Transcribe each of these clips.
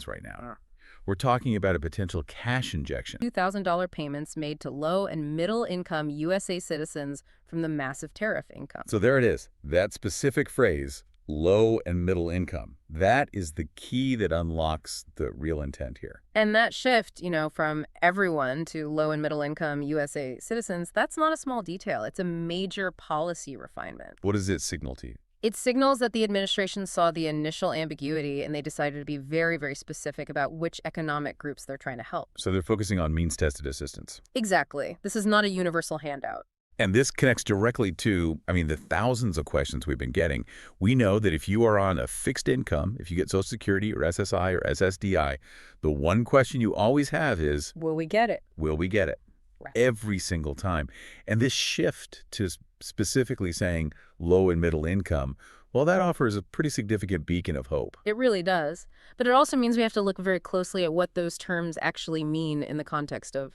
right now. We're talking about a potential cash injection. $2,000 payments made to low and middle income USA citizens from the massive tariff income. So there it is. That specific phrase, low and middle income, that is the key that unlocks the real intent here. And that shift, from everyone to low and middle income USA citizens, that's not a small detail. It's a major policy refinement. What does it signal to you? It signals that the administration saw the initial ambiguity and they decided to be very, very specific about which economic groups they're trying to help. So they're focusing on means-tested assistance. Exactly. This is not a universal handout. And this connects directly to, the thousands of questions we've been getting. We know that if you are on a fixed income, if you get Social Security or SSI or SSDI, the one question you always have is, will we get it? Will we get it? Right. Every single time. And this shift to specifically saying low and middle income, well, that offers a pretty significant beacon of hope. It really does. But it also means we have to look very closely at what those terms actually mean in the context of,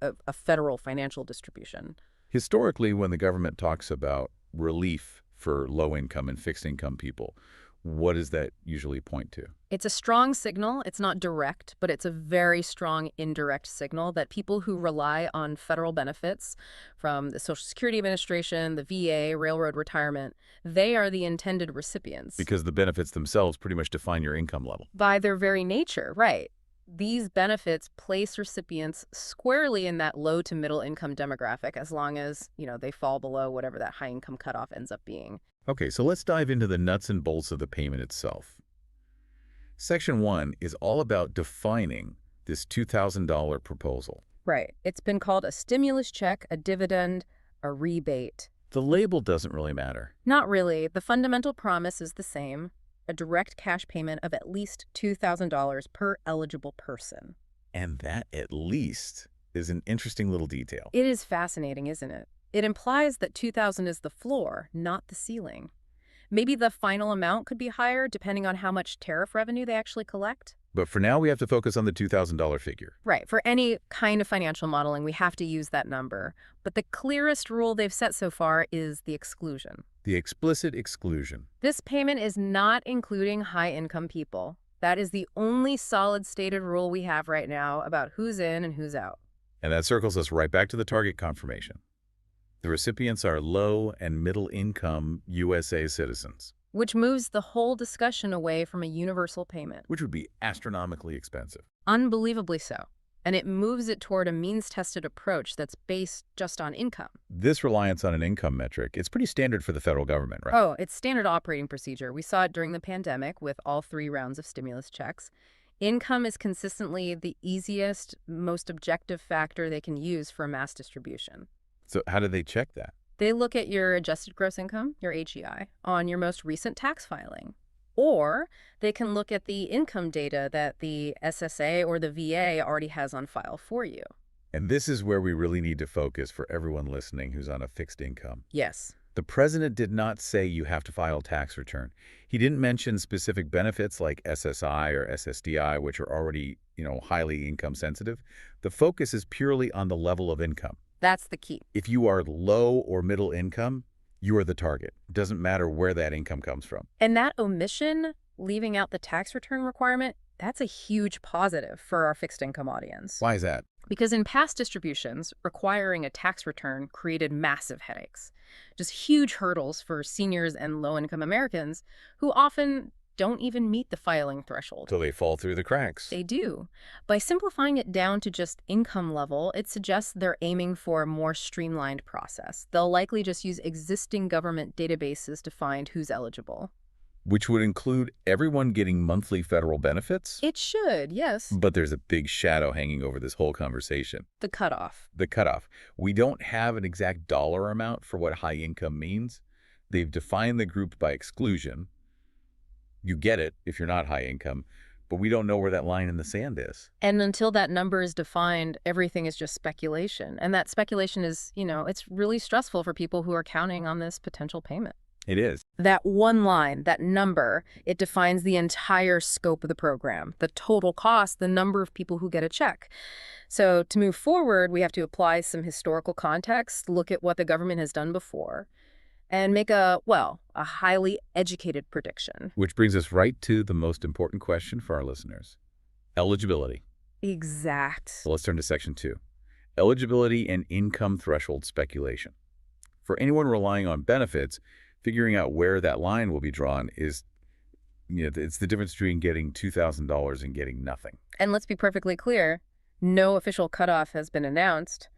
a federal financial distribution. Historically, when the government talks about relief for low-income and fixed-income people, what does that usually point to? It's a strong signal. It's not direct, but it's a very strong indirect signal that people who rely on federal benefits from the Social Security Administration, the VA, railroad retirement, they are the intended recipients. Because the benefits themselves pretty much define your income level. By their very nature, right. These benefits place recipients squarely in that low to middle income demographic as long as, they fall below whatever that high income cutoff ends up being. Okay, so let's dive into the nuts and bolts of the payment itself. Section 1 is all about defining this $2,000 proposal. Right. It's been called a stimulus check, a dividend, a rebate. The label doesn't really matter. Not really. The fundamental promise is the same. A direct cash payment of at least $2,000 per eligible person. And that at least is an interesting little detail. It is fascinating, isn't it? It implies that $2,000 is the floor, not the ceiling. Maybe the final amount could be higher depending on how much tariff revenue they actually collect. But for now, we have to focus on the $2,000 figure. Right. For any kind of financial modeling, we have to use that number. But the clearest rule they've set so far is the exclusion. The explicit exclusion. This payment is not including high-income people. That is the only solid stated rule we have right now about who's in and who's out. And that circles us right back to the target confirmation. The recipients are low and middle income USA citizens. Which moves the whole discussion away from a universal payment. Which would be astronomically expensive. Unbelievably so. And it moves it toward a means-tested approach that's based just on income. This reliance on an income metric, it's pretty standard for the federal government, right? Oh, it's standard operating procedure. We saw it during the pandemic with all 3 rounds of stimulus checks. Income is consistently the easiest, most objective factor they can use for mass distribution. So how do they check that? They look at your adjusted gross income, your AGI, on your most recent tax filing. Or they can look at the income data that the SSA or the VA already has on file for you. And this is where we really need to focus for everyone listening who's on a fixed income. Yes. The president did not say you have to file a tax return. He didn't mention specific benefits like SSI or SSDI, which are already, highly income sensitive. The focus is purely on the level of income. That's the key. If you are low or middle income, you are the target. It doesn't matter where that income comes from. And that omission, leaving out the tax return requirement, that's a huge positive for our fixed income audience. Why is that? Because in past distributions, requiring a tax return created massive headaches. Just huge hurdles for seniors and low-income Americans who often don't even meet the filing threshold. So they fall through the cracks. They do. By simplifying it down to just income level, it suggests they're aiming for a more streamlined process. They'll likely just use existing government databases to find who's eligible. Which would include everyone getting monthly federal benefits? It should, yes. But there's a big shadow hanging over this whole conversation. The cutoff. The cutoff. We don't have an exact dollar amount for what high income means. They've defined the group by exclusion. You get it if you're not high income, but we don't know where that line in the sand is. And until that number is defined, everything is just speculation. And that speculation is, it's really stressful for people who are counting on this potential payment. It is. That one line, that number, it defines the entire scope of the program, the total cost, the number of people who get a check. So to move forward, we have to apply some historical context, look at what the government has done before. and make a highly educated prediction. Which brings us right to the most important question for our listeners. Eligibility. Exact. So let's turn to Section 2. Eligibility and income threshold speculation. For anyone relying on benefits, figuring out where that line will be drawn is, it's the difference between getting $2,000 and getting nothing. And let's be perfectly clear, no official cutoff has been announced.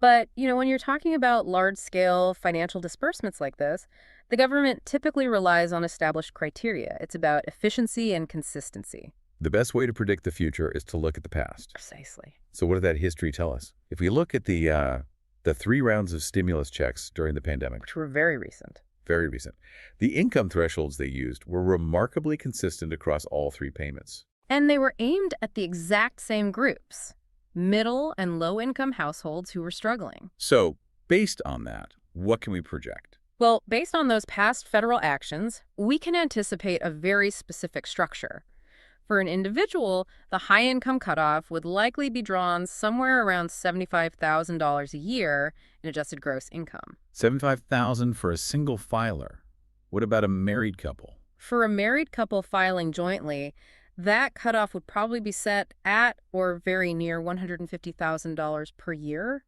But, when you're talking about large-scale financial disbursements like this, the government typically relies on established criteria. It's about efficiency and consistency. The best way to predict the future is to look at the past. Precisely. So what did that history tell us? If we look at the 3 rounds of stimulus checks during the pandemic, Which were very recent. very recent, the income thresholds they used were remarkably consistent across all 3 payments. And they were aimed at the exact same groups, middle and low-income households who were struggling. So based on that, what can we project? Well, based on those past federal actions, we can anticipate a very specific structure. For an individual, the high-income cutoff would likely be drawn somewhere around $75,000 a year in adjusted gross income. $75,000 for a single filer. What about a married couple? For a married couple filing jointly, that cutoff would probably be set at or very near $150,000 per year.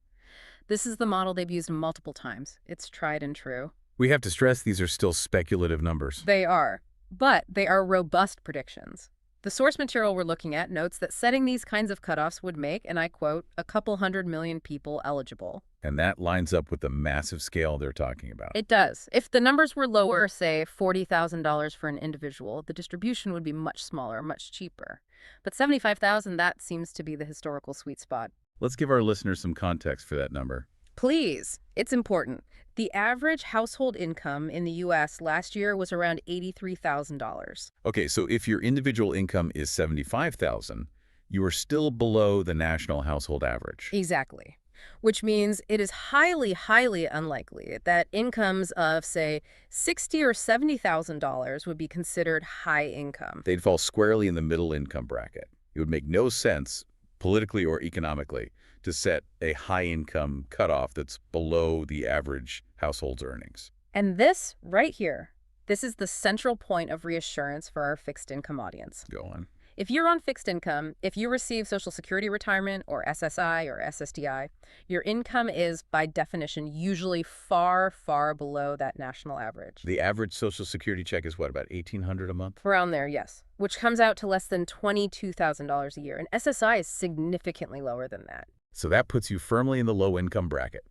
This is the model they've used multiple times. It's tried and true. We have to stress these are still speculative numbers. They are, but they are robust predictions. The source material we're looking at notes that setting these kinds of cutoffs would make, and I quote, a couple 100 million people eligible. And that lines up with the massive scale they're talking about. It does. If the numbers were lower, say $40,000 for an individual, the distribution would be much smaller, much cheaper. But $75,000, that seems to be the historical sweet spot. Let's give our listeners some context for that number. Please. It's important. The average household income in the U.S. last year was around $83,000. Okay, so if your individual income is $75,000, you are still below the national household average. Exactly. Which means it is highly, highly unlikely that incomes of, say, $60,000 or $70,000 would be considered high income. They'd fall squarely in the middle income bracket. It would make no sense, politically or economically, to set a high-income cutoff that's below the average household's earnings. And this, right here, this is the central point of reassurance for our fixed-income audience. Go on. If you're on fixed income, if you receive Social Security retirement or SSI or SSDI, your income is, by definition, usually far, far below that national average. The average Social Security check is what, about $1,800 a month? Around there, yes, which comes out to less than $22,000 a year, and SSI is significantly lower than that. So that puts you firmly in the low-income bracket.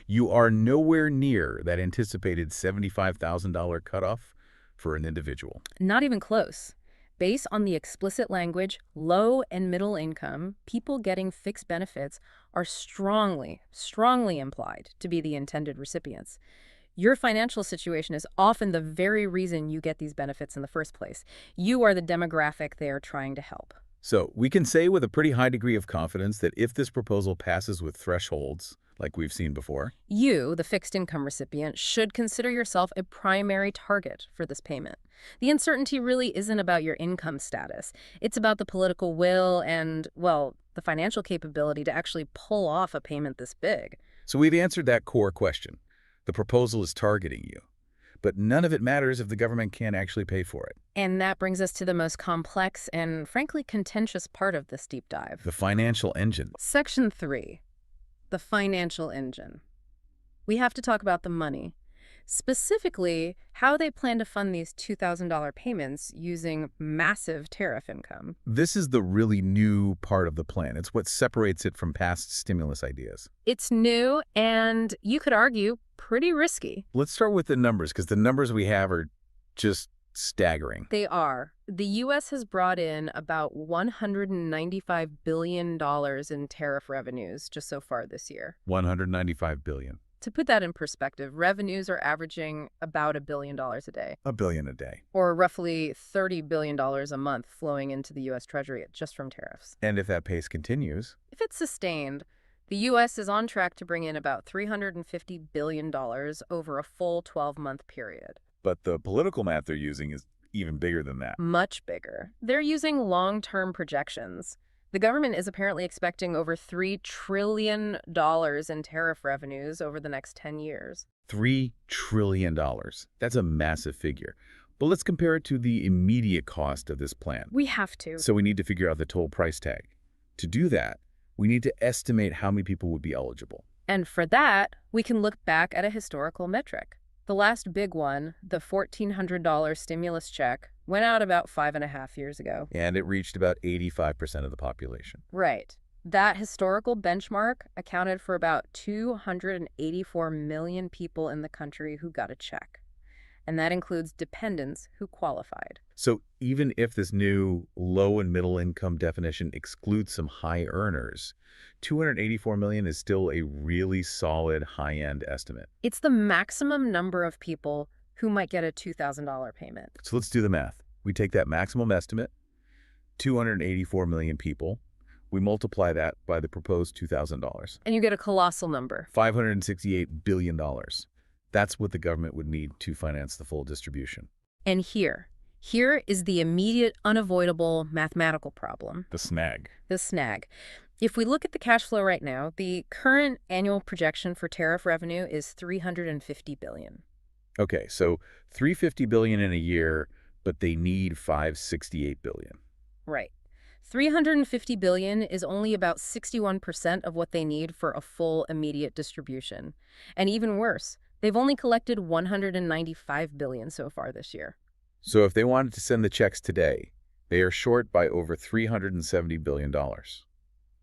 You are nowhere near that anticipated $75,000 cutoff for an individual. Not even close. Based on the explicit language, low and middle income, people getting fixed benefits are strongly, strongly implied to be the intended recipients. Your financial situation is often the very reason you get these benefits in the first place. You are the demographic they are trying to help. So we can say with a pretty high degree of confidence that if this proposal passes with thresholds, like we've seen before, you, the fixed income recipient, should consider yourself a primary target for this payment. The uncertainty really isn't about your income status. It's about the political will and, well, the financial capability to actually pull off a payment this big. So we've answered that core question. The proposal is targeting you. But none of it matters if the government can't actually pay for it. And that brings us to the most complex and, frankly, contentious part of this deep dive. The financial engine. Section 3. The financial engine. We have to talk about the money. Specifically, how they plan to fund these $2,000 payments using massive tariff income. This is the really new part of the plan. It's what separates it from past stimulus ideas. It's new and, you could argue, pretty risky. Let's start with the numbers, because the numbers we have are just staggering. They are. The U.S. has brought in about $195 billion in tariff revenues just so far this year. $195 billion. To put that in perspective, revenues are averaging about $1 billion a day. $1 billion a day. Or roughly $30 billion a month flowing into the U.S. Treasury just from tariffs. And if that pace continues, if it's sustained, the U.S. is on track to bring in about $350 billion over a full 12-month period. But the political math they're using is even bigger than that. Much bigger. They're using long-term projections. The government is apparently expecting over $3 trillion in tariff revenues over the next 10 years. $3 trillion. That's a massive figure. But let's compare it to the immediate cost of this plan. We have to. So we need to figure out the total price tag. To do that, we need to estimate how many people would be eligible. And for that, we can look back at a historical metric. The last big one, the $1,400 stimulus check, went out about 5.5 years ago. And it reached about 85% of the population. Right. That historical benchmark accounted for about 284 million people in the country who got a check. And that includes dependents who qualified. So even if this new low and middle income definition excludes some high earners, 284 million is still a really solid high-end estimate. It's the maximum number of people who might get a $2,000 payment. So let's do the math. We take that maximum estimate, 284 million people, we multiply that by the proposed $2,000. And you get a colossal number. $568 billion. That's what the government would need to finance the full distribution. And here is the immediate, unavoidable mathematical problem. The snag. The snag. If we look at the cash flow right now, the current annual projection for tariff revenue is $350 billion. Okay, so $350 billion in a year, but they need $568 billion. Right. $350 billion is only about 61% of what they need for a full immediate distribution. And even worse, they've only collected $195 billion so far this year. So if they wanted to send the checks today, they are short by over $370 billion.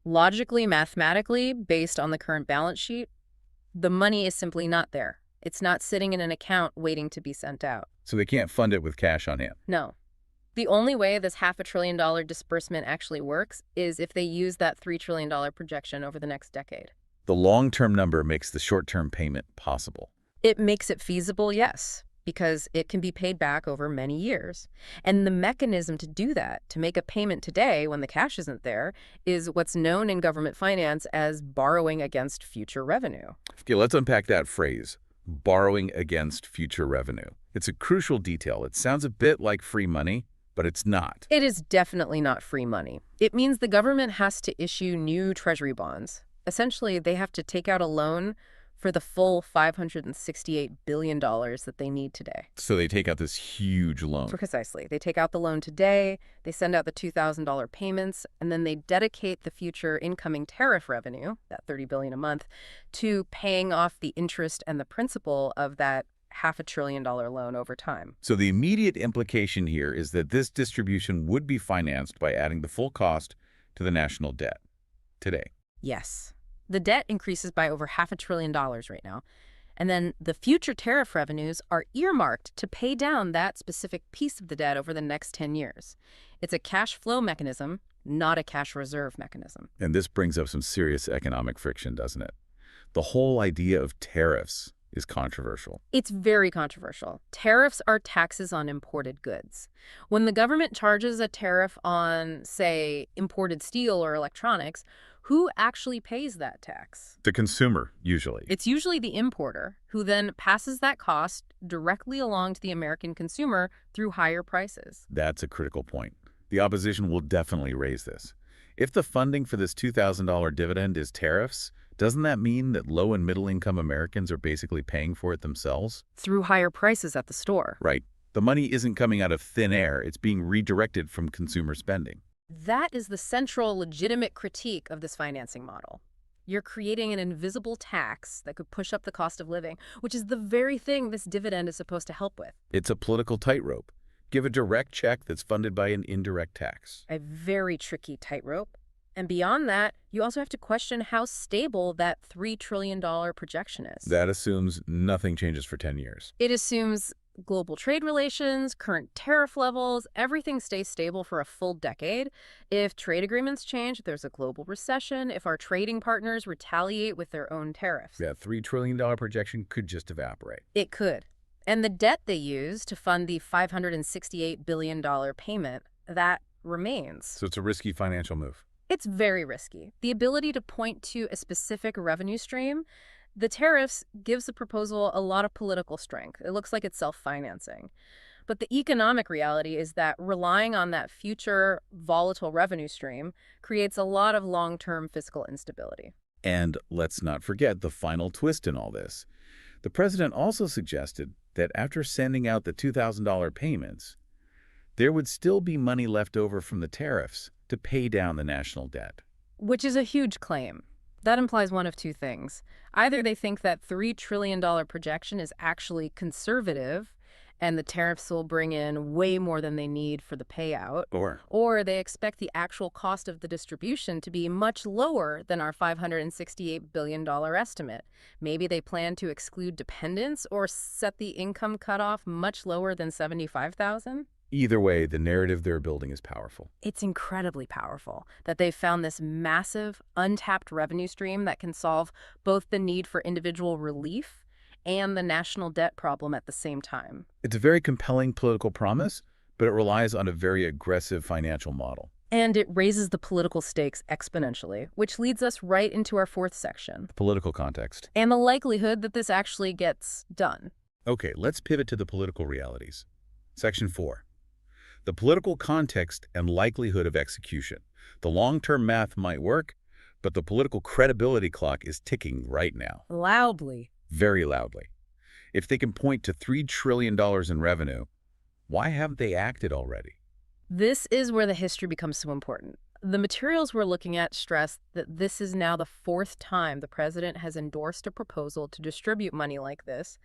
Logically, mathematically, based on the current balance sheet, the money is simply not there. It's not sitting in an account waiting to be sent out. So they can't fund it with cash on hand. No. The only way this $500 billion disbursement actually works is if they use that $3 trillion projection over the next decade. The long-term number makes the short-term payment possible. It makes it feasible, yes, because it can be paid back over many years. And the mechanism to do that, to make a payment today when the cash isn't there, is what's known in government finance as borrowing against future revenue. Okay, let's unpack that phrase, borrowing against future revenue. It's a crucial detail. It sounds a bit like free money, but it's not. It is definitely not free money. It means the government has to issue new treasury bonds. Essentially, they have to take out a loan for the full $568 billion that they need today. So they take out this huge loan. Precisely. They take out the loan today, they send out the $2,000 payments, and then they dedicate the future incoming tariff revenue, that $30 billion a month, to paying off the interest and the principal of that $500 billion loan over time. So the immediate implication here is that this distribution would be financed by adding the full cost to the national debt today. Yes. The debt increases by over $500 billion right now. And then the future tariff revenues are earmarked to pay down that specific piece of the debt over the next 10 years. It's a cash flow mechanism, not a cash reserve mechanism. And this brings up some serious economic friction, doesn't it? The whole idea of tariffs is controversial. It's very controversial. Tariffs are taxes on imported goods. When the government charges a tariff on, say, imported steel or electronics, who actually pays that tax? The consumer, usually. It's usually the importer, who then passes that cost directly along to the American consumer through higher prices. That's a critical point. The opposition will definitely raise this. If the funding for this $2,000 dividend is tariffs, doesn't that mean that low and middle income Americans are basically paying for it themselves? Through higher prices at the store. Right. The money isn't coming out of thin air. It's being redirected from consumer spending. That is the central legitimate critique of this financing model. You're creating an invisible tax that could push up the cost of living, which is the very thing this dividend is supposed to help with. It's a political tightrope. Give a direct check that's funded by an indirect tax. A very tricky tightrope. And beyond that, you also have to question how stable that $3 trillion projection is. That assumes nothing changes for 10 years. It assumes global trade relations, current tariff levels, everything stays stable for a full decade. If trade agreements change, there's a global recession. If our trading partners retaliate with their own tariffs. That $3 trillion projection could just evaporate. It could. And the debt they use to fund the $568 billion payment, that remains. So it's a risky financial move. It's very risky. The ability to point to a specific revenue stream, the tariffs gives the proposal a lot of political strength. It looks like it's self-financing. But the economic reality is that relying on that future volatile revenue stream creates a lot of long-term fiscal instability. And let's not forget the final twist in all this. The president also suggested that after sending out the $2,000 payments, there would still be money left over from the tariffs to pay down the national debt. Which is a huge claim. That implies one of two things. Either they think that $3 trillion projection is actually conservative and the tariffs will bring in way more than they need for the payout, or they expect the actual cost of the distribution to be much lower than our $568 billion estimate. Maybe they plan to exclude dependents or set the income cutoff much lower than $75,000. Either way, the narrative they're building is powerful. It's incredibly powerful that they've found this massive, untapped revenue stream that can solve both the need for individual relief and the national debt problem at the same time. It's a very compelling political promise, but it relies on a very aggressive financial model. And it raises the political stakes exponentially, which leads us right into our fourth section. Political context. And the likelihood that this actually gets done. Okay, let's pivot to the political realities. Section 4. The political context and likelihood of execution. The long-term math might work, but the political credibility clock is ticking right now. Loudly. Very loudly. If they can point to $3 trillion in revenue, why haven't they acted already? This is where the history becomes so important. The materials we're looking at stress that this is now the fourth time the president has endorsed a proposal to distribute money like this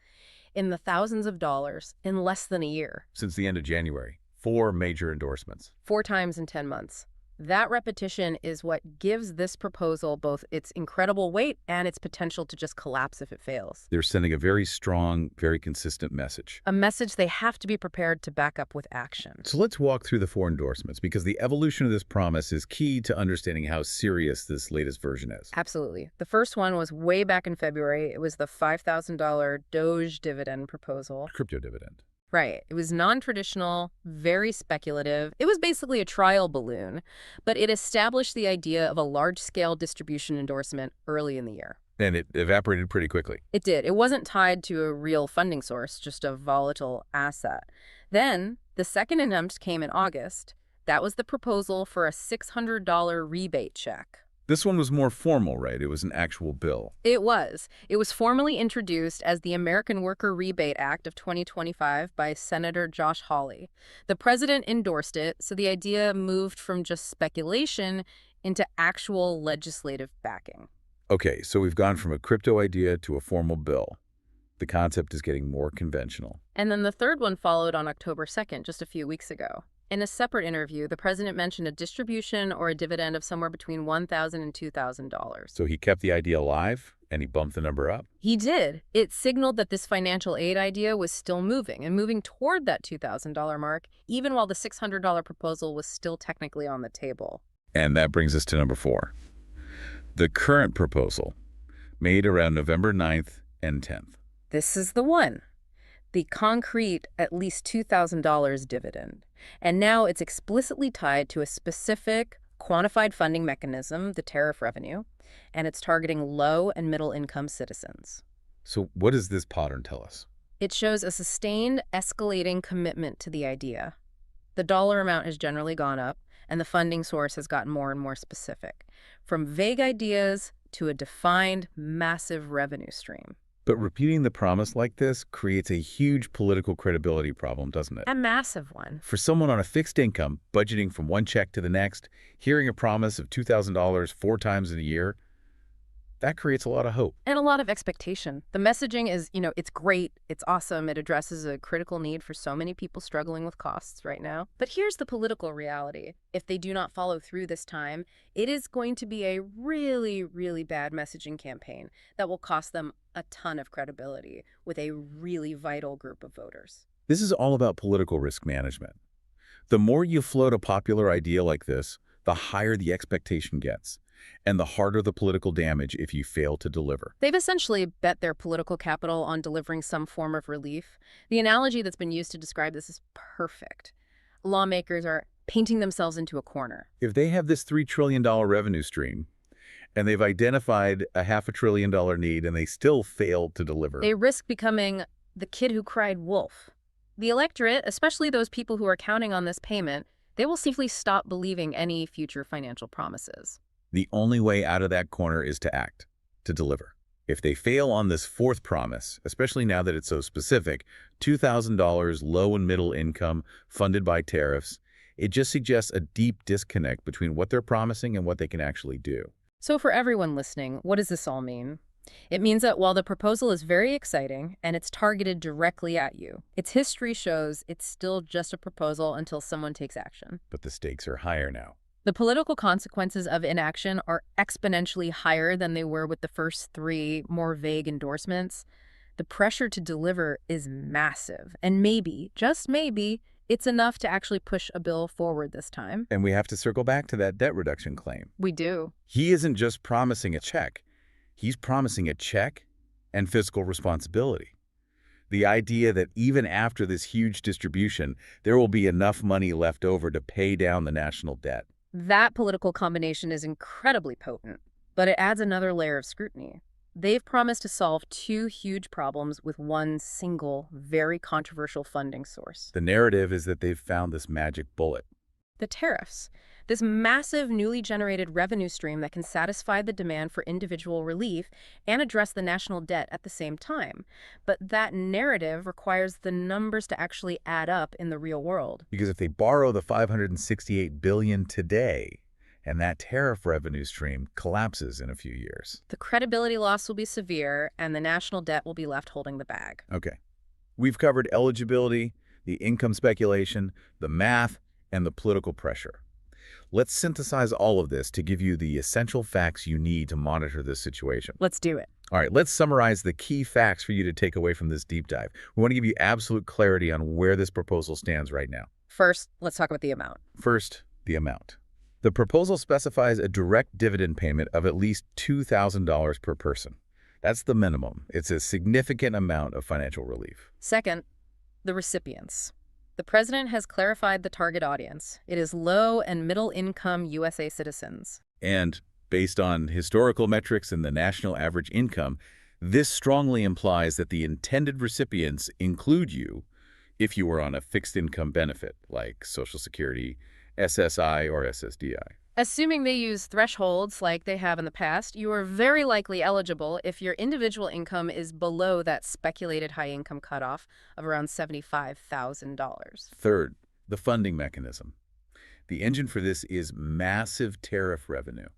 in the thousands of dollars in less than a year. Since the end of January, 4 major endorsements. 4 times in 10 months. That repetition is what gives this proposal both its incredible weight and its potential to just collapse if it fails. They're sending a very strong, very consistent message. A message they have to be prepared to back up with action. So let's walk through the 4 endorsements, because the evolution of this promise is key to understanding how serious this latest version is. Absolutely. The first one was way back in February. It was the $5,000 Doge dividend proposal. Crypto dividend. Right. It was non-traditional, very speculative. It was basically a trial balloon, but it established the idea of a large-scale distribution endorsement early in the year. And it evaporated pretty quickly. It did. It wasn't tied to a real funding source, just a volatile asset. Then, the second attempt came in August. That was the proposal for a $600 rebate check. This one was more formal, right? It was an actual bill. It was. It was formally introduced as the American Worker Rebate Act of 2025 by Senator Josh Hawley. The president endorsed it, so the idea moved from just speculation into actual legislative backing. Okay, so we've gone from a crypto idea to a formal bill. The concept is getting more conventional. And then the third one followed on October 2nd, just a few weeks ago. In a separate interview, the president mentioned a distribution or a dividend of somewhere between $1,000 and $2,000. So he kept the idea alive, and he bumped the number up? He did. It signaled that this financial aid idea was still moving, and moving toward that $2,000 mark, even while the $600 proposal was still technically on the table. And that brings us to number 4. The current proposal, made around November 9th and 10th. This is the one. The concrete at least $2,000 dividend. And now it's explicitly tied to a specific, quantified funding mechanism, the tariff revenue, and it's targeting low and middle income citizens. So what does this pattern tell us? It shows a sustained, escalating commitment to the idea. The dollar amount has generally gone up, and the funding source has gotten more and more specific, from vague ideas to a defined, massive revenue stream. But repeating the promise like this creates a huge political credibility problem, doesn't it? A massive one. For someone on a fixed income, budgeting from one check to the next, hearing a promise of $2,000 4 times in a year, that creates a lot of hope. And a lot of expectation. The messaging is, it's great, it's awesome, it addresses a critical need for so many people struggling with costs right now. But here's the political reality. If they do not follow through this time, it is going to be a really, really bad messaging campaign that will cost them a ton of credibility with a really vital group of voters. This is all about political risk management. The more you float a popular idea like this, the higher the expectation gets, and the harder the political damage if you fail to deliver. They've essentially bet their political capital on delivering some form of relief. The analogy that's been used to describe this is perfect. Lawmakers are painting themselves into a corner. If they have this $3 trillion revenue stream, and they've identified a $500 billion need, and they still fail to deliver, they risk becoming the kid who cried wolf. The electorate, especially those people who are counting on this payment, they will simply stop believing any future financial promises. The only way out of that corner is to act, to deliver. If they fail on this fourth promise, especially now that it's so specific, $2,000 low and middle income funded by tariffs, it just suggests a deep disconnect between what they're promising and what they can actually do. So for everyone listening, what does this all mean? It means that while the proposal is very exciting and it's targeted directly at you, its history shows it's still just a proposal until someone takes action. But the stakes are higher now. The political consequences of inaction are exponentially higher than they were with the first three more vague endorsements. The pressure to deliver is massive, and maybe, just maybe, it's enough to actually push a bill forward this time. And we have to circle back to that debt reduction claim. We do. He isn't just promising a check. He's promising a check and fiscal responsibility. The idea that even after this huge distribution, there will be enough money left over to pay down the national debt. That political combination is incredibly potent, but it adds another layer of scrutiny. They've promised to solve two huge problems with one single, very controversial funding source. The narrative is that they've found this magic bullet. The tariffs. This massive, newly generated revenue stream that can satisfy the demand for individual relief and address the national debt at the same time. But that narrative requires the numbers to actually add up in the real world. Because if they borrow the $568 billion today, and that tariff revenue stream collapses in a few years. The credibility loss will be severe, and the national debt will be left holding the bag. Okay. We've covered eligibility, the income speculation, the math, and the political pressure. Let's synthesize all of this to give you the essential facts you need to monitor this situation. Let's do it. All right, let's summarize the key facts for you to take away from this deep dive. We want to give you absolute clarity on where this proposal stands right now. First, let's talk about the amount. First, the amount. The proposal specifies a direct dividend payment of at least $2,000 per person. That's the minimum. It's a significant amount of financial relief. Second, the recipients. The president has clarified the target audience. It is low and middle income USA citizens. And based on historical metrics and the national average income, this strongly implies that the intended recipients include you if you were on a fixed income benefit like Social Security, SSI, or SSDI. Assuming they use thresholds like they have in the past, you are very likely eligible if your individual income is below that speculated high-income cutoff of around $75,000. Third, the funding mechanism. The engine for this is massive tariff revenue.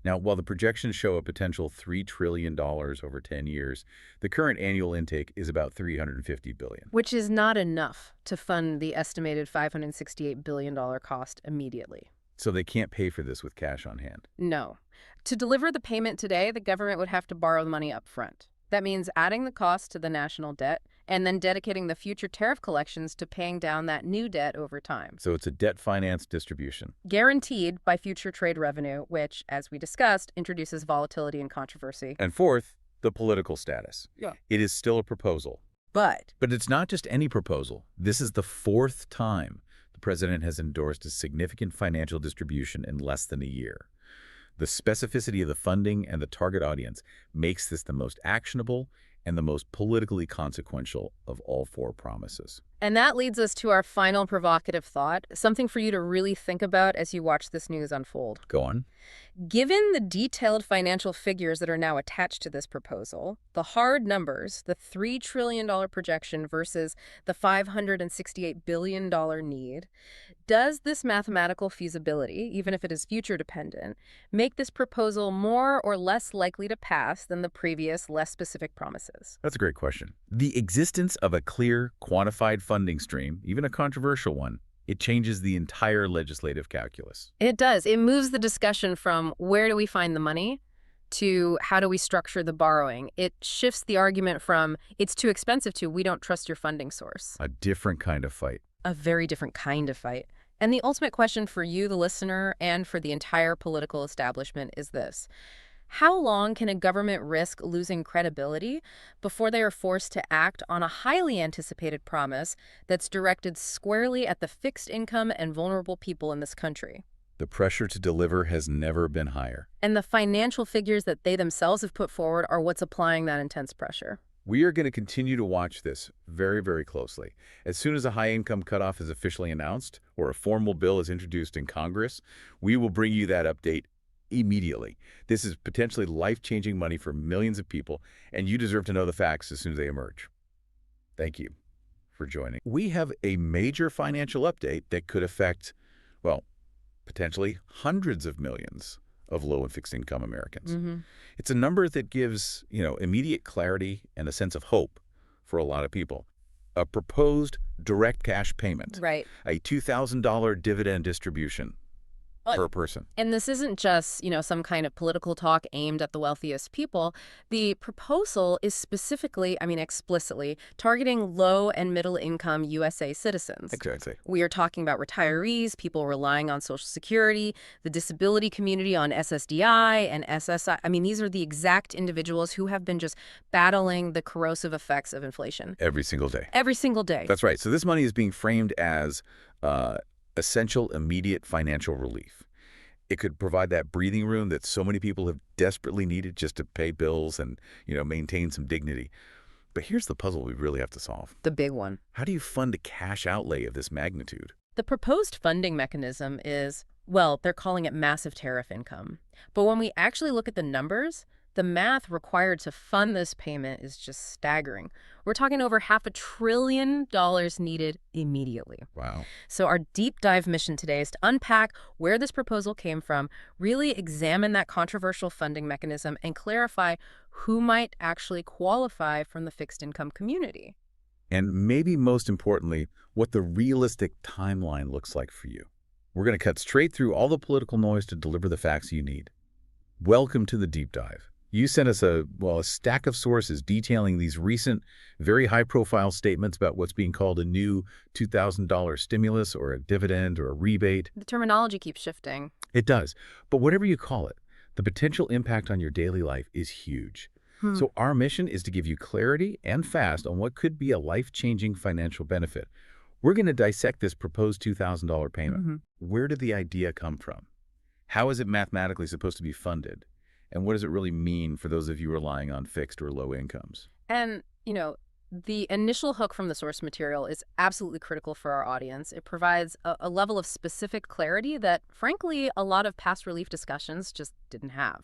Now, while the projections show a potential $3 trillion over 10 years, the current annual intake is about $350 billion. Which is not enough to fund the estimated $568 billion cost immediately. So they can't pay for this with cash on hand. No. To deliver the payment today, the government would have to borrow the money up front. That means adding the cost to the national debt and then dedicating the future tariff collections to paying down that new debt over time. So it's a debt-financed distribution. Guaranteed by future trade revenue, which, as we discussed, introduces volatility and controversy. And fourth, the political status. Yeah. It is still a proposal. But it's not just any proposal. This is the fourth time the president has endorsed a significant financial distribution in less than a year. The specificity of the funding and the target audience makes this the most actionable and the most politically consequential of all four promises. And that leads us to our final provocative thought, something for you to really think about as you watch this news unfold. Go on. Given the detailed financial figures that are now attached to this proposal, the hard numbers, the $3 trillion projection versus the $568 billion need, does this mathematical feasibility, even if it is future dependent, make this proposal more or less likely to pass than the previous, less specific promises? That's a great question. The existence of a clear, quantified funding stream, even a controversial one, it changes the entire legislative calculus. It does. It moves the discussion from where do we find the money to how do we structure the borrowing. It shifts the argument from it's too expensive to we don't trust your funding source. A different kind of fight. A very different kind of fight. And the ultimate question for you, the listener, and for the entire political establishment is this. How long can a government risk losing credibility before they are forced to act on a highly anticipated promise that's directed squarely at the fixed income and vulnerable people in this country? The pressure to deliver has never been higher. And the financial figures that they themselves have put forward are what's applying that intense pressure. We are going to continue to watch this very, very closely. As soon as a high-income cutoff is officially announced or a formal bill is introduced in Congress, we will bring you that update immediately. This is potentially life-changing money for millions of people, and you deserve to know the facts as soon as they emerge. Thank you for joining. We have a major financial update that could affect, well, potentially hundreds of millions of low and fixed income Americans. It's a number that gives, immediate clarity and a sense of hope for a lot of people. A proposed direct cash payment. Right. A $2,000 dividend distribution per person. And this isn't just, some kind of political talk aimed at the wealthiest people. The proposal is specifically, explicitly, targeting low and middle income USA citizens. Exactly. We are talking about retirees, people relying on Social Security, the disability community on SSDI and SSI. These are the exact individuals who have been just battling the corrosive effects of inflation. Every single day. Every single day. That's right. So this money is being framed as essential, immediate financial relief. It could provide that breathing room that so many people have desperately needed just to pay bills and, maintain some dignity. But here's the puzzle we really have to solve. The big one. How do you fund a cash outlay of this magnitude? The proposed funding mechanism is, well, they're calling it massive tariff income. But when we actually look at the numbers, the math required to fund this payment is just staggering. We're talking over $500 billion needed immediately. Wow. So our deep dive mission today is to unpack where this proposal came from, really examine that controversial funding mechanism, and clarify who might actually qualify from the fixed income community. And maybe most importantly, what the realistic timeline looks like for you. We're going to cut straight through all the political noise to deliver the facts you need. Welcome to the deep dive. You sent us a stack of sources detailing these recent, very high-profile statements about what's being called a new $2,000 stimulus or a dividend or a rebate. The terminology keeps shifting. It does. But whatever you call it, the potential impact on your daily life is huge. So our mission is to give you clarity and fast on what could be a life-changing financial benefit. We're going to dissect this proposed $2,000 payment. Where did the idea come from? How is it mathematically supposed to be funded? And what does it really mean for those of you relying on fixed or low incomes? And, the initial hook from the source material is absolutely critical for our audience. It provides a level of specific clarity that, frankly, a lot of past relief discussions just didn't have.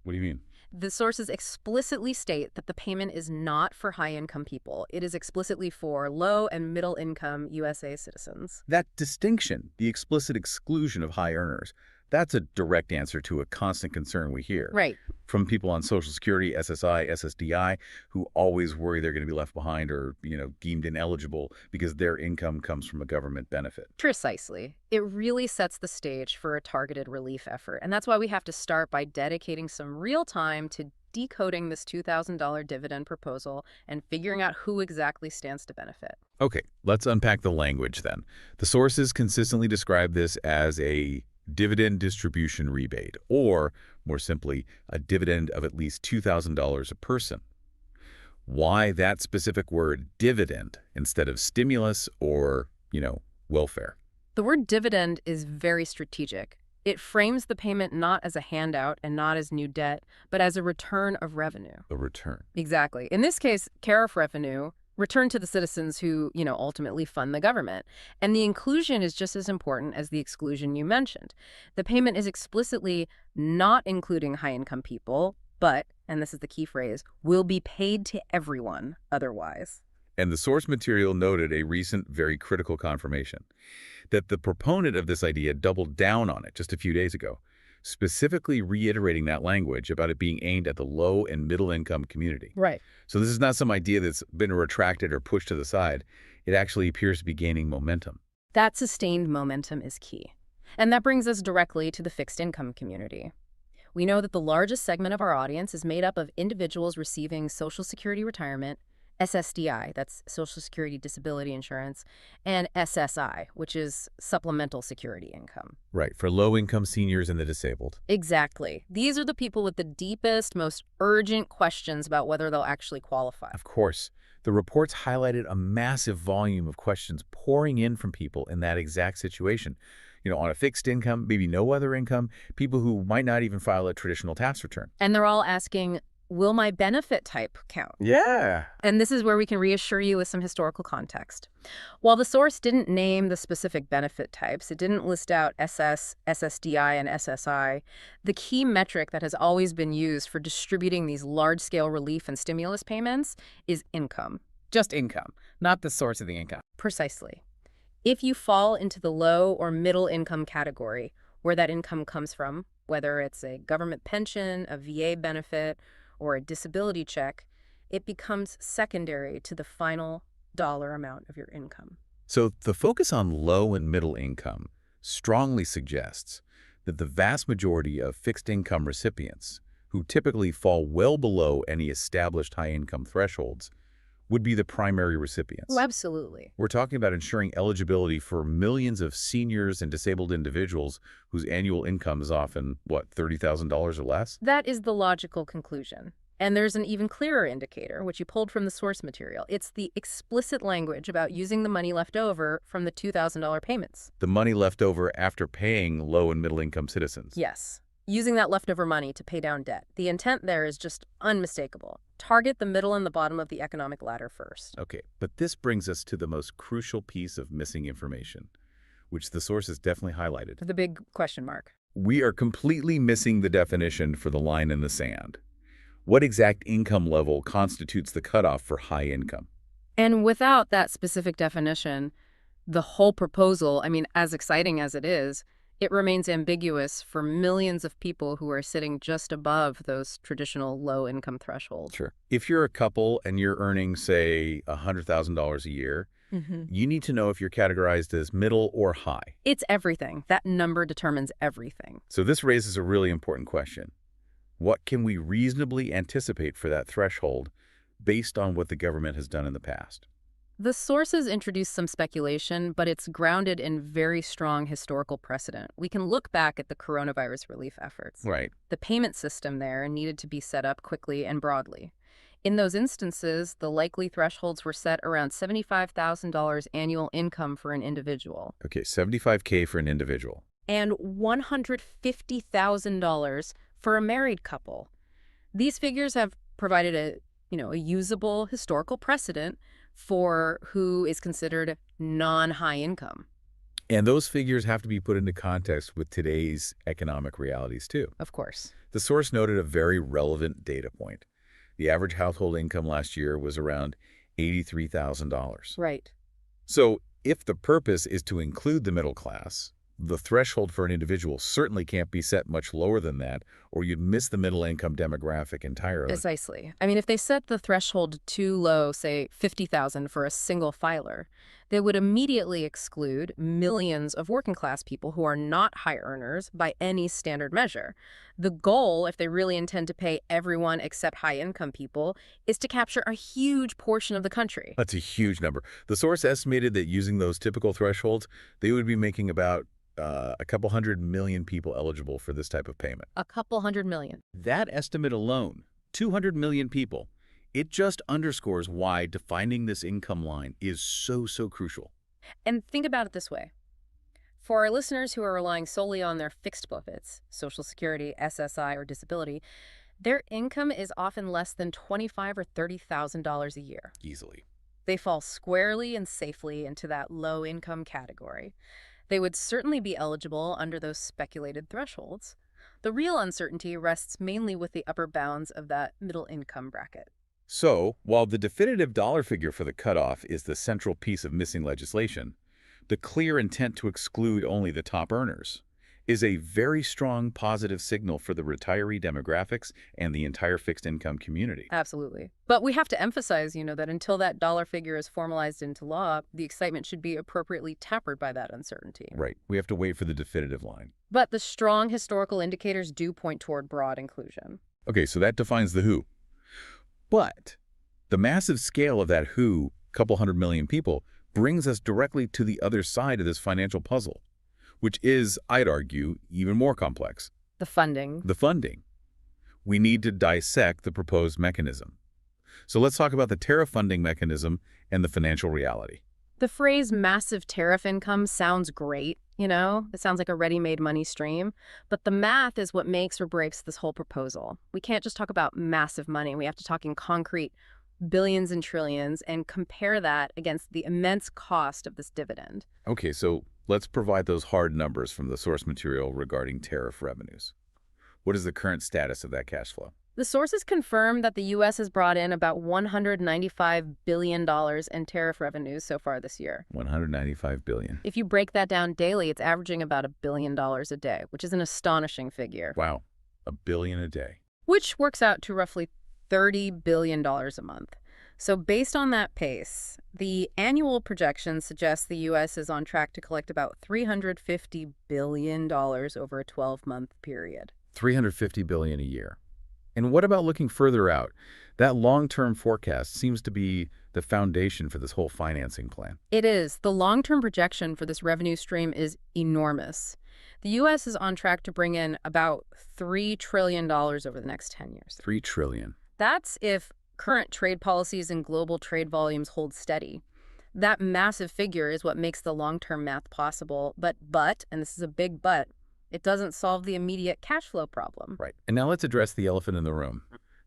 What do you mean? The sources explicitly state that the payment is not for high-income people. It is explicitly for low- and middle-income USA citizens. That distinction, the explicit exclusion of high earners, that's a direct answer to a constant concern we hear. Right. From people on Social Security, SSI, SSDI, who always worry they're going to be left behind or, deemed ineligible because their income comes from a government benefit. Precisely. It really sets the stage for a targeted relief effort. And that's why we have to start by dedicating some real time to decoding this $2,000 dividend proposal and figuring out who exactly stands to benefit. Okay, let's unpack the language then. The sources consistently describe this as a dividend distribution rebate, or, more simply, a dividend of at least $2,000 a person. Why that specific word, dividend, instead of stimulus or, welfare? The word dividend is very strategic. It frames the payment not as a handout and not as new debt, but as a return of revenue. A return. Exactly. In this case, tariff revenue, return to the citizens who, ultimately fund the government. And the inclusion is just as important as the exclusion you mentioned. The payment is explicitly not including high-income people, but, and this is the key phrase, will be paid to everyone otherwise. And the source material noted a recent, very critical confirmation that the proponent of this idea doubled down on it just a few days ago, specifically reiterating that language about it being aimed at the low and middle income community. Right. So this is not some idea that's been retracted or pushed to the side. It actually appears to be gaining momentum. That sustained momentum is key. And that brings us directly to the fixed income community. We know that the largest segment of our audience is made up of individuals receiving Social Security retirement, SSDI, that's Social Security Disability Insurance, and SSI, which is Supplemental Security Income. Right, for low-income seniors and the disabled. Exactly. These are the people with the deepest, most urgent questions about whether they'll actually qualify. Of course. The reports highlighted a massive volume of questions pouring in from people in that exact situation. On a fixed income, maybe no other income, people who might not even file a traditional tax return. And they're all asking, will my benefit type count? Yeah. And this is where we can reassure you with some historical context. While the source didn't name the specific benefit types, it didn't list out SS, SSDI, and SSI, the key metric that has always been used for distributing these large-scale relief and stimulus payments is income. Just income, not the source of the income. Precisely. If you fall into the low or middle income category, where that income comes from, whether it's a government pension, a VA benefit, or a disability check, it becomes secondary to the final dollar amount of your income. So the focus on low and middle income strongly suggests that the vast majority of fixed income recipients, who typically fall well below any established high-income thresholds, would be the primary recipients. Oh, absolutely. We're talking about ensuring eligibility for millions of seniors and disabled individuals whose annual income is often, what, $30,000 or less? That is the logical conclusion. And there's an even clearer indicator, which you pulled from the source material. It's the explicit language about using the money left over from the $2,000 payments. The money left over after paying low and middle income citizens. Yes. Using that leftover money to pay down debt. The intent there is just unmistakable. Target the middle and the bottom of the economic ladder first. Okay, but this brings us to the most crucial piece of missing information, which the source has definitely highlighted. The big question mark. We are completely missing the definition for the line in the sand. What exact income level constitutes the cutoff for high income? And without that specific definition, the whole proposal, I mean, as exciting as it is, it remains ambiguous for millions of people who are sitting just above those traditional low-income thresholds. Sure. If you're a couple and you're earning, say, $100,000 a year, you need to know if you're categorized as middle or high. It's everything. That number determines everything. So this raises a really important question. What can we reasonably anticipate for that threshold based on what the government has done in the past? The sources introduce some speculation, but it's grounded in very strong historical precedent. We can look back at the coronavirus relief efforts. Right. The payment system there needed to be set up quickly and broadly. In those instances, the likely thresholds were set around $75,000 annual income for an individual. Okay, $75K for an individual. And $150,000 for a married couple. These figures have provided a usable historical precedent for who is considered non-high income. And those figures have to be put into context with today's economic realities, too. Of course. The source noted a very relevant data point. The average household income last year was around $83,000. Right. So if the purpose is to include the middle class, the threshold for an individual certainly can't be set much lower than that, or you'd miss the middle income demographic entirely. Precisely. I mean, if they set the threshold too low, say $50,000 for a single filer, they would immediately exclude millions of working class people who are not high earners by any standard measure. The goal, if they really intend to pay everyone except high income people, is to capture a huge portion of the country. That's a huge number. The source estimated that using those typical thresholds, they would be making about a couple 100 million people eligible for this type of payment. A couple 100 million. That estimate alone, 200 million people, it just underscores why defining this income line is so crucial. And think about it this way. For our listeners who are relying solely on their fixed benefits, Social Security, SSI, or disability, their income is often less than $25,000 or $30,000 a year. Easily. They fall squarely and safely into that low-income category. They would certainly be eligible under those speculated thresholds. The real uncertainty rests mainly with the upper bounds of that middle income bracket. So, while the definitive dollar figure for the cutoff is the central piece of missing legislation, the clear intent to exclude only the top earners is a very strong positive signal for the retiree demographics and the entire fixed income community. Absolutely. But we have to emphasize, that until that dollar figure is formalized into law, the excitement should be appropriately tempered by that uncertainty. Right. We have to wait for the definitive line. But the strong historical indicators do point toward broad inclusion. Okay, so that defines the who. But the massive scale of that who, couple 100 million people, brings us directly to the other side of this financial puzzle, which is, I'd argue, even more complex. The funding. The funding. We need to dissect the proposed mechanism. So let's talk about the tariff funding mechanism and the financial reality. The phrase massive tariff income sounds great. You know, it sounds like a ready-made money stream, but the math is what makes or breaks this whole proposal. We can't just talk about massive money. We have to talk in concrete billions and trillions and compare that against the immense cost of this dividend. Okay, so let's provide those hard numbers from the source material regarding tariff revenues. What is the current status of that cash flow? The sources confirm that the U.S. has brought in about $195 billion in tariff revenues so far this year. $195 billion. If you break that down daily, it's averaging about $1 billion a day, which is an astonishing figure. Wow, $1 billion a day. Which works out to roughly $30 billion a month. So based on that pace, the annual projection suggests the U.S. is on track to collect about $350 billion over a 12-month period. $350 billion a year. And what about looking further out? That long-term forecast seems to be the foundation for this whole financing plan. It is. The long-term projection for this revenue stream is enormous. The U.S. is on track to bring in about $3 trillion over the next 10 years. $3 trillion. That's if current trade policies and global trade volumes hold steady. That massive figure is what makes the long-term math possible. But, and this is a big but, it doesn't solve the immediate cash flow problem. Right. And now let's address the elephant in the room.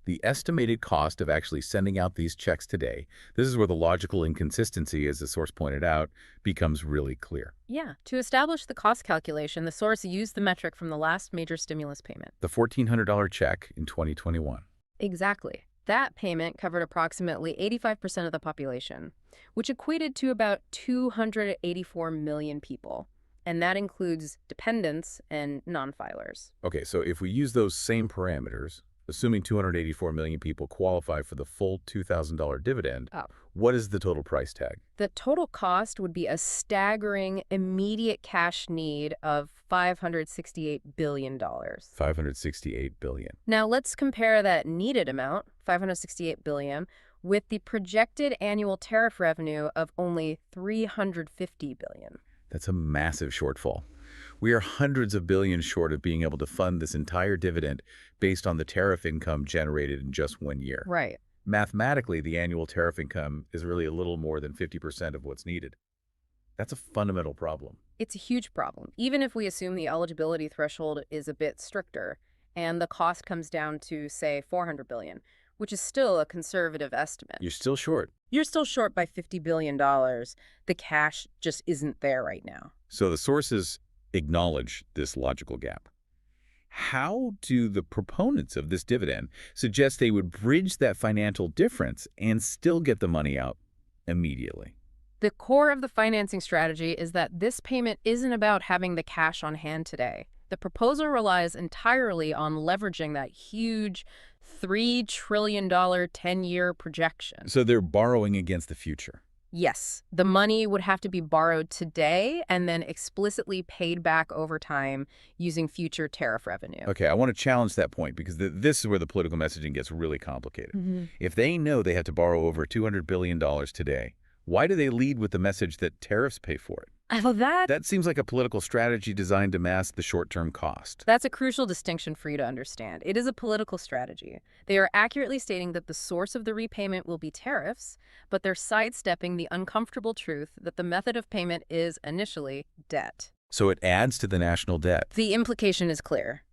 The estimated cost of actually sending out these checks today. This is where the logical inconsistency, as the source pointed out, becomes really clear. Yeah. To establish the cost calculation, the source used the metric from the last major stimulus payment. The $1,400 check in 2021. Exactly. That payment covered approximately 85% of the population, which equated to about 284 million people. And that includes dependents and non-filers. Okay, so if we use those same parameters, assuming 284 million people qualify for the full $2,000 dividend, what is the total price tag? The total cost would be a staggering immediate cash need of $568 billion. $568 billion. Now let's compare that needed amount, $568 billion, with the projected annual tariff revenue of only $350 billion. That's a massive shortfall. We are hundreds of billions short of being able to fund this entire dividend based on the tariff income generated in just 1 year. Right. Mathematically, the annual tariff income is really a little more than 50% of what's needed. That's a fundamental problem. It's a huge problem, even if we assume the eligibility threshold is a bit stricter and the cost comes down to, say, $400 billion, which is still a conservative estimate. You're still short. You're still short by $50 billion. The cash just isn't there right now. So the sources acknowledge this logical gap. How do the proponents of this dividend suggest they would bridge that financial difference and still get the money out immediately? The core of the financing strategy is that this payment isn't about having the cash on hand today. The proposal relies entirely on leveraging that huge $3 trillion 10-year projection. So they're borrowing against the future. Yes, the money would have to be borrowed today and then explicitly paid back over time using future tariff revenue. Okay, I want to challenge that point because this is where the political messaging gets really complicated. If they know they have to borrow over $200 billion today, why do they lead with the message that tariffs pay for it? That seems like a political strategy designed to mask the short-term cost. That's a crucial distinction for you to understand. It is a political strategy. They are accurately stating that the source of the repayment will be tariffs, but they're sidestepping the uncomfortable truth that the method of payment is initially debt. So it adds to the national debt. The implication is clear.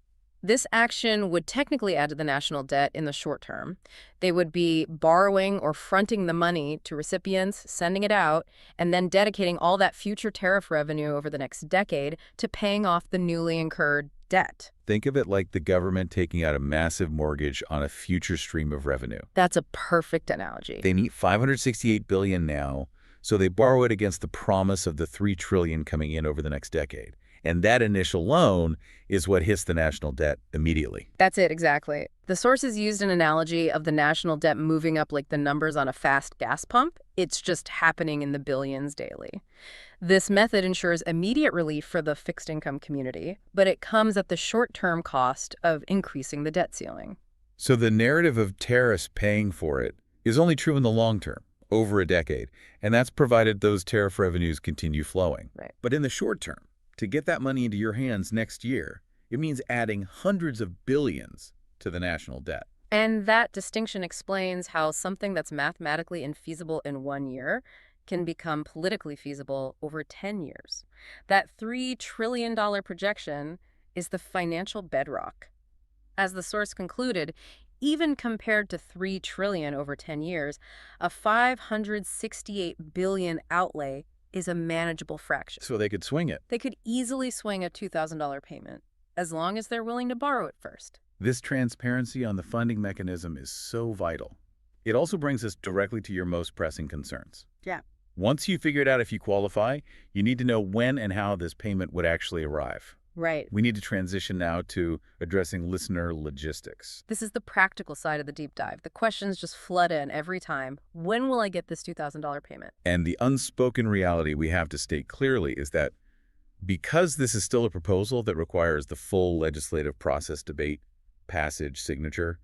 This action would technically add to the national debt in the short term. They would be borrowing or fronting the money to recipients, sending it out, and then dedicating all that future tariff revenue over the next decade to paying off the newly incurred debt. Think of it like the government taking out a massive mortgage on a future stream of revenue. That's a perfect analogy. They need $568 billion now, so they borrow it against the promise of the $3 trillion coming in over the next decade. And that initial loan is what hits the national debt immediately. That's it, exactly. The sources used an analogy of the national debt moving up like the numbers on a fast gas pump. It's just happening in the billions daily. This method ensures immediate relief for the fixed income community, but it comes at the short-term cost of increasing the debt ceiling. So the narrative of tariffs paying for it is only true in the long term, over a decade, and that's provided those tariff revenues continue flowing. Right. But in the short term, to get that money into your hands next year, it means adding hundreds of billions to the national debt. And that distinction explains how something that's mathematically infeasible in 1 year can become politically feasible over 10 years. That $3 trillion projection is the financial bedrock. As the source concluded, even compared to $3 trillion over 10 years, a $568 billion outlay is a manageable fraction. So they could swing it. They could easily swing a $2,000 payment, as long as they're willing to borrow it first. This transparency on the funding mechanism is so vital. It also brings us directly to your most pressing concerns. Yeah. Once you've figured out if you qualify, you need to know when and how this payment would actually arrive. Right. We need to transition now to addressing listener logistics. This is the practical side of the deep dive. The questions just flood in every time. When will I get this $2,000 payment? And the unspoken reality we have to state clearly is that because this is still a proposal that requires the full legislative process, debate, passage, signature,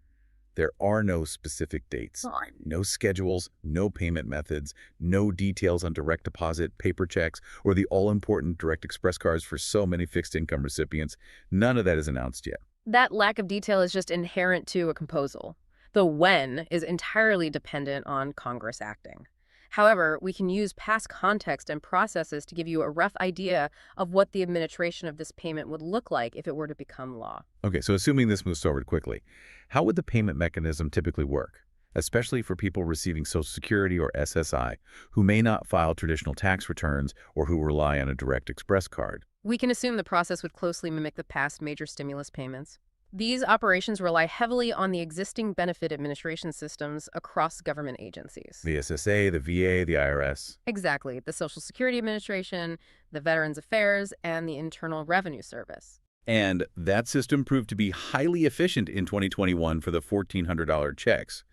there are no specific dates, no schedules, no payment methods, no details on direct deposit, paper checks, or the all-important direct express cards for so many fixed-income recipients. None of that is announced yet. That lack of detail is just inherent to a proposal. The when is entirely dependent on Congress acting. However, we can use past context and processes to give you a rough idea of what the administration of this payment would look like if it were to become law. Okay, so assuming this moves forward quickly, how would the payment mechanism typically work, especially for people receiving Social Security or SSI who may not file traditional tax returns or who rely on a direct express card? We can assume the process would closely mimic the past major stimulus payments. These operations rely heavily on the existing benefit administration systems across government agencies. The SSA, the VA, the IRS. Exactly. The Social Security Administration, the Veterans Affairs, and the Internal Revenue Service. And that system proved to be highly efficient in 2021 for the $1,400 checks,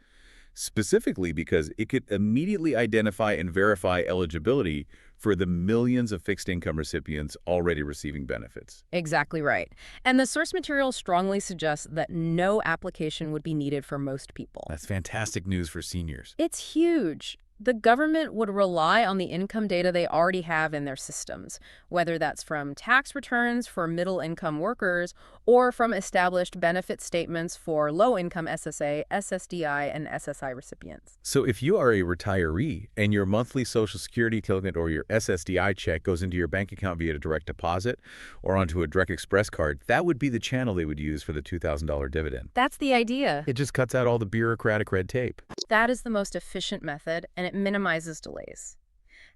specifically because it could immediately identify and verify eligibility for the millions of fixed-income recipients already receiving benefits. Exactly right. And the source material strongly suggests that no application would be needed for most people. That's fantastic news for seniors. It's huge. The government would rely on the income data they already have in their systems, whether that's from tax returns for middle-income workers or from established benefit statements for low-income SSA, SSDI, and SSI recipients. So if you are a retiree and your monthly Social Security payment or your SSDI check goes into your bank account via a direct deposit or onto a direct express card, that would be the channel they would use for the $2,000 dividend. That's the idea. It just cuts out all the bureaucratic red tape. That is the most efficient method, and it minimizes delays.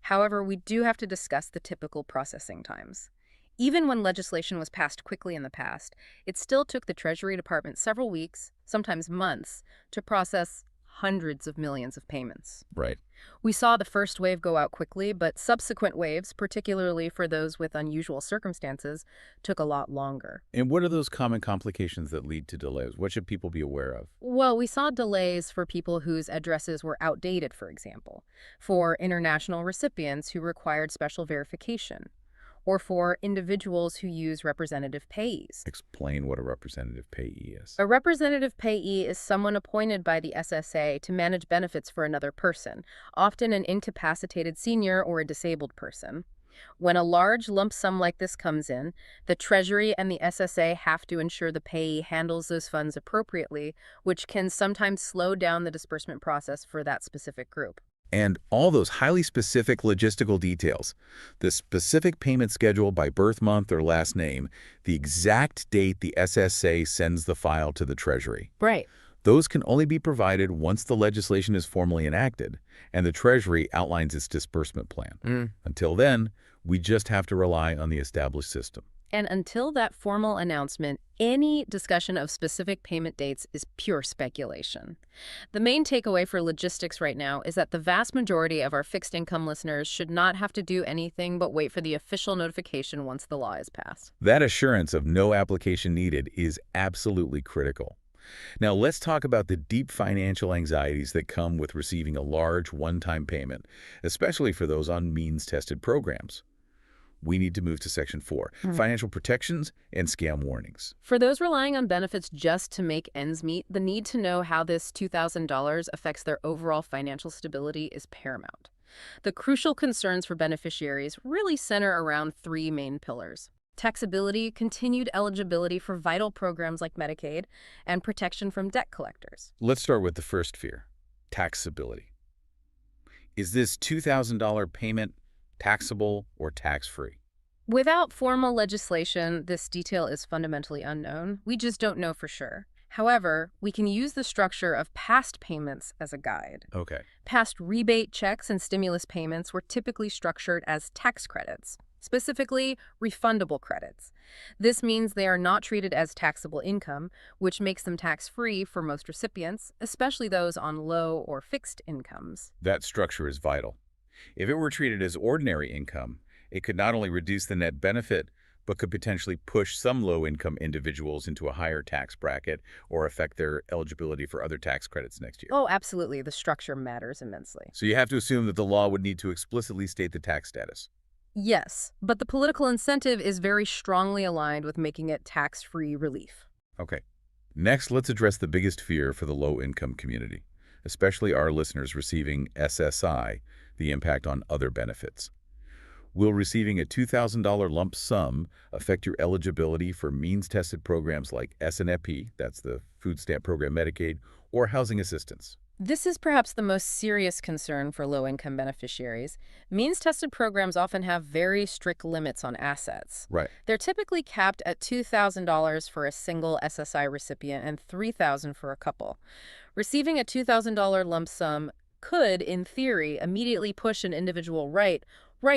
However, we do have to discuss the typical processing times. Even when legislation was passed quickly in the past, it still took the Treasury Department several weeks, sometimes months, to process hundreds of millions of payments. Right. We saw the first wave go out quickly, but subsequent waves, particularly for those with unusual circumstances, took a lot longer. And what are those common complications that lead to delays? What should people be aware of? Well, we saw delays for people whose addresses were outdated, for example, for international recipients who required special verification, or for individuals who use representative payees. Explain what a representative payee is. A representative payee is someone appointed by the SSA to manage benefits for another person, often an incapacitated senior or a disabled person. When a large lump sum like this comes in, the Treasury and the SSA have to ensure the payee handles those funds appropriately, which can sometimes slow down the disbursement process for that specific group. And all those highly specific logistical details, the specific payment schedule by birth month or last name, the exact date the SSA sends the file to the Treasury. Right. Those can only be provided once the legislation is formally enacted and the Treasury outlines its disbursement plan. Until then, we just have to rely on the established system. And until that formal announcement, any discussion of specific payment dates is pure speculation. The main takeaway for logistics right now is that the vast majority of our fixed income listeners should not have to do anything but wait for the official notification once the law is passed. That assurance of no application needed is absolutely critical. Now, let's talk about the deep financial anxieties that come with receiving a large one-time payment, especially for those on means-tested programs. We need to move to Section 4, financial protections and scam warnings. For those relying on benefits just to make ends meet, the need to know how this $2,000 affects their overall financial stability is paramount. The crucial concerns for beneficiaries really center around three main pillars: taxability, continued eligibility for vital programs like Medicaid, and protection from debt collectors. Let's start with the first fear, taxability. Is this $2,000 payment taxable or tax-free? Without formal legislation, this detail is fundamentally unknown. We just don't know for sure. However, we can use the structure of past payments as a guide. Okay. Past rebate checks and stimulus payments were typically structured as tax credits, specifically refundable credits. This means they are not treated as taxable income, which makes them tax-free for most recipients, especially those on low or fixed incomes. That structure is vital. If it were treated as ordinary income, it could not only reduce the net benefit, but could potentially push some low-income individuals into a higher tax bracket or affect their eligibility for other tax credits next year. Oh, absolutely. The structure matters immensely. So you have to assume that the law would need to explicitly state the tax status. Yes, but the political incentive is very strongly aligned with making it tax-free relief. Okay. Next, let's address the biggest fear for the low-income community, especially our listeners receiving SSI, the impact on other benefits. Will receiving a $2,000 lump sum affect your eligibility for means-tested programs like SNP, that's the Food Stamp Program Medicaid, or housing assistance? This is perhaps the most serious concern for low-income beneficiaries. Means-tested programs often have very strict limits on assets. Right. They're typically capped at $2,000 for a single SSI recipient and $3,000 for a couple. Receiving a $2,000 lump sum could, in theory, immediately push an individual right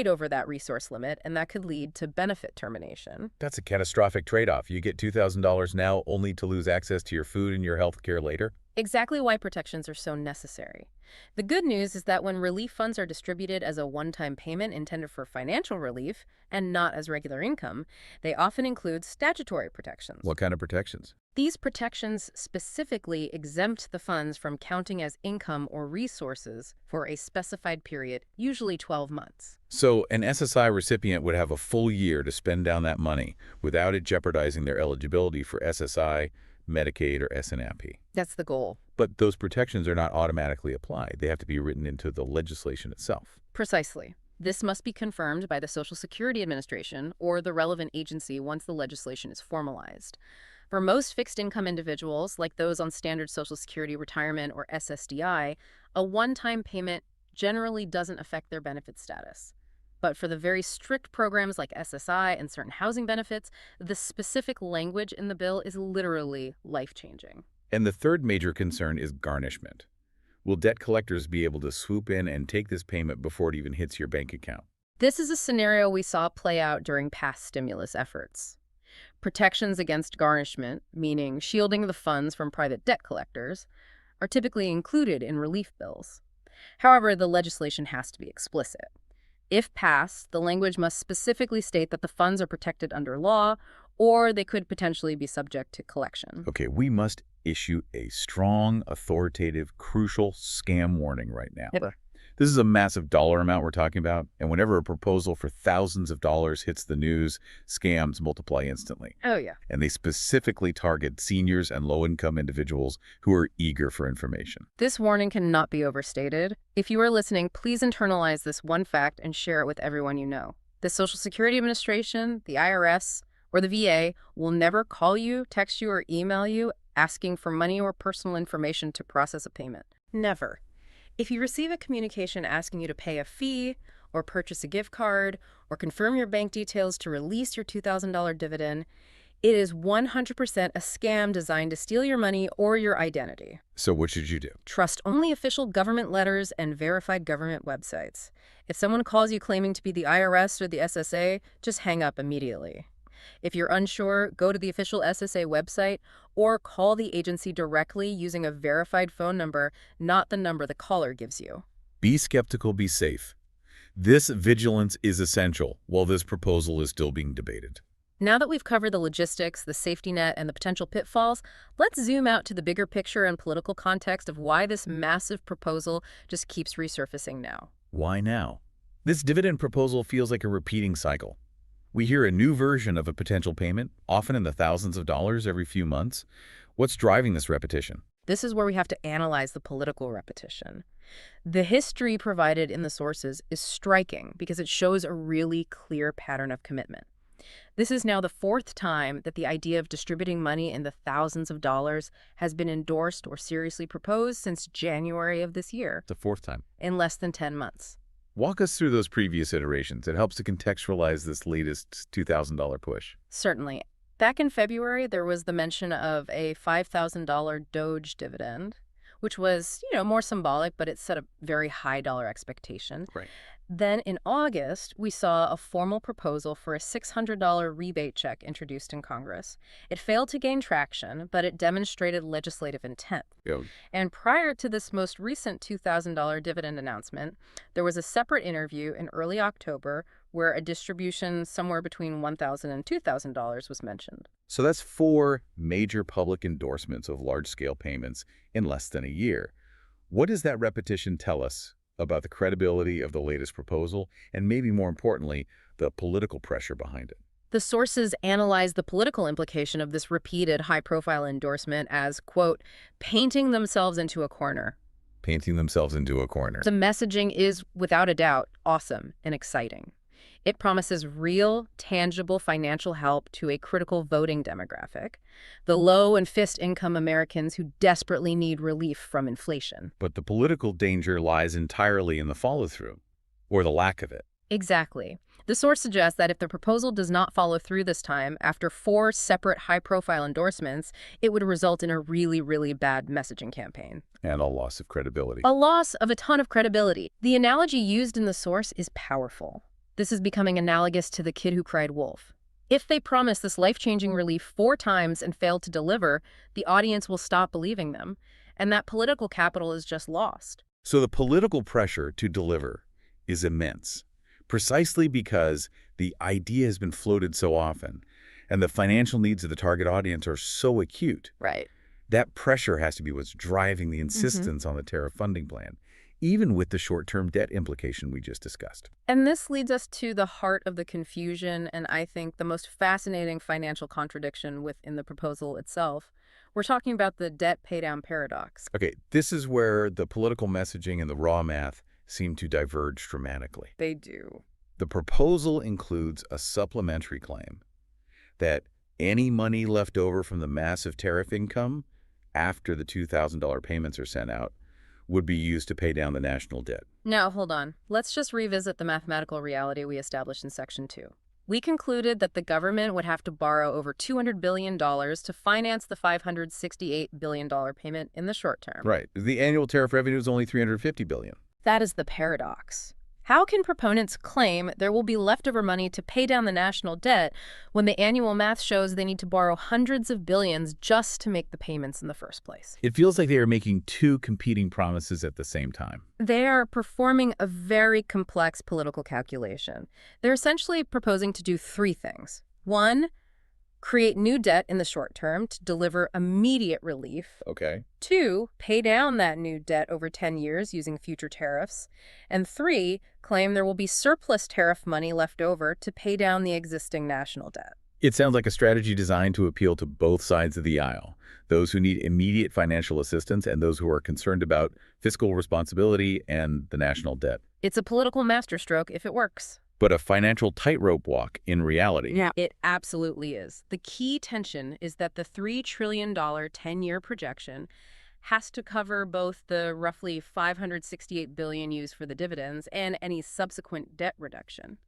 over that resource limit, and that could lead to benefit termination. That's a catastrophic trade-off. You get $2,000 now only to lose access to your food and your health care later. Exactly why protections are so necessary. The good news is that when relief funds are distributed as a one-time payment intended for financial relief and not as regular income, they often include statutory protections. What kind of protections? These protections specifically exempt the funds from counting as income or resources for a specified period, usually 12 months. So an SSI recipient would have a full year to spend down that money without it jeopardizing their eligibility for SSI, Medicaid, or SNP. That's the goal. But those protections are not automatically applied. They have to be written into the legislation itself. Precisely. This must be confirmed by the Social Security Administration or the relevant agency once the legislation is formalized. For most fixed-income individuals, like those on Standard Social Security Retirement or SSDI, a one-time payment generally doesn't affect their benefit status. But for the very strict programs like SSI and certain housing benefits, the specific language in the bill is literally life-changing. And the third major concern is garnishment. Will debt collectors be able to swoop in and take this payment before it even hits your bank account? This is a scenario we saw play out during past stimulus efforts. Protections against garnishment, meaning shielding the funds from private debt collectors, are typically included in relief bills. However, the legislation has to be explicit. If passed, the language must specifically state that the funds are protected under law, or they could potentially be subject to collection. Okay, we must issue a strong, authoritative, crucial scam warning right now. Yep. This is a massive dollar amount we're talking about, and whenever a proposal for thousands of dollars hits the news, scams multiply instantly. Oh, yeah. And they specifically target seniors and low-income individuals who are eager for information. This warning cannot be overstated. If you are listening, please internalize this one fact and share it with everyone you know. The Social Security Administration, the IRS, or the VA will never call you, text you, or email you asking for money or personal information to process a payment. Never. If you receive a communication asking you to pay a fee, or purchase a gift card, or confirm your bank details to release your $2,000 dividend, it is 100% a scam designed to steal your money or your identity. So what should you do? Trust only official government letters and verified government websites. If someone calls you claiming to be the IRS or the SSA, just hang up immediately. If you're unsure, go to the official SSA website or call the agency directly using a verified phone number, not the number the caller gives you. Be skeptical, be safe. This vigilance is essential while this proposal is still being debated. Now that we've covered the logistics, the safety net, and the potential pitfalls, let's zoom out to the bigger picture and political context of why this massive proposal just keeps resurfacing now. Why now? This dividend proposal feels like a repeating cycle. We hear a new version of a potential payment, often in the thousands of dollars every few months. What's driving this repetition? This is where we have to analyze the political repetition. The history provided in the sources is striking because it shows a really clear pattern of commitment. This is now the fourth time that the idea of distributing money in the thousands of dollars has been endorsed or seriously proposed since January of this year, The fourth time. in less than 10 months. Walk us through those previous iterations. It helps to contextualize this latest $2,000 push. Certainly. Back in February, there was the mention of a $5,000 Doge dividend, which was, more symbolic, but it set a very high dollar expectation. Right. Then in August, we saw a formal proposal for a $600 rebate check introduced in Congress. It failed to gain traction, but it demonstrated legislative intent. Yeah. And prior to this most recent $2,000 dividend announcement, there was a separate interview in early October where a distribution somewhere between $1,000 and $2,000 was mentioned. So that's 4 major public endorsements of large-scale payments in less than a year. What does that repetition tell us about the credibility of the latest proposal, and maybe more importantly, the political pressure behind it? The sources analyze the political implication of this repeated high-profile endorsement as, quote, painting themselves into a corner. Painting themselves into a corner. The messaging is, without a doubt, awesome and exciting. It promises real, tangible financial help to a critical voting demographic, the low and fixed-income Americans who desperately need relief from inflation. But the political danger lies entirely in the follow-through, or the lack of it. Exactly. The source suggests that if the proposal does not follow through this time, after 4 separate high-profile endorsements, it would result in a really, really bad messaging campaign. And a loss of credibility. A loss of a ton of credibility. The analogy used in the source is powerful. This is becoming analogous to the kid who cried wolf. If they promise this life-changing relief 4 times and fail to deliver, the audience will stop believing them, and that political capital is just lost. So the political pressure to deliver is immense, precisely because the idea has been floated so often, and the financial needs of the target audience are so acute. Right. That pressure has to be what's driving the insistence on the tariff funding plan, even with the short-term debt implication we just discussed. And this leads us to the heart of the confusion and I think the most fascinating financial contradiction within the proposal itself. We're talking about the debt paydown paradox. Okay, this is where the political messaging and the raw math seem to diverge dramatically. They do. The proposal includes a supplementary claim that any money left over from the massive tariff income after the $2,000 payments are sent out would be used to pay down the national debt. Now, hold on. Let's just revisit the mathematical reality we established in Section 2. We concluded that the government would have to borrow over $200 billion to finance the $568 billion payment in the short term. Right. The annual tariff revenue is only $350 billion. That is the paradox. How can proponents claim there will be leftover money to pay down the national debt when the annual math shows they need to borrow hundreds of billions just to make the payments in the first place? It feels like they are making 2 competing promises at the same time. They are performing a very complex political calculation. They're essentially proposing to do 3 things. 1, create new debt in the short term to deliver immediate relief. Okay. 2, pay down that new debt over 10 years using future tariffs. And 3, claim there will be surplus tariff money left over to pay down the existing national debt. It sounds like a strategy designed to appeal to both sides of the aisle, those who need immediate financial assistance and those who are concerned about fiscal responsibility and the national debt. It's a political masterstroke if it works. But a financial tightrope walk in reality. Yeah, it absolutely is. The key tension is that the $3 trillion 10-year projection has to cover both the roughly $568 billion used for the dividends and any subsequent debt reduction.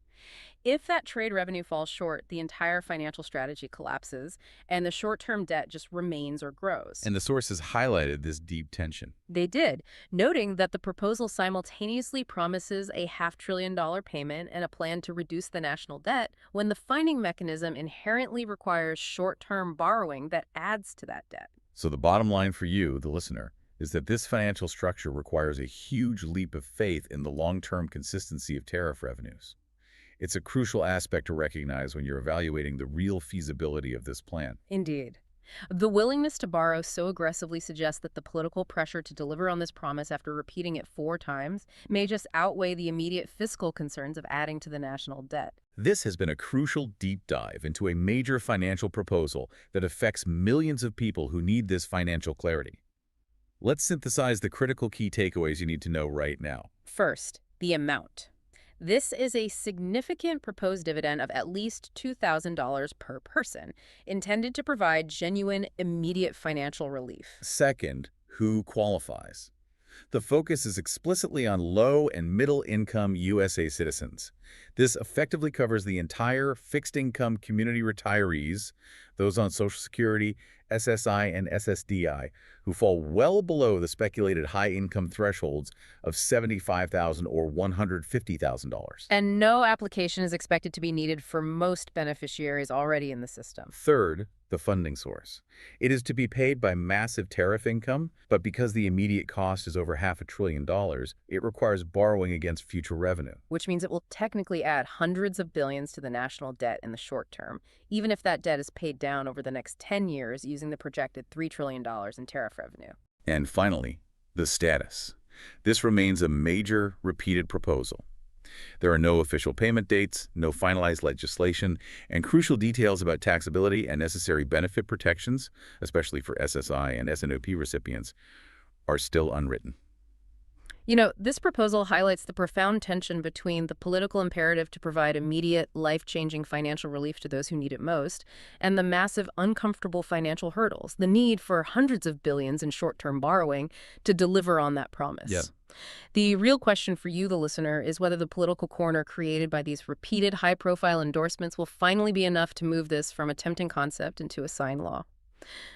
If that trade revenue falls short, the entire financial strategy collapses, and the short-term debt just remains or grows. And the sources highlighted this deep tension. They did, noting that the proposal simultaneously promises a $500 billion payment and a plan to reduce the national debt when the funding mechanism inherently requires short-term borrowing that adds to that debt. So the bottom line for you, the listener, is that this financial structure requires a huge leap of faith in the long-term consistency of tariff revenues. It's a crucial aspect to recognize when you're evaluating the real feasibility of this plan. Indeed. The willingness to borrow so aggressively suggests that the political pressure to deliver on this promise after repeating it 4 times may just outweigh the immediate fiscal concerns of adding to the national debt. This has been a crucial deep dive into a major financial proposal that affects millions of people who need this financial clarity. Let's synthesize the critical key takeaways you need to know right now. First, the amount. This is a significant proposed dividend of at least $2,000 per person, intended to provide genuine, immediate financial relief. Second, who qualifies? The focus is explicitly on low and middle income USA citizens. This effectively covers the entire fixed income community retirees, those on Social Security, SSI, and SSDI, who fall well below the speculated high income thresholds of $75,000 or $150,000. And no application is expected to be needed for most beneficiaries already in the system. Third, the funding source. It is to be paid by massive tariff income, but because the immediate cost is over $500 billion, it requires borrowing against future revenue. Which means it will technically add hundreds of billions to the national debt in the short term, even if that debt is paid down over the next 10 years using the projected $3 trillion in tariff revenue. And finally, the status. This remains a major, repeated proposal. There are no official payment dates, no finalized legislation, and crucial details about taxability and necessary benefit protections, especially for SSI and SNOP recipients, are still unwritten. You know, this proposal highlights the profound tension between the political imperative to provide immediate, life-changing financial relief to those who need it most, and the massive, uncomfortable financial hurdles, the need for hundreds of billions in short-term borrowing to deliver on that promise. Yeah. The real question for you, the listener, is whether the political corner created by these repeated high-profile endorsements will finally be enough to move this from a tempting concept into a signed law.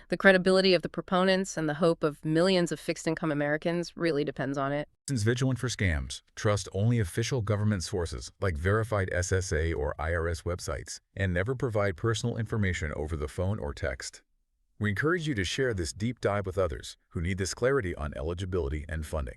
The credibility of the proponents and the hope of millions of fixed-income Americans really depends on it. Citizens vigilant for scams. Trust only official government sources like verified SSA or IRS websites, and never provide personal information over the phone or text. We encourage you to share this deep dive with others who need this clarity on eligibility and funding.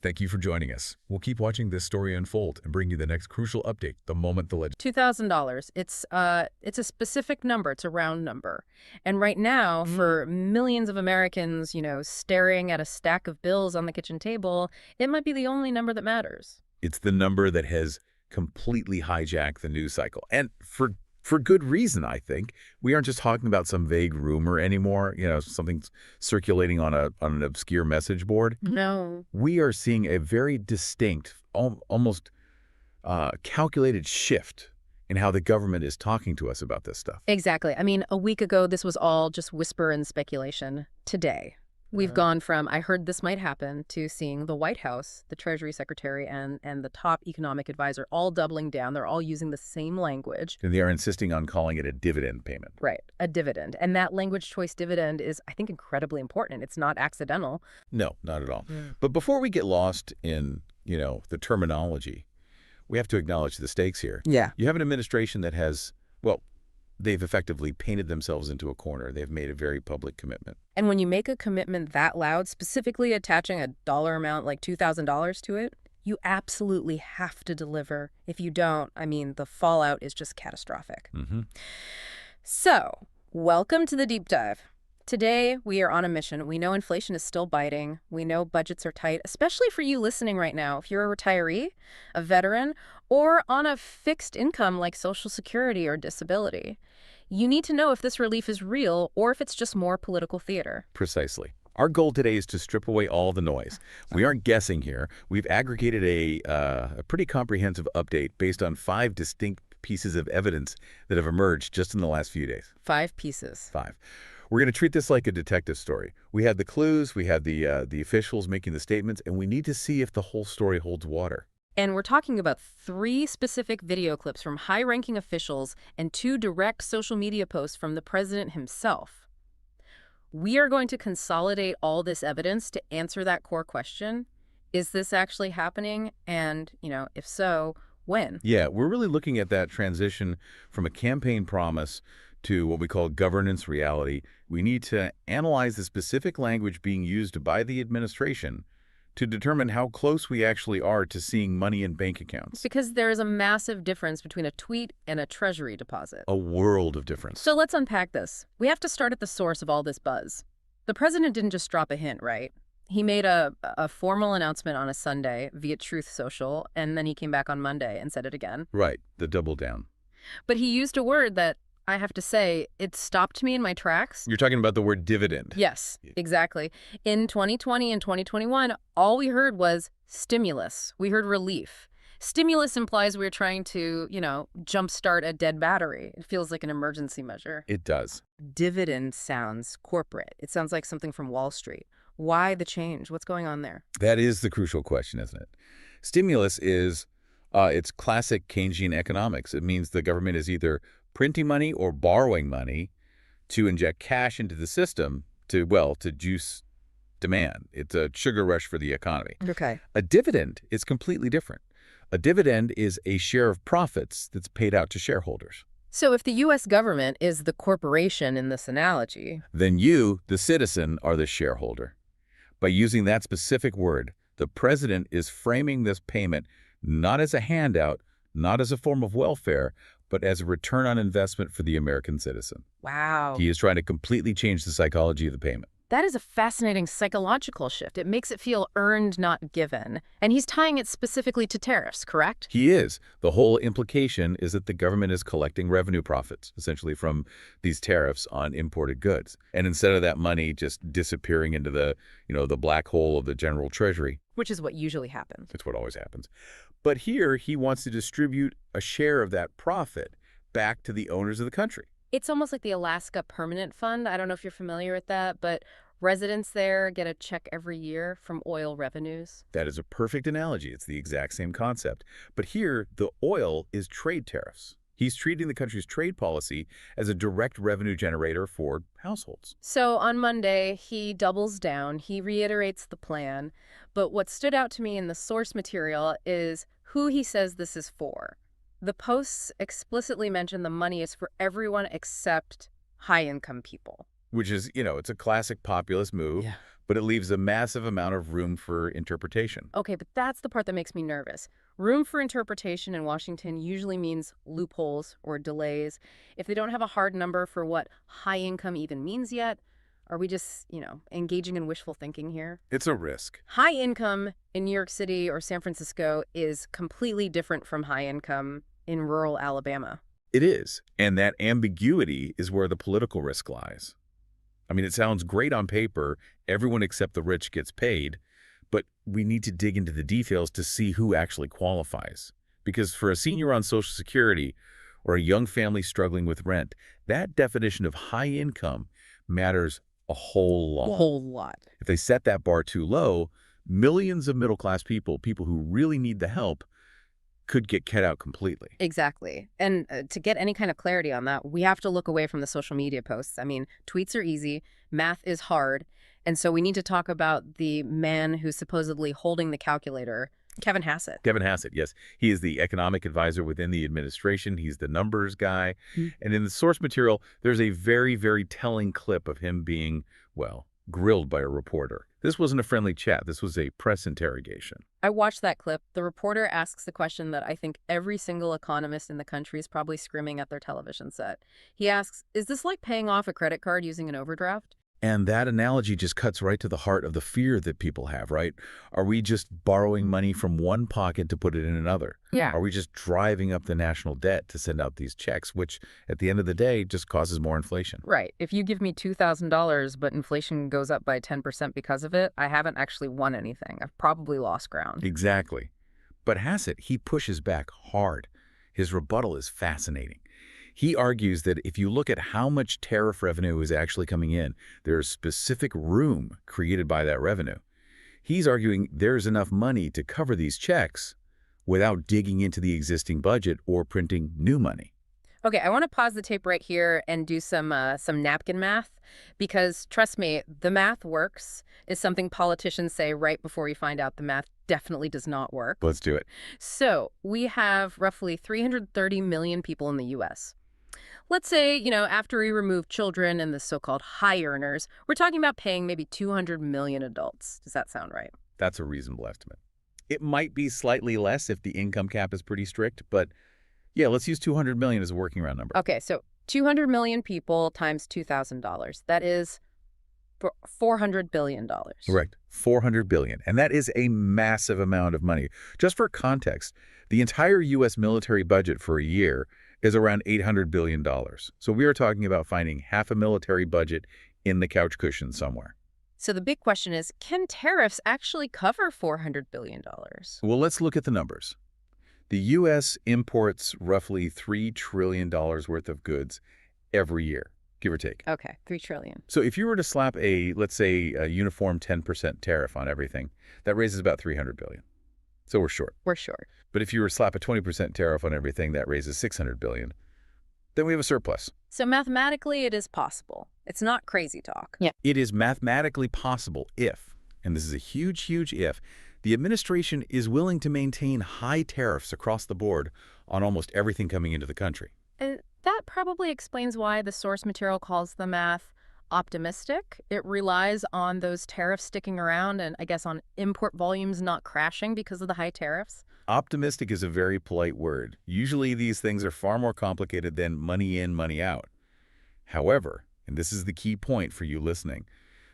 Thank you for joining us. We'll keep watching this story unfold and bring you the next crucial update the moment the $2,000. It's a specific number. It's a round number. And right now, for millions of Americans, staring at a stack of bills on the kitchen table, it might be the only number that matters. It's the number that has completely hijacked the news cycle. And for good reason, I think. We aren't just talking about some vague rumor anymore, something circulating on an obscure message board. No. We are seeing a very distinct, almost calculated shift in how the government is talking to us about this stuff. Exactly. I mean, a week ago, this was all just whisper and speculation. Today, we've gone from, I heard this might happen, to seeing the White House, the Treasury Secretary, and the top economic advisor all doubling down. They're all using the same language. And they are insisting on calling it a dividend payment. Right, a dividend. And that language choice dividend is, I think, incredibly important. It's not accidental. No, not at all. But before we get lost in, the terminology, we have to acknowledge the stakes here. Yeah. You have an administration that has, well, they've effectively painted themselves into a corner. They've made a very public commitment. And when you make a commitment that loud, specifically attaching a dollar amount like $2,000 to it, you absolutely have to deliver. If you don't, the fallout is just catastrophic. So, welcome to the deep dive. Today, we are on a mission. We know inflation is still biting. We know budgets are tight, especially for you listening right now. If you're a retiree, a veteran, or on a fixed income like Social Security or disability, you need to know if this relief is real or if it's just more political theater. Precisely. Our goal today is to strip away all the noise. We aren't guessing here. We've aggregated a pretty comprehensive update based on 5 distinct pieces of evidence that have emerged just in the last few days. 5 pieces. 5. We're going to treat this like a detective story. We had the clues, we had the officials making the statements, and we need to see if the whole story holds water. And we're talking about 3 specific video clips from high-ranking officials and 2 direct social media posts from the president himself. We are going to consolidate all this evidence to answer that core question. Is this actually happening? And, if so, when? Yeah, we're really looking at that transition from a campaign promise to what we call governance reality. We need to analyze the specific language being used by the administration to determine how close we actually are to seeing money in bank accounts. Because there is a massive difference between a tweet and a Treasury deposit. A world of difference. So let's unpack this. We have to start at the source of all this buzz. The president didn't just drop a hint, right? He made a formal announcement on a Sunday via Truth Social, and then he came back on Monday and said it again. Right, the double down. But he used a word that, I have to say, it stopped me in my tracks. You're talking about the word dividend. Yes, exactly. In 2020 and 2021, all we heard was stimulus. We heard relief. Stimulus implies we're trying to, jumpstart a dead battery. It feels like an emergency measure. It does. Dividend sounds corporate. It sounds like something from Wall Street. Why the change? What's going on there? That is the crucial question, isn't it? Stimulus is, it's classic Keynesian economics. It means the government is either printing money or borrowing money to inject cash into the system to juice demand. It's a sugar rush for the economy. Okay. A dividend is completely different. A dividend is a share of profits that's paid out to shareholders. So if the U.S. government is the corporation in this analogy, Then you, the citizen, are the shareholder. By using that specific word, the president is framing this payment not as a handout, not as a form of welfare, but as a return on investment for the American citizen. wow. He is trying to completely change the psychology of the payment. That is a fascinating psychological shift. It makes it feel earned, not given. And he's tying it specifically to tariffs, correct? He is. The whole implication is that the government is collecting revenue profits, essentially from these tariffs on imported goods. And instead of that money just disappearing into the black hole of the general treasury, Which is what usually happens. it's what always happens. But here, he wants to distribute a share of that profit back to the owners of the country. It's almost like the Alaska Permanent Fund. I don't know if you're familiar with that, but residents there get a check every year from oil revenues. That is a perfect analogy. It's the exact same concept. But here, the oil is trade tariffs. He's treating the country's trade policy as a direct revenue generator for households. So on Monday, he doubles down. He reiterates the plan. But what stood out to me in the source material is who he says this is for. The posts explicitly mention the money is for everyone except high-income people. Which is, it's a classic populist move, Yeah. but it leaves a massive amount of room for interpretation. Okay, but that's the part that makes me nervous. Room for interpretation in Washington usually means loopholes or delays. If they don't have a hard number for what high income even means yet, are we just, engaging in wishful thinking here? It's a risk. High income in New York City or San Francisco is completely different from high income in rural Alabama. It is. And that ambiguity is where the political risk lies. I mean, it sounds great on paper. Everyone except the rich gets paid. But we need to dig into the details to see who actually qualifies. Because for a senior on Social Security or a young family struggling with rent, that definition of high income matters a whole lot. A whole lot. If they set that bar too low, millions of middle-class people who really need the help, could get cut out completely. Exactly. And to get any kind of clarity on that, we have to look away from the social media posts. I mean, tweets are easy, math is hard, and so we need to talk about the man who's supposedly holding the calculator, Kevin Hassett. Kevin Hassett, yes. He is the economic advisor within the administration. He's the numbers guy. And in the source material, there's a very, very telling clip of him being, grilled by a reporter. This wasn't a friendly chat. This was a press interrogation. I watched that clip. The reporter asks the question that I think every single economist in the country is probably screaming at their television set. He asks, is this like paying off a credit card using an overdraft? And that analogy just cuts right to the heart of the fear that people have, right? Are we just borrowing money from one pocket to put it in another? Yeah. Are we just driving up the national debt to send out these checks, which at the end of the day just causes more inflation? Right. If you give me $2,000, but inflation goes up by 10% because of it, I haven't actually won anything. I've probably lost ground. Exactly. But Hassett, he pushes back hard. His rebuttal is fascinating. He argues that if you look at how much tariff revenue is actually coming in, there's specific room created by that revenue. He's arguing there's enough money to cover these checks without digging into the existing budget or printing new money. Okay, I want to pause the tape right here and do some napkin math, because trust me, the math works is something politicians say right before we find out the math definitely does not work. Let's do it. So we have roughly 330 million people in the U.S. Let's say, after we remove children and the so-called high earners, we're talking about paying maybe 200 million adults. Does that sound right? That's a reasonable estimate. It might be slightly less if the income cap is pretty strict, but yeah, let's use 200 million as a working round number. Okay, so 200 million people times $2,000. That is $400 billion. Correct. $400 billion. And that is a massive amount of money. Just for context, the entire U.S. military budget for a year is around $800 billion. So we are talking about finding half a military budget in the couch cushion somewhere. So the big question is, can tariffs actually cover $400 billion? Well, let's look at the numbers. The U.S. imports roughly $3 trillion worth of goods every year, give or take. Okay, 3 trillion. So if you were to slap let's say, a uniform 10% tariff on everything, that raises about $300 billion. So we're short. We're short. But if you were to slap a 20% tariff on everything, that raises $600 billion. Then we have a surplus. So mathematically, it is possible. It's not crazy talk. Yeah. It is mathematically possible if, and this is a huge, huge if, the administration is willing to maintain high tariffs across the board on almost everything coming into the country. That probably explains why the source material calls the math optimistic. It relies on those tariffs sticking around and, I guess, on import volumes not crashing because of the high tariffs. Optimistic is a very polite word. Usually these things are far more complicated than money in, money out. However, and this is the key point for you listening,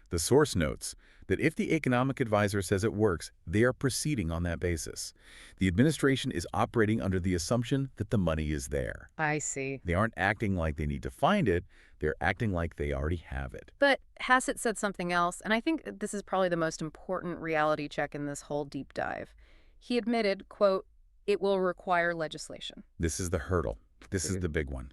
the source notes that if the economic advisor says it works, they are proceeding on that basis. The administration is operating under the assumption that the money is there. I see. They aren't acting like they need to find it. They're acting like they already have it. But Hassett said something else, and I think this is probably the most important reality check in this whole deep dive. He admitted, quote, it will require legislation. This is the hurdle. This is the big one.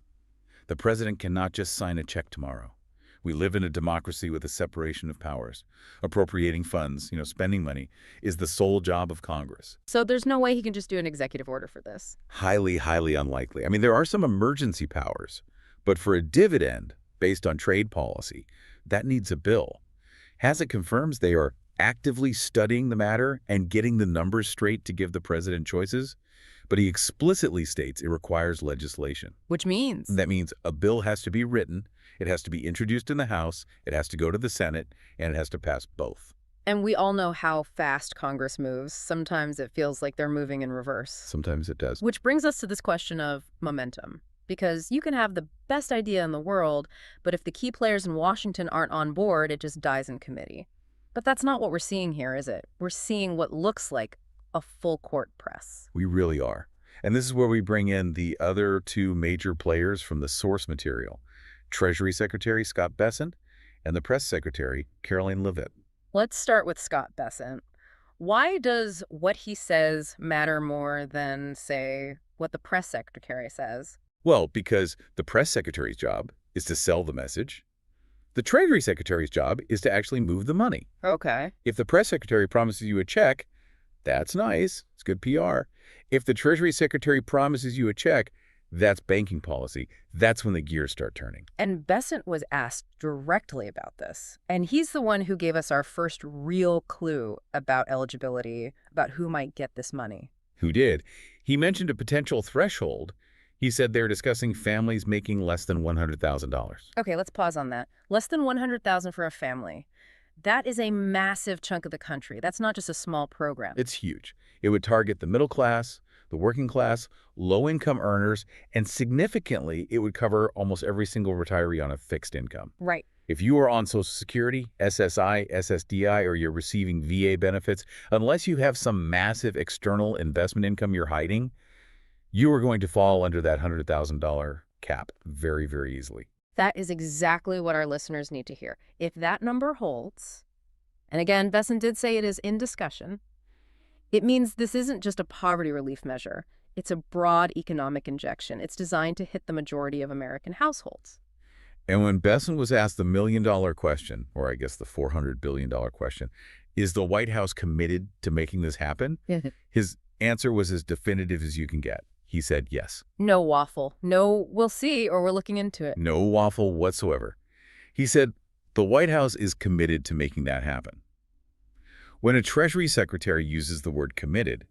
The president cannot just sign a check tomorrow. We live in a democracy with a separation of powers. Appropriating funds, spending money, is the sole job of Congress. So there's no way he can just do an executive order for this. Highly, highly unlikely. I mean, there are some emergency powers, but for a dividend based on trade policy, that needs a bill. Hassett confirms they are actively studying the matter and getting the numbers straight to give the president choices, but he explicitly states it requires legislation. Which means? That means a bill has to be written, it has to be introduced in the House, it has to go to the Senate, and it has to pass both. And we all know how fast Congress moves. Sometimes it feels like they're moving in reverse. Sometimes it does. Which brings us to this question of momentum. Because you can have the best idea in the world, but if the key players in Washington aren't on board, it just dies in committee. But that's not what we're seeing here, is it? We're seeing what looks like a full court press. We really are. And this is where we bring in the other two major players from the source material, Treasury Secretary Scott Bessent and the Press Secretary Caroline Leavitt. Let's start with Scott Bessent. Why does what he says matter more than, say, what the Press Secretary says? Well, because the Press Secretary's job is to sell the message. The Treasury Secretary's job is to actually move the money. Okay. If the Press Secretary promises you a check, that's nice. It's good PR. If the Treasury Secretary promises you a check, that's banking policy. That's when the gears start turning. And Bessent was asked directly about this. And he's the one who gave us our first real clue about eligibility, about who might get this money. Who did? He mentioned a potential threshold. He said they're discussing families making less than $100,000. Okay, let's pause on that. Less than $100,000 for a family. That is a massive chunk of the country. That's not just a small program. It's huge. It would target the middle class, the working class, low-income earners, and significantly, it would cover almost every single retiree on a fixed income. Right. If you are on Social Security, SSI, SSDI, or you're receiving VA benefits, unless you have some massive external investment income you're hiding, you are going to fall under that $100,000 cap very, very easily. That is exactly what our listeners need to hear. If that number holds, and again, Bessent did say it is in discussion, it means this isn't just a poverty relief measure. It's a broad economic injection. It's designed to hit the majority of American households. And when Bessent was asked the million-dollar question, or I guess the $400 billion question, is the White House committed to making this happen? His answer was as definitive as you can get. He said yes. No waffle. No, we'll see, or we're looking into it. No waffle whatsoever. He said the White House is committed to making that happen. When a Treasury Secretary uses the word committed,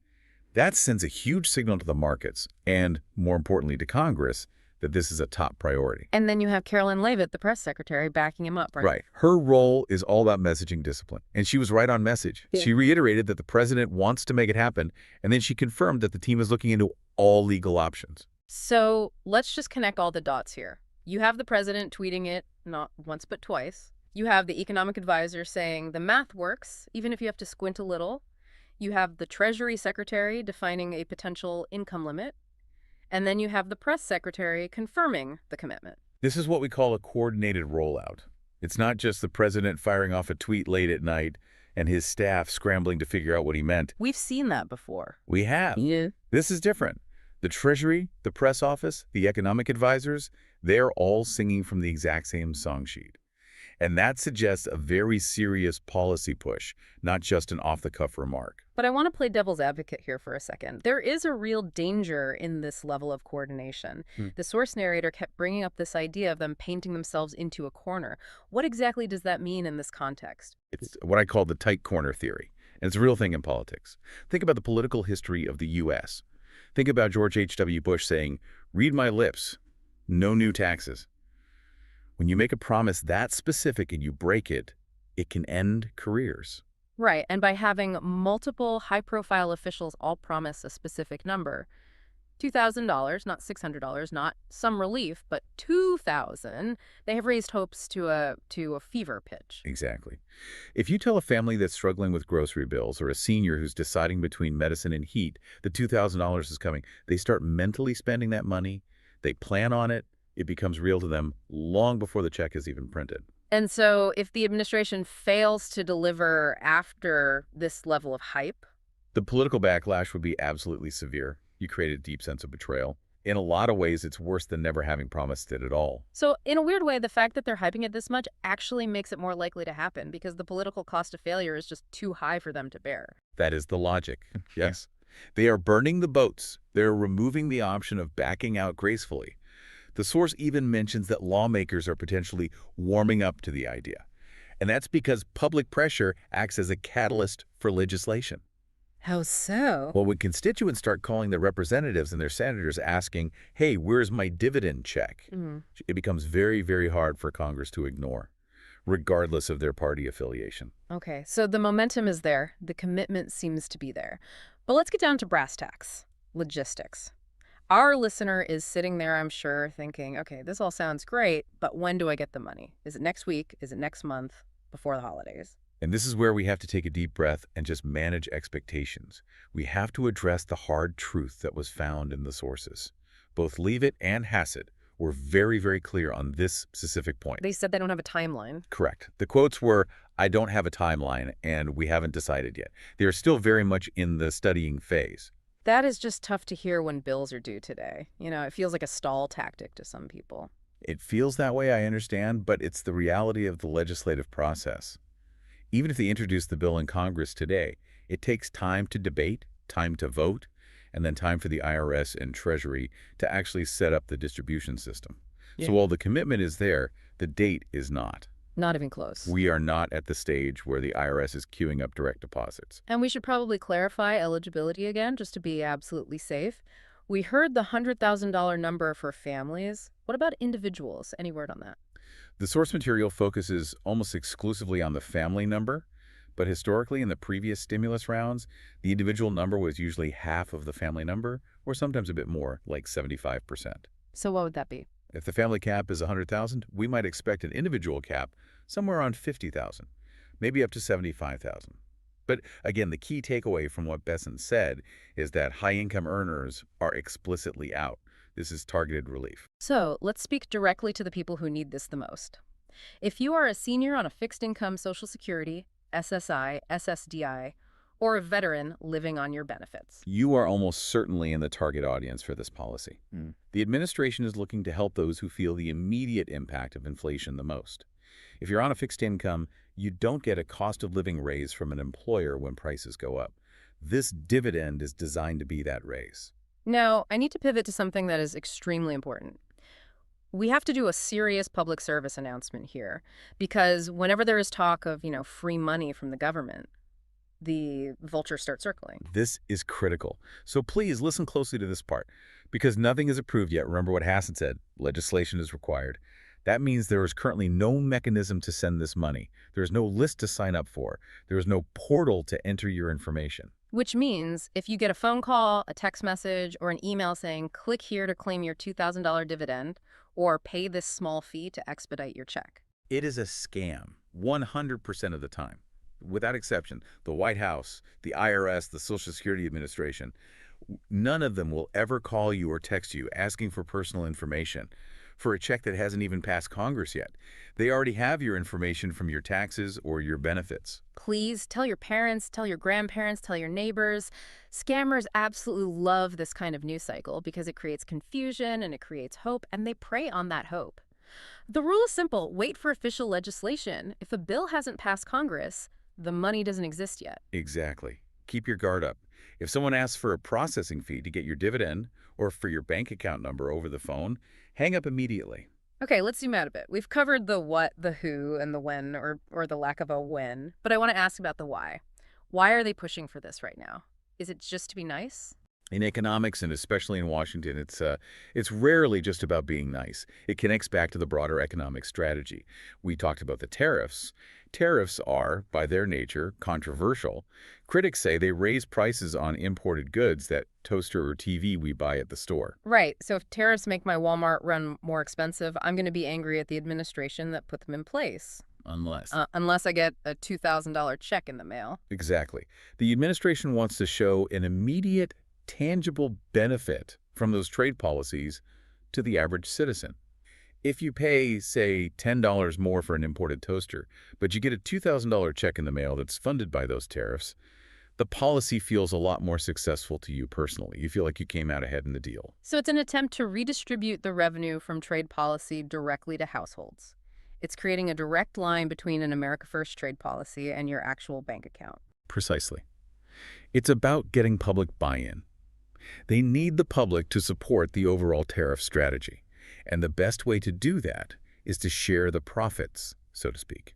that sends a huge signal to the markets and, more importantly, to Congress, that this is a top priority. And then you have Caroline Leavitt, the press secretary, backing him up, right? Right. Her role is all about messaging discipline. And she was right on message. Yeah. She reiterated that the president wants to make it happen, and then she confirmed that the team is looking into all legal options. So let's just connect all the dots here. You have the president tweeting it, not once but twice. You have the economic advisor saying the math works, even if you have to squint a little. You have the Treasury Secretary defining a potential income limit. And then you have the press secretary confirming the commitment. This is what we call a coordinated rollout. It's not just the president firing off a tweet late at night and his staff scrambling to figure out what he meant. We've seen that before. We have. Yeah. This is different. The Treasury, the press office, the economic advisors, they're all singing from the exact same song sheet. And that suggests a very serious policy push, not just an off-the-cuff remark. But I want to play devil's advocate here for a second. There is a real danger in this level of coordination. The source narrator kept bringing up this idea of them painting themselves into a corner. What exactly does that mean in this context? It's what I call the tight corner theory, and it's a real thing in politics. Think about the political history of the U.S. Think about George H.W. Bush saying, "Read my lips, no new taxes." When you make a promise that specific and you break it, it can end careers. Right, and by having multiple high-profile officials all promise a specific number, $2,000, not $600, not some relief, but $2,000, they have raised hopes to a fever pitch. Exactly. If you tell a family that's struggling with grocery bills or a senior who's deciding between medicine and heat that $2,000 is coming, they start mentally spending that money, they plan on it, it becomes real to them long before the check is even printed. And so if the administration fails to deliver after this level of hype, The political backlash would be absolutely severe. You create a deep sense of betrayal. In a lot of ways, it's worse than never having promised it at all. so in a weird way, the fact that they're hyping it this much actually makes it more likely to happen because the political cost of failure is just too high for them to bear. That is the logic. Yes. They are burning the boats. They're removing the option of backing out gracefully. The source even mentions that lawmakers are potentially warming up to the idea. And that's because public pressure acts as a catalyst for legislation. How so? Well, when constituents start calling their representatives and their senators asking, "Hey, where's my dividend check?" It becomes very, very hard for Congress to ignore, regardless of their party affiliation. Okay, so the momentum is there. The commitment seems to be there. But let's get down to brass tacks, logistics. Our listener is sitting there, I'm sure, thinking, okay, this all sounds great, but when do I get the money? Is it next week? Is it next month? Before the holidays? And this is where we have to take a deep breath and just manage expectations. We have to address the hard truth that was found in the sources. Both Leavitt and Hassett were very, very clear on this specific point. They said they don't have a timeline. Correct. The quotes were, "I don't have a timeline, and we haven't decided yet." They are still very much in the studying phase. That is just tough to hear when bills are due today. You know, it feels like a stall tactic to some people. It feels that way, I understand, but it's the reality of the legislative process. Even if they introduce the bill in Congress today, it takes time to debate, time to vote, and then time for the IRS and Treasury to actually set up the distribution system. So while the commitment is there, the date is not. Not even close. We are not at the stage where the IRS is queuing up direct deposits. And we should probably clarify eligibility again, just to be absolutely safe. We heard the $100,000 number for families. What about individuals? Any word on that? The source material focuses almost exclusively on the family number, but historically in the previous stimulus rounds, the individual number was usually half of the family number, or sometimes a bit more, like 75%. So what would that be? If the family cap is 100,000, we might expect an individual cap somewhere around 50,000, maybe up to 75,000. But again, the key takeaway from what Besson said is that high-income earners are explicitly out. This is targeted relief. So let's speak directly to the people who need this the most. If you are a senior on a fixed income Social Security, SSI, SSDI, or a veteran living on your benefits, You are almost certainly in the target audience for this policy. The administration is looking to help those who feel the immediate impact of inflation the most. If you're on a fixed income, you don't get a cost of living raise from an employer when prices go up. This dividend is designed to be that raise. Now, I need to pivot to something that is extremely important. We have to do a serious public service announcement here because whenever there is talk of, free money from the government, the vultures start circling. This is critical. So please listen closely to this part. Because nothing is approved yet, remember what Hassett said, legislation is required. That means there is currently no mechanism to send this money. There is no list to sign up for. There is no portal to enter your information. Which means if you get a phone call, a text message, or an email saying, click here to claim your $2,000 dividend, or pay this small fee to expedite your check. It is a scam 100% of the time. Without exception, the White House, the IRS, the Social Security Administration, none of them will ever call you or text you asking for personal information. for a check that hasn't even passed Congress yet. They already have your information from your taxes or your benefits. Please tell your parents, tell your grandparents, tell your neighbors. Scammers absolutely love this kind of news cycle because it creates confusion and it creates hope, and they prey on that hope. The rule is simple. Wait for official legislation. If a bill hasn't passed Congress, the money doesn't exist yet. Exactly. Keep your guard up. If someone asks for a processing fee to get your dividend or for your bank account number over the phone, hang up immediately. Okay, let's zoom out a bit. We've covered the what, the who, and the when, or the lack of a when, but I want to ask about the why. Why are they pushing for this right now? Is it just to be nice? In economics, and especially in Washington, it's rarely just about being nice. It connects back to the broader economic strategy. We talked about the tariffs. Tariffs are, by their nature, controversial. Critics say they raise prices on imported goods, that toaster or TV we buy at the store. Right, so if tariffs make my Walmart run more expensive, I'm going to be angry at the administration that put them in place. Unless I get a $2,000 check in the mail. Exactly. The administration wants to show an immediate, tangible benefit from those trade policies to the average citizen. If you pay, say, $10 more for an imported toaster, but you get a $2,000 check in the mail that's funded by those tariffs, the policy feels a lot more successful to you personally. You feel like you came out ahead in the deal. So it's an attempt to redistribute the revenue from trade policy directly to households. It's creating a direct line between an America First trade policy and your actual bank account. Precisely. It's about getting public buy-in. They need the public to support the overall tariff strategy. And the best way to do that is to share the profits, so to speak.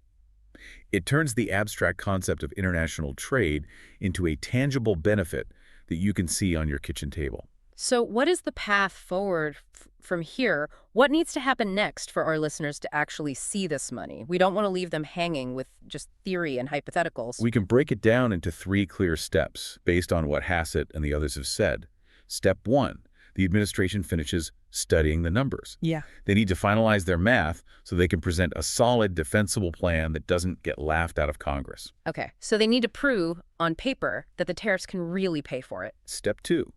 It turns the abstract concept of international trade into a tangible benefit that you can see on your kitchen table. So what is the path forward from here? What needs to happen next for our listeners to actually see this money? We don't want to leave them hanging with just theory and hypotheticals. We can break it down into 3 clear steps based on what Hassett and the others have said. Step 1, the administration finishes studying the numbers. Yeah. They need to finalize their math so they can present a solid, defensible plan that doesn't get laughed out of Congress. Okay, so they need to prove on paper that the tariffs can really pay for it. Step 2,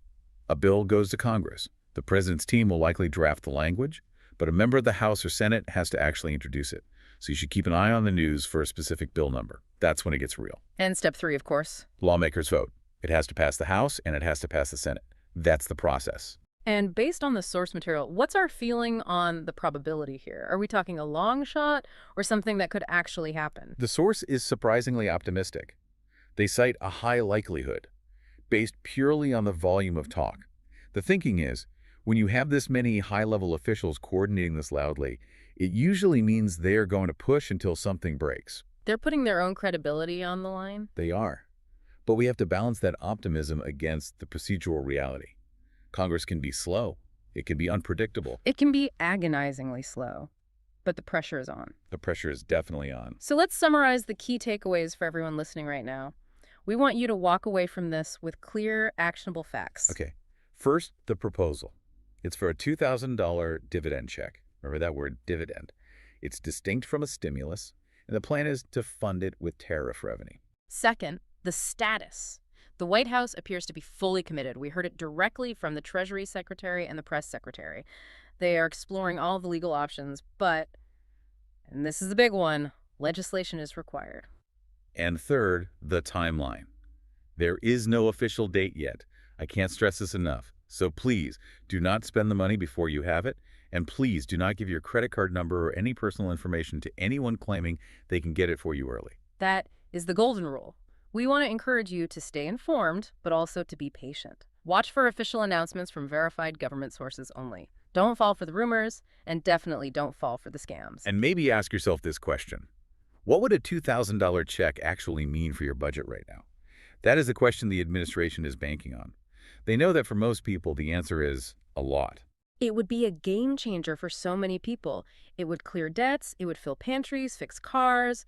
a bill goes to Congress. The president's team will likely draft the language, but a member of the House or Senate has to actually introduce it. So you should keep an eye on the news for a specific bill number. That's when it gets real. And step 3, of course. Lawmakers vote. It has to pass the House and it has to pass the Senate. That's the process. And based on the source material, what's our feeling on the probability here? Are we talking a long shot or something that could actually happen? The source is surprisingly optimistic. They cite a high likelihood, based purely on the volume of talk. The thinking is, when you have this many high-level officials coordinating this loudly, it usually means they are going to push until something breaks. They're putting their own credibility on the line? They are. But we have to balance that optimism against the procedural reality. Congress can be slow. It can be unpredictable. It can be agonizingly slow, but the pressure is on. The pressure is definitely on. So let's summarize the key takeaways for everyone listening right now. We want you to walk away from this with clear, actionable facts. Okay. First, the proposal. It's for a $2,000 dividend check. Remember that word, dividend. It's distinct from a stimulus, and the plan is to fund it with tariff revenue. Second, the status. The White House appears to be fully committed. We heard it directly from the Treasury Secretary and the Press Secretary. They are exploring all the legal options, but, and this is the big one, legislation is required. And third, the timeline. There is no official date yet. I can't stress this enough. So please, do not spend the money before you have it, and please do not give your credit card number or any personal information to anyone claiming they can get it for you early. That is the golden rule. We want to encourage you to stay informed, but also to be patient. Watch for official announcements from verified government sources only. Don't fall for the rumors, and definitely don't fall for the scams. And maybe ask yourself this question. What would a $2,000 check actually mean for your budget right now? That is the question the administration is banking on. They know that for most people, the answer is a lot. It would be a game changer for so many people. It would clear debts, it would fill pantries, fix cars,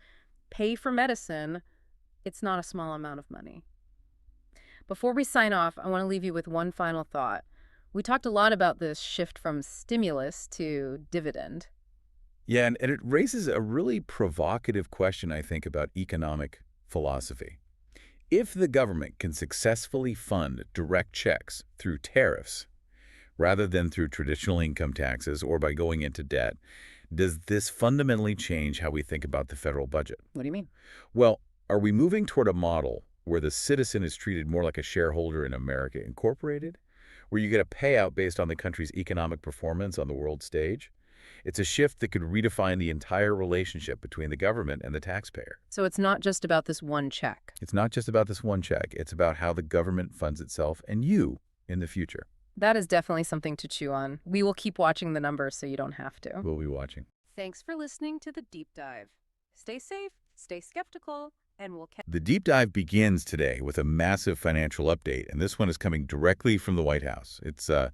pay for medicine. It's not a small amount of money. Before we sign off, I want to leave you with one final thought. We talked a lot about this shift from stimulus to dividend. Yeah, and it raises a really provocative question, I think, about economic philosophy. If the government can successfully fund direct checks through tariffs, rather than through traditional income taxes or by going into debt, does this fundamentally change how we think about the federal budget? What do you mean? Well, are we moving toward a model where the citizen is treated more like a shareholder in America Incorporated, where you get a payout based on the country's economic performance on the world stage? It's a shift that could redefine the entire relationship between the government and the taxpayer. So it's not just about this one check. It's not just about this one check. It's about how the government funds itself and you in the future. That is definitely something to chew on. We will keep watching the numbers so you don't have to. We'll be watching. Thanks for listening to The Deep Dive. Stay safe, stay skeptical, and we'll catch The deep dive begins today with a massive financial update, and this one is coming directly from the White House. It's a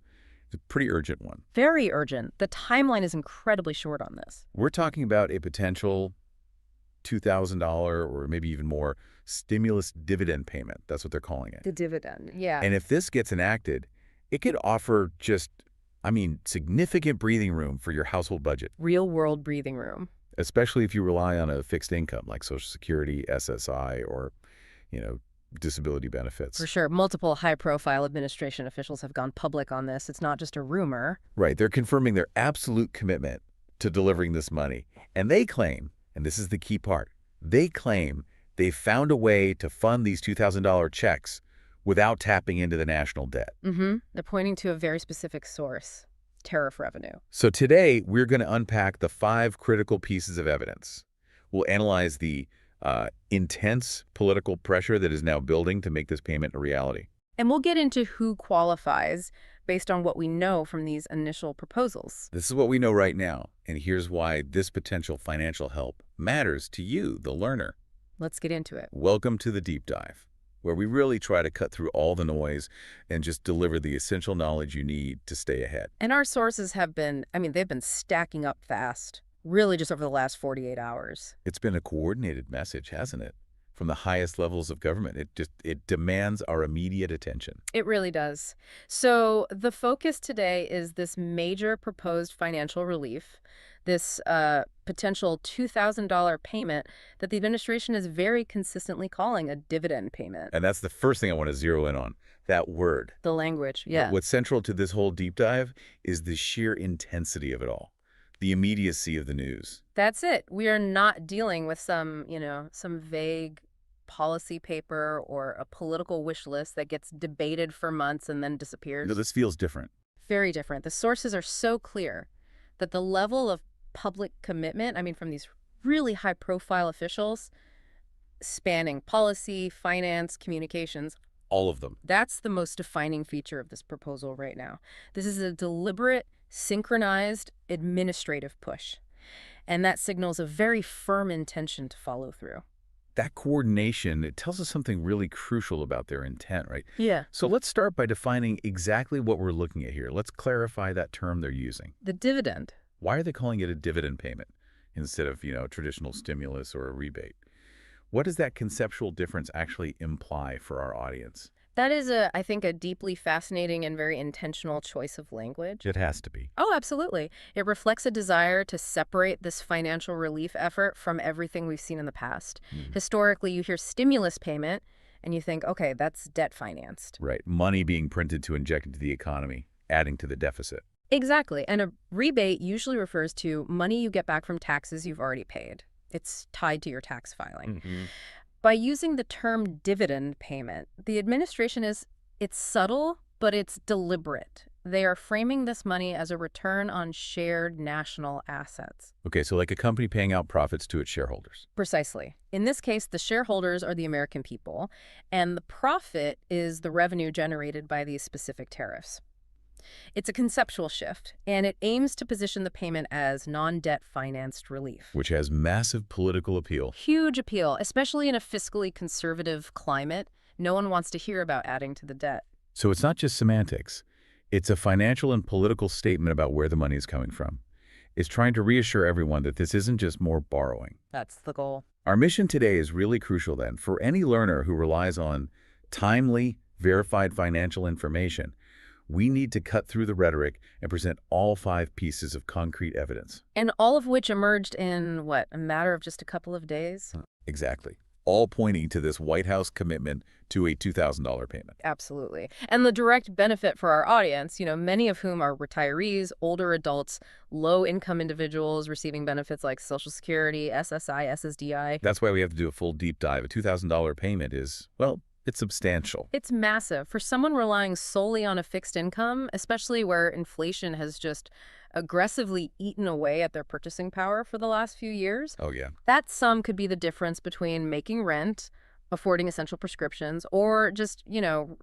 pretty urgent one. Very urgent. The timeline is incredibly short on this. We're talking about a potential $2,000 or maybe even more stimulus dividend payment. That's what they're calling it. The dividend, yeah. And if this gets enacted, it could offer significant breathing room for your household budget, Real-world breathing room. especially if you rely on a fixed income like Social Security, SSI, or, disability benefits. For sure. Multiple high-profile administration officials have gone public on this. It's not just a rumor. Right. They're confirming their absolute commitment to delivering this money. And they claim, and this is the key part, they claim they've found a way to fund these $2,000 checks without tapping into the national debt. They're pointing to a very specific source, tariff revenue. So today, we're going to unpack the 5 critical pieces of evidence. We'll analyze the intense political pressure that is now building to make this payment a reality. And we'll get into who qualifies based on what we know from these initial proposals. This is what we know right now, and here's why this potential financial help matters to you, the learner. Let's get into it. Welcome to the Deep Dive, where we really try to cut through all the noise and just deliver the essential knowledge you need to stay ahead. And our sources have been, they've been stacking up fast, really just over the last 48 hours. It's been a coordinated message, hasn't it? From the highest levels of government. It demands our immediate attention. It really does. So the focus today is this major proposed financial relief, this potential $2,000 payment that the administration is very consistently calling a dividend payment. And that's the first thing I want to zero in on, that word. The language, yeah. What's central to this whole deep dive is the sheer intensity of it all, the immediacy of the news. That's it. We are not dealing with some vague policy paper or a political wish list that gets debated for months and then disappears. No, this feels different. Very different. The sources are so clear that the level of public commitment, from these really high-profile officials spanning policy, finance, communications, All of them. that's the most defining feature of this proposal right now. This is a deliberate, synchronized administrative push, and that signals a very firm intention to follow through. That coordination, it tells us something really crucial about their intent, right? Yeah. So let's start by defining exactly what we're looking at here. Let's clarify that term they're using. The dividend. Why are they calling it a dividend payment instead of, traditional stimulus or a rebate? What does that conceptual difference actually imply for our audience? That is, I think, a deeply fascinating and very intentional choice of language. It has to be. Oh, absolutely. It reflects a desire to separate this financial relief effort from everything we've seen in the past. Historically, you hear stimulus payment, and you think, okay, that's debt financed. Right. Money being printed to inject into the economy, adding to the deficit. Exactly. And a rebate usually refers to money you get back from taxes you've already paid. It's tied to your tax filing. By using the term dividend payment, the administration it's subtle, but it's deliberate. They are framing this money as a return on shared national assets. Okay, so like a company paying out profits to its shareholders. Precisely. In this case, the shareholders are the American people, and the profit is the revenue generated by these specific tariffs. It's a conceptual shift, and it aims to position the payment as non-debt financed relief. Which has massive political appeal. Huge appeal, especially in a fiscally conservative climate. No one wants to hear about adding to the debt. So it's not just semantics. It's a financial and political statement about where the money is coming from. It's trying to reassure everyone that this isn't just more borrowing. That's the goal. Our mission today is really crucial then for any learner who relies on timely, verified financial information. We need to cut through the rhetoric and present all 5 pieces of concrete evidence. And all of which emerged in, a matter of just a couple of days? Exactly. all pointing to this White House commitment to a $2,000 payment. Absolutely. And the direct benefit for our audience, many of whom are retirees, older adults, low-income individuals receiving benefits like Social Security, SSI, SSDI. That's why we have to do a full deep dive. A $2,000 payment is, well, it's substantial. It's massive. For someone relying solely on a fixed income, especially where inflation has just aggressively eaten away at their purchasing power for the last few years, Oh, yeah. that sum could be the difference between making rent, affording essential prescriptions, or just,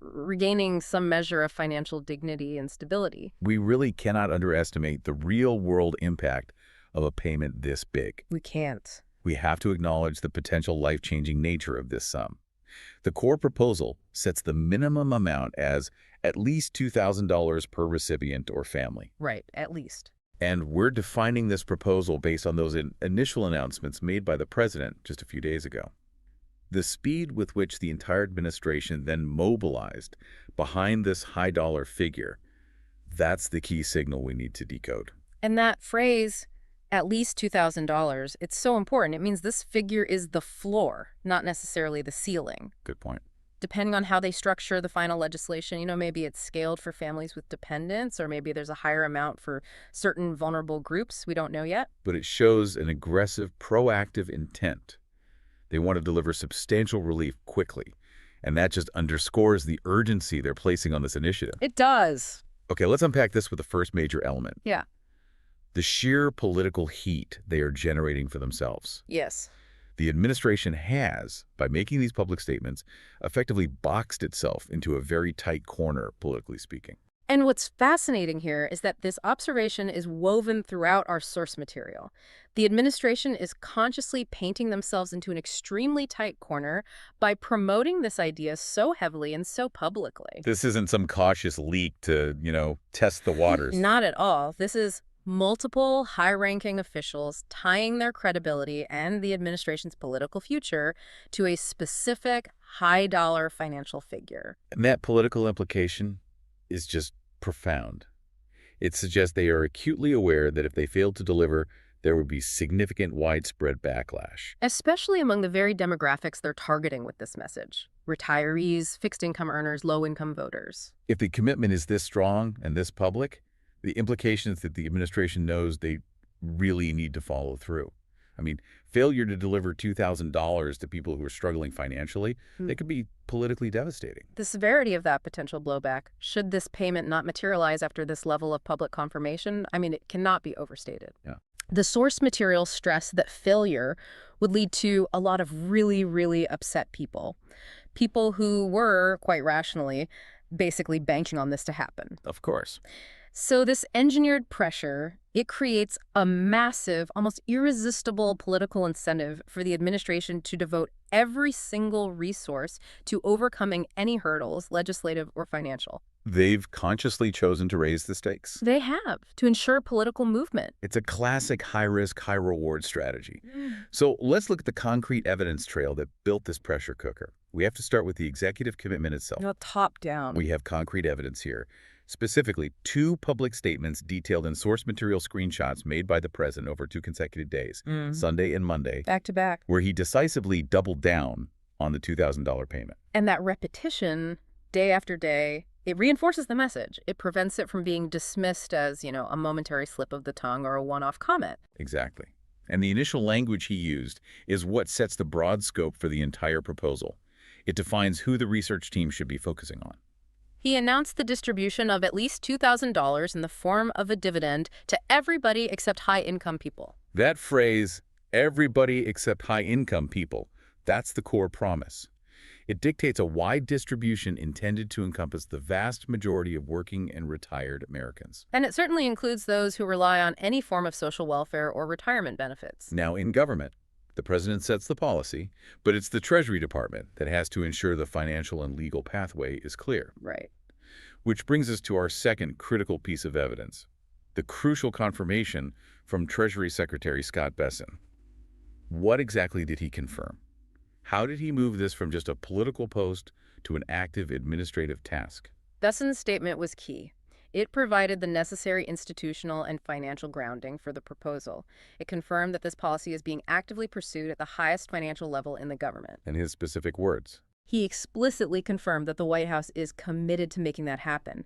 regaining some measure of financial dignity and stability. We really cannot underestimate the real-world impact of a payment this big. We can't. We have to acknowledge the potential life-changing nature of this sum. The core proposal sets the minimum amount as at least $2,000 per recipient or family. Right, at least. And we're defining this proposal based on those initial announcements made by the president just a few days ago. The speed with which the entire administration then mobilized behind this high-dollar figure, that's the key signal we need to decode. And that phrase, at least $2,000, it's so important. It means this figure is the floor, not necessarily the ceiling. Good point. Depending on how they structure the final legislation, maybe it's scaled for families with dependents, or maybe there's a higher amount for certain vulnerable groups. We don't know yet. But it shows an aggressive, proactive intent. They want to deliver substantial relief quickly, and that just underscores the urgency they're placing on this initiative. It does. Okay, let's unpack this with the first major element. Yeah. The sheer political heat they are generating for themselves. Yes. The administration has, by making these public statements, effectively boxed itself into a very tight corner, politically speaking. And what's fascinating here is that this observation is woven throughout our source material. The administration is consciously painting themselves into an extremely tight corner by promoting this idea so heavily and so publicly. This isn't some cautious leak to, test the waters. Not at all. This is multiple high-ranking officials tying their credibility and the administration's political future to a specific high-dollar financial figure. And that political implication is just profound. It suggests they are acutely aware that if they failed to deliver, there would be significant widespread backlash. Especially among the very demographics they're targeting with this message. Retirees, fixed-income earners, low-income voters. If the commitment is this strong and this public, the implication is that the administration knows they really need to follow through. I mean, failure to deliver $2,000 to people who are struggling financially, they could be politically devastating. The severity of that potential blowback, should this payment not materialize after this level of public confirmation, it cannot be overstated. Yeah. The source material stressed that failure would lead to a lot of really, really upset people. People who were, quite rationally, basically banking on this to happen. Of course. So this engineered pressure, it creates a massive, almost irresistible political incentive for the administration to devote every single resource to overcoming any hurdles, legislative or financial. They've consciously chosen to raise the stakes. They have, to ensure political movement. It's a classic high-risk, high-reward strategy. So let's look at the concrete evidence trail that built this pressure cooker. We have to start with the executive commitment itself. Top down. We have concrete evidence here. Specifically, 2 public statements detailed in source material screenshots made by the president over 2 consecutive days, Sunday and Monday, Back to back. where he decisively doubled down on the $2,000 payment. And that repetition, day after day, it reinforces the message. It prevents it from being dismissed as, a momentary slip of the tongue or a one-off comment. Exactly. And the initial language he used is what sets the broad scope for the entire proposal. It defines who the research team should be focusing on. He announced the distribution of at least $2,000 in the form of a dividend to everybody except high-income people. That phrase, everybody except high-income people, that's the core promise. It dictates a wide distribution intended to encompass the vast majority of working and retired Americans. And it certainly includes those who rely on any form of social welfare or retirement benefits. Now, in government, the president sets the policy, but it's the Treasury Department that has to ensure the financial and legal pathway is clear. Right. Which brings us to our second critical piece of evidence, the crucial confirmation from Treasury Secretary Scott Bessent. What exactly did he confirm? How did he move this from just a political post to an active administrative task? Bessent's statement was key. It provided the necessary institutional and financial grounding for the proposal. It confirmed that this policy is being actively pursued at the highest financial level in the government. And his specific words. He explicitly confirmed that the White House is committed to making that happen.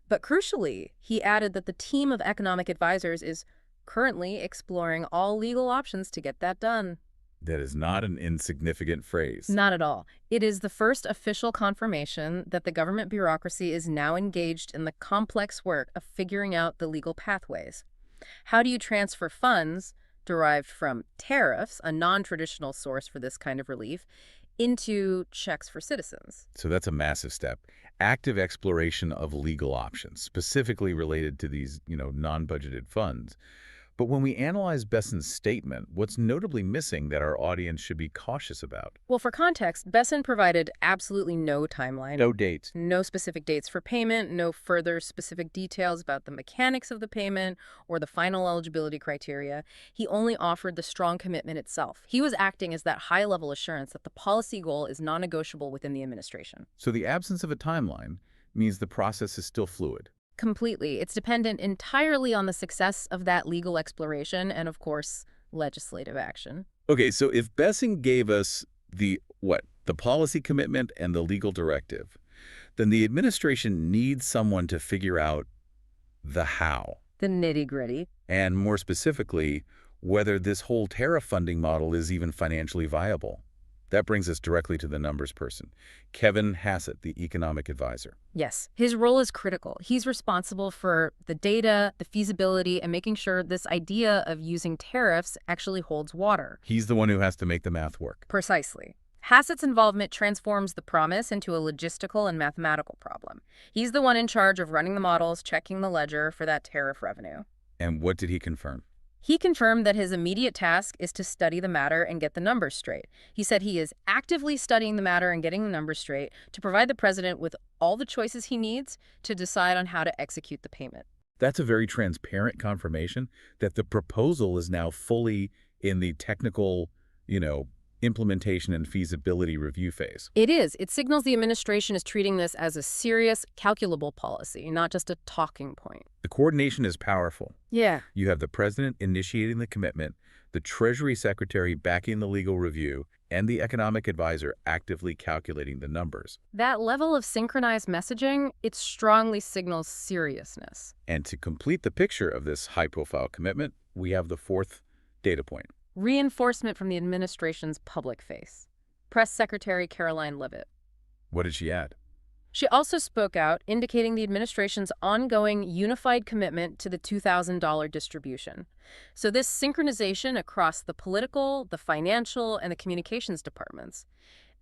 But crucially, he added that the team of economic advisors is currently exploring all legal options to get that done. That is not an insignificant phrase. Not at all. It is the first official confirmation that the government bureaucracy is now engaged in the complex work of figuring out the legal pathways. How do you transfer funds derived from tariffs, a non-traditional source for this kind of relief, into checks for citizens? So that's a massive step. Active exploration of legal options, specifically related to these, non-budgeted funds. But when we analyze Besson's statement, what's notably missing that our audience should be cautious about? Well, for context, Besson provided absolutely no timeline. No dates. No specific dates for payment, no further specific details about the mechanics of the payment or the final eligibility criteria. He only offered the strong commitment itself. He was acting as that high-level assurance that the policy goal is non-negotiable within the administration. So the absence of a timeline means the process is still fluid. Completely. It's dependent entirely on the success of that legal exploration and, of course, legislative action. Okay, so if Besson gave us the policy commitment and the legal directive, then the administration needs someone to figure out the how. The nitty-gritty. And more specifically, whether this whole tariff funding model is even financially viable. That brings us directly to the numbers person, Kevin Hassett, the economic advisor. Yes, his role is critical. He's responsible for the data, the feasibility, and making sure this idea of using tariffs actually holds water. He's the one who has to make the math work. Precisely. Hassett's involvement transforms the promise into a logistical and mathematical problem. He's the one in charge of running the models, checking the ledger for that tariff revenue. And what did he confirm? He confirmed that his immediate task is to study the matter and get the numbers straight. He said he is actively studying the matter and getting the numbers straight to provide the president with all the choices he needs to decide on how to execute the payment. That's a very transparent confirmation that the proposal is now fully in the technical, implementation and feasibility review phase. It is. It signals the administration is treating this as a serious, calculable policy, not just a talking point. The coordination is powerful. Yeah. You have the president initiating the commitment, the Treasury Secretary backing the legal review, and the economic advisor actively calculating the numbers. That level of synchronized messaging, it strongly signals seriousness. And to complete the picture of this high-profile commitment, we have the fourth data point. Reinforcement from the administration's public face. Press Secretary Caroline Leavitt. What did she add? She also spoke out, indicating the administration's ongoing unified commitment to the $2,000 distribution. So this synchronization across the political, the financial, and the communications departments,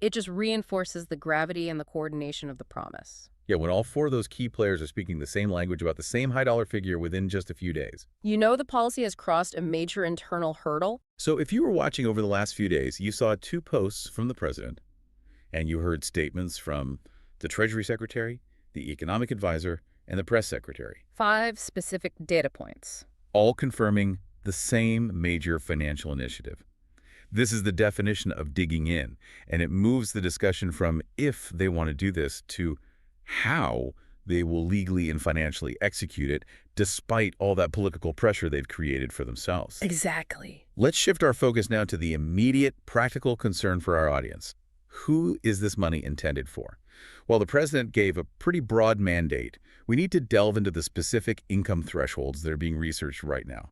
it just reinforces the gravity and the coordination of the promise. Yeah, when all four of those key players are speaking the same language about the same high-dollar figure within just a few days. You know the policy has crossed a major internal hurdle. So if you were watching over the last few days, you saw 2 posts from the president, and you heard statements from the Treasury Secretary, the economic advisor, and the press secretary. 5 specific data points. All confirming the same major financial initiative. This is the definition of digging in, and it moves the discussion from if they want to do this to how they will legally and financially execute it, despite all that political pressure they've created for themselves. Exactly. Let's shift our focus now to the immediate practical concern for our audience. Who is this money intended for? While the president gave a pretty broad mandate, we need to delve into the specific income thresholds that are being researched right now.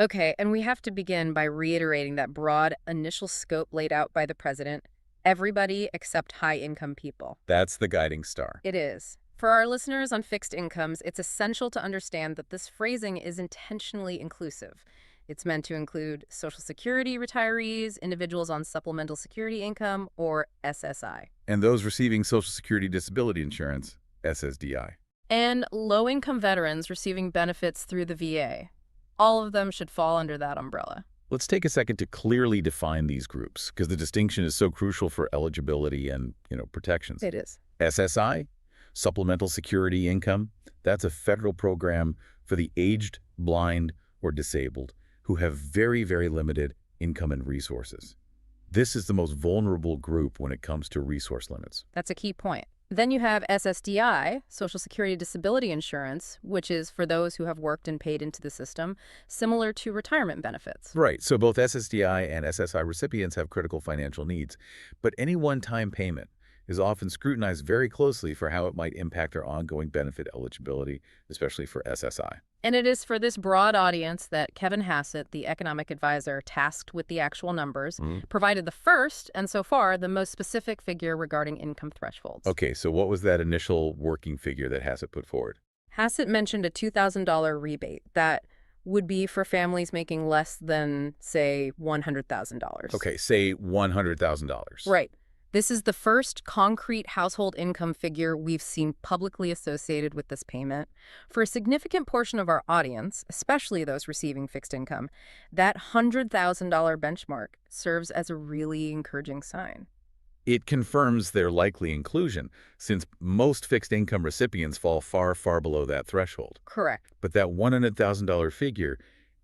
Okay, and we have to begin by reiterating that broad initial scope laid out by the president. Everybody except high-income people. That's the guiding star. It is. For our listeners on fixed incomes, it's essential to understand that this phrasing is intentionally inclusive. It's meant to include Social Security retirees, individuals on supplemental security income, or SSI. And those receiving Social Security Disability Insurance, SSDI. And low-income veterans receiving benefits through the VA. All of them should fall under that umbrella. Let's take a second to clearly define these groups, because the distinction is so crucial for eligibility and, protections. It is. SSI, Supplemental Security Income, that's a federal program for the aged, blind, or disabled who have very, very limited income and resources. This is the most vulnerable group when it comes to resource limits. That's a key point. Then you have SSDI, Social Security Disability Insurance, which is for those who have worked and paid into the system, similar to retirement benefits. Right, so both SSDI and SSI recipients have critical financial needs, but any one-time payment is often scrutinized very closely for how it might impact their ongoing benefit eligibility, especially for SSI. And it is for this broad audience that Kevin Hassett, the economic advisor tasked with the actual numbers, provided the first, and so far, the most specific figure regarding income thresholds. Okay, so what was that initial working figure that Hassett put forward? Hassett mentioned a $2,000 rebate that would be for families making less than, say, $100,000. Okay, say $100,000. Right. This is the first concrete household income figure we've seen publicly associated with this payment. For a significant portion of our audience, especially those receiving fixed income, that $100,000 benchmark serves as a really encouraging sign. It confirms their likely inclusion, since most fixed income recipients fall far, far below that threshold. Correct. But that $100,000 figure,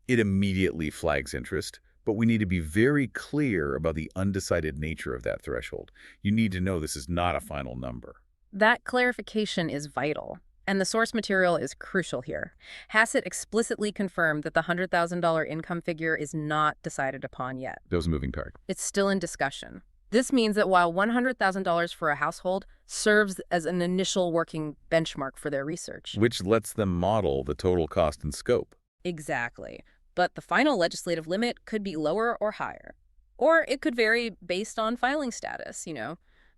it immediately flags interest. But we need to be very clear about the undecided nature of that threshold. You need to know this is not a final number. That clarification is vital, and the source material is crucial here. Hassett explicitly confirmed that the $100,000 income figure is not decided upon yet. Those moving part. It's still in discussion. This means that while $100,000 for a household serves as an initial working benchmark for their research. Which lets them model the total cost and scope. Exactly. But the final legislative limit could be lower or higher. Or it could vary based on filing status,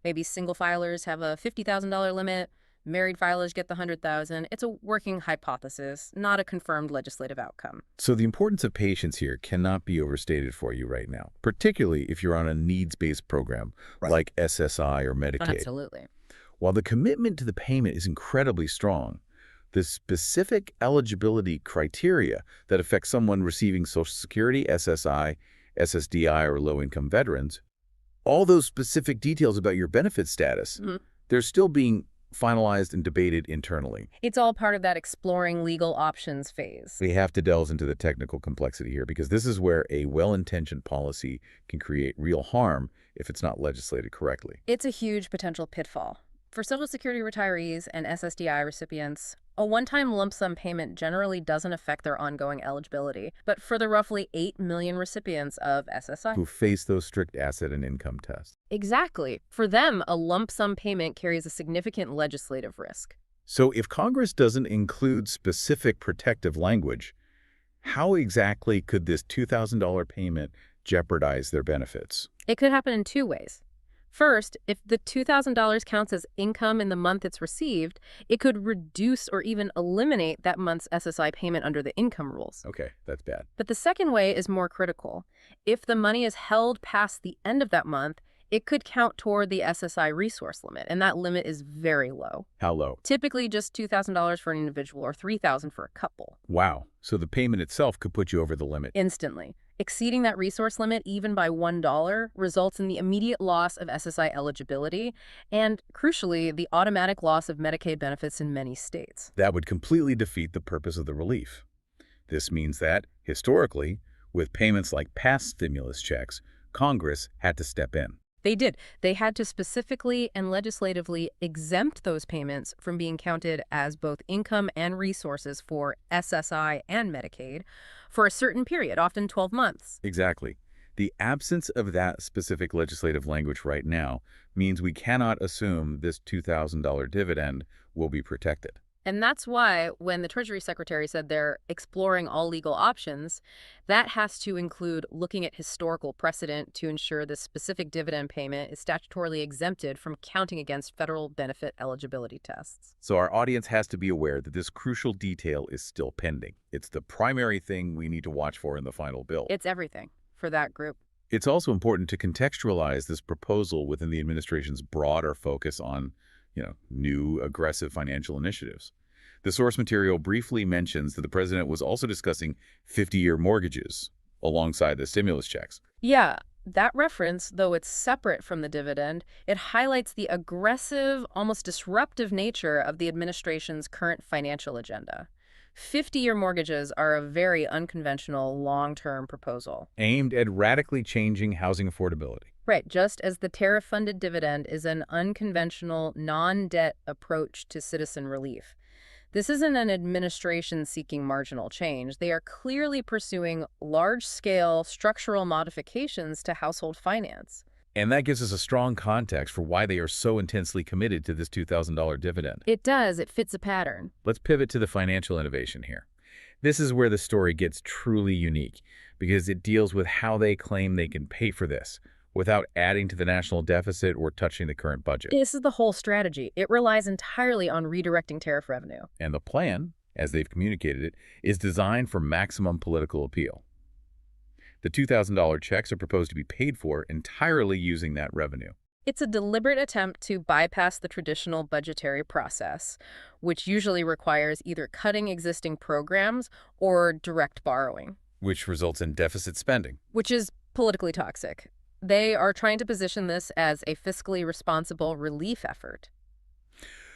Maybe single filers have a $50,000 limit, married filers get the $100,000. It's a working hypothesis, not a confirmed legislative outcome. So the importance of patience here cannot be overstated for you right now, particularly if you're on a needs-based program like SSI or Medicaid. Absolutely. While the commitment to the payment is incredibly strong, the specific eligibility criteria that affect someone receiving Social Security, SSI, SSDI, or low-income veterans, all those specific details about your benefit status, they're still being finalized and debated internally. It's all part of that exploring legal options phase. We have to delve into the technical complexity here because this is where a well-intentioned policy can create real harm if it's not legislated correctly. It's a huge potential pitfall. For Social Security retirees and SSDI recipients, a one-time lump sum payment generally doesn't affect their ongoing eligibility, but for the roughly 8 million recipients of SSI who face those strict asset and income tests. Exactly. For them, a lump sum payment carries a significant legislative risk. So if Congress doesn't include specific protective language, how exactly could this $2,000 payment jeopardize their benefits? It could happen in two ways. First, if the $2,000 counts as income in the month it's received, it could reduce or even eliminate that month's SSI payment under the income rules. Okay, that's bad. But the second way is more critical. If the money is held past the end of that month, it could count toward the SSI resource limit, and that limit is very low. How low? Typically just $2,000 for an individual or $3,000 for a couple. Wow. So the payment itself could put you over the limit. Instantly. Exceeding that resource limit even by $1 results in the immediate loss of SSI eligibility and, crucially, the automatic loss of Medicaid benefits in many states. That would completely defeat the purpose of the relief. This means that, historically, with payments like past stimulus checks, Congress had to step in. They did. They had to specifically and legislatively exempt those payments from being counted as both income and resources for SSI and Medicaid for a certain period, often 12 months. Exactly. The absence of that specific legislative language right now means we cannot assume this $2,000 dividend will be protected. And that's why when the Treasury Secretary said they're exploring all legal options, that has to include looking at historical precedent to ensure the specific dividend payment is statutorily exempted from counting against federal benefit eligibility tests. So our audience has to be aware that this crucial detail is still pending. It's the primary thing we need to watch for in the final bill. It's everything for that group. It's also important to contextualize this proposal within the administration's broader focus on new aggressive financial initiatives. The source material briefly mentions that the president was also discussing 50-year mortgages alongside the stimulus checks. Yeah, that reference, though it's separate from the dividend, it highlights the aggressive, almost disruptive nature of the administration's current financial agenda. 50-year mortgages are a very unconventional long-term proposal. Aimed at radically changing housing affordability. Right, just as the tariff-funded dividend is an unconventional, non-debt approach to citizen relief. This isn't an administration seeking marginal change. They are clearly pursuing large-scale structural modifications to household finance. And that gives us a strong context for why they are so intensely committed to this $2,000 dividend. It does. It fits a pattern. Let's pivot to the financial innovation here. This is where the story gets truly unique, because it deals with how they claim they can pay for this without adding to the national deficit or touching the current budget. This is the whole strategy. It relies entirely on redirecting tariff revenue. And the plan, as they've communicated it, is designed for maximum political appeal. The $2,000 checks are proposed to be paid for entirely using that revenue. It's a deliberate attempt to bypass the traditional budgetary process, which usually requires either cutting existing programs or direct borrowing, Which results in deficit spending. which is politically toxic. They are trying to position this as a fiscally responsible relief effort.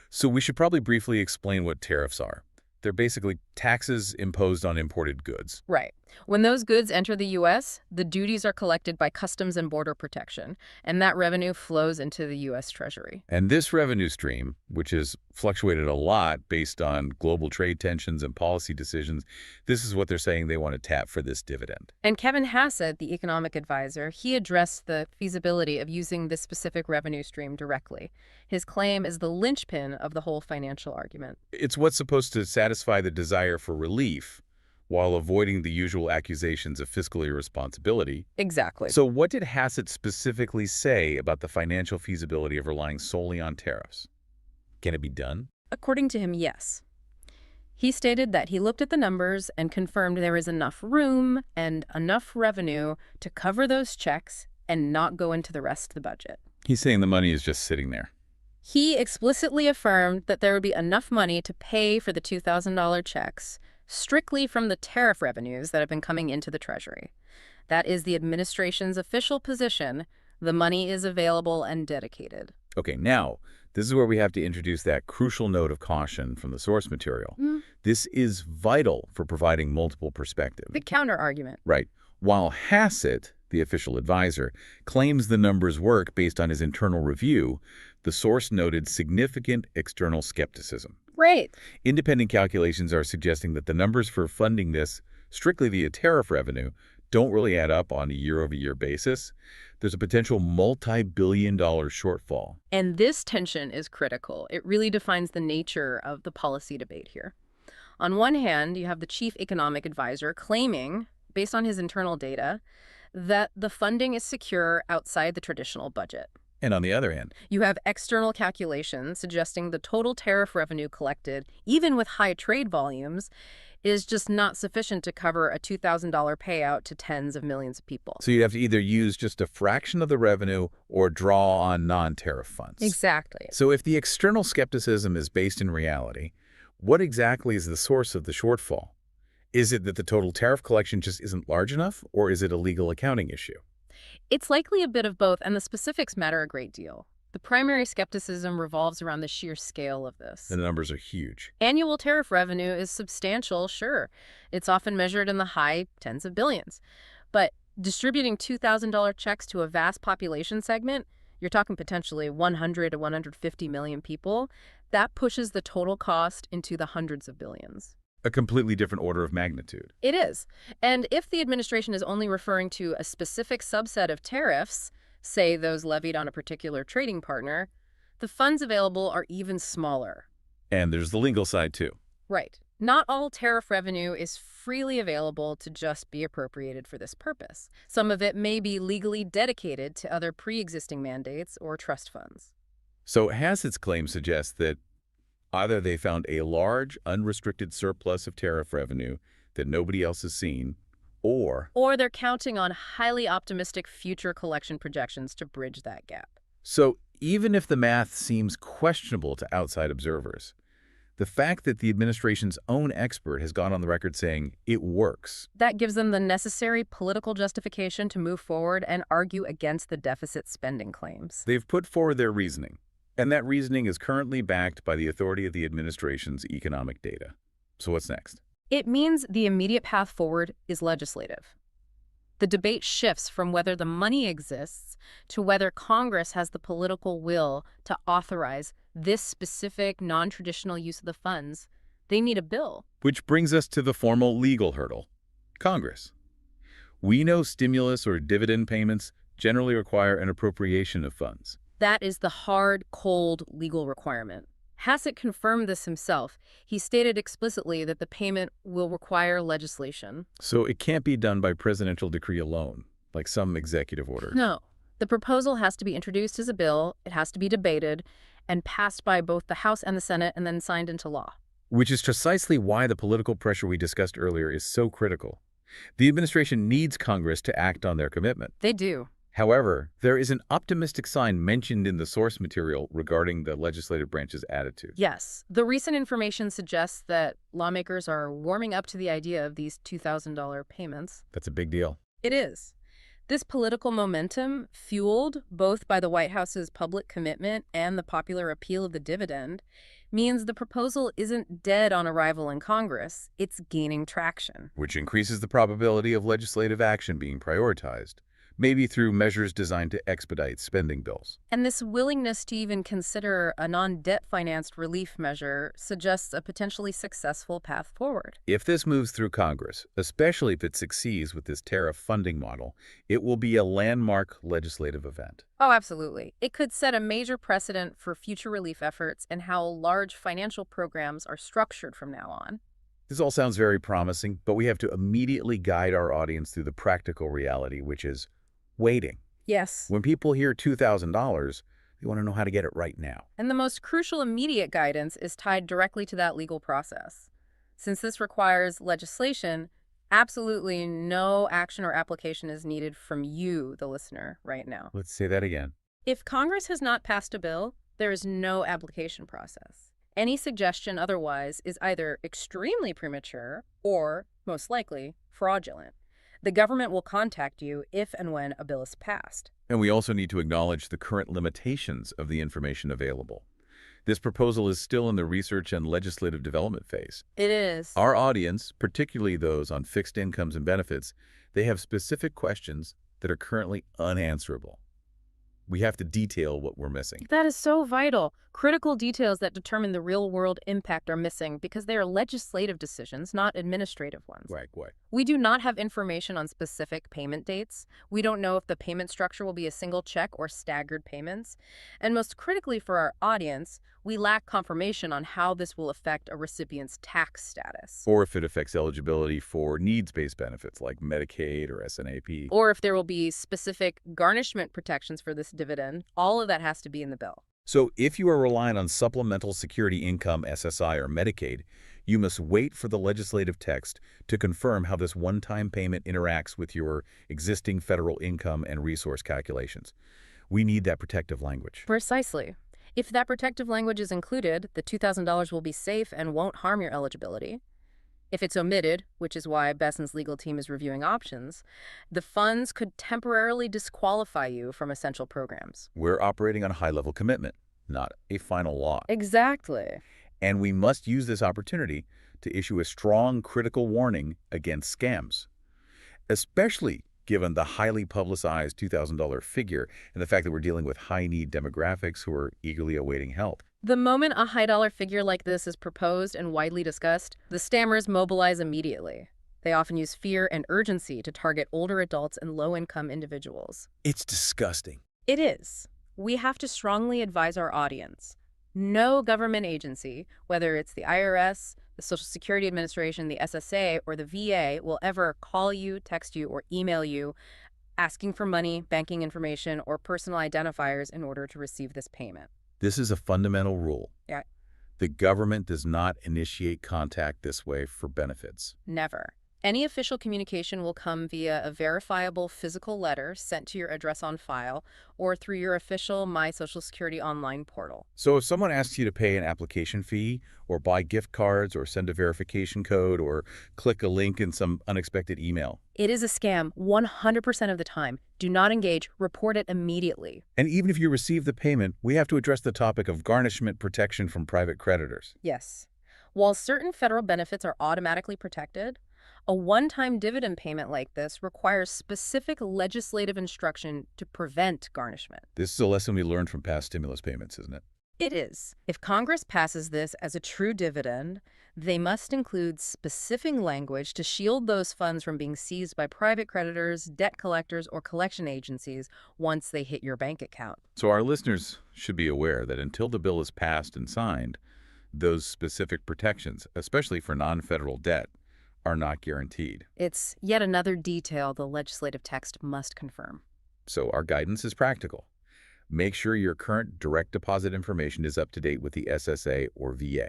So we should probably briefly explain what tariffs are. They're basically taxes imposed on imported goods. Right. When those goods enter the U.S., the duties are collected by Customs and Border Protection, and that revenue flows into the U.S. Treasury. And this revenue stream, which has fluctuated a lot based on global trade tensions and policy decisions, this is what they're saying they want to tap for this dividend. And Kevin Hassett, the economic advisor, he addressed the feasibility of using this specific revenue stream directly. His claim is the linchpin of the whole financial argument. It's what's supposed to satisfy the desire for relief while avoiding the usual accusations of fiscal irresponsibility. Exactly. So what did Hassett specifically say about the financial feasibility of relying solely on tariffs? Can it be done? According to him, yes. He stated that he looked at the numbers and confirmed there is enough room and enough revenue to cover those checks and not go into the rest of the budget. He's saying the money is just sitting there. He explicitly affirmed that there would be enough money to pay for the $2,000 checks strictly from the tariff revenues that have been coming into the Treasury. That is the administration's official position. The money is available and dedicated. Okay, now, this is where we have to introduce that crucial note of caution from the source material. This is vital for providing multiple perspectives. The counter-argument. Right. While Hassett, the official advisor, claims the numbers work based on his internal review, the source noted significant external skepticism. Right. Independent calculations are suggesting that the numbers for funding this strictly via tariff revenue don't really add up on a year-over-year basis. There's a potential multi-billion-dollar shortfall. And this tension is critical. It really defines the nature of the policy debate here. On one hand, you have the chief economic advisor claiming, based on his internal data, that the funding is secure outside the traditional budget. And on the other hand, You have external calculations suggesting the total tariff revenue collected, even with high trade volumes, is just not sufficient to cover a $2,000 payout to tens of millions of people. so you'd have to either use just a fraction of the revenue or draw on non-tariff funds. Exactly. So if the external skepticism is based in reality, what exactly is the source of the shortfall? Is it that the total tariff collection just isn't large enough, or is it a legal accounting issue? It's likely a bit of both, and the specifics matter a great deal. The primary skepticism revolves around the sheer scale of this. The numbers are huge. Annual tariff revenue is substantial, sure. It's often measured in the high tens of billions. But distributing $2,000 checks to a vast population segment, you're talking potentially 100 to 150 million people, that pushes the total cost into the hundreds of billions. A completely different order of magnitude. It is. And if the administration is only referring to a specific subset of tariffs, say those levied on a particular trading partner, the funds available are even smaller. And there's the legal side, too. Right. Not all tariff revenue is freely available to just be appropriated for this purpose. Some of it may be legally dedicated to other pre-existing mandates or trust funds. So Hassett's claim suggests that either they found a large, unrestricted surplus of tariff revenue that nobody else has seen, or they're counting on highly optimistic future collection projections to bridge that gap. so even if the math seems questionable to outside observers, the fact that the administration's own expert has gone on the record saying it works. That gives them the necessary political justification to move forward and argue against the deficit spending claims. They've put forward their reasoning, and that reasoning is currently backed by the authority of the administration's economic data. So what's next? It means the immediate path forward is legislative. The debate shifts from whether the money exists to whether Congress has the political will to authorize this specific non-traditional use of the funds. They need a bill. Which brings us to the formal legal hurdle, Congress. We know stimulus or dividend payments generally require an appropriation of funds. That is the hard, cold legal requirement. Hassett confirmed this himself. He stated explicitly that the payment will require legislation. So it can't be done by presidential decree alone, like some executive order. No. The proposal has to be introduced as a bill, it has to be debated, and passed by both the House and the Senate and then signed into law. Which is precisely why the political pressure we discussed earlier is so critical. The administration needs Congress to act on their commitment. They do. However, there is an optimistic sign mentioned in the source material regarding the legislative branch's attitude. Yes. The recent information suggests that lawmakers are warming up to the idea of these $2,000 payments. That's a big deal. It is. This political momentum, fueled both by the White House's public commitment and the popular appeal of the dividend, means the proposal isn't dead on arrival in Congress. It's gaining traction. Which increases the probability of legislative action being prioritized, maybe through measures designed to expedite spending bills. And this willingness to even consider a non-debt financed relief measure suggests a potentially successful path forward. If this moves through Congress, especially if it succeeds with this tariff funding model, it will be a landmark legislative event. Oh, absolutely. It could set a major precedent for future relief efforts and how large financial programs are structured from now on. This all sounds very promising, but we have to immediately guide our audience through the practical reality, which is waiting. Yes. When people hear $2,000, they want to know how to get it right now. And the most crucial immediate guidance is tied directly to that legal process. Since this requires legislation, absolutely no action or application is needed from you, the listener, right now. Let's say that again. If Congress has not passed a bill, there is no application process. Any suggestion otherwise is either extremely premature or, most likely, fraudulent. The government will contact you if and when a bill is passed. And we also need to acknowledge the current limitations of the information available. This proposal is still in the research and legislative development phase. It is. Our audience, particularly those on fixed incomes and benefits, they have specific questions that are currently unanswerable. We have to detail what we're missing. That is so vital. Critical details that determine the real-world impact are missing because they are legislative decisions, not administrative ones. Right. We do not have information on specific payment dates. We don't know if the payment structure will be a single check or staggered payments. And most critically for our audience, we lack confirmation on how this will affect a recipient's tax status. Or if it affects eligibility for needs-based benefits like Medicaid or SNAP. Or if there will be specific garnishment protections for this dividend. All of that has to be in the bill. So if you are relying on supplemental security income, SSI, or Medicaid, you must wait for the legislative text to confirm how this one-time payment interacts with your existing federal income and resource calculations. We need that protective language. Precisely. If that protective language is included, the $2,000 will be safe and won't harm your eligibility. If it's omitted, which is why Besson's legal team is reviewing options, the funds could temporarily disqualify you from essential programs. We're operating on a high-level commitment, not a final law. Exactly. And we must use this opportunity to issue a strong critical warning against scams, especially given the highly publicized $2,000 figure and the fact that we're dealing with high-need demographics who are eagerly awaiting help. The moment a high-dollar figure like this is proposed and widely discussed, the scammers mobilize immediately. They often use fear and urgency to target older adults and low-income individuals. It's disgusting. It is. We have to strongly advise our audience. No government agency, whether it's the IRS, the Social Security Administration, the SSA, or the VA, will ever call you, text you, or email you asking for money, banking information, or personal identifiers in order to receive this payment. This is a fundamental rule. Yeah. The government does not initiate contact this way for benefits. Never. Any official communication will come via a verifiable physical letter sent to your address on file or through your official My Social Security online portal. So if someone asks you to pay an application fee or buy gift cards or send a verification code or click a link in some unexpected email. It is a scam 100% of the time. Do not engage. Report it immediately. And even if you receive the payment, we have to address the topic of garnishment protection from private creditors. Yes. While certain federal benefits are automatically protected, A one-time dividend payment like this requires specific legislative instruction to prevent garnishment. This is a lesson we learned from past stimulus payments, isn't it? It is. If Congress passes this as a true dividend, they must include specific language to shield those funds from being seized by private creditors, debt collectors, or collection agencies once they hit your bank account. So our listeners should be aware that until the bill is passed and signed, those specific protections, especially for non-federal debt, are not guaranteed. It's yet another detail the legislative text must confirm. So our guidance is practical. Make sure your current direct deposit information is up to date with the SSA or VA.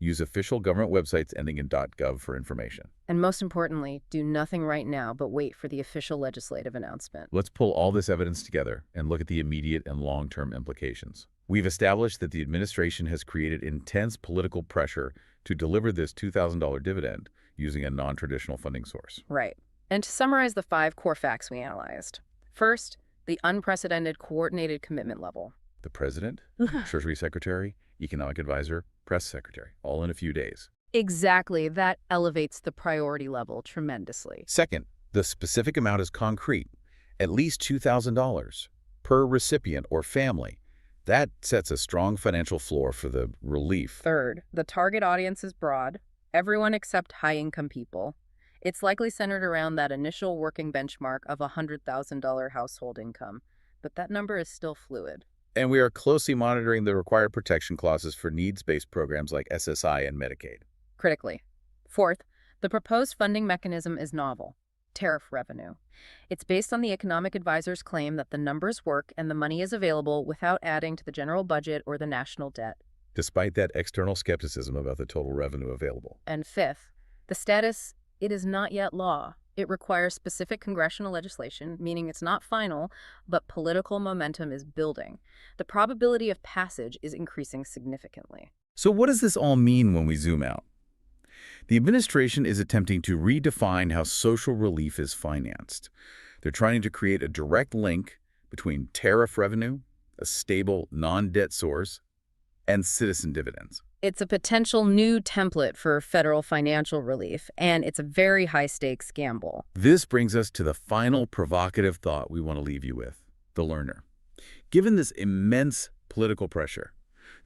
Use official government websites ending in .gov for information. And most importantly, do nothing right now but wait for the official legislative announcement. Let's pull all this evidence together and look at the immediate and long-term implications. We've established that the administration has created intense political pressure to deliver this $2,000 dividend using a non-traditional funding source. Right. And to summarize the 5 core facts we analyzed. First, the unprecedented coordinated commitment level. The president, Treasury Secretary, Economic Advisor, Press Secretary, all in a few days. Exactly. That elevates the priority level tremendously. Second, the specific amount is concrete, at least $2,000 per recipient or family. That sets a strong financial floor for the relief. Third, the target audience is broad, everyone except high-income people. It's likely centered around that initial working benchmark of $100,000 household income, but that number is still fluid. And we are closely monitoring the required protection clauses for needs-based programs like SSI and Medicaid. Critically. Fourth, the proposed funding mechanism is novel, tariff revenue. It's based on the economic advisor's claim that the numbers work and the money is available without adding to the general budget or the national debt. Despite that external skepticism about the total revenue available. And fifth, the status, it is not yet law. It requires specific congressional legislation, meaning it's not final, but political momentum is building. The probability of passage is increasing significantly. So what does this all mean when we zoom out? The administration is attempting to redefine how social relief is financed. They're trying to create a direct link between tariff revenue, a stable non-debt source, and citizen dividends. It's a potential new template for federal financial relief, and it's a very high-stakes gamble. This brings us to the final provocative thought we want to leave you with, the learner. Given this immense political pressure,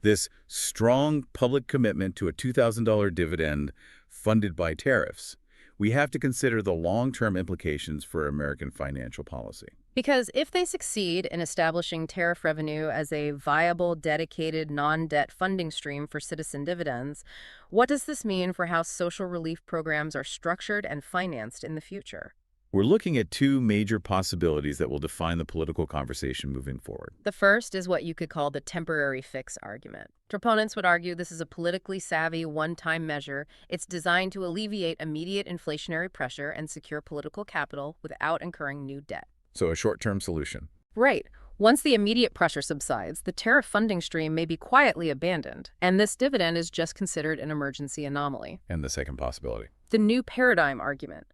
this strong public commitment to a $2,000 dividend funded by tariffs, we have to consider the long-term implications for American financial policy. Because if they succeed in establishing tariff revenue as a viable, dedicated, non-debt funding stream for citizen dividends, what does this mean for how social relief programs are structured and financed in the future? We're looking at 2 major possibilities that will define the political conversation moving forward. The first is what you could call the temporary fix argument. Proponents would argue this is a politically savvy, one-time measure. It's designed to alleviate immediate inflationary pressure and secure political capital without incurring new debt. So a short-term solution. Right. Once the immediate pressure subsides, the tariff funding stream may be quietly abandoned, and this dividend is just considered an emergency anomaly. And the second possibility. The new paradigm argument.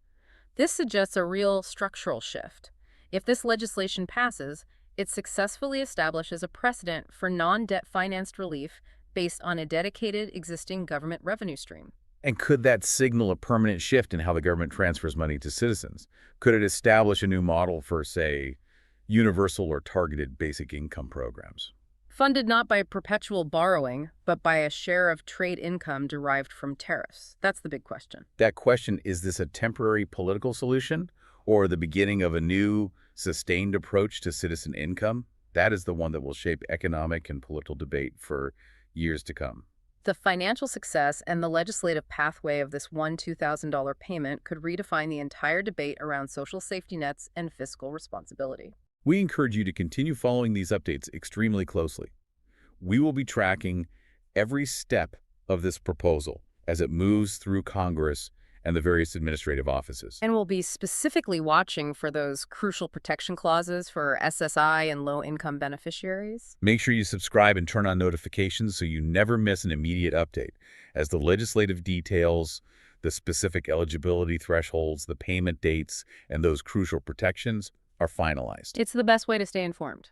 This suggests a real structural shift. If this legislation passes, it successfully establishes a precedent for non-debt financed relief based on a dedicated existing government revenue stream. And could that signal a permanent shift in how the government transfers money to citizens? Could it establish a new model for, say, universal or targeted basic income programs? Funded not by perpetual borrowing, but by a share of trade income derived from tariffs. That's the big question. That question, is this a temporary political solution or the beginning of a new, sustained approach to citizen income? That is the one that will shape economic and political debate for years to come. The financial success and the legislative pathway of this one $2,000 payment could redefine the entire debate around social safety nets and fiscal responsibility. We encourage you to continue following these updates extremely closely. We will be tracking every step of this proposal as it moves through Congress and the various administrative offices. And we'll be specifically watching for those crucial protection clauses for SSI and low-income beneficiaries. Make sure you subscribe and turn on notifications so you never miss an immediate update as the legislative details, the specific eligibility thresholds, the payment dates, and those crucial protections are finalized. It's the best way to stay informed.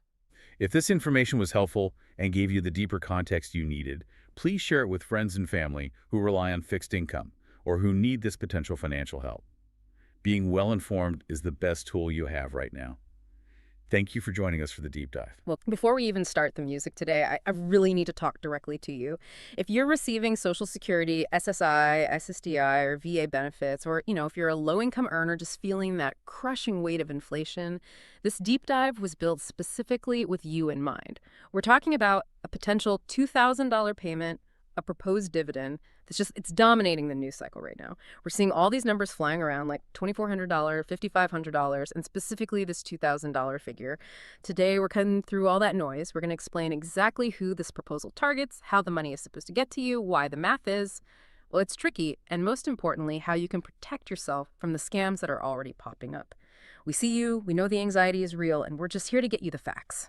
If this information was helpful and gave you the deeper context you needed, please share it with friends and family who rely on fixed income or who need this potential financial help. Being well-informed is the best tool you have right now. Thank you for joining us for the deep dive. Well, before we even start the music today, I really need to talk directly to you. If you're receiving Social Security, SSI, SSDI, or VA benefits, or, if you're a low-income earner just feeling that crushing weight of inflation, this deep dive was built specifically with you in mind. We're talking about a potential $2,000 payment, a proposed dividend. It's dominating the news cycle right now. We're seeing all these numbers flying around, like $2,400, $5,500, and specifically this $2,000 figure. Today, we're cutting through all that noise. We're going to explain exactly who this proposal targets, how the money is supposed to get to you, why the math is. Well, it's tricky, and most importantly, how you can protect yourself from the scams that are already popping up. We see you, we know the anxiety is real, and we're just here to get you the facts.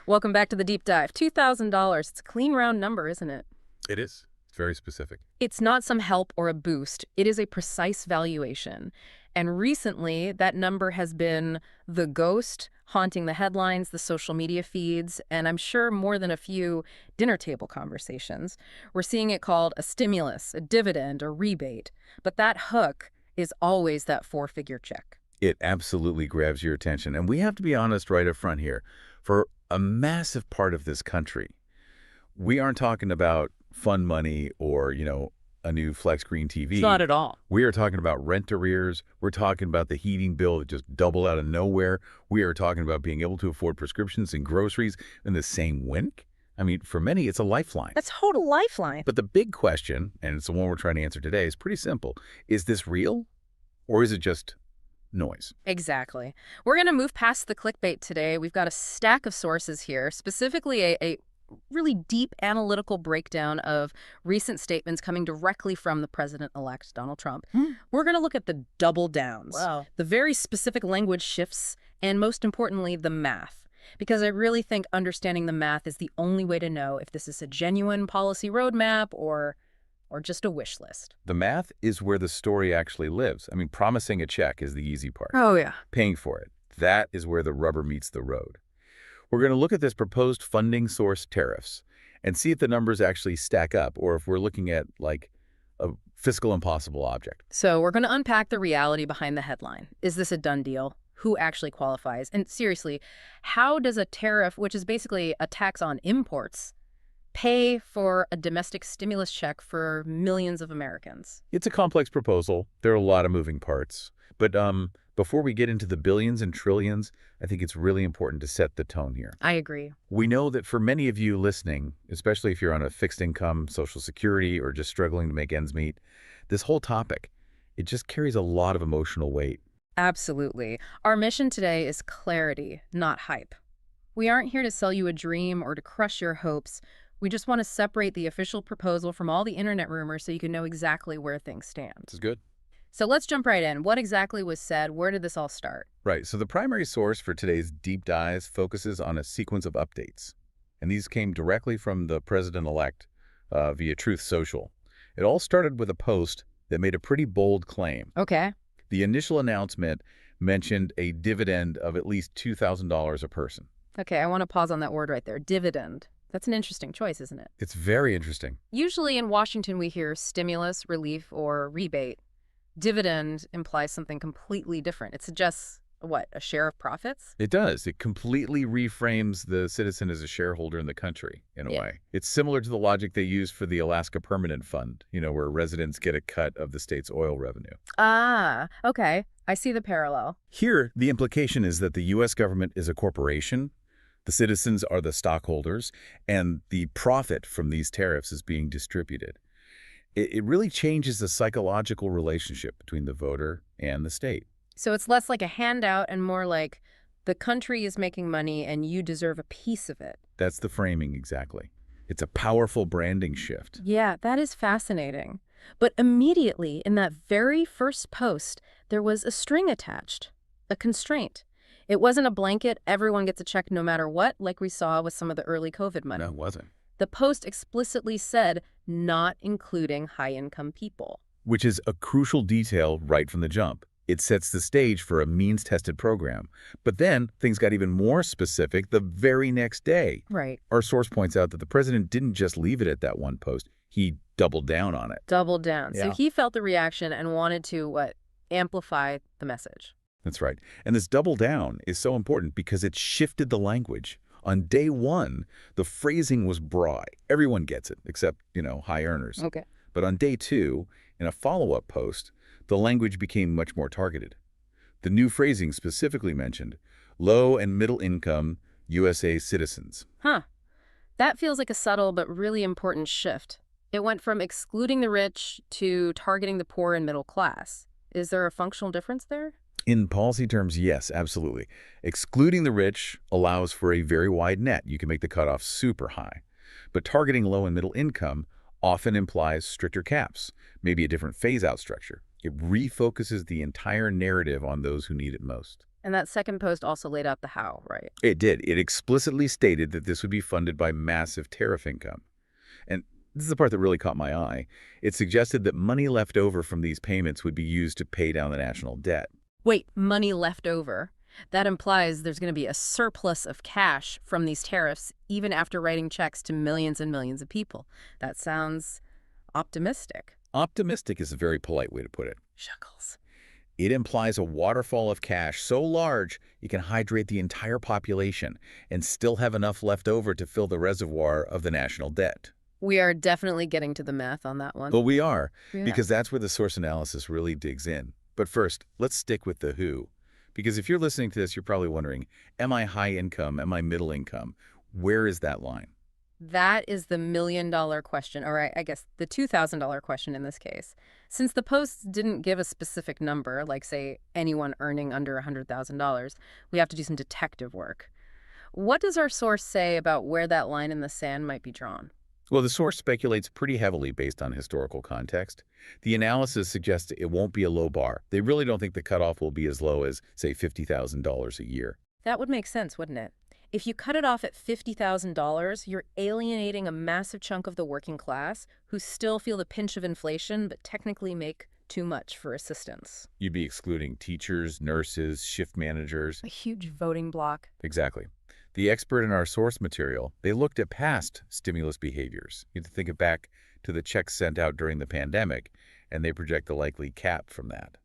Welcome back to the deep dive. $2,000. It's a clean round number, isn't it? It is. It's very specific. It's not some help or a boost. It is a precise valuation. And recently, that number has been the ghost haunting the headlines, the social media feeds, and I'm sure more than a few dinner table conversations. We're seeing it called a stimulus, a dividend, a rebate. But that hook is always that four-figure check. It absolutely grabs your attention. And we have to be honest right up front here. For a massive part of this country, we aren't talking about fun money or, a new flex screen TV. It's not at all. We are talking about rent arrears. We're talking about the heating bill that just doubled out of nowhere. We are talking about being able to afford prescriptions and groceries in the same wink. I mean, for many, it's a lifeline. That's total lifeline. But the big question, and it's the one we're trying to answer today, is pretty simple. Is this real or is it just noise? Exactly. We're going to move past the clickbait today. We've got a stack of sources here, specifically a really deep analytical breakdown of recent statements coming directly from the president-elect Donald Trump. We're going to look at the double downs, the very specific language shifts, and most importantly, the math. Because I really think understanding the math is the only way to know if this is a genuine policy roadmap or just a wish list. The math is where the story actually lives. I mean, promising a check is the easy part. Oh, yeah. Paying for it, that is where the rubber meets the road. We're going to look at this proposed funding source tariffs and see if the numbers actually stack up or if we're looking at, like, a fiscal impossible object. So we're going to unpack the reality behind the headline. Is this a done deal? Who actually qualifies? And seriously, how does a tariff, which is basically a tax on imports, pay for a domestic stimulus check for millions of Americans? It's a complex proposal. There are a lot of moving parts. But before we get into the billions and trillions, I think it's really important to set the tone here. I agree. We know that for many of you listening, especially if you're on a fixed income, Social Security, or just struggling to make ends meet, this whole topic, it just carries a lot of emotional weight. Absolutely. Our mission today is clarity, not hype. We aren't here to sell you a dream or to crush your hopes. We just want to separate the official proposal from all the internet rumors so you can know exactly where things stand. This is good. So let's jump right in. What exactly was said? Where did this all start? Right. So the primary source for today's deep dives focuses on a sequence of updates. And these came directly from the president-elect via Truth Social. It all started with a post that made a pretty bold claim. Okay. The initial announcement mentioned a dividend of at least $2,000 a person. Okay, I want to pause on that word right there. Dividend. That's an interesting choice, isn't it? It's very interesting. Usually in Washington, we hear stimulus, relief, or rebate. Dividend implies something completely different. It suggests, what, a share of profits? It does. It completely reframes the citizen as a shareholder in the country, in a way. It's similar to the logic they use for the Alaska Permanent Fund, where residents get a cut of the state's oil revenue. Ah, okay. I see the parallel. Here, the implication is that the U.S. government is a corporation, the citizens are the stockholders, and the profit from these tariffs is being distributed. It really changes the psychological relationship between the voter and the state. So it's less like a handout and more like the country is making money and you deserve a piece of it. That's the framing, exactly. It's a powerful branding shift. Yeah, that is fascinating. But immediately in that very first post, there was a string attached, a constraint. It wasn't a blanket, everyone gets a check no matter what, like we saw with some of the early COVID money. No, it wasn't. The post explicitly said, not including high-income people. Which is a crucial detail right from the jump. It sets the stage for a means-tested program. But then things got even more specific the very next day. Right. Our source points out that the president didn't just leave it at that one post. He doubled down on it. Doubled down. So Yeah. he felt the reaction and wanted to, what, amplify the message. That's right. And this double down is so important because it shifted the language. On day one, the phrasing was broad. Everyone gets it, except, high earners. Okay. But on day two, in a follow-up post, the language became much more targeted. The new phrasing specifically mentioned low and middle income USA citizens. Huh. That feels like a subtle but really important shift. It went from excluding the rich to targeting the poor and middle class. Is there a functional difference there? In policy terms, yes, absolutely. Excluding the rich allows for a very wide net. You can make the cutoff super high. But targeting low and middle income often implies stricter caps, maybe a different phase-out structure. It refocuses the entire narrative on those who need it most. And that second post also laid out the how, right? It did. It explicitly stated that this would be funded by massive tariff income. And this is the part that really caught my eye. It suggested that money left over from these payments would be used to pay down the national debt. Wait, money left over. That implies there's going to be a surplus of cash from these tariffs even after writing checks to millions and millions of people. That sounds optimistic. Optimistic is a very polite way to put it. Shuckles. It implies a waterfall of cash so large it can hydrate the entire population and still have enough left over to fill the reservoir of the national debt. We are definitely getting to the math on that one. Well, we are, Yeah. because that's where the source analysis really digs in. But first, let's stick with the who. Because if you're listening to this, you're probably wondering, am I high income? Am I middle income? Where is that line? That is the million-dollar question, or I guess the $2,000 question in this case. Since the posts didn't give a specific number, like, say, anyone earning under $100,000, we have to do some detective work. What does our source say about where that line in the sand might be drawn? Well, the source speculates pretty heavily based on historical context. The analysis suggests it won't be a low bar. They really don't think the cutoff will be as low as, say, $50,000 a year. That would make sense, wouldn't it? If you cut it off at $50,000, you're alienating a massive chunk of the working class who still feel the pinch of inflation but technically make too much for assistance. You'd be excluding teachers, nurses, shift managers. A huge voting bloc. Exactly. The expert in our source material, they looked at past stimulus behaviors. You have to think back to the checks sent out during the pandemic, and they project the likely cap from that.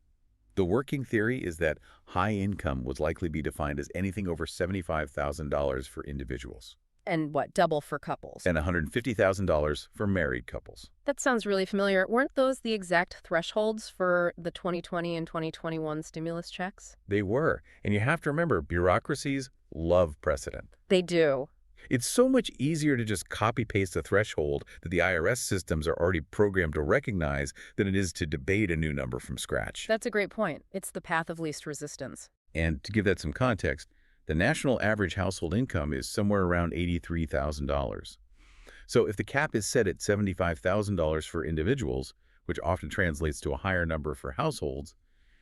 The working theory is that high income would likely be defined as anything over $75,000 for individuals. And what, double for couples? And $150,000 for married couples. That sounds really familiar. Weren't those the exact thresholds for the 2020 and 2021 stimulus checks? They were. And you have to remember, bureaucracies love precedent. They do. It's so much easier to just copy-paste a threshold that the IRS systems are already programmed to recognize than it is to debate a new number from scratch. That's a great point. It's the path of least resistance. And to give that some context, the national average household income is somewhere around $83,000. So if the cap is set at $75,000 for individuals, which often translates to a higher number for households,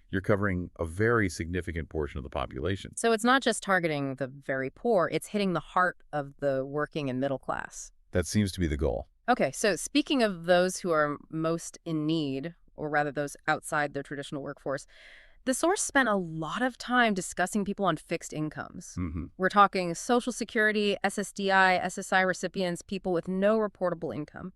you're covering a very significant portion of the population. So it's not just targeting the very poor, it's hitting the heart of the working and middle class. That seems to be the goal. Okay, so speaking of those who are most in need, or rather those outside the traditional workforce, the source spent a lot of time discussing people on fixed incomes. We're talking Social Security, SSDI, SSI recipients, people with no reportable income.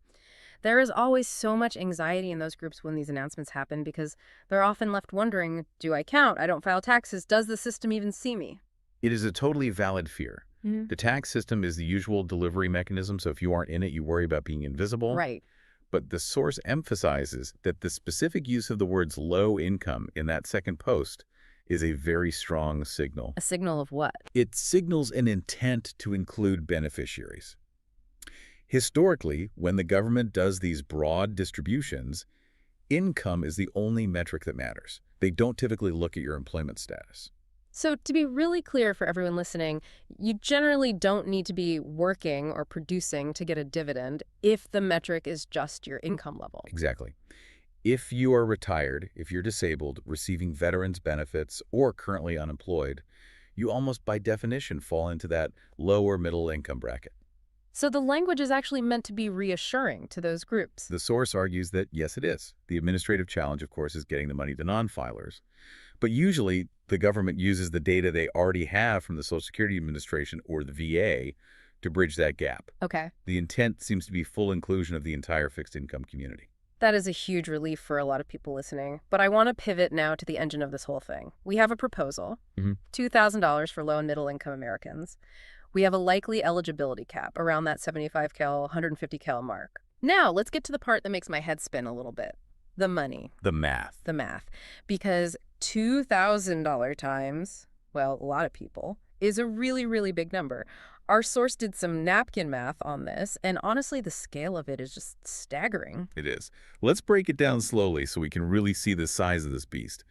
There is always so much anxiety in those groups when these announcements happen because they're often left wondering, do I count? I don't file taxes. Does the system even see me? It is a totally valid fear. The tax system is the usual delivery mechanism, so if you aren't in it, you worry about being invisible. Right. But the source emphasizes that the specific use of the words low income in that second post is a very strong signal. A signal of what? It signals an intent to include beneficiaries. Historically, when the government does these broad distributions, income is the only metric that matters. They don't typically look at your employment status. So to be really clear for everyone listening, you generally don't need to be working or producing to get a dividend if the metric is just your income level. Exactly. If you are retired, if you're disabled, receiving veterans benefits, or currently unemployed, you almost by definition fall into that low or middle income bracket. So the language is actually meant to be reassuring to those groups. The source argues that, yes, it is. The administrative challenge, of course, is getting the money to non-filers. But usually, the government uses the data they already have from the Social Security Administration or the VA to bridge that gap. Okay. The intent seems to be full inclusion of the entire fixed income community. That is a huge relief for a lot of people listening. But I want to pivot now to the engine of this whole thing. We have a proposal, $2,000 for low and middle income Americans. We have a likely eligibility cap around that 75 cal, 150 cal mark. Now, let's get to the part that makes my head spin a little bit. The money. The math. The math. Because $2,000 times, well, a lot of people, is a really, really big number. Our source did some napkin math on this, and honestly, the scale of it is just staggering. It is. Let's break it down slowly so we can really see the size of this beast.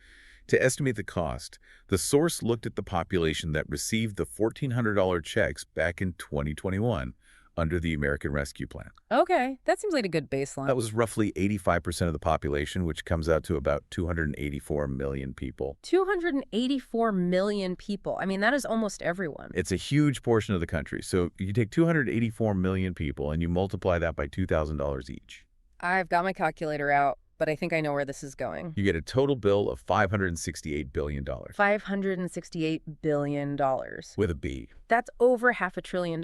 To estimate the cost, the source looked at the population that received the $1,400 checks back in 2021 under the American Rescue Plan. Okay, that seems like a good baseline. That was roughly 85% of the population, which comes out to about 284 million people. 284 million people. I mean, that is almost everyone. It's a huge portion of the country. So you take 284 million people and you multiply that by $2,000 each. I've got my calculator out, but I think I know where this is going. You get a total bill of $568 billion. $568 billion. With a B. That's over $500 billion.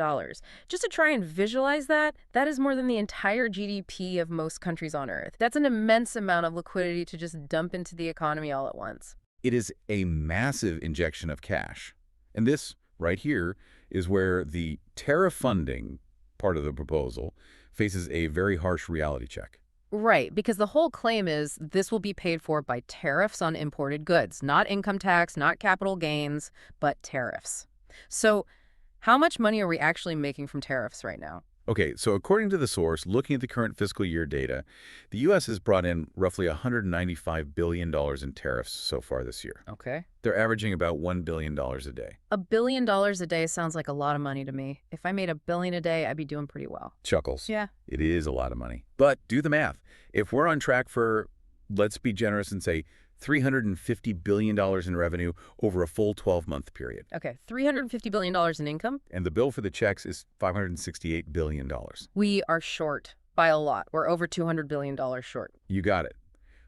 Just to try and visualize that, that is more than the entire GDP of most countries on Earth. That's an immense amount of liquidity to just dump into the economy all at once. It is a massive injection of cash. And this, right here, is where the tariff funding part of the proposal faces a very harsh reality check. Right, because the whole claim is this will be paid for by tariffs on imported goods, not income tax, not capital gains, but tariffs. So how much money are we actually making from tariffs right now? Okay, so according to the source, looking at the current fiscal year data, the U.S. has brought in roughly $195 billion in tariffs so far this year. Okay. They're averaging about $1 billion a day. $1 billion a day sounds like a lot of money to me. If I made $1 billion a day, I'd be doing pretty well. Chuckles. Yeah. It is a lot of money. But do the math. If we're on track for, let's be generous and say, $350 billion in revenue over a full 12-month period. Okay, $350 billion in income? And the bill for the checks is $568 billion. We are short by a lot. We're over $200 billion short. You got it.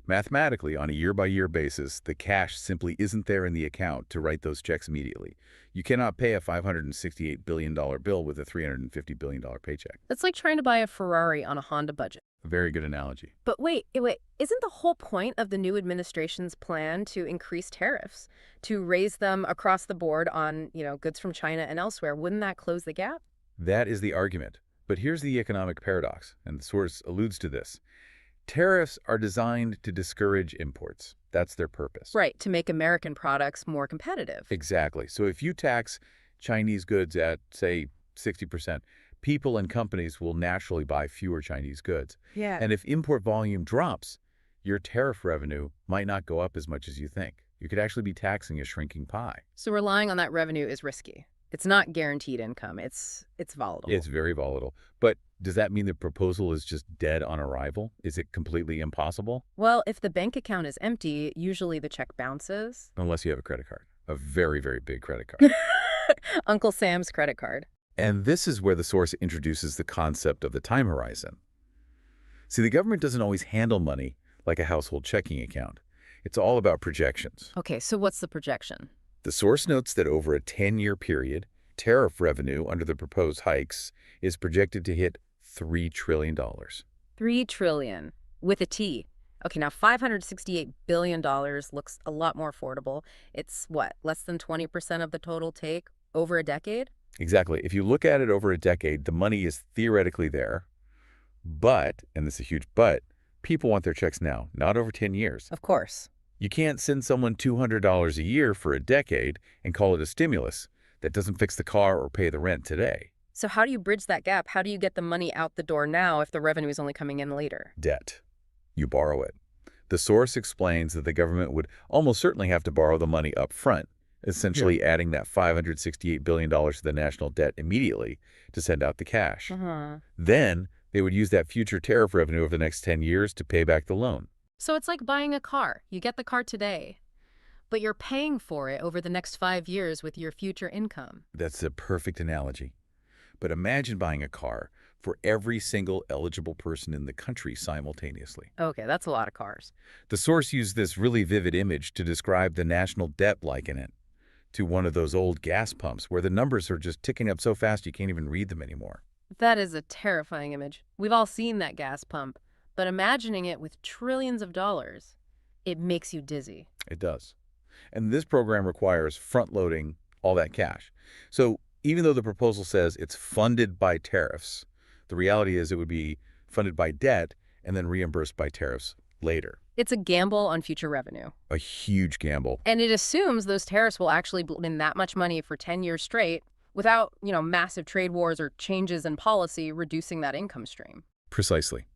Mathematically, on a year-by-year basis, the cash simply isn't there in the account to write those checks immediately. You cannot pay a $568 billion bill with a $350 billion paycheck. That's like trying to buy a Ferrari on a Honda budget. A very good analogy. But wait, isn't the whole point of the new administration's plan to increase tariffs, to raise them across the board on, goods from China and elsewhere? Wouldn't that close the gap? That is the argument. But here's the economic paradox, and the source alludes to this. Tariffs are designed to discourage imports. That's their purpose. Right, to make American products more competitive. Exactly. So if you tax Chinese goods at, say, 60%, people and companies will naturally buy fewer Chinese goods. Yeah. And if import volume drops, your tariff revenue might not go up as much as you think. You could actually be taxing a shrinking pie. So relying on that revenue is risky. It's not guaranteed income. It's volatile. It's very volatile. But does that mean the proposal is just dead on arrival? Is it completely impossible? Well, if the bank account is empty, usually the check bounces. Unless you have a credit card. A very, very big credit card. Uncle Sam's credit card. And this is where the source introduces the concept of the time horizon. See, the government doesn't always handle money like a household checking account. It's all about projections. Okay, so what's the projection? The source notes that over a 10-year period, tariff revenue under the proposed hikes is projected to hit $3 trillion. $3 trillion, with a T. Okay, now $568 billion looks a lot more affordable. It's what, less than 20% of the total take over a decade? Exactly. If you look at it over a decade, the money is theoretically there. But, and this is a huge but, people want their checks now, not over 10 years. Of course. You can't send someone $200 a year for a decade and call it a stimulus that doesn't fix the car or pay the rent today. So how do you bridge that gap? How do you get the money out the door now if the revenue is only coming in later? Debt. You borrow it. The source explains that the government would almost certainly have to borrow the money up front, essentially adding that $568 billion to the national debt immediately to send out the cash. Then they would use that future tariff revenue over the next 10 years to pay back the loan. So it's like buying a car. You get the car today, but you're paying for it over the next 5 years with your future income. That's a perfect analogy. But imagine buying a car for every single eligible person in the country simultaneously. Okay, that's a lot of cars. The source used this really vivid image to describe the national debt liken it to one of those old gas pumps where the numbers are just ticking up so fast you can't even read them anymore. That is a terrifying image. We've all seen that gas pump, but imagining it with trillions of dollars, it makes you dizzy. It does. And this program requires front-loading all that cash. So even though the proposal says it's funded by tariffs, the reality is it would be funded by debt and then reimbursed by tariffs later. It's a gamble on future revenue. A huge gamble. And it assumes those tariffs will actually bring in that much money for 10 years straight without, massive trade wars or changes in policy reducing that income stream. Precisely.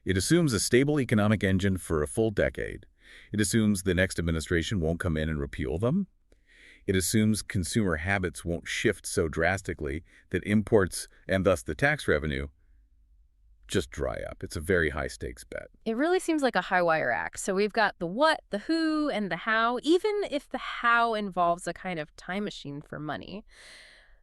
It assumes a stable economic engine for a full decade. It assumes the next administration won't come in and repeal them. It assumes consumer habits won't shift so drastically that imports, and thus the tax revenue, just dry up. It's a very high-stakes bet. It really seems like a high-wire act. So we've got the what, the who, and the how, even if the how involves a kind of time machine for money.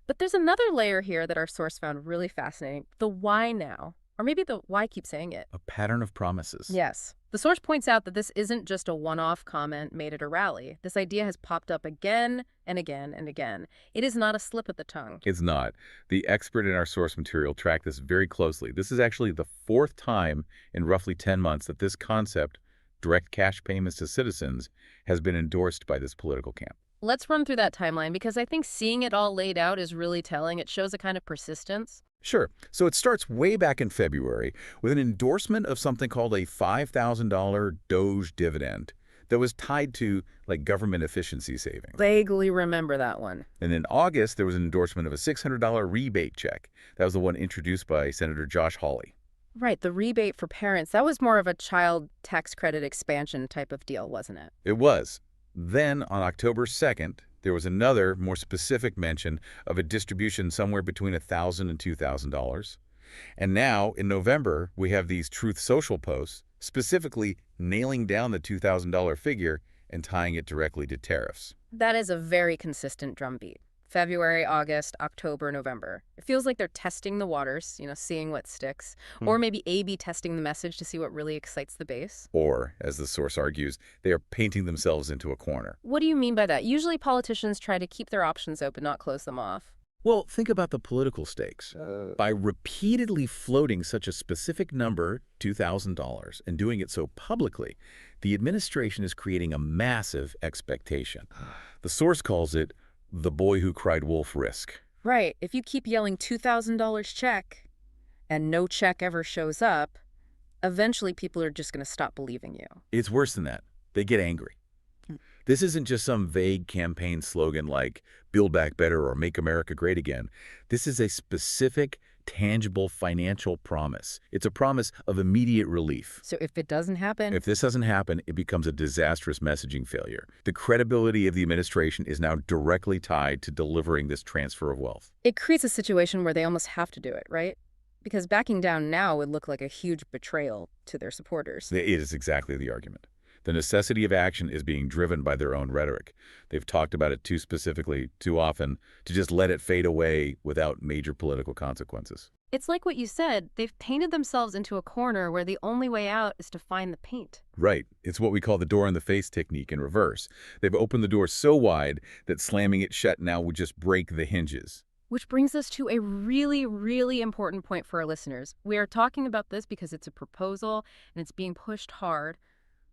But there's another layer here that our source found really fascinating, the why now. Or maybe the why keep saying it. A pattern of promises. Yes. The source points out that this isn't just a one-off comment made at a rally. This idea has popped up again and again and again. It is not a slip of the tongue. It's not. The expert in our source material tracked this very closely. This is actually the fourth time in roughly 10 months that this concept, direct cash payments to citizens, has been endorsed by this political camp. Let's run through that timeline because I think seeing it all laid out is really telling. It shows a kind of persistence. Sure. So it starts way back in February with an endorsement of something called a $5,000 Doge dividend that was tied to, government efficiency savings. Vaguely remember that one. And in August, there was an endorsement of a $600 rebate check. That was the one introduced by Senator Josh Hawley. Right, the rebate for parents. That was more of a child tax credit expansion type of deal, wasn't it? It was. Then, on October 2nd, there was another, more specific mention of a distribution somewhere between $1,000 and $2,000. And now, in November, we have these Truth Social posts specifically nailing down the $2,000 figure and tying it directly to tariffs. That is a very consistent drumbeat. February, August, October, November. It feels like they're testing the waters, seeing what sticks. Or maybe A/B testing the message to see what really excites the base. Or, as the source argues, they are painting themselves into a corner. What do you mean by that? Usually politicians try to keep their options open, not close them off. Well, think about the political stakes. By repeatedly floating such a specific number, $2,000, and doing it so publicly, the administration is creating a massive expectation. The source calls it the boy who cried wolf risk. Right. If you keep yelling $2,000 check and no check ever shows up, eventually people are just going to stop believing you. It's worse than that. They get angry. This isn't just some vague campaign slogan like Build Back Better or Make America Great Again. This is a specific, tangible financial promise. It's a promise of immediate relief. So if it doesn't happen... If this doesn't happen, it becomes a disastrous messaging failure. The credibility of the administration is now directly tied to delivering this transfer of wealth. It creates a situation where they almost have to do it, right? Because backing down now would look like a huge betrayal to their supporters. It is exactly the argument. The necessity of action is being driven by their own rhetoric. They've talked about it too specifically, too often, to just let it fade away without major political consequences. It's like what you said. They've painted themselves into a corner where the only way out is to find the paint. Right. It's what we call the door-in-the-face technique in reverse. They've opened the door so wide that slamming it shut now would just break the hinges. Which brings us to a really, really important point for our listeners. We are talking about this because it's a proposal and it's being pushed hard.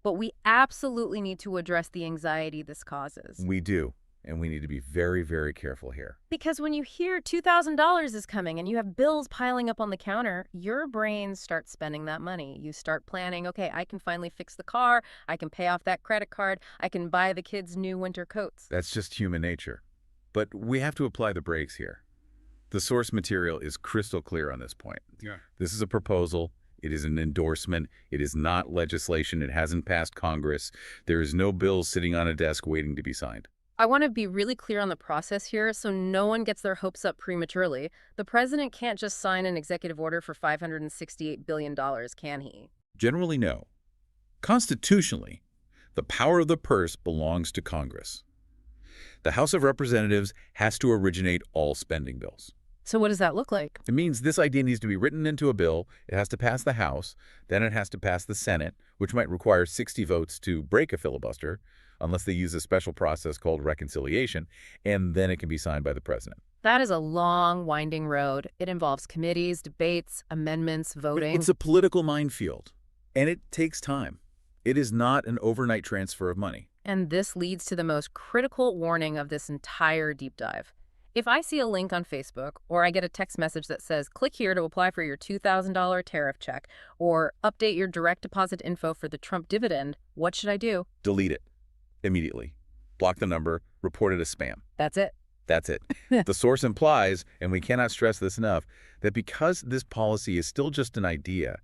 But we absolutely need to address the anxiety this causes. We do, and we need to be very, very careful here. Because when you hear $2,000 is coming and you have bills piling up on the counter, your brain starts spending that money. You start planning, okay, I can finally fix the car, I can pay off that credit card, I can buy the kids new winter coats. That's just human nature. But we have to apply the brakes here. The source material is crystal clear on this point. Yeah. This is a proposal. It is an endorsement. It is not legislation. It hasn't passed Congress. There is no bill sitting on a desk waiting to be signed. I want to be really clear on the process here so no one gets their hopes up prematurely. The president can't just sign an executive order for $568 billion, can he? Generally, no. Constitutionally, the power of the purse belongs to Congress. The House of Representatives has to originate all spending bills. So what does that look like? It means this idea needs to be written into a bill, it has to pass the House, then it has to pass the Senate, which might require 60 votes to break a filibuster, unless they use a special process called reconciliation, and then it can be signed by the president. That is a long, winding road. It involves committees, debates, amendments, voting. It's a political minefield, and it takes time. It is not an overnight transfer of money. And this leads to the most critical warning of this entire deep dive. If I see a link on Facebook, or I get a text message that says, click here to apply for your $2,000 tariff check, or update your direct deposit info for the Trump dividend, what should I do? Delete it immediately. Block the number, report it as spam. That's it. That's it. The source implies, and we cannot stress this enough, that because this policy is still just an idea,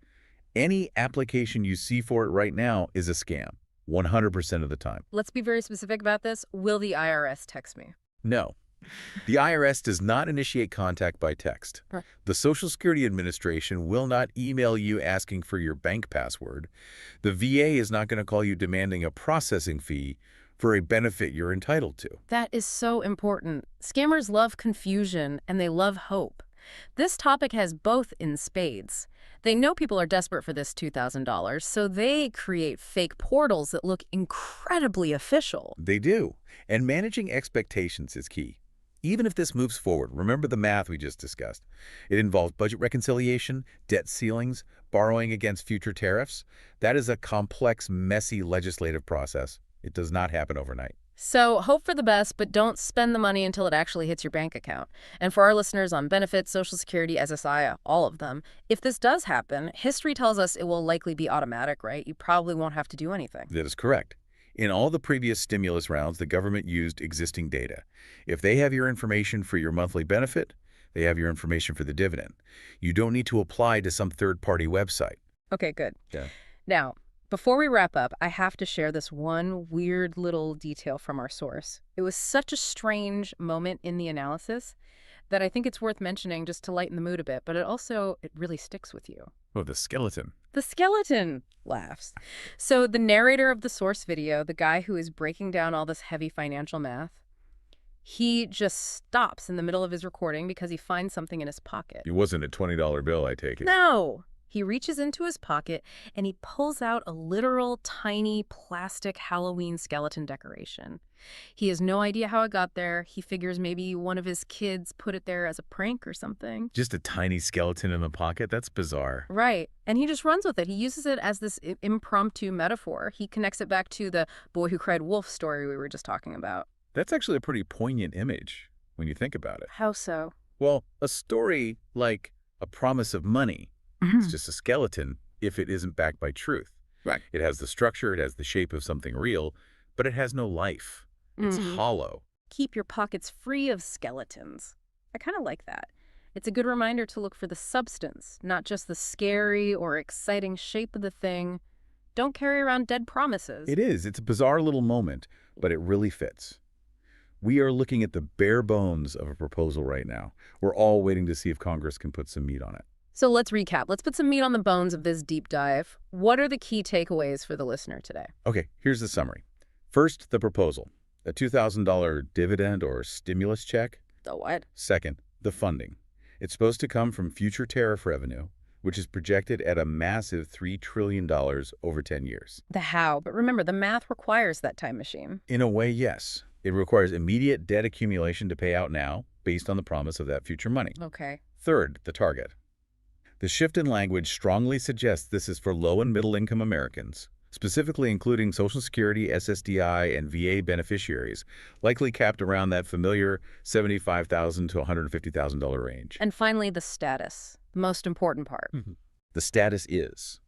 any application you see for it right now is a scam, 100% of the time. Let's be very specific about this. Will the IRS text me? No. The IRS does not initiate contact by text. Right. The Social Security Administration will not email you asking for your bank password. The VA is not going to call you demanding a processing fee for a benefit you're entitled to. That is so important. Scammers love confusion and they love hope. This topic has both in spades. They know people are desperate for this $2,000, so they create fake portals that look incredibly official. They do. And managing expectations is key. Even if this moves forward, remember the math we just discussed. It involves budget reconciliation, debt ceilings, borrowing against future tariffs. That is a complex, messy legislative process. It does not happen overnight. So hope for the best, but don't spend the money until it actually hits your bank account. And for our listeners on benefits, Social Security, SSI, all of them, if this does happen, history tells us it will likely be automatic, right? You probably won't have to do anything. That is correct. In all the previous stimulus rounds, the government used existing data. If they have your information for your monthly benefit, they have your information for the dividend. You don't need to apply to some third-party website. Okay, good. Yeah. Now, before we wrap up, I have to share this one weird little detail from our source. It was such a strange moment in the analysis that I think it's worth mentioning just to lighten the mood a bit, but it really sticks with you. Oh, the skeleton. The skeleton laughs. So the narrator of the source video, the guy who is breaking down all this heavy financial math, he just stops in the middle of his recording because he finds something in his pocket. It wasn't a $20 bill, I take it. No! He reaches into his pocket and he pulls out a literal tiny plastic Halloween skeleton decoration. He has no idea how it got there. He figures maybe one of his kids put it there as a prank or something. Just a tiny skeleton in the pocket? That's bizarre. Right. And he just runs with it. He uses it as this impromptu metaphor. He connects it back to the boy who cried wolf story we were just talking about. That's actually a pretty poignant image when you think about it. How so? Well, a story like a promise of money, it's just a skeleton if it isn't backed by truth. Right. It has the structure, it has the shape of something real, but it has no life. It's hollow. Keep your pockets free of skeletons. I kind of like that. It's a good reminder to look for the substance, not just the scary or exciting shape of the thing. Don't carry around dead promises. It is. It's a bizarre little moment, but it really fits. We are looking at the bare bones of a proposal right now. We're all waiting to see if Congress can put some meat on it. So let's recap. Let's put some meat on the bones of this deep dive. What are the key takeaways for the listener today? Okay, here's the summary. First, the proposal. A $2,000 dividend or stimulus check. The what? Second, the funding. It's supposed to come from future tariff revenue, which is projected at a massive $3 trillion over 10 years. The how. But remember, the math requires that time machine. In a way, yes. It requires immediate debt accumulation to pay out now, based on the promise of that future money. Okay. Third, the target. The shift in language strongly suggests this is for low and middle-income Americans, specifically including Social Security, SSDI, and VA beneficiaries, likely capped around that familiar $75,000 to $150,000 range. And finally, the status, the most important part. The status is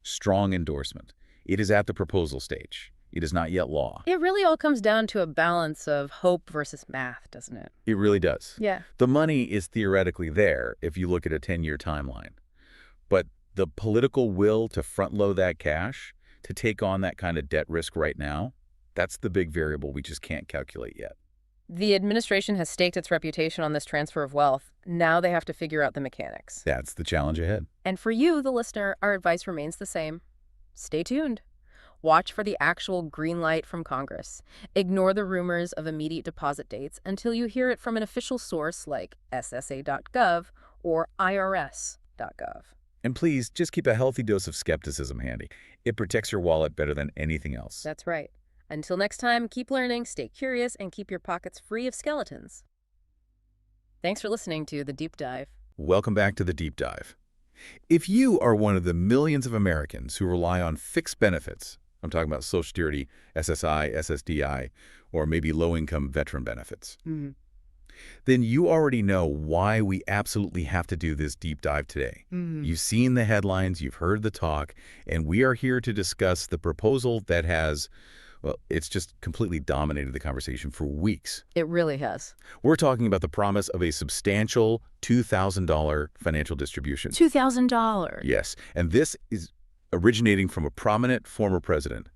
strong endorsement. It is at the proposal stage. It is not yet law. It really all comes down to a balance of hope versus math, doesn't it? It really does. Yeah. The money is theoretically there if you look at a 10-year timeline. But the political will to front-load that cash, to take on that kind of debt risk right now, that's the big variable we just can't calculate yet. The administration has staked its reputation on this transfer of wealth. Now they have to figure out the mechanics. That's the challenge ahead. And for you, the listener, our advice remains the same. Stay tuned. Watch for the actual green light from Congress. Ignore the rumors of immediate deposit dates until you hear it from an official source like SSA.gov or IRS.gov. And please, just keep a healthy dose of skepticism handy. It protects your wallet better than anything else. That's right. Until next time, keep learning, stay curious, and keep your pockets free of skeletons. Thanks for listening to The Deep Dive. Welcome back to The Deep Dive. If you are one of the millions of Americans who rely on fixed benefits, I'm talking about Social Security, SSI, SSDI, or maybe low-income veteran benefits, then you already know why we absolutely have to do this deep dive today. You've seen the headlines, you've heard the talk, and we are here to discuss the proposal that has, well, it's just completely dominated the conversation for weeks. It really has. We're talking about the promise of a substantial $2,000 financial distribution. $2,000. Yes, and this is originating from a prominent former president,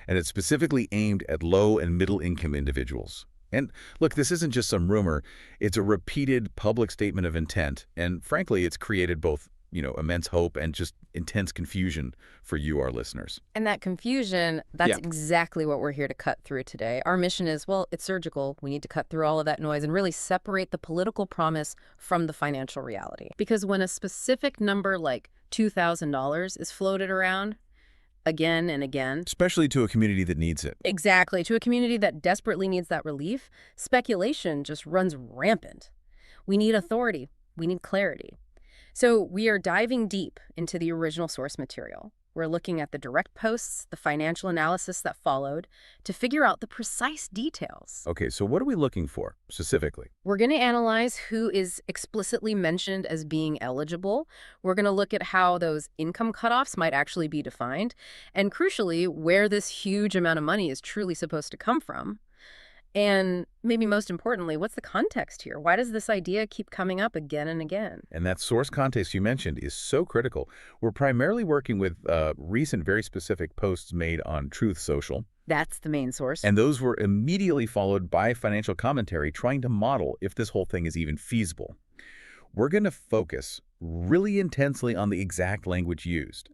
and it's specifically aimed at low and middle-income individuals. And look, this isn't just some rumor. It's a repeated public statement of intent, and frankly, it's created both, immense hope and just intense confusion for you, our listeners. And that confusion, that's exactly what we're here to cut through today. Our mission is, well, it's surgical. We need to cut through all of that noise and really separate the political promise from the financial reality. Because when a specific number like $2,000 is floated around again and again, Especially to a community that needs it. exactly, to a community that desperately needs that relief, speculation just runs rampant. We need authority. We need clarity. So we are diving deep into the original source material. We're looking at the direct posts, the financial analysis that followed, to figure out the precise details. Okay, so what are we looking for specifically? We're going to analyze who is explicitly mentioned as being eligible. We're going to look at how those income cutoffs might actually be defined, and crucially, where this huge amount of money is truly supposed to come from. And maybe most importantly, what's the context here? Why does this idea keep coming up again and again? And that source context you mentioned is so critical. We're primarily working with recent, very specific posts made on Truth Social. That's the main source. And those were immediately followed by financial commentary trying to model if this whole thing is even feasible. We're going to focus really intensely on the exact language used,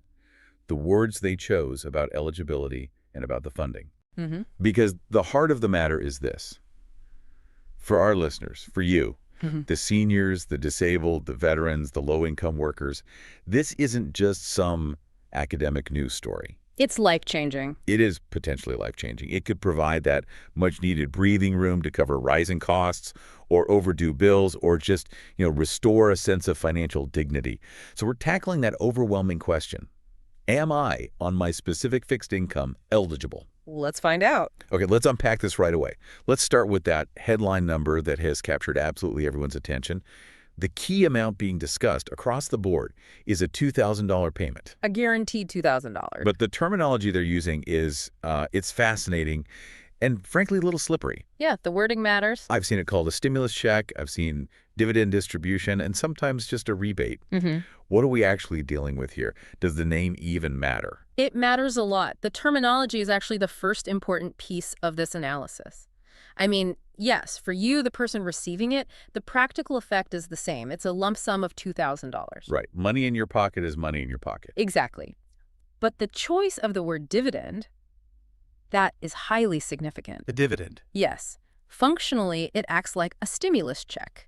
the words they chose about eligibility and about the funding. Because the heart of the matter is this. For our listeners, for you, the seniors, the disabled, the veterans, the low-income workers, this isn't just some academic news story. It's life-changing. It is potentially life-changing. It could provide that much-needed breathing room to cover rising costs or overdue bills or just, restore a sense of financial dignity. So we're tackling that overwhelming question. Am I, on my specific fixed income, eligible? Let's find out. Okay, let's unpack this right away. Let's start with that headline number that has captured absolutely everyone's attention. The key amount being discussed across the board is a $2,000 payment. A guaranteed $2,000. But the terminology they're using is, it's fascinating and frankly a little slippery. Yeah, the wording matters. I've seen it called a stimulus check. I've seen dividend distribution and sometimes just a rebate. What are we actually dealing with here? Does the name even matter? It matters a lot. The terminology is actually the first important piece of this analysis. I mean, yes, for you, the person receiving it, the practical effect is the same. It's a lump sum of $2,000. Right. Money in your pocket is money in your pocket. Exactly. But the choice of the word dividend, that is highly significant. The dividend. Yes. Functionally, it acts like a stimulus check,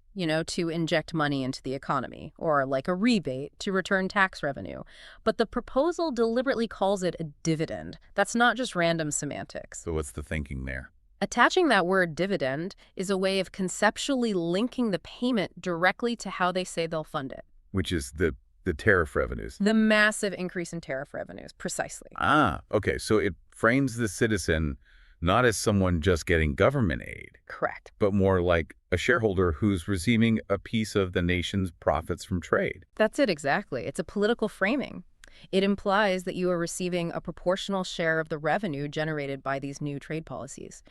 to inject money into the economy, or like a rebate to return tax revenue. But the proposal deliberately calls it a dividend. That's not just random semantics. So what's the thinking there? Attaching that word dividend is a way of conceptually linking the payment directly to how they say they'll fund it. Which is the tariff revenues. The massive increase in tariff revenues, precisely. Okay. So it frames the citizen not as someone just getting government aid. Correct. But more like a shareholder who's receiving a piece of the nation's profits from trade. That's it exactly. It's a political framing. It implies that you are receiving a proportional share of the revenue generated by these new trade policies.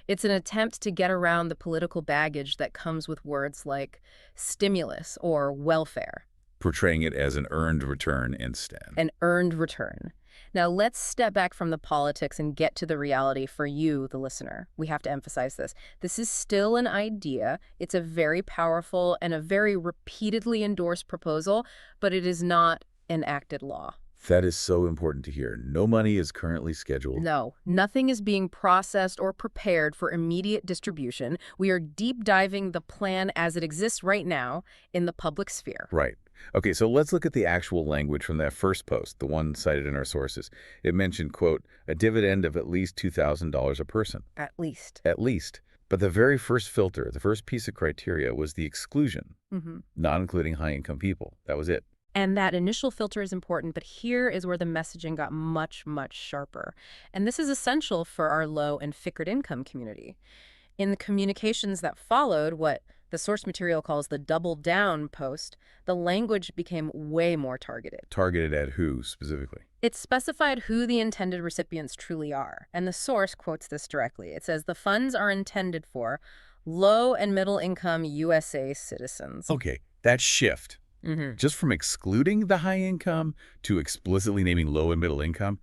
It's an attempt to get around the political baggage that comes with words like stimulus or welfare. Portraying it as an earned return instead. An earned return. Now, let's step back from the politics and get to the reality for you, the listener. We have to emphasize this. This is still an idea. It's a very powerful and a very repeatedly endorsed proposal, but it is not enacted law. That is so important to hear. No money is currently scheduled. No, nothing is being processed or prepared for immediate distribution. We are deep diving the plan as it exists right now in the public sphere. Right. Okay, so let's look at the actual language from that first post, the one cited in our sources. It mentioned, quote, a dividend of at least $2,000 a person. At least. At least. But the very first filter, the first piece of criteria was the exclusion, not including high-income people. That was it. And that initial filter is important, but here is where the messaging got much, much sharper. And this is essential for our low and figured income community. In the communications that followed, what the source material calls the double down post, the language became way more targeted. Targeted at who specifically? It specified who the intended recipients truly are. And the source quotes this directly. It says the funds are intended for low and middle income USA citizens. Okay, that shift. Just from excluding the high income to explicitly naming low and middle income,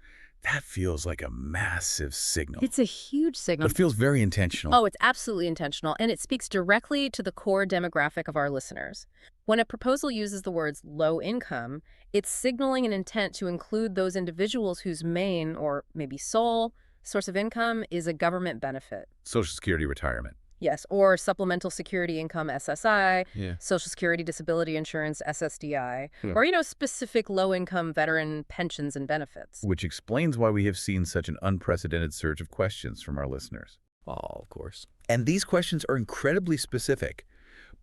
that feels like a massive signal. It's a huge signal. It feels very intentional. Oh, it's absolutely intentional, and it speaks directly to the core demographic of our listeners. When a proposal uses the words low income, it's signaling an intent to include those individuals whose main, or maybe sole, source of income is a government benefit. Social Security retirement. Yes, or supplemental security income, SSI, Yeah. Social Security Disability Insurance, SSDI, or, specific low-income veteran pensions and benefits. Which explains why we have seen such an unprecedented surge of questions from our listeners. Oh, of course. And these questions are incredibly specific,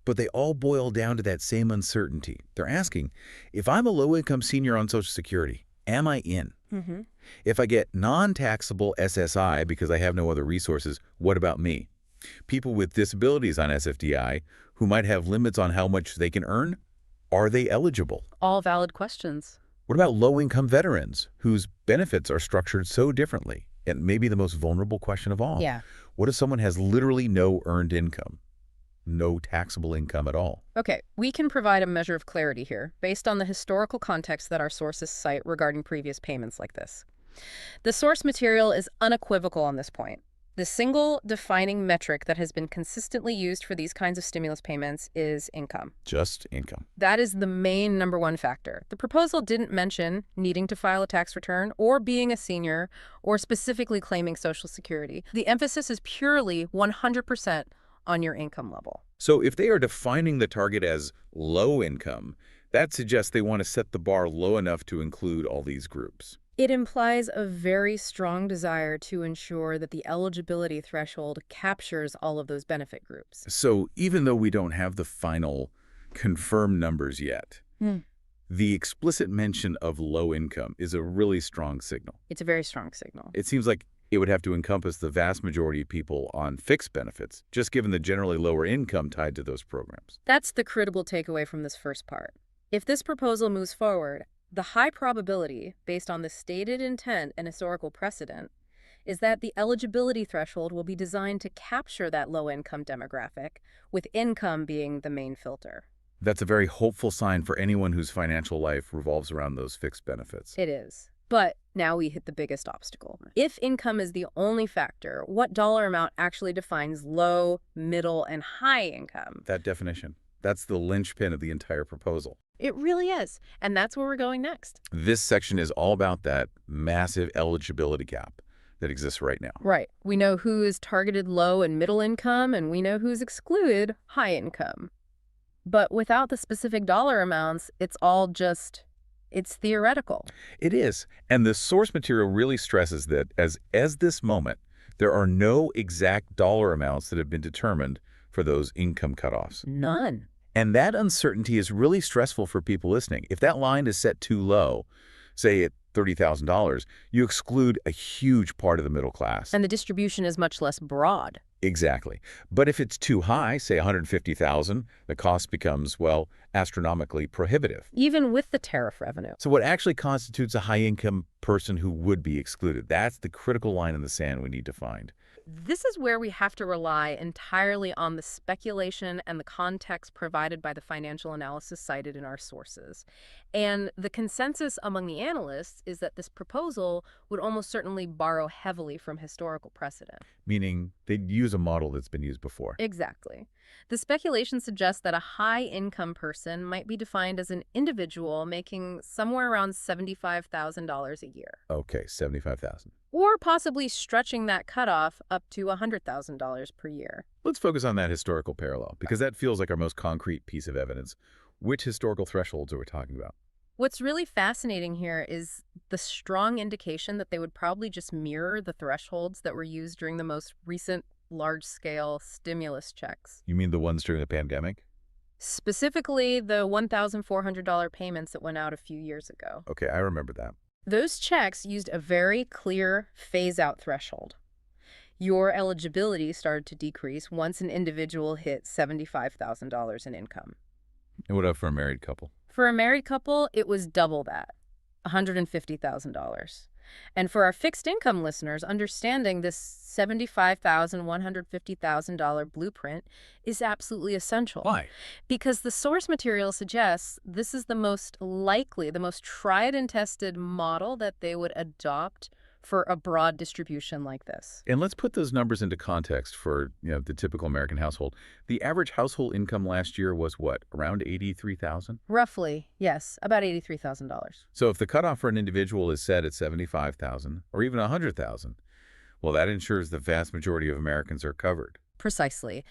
but they all boil down to that same uncertainty. They're asking, if I'm a low-income senior on Social Security, am I in? If I get non-taxable SSI because I have no other resources, what about me? People with disabilities on SFDI who might have limits on how much they can earn, are they eligible? All valid questions. What about low-income veterans whose benefits are structured so differently? And maybe the most vulnerable question of all. Yeah. What if someone has literally no earned income? No taxable income at all? Okay, we can provide a measure of clarity here based on the historical context that our sources cite regarding previous payments like this. The source material is unequivocal on this point. The single defining metric that has been consistently used for these kinds of stimulus payments is income. Just income. That is the main number one factor. The proposal didn't mention needing to file a tax return or being a senior or specifically claiming Social Security. The emphasis is purely 100% on your income level. So if they are defining the target as low income, that suggests they want to set the bar low enough to include all these groups. It implies a very strong desire to ensure that the eligibility threshold captures all of those benefit groups. So even though we don't have the final confirmed numbers yet, the explicit mention of low income is a really strong signal. It's a very strong signal. It seems like it would have to encompass the vast majority of people on fixed benefits, just given the generally lower income tied to those programs. That's the critical takeaway from this first part. If this proposal moves forward, the high probability, based on the stated intent and historical precedent, is that the eligibility threshold will be designed to capture that low-income demographic, with income being the main filter. That's a very hopeful sign for anyone whose financial life revolves around those fixed benefits. It is. But now we hit the biggest obstacle. If income is the only factor, what dollar amount actually defines low, middle, and high income? That definition. That's the linchpin of the entire proposal. It really is. And that's where we're going next. This section is all about that massive eligibility gap that exists right now. Right. We know who is targeted low and middle income, and we know who's excluded high income. But without the specific dollar amounts, it's all just, it's theoretical. It is. And the source material really stresses that as this moment, there are no exact dollar amounts that have been determined for those income cutoffs. None. And that uncertainty is really stressful for people listening. If that line is set too low, say at $30,000, you exclude a huge part of the middle class. And the distribution is much less broad. Exactly. But if it's too high, say $150,000, the cost becomes, well, astronomically prohibitive. Even with the tariff revenue. So what actually constitutes a high-income person who would be excluded? That's the critical line in the sand we need to find. This is where we have to rely entirely on the speculation and the context provided by the financial analysis cited in our sources. And the consensus among the analysts is that this proposal would almost certainly borrow heavily from historical precedent. Meaning they'd use a model that's been used before. Exactly. The speculation suggests that a high-income person might be defined as an individual making somewhere around $75,000 a year, Okay, 75,000. or possibly stretching that cutoff up to $100,000 per year. Let's focus on that historical parallel, because that feels like our most concrete piece of evidence. Which historical thresholds are we talking about? What's really fascinating here is the strong indication that they would probably just mirror the thresholds that were used during the most recent large-scale stimulus checks. You mean the ones during the pandemic? Specifically, the $1,400 payments that went out a few years ago. Okay, I remember that. Those checks used a very clear phase-out threshold. Your eligibility started to decrease once an individual hit $75,000 in income. And what about for a married couple? For a married couple, it was double that, $150,000. And for our fixed income listeners, understanding this $75,000, $150,000 blueprint is absolutely essential. Why? Because the source material suggests this is the most likely, the most tried and tested model that they would adopt for a broad distribution like this. And let's put those numbers into context for, the typical American household. The average household income last year was what, around $83,000? Roughly, yes, about $83,000. So if the cutoff for an individual is set at $75,000 or even $100,000, well, that ensures the vast majority of Americans are covered. Precisely.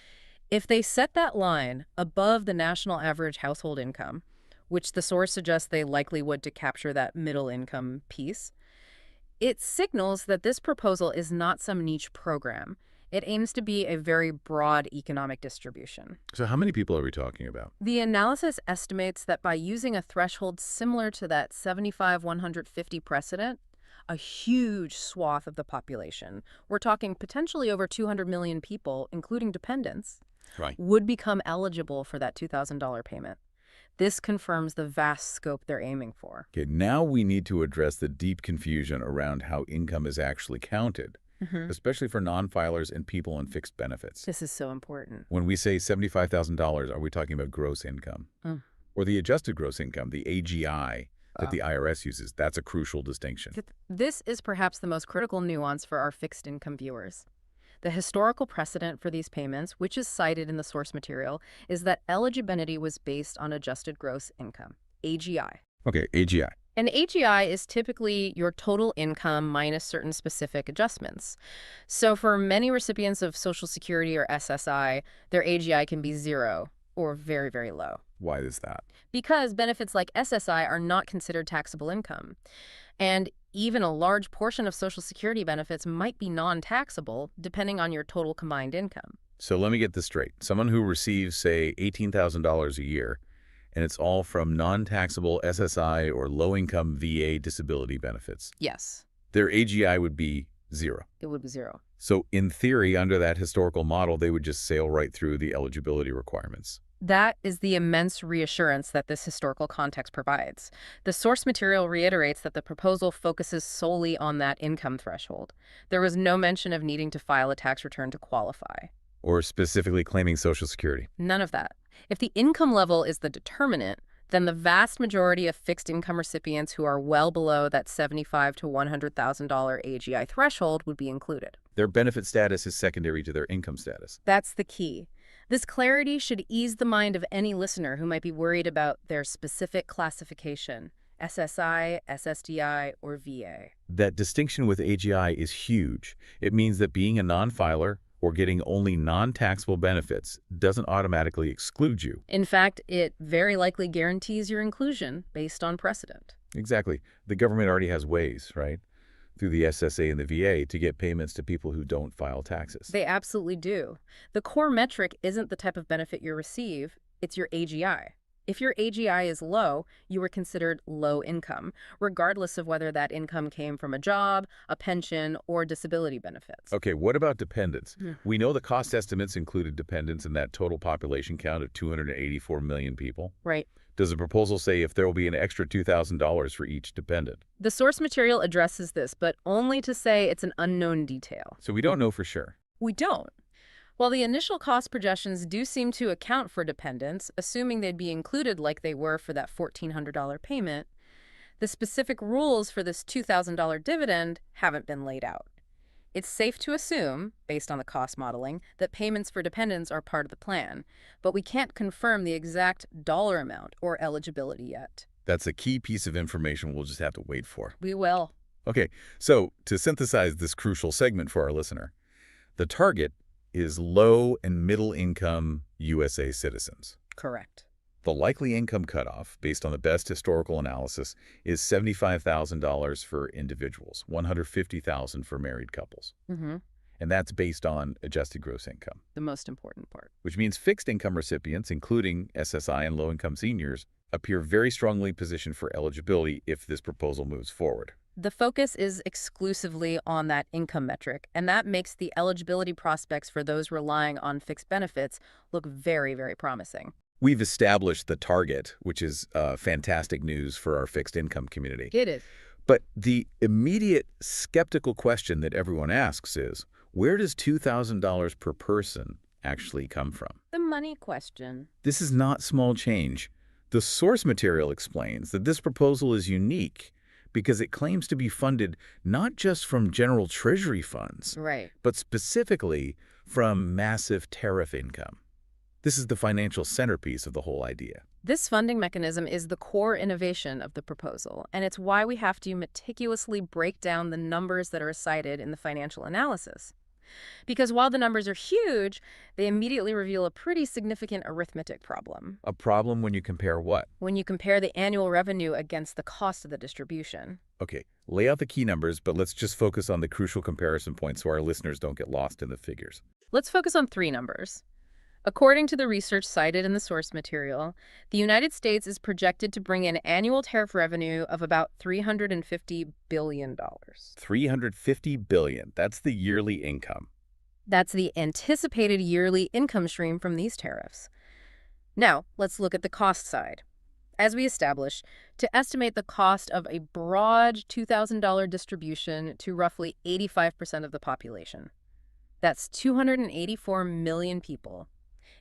If they set that line above the national average household income, which the source suggests they likely would to capture that middle income piece, it signals that this proposal is not some niche program. It aims to be a very broad economic distribution. So how many people are we talking about? The analysis estimates that by using a threshold similar to that 75-150 precedent, a huge swath of the population, we're talking potentially over 200 million people, including dependents, Right. would become eligible for that $2,000 payment. This confirms the vast scope they're aiming for. Okay, now we need to address the deep confusion around how income is actually counted, especially for non-filers and people on fixed benefits. This is so important. When we say $75,000, are we talking about gross income? Or the adjusted gross income, the AGI, that the IRS uses? That's a crucial distinction. This is perhaps the most critical nuance for our fixed income viewers. The historical precedent for these payments, which is cited in the source material, is that eligibility was based on adjusted gross income, AGI. Okay, AGI. And AGI is typically your total income minus certain specific adjustments. So for many recipients of Social Security or SSI, their AGI can be 0 or very, very low. Why is that? Because benefits like SSI are not considered taxable income. And even a large portion of Social Security benefits might be non-taxable depending on your total combined income. So let me get this straight. Someone who receives, say, $18,000 a year, and it's all from non-taxable SSI or low-income VA disability benefits, Yes, their AGI would be 0. it would be 0. So in theory, under that historical model, they would just sail right through the eligibility requirements. That is the immense reassurance that this historical context provides. The source material reiterates that the proposal focuses solely on that income threshold. There was no mention of needing to file a tax return to qualify. Or specifically claiming Social Security. None of that. If the income level is the determinant, then the vast majority of fixed income recipients who are well below that $75,000 to $100,000 AGI threshold would be included. Their benefit status is secondary to their income status. That's the key. This clarity should ease the mind of any listener who might be worried about their specific classification, SSI, SSDI, or VA. That distinction with AGI is huge. It means that being a non-filer or getting only non-taxable benefits doesn't automatically exclude you. In fact, it very likely guarantees your inclusion based on precedent. Exactly. The government already has ways, right, through the SSA and the VA to get payments to people who don't file taxes. They absolutely do. The core metric isn't the type of benefit you receive, it's your AGI. If your AGI is low, you are considered low income, regardless of whether that income came from a job, a pension, or disability benefits. Okay, what about dependents? We know the cost estimates included dependents in that total population count of 284 million people. Right. Does the proposal say if there will be an extra $2,000 for each dependent? The source material addresses this, but only to say it's an unknown detail. So we don't know for sure. We don't. While the initial cost projections do seem to account for dependents, assuming they'd be included like they were for that $1,400 payment, the specific rules for this $2,000 dividend haven't been laid out. It's safe to assume, based on the cost modeling, that payments for dependents are part of the plan, but we can't confirm the exact dollar amount or eligibility yet. That's a key piece of information we'll just have to wait for. We will. Okay, so to synthesize this crucial segment for our listener, the target is low and middle income USA citizens. Correct. The likely income cutoff, based on the best historical analysis, is $75,000 for individuals, $150,000 for married couples. Mm-hmm. And that's based on adjusted gross income. The most important part. Which means fixed income recipients, including SSI and low-income seniors, appear very strongly positioned for eligibility if this proposal moves forward. The focus is exclusively on that income metric, and that makes the eligibility prospects for those relying on fixed benefits look very, very promising. We've established the target, which is fantastic news for our fixed income community. It is. But the immediate skeptical question that everyone asks is, where does $2,000 per person actually come from? The money question. This is not small change. The source material explains that this proposal is unique because it claims to be funded not just from general treasury funds, Right. but specifically from massive tariff income. This is the financial centerpiece of the whole idea. This funding mechanism is the core innovation of the proposal, and it's why we have to meticulously break down the numbers that are cited in the financial analysis. Because while the numbers are huge, they immediately reveal a pretty significant arithmetic problem. A problem when you compare what? When you compare the annual revenue against the cost of the distribution. Okay, lay out the key numbers, but let's just focus on the crucial comparison points so our listeners don't get lost in the figures. Let's focus on three numbers. According to the research cited in the source material, the United States is projected to bring in annual tariff revenue of about $350 billion. $350 billion. That's the yearly income. That's the anticipated yearly income stream from these tariffs. Now, let's look at the cost side. As we established, to estimate the cost of a broad $2,000 distribution to roughly 85% of the population. That's 284 million people,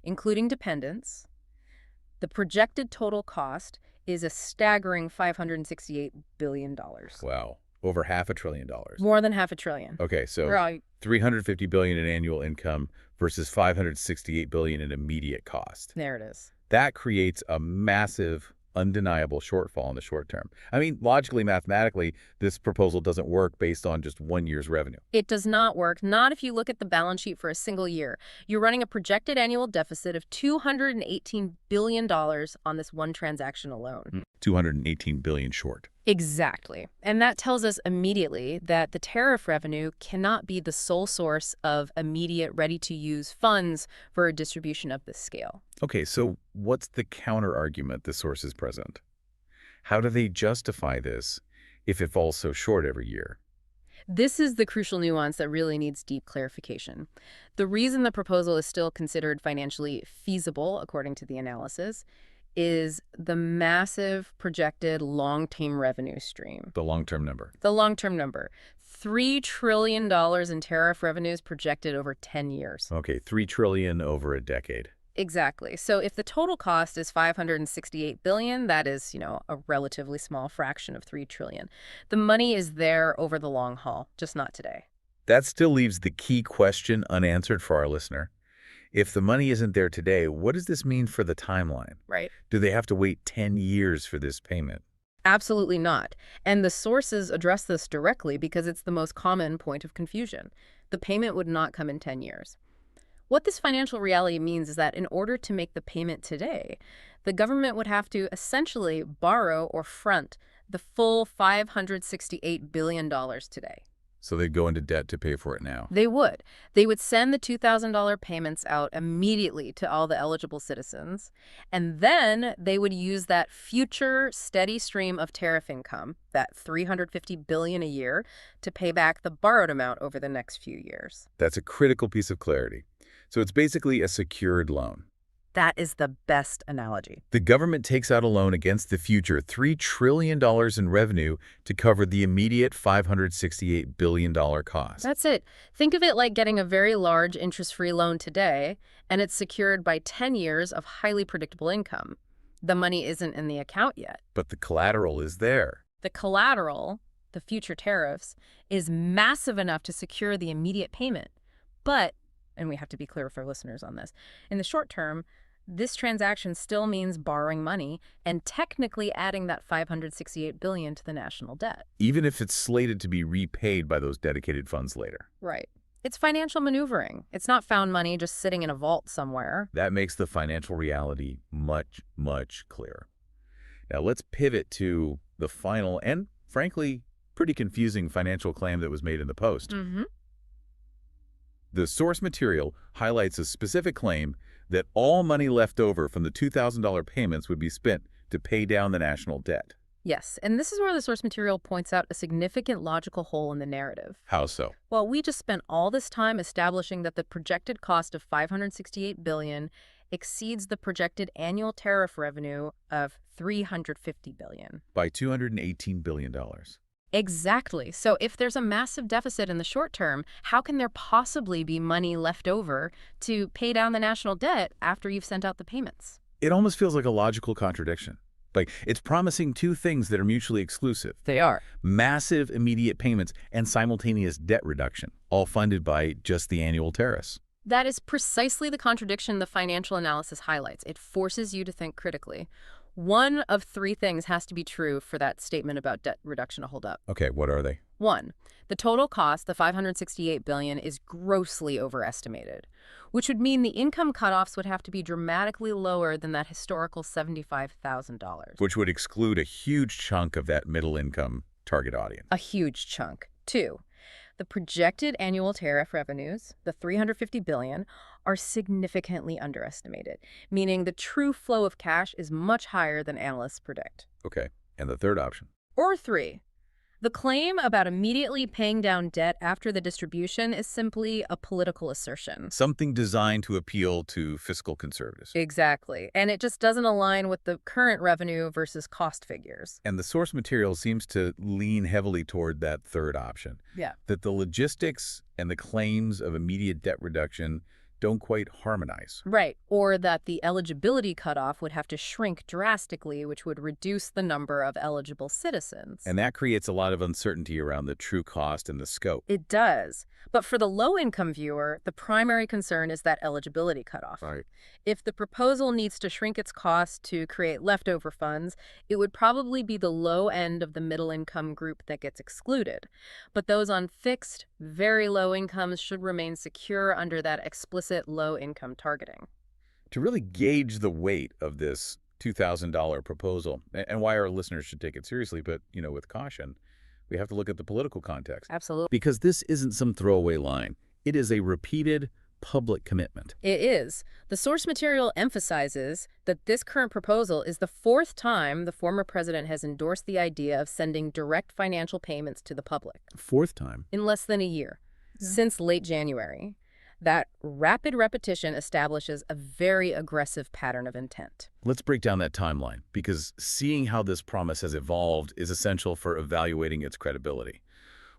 including dependents. The projected total cost is a staggering $568 billion. Wow. Over $500 billion. More than $500 billion. Okay, so Right. $350 billion in annual income versus $568 billion in immediate cost. There it is. That creates a massive, undeniable shortfall in the short term. I mean, logically, mathematically, this proposal doesn't work based on just 1 year's revenue. It does not work, not if you look at the balance sheet for a single year. You're running a projected annual deficit of $218 billion on this one transaction alone. $218 billion short. Exactly. And that tells us immediately that the tariff revenue cannot be the sole source of immediate, ready-to-use funds for a distribution of this scale. Okay, so what's the counter-argument the source is present? How do they justify this if it falls so short every year? This is the crucial nuance that really needs deep clarification. The reason the proposal is still considered financially feasible, according to the analysis, is the massive projected long-term revenue stream. The long-term number. The long-term number. $3 trillion in tariff revenues projected over 10 years. Okay, $3 trillion over a decade. Exactly. So if the total cost is $568 billion, that is, a relatively small fraction of $3 trillion. The money is there over the long haul, just not today. That still leaves the key question unanswered for our listener. If the money isn't there today, what does this mean for the timeline? Right. Do they have to wait 10 years for this payment? Absolutely not. And the sources address this directly because it's the most common point of confusion. The payment would not come in 10 years. What this financial reality means is that in order to make the payment today, the government would have to essentially borrow or front the full $568 billion today. So they'd go into debt to pay for it now. They would. They would send the $2,000 payments out immediately to all the eligible citizens, and then they would use that future steady stream of tariff income, that $350 billion a year, to pay back the borrowed amount over the next few years. That's a critical piece of clarity. So it's basically a secured loan. That is the best analogy. The government takes out a loan against the future $3 trillion in revenue to cover the immediate $568 billion cost. That's it. Think of it like getting a very large interest-free loan today, and it's secured by 10 years of highly predictable income. The money isn't in the account yet. But the collateral is there. The collateral, the future tariffs, is massive enough to secure the immediate payment. But, and we have to be clear for listeners on this, in the short term, this transaction still means borrowing money and technically adding that $568 billion to the national debt. Even if it's slated to be repaid by those dedicated funds later. Right. It's financial maneuvering. It's not found money just sitting in a vault somewhere. That makes the financial reality much, much clearer. Now let's pivot to the final and, frankly, pretty confusing financial claim that was made in the Post. The source material highlights a specific claim that all money left over from the $2,000 payments would be spent to pay down the national debt. Yes, and this is where the source material points out a significant logical hole in the narrative. How so? Well, we just spent all this time establishing that the projected cost of $568 billion exceeds the projected annual tariff revenue of $350 billion. By $218 billion. Exactly. So if there's a massive deficit in the short term, how can there possibly be money left over to pay down the national debt after you've sent out the payments? It almost feels like a logical contradiction. Like, it's promising two things that are mutually exclusive. They are. Massive immediate payments and simultaneous debt reduction, all funded by just the annual tariffs. That is precisely the contradiction the financial analysis highlights. It forces you to think critically. One of three things has to be true for that statement about debt reduction to hold up. Okay, what are they? One, the total cost, the $568 billion, is grossly overestimated, which would mean the income cutoffs would have to be dramatically lower than that historical $75,000. Which would exclude a huge chunk of that middle income target audience. A huge chunk. Two, the projected annual tariff revenues, the $350 billion, are significantly underestimated, meaning the true flow of cash is much higher than analysts predict. Okay, and the third option? Or three, the claim about immediately paying down debt after the distribution is simply a political assertion. Something designed to appeal to fiscal conservatives. Exactly. And it just doesn't align with the current revenue versus cost figures. And the source material seems to lean heavily toward that third option. Yeah. That the logistics and the claims of immediate debt reduction don't quite harmonize. Right. Or that the eligibility cutoff would have to shrink drastically, which would reduce the number of eligible citizens. And that creates a lot of uncertainty around the true cost and the scope. It does. But for the low-income viewer, the primary concern is that eligibility cutoff. Right. If the proposal needs to shrink its cost to create leftover funds, it would probably be the low end of the middle-income group that gets excluded. But those on fixed, very low incomes should remain secure under that explicit low-income targeting. To really gauge the weight of this $2,000 proposal, and why our listeners should take it seriously, but, with caution, we have to look at the political context. Absolutely. Because this isn't some throwaway line. It is a repeated public commitment. It is. The source material emphasizes that this current proposal is the fourth time the former president has endorsed the idea of sending direct financial payments to the public. Fourth time. In less than a year, since late January. That rapid repetition establishes a very aggressive pattern of intent. Let's break down that timeline, because seeing how this promise has evolved is essential for evaluating its credibility.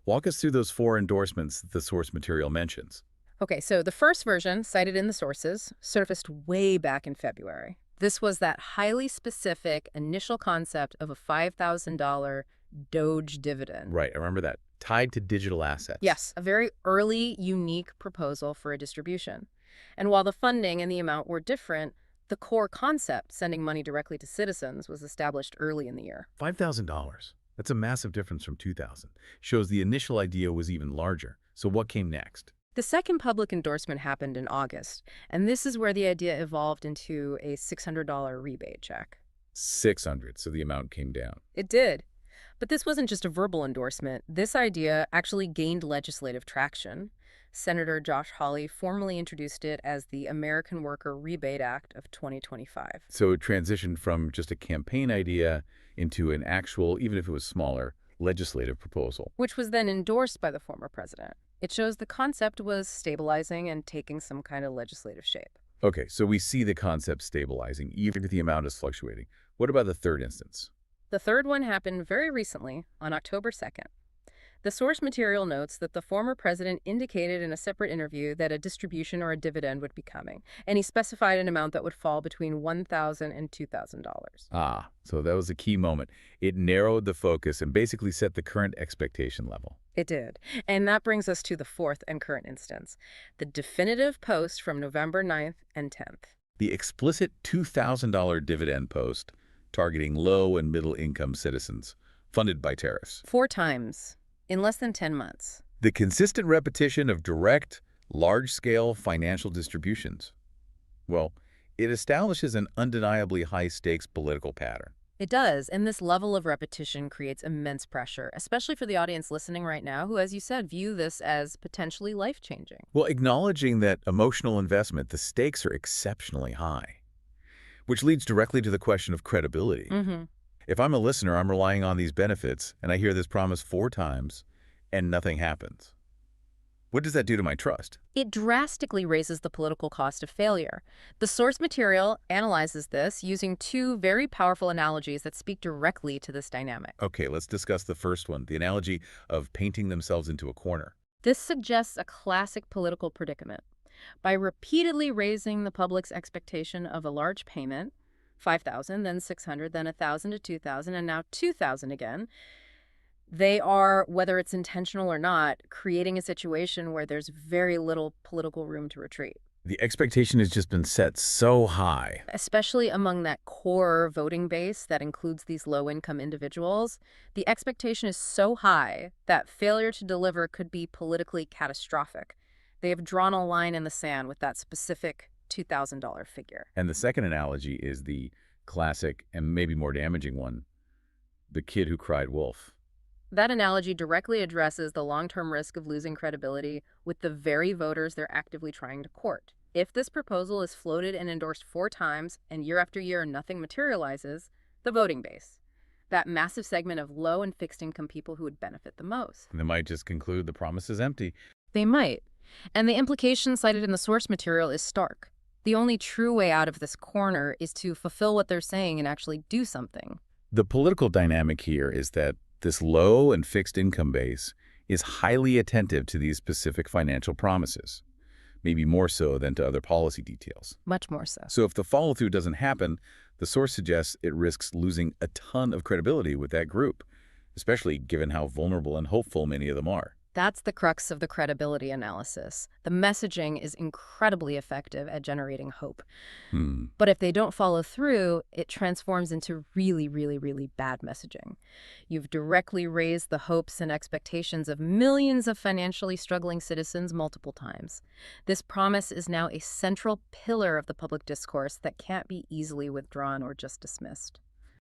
Walk us through those 4 endorsements that the source material mentions. Okay, so the first version, cited in the sources, surfaced way back in February. This was that highly specific initial concept of a $5,000 Doge dividend. Right, I remember that. Tied to digital assets. Yes, a very early, unique proposal for a distribution. And while the funding and the amount were different, the core concept, sending money directly to citizens, was established early in the year. $5,000. That's a massive difference from $2,000. Shows the initial idea was even larger. So what came next? The second public endorsement happened in August, and this is where the idea evolved into a $600 rebate check. $600, so the amount came down. It did. But this wasn't just a verbal endorsement. This idea actually gained legislative traction. Senator Josh Hawley formally introduced it as the American Worker Rebate Act of 2025. So it transitioned from just a campaign idea into an actual, even if it was smaller, legislative proposal. Which was then endorsed by the former president. It shows the concept was stabilizing and taking some kind of legislative shape. Okay, so we see the concept stabilizing, even if the amount is fluctuating. What about the third instance? The third one happened very recently, on October 2nd. The source material notes that the former president indicated in a separate interview that a distribution or a dividend would be coming, and he specified an amount that would fall between $1,000 and $2,000. Ah, so that was a key moment. It narrowed the focus and basically set the current expectation level. It did. And that brings us to the fourth and current instance, the definitive post from November 9th and 10th. The explicit $2,000 dividend post targeting low and middle income citizens, funded by tariffs. 4 times. In less than 10 months. The consistent repetition of direct, large-scale financial distributions. Well, it establishes an undeniably high-stakes political pattern. It does, and this level of repetition creates immense pressure, especially for the audience listening right now who, as you said, view this as potentially life-changing. Well, acknowledging that emotional investment, the stakes are exceptionally high, which leads directly to the question of credibility. If I'm a listener, I'm relying on these benefits, and I hear this promise 4 times, and nothing happens. What does that do to my trust? It drastically raises the political cost of failure. The source material analyzes this using 2 very powerful analogies that speak directly to this dynamic. Okay, let's discuss the first one, the analogy of painting themselves into a corner. This suggests a classic political predicament. By repeatedly raising the public's expectation of a large payment, $5,000, then $600, then $1,000 to $2,000, and now $2,000 again, they are, whether it's intentional or not, creating a situation where there's very little political room to retreat. The expectation has just been set so high. Especially among that core voting base that includes these low-income individuals, the expectation is so high that failure to deliver could be politically catastrophic. They have drawn a line in the sand with that specific $2,000 figure. And the second analogy is the classic and maybe more damaging one, the kid who cried wolf. That analogy directly addresses the long-term risk of losing credibility with the very voters they're actively trying to court. If this proposal is floated and endorsed 4 times and year after year nothing materializes, the voting base, that massive segment of low and fixed income people who would benefit the most. They might just conclude the promise is empty. They might. And the implication cited in the source material is stark. The only true way out of this corner is to fulfill what they're saying and actually do something. The political dynamic here is that this low and fixed income base is highly attentive to these specific financial promises, maybe more so than to other policy details. Much more so. So if the follow-through doesn't happen, the source suggests it risks losing a ton of credibility with that group, especially given how vulnerable and hopeful many of them are. That's the crux of the credibility analysis. The messaging is incredibly effective at generating hope. But if they don't follow through, it transforms into really, really, really bad messaging. You've directly raised the hopes and expectations of millions of financially struggling citizens multiple times. This promise is now a central pillar of the public discourse that can't be easily withdrawn or just dismissed.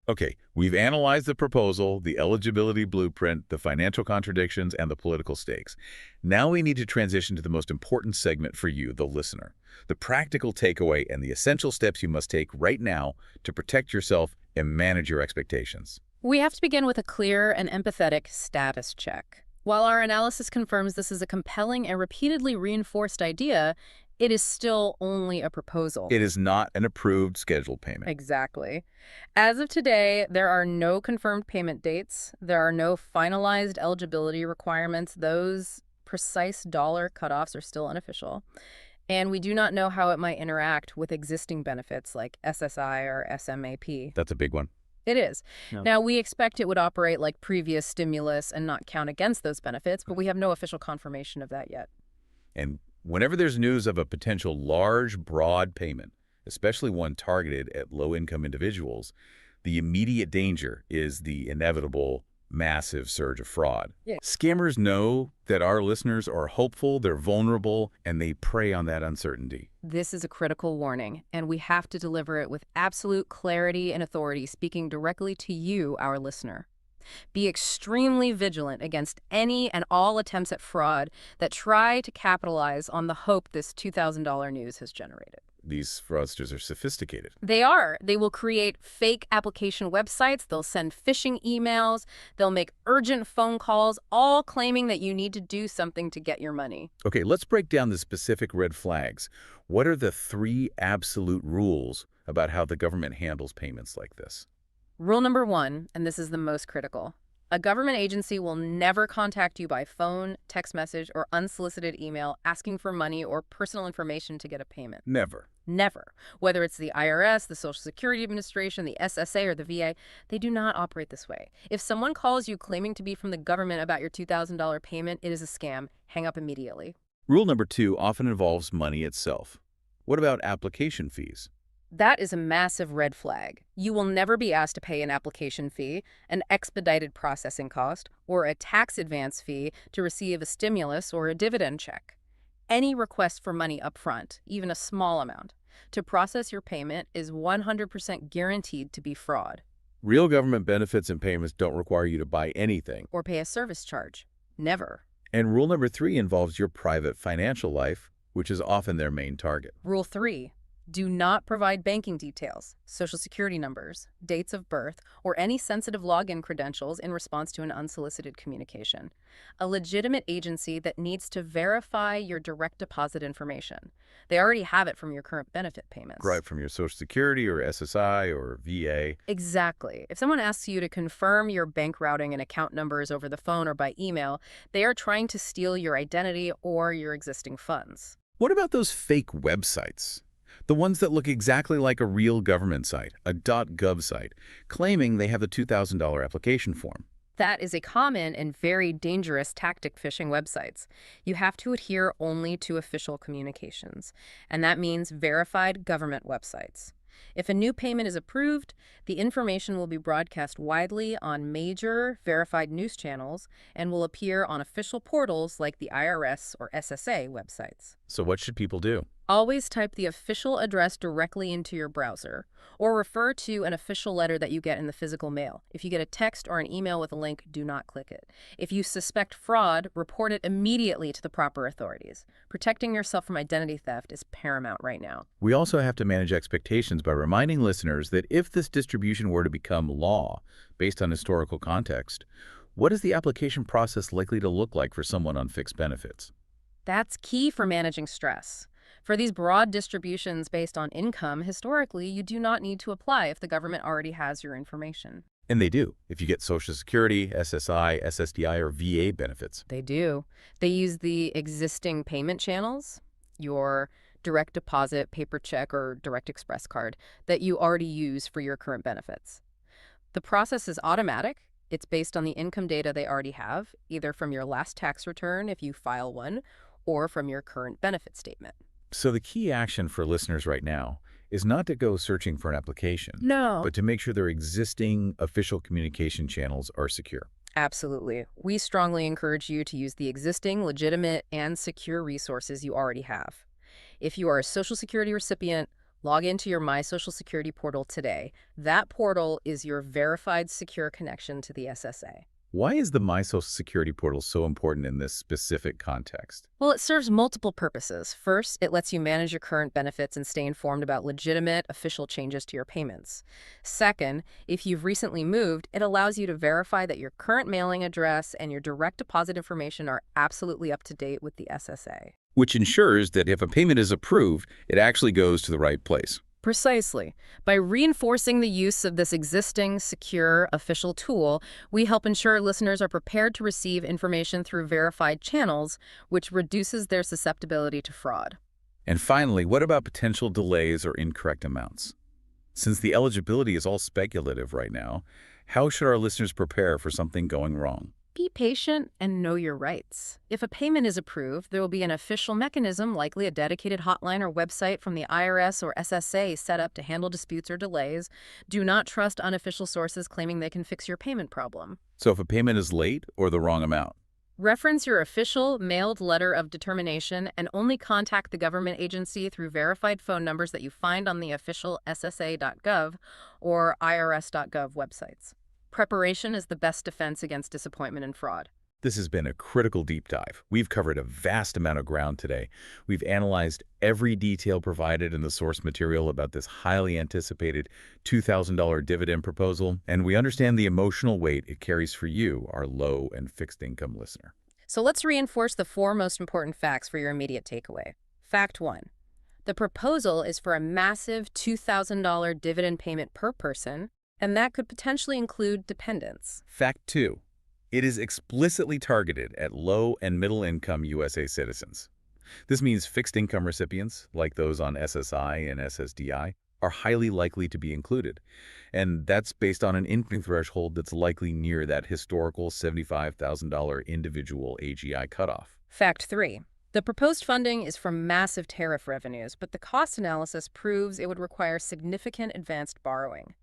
Okay, we've analyzed the proposal, the eligibility blueprint, the financial contradictions, and the political stakes. Now we need to transition to the most important segment for you, the listener, the practical takeaway and the essential steps you must take right now to protect yourself and manage your expectations. We have to begin with a clear and empathetic status check. While our analysis confirms this is a compelling and repeatedly reinforced idea, it is still only a proposal. It is not an approved scheduled payment. Exactly. As of today, there are no confirmed payment dates. There are no finalized eligibility requirements. Those precise dollar cutoffs are still unofficial. And we do not know how it might interact with existing benefits like SSI or SMAP. That's a big one. It is. No. Now, we expect it would operate like previous stimulus and not count against those benefits, but we have no official confirmation of that yet. And whenever there's news of a potential large, broad payment, especially one targeted at low-income individuals, the immediate danger is the inevitable massive surge of fraud. Yeah. Scammers know that our listeners are hopeful, they're vulnerable, and they prey on that uncertainty. This is a critical warning, and we have to deliver it with absolute clarity and authority, speaking directly to you, our listener. Be extremely vigilant against any and all attempts at fraud that try to capitalize on the hope this $2,000 news has generated. these fraudsters are sophisticated. They are. They will create fake application websites. They'll send phishing emails. They'll make urgent phone calls, all claiming that you need to do something to get your money. Okay, let's break down the specific red flags. What are the 3 absolute rules about how the government handles payments like this? Rule number 1, and this is the most critical. A government agency will never contact you by phone, text message, or unsolicited email asking for money or personal information to get a payment. Never. Never. Whether it's the IRS, the Social Security Administration, the SSA, or the VA, they do not operate this way. If someone calls you claiming to be from the government about your $2,000 payment, it is a scam. Hang up immediately. Rule number 2 often involves money itself. What about application fees? That is a massive red flag. You will never be asked to pay an application fee, an expedited processing cost, or a tax advance fee to receive a stimulus or a dividend check. Any request for money up front, even a small amount, to process your payment is 100% guaranteed to be fraud. Real government benefits and payments don't require you to buy anything. Or pay a service charge. Never. And rule number 3 involves your private financial life, which is often their main target. Rule 3. Do not provide banking details, social security numbers, dates of birth, or any sensitive login credentials in response to an unsolicited communication. A legitimate agency that needs to verify your direct deposit information. They already have it from your current benefit payments. Right, from your Social Security or SSI or VA. Exactly. If someone asks you to confirm your bank routing and account numbers over the phone or by email, they are trying to steal your identity or your existing funds. What about those fake websites? The ones that look exactly like a real government site, a .gov site, claiming they have the $2,000 application form. That is a common and very dangerous tactic phishing websites. You have to adhere only to official communications, and that means verified government websites. If a new payment is approved, the information will be broadcast widely on major verified news channels and will appear on official portals like the IRS or SSA websites. So what should people do? Always type the official address directly into your browser, or refer to an official letter that you get in the physical mail. If you get a text or an email with a link, do not click it. If you suspect fraud, report it immediately to the proper authorities. Protecting yourself from identity theft is paramount right now. We also have to manage expectations by reminding listeners that if this distribution were to become law, based on historical context, what is the application process likely to look like for someone on fixed benefits? That's key for managing stress. For these broad distributions based on income, historically, you do not need to apply if the government already has your information. And they do, if you get Social Security, SSI, SSDI, or VA benefits. They do. They use the existing payment channels, your direct deposit, paper check, or direct express card that you already use for your current benefits. The process is automatic. It's based on the income data they already have, either from your last tax return if you file one, or from your current benefit statement. So the key action for listeners right now is not to go searching for an application, No. but to make sure their existing official communication channels are secure. Absolutely. We strongly encourage you to use the existing, legitimate, and secure resources you already have. If you are a Social Security recipient, log into your My Social Security portal today. That portal is your verified secure connection to the SSA. Why is the My Social Security portal so important in this specific context? Well, it serves multiple purposes. First, it lets you manage your current benefits and stay informed about legitimate, official changes to your payments. Second, if you've recently moved, it allows you to verify that your current mailing address and your direct deposit information are absolutely up to date with the SSA. Which ensures that if a payment is approved, it actually goes to the right place. Precisely. By reinforcing the use of this existing, secure, official tool, we help ensure listeners are prepared to receive information through verified channels, which reduces their susceptibility to fraud. And finally, what about potential delays or incorrect amounts? Since the eligibility is all speculative right now, how should our listeners prepare for something going wrong? Be patient and know your rights. If a payment is approved, there will be an official mechanism, likely a dedicated hotline or website from the IRS or SSA set up to handle disputes or delays. Do not trust unofficial sources claiming they can fix your payment problem. So if a payment is late or the wrong amount? Reference your official mailed letter of determination and only contact the government agency through verified phone numbers that you find on the official ssa.gov or irs.gov websites. Preparation is the best defense against disappointment and fraud. This has been a critical deep dive. We've covered a vast amount of ground today. We've analyzed every detail provided in the source material about this highly anticipated $2,000 dividend proposal, and we understand the emotional weight it carries for you, our low and fixed income listener. So let's reinforce the 4 most important facts for your immediate takeaway. Fact 1. The proposal is for a massive $2,000 dividend payment per person, and that could potentially include dependents. Fact 2. It is explicitly targeted at low and middle-income USA citizens. This means fixed income recipients, like those on SSI and SSDI, are highly likely to be included. And that's based on an income threshold that's likely near that historical $75,000 individual AGI cutoff. Fact 3. The proposed funding is from massive tariff revenues, but the cost analysis proves it would require significant advanced borrowing.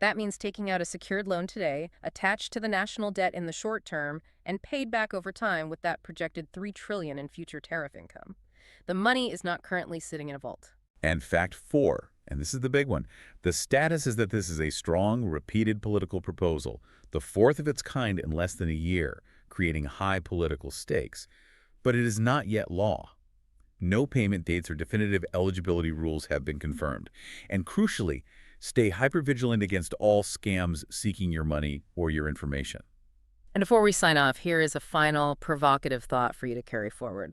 That means taking out a secured loan today, attached to the national debt in the short term, and paid back over time with that projected $3 trillion in future tariff income. The money is not currently sitting in a vault. And fact 4, and this is the big one, the status is that this is a strong, repeated political proposal, the 4th of its kind in less than a year, creating high political stakes. But it is not yet law. No payment dates or definitive eligibility rules have been confirmed. And crucially, stay hypervigilant against all scams seeking your money or your information. And before we sign off, here is a final provocative thought for you to carry forward.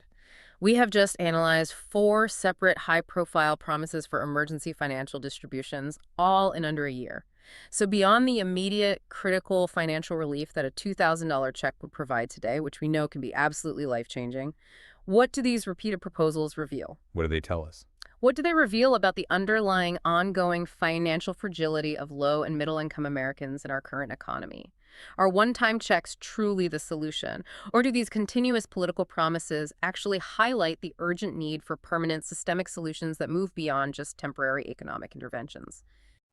We have just analyzed 4 separate high-profile promises for emergency financial distributions, all in under a year. So beyond the immediate critical financial relief that a $2,000 check would provide today, which we know can be absolutely life-changing, what do these repeated proposals reveal? What do they tell us? What do they reveal about the underlying ongoing financial fragility of low and middle-income Americans in our current economy? Are one-time checks truly the solution? Or do these continuous political promises actually highlight the urgent need for permanent systemic solutions that move beyond just temporary economic interventions?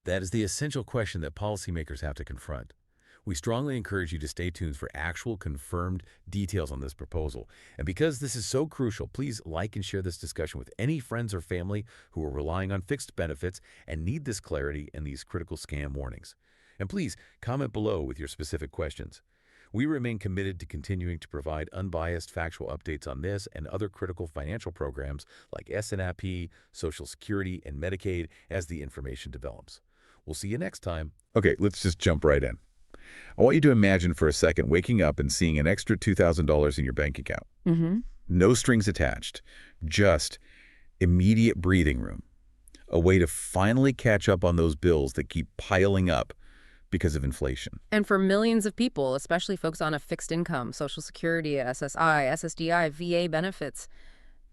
That is the essential question that policymakers have to confront. We strongly encourage you to stay tuned for actual confirmed details on this proposal. And because this is so crucial, please like and share this discussion with any friends or family who are relying on fixed benefits and need this clarity and these critical scam warnings. And please comment below with your specific questions. We remain committed to continuing to provide unbiased factual updates on this and other critical financial programs like SNAP, Social Security, and Medicaid as the information develops. We'll see you next time. Okay, let's just jump right in. I want you to imagine for a second waking up and seeing an extra $2,000 in your bank account. No strings attached, just immediate breathing room. A way to finally catch up on those bills that keep piling up because of inflation. And for millions of people, especially folks on a fixed income, Social Security, SSI, SSDI, VA benefits,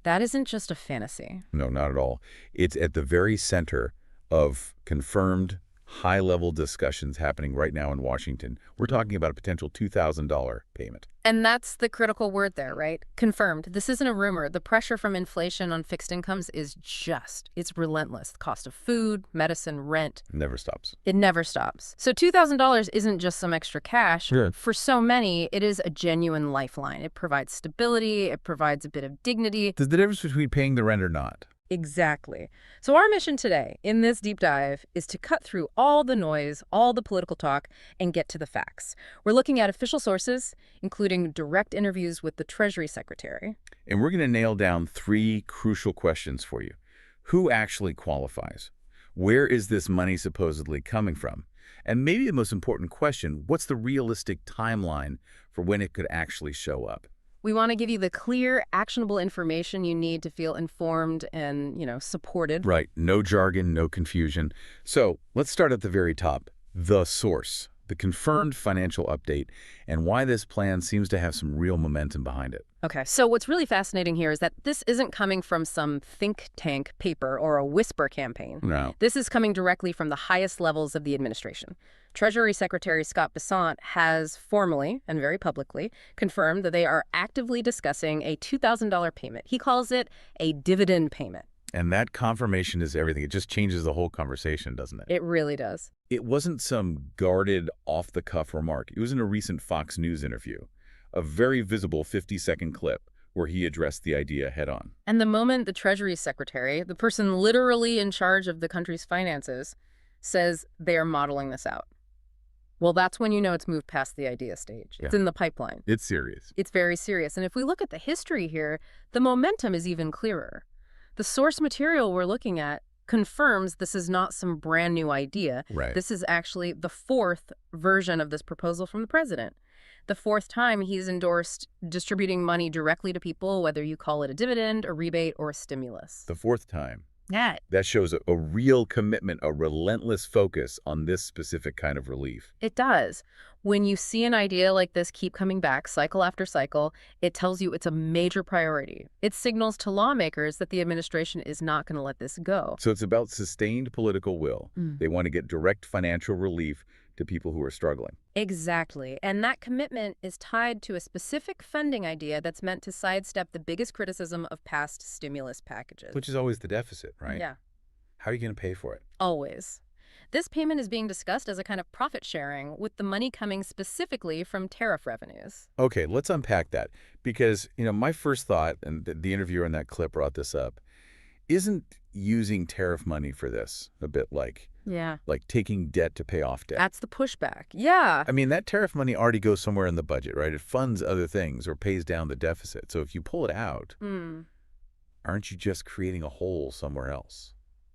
that isn't just a fantasy. No, not at all. It's at the very center of confirmed high-level discussions happening right now in Washington. We're talking about a potential $2,000 payment. And that's the critical word there, right? Confirmed. This isn't a rumor. The pressure from inflation on fixed incomes is it's relentless. The cost of food, medicine, rent. Never stops. It never stops. So $2,000 isn't just some extra cash. Sure. For so many, it is a genuine lifeline. It provides stability. It provides a bit of dignity. There's the difference between paying the rent or not. Exactly. So our mission today in this deep dive is to cut through all the noise, all the political talk, and get to the facts. We're looking at official sources, including direct interviews with the Treasury Secretary. And we're going to nail down 3 crucial questions for you. Who actually qualifies? Where is this money supposedly coming from? And maybe the most important question, what's the realistic timeline for when it could actually show up? We want to give you the clear, actionable information you need to feel informed and, supported. Right. No jargon, no confusion. So let's start at the very top. The source, the confirmed financial update, and why this plan seems to have some real momentum behind it. Okay, so what's really fascinating here is that this isn't coming from some think tank paper or a whisper campaign. No. This is coming directly from the highest levels of the administration. Treasury Secretary Scott Bessent has formally and very publicly confirmed that they are actively discussing a $2,000 payment. He calls it a dividend payment. And that confirmation is everything. It just changes the whole conversation, doesn't it? It really does. It wasn't some guarded, off-the-cuff remark. It was in a recent Fox News interview, a very visible 50-second clip where he addressed the idea head-on. And the moment the Treasury Secretary, the person literally in charge of the country's finances, says they are modeling this out. Well, that's when you know it's moved past the idea stage. It's in the pipeline. It's serious. It's very serious. And if we look at the history here, the momentum is even clearer. The source material we're looking at confirms this is not some brand new idea. Right. This is actually the fourth version of this proposal from the president. The fourth time he's endorsed distributing money directly to people, whether you call it a dividend, a rebate, or a stimulus. The fourth time. Yeah. That shows a real commitment, a relentless focus on this specific kind of relief. It does. When you see an idea like this keep coming back cycle after cycle, it tells you it's a major priority. It signals to lawmakers that the administration is not going to let this go. So it's about sustained political will. They want to get direct financial relief to people who are struggling. Exactly. And that commitment is tied to a specific funding idea that's meant to sidestep the biggest criticism of past stimulus packages. Which is always the deficit, right? Yeah, How are you going to pay for it? always. This payment is being discussed as a kind of profit sharing, with the money coming specifically from tariff revenues. Okay, let's unpack that. Because, my first thought, and the interviewer in that clip brought this up, isn't using tariff money for this a bit like taking debt to pay off debt? That's the pushback. Yeah. I mean, that tariff money already goes somewhere in the budget, right? It funds other things or pays down the deficit. So if you pull it out, aren't you just creating a hole somewhere else?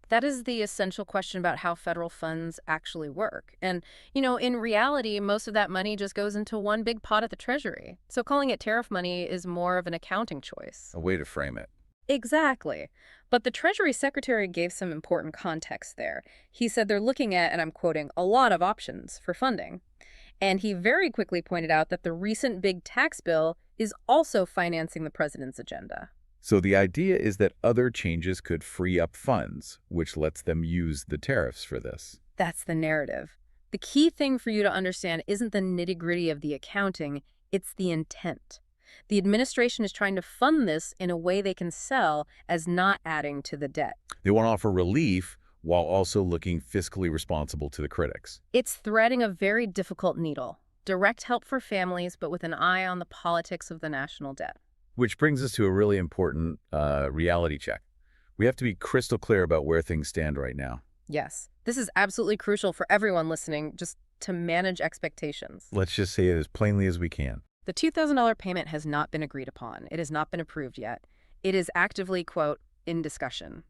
That is the essential question about how federal funds actually work. And, in reality, most of that money just goes into one big pot at the Treasury. So calling it tariff money is more of an accounting choice. A way to frame it. Exactly. But the Treasury Secretary gave some important context there. He said they're looking at, and I'm quoting, a lot of options for funding. And he very quickly pointed out that the recent big tax bill is also financing the president's agenda. So the idea is that other changes could free up funds, which lets them use the tariffs for this. That's the narrative. The key thing for you to understand isn't the nitty-gritty of the accounting, it's the intent. The administration is trying to fund this in a way they can sell as not adding to the debt. They want to offer relief while also looking fiscally responsible to the critics. It's threading a very difficult needle. Direct help for families, but with an eye on the politics of the national debt. Which brings us to a really important reality check. We have to be crystal clear about where things stand right now. Yes, this is absolutely crucial for everyone listening, just to manage expectations. Let's just say it as plainly as we can. The $2,000 payment has not been agreed upon. It has not been approved yet. It is actively, quote, in discussion.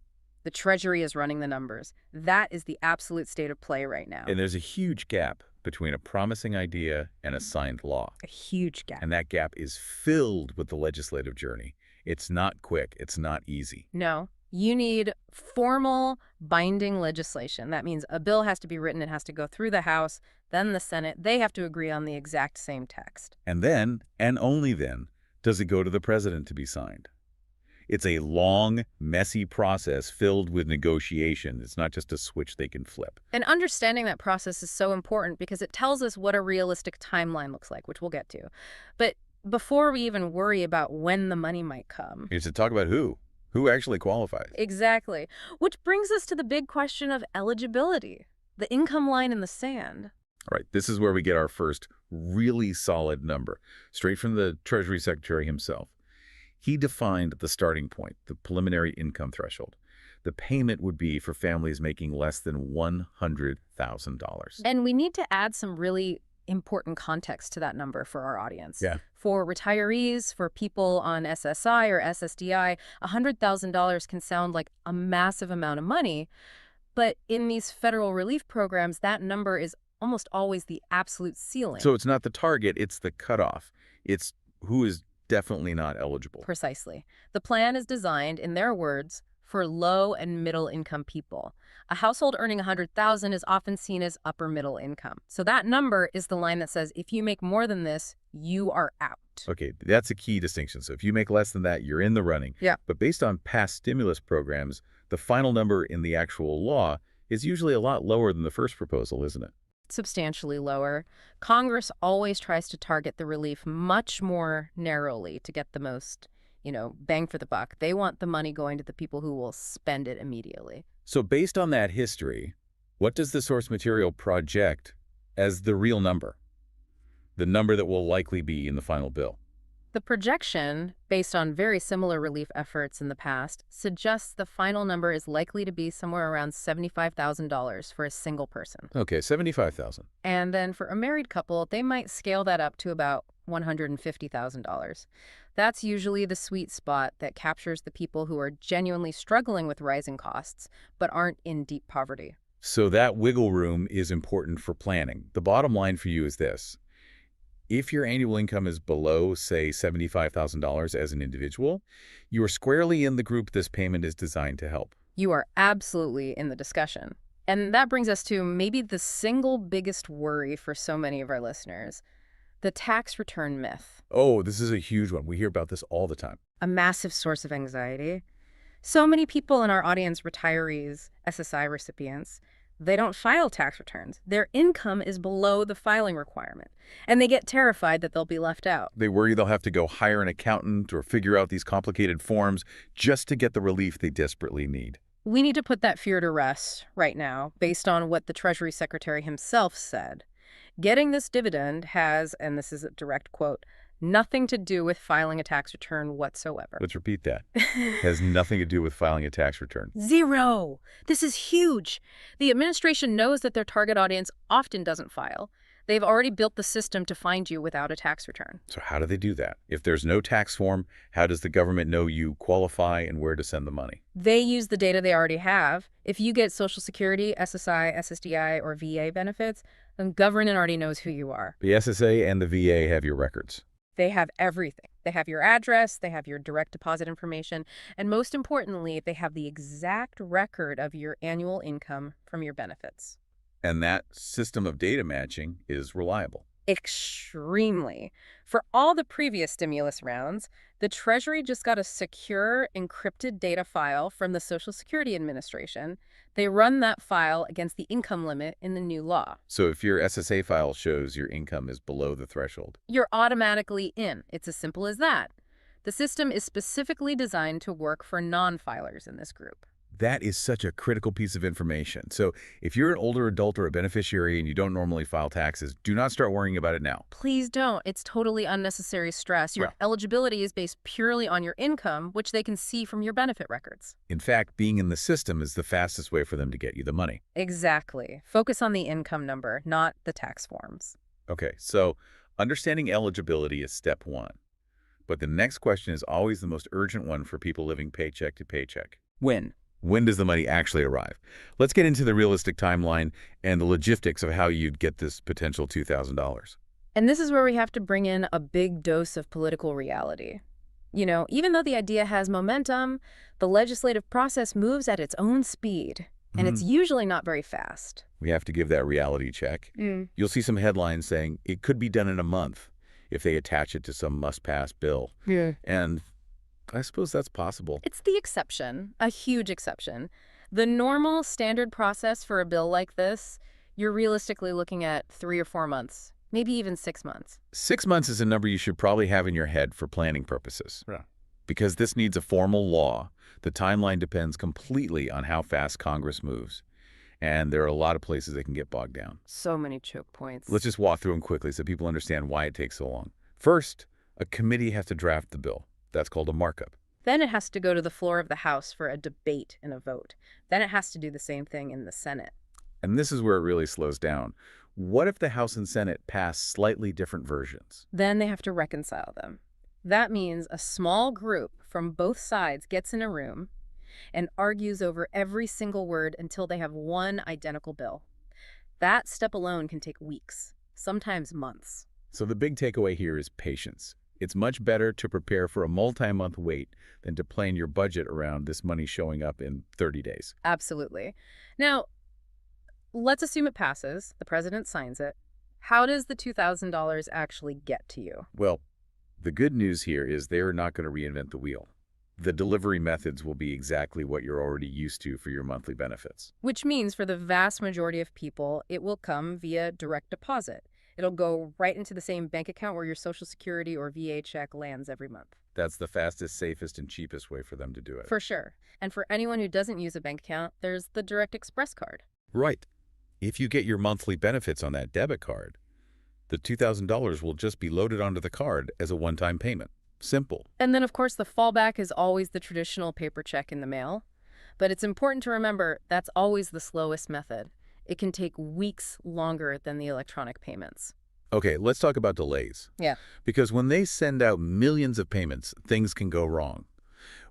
The Treasury is running the numbers. That is the absolute state of play right now. And there's a huge gap between a promising idea and a signed law. A huge gap. And that gap is filled with the legislative journey. It's not quick. It's not easy. No. You need formal, binding legislation. That means a bill has to be written. It has to go through the House, then the Senate. They have to agree on the exact same text. And then, and only then, does it go to the president to be signed. It's a long, messy process filled with negotiation. It's not just a switch they can flip. And understanding that process is so important because it tells us what a realistic timeline looks like, which we'll get to. But before we even worry about when the money might come. It's to talk about who actually qualifies. Exactly. Which brings us to the big question of eligibility, the income line in the sand. All right, this is where we get our first really solid number, straight from the Treasury Secretary himself. He defined the starting point, the preliminary income threshold. The payment would be for families making less than $100,000. And we need to add some really important context to that number for our audience. Yeah. For retirees, for people on SSI or SSDI, $100,000 can sound like a massive amount of money. But in these federal relief programs, that number is almost always the absolute ceiling. So it's not the target, it's the cutoff. It's who is definitely not eligible. Precisely. The plan is designed, in their words, for low and middle income people. A household earning $100,000 is often seen as upper middle income. So that number is the line that says if you make more than this, you are out. Okay, that's a key distinction. So if you make less than that, you're in the running. Yeah. But based on past stimulus programs, the final number in the actual law is usually a lot lower than the first proposal, isn't it? Substantially lower. Congress always tries to target the relief much more narrowly to get the most, bang for the buck. They want the money going to the people who will spend it immediately. So based on that history, what does the source material project as the real number? The number that will likely be in the final bill? The projection, based on very similar relief efforts in the past, suggests the final number is likely to be somewhere around $75,000 for a single person. Okay, $75,000. And then for a married couple, they might scale that up to about $150,000. That's usually the sweet spot that captures the people who are genuinely struggling with rising costs, but aren't in deep poverty. So that wiggle room is important for planning. The bottom line for you is this. If your annual income is below, say, $75,000 as an individual, you are squarely in the group this payment is designed to help. You are absolutely in the discussion. And that brings us to maybe the single biggest worry for so many of our listeners, the tax return myth. Oh, this is a huge one. We hear about this all the time. A massive source of anxiety. So many people in our audience, retirees, SSI recipients, they don't file tax returns. Their income is below the filing requirement, and they get terrified that they'll be left out. They worry they'll have to go hire an accountant or figure out these complicated forms just to get the relief they desperately need. We need to put that fear to rest right now, based on what the Treasury Secretary himself said. Getting this dividend has, and this is a direct quote, nothing to do with filing a tax return whatsoever. Let's repeat that. Has nothing to do with filing a tax return. Zero. This is huge. The administration knows that their target audience often doesn't file. They've already built the system to find you without a tax return. So how do they do that? If there's no tax form, how does the government know you qualify and where to send the money? They use the data they already have. If you get Social Security, SSI, SSDI, or VA benefits, the government already knows who you are. The SSA and the VA have your records. They have everything. They have your address, they have your direct deposit information, and most importantly, they have the exact record of your annual income from your benefits. And that system of data matching is reliable. Extremely. For all the previous stimulus rounds, the Treasury just got a secure, encrypted data file from the Social Security Administration. They run that file against the income limit in the new law. So if your SSA file shows your income is below the threshold, You're automatically in. It's as simple as that. The system is specifically designed to work for non-filers in this group. that is such a critical piece of information. So if you're an older adult or a beneficiary and you don't normally file taxes, do not start worrying about it now. Please don't. It's totally unnecessary stress. Your Well- eligibility is based purely on your income, which they can see from your benefit records. In fact, being in the system is the fastest way for them to get you the money. Exactly. Focus on the income number, not the tax forms. Okay, so understanding eligibility is step one. But the next question is always the most urgent one for people living paycheck to paycheck. When? When does the money actually arrive? Let's get into the realistic timeline and the logistics of how you'd get this potential $2,000. And this is where we have to bring in a big dose of political reality. You know, even though the idea has momentum, the legislative process moves at its own speed, and it's usually not very fast. We have to give that reality check. You'll see some headlines saying it could be done in a month if they attach it to some must-pass bill. Yeah. And I suppose that's possible. It's the exception, a huge exception. The normal standard process for a bill like this, you're realistically looking at 3 or 4 months, maybe even 6 months. 6 months is a number you should probably have in your head for planning purposes. Yeah. Because this needs a formal law, the timeline depends completely on how fast Congress moves. And there are a lot of places that can get bogged down. So many choke points. Let's just walk through them quickly so people understand why it takes so long. First, a committee has to draft the bill. That's called a markup. Then it has to go to the floor of the House for a debate and a vote. Then it has to do the same thing in the Senate. And this is where it really slows down. What if the House and Senate pass slightly different versions? Then they have to reconcile them. That means a small group from both sides gets in a room and argues over every single word until they have one identical bill. That step alone can take weeks, sometimes months. So the big takeaway here is patience. It's much better to prepare for a multi-month wait than to plan your budget around this money showing up in 30 days. Absolutely. Now, let's assume it passes, the president signs it. How does the $2,000 actually get to you? Well, the good news here is they're not going to reinvent the wheel. The delivery methods will be exactly what you're already used to for your monthly benefits. Which means for the vast majority of people, it will come via direct deposit. It'll go right into the same bank account where your Social Security or VA check lands every month. That's the fastest, safest, and cheapest way for them to do it. For sure. And for anyone who doesn't use a bank account, there's the Direct Express card. Right. If you get your monthly benefits on that debit card, the $2,000 will just be loaded onto the card as a one-time payment. Simple. And then, of course, the fallback is always the traditional paper check in the mail. But it's important to remember that's always the slowest method. It can take weeks longer than the electronic payments. Okay, let's talk about delays. Yeah. Because when they send out millions of payments, things can go wrong.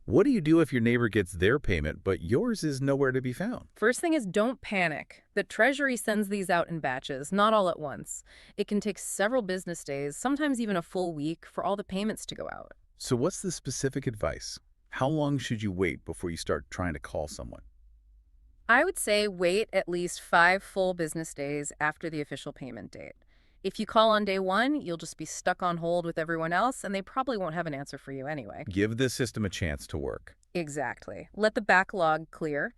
What do you do if your neighbor gets their payment, but yours is nowhere to be found? First thing is, don't panic. The Treasury sends these out in batches, not all at once. It can take several business days, sometimes even a full week, for all the payments to go out. So what's the specific advice? How long should you wait before you start trying to call someone? I would say wait at least 5 full business days after the official payment date. If you call on day 1, you'll just be stuck on hold with everyone else, and they probably won't have an answer for you anyway. Give the system a chance to work. Exactly. Let the backlog clear.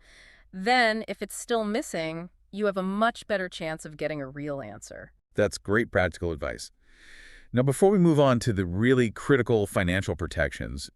Then, if it's still missing, you have a much better chance of getting a real answer. That's great practical advice. Now, before we move on to the really critical financial protections,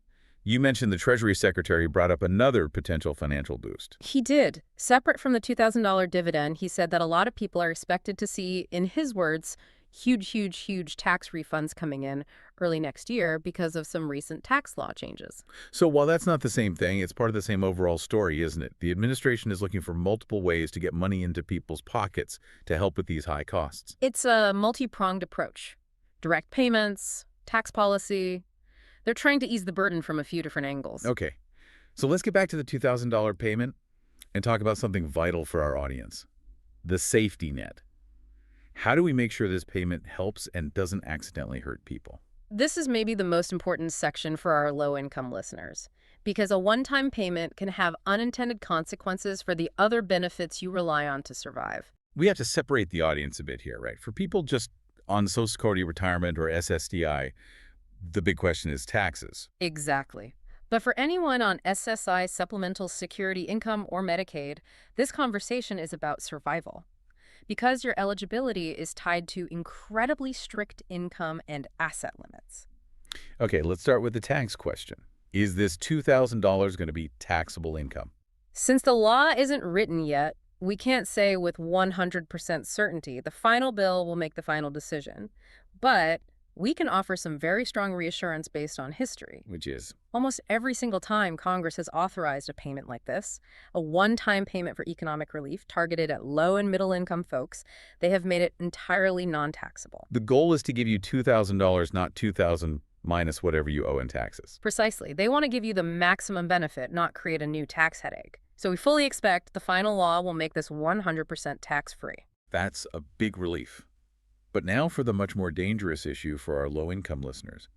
you mentioned the Treasury Secretary brought up another potential financial boost. He did. Separate from the $2,000 dividend, he said that a lot of people are expected to see, in his words, huge tax refunds coming in early next year because of some recent tax law changes. So while that's not the same thing, it's part of the same overall story, isn't it? The administration is looking for multiple ways to get money into people's pockets to help with these high costs. It's a multi-pronged approach. Direct payments, tax policy. They're trying to ease the burden from a few different angles. Okay, so let's get back to the $2,000 payment and talk about something vital for our audience, the safety net. How do we make sure this payment helps and doesn't accidentally hurt people? This is maybe the most important section for our low-income listeners, because a one-time payment can have unintended consequences for the other benefits you rely on to survive. We have to separate the audience a bit here, right? For people just on Social Security retirement or SSDI, the big question is taxes. Exactly. But for anyone on SSI supplemental security income or Medicaid, this conversation is about survival. Because your eligibility is tied to incredibly strict income and asset limits. Okay, let's start with the tax question. Is this $2,000 going to be taxable income? Since the law isn't written yet, we can't say with 100% certainty the final bill will make the final decision. But we can offer some very strong reassurance based on history. Which is? Almost every single time Congress has authorized a payment like this, a one-time payment for economic relief targeted at low and middle-income folks, they have made it entirely non-taxable. The goal is to give you $2,000, not $2,000 minus whatever you owe in taxes. Precisely. They want to give you the maximum benefit, not create a new tax headache. So we fully expect the final law will make this 100% tax-free. That's a big relief. But now for the much more dangerous issue for our low-income listeners,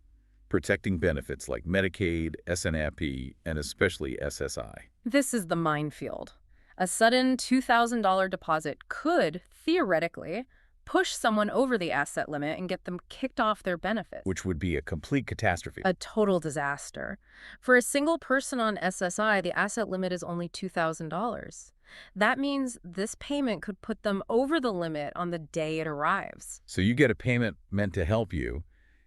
protecting benefits like Medicaid, SNAP, and especially SSI. This is the minefield. A sudden $2,000 deposit could, theoretically, push someone over the asset limit and get them kicked off their benefits. Which would be a complete catastrophe. A total disaster. For a single person on SSI, the asset limit is only $2,000. That means this payment could put them over the limit on the day it arrives. So you get a payment meant to help you,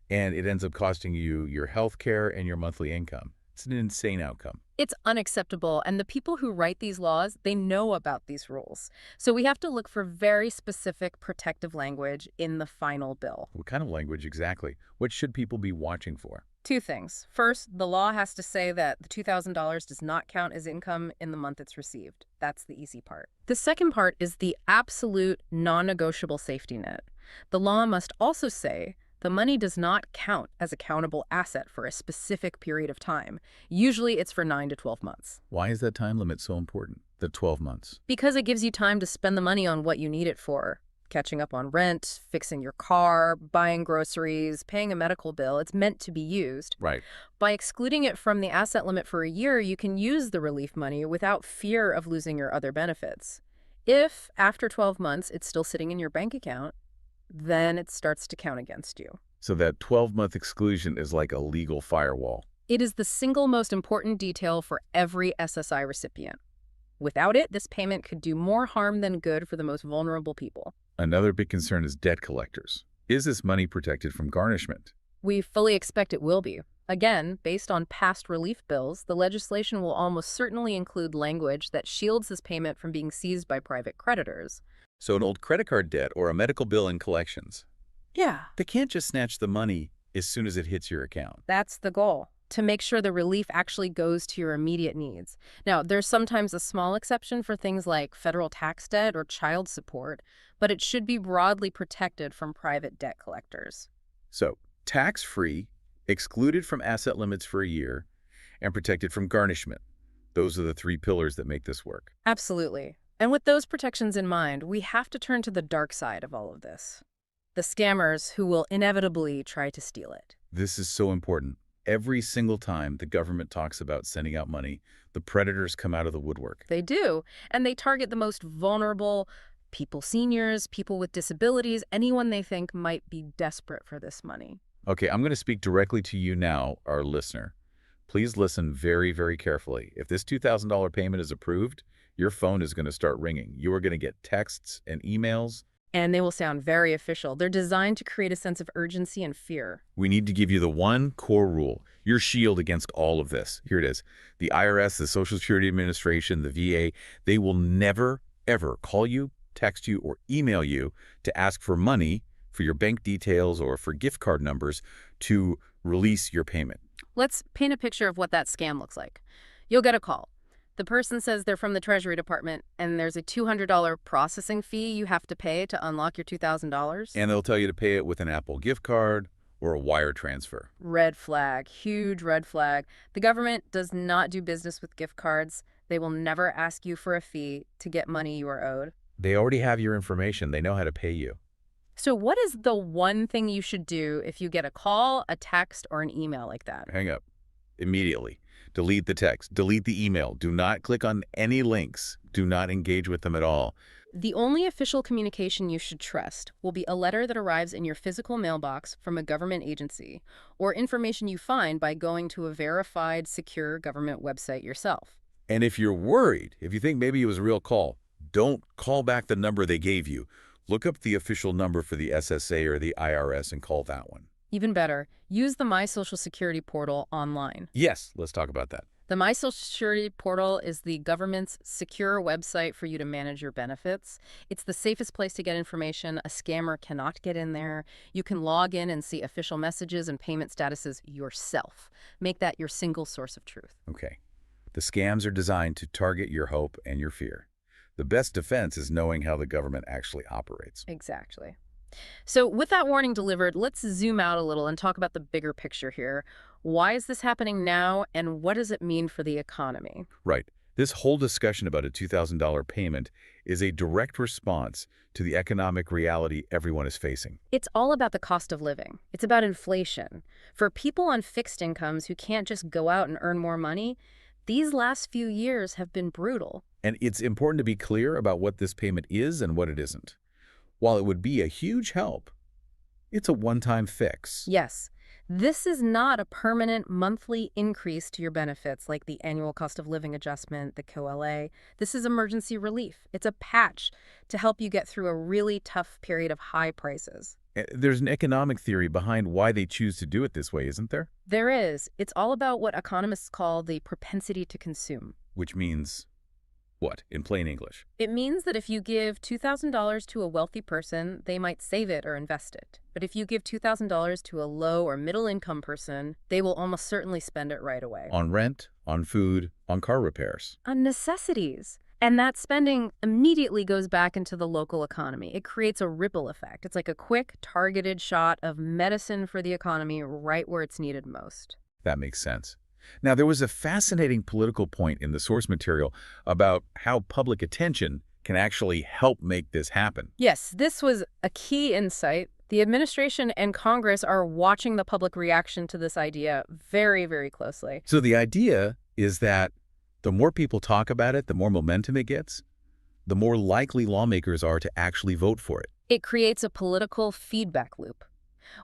and it ends up costing you your health care and your monthly income. It's an insane outcome. It's unacceptable, and the people who write these laws, they know about these rules. So we have to look for very specific protective language in the final bill. What kind of language exactly? What should people be watching for? 2 things. First, the law has to say that the $2,000 does not count as income in the month it's received. That's the easy part. The second part is the absolute non-negotiable safety net. The law must also say the money does not count as a countable asset for a specific period of time. Usually it's for 9 to 12 months. Why is that time limit so important, the 12 months? Because it gives you time to spend the money on what you need it for. Catching up on rent, fixing your car, buying groceries, paying a medical bill. It's meant to be used. Right. By excluding it from the asset limit for a year, you can use the relief money without fear of losing your other benefits. If, after 12 months, it's still sitting in your bank account, then it starts to count against you. So that 12-month exclusion is like a legal firewall. It is the single most important detail for every SSI recipient. Without it, this payment could do more harm than good for the most vulnerable people. Another big concern is debt collectors. Is this money protected from garnishment? We fully expect it will be. Again, based on past relief bills, the legislation will almost certainly include language that shields this payment from being seized by private creditors. So an old credit card debt or a medical bill in collections. Yeah. They can't just snatch the money as soon as it hits your account. That's the goal, to make sure the relief actually goes to your immediate needs. Now, there's sometimes a small exception for things like federal tax debt or child support, but it should be broadly protected from private debt collectors. So, tax-free, excluded from asset limits for a year, and protected from garnishment. Those are the three pillars that make this work. Absolutely. And with those protections in mind, we have to turn to the dark side of all of this. The scammers who will inevitably try to steal it. This is so important. Every single time the government talks about sending out money, the predators come out of the woodwork. They do, and they target the most vulnerable people, seniors, people with disabilities, anyone they think might be desperate for this money. Okay, I'm going to speak directly to you now, our listener. Please listen very, very carefully. If this $2,000 payment is approved, your phone is going to start ringing. You are going to get texts and emails. And they will sound very official. They're designed to create a sense of urgency and fear. We need to give you the one core rule, your shield against all of this. Here it is. The IRS, the Social Security Administration, the VA, they will never, ever call you, text you, or email you to ask for money, for your bank details, or for gift card numbers to release your payment. Let's paint a picture of what that scam looks like. You'll get a call. The person says they're from the Treasury Department, and there's a $200 processing fee you have to pay to unlock your $2,000. And they'll tell you to pay it with an Apple gift card or a wire transfer. Red flag, huge red flag. The government does not do business with gift cards. They will never ask you for a fee to get money you are owed. They already have your information. They know how to pay you. So what is the one thing you should do if you get a call, a text, or an email like that? Hang up immediately. Delete the text. Delete the email. Do not click on any links. Do not engage with them at all. The only official communication you should trust will be a letter that arrives in your physical mailbox from a government agency, or information you find by going to a verified, secure government website yourself. And if you're worried, if you think maybe it was a real call, don't call back the number they gave you. Look up the official number for the SSA or the IRS and call that one. Even better, use the My Social Security portal online. Yes, let's talk about that. The My Social Security portal is the government's secure website for you to manage your benefits. It's the safest place to get information. A scammer cannot get in there. You can log in and see official messages and payment statuses yourself. Make that your single source of truth. Okay. The scams are designed to target your hope and your fear. The best defense is knowing how the government actually operates. Exactly. So with that warning delivered, let's zoom out a little and talk about the bigger picture here. Why is this happening now, and what does it mean for the economy? Right. This whole discussion about a $2,000 payment is a direct response to the economic reality everyone is facing. It's all about the cost of living. It's about inflation. For people on fixed incomes who can't just go out and earn more money, these last few years have been brutal. And it's important to be clear about what this payment is and what it isn't. While it would be a huge help, it's a one-time fix. Yes, this is not a permanent monthly increase to your benefits like the annual cost of living adjustment, the COLA. This is emergency relief. It's a patch to help you get through a really tough period of high prices. There's an economic theory behind why they choose to do it this way, isn't there? There is. It's all about what economists call the propensity to consume. Which means what, in plain English? It means that if you give $2,000 to a wealthy person, they might save it or invest it. But if you give $2,000 to a low or middle income person, they will almost certainly spend it right away. On rent, on food, on car repairs. On necessities. And that spending immediately goes back into the local economy. It creates a ripple effect. It's like a quick, targeted shot of medicine for the economy right where it's needed most. That makes sense. Now, there was a fascinating political point in the source material about how public attention can actually help make this happen. Yes, this was a key insight. The administration and Congress are watching the public reaction to this idea very, very closely. So the idea is that the more people talk about it, the more momentum it gets, the more likely lawmakers are to actually vote for it. It creates a political feedback loop.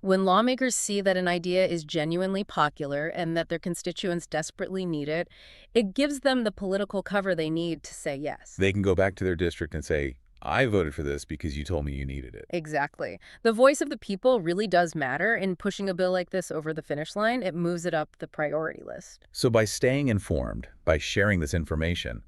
When lawmakers see that an idea is genuinely popular and that their constituents desperately need it, it gives them the political cover they need to say yes. They can go back to their district and say, I voted for this because you told me you needed it. Exactly. The voice of the people really does matter in pushing a bill like this over the finish line. It moves it up the priority list. So by staying informed, by sharing this information,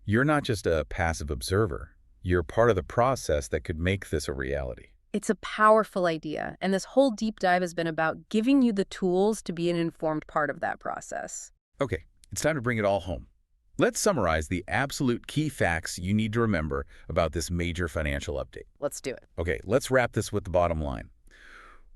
you're not just a passive observer. You're part of the process that could make this a reality. It's a powerful idea, and this whole deep dive has been about giving you the tools to be an informed part of that process. Okay, it's time to bring it all home. Let's summarize the absolute key facts you need to remember about this major financial update. Let's do it. Okay, let's wrap this with the bottom line.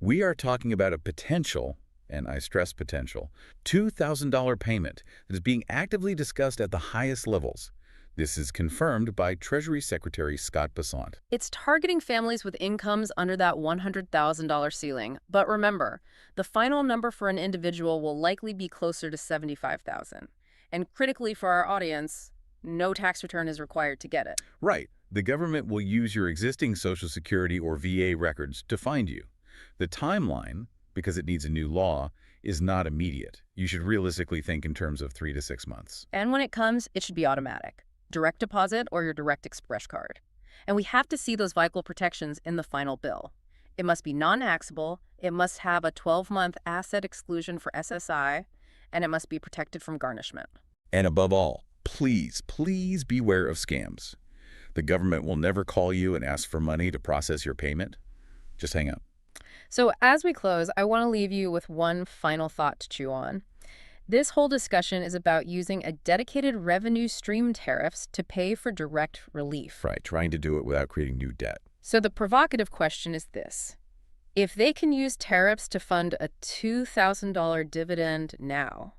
We are talking about a potential, and I stress potential, $2,000 payment that is being actively discussed at the highest levels. This is confirmed by Treasury Secretary Scott Bessent. It's targeting families with incomes under that $100,000 ceiling. But remember, the final number for an individual will likely be closer to $75,000. And critically for our audience, no tax return is required to get it. Right. The government will use your existing Social Security or VA records to find you. The timeline, because it needs a new law, is not immediate. You should realistically think in terms of 3 to 6 months. And when it comes, it should be automatic. Direct deposit or your direct express card. And we have to see those vital protections in the final bill. It must be non-taxable, it must have a 12-month asset exclusion for SSI, and it must be protected from garnishment. And above all, please, please beware of scams. The government will never call you and ask for money to process your payment. Just hang up. So as we close, I want to leave you with one final thought to chew on. This whole discussion is about using a dedicated revenue stream tariffs to pay for direct relief. Right, trying to do it without creating new debt. So the provocative question is this. If they can use tariffs to fund a $2,000 dividend now,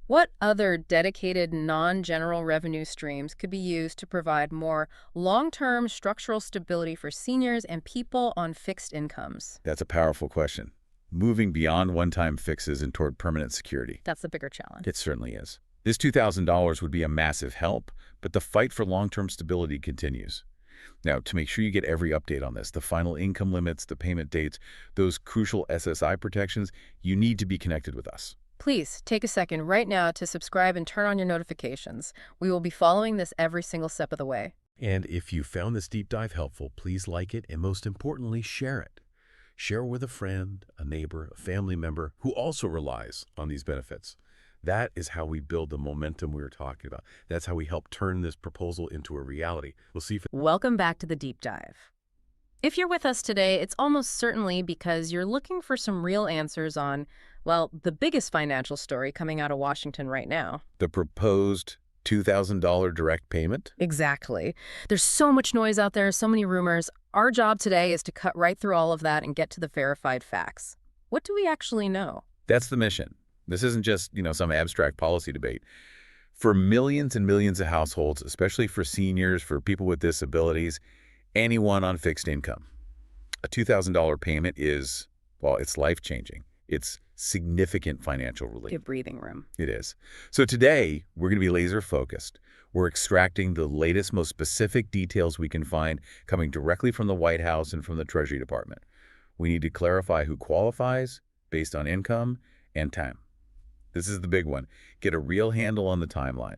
what other dedicated non-general revenue streams could be used to provide more long-term structural stability for seniors and people on fixed incomes? That's a powerful question. Moving beyond one-time fixes and toward permanent security. That's the bigger challenge. It certainly is. This $2,000 would be a massive help, but the fight for long-term stability continues. Now, to make sure you get every update on this, the final income limits, the payment dates, those crucial SSI protections, you need to be connected with us. Please take a second right now to subscribe and turn on your notifications. We will be following this every single step of the way. And if you found this deep dive helpful, please like it and most importantly, share it. Share with a friend, a neighbor, a family member who also relies on these benefits. That is how we build the momentum we were talking about. That's how we help turn this proposal into a reality. We'll see if Welcome back to the deep dive. If you're with us today, it's almost certainly because you're looking for some real answers on, well, the biggest financial story coming out of Washington right now. The proposed $2,000 direct payment? Exactly. There's so much noise out there, so many rumors. Our job today is to cut right through all of that and get to the verified facts. What do we actually know? That's the mission. This isn't just, some abstract policy debate. For millions and millions of households, especially for seniors, for people with disabilities, anyone on fixed income, a $2,000 payment is, well, it's life-changing. It's significant financial relief. Give breathing room. It is. So today, we're going to be laser-focused. We're extracting the latest, most specific details we can find coming directly from the White House and from the Treasury Department. We need to clarify who qualifies based on income and time. This is the big one. Get a real handle on the timeline.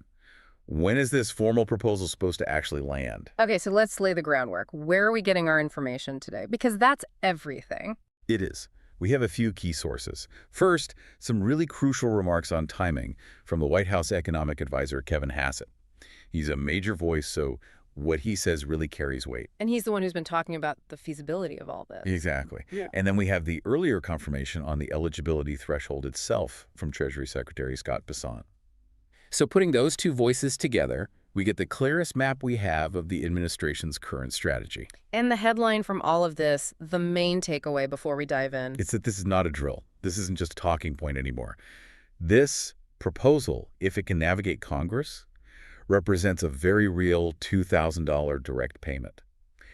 When is this formal proposal supposed to actually land? Okay, so let's lay the groundwork. Where are we getting our information today? Because that's everything. It is. We have a few key sources. First, some really crucial remarks on timing from the White House economic advisor, Kevin Hassett. He's a major voice, so what he says really carries weight. And he's the one who's been talking about the feasibility of all this. Exactly. Yeah. And then we have the earlier confirmation on the eligibility threshold itself from Treasury Secretary Scott Bessent. So putting those two voices together, we get the clearest map we have of the administration's current strategy. And the headline from all of this, the main takeaway before we dive in. It's that this is not a drill. This isn't just a talking point anymore. This proposal, if it can navigate Congress, represents a very real $2,000 direct payment.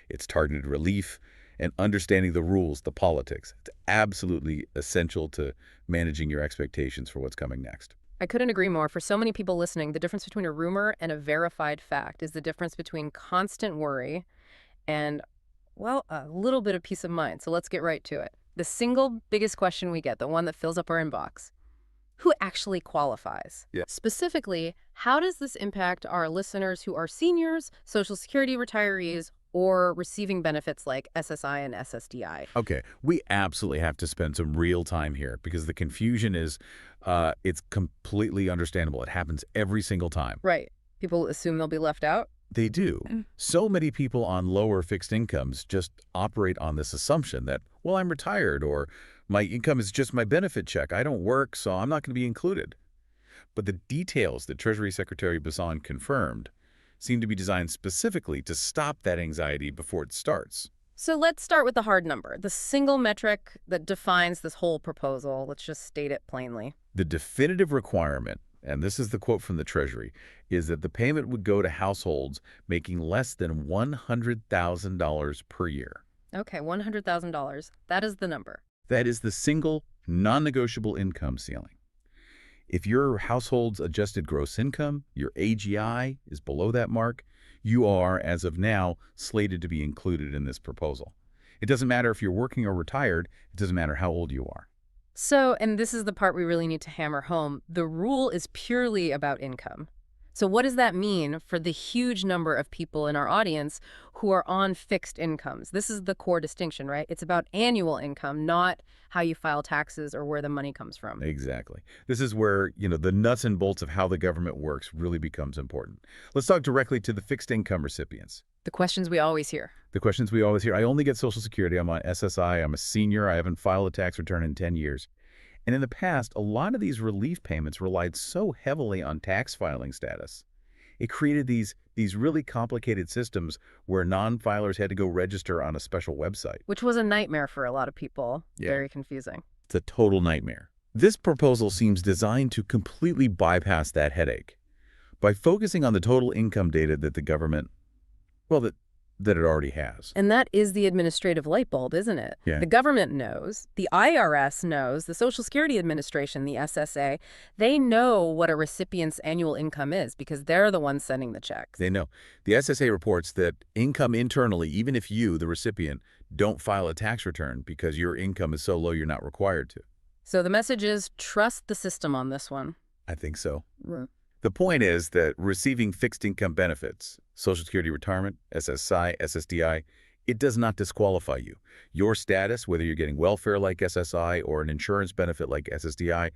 It's targeted relief and understanding the rules, the politics. It's absolutely essential to managing your expectations for what's coming next. I couldn't agree more. For so many people listening, the difference between a rumor and a verified fact is the difference between constant worry and, well, a little bit of peace of mind. So let's get right to it. The single biggest question we get, the one that fills up our inbox: who actually qualifies? Yeah. Specifically, how does this impact our listeners who are seniors, Social Security retirees, or receiving benefits like SSI and SSDI? Okay, we absolutely have to spend some real time here because the confusion is, it's completely understandable. It happens every single time. Right. People assume they'll be left out? They do. So many people on lower fixed incomes just operate on this assumption that, well, I'm retired, or my income is just my benefit check. I don't work, so I'm not going to be included. But the details that Treasury Secretary Bassan confirmed seem to be designed specifically to stop that anxiety before it starts. So let's start with the hard number, the single metric that defines this whole proposal. Let's just state it plainly. The definitive requirement, and this is the quote from the Treasury, is that the payment would go to households making less than $100,000 per year. Okay, $100,000. That is the number. That is the single, non-negotiable income ceiling. If your household's adjusted gross income, your AGI, is below that mark, you are, as of now, slated to be included in this proposal. It doesn't matter if you're working or retired. It doesn't matter how old you are. So, and this is the part we really need to hammer home, the rule is purely about income. So what does that mean for the huge number of people in our audience who are on fixed incomes? This is the core distinction, right? It's about annual income, not how you file taxes or where the money comes from. Exactly. This is where, the nuts and bolts of how the government works really becomes important. Let's talk directly to the fixed income recipients. The questions we always hear. The questions we always hear. I only get Social Security. I'm on SSI. I'm a senior. I haven't filed a tax return in 10 years. And in the past, a lot of these relief payments relied so heavily on tax filing status. It created these really complicated systems where non-filers had to go register on a special website. Which was a nightmare for a lot of people. Yeah. Very confusing. It's a total nightmare. This proposal seems designed to completely bypass that headache by focusing on the total income data that the government, that it already has. And that is the administrative light bulb, isn't it? Yeah. The government knows, the IRS knows, the Social Security Administration, the SSA, they know what a recipient's annual income is because they're the ones sending the checks. They know. The SSA reports that income internally, even if you, the recipient, don't file a tax return because your income is so low you're not required to. So the message is trust the system on this one. I think so. Right. The point is that receiving fixed income benefits, Social Security retirement, SSI, SSDI, it does not disqualify you. Your status, whether you're getting welfare like SSI or an insurance benefit like SSDI,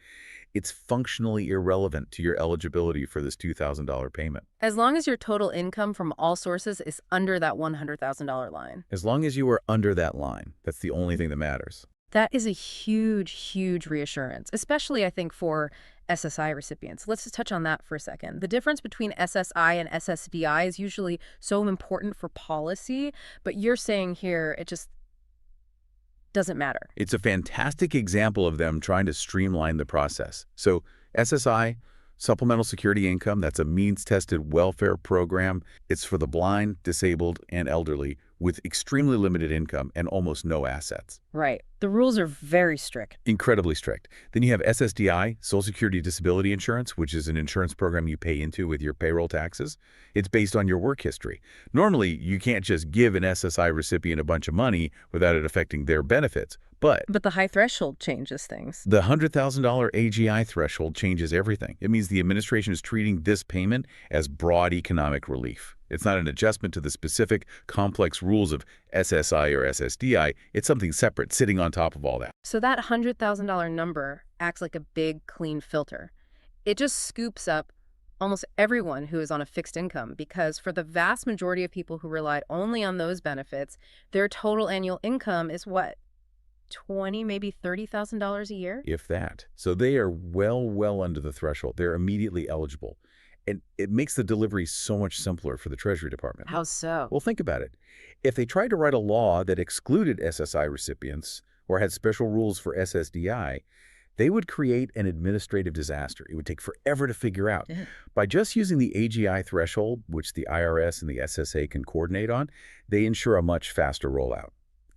it's functionally irrelevant to your eligibility for this $2,000 payment. As long as your total income from all sources is under that $100,000 line. As long as you are under that line, that's the only thing that matters. That is a huge, huge reassurance, especially, I think, for SSI recipients. Let's just touch on that for a second. The difference between SSI and SSDI is usually so important for policy, but you're saying here it just doesn't matter. It's a fantastic example of them trying to streamline the process. So SSI, Supplemental Security Income, that's a means-tested welfare program. It's for the blind, disabled, and elderly with extremely limited income and almost no assets. Right. The rules are very strict. Incredibly strict. Then you have SSDI, Social Security Disability Insurance, which is an insurance program you pay into with your payroll taxes. It's based on your work history. Normally, you can't just give an SSI recipient a bunch of money without it affecting their benefits. But the high threshold changes things. The $100,000 AGI threshold changes everything. It means the administration is treating this payment as broad economic relief. It's not an adjustment to the specific, complex rules of SSI or SSDI. It's something separate, sitting on top of all that. So that $100,000 number acts like a big, clean filter. It just scoops up almost everyone who is on a fixed income because for the vast majority of people who relied only on those benefits, their total annual income is what? $20,000, maybe $30,000 a year? If that. So they are well under the threshold. They're immediately eligible. And it makes the delivery so much simpler for the Treasury Department. How so? Well, think about it. If they tried to write a law that excluded SSI recipients or had special rules for SSDI, they would create an administrative disaster. It would take forever to figure out. Yeah. By just using the AGI threshold, which the IRS and the SSA can coordinate on, they ensure a much faster rollout.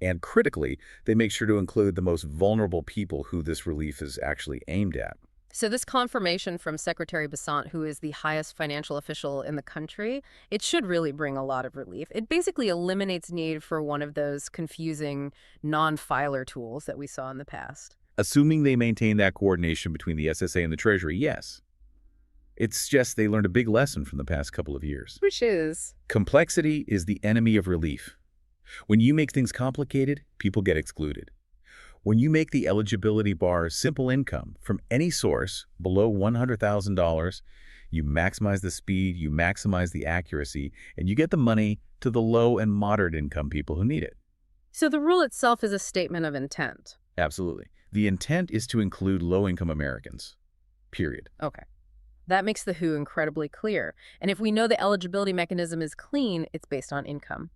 And critically, they make sure to include the most vulnerable people who this relief is actually aimed at. So this confirmation from Secretary Bassan, who is the highest financial official in the country, it should really bring a lot of relief. It basically eliminates need for one of those confusing non-filer tools that we saw in the past. Assuming they maintain that coordination between the SSA and the Treasury, yes. It's just they learned a big lesson from the past couple of years. Which is? Complexity is the enemy of relief. When you make things complicated, people get excluded. When you make the eligibility bar simple income from any source below $100,000, you maximize the speed, you maximize the accuracy, and you get the money to the low and moderate income people who need it. So the rule itself is a statement of intent. Absolutely. The intent is to include low-income Americans, period. Okay. That makes the who incredibly clear. And if we know the eligibility mechanism is clean, it's based on income.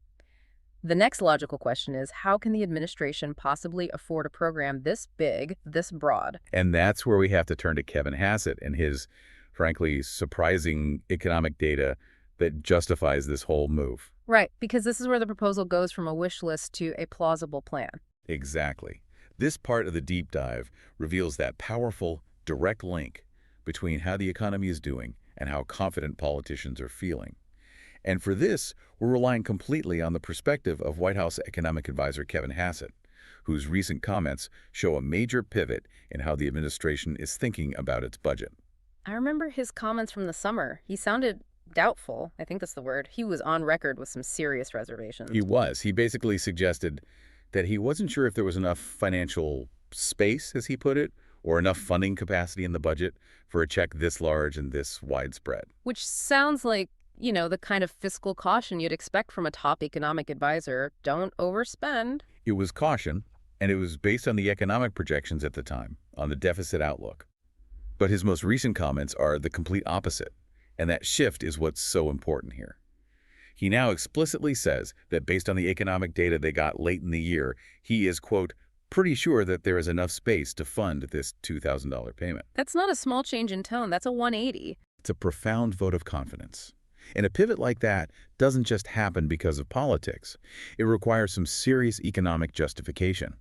The next logical question is, how can the administration possibly afford a program this big, this broad? And that's where we have to turn to Kevin Hassett and his, frankly, surprising economic data that justifies this whole move. Right, because this is where the proposal goes from a wish list to a plausible plan. Exactly. This part of the deep dive reveals that powerful, direct link between how the economy is doing and how confident politicians are feeling. And for this, we're relying completely on the perspective of White House economic advisor Kevin Hassett, whose recent comments show a major pivot in how the administration is thinking about its budget. I remember his comments from the summer. He sounded doubtful. I think that's the word. He was on record with some serious reservations. He was. He basically suggested that he wasn't sure if there was enough financial space, as he put it, or enough funding capacity in the budget for a check this large and this widespread. Which sounds like, you know, the kind of fiscal caution you'd expect from a top economic advisor. Don't overspend. It was caution, and it was based on the economic projections at the time, on the deficit outlook. But his most recent comments are the complete opposite, and that shift is what's so important here. He now explicitly says that based on the economic data they got late in the year, he is, quote, pretty sure that there is enough space to fund this $2,000 payment. That's not a small change in tone. That's a 180. It's a profound vote of confidence. And a pivot like that doesn't just happen because of politics. It requires some serious economic justification.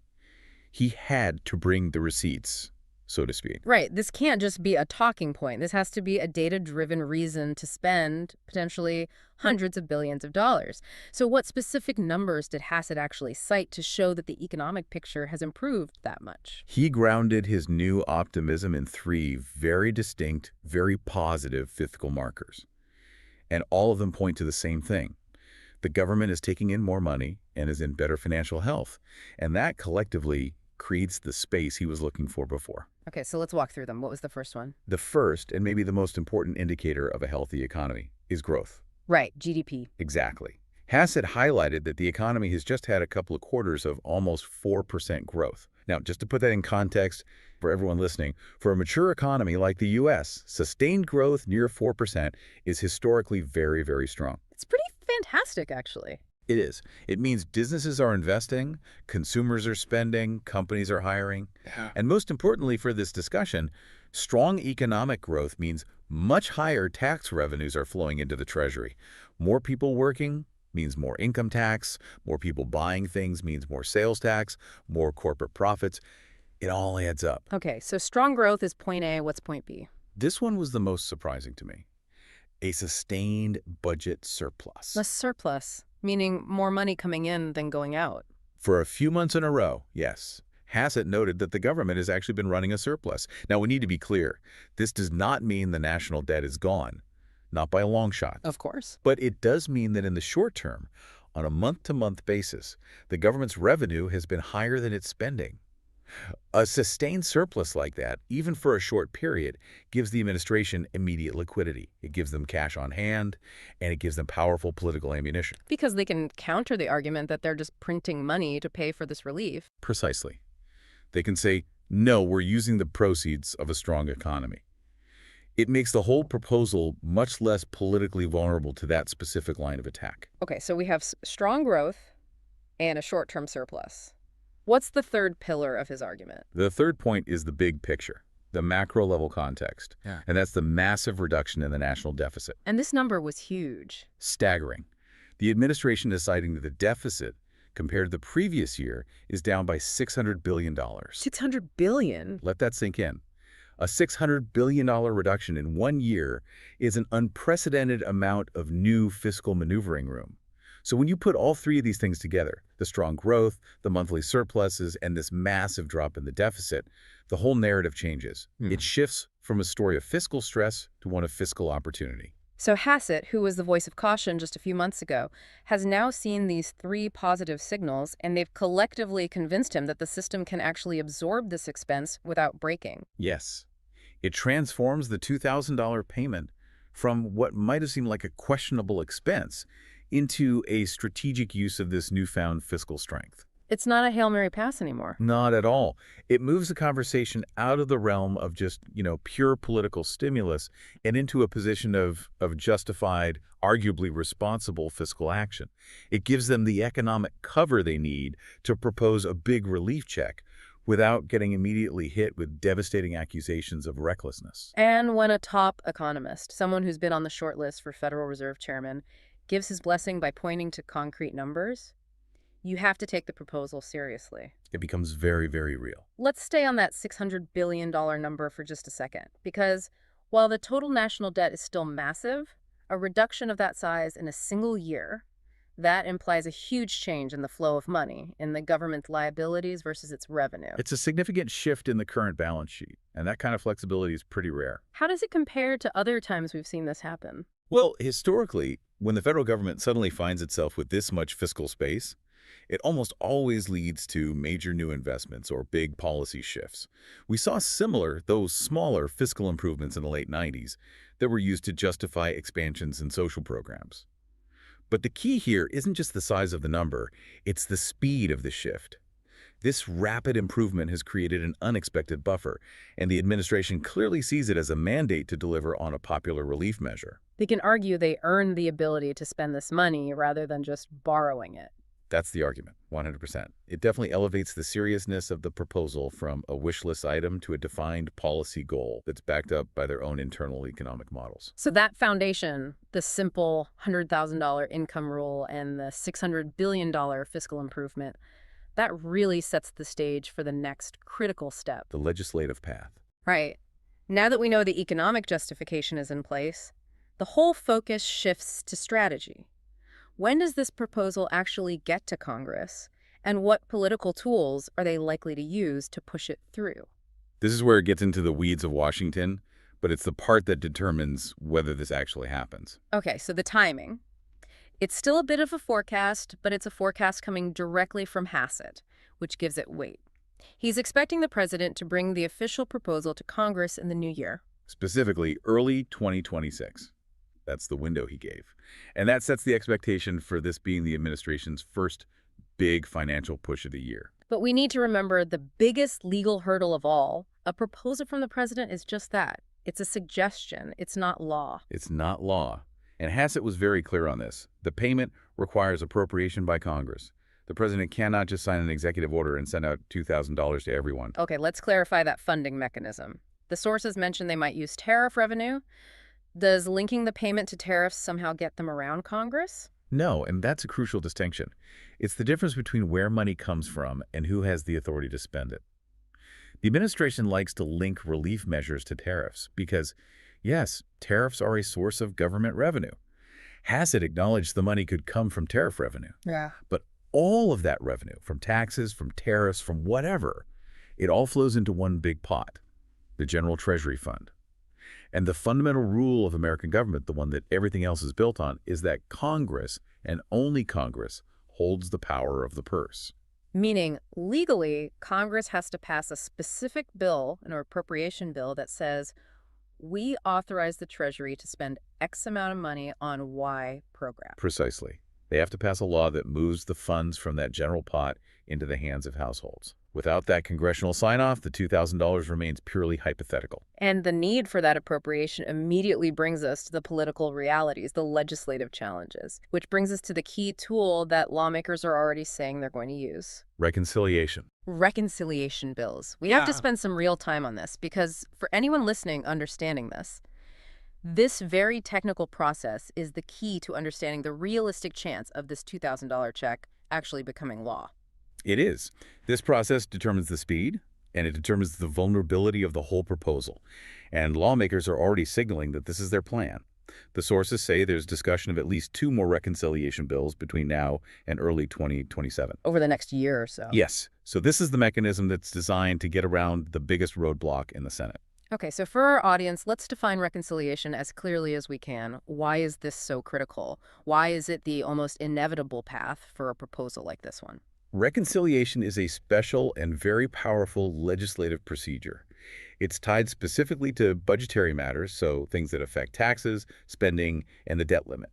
He had to bring the receipts, so to speak. Right. This can't just be a talking point. This has to be a data-driven reason to spend potentially hundreds of billions of dollars. So what specific numbers did Hassett actually cite to show that the economic picture has improved that much? He grounded his new optimism in three very distinct, very positive fiscal markers. And all of them point to the same thing. The government is taking in more money and is in better financial health. And that collectively creates the space he was looking for before. Okay, so let's walk through them. What was the first one? The first, and maybe the most important indicator of a healthy economy, is growth. Right, GDP. Exactly. Hassett highlighted that the economy has just had a couple of quarters of almost 4% growth. Now, just to put that in context for everyone listening, for a mature economy like the U.S., sustained growth near 4% is historically very, very strong. It's pretty fantastic, actually. It is. It means businesses are investing, consumers are spending, companies are hiring. And most importantly for this discussion, strong economic growth means much higher tax revenues are flowing into the Treasury. More people working means more income tax, more people buying things means more sales tax, more corporate profits. It all adds up. Okay, so strong growth is point A. What's point B? This one was the most surprising to me. A sustained budget surplus. A surplus, meaning more money coming in than going out. For a few months in a row, yes. Hassett noted that the government has actually been running a surplus. Now, we need to be clear. This does not mean the national debt is gone. Not by a long shot. Of course. But it does mean that in the short term, on a month-to-month basis, the government's revenue has been higher than its spending. A sustained surplus like that, even for a short period, gives the administration immediate liquidity. It gives them cash on hand, and it gives them powerful political ammunition. Because they can counter the argument that they're just printing money to pay for this relief. Precisely. They can say, no, we're using the proceeds of a strong economy. It makes the whole proposal much less politically vulnerable to that specific line of attack. Okay, so we have strong growth and a short-term surplus. What's the third pillar of his argument? The third point is the big picture, the macro-level context. And that's the massive reduction in the national deficit. And this number was huge. Staggering. The administration is citing that the deficit, compared to the previous year, is down by $600 billion. $600 billion? Let that sink in. A $600 billion reduction in 1 year is an unprecedented amount of new fiscal maneuvering room. So when you put all three of these things together, the strong growth, the monthly surpluses, and this massive drop in the deficit, the whole narrative changes. It shifts from a story of fiscal stress to one of fiscal opportunity. So Hassett, who was the voice of caution just a few months ago, has now seen these 3 positive signals, and they've collectively convinced him that the system can actually absorb this expense without breaking. Yes. It transforms the $2,000 payment from what might have seemed like a questionable expense into a strategic use of this newfound fiscal strength. It's not a Hail Mary pass anymore. Not at all. It moves the conversation out of the realm of just, pure political stimulus and into a position of justified, arguably responsible fiscal action. It gives them the economic cover they need to propose a big relief check without getting immediately hit with devastating accusations of recklessness. And when a top economist, someone who's been on the short list for Federal Reserve chairman, gives his blessing by pointing to concrete numbers, you have to take the proposal seriously. It becomes very, very real. Let's stay on that $600 billion number for just a second, because while the total national debt is still massive, a reduction of that size in a single year, that implies a huge change in the flow of money, in the government's liabilities versus its revenue. It's a significant shift in the current balance sheet, and that kind of flexibility is pretty rare. How does it compare to other times we've seen this happen? Well, historically, when the federal government suddenly finds itself with this much fiscal space, it almost always leads to major new investments or big policy shifts. We saw similar, though smaller, fiscal improvements in the late 90s that were used to justify expansions in social programs. But the key here isn't just the size of the number, it's the speed of the shift. This rapid improvement has created an unexpected buffer, and the administration clearly sees it as a mandate to deliver on a popular relief measure. They can argue they earned the ability to spend this money rather than just borrowing it. That's the argument, 100%. It definitely elevates the seriousness of the proposal from a wish list item to a defined policy goal that's backed up by their own internal economic models. So that foundation, the simple $100,000 income rule and the $600 billion fiscal improvement, that really sets the stage for the next critical step. The legislative path. Right. Now that we know the economic justification is in place, the whole focus shifts to strategy. When does this proposal actually get to Congress, and what political tools are they likely to use to push it through? This is where it gets into the weeds of Washington, but it's the part that determines whether this actually happens. Okay, so the timing. It's still a bit of a forecast, but it's a forecast coming directly from Hassett, which gives it weight. He's expecting the president to bring the official proposal to Congress in the new year. Specifically, early 2026. That's the window he gave. And that sets the expectation for this being the administration's first big financial push of the year. But we need to remember the biggest legal hurdle of all, a proposal from the president, is just that. It's a suggestion. It's not law. It's not law. And Hassett was very clear on this. The payment requires appropriation by Congress. The president cannot just sign an executive order and send out $2,000 to everyone. Okay, let's clarify that funding mechanism. The sources mentioned they might use tariff revenue. Does linking the payment to tariffs somehow get them around Congress? No, and that's a crucial distinction. It's the difference between where money comes from and who has the authority to spend it. The administration likes to link relief measures to tariffs because, yes, tariffs are a source of government revenue. Hassett acknowledged the money could come from tariff revenue. Yeah. But all of that revenue, from taxes, from tariffs, from whatever, it all flows into one big pot, the General Treasury Fund. And the fundamental rule of American government, the one that everything else is built on, is that Congress, and only Congress, holds the power of the purse. Meaning, legally, Congress has to pass a specific bill, an appropriation bill, that says, we authorize the Treasury to spend X amount of money on Y program. Precisely. They have to pass a law that moves the funds from that general pot into the hands of households. Without that congressional sign-off, the $2,000 remains purely hypothetical. And the need for that appropriation immediately brings us to the political realities, the legislative challenges, which brings us to the key tool that lawmakers are already saying they're going to use. Reconciliation. Reconciliation bills. We have to spend some real time on this because for anyone listening understanding this very technical process is the key to understanding the realistic chance of this $2,000 check actually becoming law. It is. This process determines the speed, and it determines the vulnerability of the whole proposal. And lawmakers are already signaling that this is their plan. The sources say there's discussion of at least 2 more reconciliation bills between now and early 2027. Over the next year or so. Yes. So this is the mechanism that's designed to get around the biggest roadblock in the Senate. Okay, so for our audience, let's define reconciliation as clearly as we can. Why is this so critical? Why is it the almost inevitable path for a proposal like this one? Reconciliation is a special and very powerful legislative procedure. It's tied specifically to budgetary matters, so things that affect taxes, spending, and the debt limit.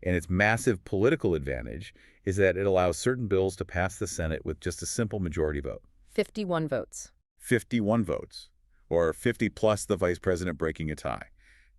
And its massive political advantage is that it allows certain bills to pass the Senate with just a simple majority vote. 51 votes. 51 votes, or 50 plus the vice president breaking a tie.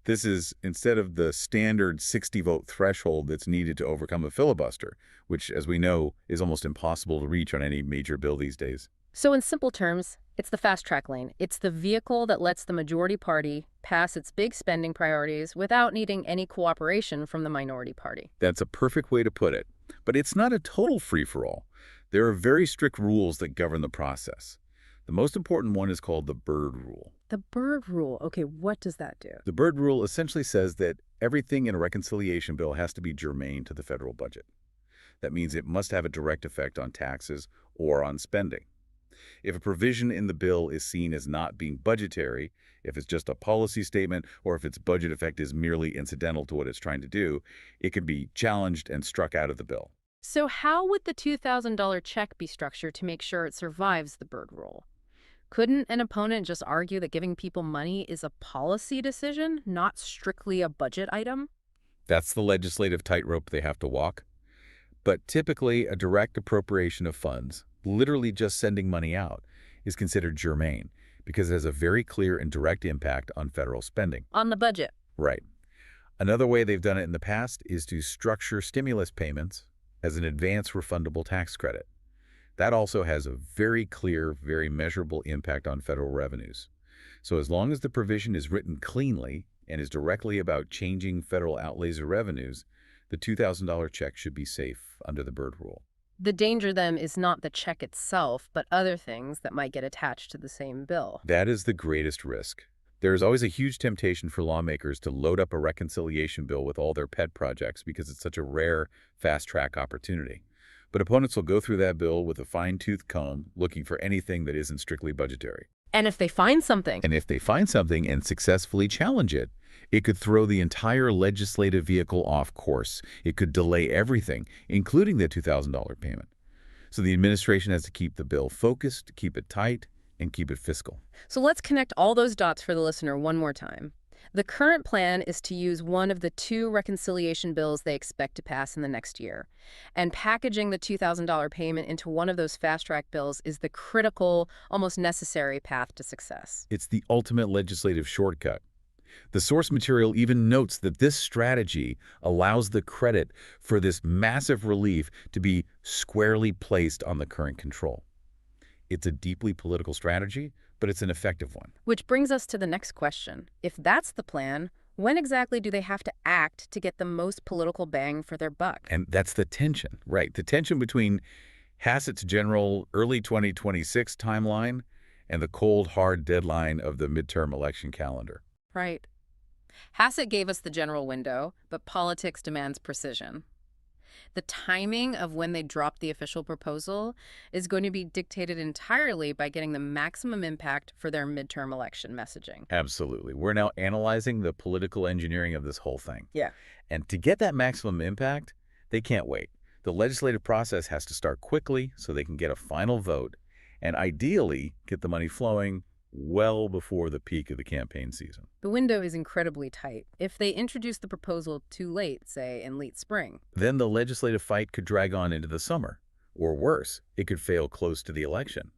This is instead of the standard 60-vote threshold that's needed to overcome a filibuster, which, as we know, is almost impossible to reach on any major bill these days. So in simple terms, it's the fast track lane. It's the vehicle that lets the majority party pass its big spending priorities without needing any cooperation from the minority party. That's a perfect way to put it. But it's not a total free-for-all. There are very strict rules that govern the process. The most important one is called the Byrd Rule. The Byrd Rule. Okay, what does that do? The Byrd Rule essentially says that everything in a reconciliation bill has to be germane to the federal budget. That means it must have a direct effect on taxes or on spending. If a provision in the bill is seen as not being budgetary, if it's just a policy statement, or if its budget effect is merely incidental to what it's trying to do, it can be challenged and struck out of the bill. So how would the $2,000 check be structured to make sure it survives the Byrd Rule? Couldn't an opponent just argue that giving people money is a policy decision, not strictly a budget item? That's the legislative tightrope they have to walk. But typically, a direct appropriation of funds, literally just sending money out, is considered germane because it has a very clear and direct impact on federal spending. On the budget. Right. Another way they've done it in the past is to structure stimulus payments as an advance refundable tax credit. That also has a very clear, very measurable impact on federal revenues. So as long as the provision is written cleanly and is directly about changing federal outlays or revenues, the $2,000 check should be safe under the Byrd Rule. The danger then is not the check itself, but other things that might get attached to the same bill. That is the greatest risk. There is always a huge temptation for lawmakers to load up a reconciliation bill with all their pet projects because it's such a rare, fast-track opportunity. But opponents will go through that bill with a fine-tooth comb looking for anything that isn't strictly budgetary. And if they find something. And if they find something and successfully challenge it, it could throw the entire legislative vehicle off course. It could delay everything, including the $2,000 payment. So the administration has to keep the bill focused, keep it tight, and keep it fiscal. So let's connect all those dots for the listener one more time. The current plan is to use one of the two reconciliation bills they expect to pass in the next year. And packaging the $2,000 payment into one of those fast-track bills is the critical, almost necessary path to success. It's the ultimate legislative shortcut. The source material even notes that this strategy allows the credit for this massive relief to be squarely placed on the current control. It's a deeply political strategy, but it's an effective one. Which brings us to the next question. If that's the plan, when exactly do they have to act to get the most political bang for their buck? And that's the tension, right? The tension between Hassett's general early 2026 timeline and the cold, hard deadline of the midterm election calendar. Right. Hassett gave us the general window, but politics demands precision. The timing of when they drop the official proposal is going to be dictated entirely by getting the maximum impact for their midterm election messaging. Absolutely. We're now analyzing the political engineering of this whole thing. Yeah. And to get that maximum impact, they can't wait. The legislative process has to start quickly so they can get a final vote and ideally get the money flowing well before the peak of the campaign season. The window is incredibly tight. If they introduce the proposal too late, say in late spring, then the legislative fight could drag on into the summer. Or worse, it could fail close to the election.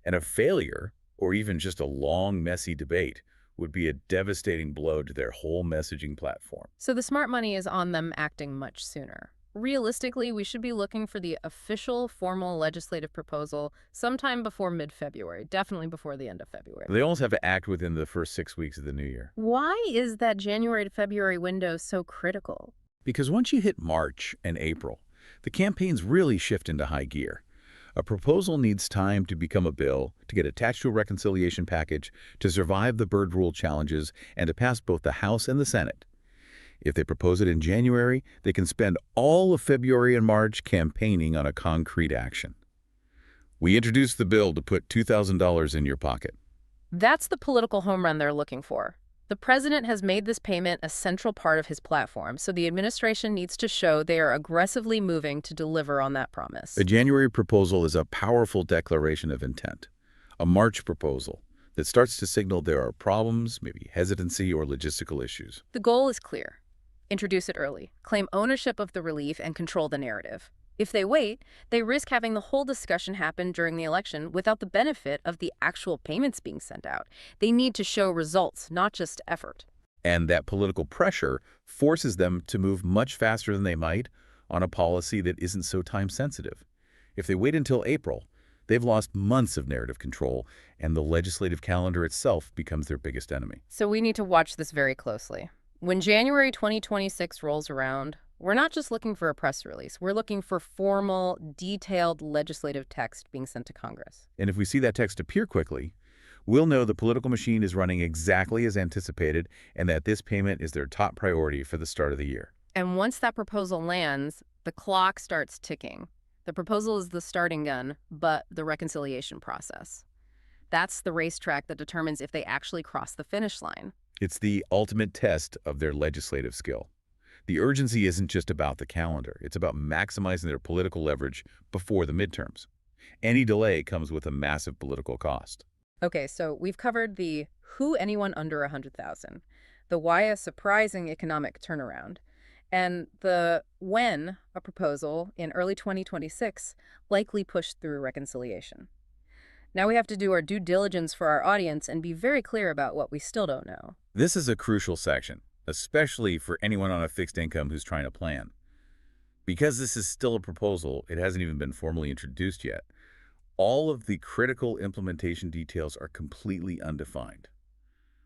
And a failure, or even just a long, messy debate, would be a devastating blow to their whole messaging platform. So the smart money is on them acting much sooner. Realistically, we should be looking for the official formal legislative proposal sometime before mid-February, definitely before the end of February. They almost have to act within the first 6 weeks of the new year. Why is that January to February window so critical? Because once you hit March and April, the campaigns really shift into high gear. A proposal needs time to become a bill, to get attached to a reconciliation package, to survive the Byrd Rule challenges, and to pass both the House and the Senate. If they propose it in January, they can spend all of February and March campaigning on a concrete action. We introduced the bill to put $2,000 in your pocket. That's the political home run they're looking for. The president has made this payment a central part of his platform, so the administration needs to show they are aggressively moving to deliver on that promise. A January proposal is a powerful declaration of intent, a March proposal that starts to signal there are problems, maybe hesitancy or logistical issues. The goal is clear. Introduce it early, claim ownership of the relief, and control the narrative. If they wait, they risk having the whole discussion happen during the election without the benefit of the actual payments being sent out. They need to show results, not just effort. And that political pressure forces them to move much faster than they might on a policy that isn't so time-sensitive. If they wait until April, they've lost months of narrative control, and the legislative calendar itself becomes their biggest enemy. So we need to watch this very closely. When January 2026 rolls around, we're not just looking for a press release. We're looking for formal, detailed legislative text being sent to Congress. And if we see that text appear quickly, we'll know the political machine is running exactly as anticipated and that this payment is their top priority for the start of the year. And once that proposal lands, the clock starts ticking. The proposal is the starting gun, but the reconciliation process. That's the racetrack that determines if they actually cross the finish line. It's the ultimate test of their legislative skill. The urgency isn't just about the calendar. It's about maximizing their political leverage before the midterms. Any delay comes with a massive political cost. Okay, so we've covered the who anyone under 100,000, the why a surprising economic turnaround, and the when a proposal in early 2026 likely pushed through reconciliation. Now we have to do our due diligence for our audience and be very clear about what we still don't know. This is a crucial section, especially for anyone on a fixed income who's trying to plan. Because this is still a proposal, it hasn't even been formally introduced yet. All of the critical implementation details are completely undefined.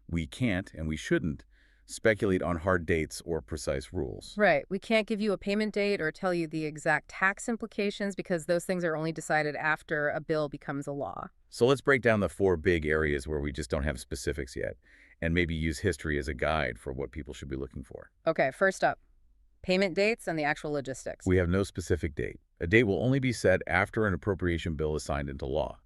We can't, and we shouldn't, speculate on hard dates or precise rules. Right. We can't give you a payment date or tell you the exact tax implications because those things are only decided after a bill becomes a law. So let's break down the 4 big areas where we just don't have specifics yet, and maybe use history as a guide for what people should be looking for. Okay, first up, payment dates and the actual logistics. We have no specific date. A date will only be set after an appropriation bill is signed into law.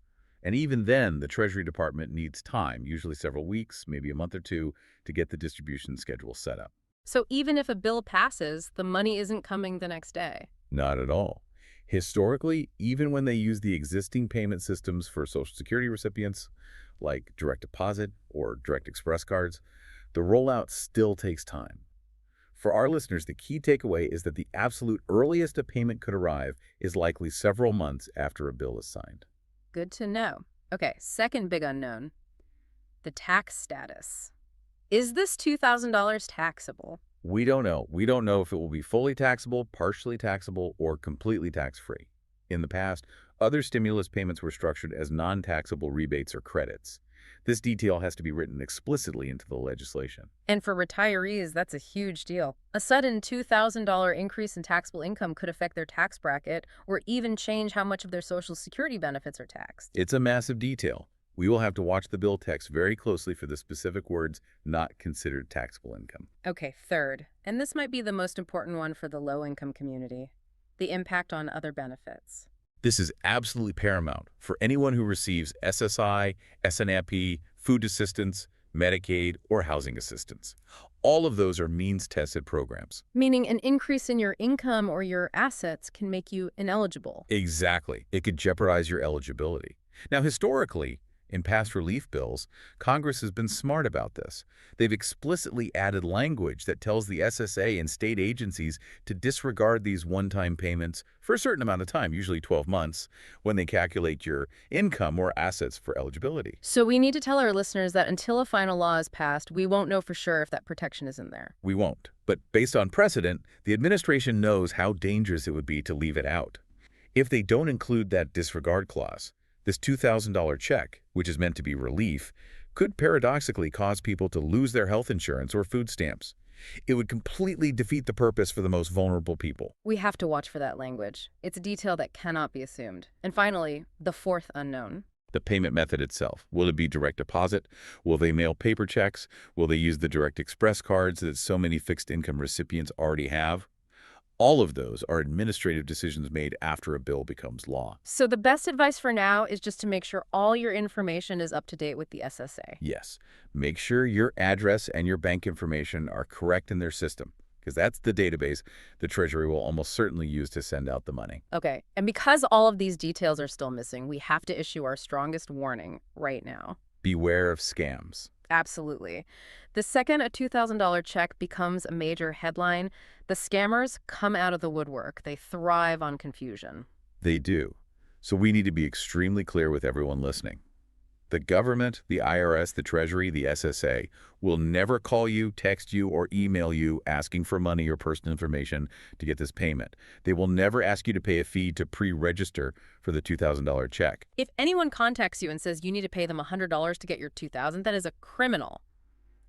And even then, the Treasury Department needs time, usually several weeks, maybe a month or 2, to get the distribution schedule set up. So even if a bill passes, the money isn't coming the next day. Not at all. Historically, even when they use the existing payment systems for Social Security recipients, like direct deposit or direct express cards, the rollout still takes time. For our listeners, the key takeaway is that the absolute earliest a payment could arrive is likely several months after a bill is signed. Good to know. Okay, second big unknown, the tax status. Is this $2,000 taxable? We don't know. We don't know if it will be fully taxable, partially taxable, or completely tax-free. In the past, other stimulus payments were structured as non-taxable rebates or credits. This detail has to be written explicitly into the legislation. And for retirees, that's a huge deal. A sudden $2,000 increase in taxable income could affect their tax bracket or even change how much of their Social Security benefits are taxed. It's a massive detail. We will have to watch the bill text very closely for the specific words not considered taxable income. Okay, third, and this might be the most important one for the low-income community, the impact on other benefits. This is absolutely paramount for anyone who receives SSI, SNAP, food assistance, Medicaid, or housing assistance. All of those are means-tested programs. Meaning an increase in your income or your assets can make you ineligible. Exactly. It could jeopardize your eligibility. Now, historically, in past relief bills, Congress has been smart about this. They've explicitly added language that tells the SSA and state agencies to disregard these one-time payments for a certain amount of time, usually 12 months, when they calculate your income or assets for eligibility. So we need to tell our listeners that until a final law is passed, we won't know for sure if that protection is in there. We won't. But based on precedent, the administration knows how dangerous it would be to leave it out. If they don't include that disregard clause, this $2,000 check, which is meant to be relief, could paradoxically cause people to lose their health insurance or food stamps. It would completely defeat the purpose for the most vulnerable people. We have to watch for that language. It's a detail that cannot be assumed. And finally, the fourth unknown. The payment method itself. Will it be direct deposit? Will they mail paper checks? Will they use the direct express cards that so many fixed income recipients already have? All of those are administrative decisions made after a bill becomes law. So the best advice for now is just to make sure all your information is up to date with the SSA. Yes, make sure your address and your bank information are correct in their system, because that's the database the Treasury will almost certainly use to send out the money. Okay, and because all of these details are still missing, we have to issue our strongest warning right now. Beware of scams. Absolutely. The second a $2,000 check becomes a major headline, the scammers come out of the woodwork. They thrive on confusion. They do. So we need to be extremely clear with everyone listening. The government, the IRS, the Treasury, the SSA will never call you, text you, or email you asking for money or personal information to get this payment. They will never ask you to pay a fee to pre-register for the $2,000 check. If anyone contacts you and says you need to pay them $100 to get your $2,000, that is a criminal.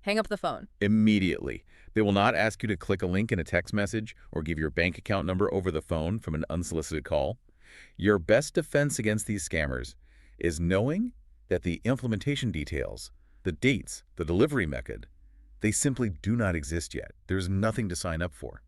Hang up the phone. Immediately. They will not ask you to click a link in a text message or give your bank account number over the phone from an unsolicited call. Your best defense against these scammers is knowing that the implementation details, the dates, the delivery method, they simply do not exist yet. There's nothing to sign up for.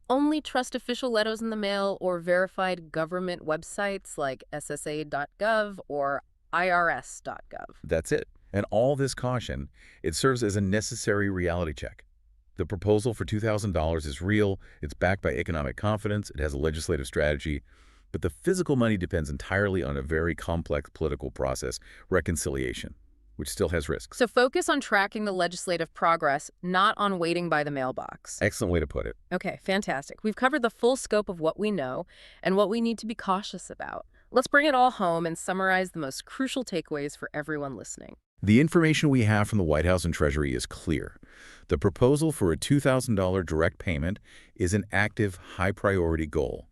Only trust official letters in the mail or verified government websites like ssa.gov or irs.gov. That's it. And all this caution, it serves as a necessary reality check. The proposal for $2,000 is real, it's backed by economic confidence, it has a legislative strategy, but the physical money depends entirely on a very complex political process, reconciliation, which still has risks. So focus on tracking the legislative progress, not on waiting by the mailbox. Excellent way to put it. Okay, fantastic. We've covered the full scope of what we know and what we need to be cautious about. Let's bring it all home and summarize the most crucial takeaways for everyone listening. The information we have from the White House and Treasury is clear. The proposal for a $2,000 direct payment is an active, high-priority goal.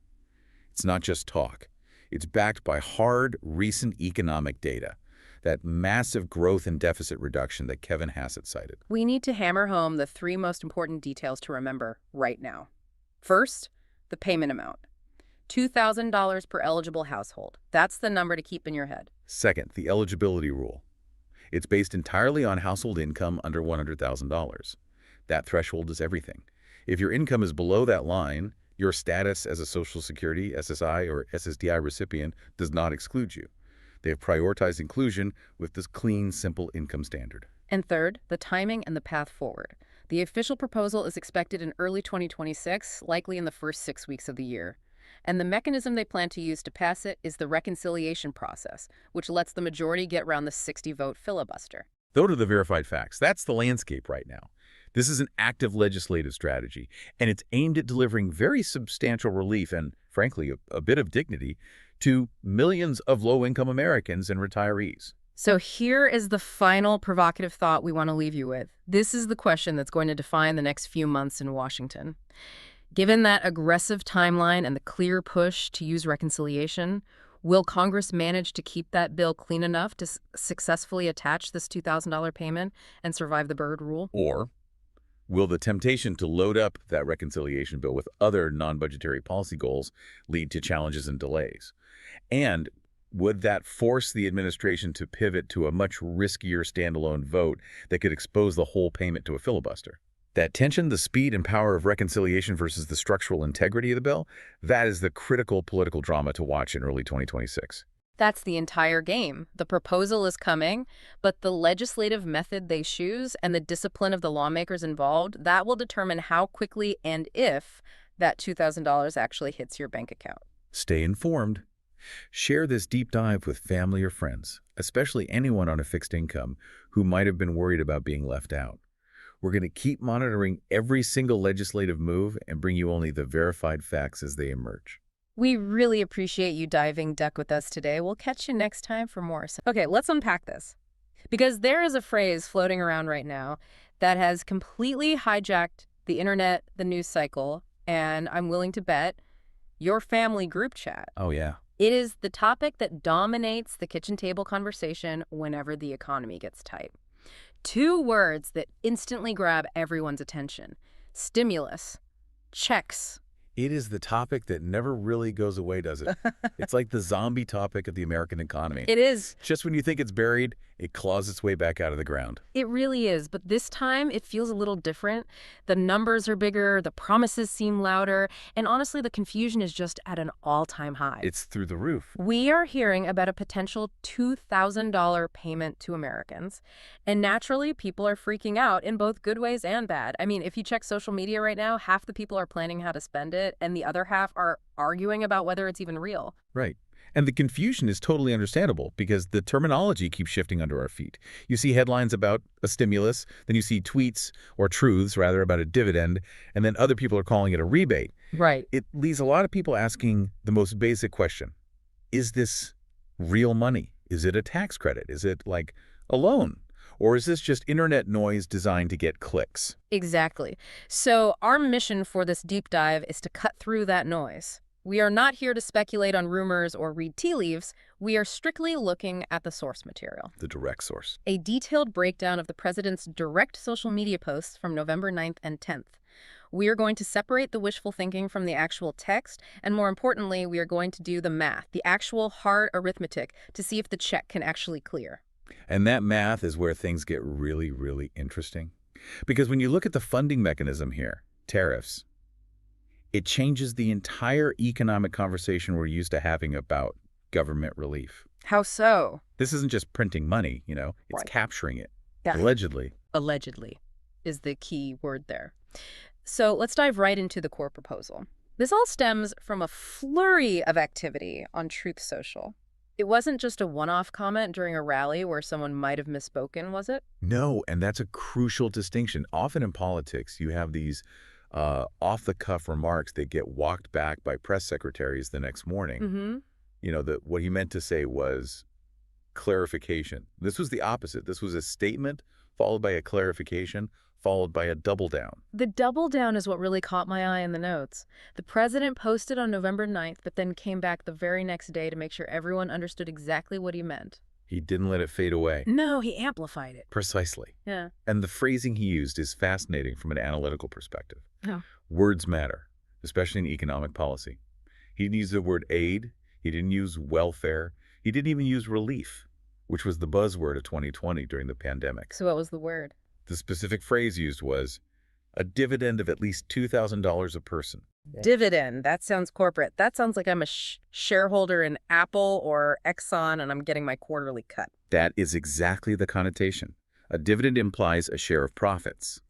It's not just talk. It's backed by hard, recent economic data, that massive growth and deficit reduction that Kevin Hassett cited. We need to hammer home the three most important details to remember right now. First, the payment amount. $2,000 per eligible household. That's the number to keep in your head. Second, the eligibility rule. It's based entirely on household income under $100,000. That threshold is everything. If your income is below that line, your status as a Social Security, SSI, or SSDI recipient does not exclude you. They have prioritized inclusion with this clean, simple income standard. And third, the timing and the path forward. The official proposal is expected in early 2026, likely in the first 6 weeks of the year. And the mechanism they plan to use to pass it is the reconciliation process, which lets the majority get around the 60-vote filibuster. Those are the verified facts. That's the landscape right now. This is an active legislative strategy, and it's aimed at delivering very substantial relief and, frankly, a bit of dignity to millions of low-income Americans and retirees. So here is the final provocative thought we want to leave you with. This is the question that's going to define the next few months in Washington. Given that aggressive timeline and the clear push to use reconciliation, will Congress manage to keep that bill clean enough to successfully attach this $2,000 payment and survive the Byrd rule? Or will the temptation to load up that reconciliation bill with other non-budgetary policy goals lead to challenges and delays? And would that force the administration to pivot to a much riskier standalone vote that could expose the whole payment to a filibuster? That tension, the speed and power of reconciliation versus the structural integrity of the bill, that is the critical political drama to watch in early 2026. That's the entire game. The proposal is coming, but the legislative method they choose and the discipline of the lawmakers involved, that will determine how quickly and if that $2,000 actually hits your bank account. Stay informed. Share this deep dive with family or friends, especially anyone on a fixed income who might have been worried about being left out. We're going to keep monitoring every single legislative move and bring you only the verified facts as they emerge. We really appreciate you diving deck with us today. We'll catch you next time for more. Okay, let's unpack this. Because there is a phrase floating around right now that has completely hijacked the internet, the news cycle, and I'm willing to bet your family group chat. Oh, yeah. It is the topic that dominates the kitchen table conversation whenever the economy gets tight. Two words that instantly grab everyone's attention: stimulus, checks, It is the topic that never really goes away, does it? It's like the zombie topic of the American economy. It is. Just when you think it's buried, it claws its way back out of the ground. It really is, but this time it feels a little different. The numbers are bigger, the promises seem louder, and honestly, the confusion is just at an all-time high. It's through the roof. We are hearing about a potential $2,000 payment to Americans, and naturally, people are freaking out in both good ways and bad. I mean, if you check social media right now, half the people are planning how to spend it, and the other half are arguing about whether it's even real. Right. And the confusion is totally understandable because the terminology keeps shifting under our feet. You see headlines about a stimulus, then you see tweets or truths, rather, about a dividend, and then other people are calling it a rebate. Right. It leaves a lot of people asking the most basic question. Is this real money? Is it a tax credit? Is it like a loan? Or is this just internet noise designed to get clicks? Exactly. So our mission for this deep dive is to cut through that noise. We are not here to speculate on rumors or read tea leaves. We are strictly looking at the source material. The direct source. A detailed breakdown of the president's direct social media posts from November 9th and 10th. We are going to separate the wishful thinking from the actual text, and more importantly, we are going to do the math, the actual hard arithmetic, to see if the check can actually clear. And that math is where things get really, really interesting. Because when you look at the funding mechanism here, tariffs, it changes the entire economic conversation we're used to having about government relief. How so? This isn't just printing money, it's Right. capturing it. Yeah. Allegedly. Allegedly is the key word there. So let's dive right into the core proposal. This all stems from a flurry of activity on Truth Social. It wasn't just a one-off comment during a rally where someone might have misspoken, was it? No, and that's a crucial distinction. Often in politics, you have these off-the-cuff remarks that get walked back by press secretaries the next morning. Mm-hmm. What he meant to say was clarification. This was the opposite. This was a statement followed by a clarification, followed by a double down. The double down is what really caught my eye in the notes. The president posted on November 9th, but then came back the very next day to make sure everyone understood exactly what he meant. He didn't let it fade away. No, he amplified it. Precisely. Yeah. And the phrasing he used is fascinating from an analytical perspective. Oh. Words matter, especially in economic policy. He didn't use the word aid. He didn't use welfare. He didn't even use relief, which was the buzzword of 2020 during the pandemic. So what was the word? The specific phrase used was a dividend of at least $2,000 a person. Dividend. That sounds corporate. That sounds like I'm a shareholder in Apple or Exxon and I'm getting my quarterly cut. That is exactly the connotation. A dividend implies a share of profits.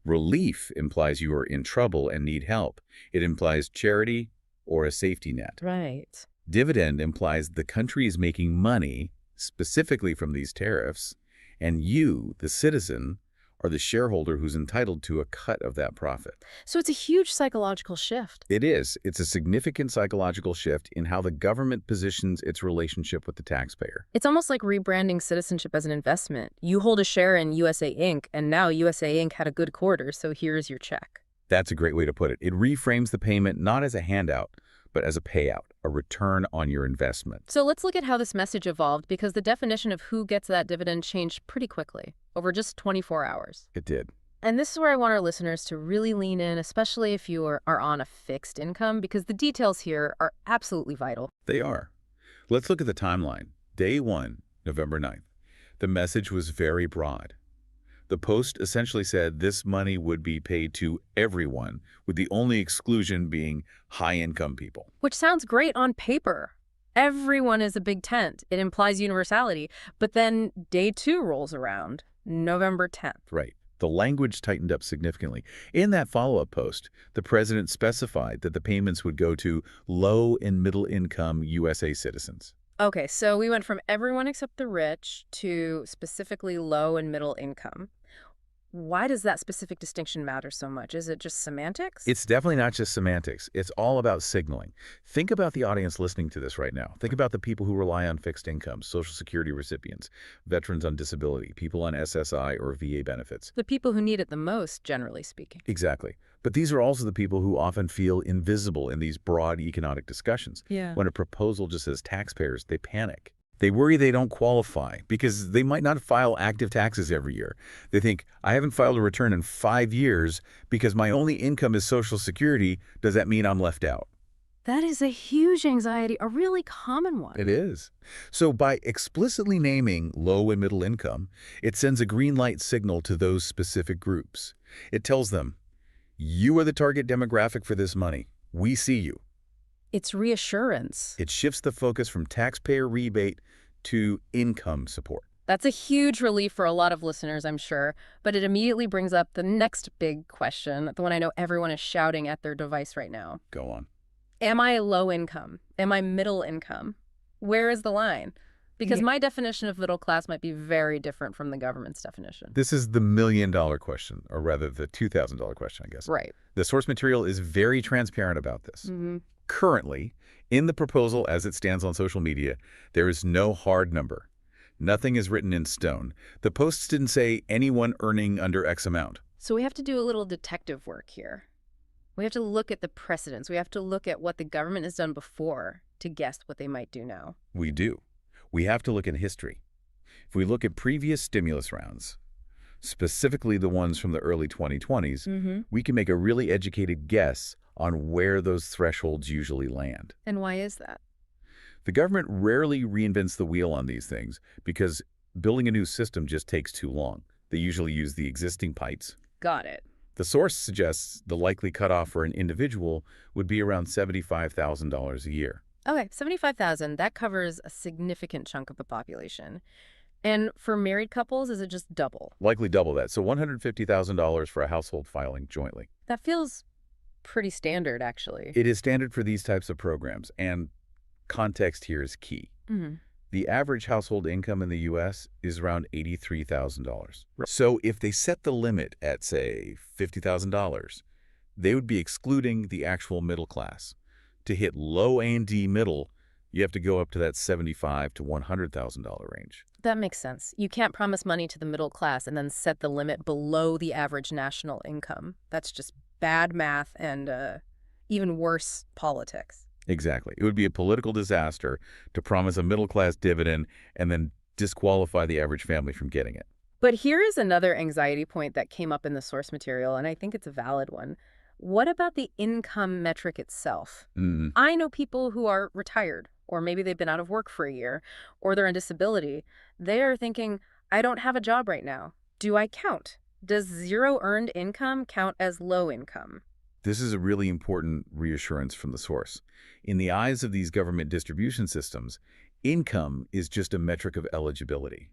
Relief implies you are in trouble and need help. It implies charity or a safety net. Right. Dividend implies the country is making money, specifically from these tariffs, and you, the citizen, are the shareholder who's entitled to a cut of that profit. So it's a huge psychological shift. It is. It's a significant psychological shift in how the government positions its relationship with the taxpayer. It's almost like rebranding citizenship as an investment. You hold a share in USA Inc., and now USA Inc. had a good quarter, so here's your check. That's a great way to put it. It reframes the payment not as a handout, but as a payout, a return on your investment. So let's look at how this message evolved, because the definition of who gets that dividend changed pretty quickly, over just 24 hours. It did. And this is where I want our listeners to really lean in, especially if you are on a fixed income, because the details here are absolutely vital. They are. Let's look at the timeline. Day 1, November 9th. The message was very broad. The post essentially said this money would be paid to everyone, with the only exclusion being high-income people. Which sounds great on paper. Everyone is a big tent. It implies universality. But then day 2 rolls around, November 10th. Right. The language tightened up significantly. In that follow-up post, the president specified that the payments would go to low and middle-income USA citizens. Okay, so we went from everyone except the rich to specifically low and middle income. Why does that specific distinction matter so much? Is it just semantics? It's definitely not just semantics. It's all about signaling. Think about the audience listening to this right now. Think about the people who rely on fixed incomes, Social Security recipients, veterans on disability, people on SSI or VA benefits. The people who need it the most, generally speaking. Exactly. But these are also the people who often feel invisible in these broad economic discussions. Yeah. When a proposal just says taxpayers, they panic. They worry they don't qualify because they might not file active taxes every year. They think, I haven't filed a return in 5 years because my only income is Social Security. Does that mean I'm left out? That is a huge anxiety, a really common one. It is. So by explicitly naming low and middle income, it sends a green light signal to those specific groups. It tells them, you are the target demographic for this money. We see you. It's reassurance. It shifts the focus from taxpayer rebate to income support. That's a huge relief for a lot of listeners, I'm sure, but it immediately brings up the next big question, the one I know everyone is shouting at their device right now. Go on. Am I low income? Am I middle income? Where is the line? Because my definition of middle class might be very different from the government's definition. This is the $1 million question, or rather the $2,000 question, I guess. Right. The source material is very transparent about this. Mm-hmm. Currently, in the proposal as it stands on social media, there is no hard number. Nothing is written in stone. The posts didn't say anyone earning under X amount. So we have to do a little detective work here. We have to look at the precedents. We have to look at what the government has done before to guess what they might do now. We do. We have to look at history. If we look at previous stimulus rounds, specifically the ones from the early 2020s, we can make a really educated guess on where those thresholds usually land. And why is that? The government rarely reinvents the wheel on these things because building a new system just takes too long. They usually use the existing pipes. Got it. The source suggests the likely cutoff for an individual would be around $75,000 a year. Okay, $75,000, that covers a significant chunk of the population. And for married couples, is it just double? Likely double that, so $150,000 for a household filing jointly. That feels pretty standard, actually. It is standard for these types of programs, and context here is key. The average household income in the U.S. is around $83,000. So if they set the limit at, say, $50,000, they would be excluding the actual middle class. To hit low A&D middle, you have to go up to that $75,000 to $100,000 range. That makes sense. You can't promise money to the middle class and then set the limit below the average national income. That's just bad math and even worse, politics. Exactly. It would be a political disaster to promise a middle-class dividend and then disqualify the average family from getting it. But here is another anxiety point that came up in the source material, and I think it's a valid one. What about the income metric itself? I know people who are retired, or maybe they've been out of work for a year, or they're on disability. They are thinking, I don't have a job right now. Do I count? Does zero earned income count as low income? This is a really important reassurance from the source. In the eyes of these government distribution systems, income is just a metric of eligibility.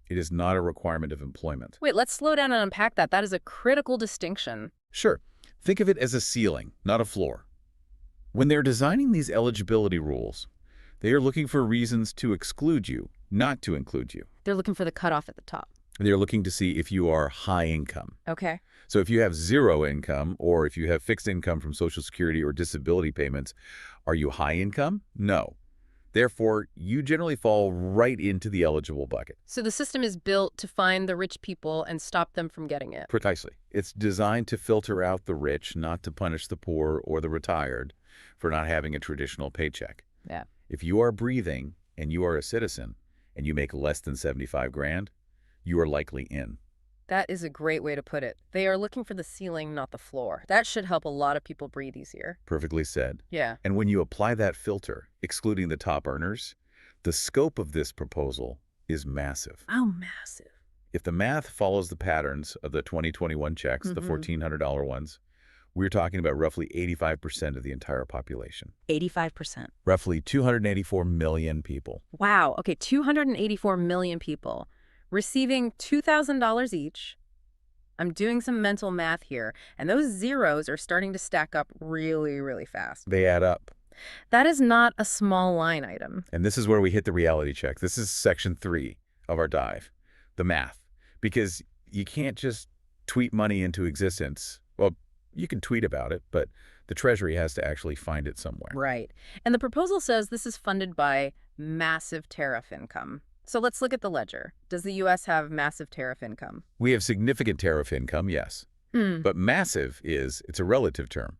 It is not a requirement of employment. Wait, let's slow down and unpack that. That is a critical distinction. Sure. Think of it as a ceiling, not a floor. When they're designing these eligibility rules, they are looking for reasons to exclude you, not to include you. They're looking for the cutoff at the top. They're looking to see if you are high income. Okay. So if you have zero income, or if you have fixed income from Social Security or disability payments, are you high income? No. Therefore, you generally fall right into the eligible bucket. So the system is built to find the rich people and stop them from getting it. Precisely. It's designed to filter out the rich, not to punish the poor or the retired for not having a traditional paycheck. Yeah. If you are breathing and you are a citizen and you make less than 75 grand, you are likely in. That is a great way to put it. They are looking for the ceiling, not the floor. That should help a lot of people breathe easier. Perfectly said. Yeah. And when you apply that filter, excluding the top earners, the scope of this proposal is massive. Oh, massive. If the math follows the patterns of the 2021 checks, the $1,400 ones, we're talking about roughly 85% of the entire population. 85%. Roughly 284 million people. Wow. Okay, 284 million people receiving $2,000 each. I'm doing some mental math here, and those zeros are starting to stack up really, really fast. They add up. That is not a small line item. And this is where we hit the reality check. This is section 3 of our dive, the math. Because you can't just tweet money into existence. Well, you can tweet about it, but the Treasury has to actually find it somewhere. Right. And the proposal says this is funded by massive tariff income. So let's look at the ledger. Does the U.S. have massive tariff income? We have significant tariff income, yes. But massive it's a relative term.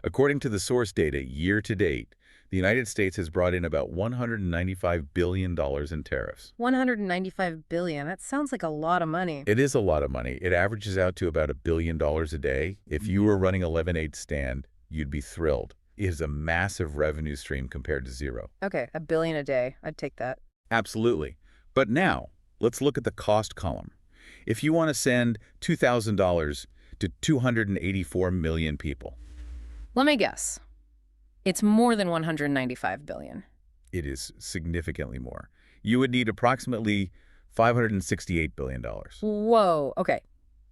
According to the source data, year to date, The United States has brought in about $195 billion in tariffs. 195 billion. That sounds like a lot of money. It is a lot of money. It averages out to about $1 billion a day. If you were running a lemonade stand, you'd be thrilled. It is a massive revenue stream compared to zero. Okay, $1 billion a day. I'd take that. Absolutely. But now, let's look at the cost column. If you want to send $2,000 to 284 million people, Let me guess. It's more than 195 billion. it is significantly more. You would need approximately $568 billion. Whoa. Okay.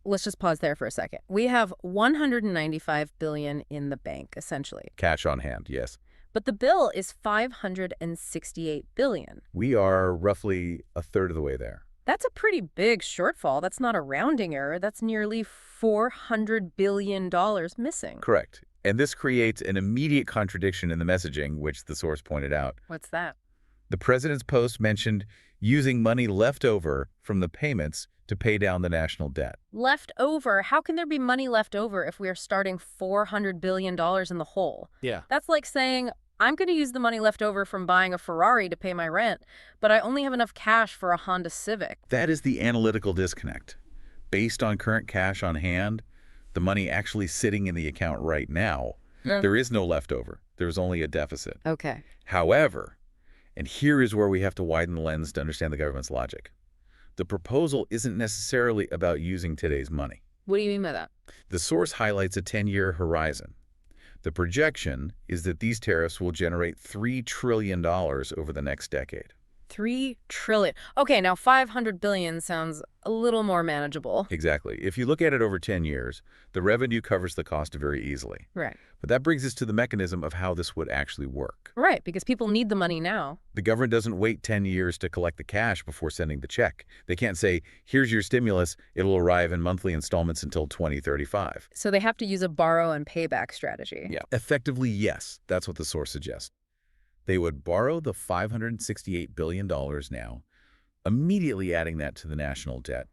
Let's just pause there for a second. We have 195 billion in the bank, essentially. Cash on hand, yes. But the bill is 568 billion. We are roughly a third of the way there. That's a pretty big shortfall. That's not a rounding error. That's nearly $400 billion missing. Correct. And this creates an immediate contradiction in the messaging, which the source pointed out. What's that? The president's post mentioned using money left over from the payments to pay down the national debt. Left over? How can there be money left over if we are starting $400 billion in the hole? Yeah. That's like saying, I'm going to use the money left over from buying a Ferrari to pay my rent, but I only have enough cash for a Honda Civic. That is the analytical disconnect. Based on current cash on hand, the money actually sitting in the account right now, there is no leftover. There's only a deficit. Okay. However, and here is where we have to widen the lens to understand the government's logic. The proposal isn't necessarily about using today's money. What do you mean by that? The source highlights a 10-year horizon. The projection is that these tariffs will generate $3 trillion over the next decade. 3 trillion. Okay, now 500 billion sounds a little more manageable. Exactly. If you look at it over 10 years, the revenue covers the cost very easily. Right. But that brings us to the mechanism of how this would actually work. Right, because people need the money now. The government doesn't wait 10 years to collect the cash before sending the check. They can't say, here's your stimulus, it'll arrive in monthly installments until 2035. So they have to use a borrow and payback strategy. Yeah. Effectively, yes. That's what the source suggests. They would borrow the $568 billion now, immediately adding that to the national debt,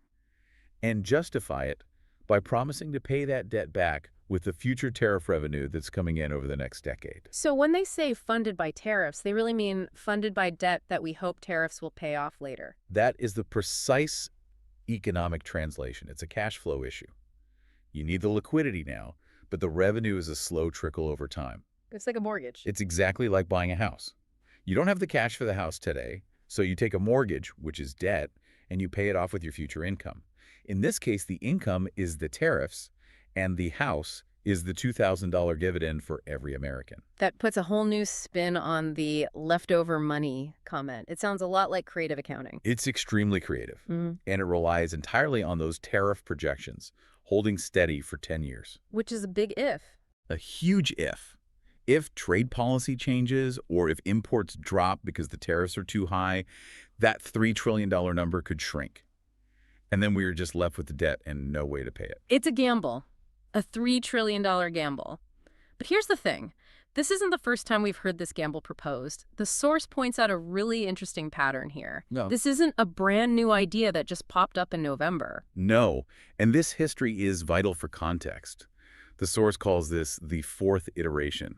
and justify it by promising to pay that debt back with the future tariff revenue that's coming in over the next decade. So when they say funded by tariffs, they really mean funded by debt that we hope tariffs will pay off later. That is the precise economic translation. It's a cash flow issue. You need the liquidity now, but the revenue is a slow trickle over time. It's like a mortgage. It's exactly like buying a house. You don't have the cash for the house today, so you take a mortgage, which is debt, and you pay it off with your future income. In this case, the income is the tariffs, and the house is the $2,000 dividend for every American. That puts a whole new spin on the leftover money comment. It sounds a lot like creative accounting. It's extremely creative, Mhm. and it relies entirely on those tariff projections, holding steady for 10 years. Which is a big if. A huge if. If trade policy changes or if imports drop because the tariffs are too high, that $3 trillion number could shrink. And then we are just left with the debt and no way to pay it. It's a gamble. A $3 trillion gamble. But here's the thing. This isn't the first time we've heard this gamble proposed. The source points out a really interesting pattern here. No. This isn't a brand new idea that just popped up in November. No, and this history is vital for context. The source calls this the fourth iteration.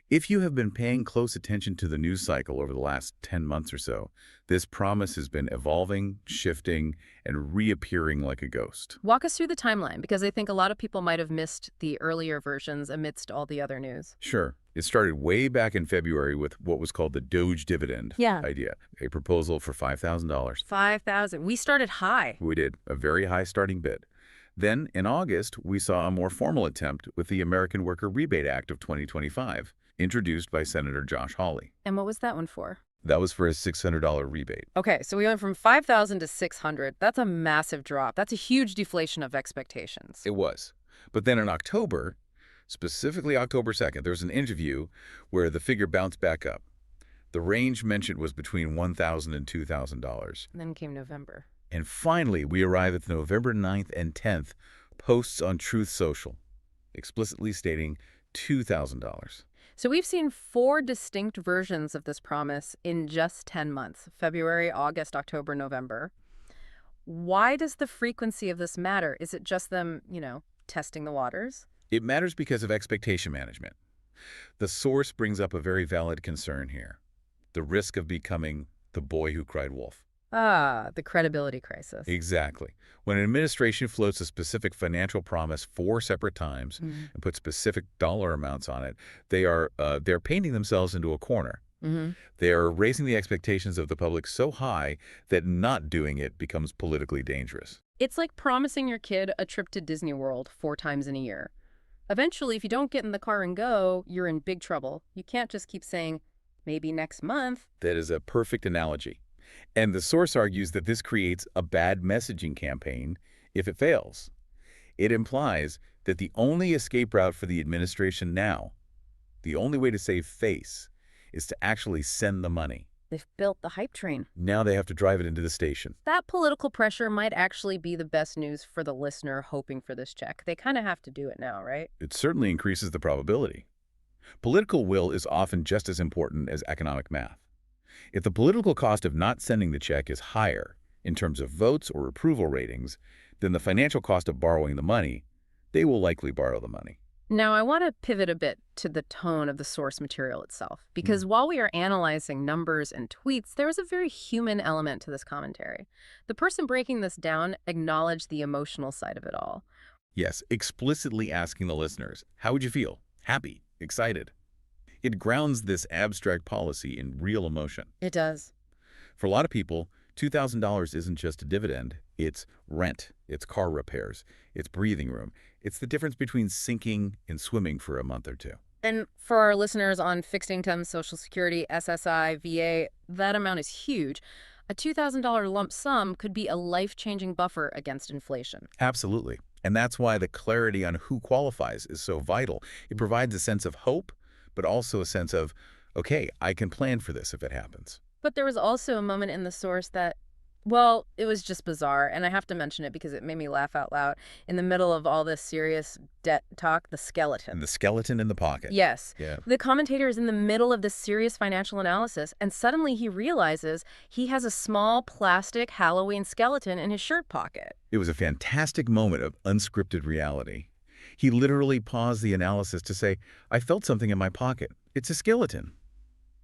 If you have been paying close attention to the news cycle over the last 10 months or so, this promise has been evolving, shifting, and reappearing like a ghost. Walk us through the timeline, because I think a lot of people might have missed the earlier versions amidst all the other news. Sure. It started way back in February with what was called the Doge dividend idea, a proposal for $5,000. 5,000. We started high. We did, a very high starting bid. Then, in August, we saw a more formal attempt with the American Worker Rebate Act of 2025, introduced by Senator Josh Hawley. And what was that one for? That was for a $600 rebate. Okay, so we went from 5,000 to 600. That's a massive drop. That's a huge deflation of expectations. It was. But then in October, specifically October 2nd, there was an interview where the figure bounced back up. The range mentioned was between $1,000 and $2,000. And then came November. And finally, we arrive at the November 9th and 10th posts on Truth Social, explicitly stating $2,000. So we've seen 4 distinct versions of this promise in just 10 months, February, August, October, November. Why does the frequency of this matter? Is it just them, testing the waters? It matters because of expectation management. The source brings up a very valid concern here: the risk of becoming the boy who cried wolf. Ah, the credibility crisis. Exactly. When an administration floats a specific financial promise 4 separate times Mhm. and puts specific dollar amounts on it, they're painting themselves into a corner. Mm-hmm. They're raising the expectations of the public so high that not doing it becomes politically dangerous. It's like promising your kid a trip to Disney World 4 times in a year. Eventually, if you don't get in the car and go, you're in big trouble. You can't just keep saying, maybe next month. That is a perfect analogy. And the source argues that this creates a bad messaging campaign if it fails. It implies that the only escape route for the administration now, the only way to save face, is to actually send the money. They've built the hype train. Now they have to drive it into the station. That political pressure might actually be the best news for the listener hoping for this check. They kind of have to do it now, right? It certainly increases the probability. Political will is often just as important as economic math. If the political cost of not sending the check is higher in terms of votes or approval ratings than the financial cost of borrowing the money, they will likely borrow the money. Now, I want to pivot a bit to the tone of the source material itself, because while we are analyzing numbers and tweets, there is a very human element to this commentary. The person breaking this down acknowledged the emotional side of it all. Yes, explicitly asking the listeners, how would you feel? Happy? Excited? It grounds this abstract policy in real emotion. It does. For a lot of people, $2,000 isn't just a dividend. It's rent, it's car repairs, it's breathing room. It's the difference between sinking and swimming for a month or two. And for our listeners on fixed income, Social Security, SSI, VA, that amount is huge. A $2,000 lump sum could be a life-changing buffer against inflation. Absolutely. And that's why the clarity on who qualifies is so vital. It provides a sense of hope, but also a sense of, okay, I can plan for this if it happens. But there was also a moment in the source that, well, it was just bizarre, and I have to mention it because it made me laugh out loud. In the middle of all this serious debt talk, the skeleton. And the skeleton in the pocket. Yes. Yeah. The commentator is in the middle of this serious financial analysis, and suddenly he realizes he has a small plastic Halloween skeleton in his shirt pocket. It was a fantastic moment of unscripted reality. He literally paused the analysis to say, I felt something in my pocket. It's a skeleton.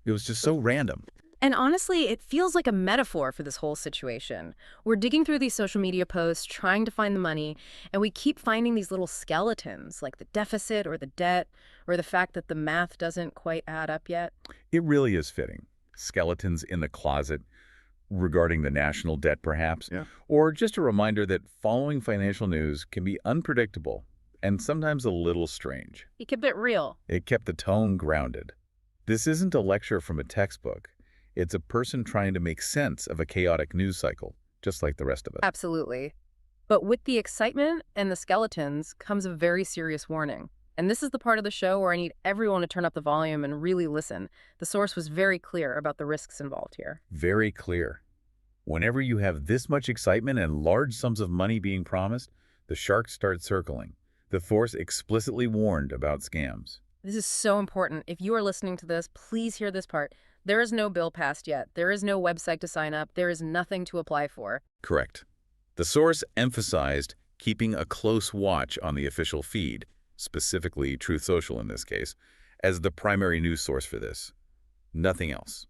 It was just so random. And honestly, it feels like a metaphor for this whole situation. We're digging through these social media posts, trying to find the money, and we keep finding these little skeletons, like the deficit or the debt, or the fact that the math doesn't quite add up yet. It really is fitting. Skeletons in the closet regarding the national debt, perhaps. Yeah. Or just a reminder that following financial news can be unpredictable and sometimes a little strange. It kept it real. It kept the tone grounded. This isn't a lecture from a textbook. It's a person trying to make sense of a chaotic news cycle, just like the rest of us. Absolutely. But with the excitement and the skeletons comes a very serious warning. And this is the part of the show where I need everyone to turn up the volume and really listen. The source was very clear about the risks involved here. Very clear. Whenever you have this much excitement and large sums of money being promised, the sharks start circling. The source explicitly warned about scams. This is so important. If you are listening to this, please hear this part. There is no bill passed yet. There is no website to sign up. There is nothing to apply for. Correct. The source emphasized keeping a close watch on the official feed, specifically Truth Social in this case, as the primary news source for this. Nothing else.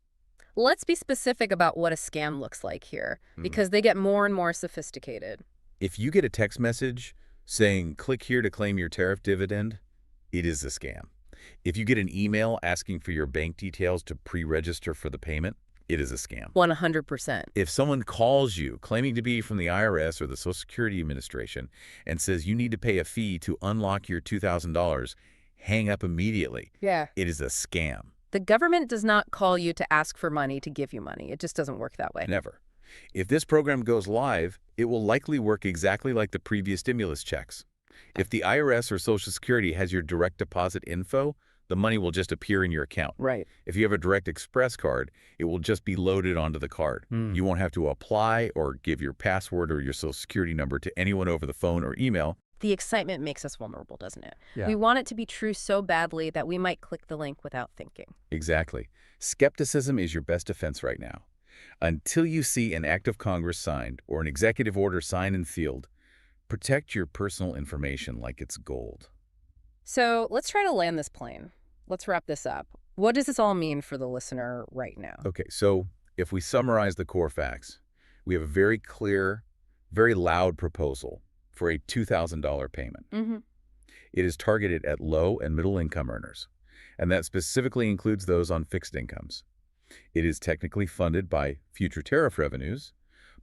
Let's be specific about what a scam looks like here, because they get more and more sophisticated. If you get a text message saying, click here to claim your tariff dividend, it is a scam. If you get an email asking for your bank details to pre-register for the payment, it is a scam. 100%. If someone calls you claiming to be from the IRS or the Social Security Administration and says you need to pay a fee to unlock your $2,000, hang up immediately. Yeah. It is a scam. The government does not call you to ask for money to give you money. It just doesn't work that way. Never. If this program goes live, it will likely work exactly like the previous stimulus checks. If the IRS or Social Security has your direct deposit info, the money will just appear in your account. Right. If you have a Direct Express card, it will just be loaded onto the card. You won't have to apply or give your password or your Social Security number to anyone over the phone or email. The excitement makes us vulnerable, doesn't it? Yeah. We want it to be true so badly that we might click the link without thinking. Exactly. Skepticism is your best defense right now. Until you see an act of Congress signed or an executive order signed and sealed, protect your personal information like it's gold. So let's try to land this plane. let's wrap this up. What does this all mean for the listener right now? Okay, so if we summarize the core facts, we have a very clear, very loud proposal for a $2,000 payment. Mm-hmm. It is targeted at low and middle income earners, and that specifically includes those on fixed incomes. It is technically funded by future tariff revenues,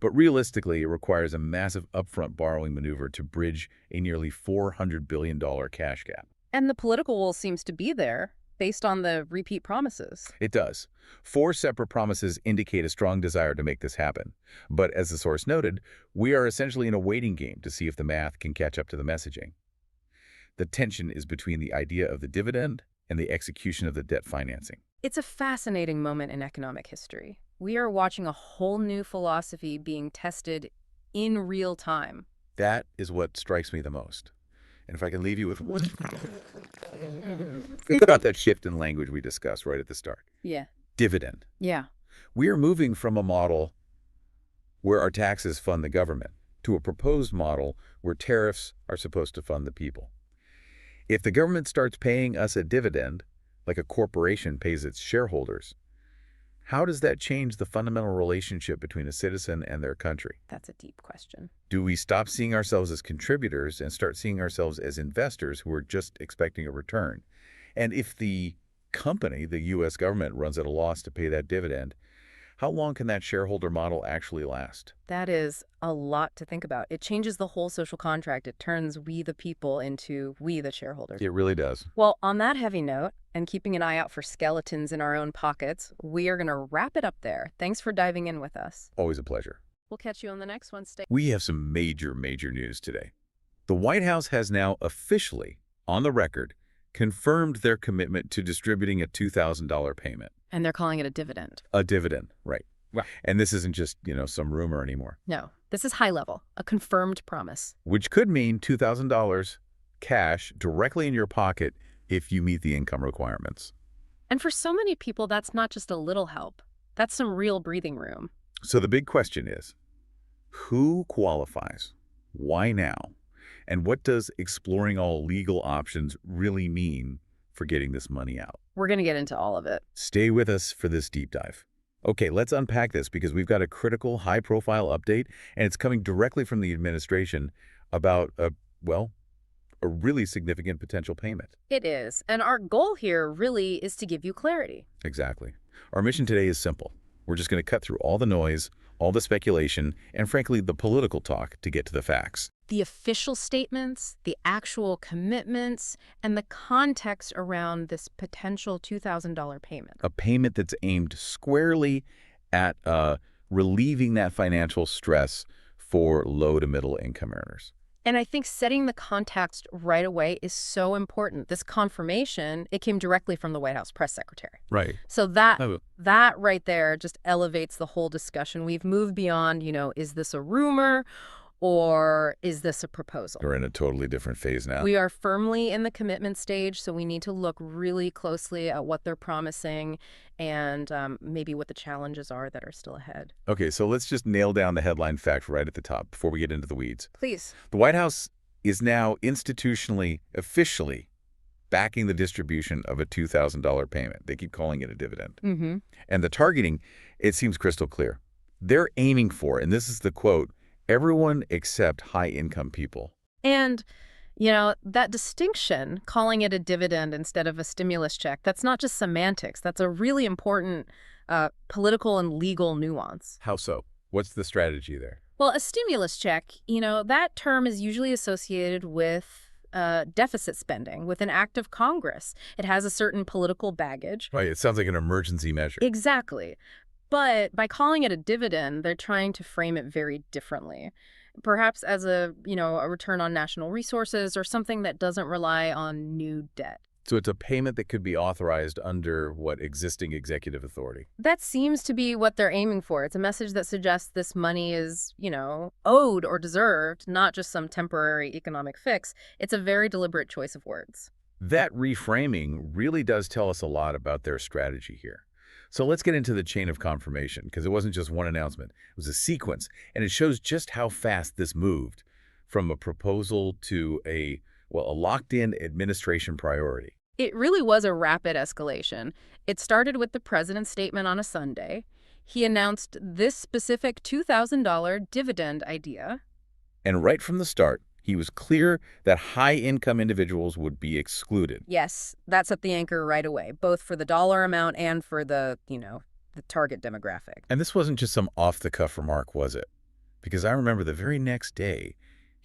but realistically, it requires a massive upfront borrowing maneuver to bridge a nearly $400 billion cash gap. And the political will seems to be there based on the repeat promises. It does. 4 separate promises indicate a strong desire to make this happen. But as the source noted, we are essentially in a waiting game to see if the math can catch up to the messaging. The tension is between the idea of the dividend and the execution of the debt financing. It's a fascinating moment in economic history. We are watching a whole new philosophy being tested in real time. That is what strikes me the most. And if I can leave you with think about that shift in language we discussed right at the start. Yeah. Dividend. Yeah. We are moving from a model where our taxes fund the government to a proposed model where tariffs are supposed to fund the people. If the government starts paying us a dividend, like a corporation pays its shareholders, how does that change the fundamental relationship between a citizen and their country? That's a deep question. Do we stop seeing ourselves as contributors and start seeing ourselves as investors who are just expecting a return? And if the company, the U.S. government, runs at a loss to pay that dividend, how long can that shareholder model actually last? That is a lot to think about. It changes the whole social contract. It turns we the people into we the shareholders. It really does. Well, on that heavy note, and keeping an eye out for skeletons in our own pockets, we are going to wrap it up there. Thanks for diving in with us. Always a pleasure. We'll catch you on the next one. Stay. We have some major news today. The White House has now officially, on the record, confirmed their commitment to distributing a $2,000 payment. And they're calling it a dividend. A dividend, right. Right. And this isn't just, some rumor anymore. No, this is high level, a confirmed promise. Which could mean $2,000 cash directly in your pocket if you meet the income requirements. And for so many people, that's not just a little help. That's some real breathing room. So the big question is, who qualifies? Why now? And what does exploring all legal options really mean for getting this money out? We're going to get into all of it. Stay with us for this deep dive. Okay, let's unpack this because we've got a critical, high-profile update, and it's coming directly from the administration about a really significant potential payment. It is. And our goal here really is to give you clarity. Exactly. Our mission today is simple. We're just going to cut through all the noise, all the speculation, and frankly, the political talk to get to the facts. The official statements, the actual commitments, and the context around this potential $2,000 payment. A payment that's aimed squarely at relieving that financial stress for low to middle income earners. And I think setting the context right away is so important. This confirmation, it came directly from the White House press secretary. Right. So that right there just elevates the whole discussion. We've moved beyond, is this a rumor or is this a proposal? We're in a totally different phase now. We are firmly in the commitment stage, so we need to look really closely at what they're promising and maybe what the challenges are that are still ahead. Okay, so let's just nail down the headline fact right at the top before we get into the weeds. Please. The White House is now institutionally, officially backing the distribution of a $2,000 payment. They keep calling it a dividend. Mm-hmm. And the targeting, it seems crystal clear. They're aiming for, and this is the quote, everyone except high-income people. And, that distinction, calling it a dividend instead of a stimulus check, that's not just semantics. That's a really important political and legal nuance. How so? What's the strategy there? Well, a stimulus check, that term is usually associated with deficit spending, with an act of Congress. It has a certain political baggage. Right, it sounds like an emergency measure. Exactly. But by calling it a dividend, they're trying to frame it very differently. Perhaps as a return on national resources or something that doesn't rely on new debt. So it's a payment that could be authorized under what existing executive authority? That seems to be what they're aiming for. It's a message that suggests this money is, owed or deserved, not just some temporary economic fix. It's a very deliberate choice of words. That reframing really does tell us a lot about their strategy here. So let's get into the chain of confirmation, because it wasn't just one announcement. It was a sequence, and it shows just how fast this moved from a proposal to a locked-in administration priority. It really was a rapid escalation. It started with the president's statement on a Sunday. He announced this specific $2,000 dividend idea. And right from the start, he was clear that high-income individuals would be excluded. Yes, that set the anchor right away, both for the dollar amount and for the target demographic. And this wasn't just some off-the-cuff remark, was it? Because I remember the very next day,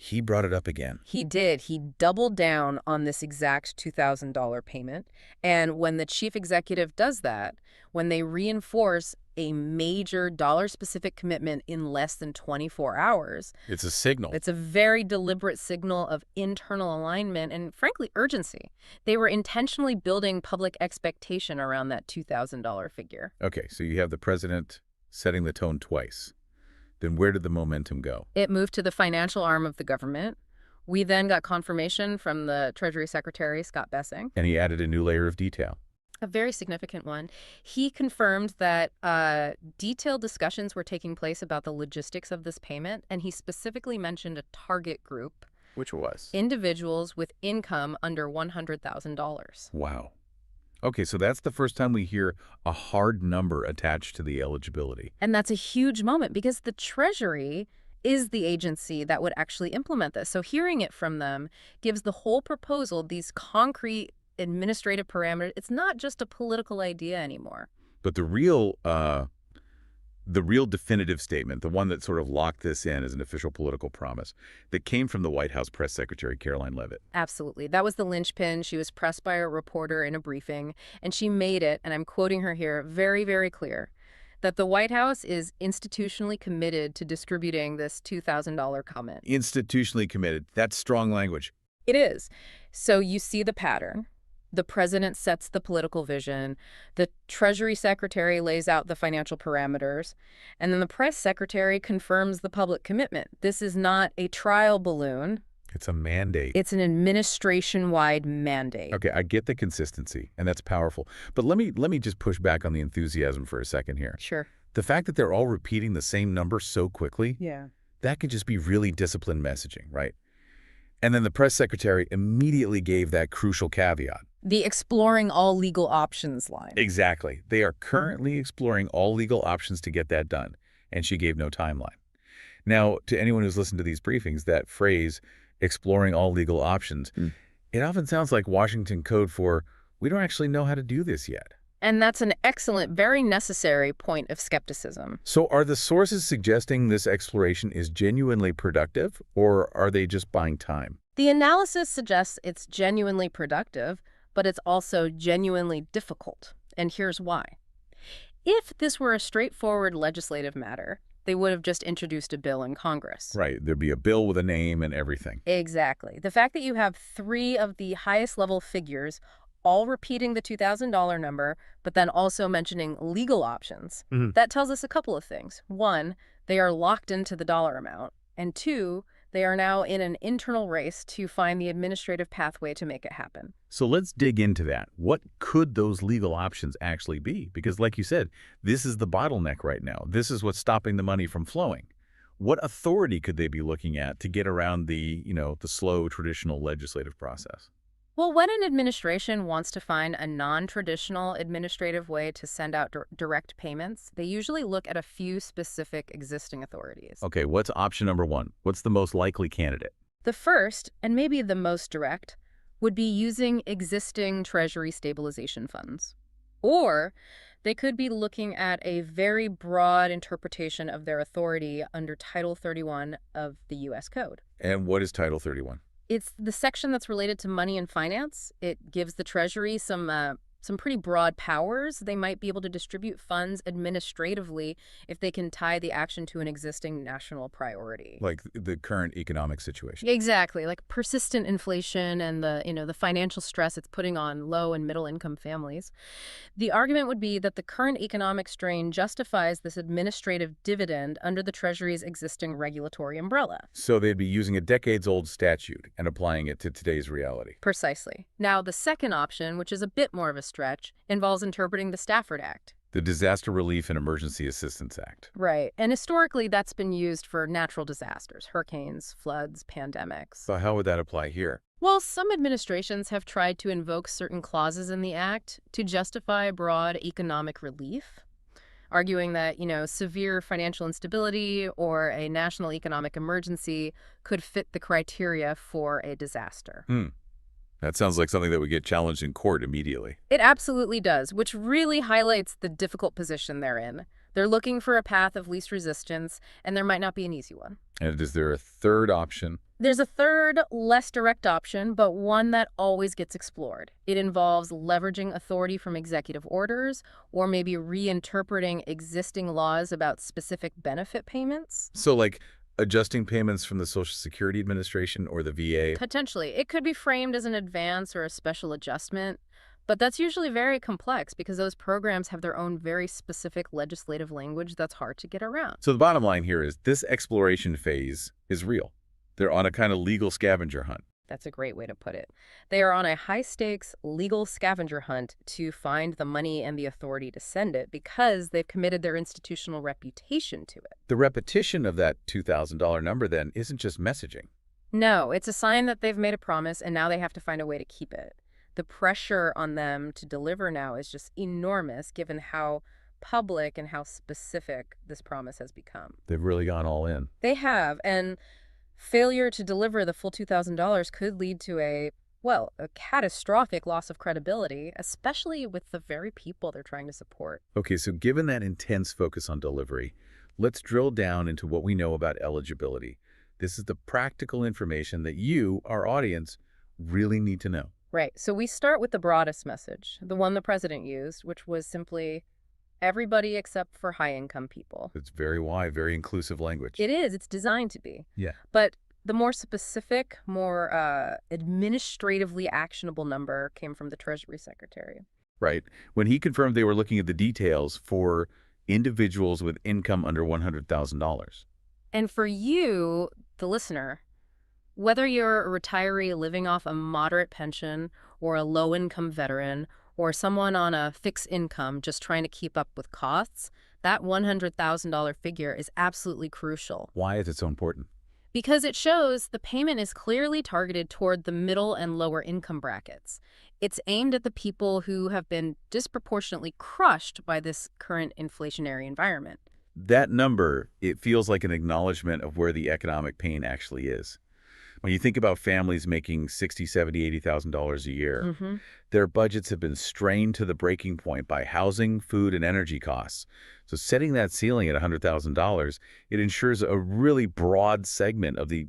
he brought it up again. He did. He doubled down on this exact $2,000 payment. And when the chief executive does that, when they reinforce a major dollar-specific commitment in less than 24 hours, It's a signal. it's a very deliberate signal of internal alignment and, frankly, urgency. They were intentionally building public expectation around that $2,000 figure. Okay, so you have the president setting the tone twice. Then where did the momentum go? It moved to the financial arm of the government. We then got confirmation from the Treasury Secretary, Scott Bessing. And he added a new layer of detail. A very significant one. He confirmed that detailed discussions were taking place about the logistics of this payment, and he specifically mentioned a target group, Which was? individuals with income under $100,000. Wow. Okay, so that's the first time we hear a hard number attached to the eligibility. And that's a huge moment because the Treasury is the agency that would actually implement this. So hearing it from them gives the whole proposal these concrete administrative parameters. It's not just a political idea anymore. But the real definitive statement, the one that sort of locked this in as an official political promise, that came from the White House press secretary, Caroline Leavitt. Absolutely. That was the linchpin. She was pressed by a reporter in a briefing, and she made it, and I'm quoting her here, very, very clear, that the White House is institutionally committed to distributing this $2,000 comment. Institutionally committed. That's strong language. It is. So you see the pattern. The president sets the political vision, the Treasury Secretary lays out the financial parameters, and then the press secretary confirms the public commitment. This is not a trial balloon. It's a mandate. It's an administration-wide mandate. Okay, I get the consistency, and that's powerful. But let me just push back on the enthusiasm for a second here. Sure. The fact that they're all repeating the same number so quickly, Yeah. that could just be really disciplined messaging, right? And then the press secretary immediately gave that crucial caveat. The exploring all legal options line. Exactly. They are currently exploring all legal options to get that done, and she gave no timeline. Now, to anyone who's listened to these briefings, that phrase, exploring all legal options, it often sounds like Washington code for, we don't actually know how to do this yet. And that's an excellent, very necessary point of skepticism. So are the sources suggesting this exploration is genuinely productive, or are they just buying time? The analysis suggests it's genuinely productive, but it's also genuinely difficult. And here's why. If this were a straightforward legislative matter, they would have just introduced a bill in Congress. Right. There'd be a bill with a name and everything. Exactly. The fact that you have 3 of the highest level figures all repeating the $2,000 number, but then also mentioning legal options, that tells us a couple of things. 1, they are locked into the dollar amount. And 2, they are now in an internal race to find the administrative pathway to make it happen. So let's dig into that. What could those legal options actually be? Because like you said, this is the bottleneck right now. This is what's stopping the money from flowing. What authority could they be looking at to get around the slow traditional legislative process? Well, when an administration wants to find a non-traditional administrative way to send out direct payments, they usually look at a few specific existing authorities. Okay, what's option number 1? What's the most likely candidate? The first, and maybe the most direct, would be using existing Treasury stabilization funds. Or they could be looking at a very broad interpretation of their authority under Title 31 of the U.S. Code. And what is Title 31? It's the section that's related to money and finance. It gives the Treasury some pretty broad powers. They might be able to distribute funds administratively if they can tie the action to an existing national priority. Like the current economic situation. Exactly, like persistent inflation and the financial stress it's putting on low and middle income families. The argument would be that the current economic strain justifies this administrative dividend under the Treasury's existing regulatory umbrella. So they'd be using a decades-old statute and applying it to today's reality. Precisely. Now, the second option, which is a bit more of a stretch, involves interpreting the Stafford Act. The Disaster Relief and Emergency Assistance Act. Right. And historically, that's been used for natural disasters, hurricanes, floods, pandemics. So how would that apply here? Well, some administrations have tried to invoke certain clauses in the act to justify broad economic relief, arguing that, severe financial instability or a national economic emergency could fit the criteria for a disaster. That sounds like something that would get challenged in court immediately. It absolutely does, which really highlights the difficult position they're in. They're looking for a path of least resistance, and there might not be an easy one. And is there a third option? There's a third, less direct option, but one that always gets explored. It involves leveraging authority from executive orders or maybe reinterpreting existing laws about specific benefit payments. So like adjusting payments from the Social Security Administration or the VA? Potentially. It could be framed as an advance or a special adjustment, but that's usually very complex because those programs have their own very specific legislative language that's hard to get around. So the bottom line here is this exploration phase is real. They're on a kind of legal scavenger hunt. That's a great way to put it. They are on a high-stakes legal scavenger hunt to find the money and the authority to send it because they've committed their institutional reputation to it. The repetition of that $2,000 number then isn't just messaging. No, it's a sign that they've made a promise and now they have to find a way to keep it. The pressure on them to deliver now is just enormous given how public and how specific this promise has become. They've really gone all in. They have, and failure to deliver the full $2,000 could lead to a catastrophic loss of credibility, especially with the very people they're trying to support. Okay, so given that intense focus on delivery, let's drill down into what we know about eligibility. This is the practical information that you, our audience, really need to know. Right. So we start with the broadest message, the one the president used, which was simply everybody except for high-income people. It's very wide, very inclusive language. It is. It's designed to be. Yeah. But the more specific, more administratively actionable number came from the Treasury Secretary. Right. When he confirmed they were looking at the details for individuals with income under $100,000. And for you, the listener, whether you're a retiree living off a moderate pension or a low-income veteran or someone on a fixed income just trying to keep up with costs, that $100,000 figure is absolutely crucial. Why is it so important? Because it shows the payment is clearly targeted toward the middle and lower income brackets. It's aimed at the people who have been disproportionately crushed by this current inflationary environment. That number, it feels like an acknowledgement of where the economic pain actually is. When you think about families making $60,000, $70,000, $80,000 a year, their budgets have been strained to the breaking point by housing, food, and energy costs. So setting that ceiling at $100,000, it ensures a really broad segment of the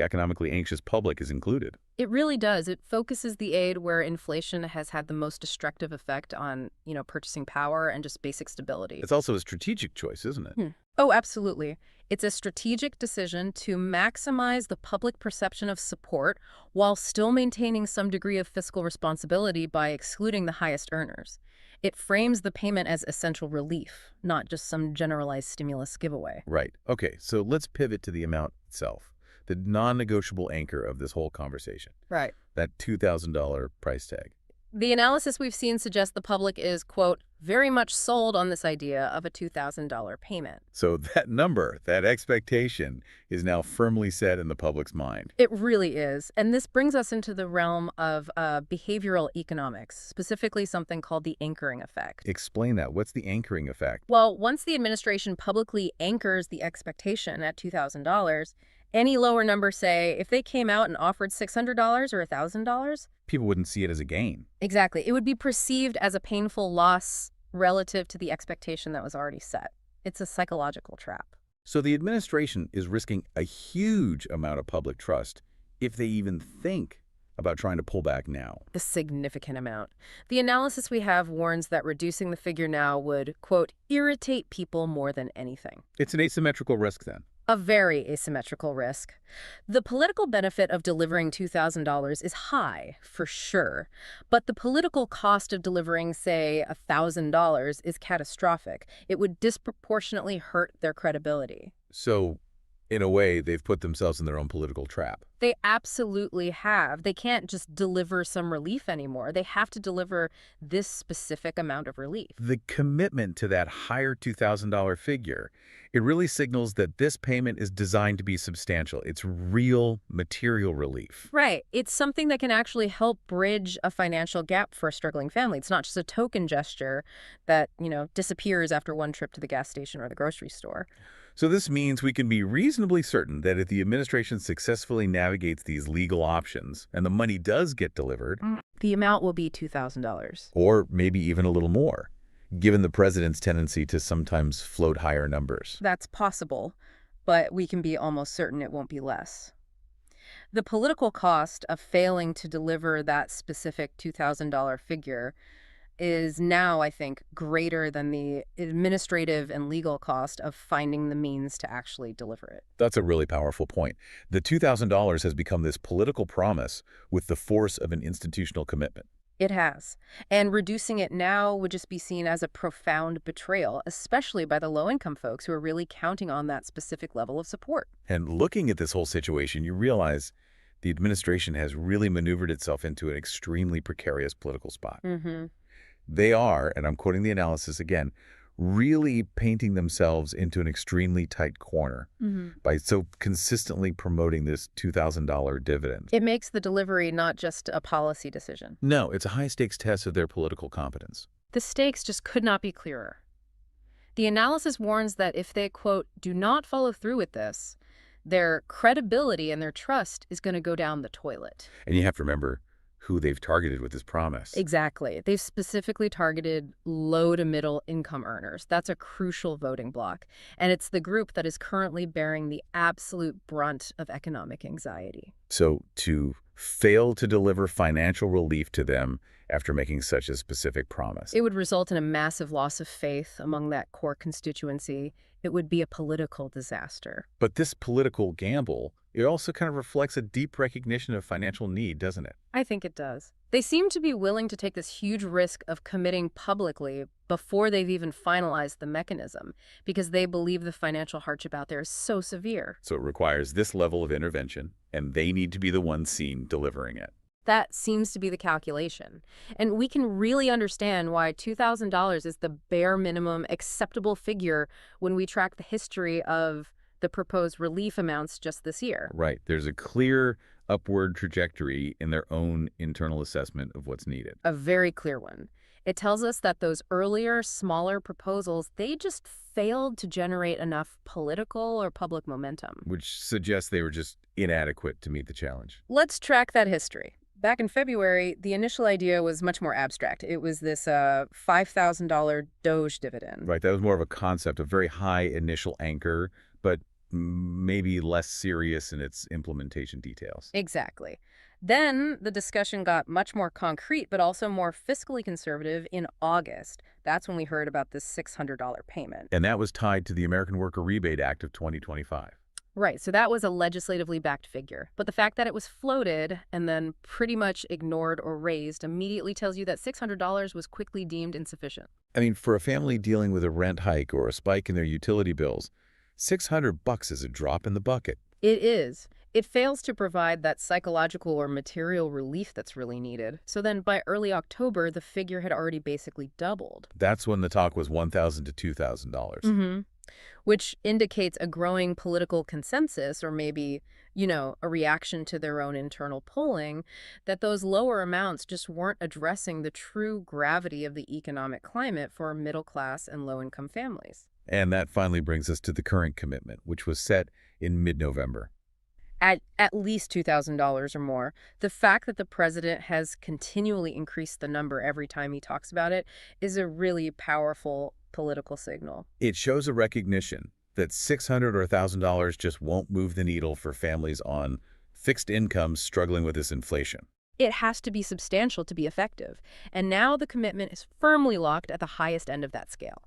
economically anxious public is included. It really does. It focuses the aid where inflation has had the most destructive effect on, purchasing power and just basic stability. It's also a strategic choice, isn't it? Oh, absolutely. It's a strategic decision to maximize the public perception of support while still maintaining some degree of fiscal responsibility by excluding the highest earners. It frames the payment as essential relief, not just some generalized stimulus giveaway. Right. Okay, so let's pivot to the amount itself, the non-negotiable anchor of this whole conversation. Right. That $2,000 price tag. The analysis we've seen suggests the public is, quote, very much sold on this idea of a $2,000 payment. So that number, that expectation, is now firmly set in the public's mind. It really is. And this brings us into the realm of behavioral economics, specifically something called the anchoring effect. Explain that. What's the anchoring effect? Well, once the administration publicly anchors the expectation at $2,000, any lower number, say, if they came out and offered $600 or $1,000, people wouldn't see it as a gain. Exactly. It would be perceived as a painful loss relative to the expectation that was already set. It's a psychological trap. So the administration is risking a huge amount of public trust if they even think about trying to pull back now. A significant amount. The analysis we have warns that reducing the figure now would, quote, irritate people more than anything. It's an asymmetrical risk then. A very asymmetrical risk. The political benefit of delivering $2,000 is high, for sure, but the political cost of delivering, say, $1,000 is catastrophic. It would disproportionately hurt their credibility. So, in a way, they've put themselves in their own political trap. They absolutely have. They can't just deliver some relief anymore. They have to deliver this specific amount of relief. The commitment to that higher $2,000 figure, it really signals that this payment is designed to be substantial. It's real material relief. Right. It's something that can actually help bridge a financial gap for a struggling family. It's not just a token gesture that, disappears after one trip to the gas station or the grocery store. So this means we can be reasonably certain that if the administration successfully navigates these legal options and the money does get delivered, The amount will be $2,000. or maybe even a little more, given the president's tendency to sometimes float higher numbers. That's possible, but we can be almost certain it won't be less. The political cost of failing to deliver that specific $2,000 figure is now, I think, greater than the administrative and legal cost of finding the means to actually deliver it. That's a really powerful point. The $2,000 has become this political promise with the force of an institutional commitment. It has. And reducing it now would just be seen as a profound betrayal, especially by the low-income folks who are really counting on that specific level of support. And looking at this whole situation, you realize the administration has really maneuvered itself into an extremely precarious political spot. Mm-hmm. They are, and I'm quoting the analysis again, really painting themselves into an extremely tight corner by so consistently promoting this $2,000 dividend. It makes the delivery not just a policy decision. No, it's a high-stakes test of their political competence. The stakes just could not be clearer. The analysis warns that if they, quote, do not follow through with this, their credibility and their trust is going to go down the toilet. And you have to remember who they've targeted with this promise. Exactly. They've specifically targeted low to middle income earners. That's a crucial voting bloc. And it's the group that is currently bearing the absolute brunt of economic anxiety. So to fail to deliver financial relief to them after making such a specific promise, It would result in a massive loss of faith among that core constituency. It would be a political disaster. but this political gamble, it also kind of reflects a deep recognition of financial need, doesn't it? I think it does. They seem to be willing to take this huge risk of committing publicly before they've even finalized the mechanism, because they believe the financial hardship out there is so severe. So it requires this level of intervention, and they need to be the ones seen delivering it. That seems to be the calculation. And we can really understand why $2,000 is the bare minimum acceptable figure when we track the history of the proposed relief amounts just this year. Right. There's a clear upward trajectory in their own internal assessment of what's needed. A very clear one. It tells us that those earlier, smaller proposals, they just failed to generate enough political or public momentum. Which suggests they were just inadequate to meet the challenge. Let's track that history. Back in February, the initial idea was much more abstract. It was this $5,000 Doge dividend. Right. That was more of a concept, a very high initial anchor, but maybe less serious in its implementation details. Exactly. Then the discussion got much more concrete, but also more fiscally conservative in August. That's when we heard about this $600 payment. And that was tied to the American Worker Rebate Act of 2025. Right, so that was a legislatively backed figure. But the fact that it was floated and then pretty much ignored or raised immediately tells you that $600 was quickly deemed insufficient. I mean, for a family dealing with a rent hike or a spike in their utility bills, $600 is a drop in the bucket. It is. It fails to provide that psychological or material relief that's really needed. So then by early October, the figure had already basically doubled. That's when the talk was $1,000 to $2,000. Which indicates a growing political consensus, or maybe, a reaction to their own internal polling, that those lower amounts just weren't addressing the true gravity of the economic climate for middle-class and low-income families. And that finally brings us to the current commitment, which was set in mid-November. At least $2,000 or more. The fact that the president has continually increased the number every time he talks about it is a really powerful political signal. It shows a recognition that $600 or $1,000 just won't move the needle for families on fixed incomes struggling with this inflation. It has to be substantial to be effective. And now the commitment is firmly locked at the highest end of that scale.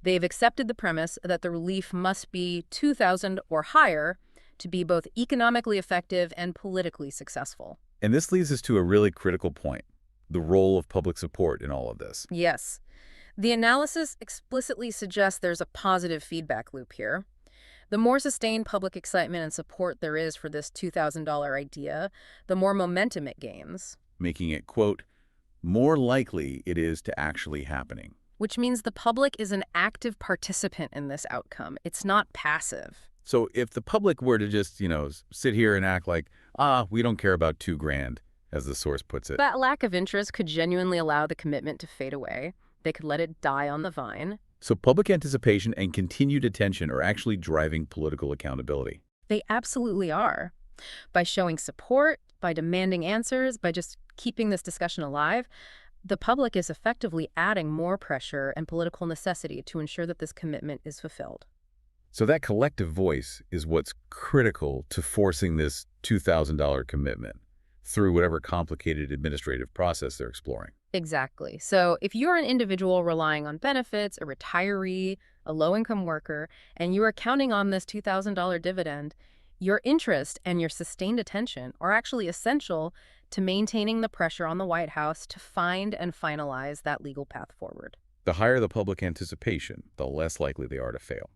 They've accepted the premise that the relief must be $2,000 or higher to be both economically effective and politically successful. And this leads us to a really critical point, the role of public support in all of this. Yes. The analysis explicitly suggests there's a positive feedback loop here. The more sustained public excitement and support there is for this $2,000 idea, the more momentum it gains. Making it, quote, more likely it is to actually happening. Which means the public is an active participant in this outcome. It's not passive. So if the public were to just, sit here and act like, we don't care about $2,000, as the source puts it. That lack of interest could genuinely allow the commitment to fade away. They could let it die on the vine. So public anticipation and continued attention are actually driving political accountability. They absolutely are. By showing support, by demanding answers, by just keeping this discussion alive, the public is effectively adding more pressure and political necessity to ensure that this commitment is fulfilled. So that collective voice is what's critical to forcing this $2,000 commitment through whatever complicated administrative process they're exploring. Exactly. So if you're an individual relying on benefits, a retiree, a low-income worker, and you are counting on this $2,000 dividend, your interest and your sustained attention are actually essential to maintaining the pressure on the White House to find and finalize that legal path forward. The higher the public anticipation, the less likely they are to fail.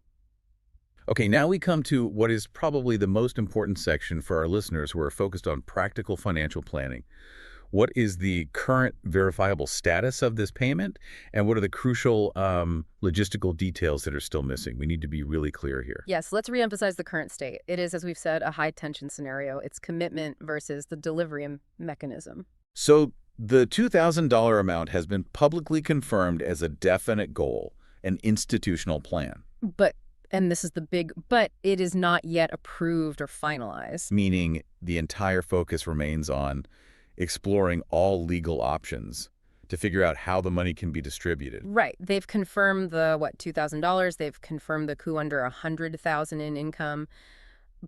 Okay, now we come to what is probably the most important section for our listeners who are focused on practical financial planning. What is the current verifiable status of this payment, and what are the crucial logistical details that are still missing? We need to be really clear here. Yes, let's reemphasize the current state. It is, as we've said, a high-tension scenario. It's commitment versus the delivery mechanism. So the $2,000 amount has been publicly confirmed as a definite goal, an institutional plan. And this is the big but, it is not yet approved or finalized. Meaning the entire focus remains on exploring all legal options to figure out how the money can be distributed. Right. They've confirmed the, $2,000. They've confirmed the coup under $100,000 in income.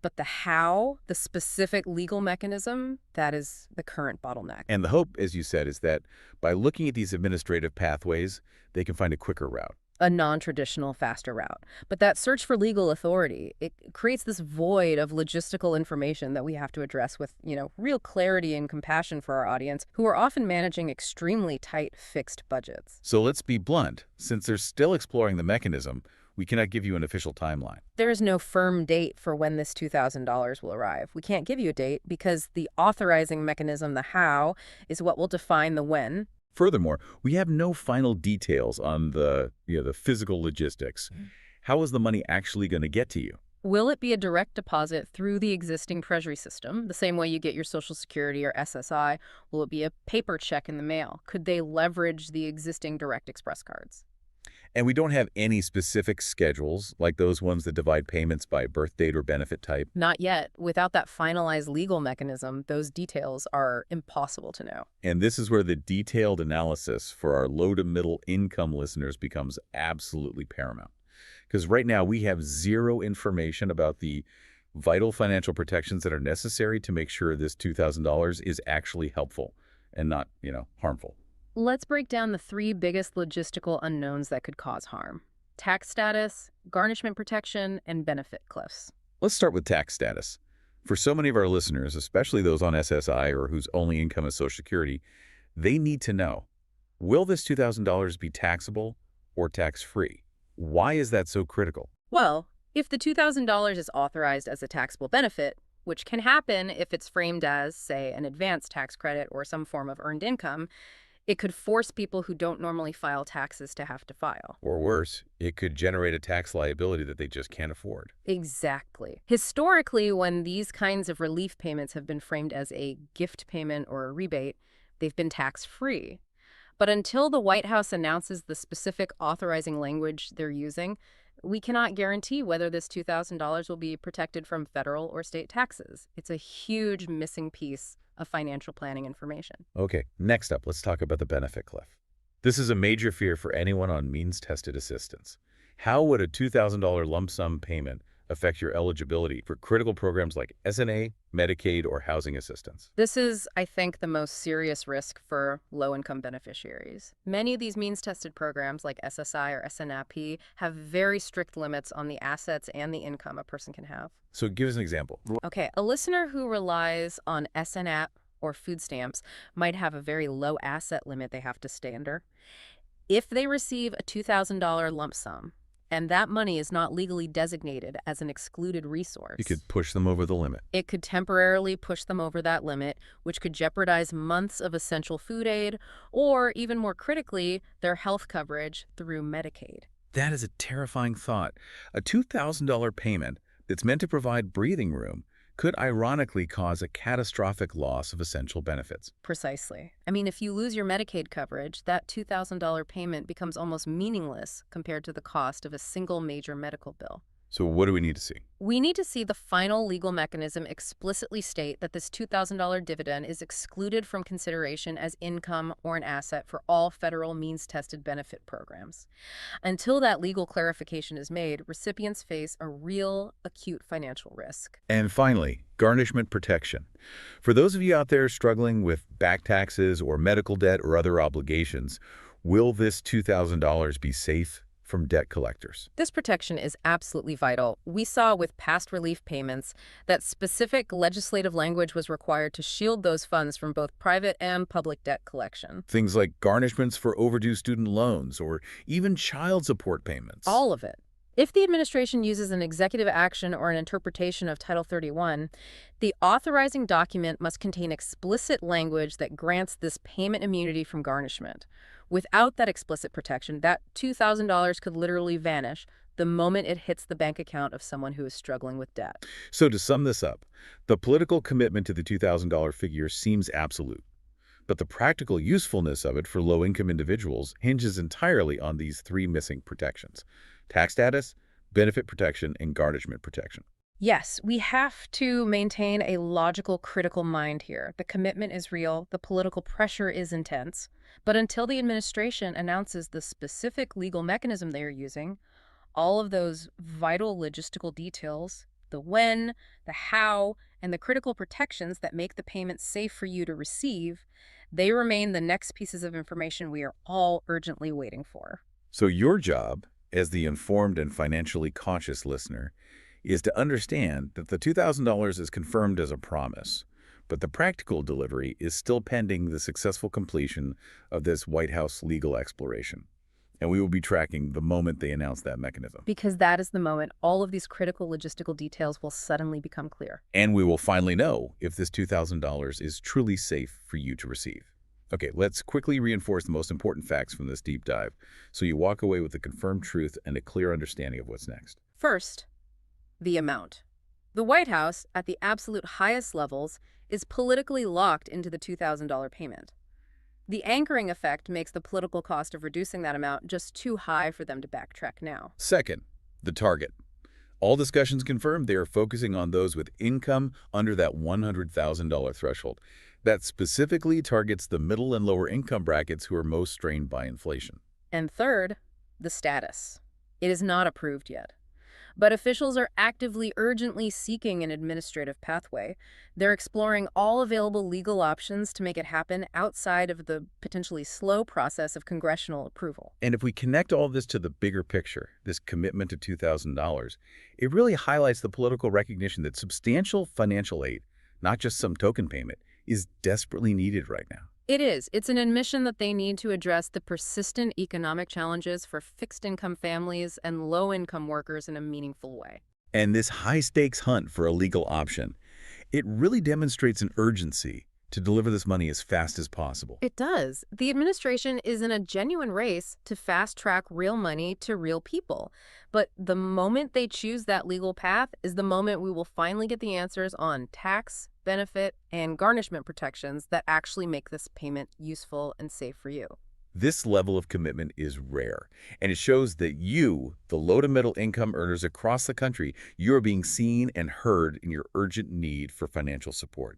But the how, the specific legal mechanism, that is the current bottleneck. And the hope, as you said, is that by looking at these administrative pathways, they can find a quicker route. A non-traditional, faster route. But that search for legal authority, it creates this void of logistical information that we have to address with, real clarity and compassion for our audience, who are often managing extremely tight, fixed budgets. So let's be blunt. Since they're still exploring the mechanism, we cannot give you an official timeline. There is no firm date for when this $2,000 will arrive. We can't give you a date because the authorizing mechanism, the how, is what will define the when. Furthermore, we have no final details on the physical logistics. How is the money actually going to get to you? Will it be a direct deposit through the existing Treasury system, the same way you get your Social Security or SSI? Will it be a paper check in the mail? Could they leverage the existing Direct Express cards? And we don't have any specific schedules, like those ones that divide payments by birth date or benefit type. Not yet. Without that finalized legal mechanism, those details are impossible to know. And this is where the detailed analysis for our low to middle income listeners becomes absolutely paramount. Because right now we have zero information about the vital financial protections that are necessary to make sure this $2,000 is actually helpful and not, harmful. Let's break down the three biggest logistical unknowns that could cause harm: tax status, garnishment protection, and benefit cliffs. Let's start with tax status. For so many of our listeners, especially those on SSI or whose only income is Social Security, they need to know, will this $2,000 be taxable or tax-free? Why is that so critical? Well, if the $2,000 is authorized as a taxable benefit, which can happen if it's framed as, say, an advanced tax credit or some form of earned income, it could force people who don't normally file taxes to have to file. Or worse, it could generate a tax liability that they just can't afford. Exactly. Historically, when these kinds of relief payments have been framed as a gift payment or a rebate, they've been tax-free. But until the White House announces the specific authorizing language they're using, we cannot guarantee whether this $2,000 will be protected from federal or state taxes. It's a huge missing piece of financial planning information. Okay, next up, let's talk about the benefit cliff. This is a major fear for anyone on means-tested assistance. How would a $2,000 lump sum payment affect your eligibility for critical programs like SNA, Medicaid, or housing assistance? This is, I think, the most serious risk for low-income beneficiaries. Many of these means-tested programs like SSI or SNAP have very strict limits on the assets and the income a person can have. So give us an example. Okay, a listener who relies on SNAP or food stamps might have a very low asset limit they have to stay under. If they receive a $2,000 lump sum and that money is not legally designated as an excluded resource. You could push them over the limit. It could temporarily push them over that limit, which could jeopardize months of essential food aid, or even more critically, their health coverage through Medicaid. That is a terrifying thought. A $2,000 payment that's meant to provide breathing room could ironically cause a catastrophic loss of essential benefits. Precisely. I mean, if you lose your Medicaid coverage, that $2,000 payment becomes almost meaningless compared to the cost of a single major medical bill. So what do we need to see? We need to see the final legal mechanism explicitly state that this $2,000 dividend is excluded from consideration as income or an asset for all federal means-tested benefit programs. Until that legal clarification is made, recipients face a real acute financial risk. And finally, garnishment protection. For those of you out there struggling with back taxes or medical debt or other obligations, will this $2,000 be safe from debt collectors? This protection is absolutely vital. We saw with past relief payments that specific legislative language was required to shield those funds from both private and public debt collection. Things like garnishments for overdue student loans or even child support payments. All of it. If the administration uses an executive action or an interpretation of Title 31, the authorizing document must contain explicit language that grants this payment immunity from garnishment. Without that explicit protection, that $2,000 could literally vanish the moment it hits the bank account of someone who is struggling with debt. So to sum this up, the political commitment to the $2,000 figure seems absolute, but the practical usefulness of it for low-income individuals hinges entirely on these three missing protections: tax status, benefit protection, and garnishment protection. Yes, we have to maintain a logical, critical mind here. The commitment is real, the political pressure is intense, but until the administration announces the specific legal mechanism they are using, all of those vital logistical details, the when, the how, and the critical protections that make the payment safe for you to receive, they remain the next pieces of information we are all urgently waiting for. So your job, as the informed and financially conscious listener, is to understand that the $2,000 is confirmed as a promise, but the practical delivery is still pending the successful completion of this White House legal exploration. And we will be tracking the moment they announce that mechanism. Because that is the moment all of these critical logistical details will suddenly become clear. And we will finally know if this $2,000 is truly safe for you to receive. Okay, let's quickly reinforce the most important facts from this deep dive so you walk away with the confirmed truth and a clear understanding of what's next. First, the amount. The White House, at the absolute highest levels, is politically locked into the $2,000 payment. The anchoring effect makes the political cost of reducing that amount just too high for them to backtrack now. Second, the target. All discussions confirmed they are focusing on those with income under that $100,000 threshold. That specifically targets the middle and lower income brackets who are most strained by inflation. And third, the status. It is not approved yet. But officials are actively, urgently seeking an administrative pathway. They're exploring all available legal options to make it happen outside of the potentially slow process of congressional approval. And if we connect all this to the bigger picture, this commitment to $2,000, it really highlights the political recognition that substantial financial aid, not just some token payment, is desperately needed right now. It is. It's an admission that they need to address the persistent economic challenges for fixed-income families and low-income workers in a meaningful way. And this high-stakes hunt for a legal option, it really demonstrates an urgency to deliver this money as fast as possible. It does. The administration is in a genuine race to fast-track real money to real people. But the moment they choose that legal path is the moment we will finally get the answers on tax, benefit, and garnishment protections that actually make this payment useful and safe for you. This level of commitment is rare, and it shows that you, the low to middle income earners across the country, you are being seen and heard in your urgent need for financial support.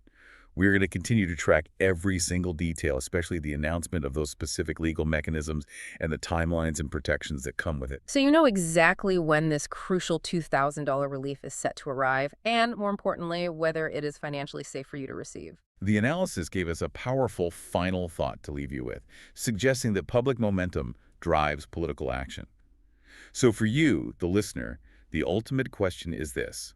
We're going to continue to track every single detail, especially the announcement of those specific legal mechanisms and the timelines and protections that come with it. So you know exactly when this crucial $2,000 relief is set to arrive, and more importantly, whether it is financially safe for you to receive. The analysis gave us a powerful final thought to leave you with, suggesting that public momentum drives political action. So for you, the listener, the ultimate question is this: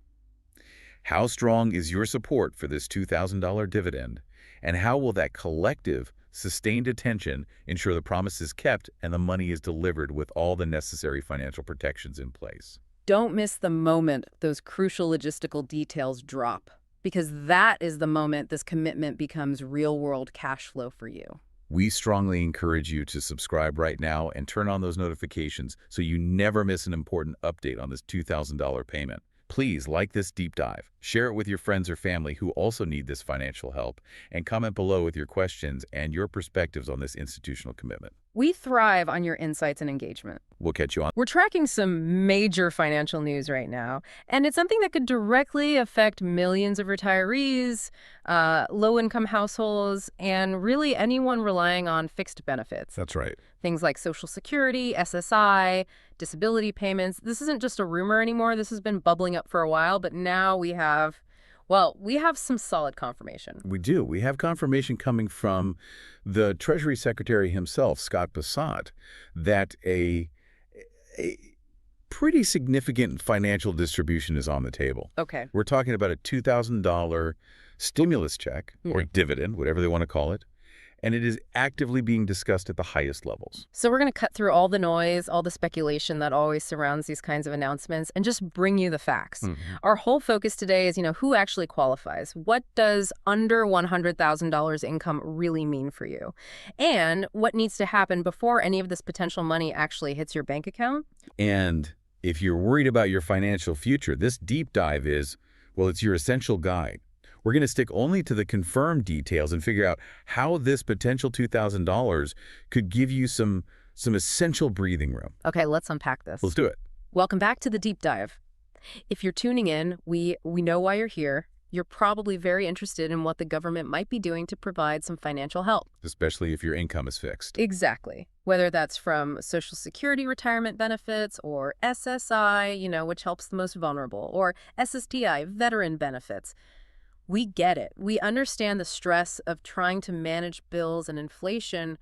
how strong is your support for this $2,000 dividend, and how will that collective, sustained attention ensure the promise is kept and the money is delivered with all the necessary financial protections in place. Don't miss the moment those crucial logistical details drop, because that is the moment this commitment becomes real-world cash flow for you. We strongly encourage you to subscribe right now and turn on those notifications so you never miss an important update on this $2,000 payment. Please like this deep dive, share it with your friends or family who also need this financial help, and comment below with your questions and your perspectives on this institutional commitment. We thrive on your insights and engagement. We'll catch you on. We're tracking some major financial news right now, and it's something that could directly affect millions of retirees, low-income households, and really anyone relying on fixed benefits. That's right. Things like Social Security, SSI, disability payments. This isn't just a rumor anymore. This has been bubbling up for a while, but now we have some solid confirmation. We do. We have confirmation coming from the Treasury Secretary himself, Scott Bessent, that a pretty significant financial distribution is on the table. Okay. We're talking about a $2,000 stimulus check or dividend, whatever they want to call it, and it is actively being discussed at the highest levels. So we're going to cut through all the noise, all the speculation that always surrounds these kinds of announcements, and just bring you the facts. Our whole focus today is, who actually qualifies? What does under $100,000 income really mean for you? And what needs to happen before any of this potential money actually hits your bank account? And if you're worried about your financial future, this deep dive is, well, it's your essential guide. We're going to stick only to the confirmed details and figure out how this potential $2,000 could give you some essential breathing room. Okay, let's unpack this. Let's do it. Welcome back to the deep dive. If you're tuning in, we know why you're here. You're probably very interested in what the government might be doing to provide some financial help. Especially if your income is fixed. Exactly. Whether that's from Social Security retirement benefits or SSI, which helps the most vulnerable, or SSDI, veteran benefits. We get it. We understand the stress of trying to manage bills and inflation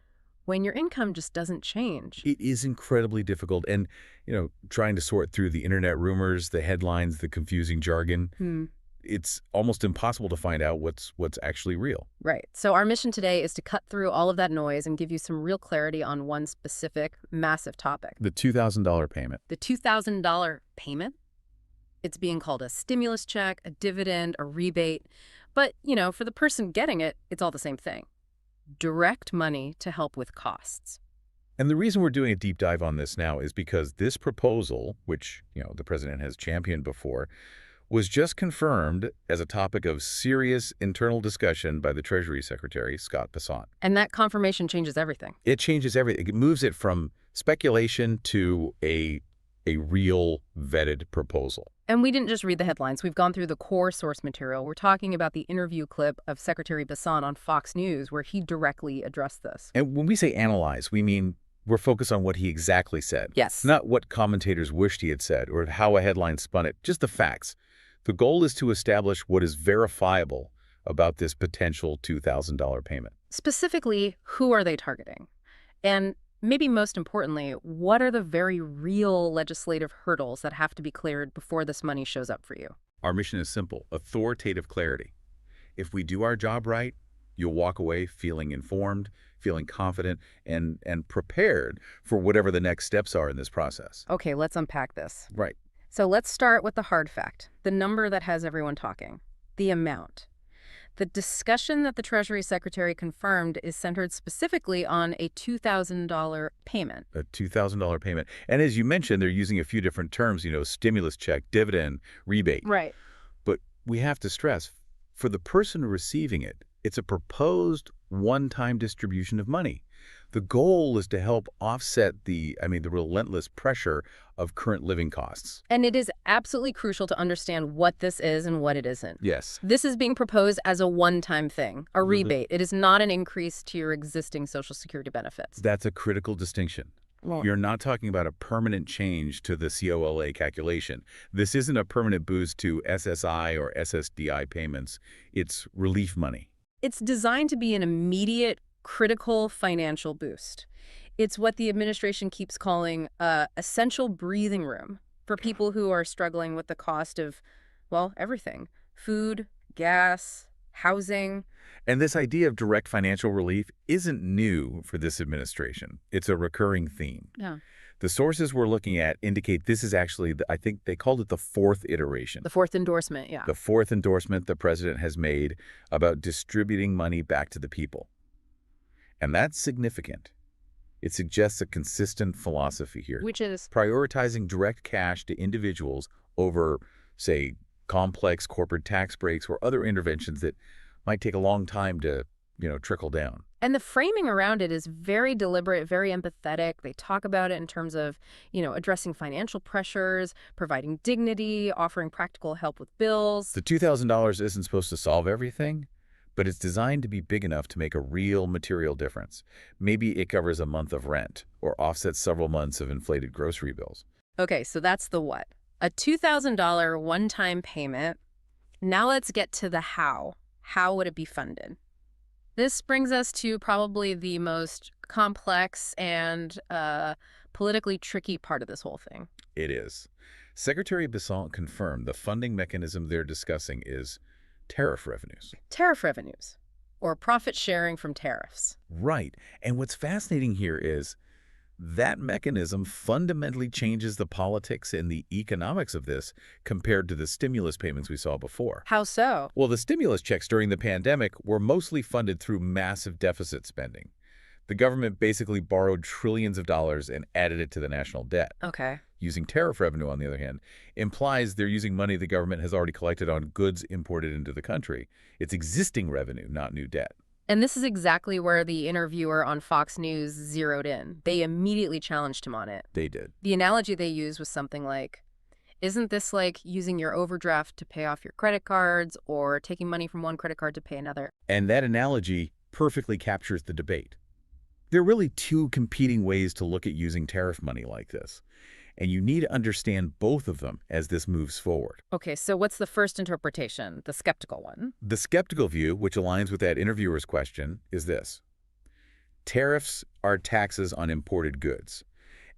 when your income just doesn't change. It is incredibly difficult. And, trying to sort through the internet rumors, the headlines, the confusing jargon, it's almost impossible to find out what's actually real. Right. So our mission today is to cut through all of that noise and give you some real clarity on one specific, massive topic. The $2,000 payment. The $2,000 payment? It's being called a stimulus check, a dividend, a rebate. But, for the person getting it, it's all the same thing. Direct money to help with costs. And the reason we're doing a deep dive on this now is because this proposal, which, the president has championed before, was just confirmed as a topic of serious internal discussion by the Treasury Secretary, Scott Bessent. And that confirmation changes everything. It changes everything. It moves it from speculation to a real vetted proposal. And we didn't just read the headlines. We've gone through the core source material. We're talking about the interview clip of Secretary Bessent on Fox News where he directly addressed this. And when we say analyze, we mean we're focused on what he exactly said. Yes. Not what commentators wished he had said or how a headline spun it, just the facts. The goal is to establish what is verifiable about this potential $2,000 payment. Specifically, who are they targeting? And maybe most importantly, what are the very real legislative hurdles that have to be cleared before this money shows up for you? Our mission is simple: authoritative clarity. If we do our job right, you'll walk away feeling informed, feeling confident, and prepared for whatever the next steps are in this process. Okay, let's unpack this. Right. So let's start with the hard fact, the number that has everyone talking, the amount. The discussion that the Treasury Secretary confirmed is centered specifically on a $2,000 payment. A $2,000 payment. And as you mentioned, they're using a few different terms, stimulus check, dividend, rebate. Right. But we have to stress, for the person receiving it, it's a proposed one-time distribution of money. The goal is to help offset the relentless pressure of current living costs. And it is absolutely crucial to understand what this is and what it isn't. Yes. This is being proposed as a one-time thing, a rebate. It is not an increase to your existing Social Security benefits. That's a critical distinction. You're not talking about a permanent change to the COLA calculation. This isn't a permanent boost to SSI or SSDI payments. It's relief money. It's designed to be an immediate, critical financial boost. It's what the administration keeps calling essential breathing room for people who are struggling with the cost of, everything. Food, gas, housing. And this idea of direct financial relief isn't new for this administration. It's a recurring theme. Yeah. The sources we're looking at indicate this is actually, I think they called it the fourth iteration. The fourth endorsement, yeah. The fourth endorsement the president has made about distributing money back to the people. And that's significant. It suggests a consistent philosophy here. Which is? Prioritizing direct cash to individuals over, say, complex corporate tax breaks or other interventions that might take a long time to, trickle down. And the framing around it is very deliberate, very empathetic. They talk about it in terms of, addressing financial pressures, providing dignity, offering practical help with bills. The $2,000 isn't supposed to solve everything, but it's designed to be big enough to make a real material difference. Maybe it covers a month of rent or offsets several months of inflated grocery bills. Okay, so that's the what. A $2,000 one-time payment. Now let's get to the how. How would it be funded? This brings us to probably the most complex and politically tricky part of this whole thing. It is. Secretary Besant confirmed the funding mechanism they're discussing is tariff revenues. Tariff revenues, or profit sharing from tariffs. Right. And what's fascinating here is that mechanism fundamentally changes the politics and the economics of this compared to the stimulus payments we saw before. How so? Well, the stimulus checks during the pandemic were mostly funded through massive deficit spending. The government basically borrowed trillions of dollars and added it to the national debt. Okay. Using tariff revenue, on the other hand, implies they're using money the government has already collected on goods imported into the country. It's existing revenue, not new debt. And this is exactly where the interviewer on Fox News zeroed in. They immediately challenged him on it. They did. The analogy they used was something like, isn't this like using your overdraft to pay off your credit cards or taking money from one credit card to pay another? And that analogy perfectly captures the debate. There are really two competing ways to look at using tariff money like this, and you need to understand both of them as this moves forward. Okay, so what's the first interpretation, the skeptical one? The skeptical view, which aligns with that interviewer's question, is this. Tariffs are taxes on imported goods,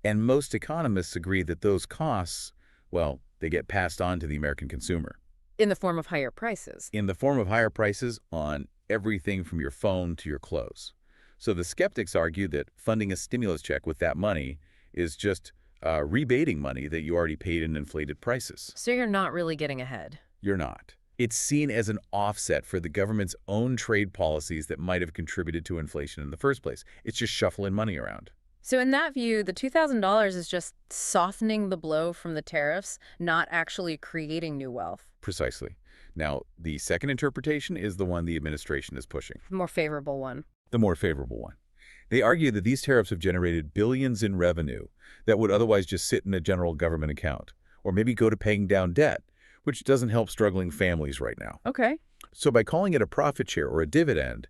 and most economists agree that those costs, well, they get passed on to the American consumer. In the form of higher prices. In the form of higher prices on everything from your phone to your clothes. So the skeptics argue that funding a stimulus check with that money is just rebating money that you already paid in inflated prices. So you're not really getting ahead. You're not. It's seen as an offset for the government's own trade policies that might have contributed to inflation in the first place. It's just shuffling money around. So in that view, the $2,000 is just softening the blow from the tariffs, not actually creating new wealth. Precisely. Now, the second interpretation is the one the administration is pushing. The more favorable one. The more favorable one. They argue that these tariffs have generated billions in revenue that would otherwise just sit in a general government account, or maybe go to paying down debt, which doesn't help struggling families right now. Okay. So by calling it a profit share or a dividend,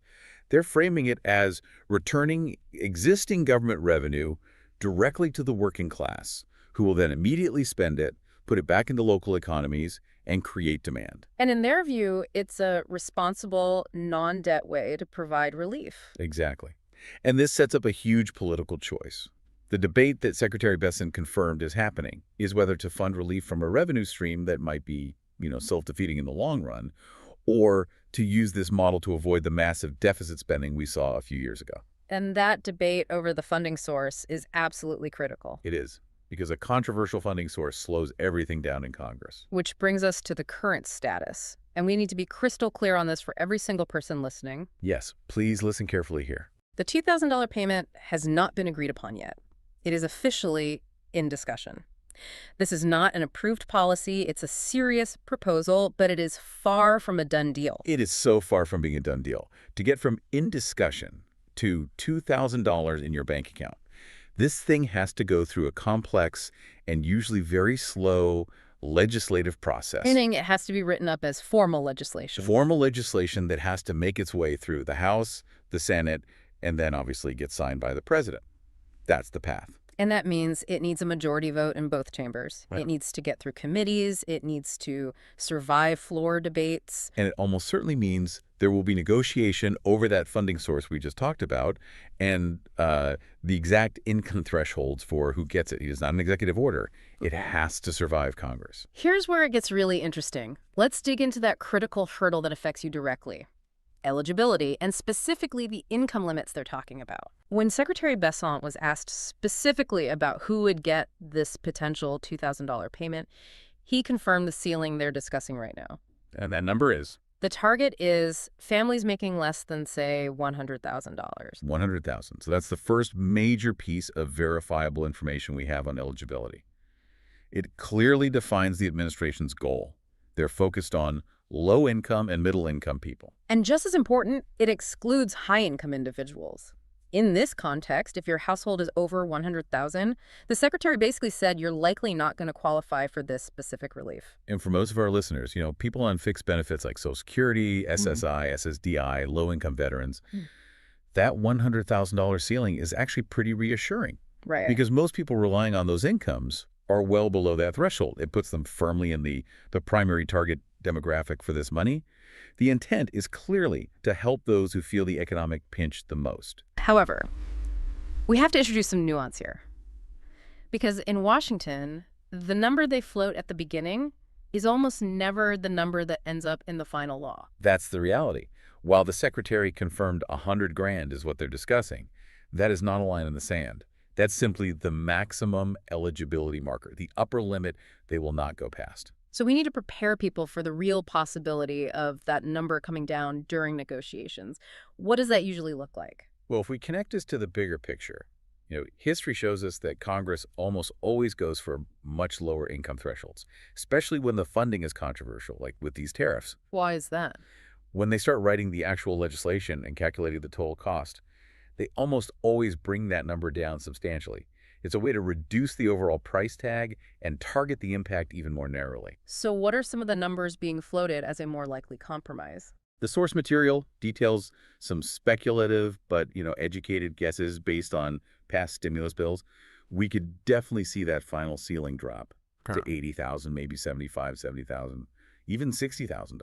they're framing it as returning existing government revenue directly to the working class, who will then immediately spend it, put it back into local economies, and create demand. And in their view, it's a responsible, non-debt way to provide relief. Exactly. And this sets up a huge political choice. The debate that Secretary Besant confirmed is happening is whether to fund relief from a revenue stream that might be, self-defeating in the long run, or to use this model to avoid the massive deficit spending we saw a few years ago. And that debate over the funding source is absolutely critical. It is, because a controversial funding source slows everything down in Congress. Which brings us to the current status. And we need to be crystal clear on this for every single person listening. Yes, please listen carefully here. The $2,000 payment has not been agreed upon yet. It is officially in discussion. This is not an approved policy. It's a serious proposal, but it is far from a done deal. It is so far from being a done deal. To get from in discussion to $2,000 in your bank account, this thing has to go through a complex and usually very slow legislative process. Meaning it has to be written up as formal legislation. Formal legislation that has to make its way through the House, the Senate, and then obviously get signed by the president. That's the path. And that means it needs a majority vote in both chambers. Right. It needs to get through committees. It needs to survive floor debates. And it almost certainly means there will be negotiation over that funding source we just talked about and the exact income thresholds for who gets it. It is not an executive order. It has to survive Congress. Here's where it gets really interesting. Let's dig into that critical hurdle that affects you directly. eligibility, and specifically the income limits they're talking about. When Secretary Besant was asked specifically about who would get this potential $2,000 payment, he confirmed the ceiling they're discussing right now. And that number is? The target is families making less than, say, $100,000. $100,000. So that's the first major piece of verifiable information we have on eligibility. It clearly defines the administration's goal. They're focused on low-income and middle-income people. And just as important, it excludes high-income individuals. In this context, if your household is over $100,000, the secretary basically said you're likely not going to qualify for this specific relief. And for most of our listeners, people on fixed benefits like Social Security, SSI, SSDI, low-income veterans, that $100,000 ceiling is actually pretty reassuring. Right. Because most people relying on those incomes are well below that threshold. It puts them firmly in the primary target demographic for this money. The intent is clearly to help those who feel the economic pinch the most. However, we have to introduce some nuance here. Because in Washington, the number they float at the beginning is almost never the number that ends up in the final law. That's the reality. While the secretary confirmed $100,000 is what they're discussing, that is not a line in the sand. That's simply the maximum eligibility marker, the upper limit they will not go past. So we need to prepare people for the real possibility of that number coming down during negotiations. What does that usually look like? Well, if we connect this to the bigger picture, history shows us that Congress almost always goes for much lower income thresholds, especially when the funding is controversial, like with these tariffs. Why is that? When they start writing the actual legislation and calculating the total cost, they almost always bring that number down substantially. It's a way to reduce the overall price tag and target the impact even more narrowly. So what are some of the numbers being floated as a more likely compromise? The source material details some speculative but, educated guesses based on past stimulus bills. We could definitely see that final ceiling drop to $80,000, maybe $75,000, $70,000, even $60,000.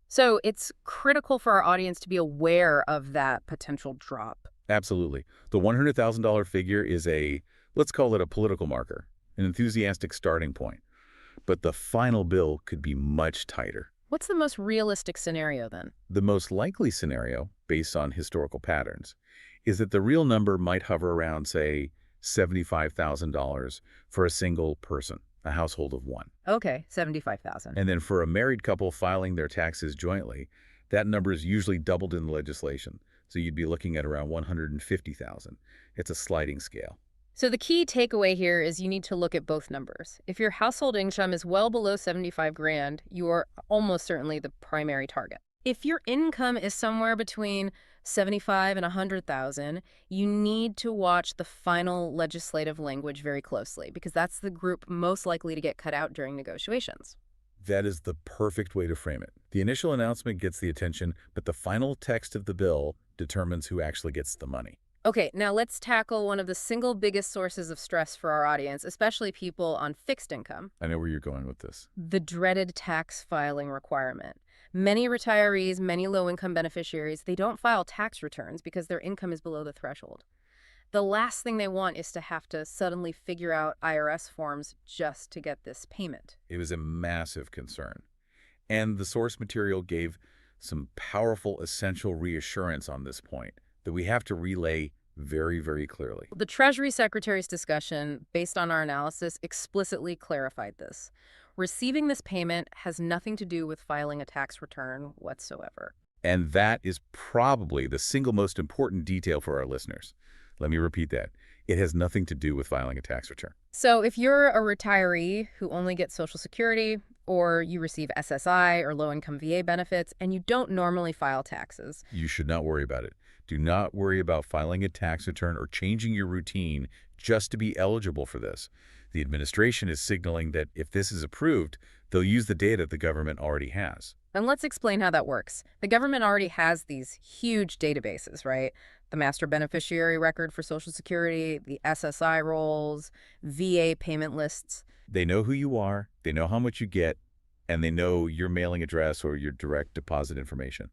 So it's critical for our audience to be aware of that potential drop. Absolutely. The $100,000 figure is let's call it a political marker, an enthusiastic starting point. But the final bill could be much tighter. What's the most realistic scenario then? The most likely scenario, based on historical patterns, is that the real number might hover around, say, $75,000 for a single person, a household of one. Okay, $75,000. And then for a married couple filing their taxes jointly, that number is usually doubled in the legislation. So you'd be looking at around $150,000. It's a sliding scale. So the key takeaway here is you need to look at both numbers. If your household income is well below $75,000, you are almost certainly the primary target. If your income is somewhere between $75,000 and $100,000, you need to watch the final legislative language very closely because that's the group most likely to get cut out during negotiations. That is the perfect way to frame it. The initial announcement gets the attention, but the final text of the bill determines who actually gets the money. Okay, now let's tackle one of the single biggest sources of stress for our audience, especially people on fixed income. I know where you're going with this. The dreaded tax filing requirement. Many retirees, many low-income beneficiaries, they don't file tax returns because their income is below the threshold. The last thing they want is to have to suddenly figure out IRS forms just to get this payment. It was a massive concern. And the source material gave some powerful, essential reassurance on this point that we have to relay very, very clearly. The Treasury Secretary's discussion, based on our analysis, explicitly clarified this. Receiving this payment has nothing to do with filing a tax return whatsoever. And that is probably the single most important detail for our listeners. Let me repeat that. It has nothing to do with filing a tax return. So if you're a retiree who only gets Social Security, or you receive SSI or low-income VA benefits, and you don't normally file taxes, you should not worry about it. Do not worry about filing a tax return or changing your routine just to be eligible for this. The administration is signaling that if this is approved, they'll use the data the government already has. And let's explain how that works. The government already has these huge databases, right? The master beneficiary record for Social Security, the SSI rolls, VA payment lists. They know who you are, they know how much you get, and they know your mailing address or your direct deposit information.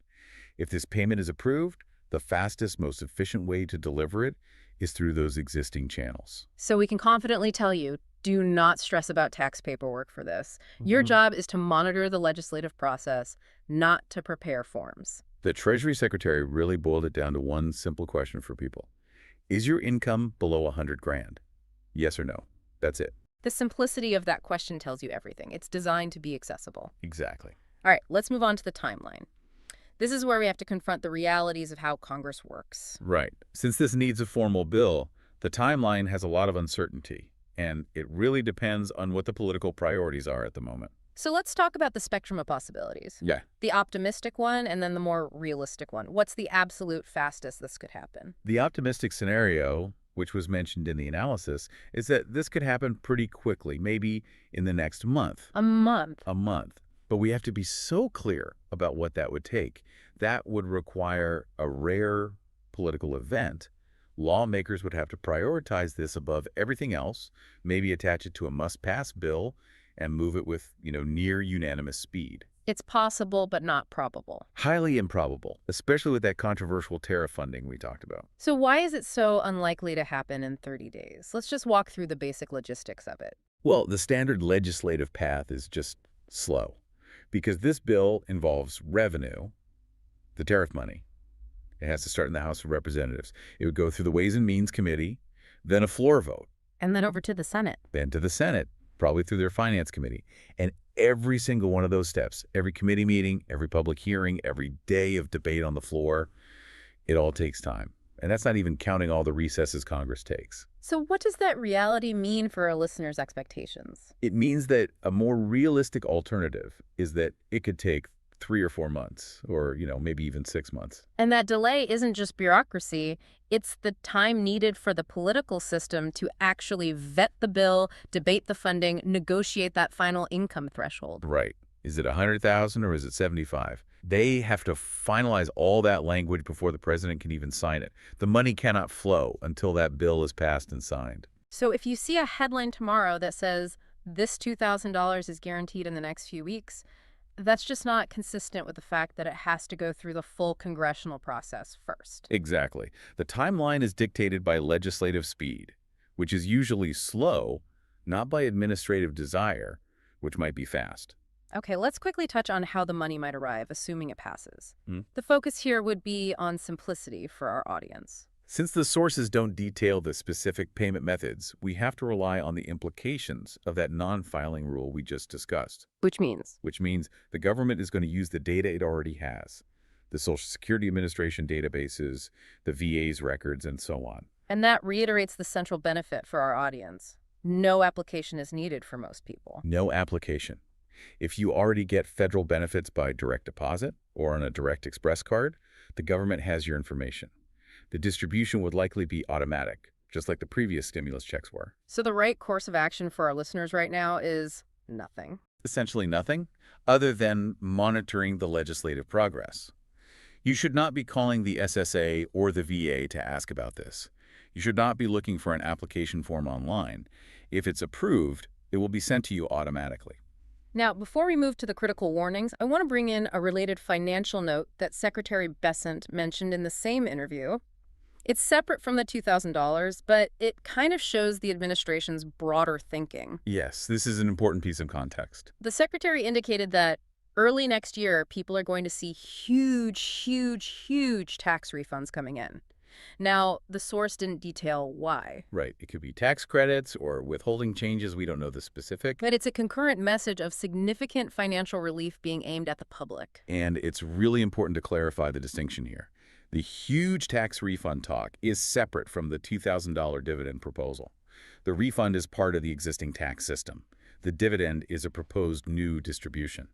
If this payment is approved, the fastest, most efficient way to deliver it is through those existing channels. So we can confidently tell you, do not stress about tax paperwork for this. Your job is to monitor the legislative process, not to prepare forms. The Treasury Secretary really boiled it down to one simple question for people. Is your income below 100 grand? Yes or no? That's it. The simplicity of that question tells you everything. It's designed to be accessible. Exactly. All right, let's move on to the timeline. This is where we have to confront the realities of how Congress works. Right. Since this needs a formal bill, the timeline has a lot of uncertainty, and it really depends on what the political priorities are at the moment. So let's talk about the spectrum of possibilities. Yeah. The optimistic one and then the more realistic one. What's the absolute fastest this could happen? The optimistic scenario, which was mentioned in the analysis, is that this could happen pretty quickly, maybe in the next month. A month. A month. But we have to be so clear about what that would take. That would require a rare political event. Lawmakers would have to prioritize this above everything else, maybe attach it to a must-pass bill, and move it with, near unanimous speed. It's possible, but not probable. Highly improbable, especially with that controversial tariff funding we talked about. So why is it so unlikely to happen in 30 days? Let's just walk through the basic logistics of it. Well, the standard legislative path is just slow, because this bill involves revenue, the tariff money. It has to start in the House of Representatives. It would go through the Ways and Means Committee, then a floor vote. And then over to the Senate. Then to the Senate, probably through their Finance Committee. And every single one of those steps, every committee meeting, every public hearing, every day of debate on the floor, it all takes time. And that's not even counting all the recesses Congress takes. So what does that reality mean for our listeners' expectations? It means that a more realistic alternative is that it could take 3 or 4 months, or, maybe even 6 months. And that delay isn't just bureaucracy, it's the time needed for the political system to actually vet the bill, debate the funding, negotiate that final income threshold. Right. Is it 100,000 or is it 75? They have to finalize all that language before the president can even sign it. The money cannot flow until that bill is passed and signed. So if you see a headline tomorrow that says this $2,000 is guaranteed in the next few weeks, that's just not consistent with the fact that it has to go through the full congressional process first. Exactly. The timeline is dictated by legislative speed, which is usually slow, not by administrative desire, which might be fast. Okay, let's quickly touch on how the money might arrive, assuming it passes. Hmm. The focus here would be on simplicity for our audience. Since the sources don't detail the specific payment methods, we have to rely on the implications of that non-filing rule we just discussed. Which means? Which means the government is going to use the data it already has, the Social Security Administration databases, the VA's records, and so on. And that reiterates the central benefit for our audience. No application is needed for most people. No application. If you already get federal benefits by direct deposit or on a direct express card, the government has your information. The distribution would likely be automatic, just like the previous stimulus checks were. So the right course of action for our listeners right now is nothing. Essentially nothing, other than monitoring the legislative progress. You should not be calling the SSA or the VA to ask about this. You should not be looking for an application form online. If it's approved, it will be sent to you automatically. Now, before we move to the critical warnings, I want to bring in a related financial note that Secretary Bessent mentioned in the same interview. It's separate from the $2,000, but it kind of shows the administration's broader thinking. Yes, this is an important piece of context. The secretary indicated that early next year, people are going to see huge tax refunds coming in. Now, the source didn't detail why. Right. It could be tax credits or withholding changes. We don't know the specific. But it's a concurrent message of significant financial relief being aimed at the public. And it's really important to clarify the distinction here. The huge tax refund talk is separate from the $2,000 dividend proposal. The refund is part of the existing tax system. The dividend is a proposed new distribution.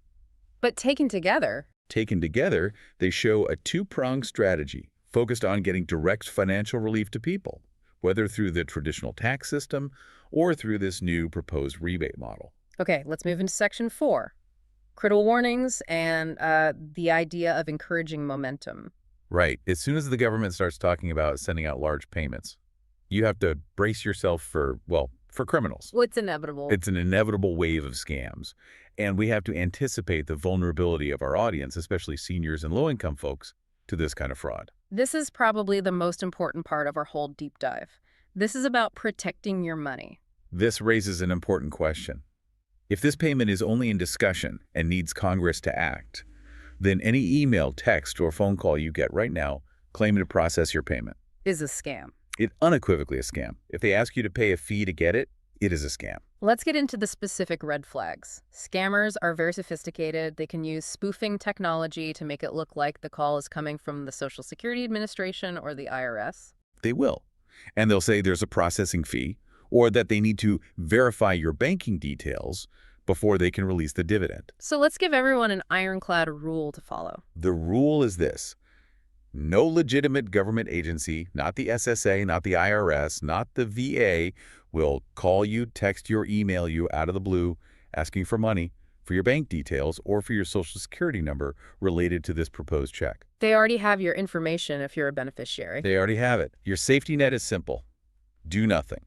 But taken together, they show a two-pronged strategy focused on getting direct financial relief to people, whether through the traditional tax system or through this new proposed rebate model. Okay, let's move into Section 4. Critical warnings and the idea of encouraging momentum. Right. As soon as the government starts talking about sending out large payments, you have to brace yourself for criminals. Well, it's inevitable. It's an inevitable wave of scams. And we have to anticipate the vulnerability of our audience, especially seniors and low-income folks, to this kind of fraud. This is probably the most important part of our whole deep dive. This is about protecting your money. This raises an important question. If this payment is only in discussion and needs Congress to act, then any email, text, or phone call you get right now claiming to process your payment. Is a scam. It's unequivocally a scam. If they ask you to pay a fee to get it, it is a scam. Let's get into the specific red flags. Scammers are very sophisticated. They can use spoofing technology to make it look like the call is coming from the Social Security Administration or the IRS. They will. And they'll say there's a processing fee or that they need to verify your banking details before they can release the dividend. So let's give everyone an ironclad rule to follow. The rule is this. No legitimate government agency, not the SSA, not the IRS, not the VA, will call you, text you, or email you out of the blue asking for money for your bank details or for your Social Security number related to this proposed check. They already have your information if you're a beneficiary. They already have it. Your safety net is simple. Do nothing.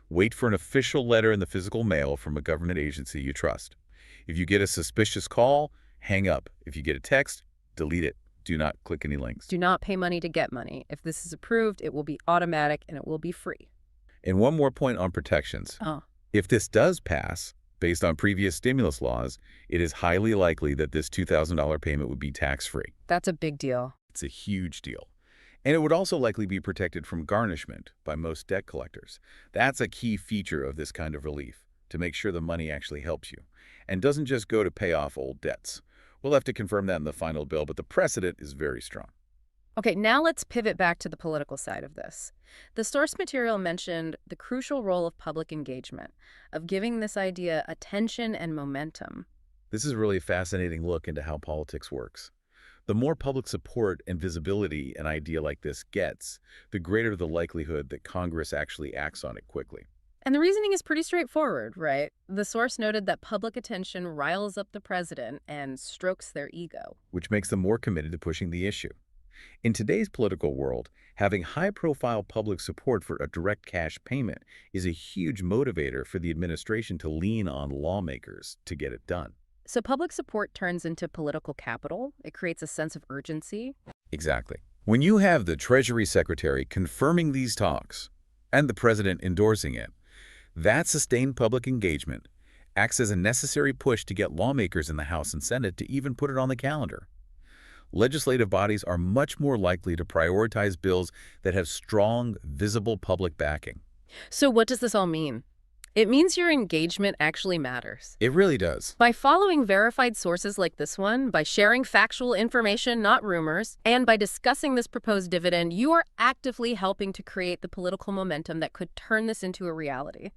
Wait for an official letter in the physical mail from a government agency you trust. If you get a suspicious call, hang up. If you get a text, delete it. Do not click any links. Do not pay money to get money. If this is approved, it will be automatic and it will be free. And one more point on protections. If this does pass, based on previous stimulus laws, it is highly likely that this $2,000 payment would be tax-free. That's a big deal. It's a huge deal. And it would also likely be protected from garnishment by most debt collectors. That's a key feature of this kind of relief, to make sure the money actually helps you and doesn't just go to pay off old debts. We'll have to confirm that in the final bill, but the precedent is very strong. Okay, now let's pivot back to the political side of this. The source material mentioned the crucial role of public engagement, of giving this idea attention and momentum. This is really a fascinating look into how politics works. The more public support and visibility an idea like this gets, the greater the likelihood that Congress actually acts on it quickly. And the reasoning is pretty straightforward, right? The source noted that public attention riles up the president and strokes their ego, which makes them more committed to pushing the issue. In today's political world, having high-profile public support for a direct cash payment is a huge motivator for the administration to lean on lawmakers to get it done. So public support turns into political capital. It creates a sense of urgency. Exactly. When you have the Treasury Secretary confirming these talks and the president endorsing it, that sustained public engagement acts as a necessary push to get lawmakers in the House and Senate to even put it on the calendar. Legislative bodies are much more likely to prioritize bills that have strong, visible public backing. So what does this all mean? It means your engagement actually matters. It really does. By following verified sources like this one, by sharing factual information, not rumors, and by discussing this proposed dividend, you are actively helping to create the political momentum that could turn this into a reality.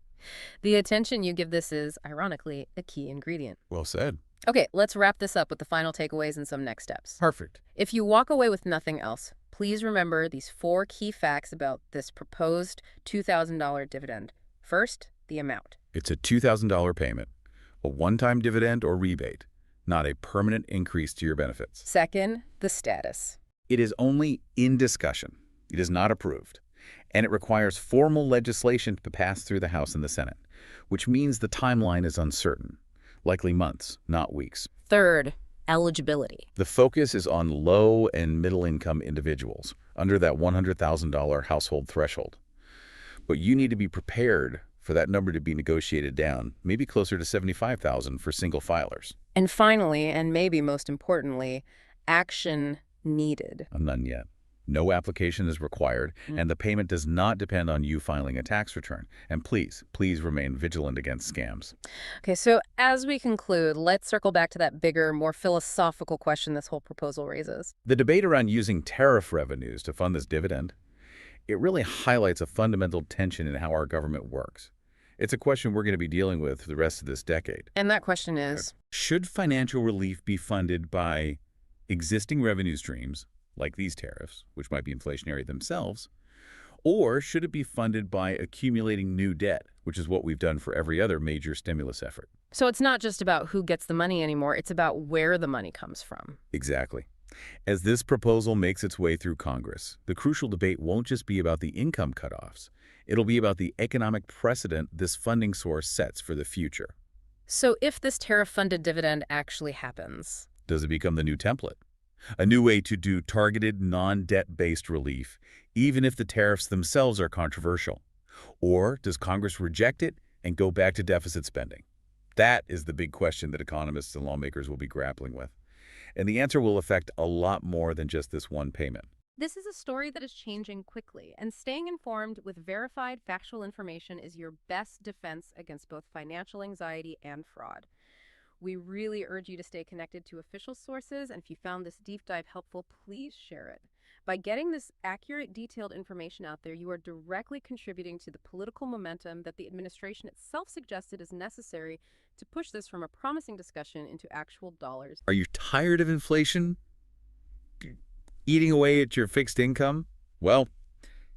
The attention you give this is, ironically, a key ingredient. Well said. Okay, let's wrap this up with the final takeaways and some next steps. Perfect. If you walk away with nothing else, please remember these 4 key facts about this proposed $2,000 dividend. First, the amount. It's a $2,000 payment, a one-time dividend or rebate, not a permanent increase to your benefits. Second, the status. It is only in discussion. It is not approved. And it requires formal legislation to pass through the House and the Senate, which means the timeline is uncertain, likely months, not weeks. Third, eligibility. The focus is on low and middle-income individuals under that $100,000 household threshold. But you need to be prepared for that number to be negotiated down, maybe closer to $75,000 for single filers. And finally, and maybe most importantly, action needed. None yet. No application is required, and the payment does not depend on you filing a tax return. And please, please remain vigilant against scams. Okay, so as we conclude, let's circle back to that bigger, more philosophical question this whole proposal raises. The debate around using tariff revenues to fund this dividend, it really highlights a fundamental tension in how our government works. It's a question we're going to be dealing with for the rest of this decade. And that question is, should financial relief be funded by existing revenue streams, like these tariffs, which might be inflationary themselves, or should it be funded by accumulating new debt, which is what we've done for every other major stimulus effort? so it's not just about who gets the money anymore, it's about where the money comes from. Exactly. As this proposal makes its way through Congress, the crucial debate won't just be about the income cutoffs. It'll be about the economic precedent this funding source sets for the future. So if this tariff-funded dividend actually happens, Does it become the new template? A new way to do targeted, non-debt-based relief, even if the tariffs themselves are controversial? Or does Congress reject it and go back to deficit spending? That is the big question that economists and lawmakers will be grappling with. And the answer will affect a lot more than just this one payment. This is a story that is changing quickly, and staying informed with verified factual information is your best defense against both financial anxiety and fraud. We really urge you to stay connected to official sources, and if you found this deep dive helpful, please share it. By getting this accurate, detailed information out there, you are directly contributing to the political momentum that the administration itself suggested is necessary to push this from a promising discussion into actual dollars. Are you tired of inflation eating away at your fixed income? Well,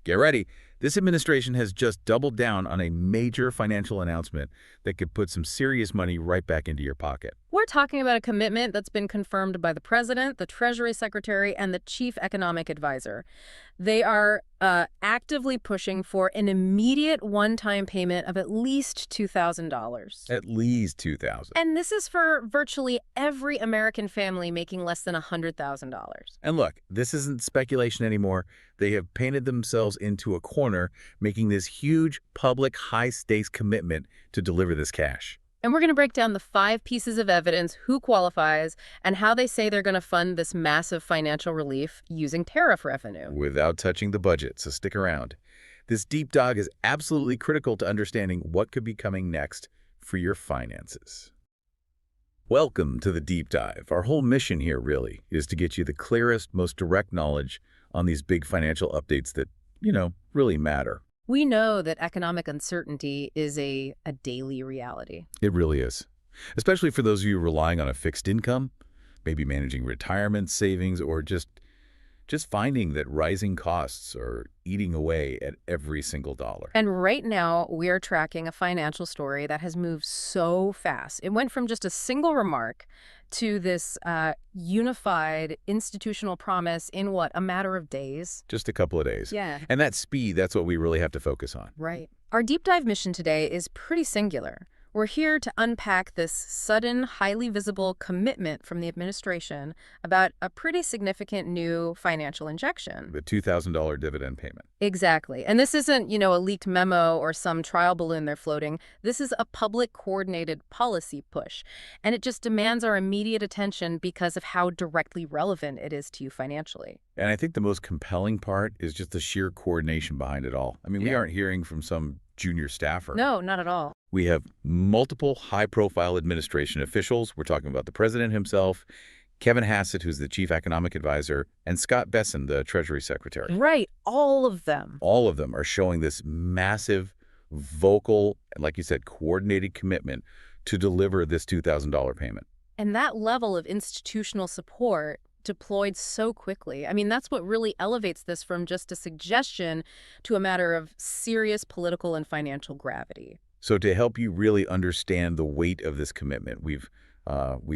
get ready. This administration has just doubled down on a major financial announcement that could put some serious money right back into your pocket. We're talking about a commitment that's been confirmed by the president, the Treasury Secretary, and the Chief Economic Advisor. They are actively pushing for an immediate one-time payment of at least $2,000. At least $2,000. And this is for virtually every American family making less than $100,000. And look, this isn't speculation anymore. They have painted themselves into a corner, making this huge public high-stakes commitment to deliver this cash. And we're going to break down the 5 pieces of evidence, who qualifies, and how they say they're going to fund this massive financial relief using tariff revenue. Without touching the budget, so stick around. This deep dive is absolutely critical to understanding what could be coming next for your finances. Welcome to the deep dive. Our whole mission here really is to get you the clearest, most direct knowledge on these big financial updates that, really matter. We know that economic uncertainty is a daily reality. It really is. Especially for those of you relying on a fixed income, maybe managing retirement savings, or just finding that rising costs are eating away at every single dollar. And right now, we're tracking a financial story that has moved so fast. It went from just a single remark to this unified institutional promise in, a matter of days? Just a couple of days. Yeah. And that speed, that's what we really have to focus on. Right. Our deep dive mission today is pretty singular. We're here to unpack this sudden, highly visible commitment from the administration about a pretty significant new financial injection. The $2,000 dividend payment. Exactly. And this isn't, a leaked memo or some trial balloon they're floating. This is a public coordinated policy push. And it just demands our immediate attention because of how directly relevant it is to you financially. And I think the most compelling part is just the sheer coordination behind it all. I mean, we aren't hearing from some junior staffer. No, not at all. We have multiple high-profile administration officials. We're talking about the president himself, Kevin Hassett, who's the chief economic advisor, and Scott Besson, the Treasury Secretary. Right. All of them. All of them are showing this massive, vocal, and like you said, coordinated commitment to deliver this $2,000 payment. And that level of institutional support deployed so quickly. I mean, that's what really elevates this from just a suggestion to a matter of serious political and financial gravity. So to help you really understand the weight of this commitment, we've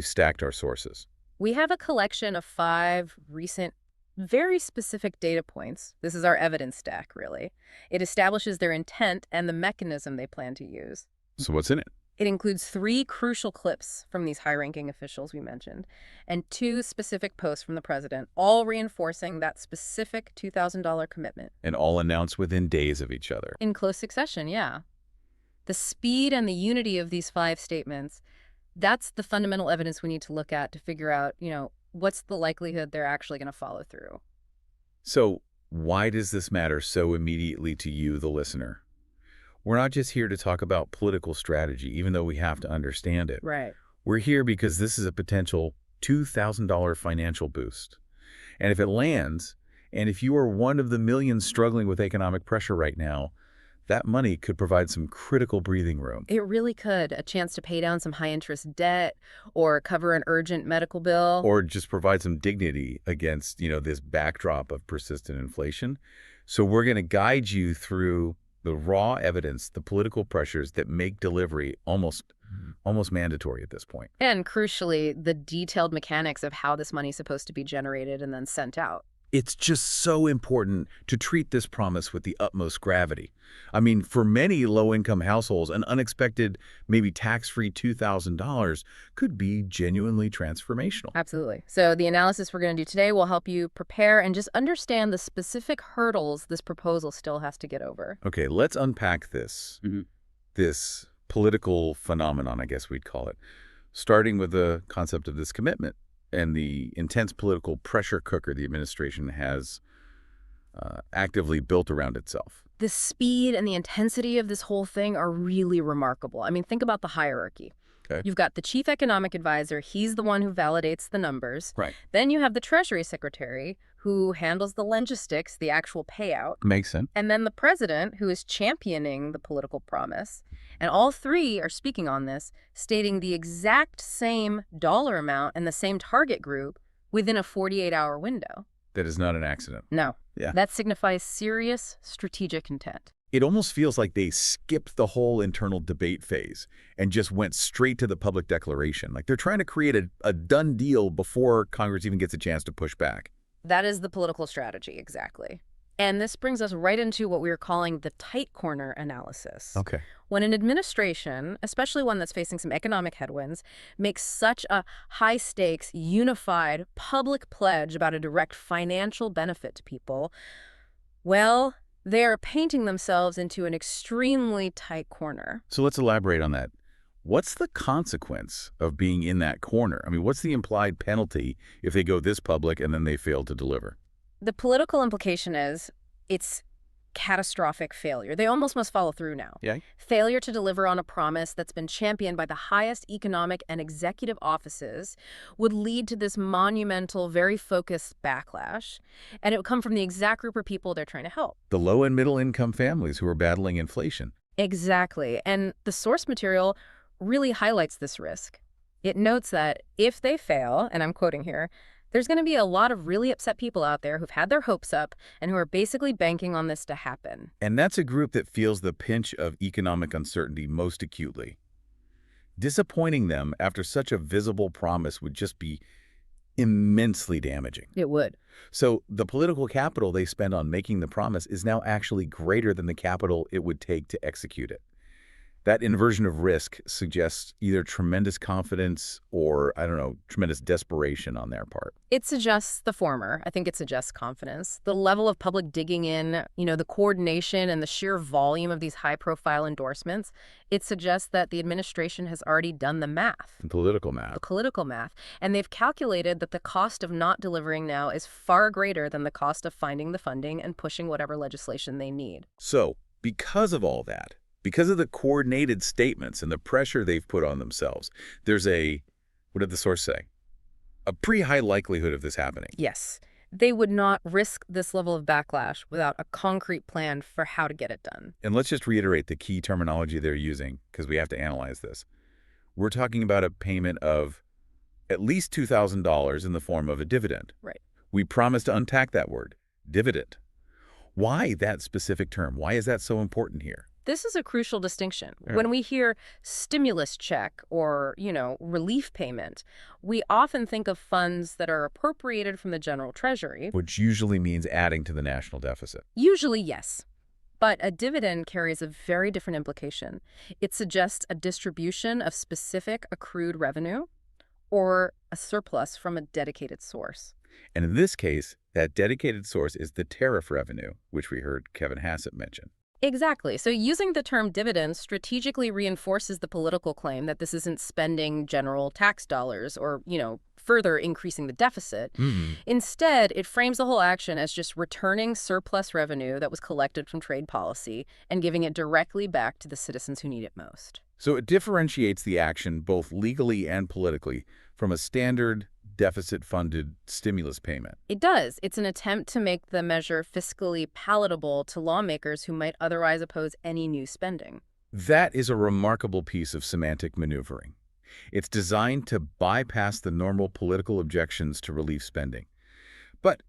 stacked our sources. We have a collection of 5 recent, very specific data points. This is our evidence stack, really. It establishes their intent and the mechanism they plan to use. So what's in it? It includes 3 crucial clips from these high-ranking officials we mentioned, and 2 specific posts from the president, all reinforcing that specific $2,000 commitment. And all announced within days of each other. In close succession, yeah. The speed and the unity of these 5 statements, that's the fundamental evidence we need to look at to figure out, what's the likelihood they're actually going to follow through. So why does this matter so immediately to you, the listener? We're not just here to talk about political strategy, even though we have to understand it. Right. We're here because this is a potential $2,000 financial boost. And if it lands, and if you are one of the millions struggling with economic pressure right now, that money could provide some critical breathing room. It really could. A chance to pay down some high-interest debt or cover an urgent medical bill. Or just provide some dignity against, this backdrop of persistent inflation. So we're going to guide you through the raw evidence, the political pressures that make delivery almost mandatory at this point. And crucially, the detailed mechanics of how this money is supposed to be generated and then sent out. It's just so important to treat this promise with the utmost gravity. I mean, for many low-income households, an unexpected, maybe tax-free $2,000 could be genuinely transformational. Absolutely. So the analysis we're going to do today will help you prepare and just understand the specific hurdles this proposal still has to get over. Okay, let's unpack this. This political phenomenon, I guess we'd call it, starting with the concept of this commitment. and the intense political pressure cooker the administration has actively built around itself. The speed and the intensity of this whole thing are really remarkable. I mean, think about the hierarchy. Okay. You've got the chief economic advisor. He's the one who validates the numbers. Right. Then you have the treasury secretary who handles the logistics, the actual payout. Makes sense. And then the president who is championing the political promise. And all three are speaking on this, stating the exact same dollar amount and the same target group within a 48-hour window. That is not an accident. No. Yeah. That signifies serious strategic intent. It almost feels like they skipped the whole internal debate phase and just went straight to the public declaration. Like they're trying to create a done deal before Congress even gets a chance to push back. That is the political strategy, exactly. And this brings us right into what we are calling the tight corner analysis. Okay. When an administration, especially one that's facing some economic headwinds, makes such a high-stakes, unified, public pledge about a direct financial benefit to people, well, they are painting themselves into an extremely tight corner. So let's elaborate on that. What's the consequence of being in that corner? I mean, what's the implied penalty if they go this public and then they fail to deliver? The political implication is it's catastrophic failure. They almost must follow through now. Yeah. Failure to deliver on a promise that's been championed by the highest economic and executive offices would lead to this monumental, very focused backlash, and it would come from the exact group of people they're trying to help. The low and middle income families who are battling inflation. Exactly. And the source material really highlights this risk. It notes that if they fail, and I'm quoting here, there's going to be a lot of really upset people out there who've had their hopes up and who are basically banking on this to happen. And that's a group that feels the pinch of economic uncertainty most acutely. Disappointing them after such a visible promise would just be immensely damaging. It would. So the political capital they spend on making the promise is now actually greater than the capital it would take to execute it. That inversion of risk suggests either tremendous confidence or, I don't know, tremendous desperation on their part. It suggests the former. I think it suggests confidence. The level of public digging in, the coordination and the sheer volume of these high-profile endorsements, it suggests that the administration has already done the math. The political math. The political math. And they've calculated that the cost of not delivering now is far greater than the cost of finding the funding and pushing whatever legislation they need. So, because of all that, because of the coordinated statements and the pressure they've put on themselves, there's what did the source say? A pretty high likelihood of this happening. Yes. They would not risk this level of backlash without a concrete plan for how to get it done. And let's just reiterate the key terminology they're using, because we have to analyze this. We're talking about a payment of at least $2,000 in the form of a dividend. Right. We promise to unpack that word, dividend. Why that specific term? Why is that so important here? This is a crucial distinction. Yeah. When we hear stimulus check or, relief payment, we often think of funds that are appropriated from the general treasury. Which usually means adding to the national deficit. Usually, yes. But a dividend carries a very different implication. It suggests a distribution of specific accrued revenue or a surplus from a dedicated source. And in this case, that dedicated source is the tariff revenue, which we heard Kevin Hassett mention. Exactly. So using the term dividend strategically reinforces the political claim that this isn't spending general tax dollars or, further increasing the deficit. Instead, it frames the whole action as just returning surplus revenue that was collected from trade policy and giving it directly back to the citizens who need it most. So it differentiates the action both legally and politically from a standard deficit-funded stimulus payment. It does. It's an attempt to make the measure fiscally palatable to lawmakers who might otherwise oppose any new spending. That is a remarkable piece of semantic maneuvering. It's designed to bypass the normal political objections to relief spending. But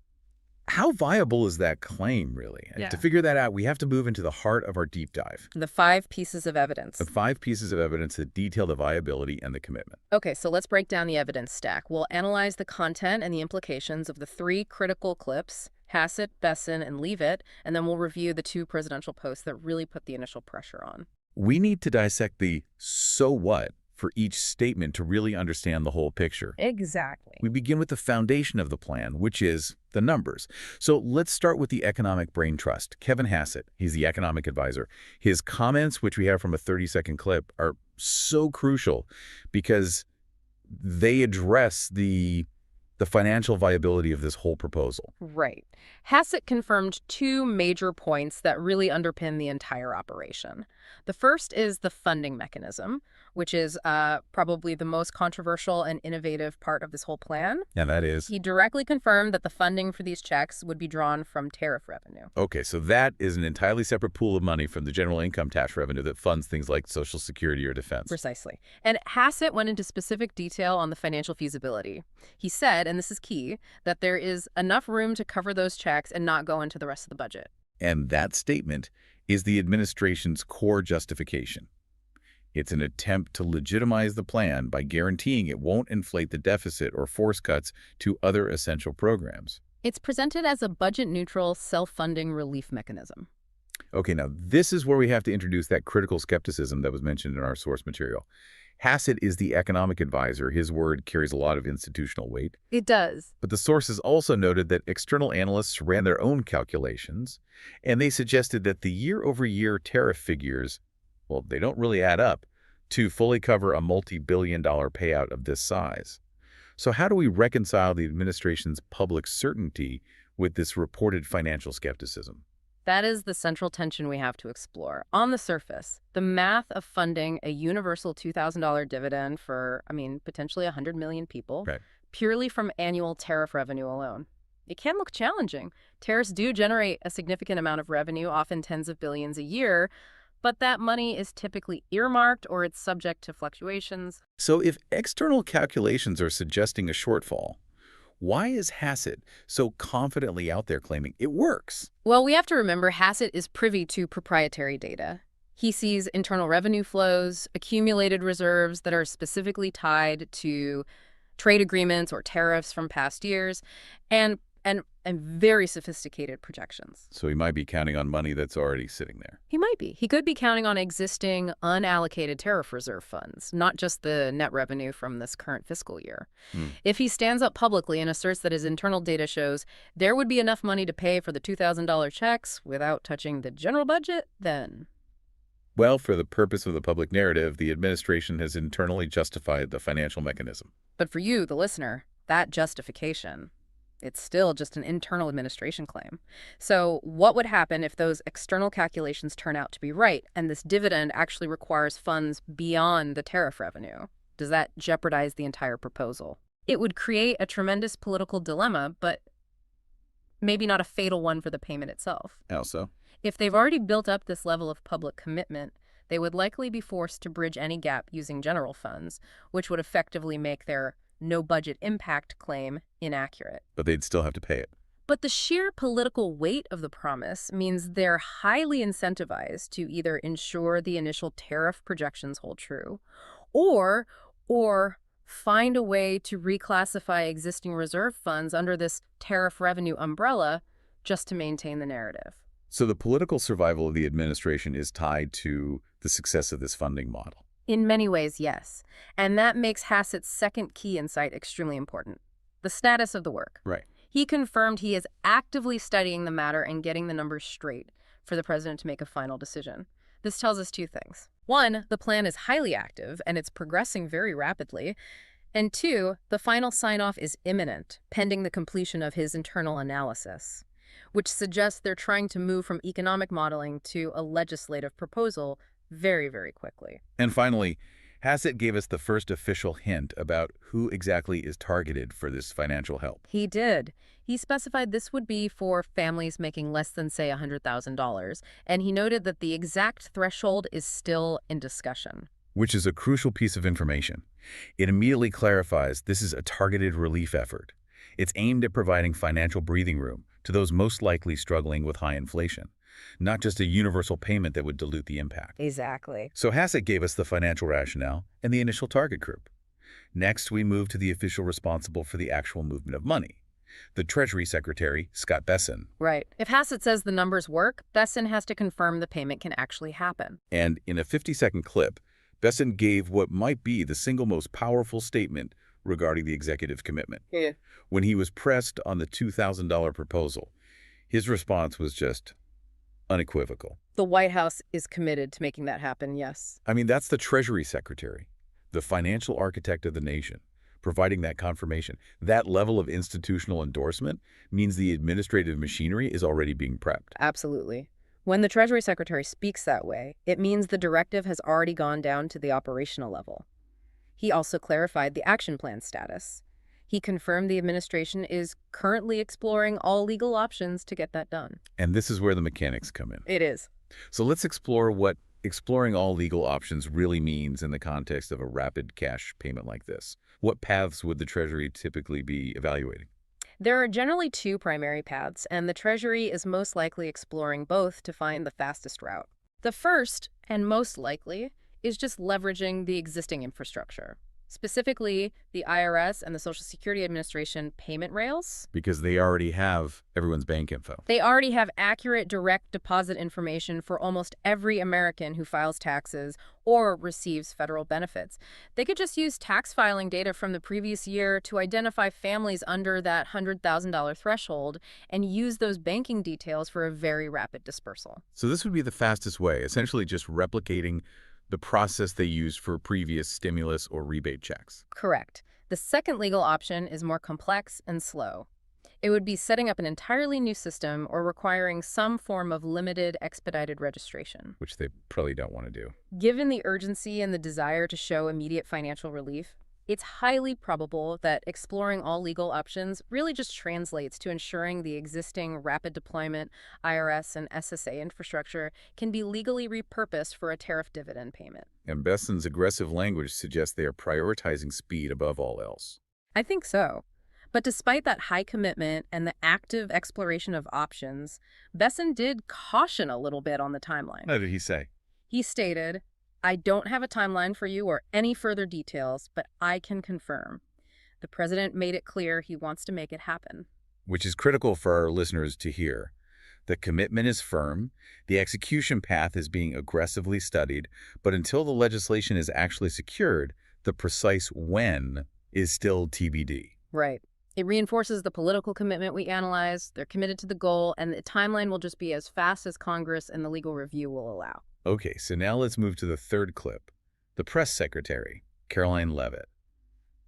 how viable is that claim, really? And Yeah. to figure that out, we have to move into the heart of our deep dive. The 5 pieces of evidence. The 5 pieces of evidence that detail the viability and the commitment. Okay, so let's break down the evidence stack. We'll analyze the content and the implications of the 3 critical clips, Hassett, Besson, and Leavitt, and then we'll review the 2 presidential posts that really put the initial pressure on. We need to dissect the so what for each statement to really understand the whole picture. Exactly. We begin with the foundation of the plan, which is the numbers. So let's start with the economic brain trust. Kevin Hassett, he's the economic advisor. His comments, which we have from a 30-second clip, are so crucial because they address the the financial viability of this whole proposal. Right. Hassett confirmed two major points that really underpin the entire operation. The first is the funding mechanism, which is probably the most controversial and innovative part of this whole plan. And that is? He directly confirmed that the funding for these checks would be drawn from tariff revenue. Okay, so that is an entirely separate pool of money from the general income tax revenue that funds things like Social Security or defense. Precisely. And Hassett went into specific detail on the financial feasibility. He said, and this is key, that there is enough room to cover those checks and not go into the rest of the budget. And that statement is the administration's core justification. It's an attempt to legitimize the plan by guaranteeing it won't inflate the deficit or force cuts to other essential programs. It's presented as a budget-neutral, self-funding relief mechanism. Okay, now this is where we have to introduce that critical skepticism that was mentioned in our source material. Hassett is the economic advisor. His word carries a lot of institutional weight. It does. But the sources also noted that external analysts ran their own calculations, and they suggested that the year-over-year tariff figures, well, they don't really add up to fully cover a multi-billion-dollar payout of this size. So how do we reconcile the administration's public certainty with this reported financial skepticism? That is the central tension we have to explore. On the surface, the math of funding a universal $2,000 dividend for, potentially 100 million people, Right. purely from annual tariff revenue alone. It can look challenging. Tariffs do generate a significant amount of revenue, often tens of billions a year, but that money is typically earmarked or it's subject to fluctuations. So if external calculations are suggesting a shortfall, why is Hassett so confidently out there claiming it works? Well, we have to remember Hassett is privy to proprietary data. He sees internal revenue flows, accumulated reserves that are specifically tied to trade agreements or tariffs from past years, and very sophisticated projections. So he might be counting on money that's already sitting there. He might be. He could be counting on existing unallocated tariff reserve funds, not just the net revenue from this current fiscal year. If he stands up publicly and asserts that his internal data shows there would be enough money to pay for the $2,000 checks without touching the general budget, then... Well, for the purpose of the public narrative, the administration has internally justified the financial mechanism. But for you, the listener, that justification, it's still just an internal administration claim. So what would happen if those external calculations turn out to be right and this dividend actually requires funds beyond the tariff revenue? Does that jeopardize the entire proposal? It would create a tremendous political dilemma, but maybe not a fatal one for the payment itself. How so? If they've already built up this level of public commitment, they would likely be forced to bridge any gap using general funds, which would effectively make their no budget impact claim inaccurate. But they'd still have to pay it. But the sheer political weight of the promise means they're highly incentivized to either ensure the initial tariff projections hold true, or find a way to reclassify existing reserve funds under this tariff revenue umbrella just to maintain the narrative. So the political survival of the administration is tied to the success of this funding model. In many ways, yes. And that makes Hassett's second key insight extremely important: the status of the work. Right. He confirmed he is actively studying the matter and getting the numbers straight for the president to make a final decision. This tells us two things. One, the plan is highly active and it's progressing very rapidly. And two, the final sign-off is imminent, pending the completion of his internal analysis, which suggests they're trying to move from economic modeling to a legislative proposal very, very quickly. And finally, Hassett gave us the first official hint about who exactly is targeted for this financial help. He did. He specified this would be for families making less than, say, $100,000, and he noted that the exact threshold is still in discussion. Which is a crucial piece of information. It immediately clarifies this is a targeted relief effort. It's aimed at providing financial breathing room to those most likely struggling with high inflation, not just a universal payment that would dilute the impact. Exactly. So Hassett gave us the financial rationale and the initial target group. Next, we move to the official responsible for the actual movement of money, the Treasury Secretary, Scott Bessent. Right. If Hassett says the numbers work, Bessent has to confirm the payment can actually happen. And in a 50-second clip, Bessent gave what might be the single most powerful statement regarding the executive commitment. Yeah. When he was pressed on the $2,000 proposal, his response was just unequivocal. The White House is committed to making that happen, yes. I mean, that's the Treasury Secretary, the financial architect of the nation, providing that confirmation. That level of institutional endorsement means the administrative machinery is already being prepped. Absolutely. When the Treasury Secretary speaks that way, it means the directive has already gone down to the operational level. He also clarified the action plan status. He confirmed the administration is currently exploring all legal options to get that done. And this is where the mechanics come in. It is. So let's explore what exploring all legal options really means in the context of a rapid cash payment like this. What paths would the Treasury typically be evaluating? There are generally two primary paths, and the Treasury is most likely exploring both to find the fastest route. The first, and most likely, is just leveraging the existing infrastructure, specifically the IRS and the Social Security Administration payment rails. Because they already have everyone's bank info. They already have accurate direct deposit information for almost every American who files taxes or receives federal benefits. They could just use tax filing data from the previous year to identify families under that $100,000 threshold and use those banking details for a very rapid dispersal. So this would be the fastest way, essentially just replicating the process they used for previous stimulus or rebate checks. Correct. The second legal option is more complex and slow. It would be setting up an entirely new system or requiring some form of limited expedited registration. Which they probably don't want to do. Given the urgency and the desire to show immediate financial relief, it's highly probable that exploring all legal options really just translates to ensuring the existing rapid deployment IRS and SSA infrastructure can be legally repurposed for a tariff dividend payment. And Besson's aggressive language suggests they are prioritizing speed above all else. I think so. But despite that high commitment and the active exploration of options, Besson did caution a little bit on the timeline. What did he say? He stated, "I don't have a timeline for you or any further details, but I can confirm." The president made it clear he wants to make it happen. Which is critical for our listeners to hear. The commitment is firm, the execution path is being aggressively studied, but until the legislation is actually secured, the precise when is still TBD. Right. It reinforces the political commitment we analyzed. They're committed to the goal, and the timeline will just be as fast as Congress and the legal review will allow. Okay, so now let's move to the third clip. The press secretary, Caroline Leavitt.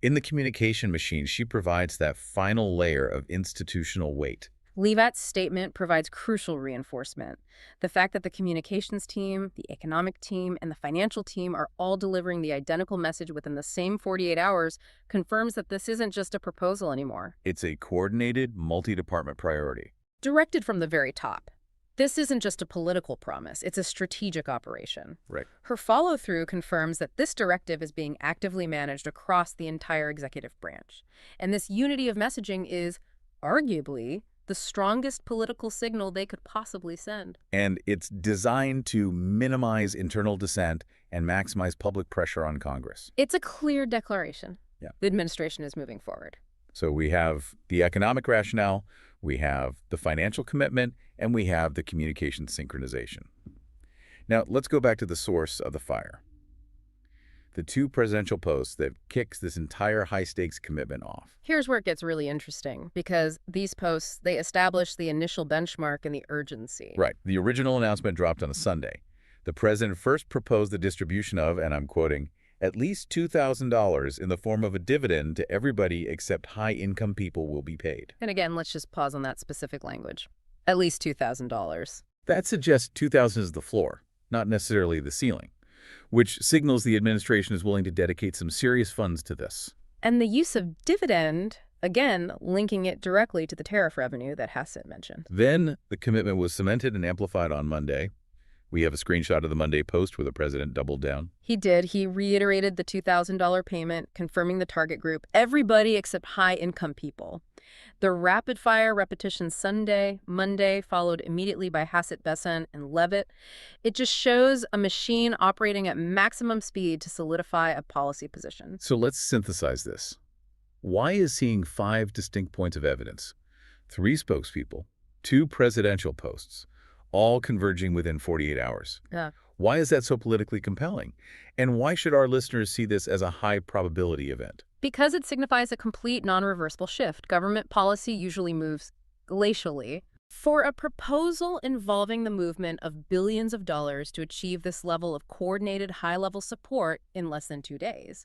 In the communication machine, she provides that final layer of institutional weight. Leavitt's statement provides crucial reinforcement. The fact that the communications team, the economic team, and the financial team are all delivering the identical message within the same 48 hours confirms that this isn't just a proposal anymore. It's a coordinated, multi-department priority. Directed from the very top. This isn't just a political promise, it's a strategic operation. Right. Her follow-through confirms that this directive is being actively managed across the entire executive branch. And this unity of messaging is, arguably, the strongest political signal they could possibly send. And it's designed to minimize internal dissent and maximize public pressure on Congress. It's a clear declaration. Yeah. The administration is moving forward. So we have the economic rationale, we have the financial commitment, and we have the communication synchronization. Now, let's go back to the source of the fire. The two presidential posts that kicks this entire high-stakes commitment off. Here's where it gets really interesting, because these posts, they establish the initial benchmark and the urgency. Right. The original announcement dropped on a Sunday. The president first proposed the distribution of, and I'm quoting, at least $2,000 in the form of a dividend to everybody except high-income people will be paid. And again, let's just pause on that specific language. At least $2,000. That suggests $2,000 is the floor, not necessarily the ceiling, which signals the administration is willing to dedicate some serious funds to this. And the use of dividend, again, linking it directly to the tariff revenue that Hassett mentioned. Then the commitment was cemented and amplified on Monday. We have a screenshot of the Monday post where the president doubled down. He did. He reiterated the $2,000 payment, confirming the target group, everybody except high-income people. The rapid-fire repetition Sunday, Monday, followed immediately by Hassett, Besson, and Leavitt. It just shows a machine operating at maximum speed to solidify a policy position. So let's synthesize this. Why is seeing 5 distinct points of evidence, 3 spokespeople, 2 presidential posts, all converging within 48 hours? Yeah. Why is that so politically compelling? And why should our listeners see this as a high-probability event? Because it signifies a complete non-reversible shift. Government policy usually moves glacially. For a proposal involving the movement of billions of dollars to achieve this level of coordinated high-level support in less than 2 days,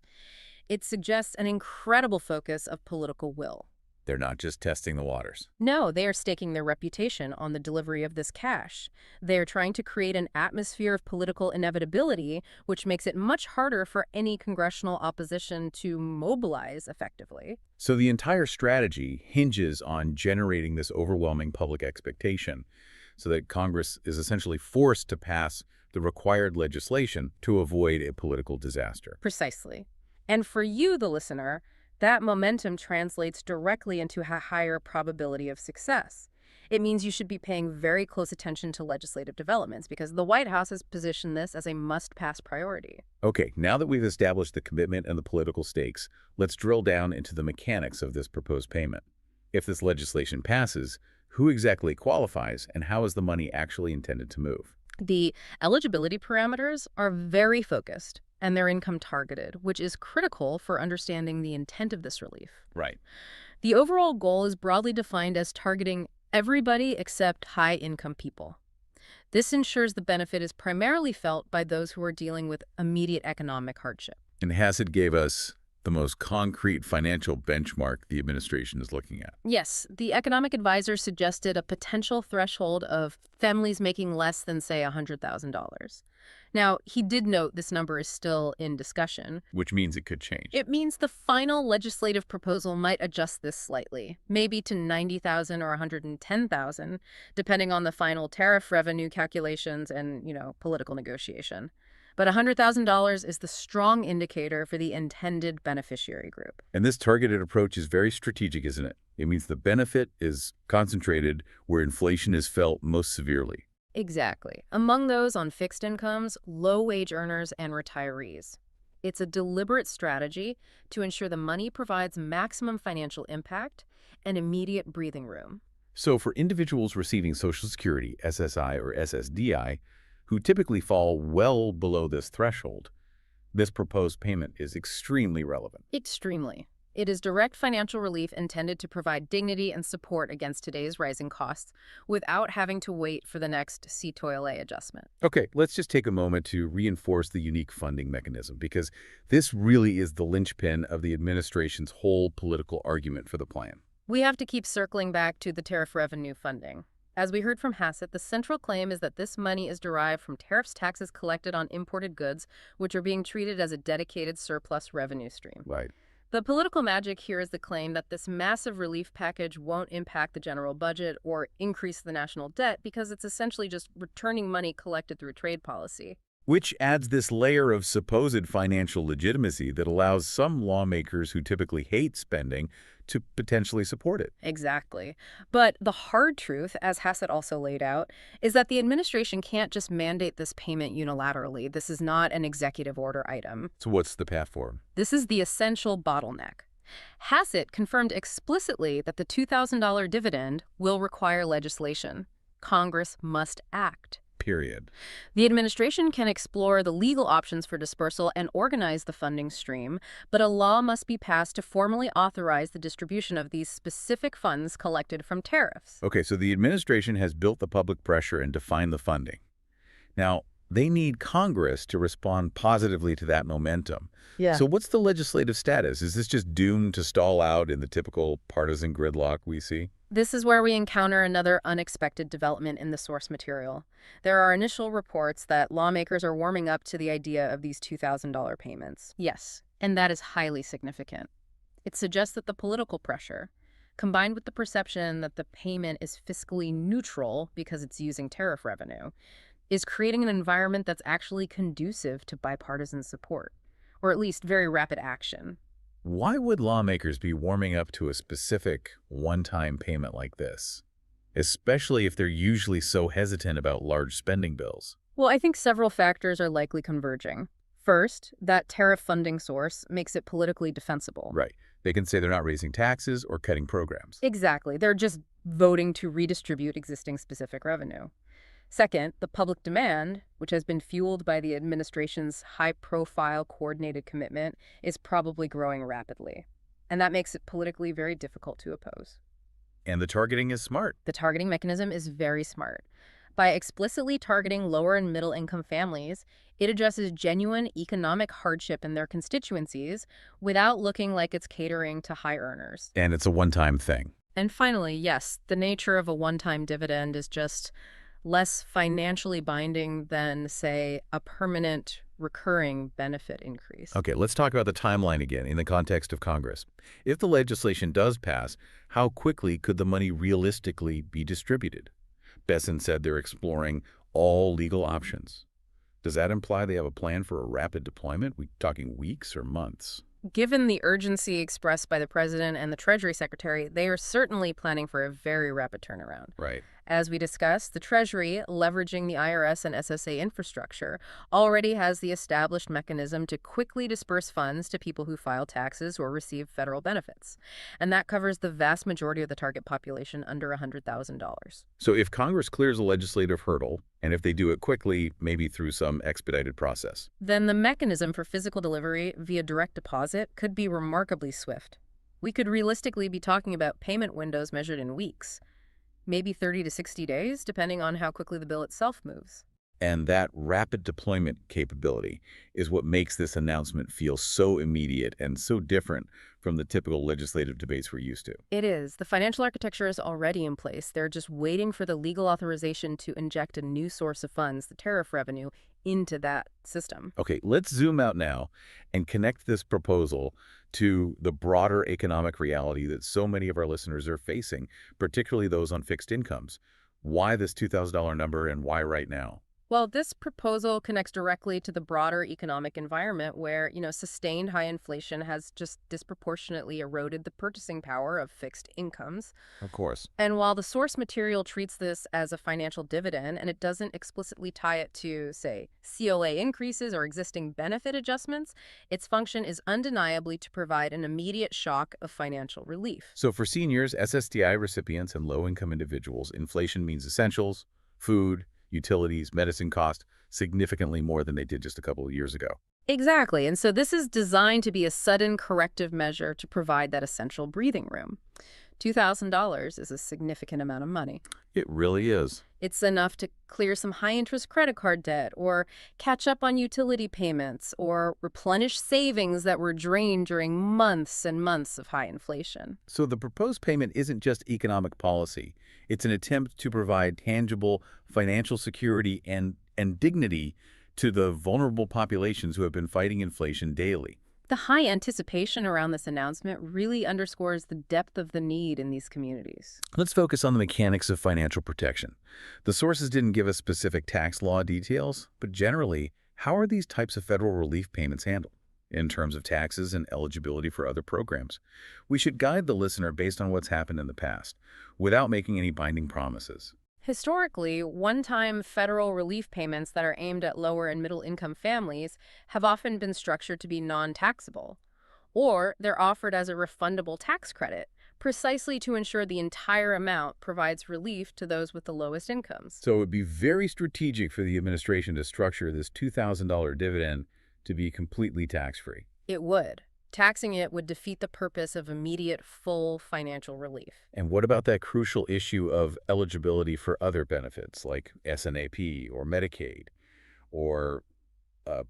It suggests an incredible focus of political will. They're not just testing the waters. No, they are staking their reputation on the delivery of this cash. They are trying to create an atmosphere of political inevitability, which makes it much harder for any congressional opposition to mobilize effectively. So the entire strategy hinges on generating this overwhelming public expectation so that Congress is essentially forced to pass the required legislation to avoid a political disaster. Precisely. And for you, the listener, that momentum translates directly into a higher probability of success. It means you should be paying very close attention to legislative developments because the White House has positioned this as a must-pass priority. Okay, now that we've established the commitment and the political stakes, let's drill down into the mechanics of this proposed payment. If this legislation passes, who exactly qualifies and how is the money actually intended to move? The eligibility parameters are very focused and they're income targeted, which is critical for understanding the intent of this relief. Right. The overall goal is broadly defined as targeting everybody except high-income people. This ensures the benefit is primarily felt by those who are dealing with immediate economic hardship. And Hassett gave us the most concrete financial benchmark the administration is looking at. Yes, the economic advisor suggested a potential threshold of families making less than, say, $100,000. Now, he did note this number is still in discussion. Which means it could change. It means the final legislative proposal might adjust this slightly, maybe to $90,000 or $110,000, depending on the final tariff revenue calculations and, political negotiation. But $100,000 is the strong indicator for the intended beneficiary group. And this targeted approach is very strategic, isn't it? It means the benefit is concentrated where inflation is felt most severely. Exactly. Among those on fixed incomes, low-wage earners, and retirees. It's a deliberate strategy to ensure the money provides maximum financial impact and immediate breathing room. So for individuals receiving Social Security, SSI or SSDI, who typically fall well below this threshold, this proposed payment is extremely relevant. Extremely. It is direct financial relief intended to provide dignity and support against today's rising costs without having to wait for the next CTOLA adjustment. Okay, let's just take a moment to reinforce the unique funding mechanism, because this really is the linchpin of the administration's whole political argument for the plan. We have to keep circling back to the tariff revenue funding. As we heard from Hassett, the central claim is that this money is derived from tariffs taxes collected on imported goods, which are being treated as a dedicated surplus revenue stream. Right. The political magic here is the claim that this massive relief package won't impact the general budget or increase the national debt because it's essentially just returning money collected through trade policy. Which adds this layer of supposed financial legitimacy that allows some lawmakers who typically hate spending to potentially support it. Exactly. But the hard truth, as Hassett also laid out, is that the administration can't just mandate this payment unilaterally. This is not an executive order item. So what's the path forward? This is the essential bottleneck. Hassett confirmed explicitly that the $2,000 dividend will require legislation. Congress must act. Period. The administration can explore the legal options for dispersal and organize the funding stream, but a law must be passed to formally authorize the distribution of these specific funds collected from tariffs. Okay, so the administration has built the public pressure and defined the funding. Now, they need Congress to respond positively to that momentum. Yeah. So what's the legislative status? Is this just doomed to stall out in the typical partisan gridlock we see? This is where we encounter another unexpected development in the source material. There are initial reports that lawmakers are warming up to the idea of these $2,000 payments. Yes, and that is highly significant. It suggests that the political pressure, combined with the perception that the payment is fiscally neutral because it's using tariff revenue, is creating an environment that's actually conducive to bipartisan support, or at least very rapid action. Why would lawmakers be warming up to a specific one-time payment like this, especially if they're usually so hesitant about large spending bills? Well, I think several factors are likely converging. First, that tariff funding source makes it politically defensible. Right. They can say they're not raising taxes or cutting programs. Exactly. They're just voting to redistribute existing specific revenue. Second, the public demand, which has been fueled by the administration's high-profile coordinated commitment, is probably growing rapidly. And that makes it politically very difficult to oppose. And the targeting is smart. The targeting mechanism is very smart. By explicitly targeting lower and middle income families, it addresses genuine economic hardship in their constituencies without looking like it's catering to high earners. And it's a one-time thing. And finally, yes, the nature of a one-time dividend is just less financially binding than, say, a permanent recurring benefit increase. Okay, let's talk about the timeline again in the context of Congress. If the legislation does pass, how quickly could the money realistically be distributed? Besson said they're exploring all legal options. Does that imply they have a plan for a rapid deployment? We talking weeks or months? Given the urgency expressed by the President and the Treasury Secretary, they are certainly planning for a very rapid turnaround. Right. As we discussed, the Treasury, leveraging the IRS and SSA infrastructure, already has the established mechanism to quickly disperse funds to people who file taxes or receive federal benefits. And that covers the vast majority of the target population under $100,000. So if Congress clears a legislative hurdle, and if they do it quickly, maybe through some expedited process, Then the mechanism for physical delivery via direct deposit could be remarkably swift. We could realistically be talking about payment windows measured in weeks, maybe 30 to 60 days, depending on how quickly the bill itself moves. and that rapid deployment capability is what makes this announcement feel so immediate and so different from the typical legislative debates we're used to. It is. The financial architecture is already in place. They're just waiting for the legal authorization to inject a new source of funds, the tariff revenue, into that system. Okay, let's zoom out now and connect this proposal to the broader economic reality that so many of our listeners are facing, particularly those on fixed incomes. Why this $2,000 number and why right now? Well, this proposal connects directly to the broader economic environment where, sustained high inflation has just disproportionately eroded the purchasing power of fixed incomes. Of course. And while the source material treats this as a financial dividend and it doesn't explicitly tie it to, say, COLA increases or existing benefit adjustments, its function is undeniably to provide an immediate shock of financial relief. So for seniors, SSDI recipients, and low-income individuals, inflation means essentials, food, utilities, medicine cost significantly more than they did just a couple of years ago. Exactly. And so this is designed to be a sudden corrective measure to provide that essential breathing room. $2,000 is a significant amount of money. It really is. It's enough to clear some high-interest credit card debt or catch up on utility payments or replenish savings that were drained during months and months of high inflation. So the proposed payment isn't just economic policy. It's an attempt to provide tangible financial security and dignity to the vulnerable populations who have been fighting inflation daily. The high anticipation around this announcement really underscores the depth of the need in these communities. Let's focus on the mechanics of financial protection. The sources didn't give us specific tax law details, but generally, how are these types of federal relief payments handled in terms of taxes and eligibility for other programs? We should guide the listener based on what's happened in the past, without making any binding promises. Historically, one-time federal relief payments that are aimed at lower and middle-income families have often been structured to be non-taxable, or they're offered as a refundable tax credit, precisely to ensure the entire amount provides relief to those with the lowest incomes. So it would be very strategic for the administration to structure this $2,000 dividend to be completely tax-free. It would. Taxing it would defeat the purpose of immediate, full financial relief. And what about that crucial issue of eligibility for other benefits like SNAP or Medicaid or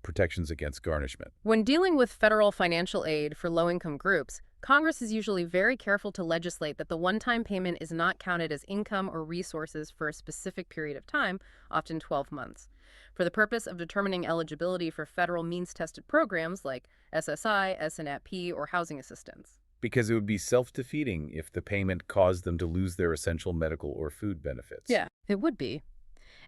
protections against garnishment? When dealing with federal financial aid for low-income groups, Congress is usually very careful to legislate that the one-time payment is not counted as income or resources for a specific period of time, often 12 months. For the purpose of determining eligibility for federal means-tested programs like SSI, SNAP, or housing assistance. Because it would be self-defeating if the payment caused them to lose their essential medical or food benefits. Yeah, it would be.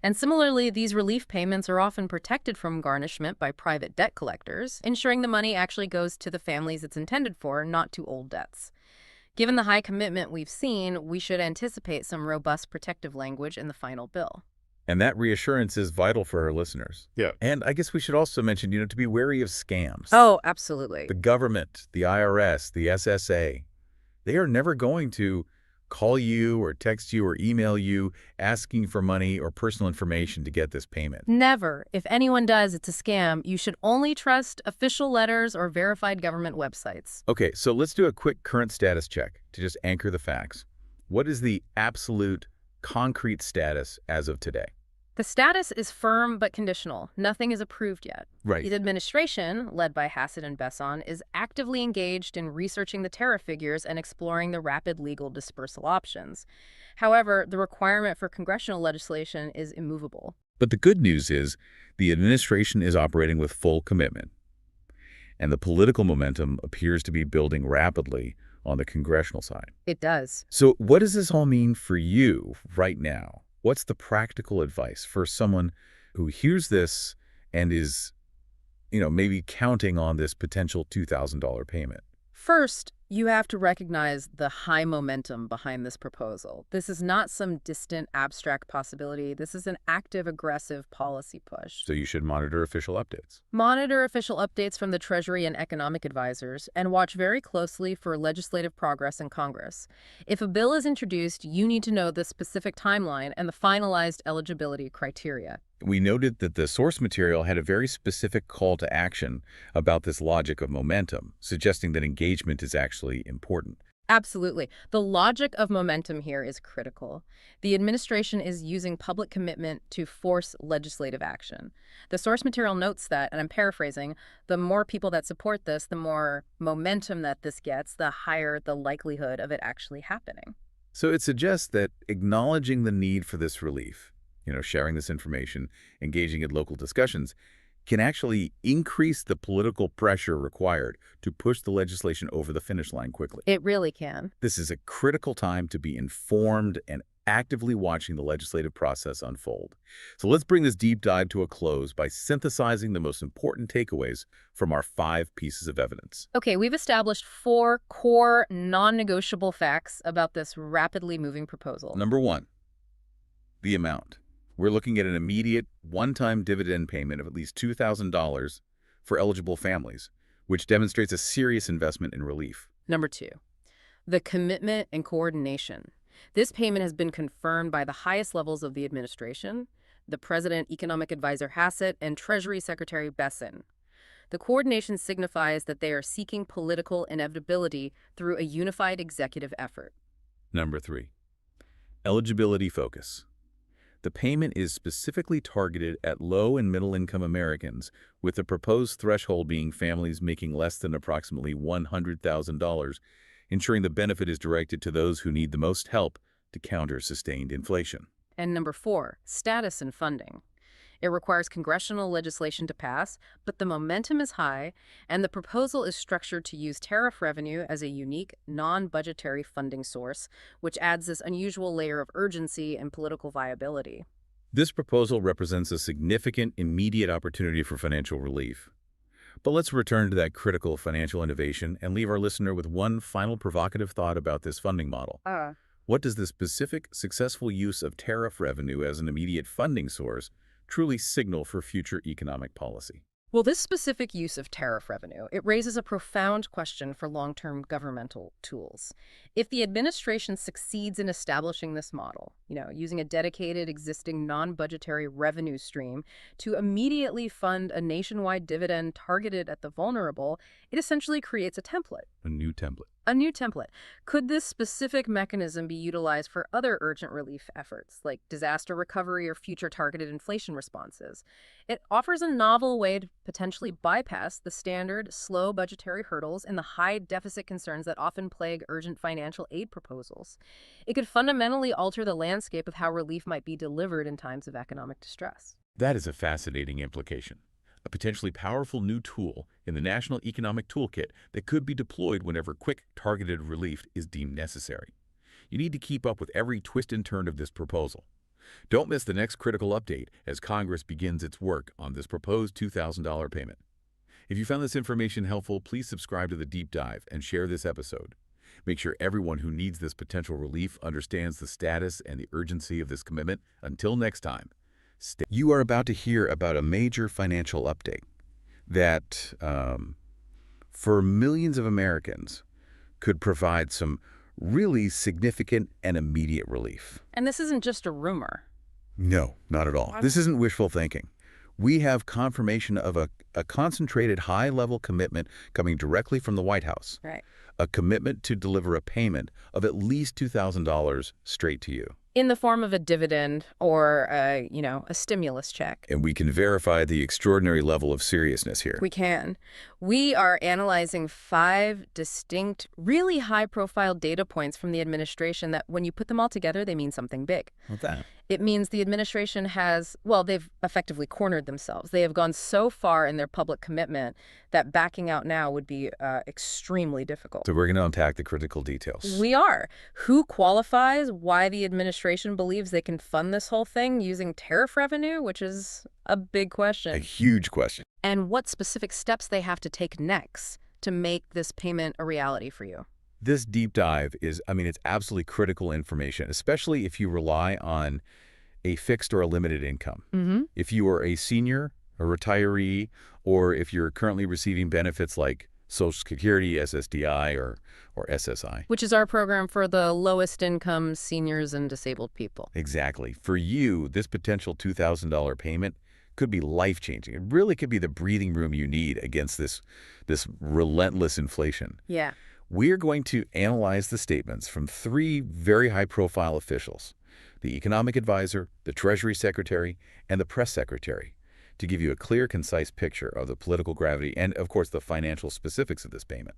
And similarly, these relief payments are often protected from garnishment by private debt collectors, ensuring the money actually goes to the families it's intended for, not to old debts. Given the high commitment we've seen, we should anticipate some robust protective language in the final bill. And that reassurance is vital for our listeners. Yeah. And I guess we should also mention, to be wary of scams. Oh, absolutely. The government, the IRS, the SSA, they are never going to call you or text you or email you asking for money or personal information to get this payment. Never. If anyone does, it's a scam. You should only trust official letters or verified government websites. Okay, so let's do a quick current status check to just anchor the facts. What is the absolute concrete status as of today? The status is firm but conditional. Nothing is approved yet. Right. The administration, led by Hassett and Besson, is actively engaged in researching the tariff figures and exploring the rapid legal dispersal options. However, the requirement for congressional legislation is immovable. But the good news is the administration is operating with full commitment, and the political momentum appears to be building rapidly on the congressional side. It does. So what does this all mean for you right now? What's the practical advice for someone who hears this and is, maybe counting on this potential $2,000 payment? First, you have to recognize the high momentum behind this proposal. This is not some distant, abstract possibility. This is an active, aggressive policy push. So you should monitor official updates. Monitor official updates from the Treasury and economic advisors, and watch very closely for legislative progress in Congress. If a bill is introduced, you need to know the specific timeline and the finalized eligibility criteria. We noted that the source material had a very specific call to action about this logic of momentum, suggesting that engagement is actually important. Absolutely. The logic of momentum here is critical. The administration is using public commitment to force legislative action. The source material notes that, and I'm paraphrasing, the more people that support this, the more momentum that this gets, the higher the likelihood of it actually happening. So it suggests that acknowledging the need for this relief, sharing this information, engaging in local discussions, can actually increase the political pressure required to push the legislation over the finish line quickly. It really can. This is a critical time to be informed and actively watching the legislative process unfold. So let's bring this deep dive to a close by synthesizing the most important takeaways from our 5 pieces of evidence. Okay, we've established 4 core non-negotiable facts about this rapidly moving proposal. Number 1, the amount. We're looking at an immediate one-time dividend payment of at least $2,000 for eligible families, which demonstrates a serious investment in relief. Number 2, the commitment and coordination. This payment has been confirmed by the highest levels of the administration, the President Economic Advisor Hassett and Treasury Secretary Besson. The coordination signifies that they are seeking political inevitability through a unified executive effort. Number 3, eligibility focus. The payment is specifically targeted at low and middle-income Americans, with the proposed threshold being families making less than approximately $100,000, ensuring the benefit is directed to those who need the most help to counter sustained inflation. And number 4, status and funding. It requires congressional legislation to pass, but the momentum is high, and the proposal is structured to use tariff revenue as a unique, non-budgetary funding source, which adds this unusual layer of urgency and political viability. This proposal represents a significant, immediate opportunity for financial relief. But let's return to that critical financial innovation and leave our listener with one final provocative thought about this funding model. What does the specific, successful use of tariff revenue as an immediate funding source truly signal for future economic policy? Well, this specific use of tariff revenue, it raises a profound question for long-term governmental tools. If the administration succeeds in establishing this model, using a dedicated existing non-budgetary revenue stream to immediately fund a nationwide dividend targeted at the vulnerable, it essentially creates a template. A new template. A new template. Could this specific mechanism be utilized for other urgent relief efforts, like disaster recovery or future targeted inflation responses? It offers a novel way to potentially bypass the standard, slow budgetary hurdles and the high deficit concerns that often plague urgent financial aid proposals. It could fundamentally alter the landscape of how relief might be delivered in times of economic distress. That is a fascinating implication. A potentially powerful new tool in the National Economic Toolkit that could be deployed whenever quick, targeted relief is deemed necessary. You need to keep up with every twist and turn of this proposal. Don't miss the next critical update as Congress begins its work on this proposed $2,000 payment. If you found this information helpful, please subscribe to The Deep Dive and share this episode. Make sure everyone who needs this potential relief understands the status and the urgency of this commitment. Until next time, you are about to hear about a major financial update that, for millions of Americans, could provide some really significant and immediate relief. And this isn't just a rumor. No, not at all. This isn't wishful thinking. We have confirmation of a concentrated high-level commitment coming directly from the White House. Right. a commitment to deliver a payment of at least $2,000 straight to you. In the form of a dividend or a stimulus check. And we can verify the extraordinary level of seriousness here. We can. We are analyzing 5 distinct, really high-profile data points from the administration that when you put them all together, they mean something big. What's that? It means the administration has, well, they've effectively cornered themselves. They have gone so far in their public commitment that backing out now would be extremely difficult. So we're going to unpack the critical details. We are. Who qualifies? Why the administration believes they can fund this whole thing using tariff revenue, which is a big question. A huge question. And what specific steps they have to take next to make this payment a reality for you. This deep dive is, it's absolutely critical information, especially if you rely on a fixed or a limited income. Mm-hmm. If you are a senior, a retiree, or if you're currently receiving benefits like Social Security, SSDI, or SSI. Which is our program for the lowest income seniors and disabled people. Exactly. For you, this potential $2,000 payment could be life-changing. It really could be the breathing room you need against this relentless inflation. Yeah. We're going to analyze the statements from 3 very high-profile officials, the economic advisor, the Treasury Secretary, and the press secretary, to give you a clear, concise picture of the political gravity and, of course, the financial specifics of this payment.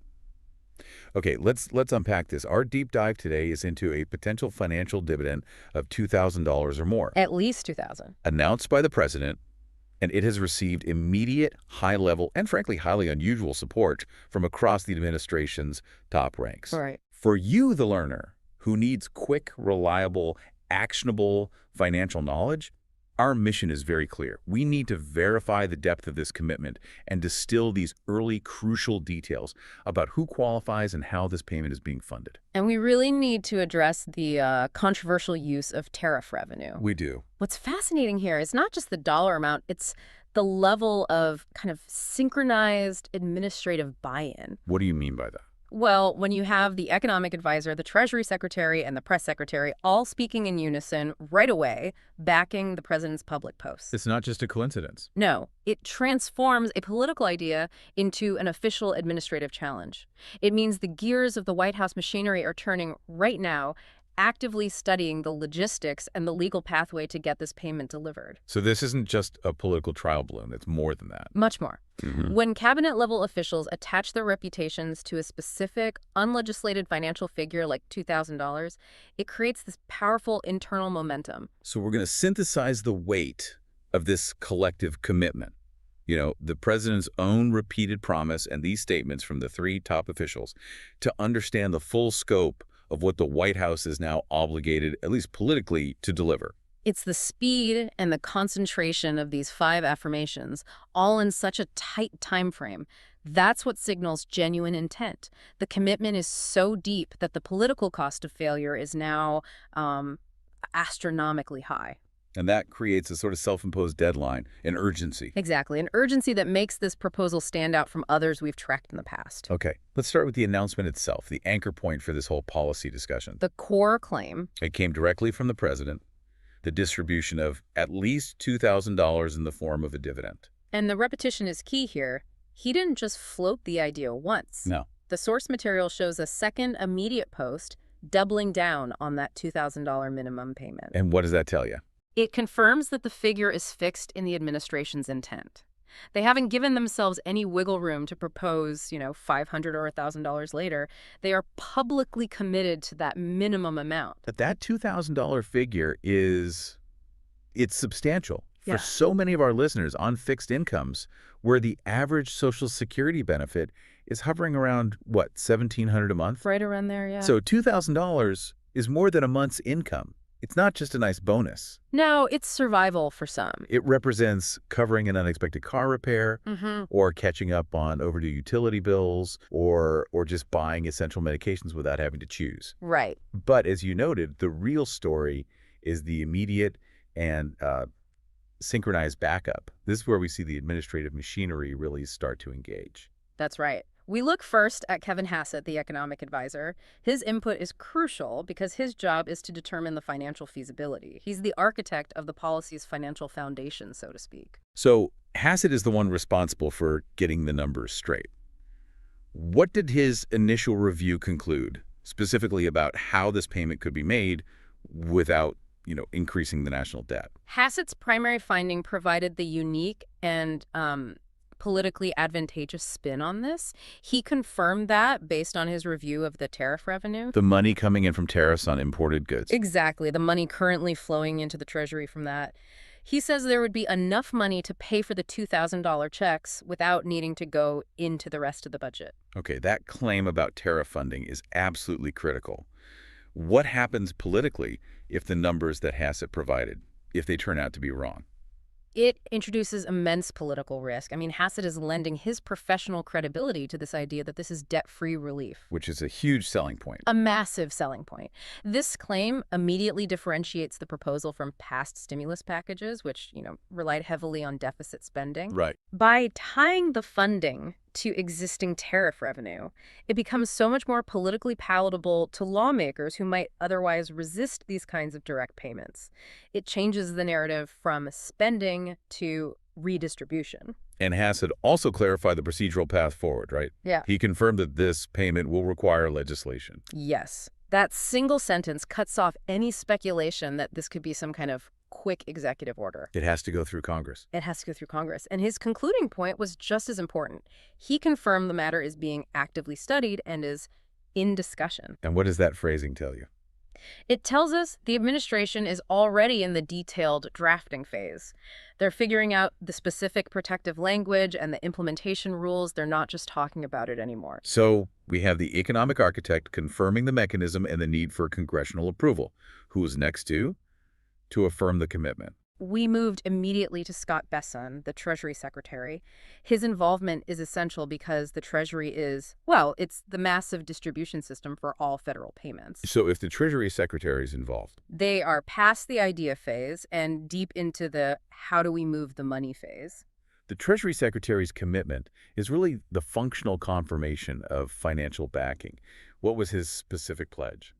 Okay, let's unpack this. Our deep dive today is into a potential financial dividend of $2,000 or more. At least $2,000. Announced by the president, and it has received immediate, high-level, and frankly, highly unusual support from across the administration's top ranks. Right. For you, the learner, who needs quick, reliable, actionable financial knowledge, our mission is very clear. We need to verify the depth of this commitment and distill these early, crucial details about who qualifies and how this payment is being funded. And we really need to address the controversial use of tariff revenue. We do. What's fascinating here is not just the dollar amount, it's the level of kind of synchronized administrative buy-in. What do you mean by that? Well, when you have the economic advisor, the Treasury Secretary, and the press secretary all speaking in unison right away, backing the president's public posts. It's not just a coincidence. No, it transforms a political idea into an official administrative challenge. It means the gears of the White House machinery are turning right now, actively studying the logistics and the legal pathway to get this payment delivered. So this isn't just a political trial balloon. It's more than that. Much more. Mm-hmm. When cabinet-level officials attach their reputations to a specific, unlegislated financial figure like $2,000, it creates this powerful internal momentum. So we're going to synthesize the weight of this collective commitment. The president's own repeated promise and these statements from the 3 top officials to understand the full scope of what the White House is now obligated, at least politically, to deliver. It's the speed and the concentration of these 5 affirmations, all in such a tight time frame. That's what signals genuine intent. The commitment is so deep that the political cost of failure is now astronomically high. And that creates a sort of self-imposed deadline, an urgency. Exactly, an urgency that makes this proposal stand out from others we've tracked in the past. Okay, let's start with the announcement itself, the anchor point for this whole policy discussion. The core claim. It came directly from the president, the distribution of at least $2,000 in the form of a dividend. And the repetition is key here. He didn't just float the idea once. No. The source material shows a second immediate post doubling down on that $2,000 minimum payment. And what does that tell you? It confirms that the figure is fixed in the administration's intent. They haven't given themselves any wiggle room to propose, $500 or $1,000 later. They are publicly committed to that minimum amount. But that $2,000 figure it's substantial. Yeah. For so many of our listeners on fixed incomes, where the average Social Security benefit is hovering around, what, $1,700 a month? Right around there, yeah. So $2,000 is more than a month's income. It's not just a nice bonus. No, it's survival for some. It represents covering an unexpected car repair, or catching up on overdue utility bills, or just buying essential medications without having to choose. Right. But as you noted, the real story is the immediate and synchronized backup. This is where we see the administrative machinery really start to engage. That's right. We look first at Kevin Hassett, the economic advisor. His input is crucial because his job is to determine the financial feasibility. He's the architect of the policy's financial foundation, so to speak. So Hassett is the one responsible for getting the numbers straight. What did his initial review conclude, specifically about how this payment could be made without, increasing the national debt? Hassett's primary finding provided the unique and politically advantageous spin on this. He confirmed that based on his review of the tariff revenue. The money coming in from tariffs on imported goods. Exactly, the money currently flowing into the Treasury from that. He says there would be enough money to pay for the $2,000 checks without needing to go into the rest of the budget. Okay, that claim about tariff funding is absolutely critical. What happens politically if the numbers that Hassett provided, if they turn out to be wrong? It introduces immense political risk. I mean, Hassett is lending his professional credibility to this idea that this is debt-free relief. Which is a huge selling point. A massive selling point. This claim immediately differentiates the proposal from past stimulus packages, which, relied heavily on deficit spending. Right. By tying the funding to existing tariff revenue, it becomes so much more politically palatable to lawmakers who might otherwise resist these kinds of direct payments. It changes the narrative from spending to redistribution. And Hassett also clarified the procedural path forward, right? Yeah. He confirmed that this payment will require legislation. Yes. That single sentence cuts off any speculation that this could be some kind of quick executive order. It has to go through Congress. It has to go through Congress. And his concluding point was just as important. He confirmed the matter is being actively studied and is in discussion. And what does that phrasing tell you? It tells us the administration is already in the detailed drafting phase. They're figuring out the specific protective language and the implementation rules. They're not just talking about it anymore. So we have the economic architect confirming the mechanism and the need for congressional approval. Who is next to affirm the commitment? We moved immediately to Scott Besson, the Treasury Secretary. His involvement is essential because the Treasury is, it's the massive distribution system for all federal payments. So if the Treasury Secretary is involved, They are past the idea phase and deep into the how do we move the money phase. the Treasury Secretary's commitment is really the functional confirmation of financial backing. What was his specific pledge?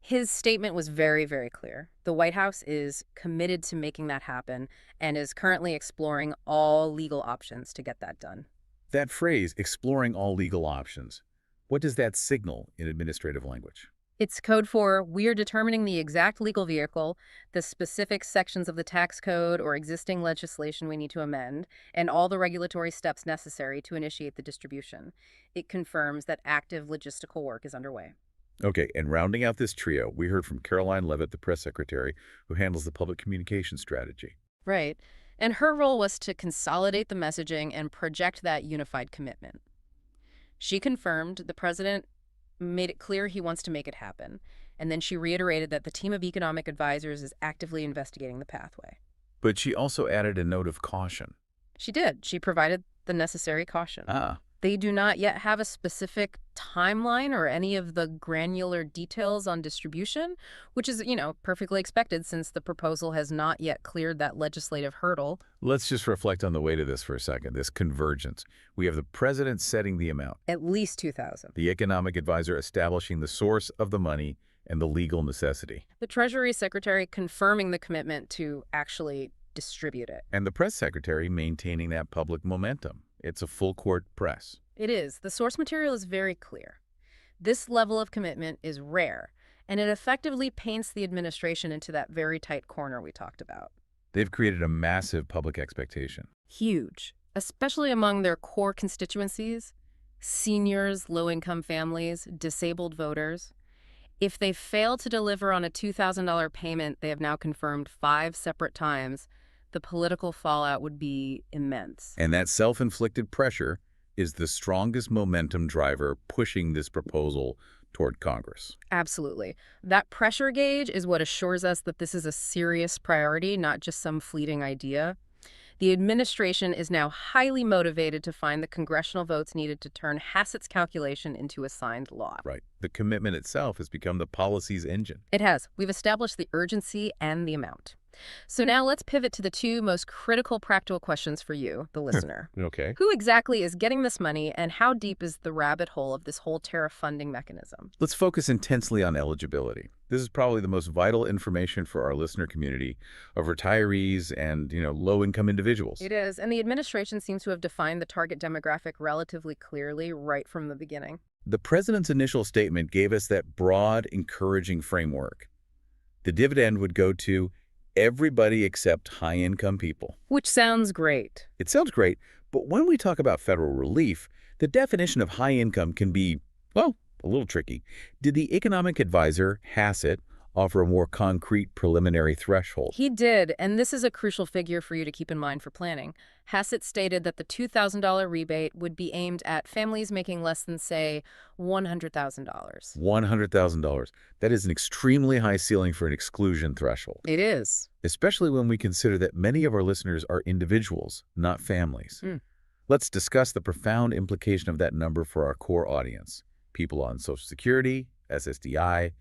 His statement was very, very clear. The White House is committed to making that happen and is currently exploring all legal options to get that done. That phrase, exploring all legal options, what does that signal in administrative language? It's code for we are determining the exact legal vehicle, the specific sections of the tax code or existing legislation we need to amend, and all the regulatory steps necessary to initiate the distribution. It confirms that active logistical work is underway. Okay, and rounding out this trio, we heard from Caroline Levitt, the press secretary, who handles the public communication strategy. Right. And her role was to consolidate the messaging and project that unified commitment. She confirmed the president made it clear he wants to make it happen. And then she reiterated that the team of economic advisors is actively investigating the pathway. But she also added a note of caution. She did. She provided the necessary caution. They do not yet have a specific timeline or any of the granular details on distribution, which is, perfectly expected since the proposal has not yet cleared that legislative hurdle. Let's just reflect on the weight of this for a second, this convergence. We have the president setting the amount, At least $2,000. the economic advisor establishing the source of the money and the legal necessity, The Treasury Secretary confirming the commitment to actually distribute it. and the press secretary maintaining that public momentum. It's a full-court press. It is. The source material is very clear. This level of commitment is rare, and it effectively paints the administration into that very tight corner we talked about. They've created a massive public expectation. Huge, especially among their core constituencies, seniors, low-income families, disabled voters. If they fail to deliver on a $2,000 payment they have now confirmed 5 separate times, the political fallout would be immense. And that self-inflicted pressure is the strongest momentum driver pushing this proposal toward Congress. Absolutely. That pressure gauge is what assures us that this is a serious priority, not just some fleeting idea. The administration is now highly motivated to find the congressional votes needed to turn Hassett's calculation into a signed law. Right. The commitment itself has become the policy's engine. It has. We've established the urgency and the amount. So now let's pivot to the two most critical practical questions for you, the listener. Okay. Who exactly is getting this money, and how deep is the rabbit hole of this whole tariff funding mechanism? Let's focus intensely on eligibility. This is probably the most vital information for our listener community of retirees and, low-income individuals. It is, and the administration seems to have defined the target demographic relatively clearly right from the beginning. The president's initial statement gave us that broad, encouraging framework. The dividend would go to everybody except high-income people. Which sounds great. It sounds great, but when we talk about federal relief, the definition of high income can be, well, a little tricky. Did the economic advisor, Hassett, offer a more concrete preliminary threshold? He did, and this is a crucial figure for you to keep in mind for planning. Hassett stated that the $2,000 rebate would be aimed at families making less than, say, $100,000. $100,000. That is an extremely high ceiling for an exclusion threshold, It is. especially when we consider that many of our listeners are individuals, not families. Let's discuss the profound implication of that number for our core audience, people on Social Security, SSDI,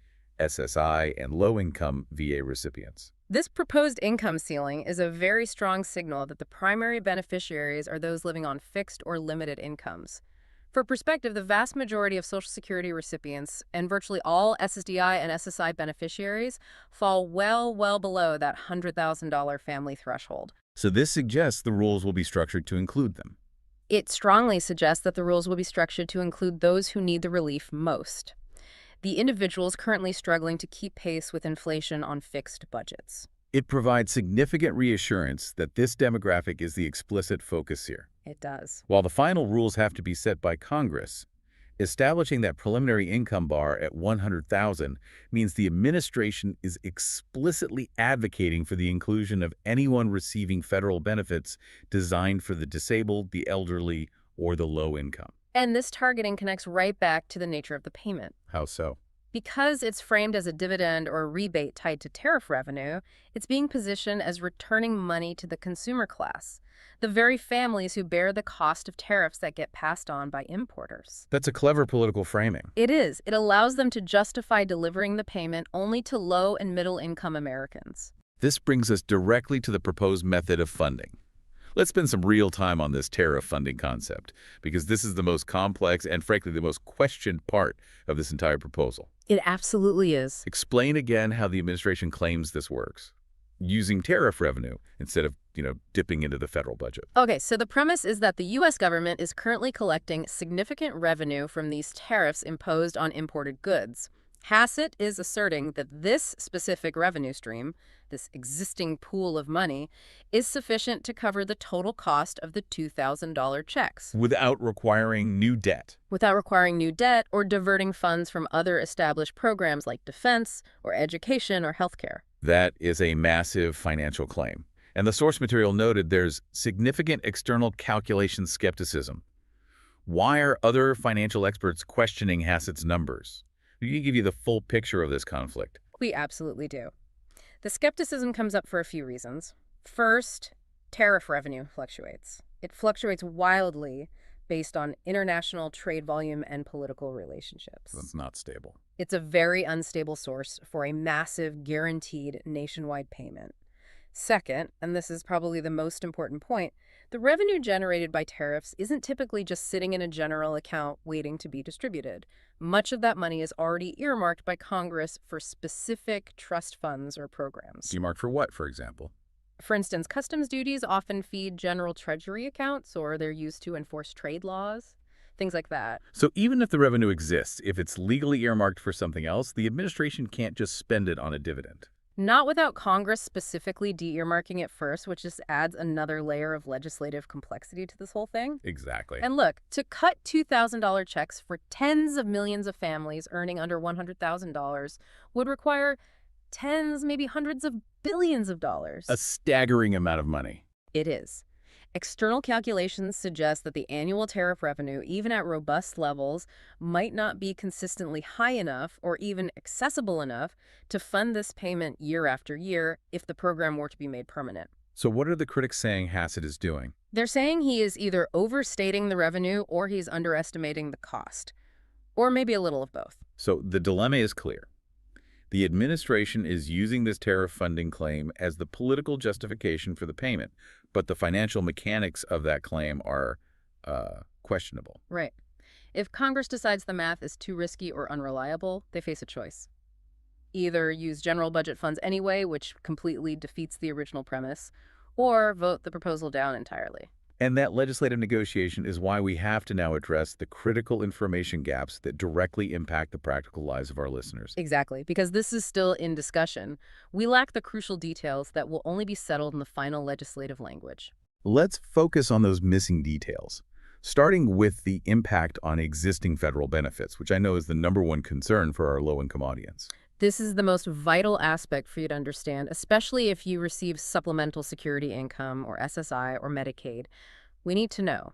SSI, and low-income VA recipients. This proposed income ceiling is a very strong signal that the primary beneficiaries are those living on fixed or limited incomes. For perspective, the vast majority of Social Security recipients and virtually all SSDI and SSI beneficiaries fall well below that $100,000 family threshold. So this suggests the rules will be structured to include them. It strongly suggests that the rules will be structured to include those who need the relief most. The individuals currently struggling to keep pace with inflation on fixed budgets. It provides significant reassurance that this demographic is the explicit focus here. It does. While the final rules have to be set by Congress, establishing that preliminary income bar at $100,000 means the administration is explicitly advocating for the inclusion of anyone receiving federal benefits designed for the disabled, the elderly, or the low income. And this targeting connects right back to the nature of the payment. How so? Because it's framed as a dividend or a rebate tied to tariff revenue, it's being positioned as returning money to the consumer class, the very families who bear the cost of tariffs that get passed on by importers. That's a clever political framing. It is. It allows them to justify delivering the payment only to low and middle income Americans. This brings us directly to the proposed method of funding. Let's spend some real time on this tariff funding concept, because this is the most complex and, frankly, the most questioned part of this entire proposal. It absolutely is. Explain again how the administration claims this works, using tariff revenue instead of, dipping into the federal budget. Okay, so the premise is that the U.S. government is currently collecting significant revenue from these tariffs imposed on imported goods. Hassett is asserting that this specific revenue stream, this existing pool of money, is sufficient to cover the total cost of the $2,000 checks. Without requiring new debt. Without requiring new debt or diverting funds from other established programs like defense or education or healthcare. That is a massive financial claim. And the source material noted there's significant external calculation skepticism. Why are other financial experts questioning Hassett's numbers? We can give you the full picture of this conflict. We absolutely do. The skepticism comes up for a few reasons. First, tariff revenue fluctuates. It fluctuates wildly based on international trade volume and political relationships. That's not stable. It's a very unstable source for a massive, guaranteed nationwide payment. Second, and this is probably the most important point, the revenue generated by tariffs isn't typically just sitting in a general account waiting to be distributed. Much of that money is already earmarked by Congress for specific trust funds or programs. Earmarked for what, for example? For instance, customs duties often feed general treasury accounts, or they're used to enforce trade laws, things like that. So even if the revenue exists, if it's legally earmarked for something else, the administration can't just spend it on a dividend. Not without Congress specifically de-earmarking it first, which just adds another layer of legislative complexity to this whole thing. Exactly. And look, to cut $2,000 checks for tens of millions of families earning under $100,000 would require tens, maybe hundreds of billions of dollars. A staggering amount of money. It is. External calculations suggest that the annual tariff revenue, even at robust levels, might not be consistently high enough or even accessible enough to fund this payment year after year if the program were to be made permanent. So what are the critics saying Hassett is doing? They're saying he is either overstating the revenue or he's underestimating the cost. Or maybe a little of both. So the dilemma is clear. The administration is using this tariff funding claim as the political justification for the payment, but the financial mechanics of that claim are questionable. Right. If Congress decides the math is too risky or unreliable, they face a choice. Either use general budget funds anyway, which completely defeats the original premise, or vote the proposal down entirely. And that legislative negotiation is why we have to now address the critical information gaps that directly impact the practical lives of our listeners. Exactly, because this is still in discussion. We lack the crucial details that will only be settled in the final legislative language. Let's focus on those missing details, starting with the impact on existing federal benefits, which I know is the #1 concern for our low-income audience. This is the most vital aspect for you to understand, especially if you receive supplemental security income or SSI or Medicaid. We need to know,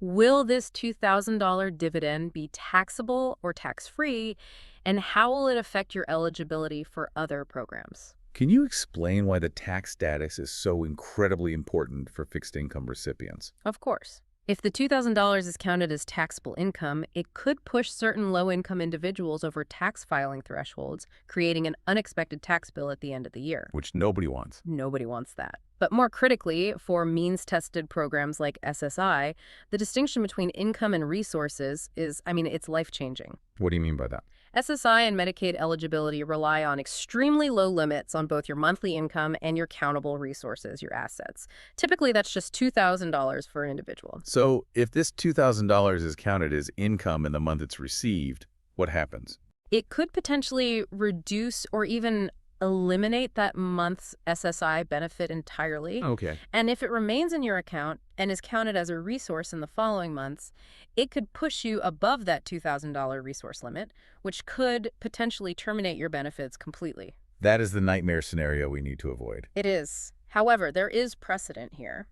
will this $2,000 dividend be taxable or tax-free, and how will it affect your eligibility for other programs? Can you explain why the tax status is so incredibly important for fixed-income recipients? Of course. If the $2,000 is counted as taxable income, it could push certain low-income individuals over tax filing thresholds, creating an unexpected tax bill at the end of the year. Which nobody wants. Nobody wants that. But more critically, for means-tested programs like SSI, the distinction between income and resources is, it's life-changing. What do you mean by that? SSI and Medicaid eligibility rely on extremely low limits on both your monthly income and your countable resources, your assets. Typically, that's just $2,000 for an individual. So if this $2,000 is counted as income in the month it's received, what happens? It could potentially reduce or even eliminate that month's SSI benefit entirely. Okay. And if it remains in your account and is counted as a resource in the following months, it could push you above that $2,000 resource limit, which could potentially terminate your benefits completely. That is the nightmare scenario we need to avoid. It is. However, there is precedent here.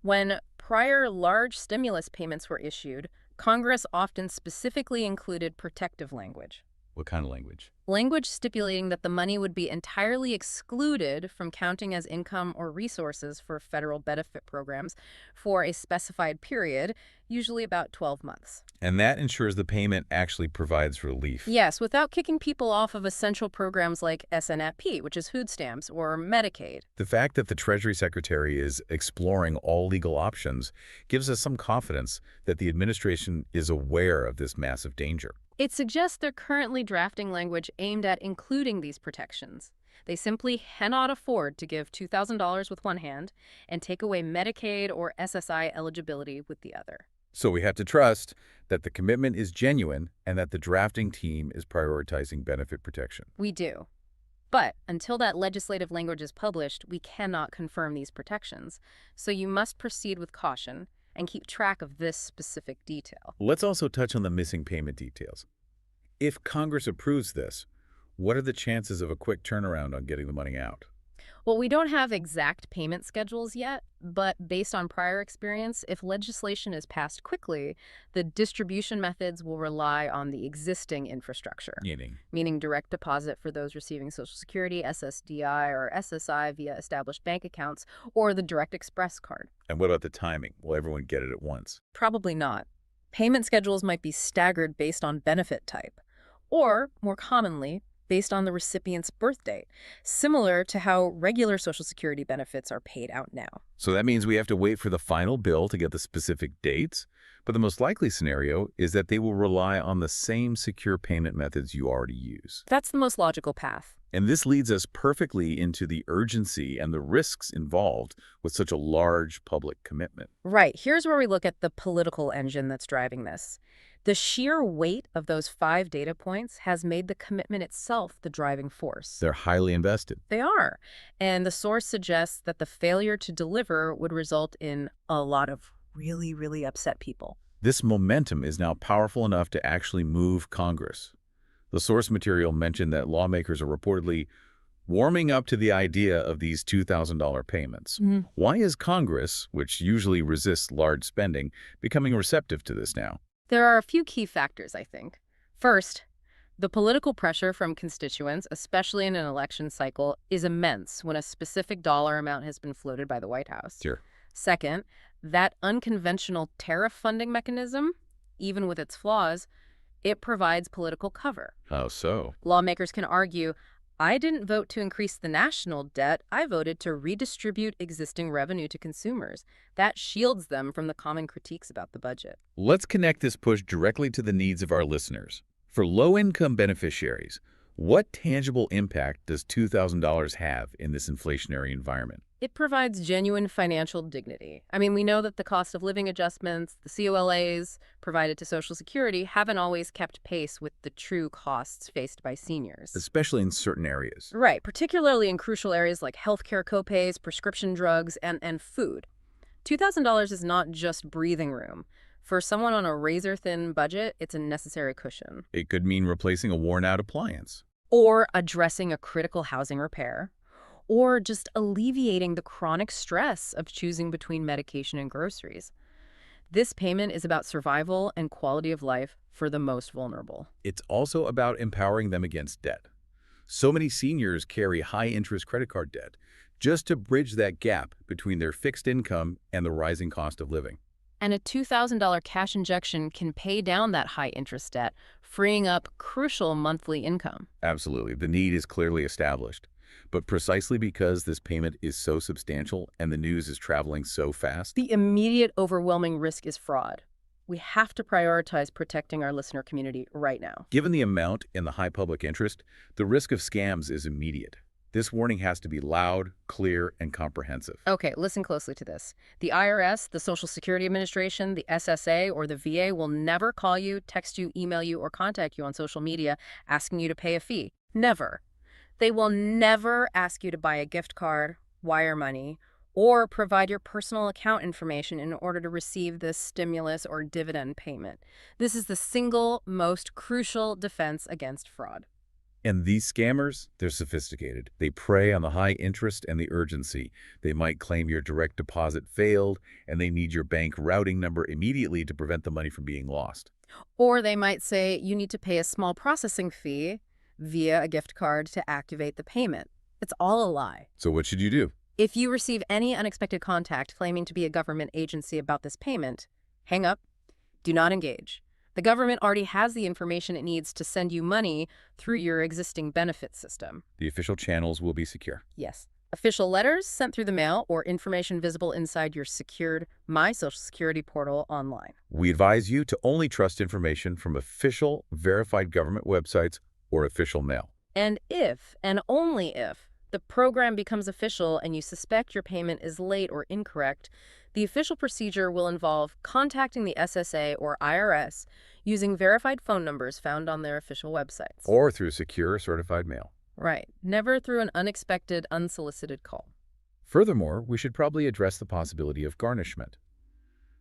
When prior large stimulus payments were issued, Congress often specifically included protective language. What kind of language? Language stipulating that the money would be entirely excluded from counting as income or resources for federal benefit programs for a specified period, usually about 12 months. And that ensures the payment actually provides relief. Yes, without kicking people off of essential programs like SNAP, which is food stamps, or Medicaid. The fact that the Treasury Secretary is exploring all legal options gives us some confidence that the administration is aware of this massive danger. It suggests they're currently drafting language aimed at including these protections. They simply cannot afford to give $2,000 with one hand and take away Medicaid or SSI eligibility with the other. So we have to trust that the commitment is genuine and that the drafting team is prioritizing benefit protection. We do. But until that legislative language is published, we cannot confirm these protections. So you must proceed with caution and keep track of this specific detail. Let's also touch on the missing payment details. If Congress approves this, what are the chances of a quick turnaround on getting the money out? Well, we don't have exact payment schedules yet, but based on prior experience, if legislation is passed quickly, the distribution methods will rely on the existing infrastructure, meaning direct deposit for those receiving Social Security, SSDI, or SSI via established bank accounts, or the Direct Express card. And what about the timing? Will everyone get it at once? Probably not. Payment schedules might be staggered based on benefit type, or, more commonly, based on the recipient's birth date, similar to how regular Social Security benefits are paid out now. So that means we have to wait for the final bill to get the specific dates, but the most likely scenario is that they will rely on the same secure payment methods you already use. That's the most logical path. And this leads us perfectly into the urgency and the risks involved with such a large public commitment. Right. Here's where we look at the political engine that's driving this. The sheer weight of those 5 data points has made the commitment itself the driving force. They're highly invested. They are. And the source suggests that the failure to deliver would result in a lot of really, really upset people. This momentum is now powerful enough to actually move Congress. The source material mentioned that lawmakers are reportedly warming up to the idea of these $2,000 payments. Why is Congress, which usually resists large spending, becoming receptive to this now? There are a few key factors, I think. First, the political pressure from constituents, especially in an election cycle, is immense when a specific dollar amount has been floated by the White House. Sure. Second, that unconventional tariff funding mechanism, even with its flaws, It provides political cover. How so? Lawmakers can argue, I didn't vote to increase the national debt. I voted to redistribute existing revenue to consumers. That shields them from the common critiques about the budget. Let's connect this push directly to the needs of our listeners. For low-income beneficiaries, what tangible impact does $2,000 have in this inflationary environment? It provides genuine financial dignity. I mean, we know that the cost of living adjustments, the COLAs provided to Social Security haven't always kept pace with the true costs faced by seniors. Especially in certain areas. Right, particularly in crucial areas like healthcare copays, prescription drugs, and food. $2,000 is not just breathing room. For someone on a razor-thin budget, it's a necessary cushion. It could mean replacing a worn-out appliance. Or addressing a critical housing repair. Or just alleviating the chronic stress of choosing between medication and groceries. This payment is about survival and quality of life for the most vulnerable. It's also about empowering them against debt. So many seniors carry high-interest credit card debt just to bridge that gap between their fixed income and the rising cost of living. And a $2,000 cash injection can pay down that high-interest debt, freeing up crucial monthly income. Absolutely. The need is clearly established. But precisely because this payment is so substantial and the news is traveling so fast, The immediate overwhelming risk is fraud. We have to prioritize protecting our listener community right now. given the amount and the high public interest, the risk of scams is immediate. This warning has to be loud, clear, and comprehensive. Okay, listen closely to this. The IRS, the Social Security Administration, the SSA, or the VA will never call you, text you, email you, or contact you on social media asking you to pay a fee. Never. They will never ask you to buy a gift card, wire money, or provide your personal account information in order to receive this stimulus or dividend payment. This is the single most crucial defense against fraud. And these scammers, they're sophisticated. They prey on the high interest and the urgency. They might claim your direct deposit failed, and they need your bank routing number immediately to prevent the money from being lost. Or they might say you need to pay a small processing fee via a gift card to activate the payment. It's all a lie. So what should you do? If you receive any unexpected contact claiming to be a government agency about this payment, hang up. Do not engage. The government already has the information it needs to send you money through your existing benefit system. The official channels will be secure. Yes. Official letters sent through the mail or information visible inside your secured My Social Security portal online. We advise you to only trust information from official, verified government websites or official mail. And if, and only if, the program becomes official and you suspect your payment is late or incorrect, the official procedure will involve contacting the SSA or IRS using verified phone numbers found on their official websites. Or through secure certified mail. Right. Never through an unexpected, unsolicited call. Furthermore, we should probably address the possibility of garnishment.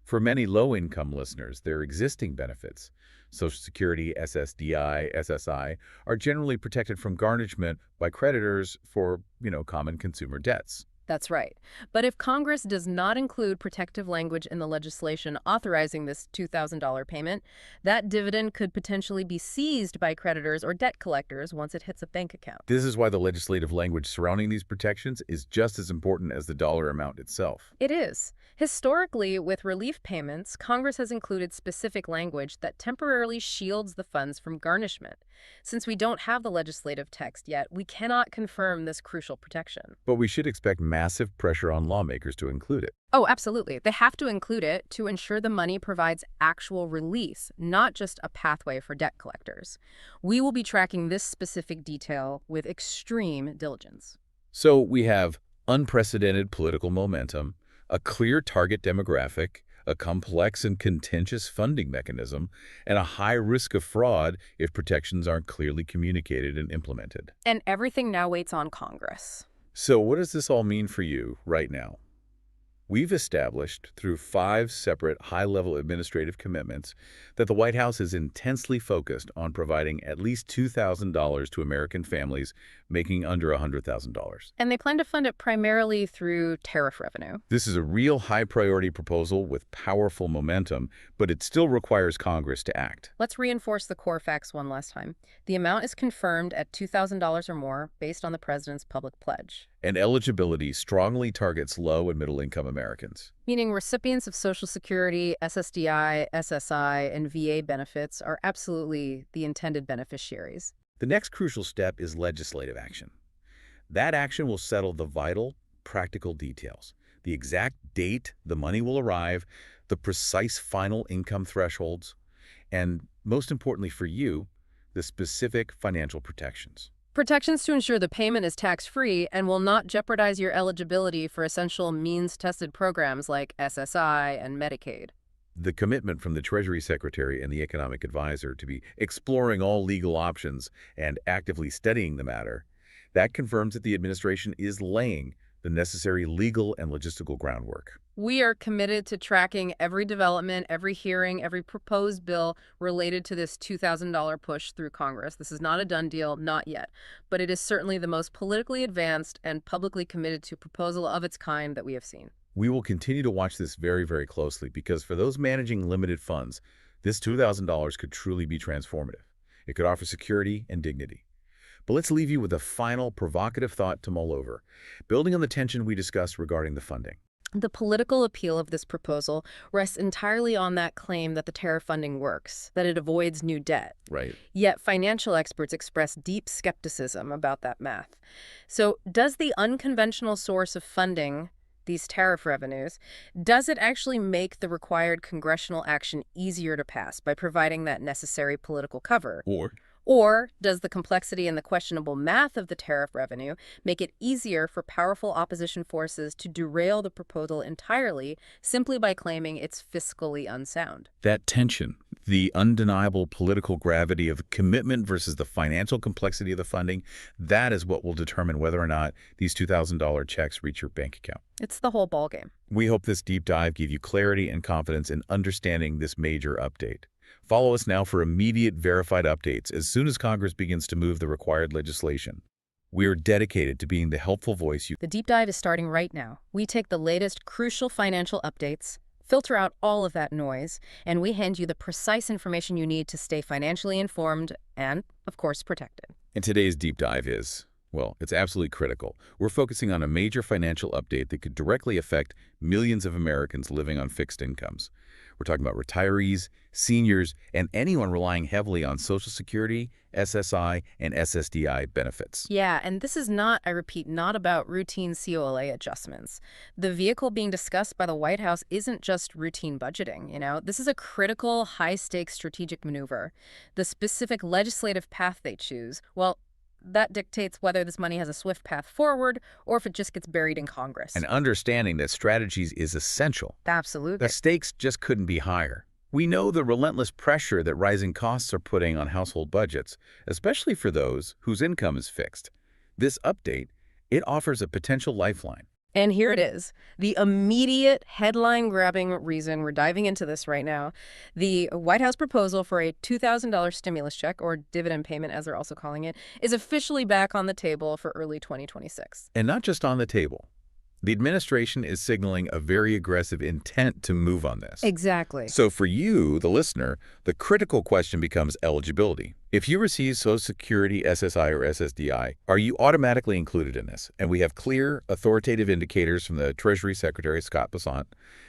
For many low-income listeners, their existing benefits, Social Security, SSDI, SSI, are generally protected from garnishment by creditors for, common consumer debts. That's right. But if Congress does not include protective language in the legislation authorizing this $2,000 payment, that dividend could potentially be seized by creditors or debt collectors once it hits a bank account. This is why the legislative language surrounding these protections is just as important as the dollar amount itself. It is. Historically, with relief payments, Congress has included specific language that temporarily shields the funds from garnishment. Since we don't have the legislative text yet, we cannot confirm this crucial protection. But we should expect massive pressure on lawmakers to include it. Oh, absolutely. They have to include it to ensure the money provides actual release, not just a pathway for debt collectors. We will be tracking this specific detail with extreme diligence. So we have unprecedented political momentum, a clear target demographic, a complex and contentious funding mechanism, and a high risk of fraud if protections aren't clearly communicated and implemented. And everything now waits on Congress. So what does this all mean for you right now? We've established, through 5 separate high-level administrative commitments, that the White House is intensely focused on providing at least $2,000 to American families making under $100,000. And they plan to fund it primarily through tariff revenue. This is a real high-priority proposal with powerful momentum, but it still requires Congress to act. Let's reinforce the core facts one last time. The amount is confirmed at $2,000 or more based on the president's public pledge. And eligibility strongly targets low and middle-income Americans. Meaning recipients of Social Security, SSDI, SSI, and VA benefits are absolutely the intended beneficiaries. The next crucial step is legislative action. That action will settle the vital, practical details, the exact date the money will arrive, the precise final income thresholds, and most importantly for you, the specific financial protections. Protections to ensure the payment is tax-free and will not jeopardize your eligibility for essential means-tested programs like SSI and Medicaid. The commitment from the Treasury Secretary and the Economic Advisor to be exploring all legal options and actively studying the matter, that confirms that the administration is laying the necessary legal and logistical groundwork. We are committed to tracking every development, every hearing, every proposed bill related to this $2,000 push through Congress. This is not a done deal, not yet, but it is certainly the most politically advanced and publicly committed to proposal of its kind that we have seen. We will continue to watch this very, very closely because for those managing limited funds, this $2,000 could truly be transformative. It could offer security and dignity. But let's leave you with a final provocative thought to mull over, building on the tension we discussed regarding the funding. The political appeal of this proposal rests entirely on that claim that the tariff funding works, that it avoids new debt. Right. Yet financial experts express deep skepticism about that math. So does the unconventional source of funding, these tariff revenues, does it actually make the required congressional action easier to pass by providing that necessary political cover? Or does the complexity and the questionable math of the tariff revenue make it easier for powerful opposition forces to derail the proposal entirely simply by claiming it's fiscally unsound? That tension, the undeniable political gravity of commitment versus the financial complexity of the funding, that is what will determine whether or not these $2,000 checks reach your bank account. It's the whole ballgame. We hope this deep dive gave you clarity and confidence in understanding this major update. Follow us now for immediate verified updates as soon as Congress begins to move the required legislation. We are dedicated to being the helpful voice you... The deep dive is starting right now. We take the latest crucial financial updates, filter out all of that noise, and we hand you the precise information you need to stay financially informed and, of course, protected. And today's deep dive is, well, it's absolutely critical. We're focusing on a major financial update that could directly affect millions of Americans living on fixed incomes. We're talking about retirees, seniors, and anyone relying heavily on Social Security, SSI, and SSDI benefits. Yeah, and this is not, I repeat, not about routine COLA adjustments. The vehicle being discussed by the White House isn't just routine budgeting, This is a critical, high-stakes strategic maneuver. The specific legislative path they choose, well, that dictates whether this money has a swift path forward or if it just gets buried in Congress. And understanding that strategies is essential. Absolutely. The stakes just couldn't be higher. We know the relentless pressure that rising costs are putting on household budgets, especially for those whose income is fixed. This update, it offers a potential lifeline. And here it is, the immediate headline-grabbing reason we're diving into this right now. The White House proposal for a $2,000 stimulus check, or dividend payment as they're also calling it, is officially back on the table for early 2026. And not just on the table. The administration is signaling a very aggressive intent to move on this. Exactly. So for you, the listener, the critical question becomes eligibility. If you receive Social Security, SSI, or SSDI, are you automatically included in this? And we have clear, authoritative indicators from the Treasury Secretary, Scott Bessent,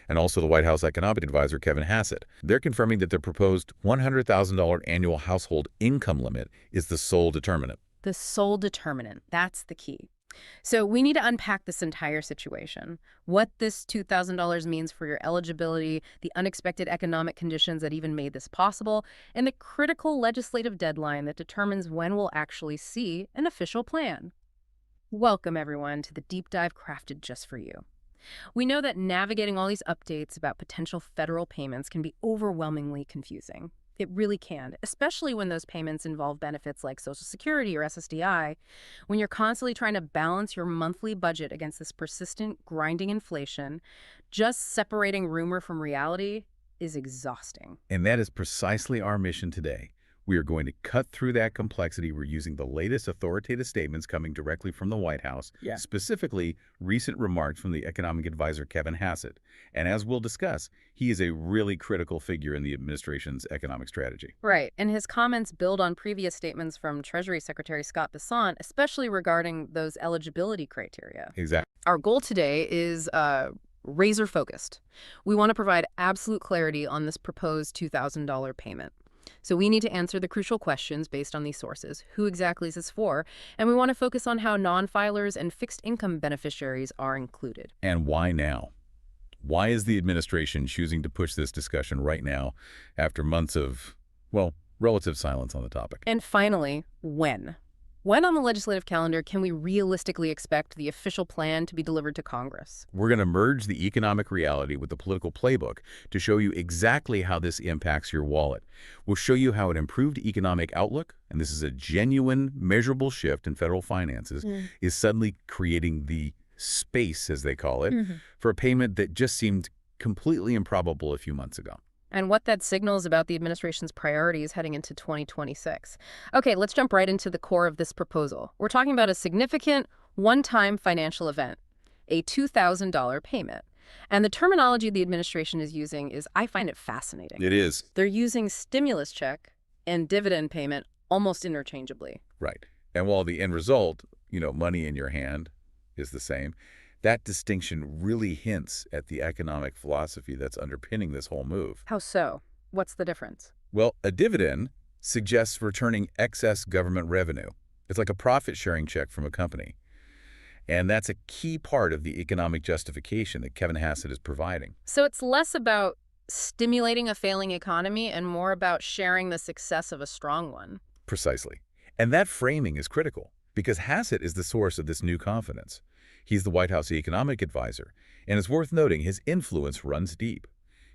and also the White House Economic Advisor, Kevin Hassett. They're confirming that the proposed $100,000 annual household income limit is the sole determinant. The sole determinant. That's the key. So we need to unpack this entire situation, what this $2,000 means for your eligibility, the unexpected economic conditions that even made this possible, and the critical legislative deadline that determines when we'll actually see an official plan. Welcome, everyone, to the deep dive crafted just for you. We know that navigating all these updates about potential federal payments can be overwhelmingly confusing. It really can, especially when those payments involve benefits like Social Security or SSDI. When you're constantly trying to balance your monthly budget against this persistent, grinding inflation, just separating rumor from reality is exhausting. And that is precisely our mission today. We are going to cut through that complexity. We're using the latest authoritative statements coming directly from the White House, specifically recent remarks from the economic advisor Kevin Hassett. And as we'll discuss, he is a really critical figure in the administration's economic strategy. Right, and his comments build on previous statements from Treasury Secretary Scott Bessent, especially regarding those eligibility criteria. Exactly. Our goal today is razor-focused. We want to provide absolute clarity on this proposed $2,000 payment. So we need to answer the crucial questions based on these sources. Who exactly is this for? And we want to focus on how non-filers and fixed income beneficiaries are included. And why now? Why is the administration choosing to push this discussion right now after months of, well, relative silence on the topic? And finally, when? When on the legislative calendar can we realistically expect the official plan to be delivered to Congress? We're going to merge the economic reality with the political playbook to show you exactly how this impacts your wallet. We'll show you how an improved economic outlook, and this is a genuine, measurable shift in federal finances, is suddenly creating the space, as they call it, for a payment that just seemed completely improbable a few months ago. And what that signals about the administration's priorities heading into 2026. Okay, let's jump right into the core of this proposal. We're talking about a significant one-time financial event, a $2,000 payment. And the terminology the administration is using is, I find it fascinating. It is. They're using stimulus check and dividend payment almost interchangeably. Right. And while the end result, money in your hand, is the same, that distinction really hints at the economic philosophy that's underpinning this whole move. How so? What's the difference? Well, a dividend suggests returning excess government revenue. It's like a profit-sharing check from a company. And that's a key part of the economic justification that Kevin Hassett is providing. So it's less about stimulating a failing economy and more about sharing the success of a strong one. Precisely. And that framing is critical because Hassett is the source of this new confidence. He's the White House economic advisor, and it's worth noting his influence runs deep.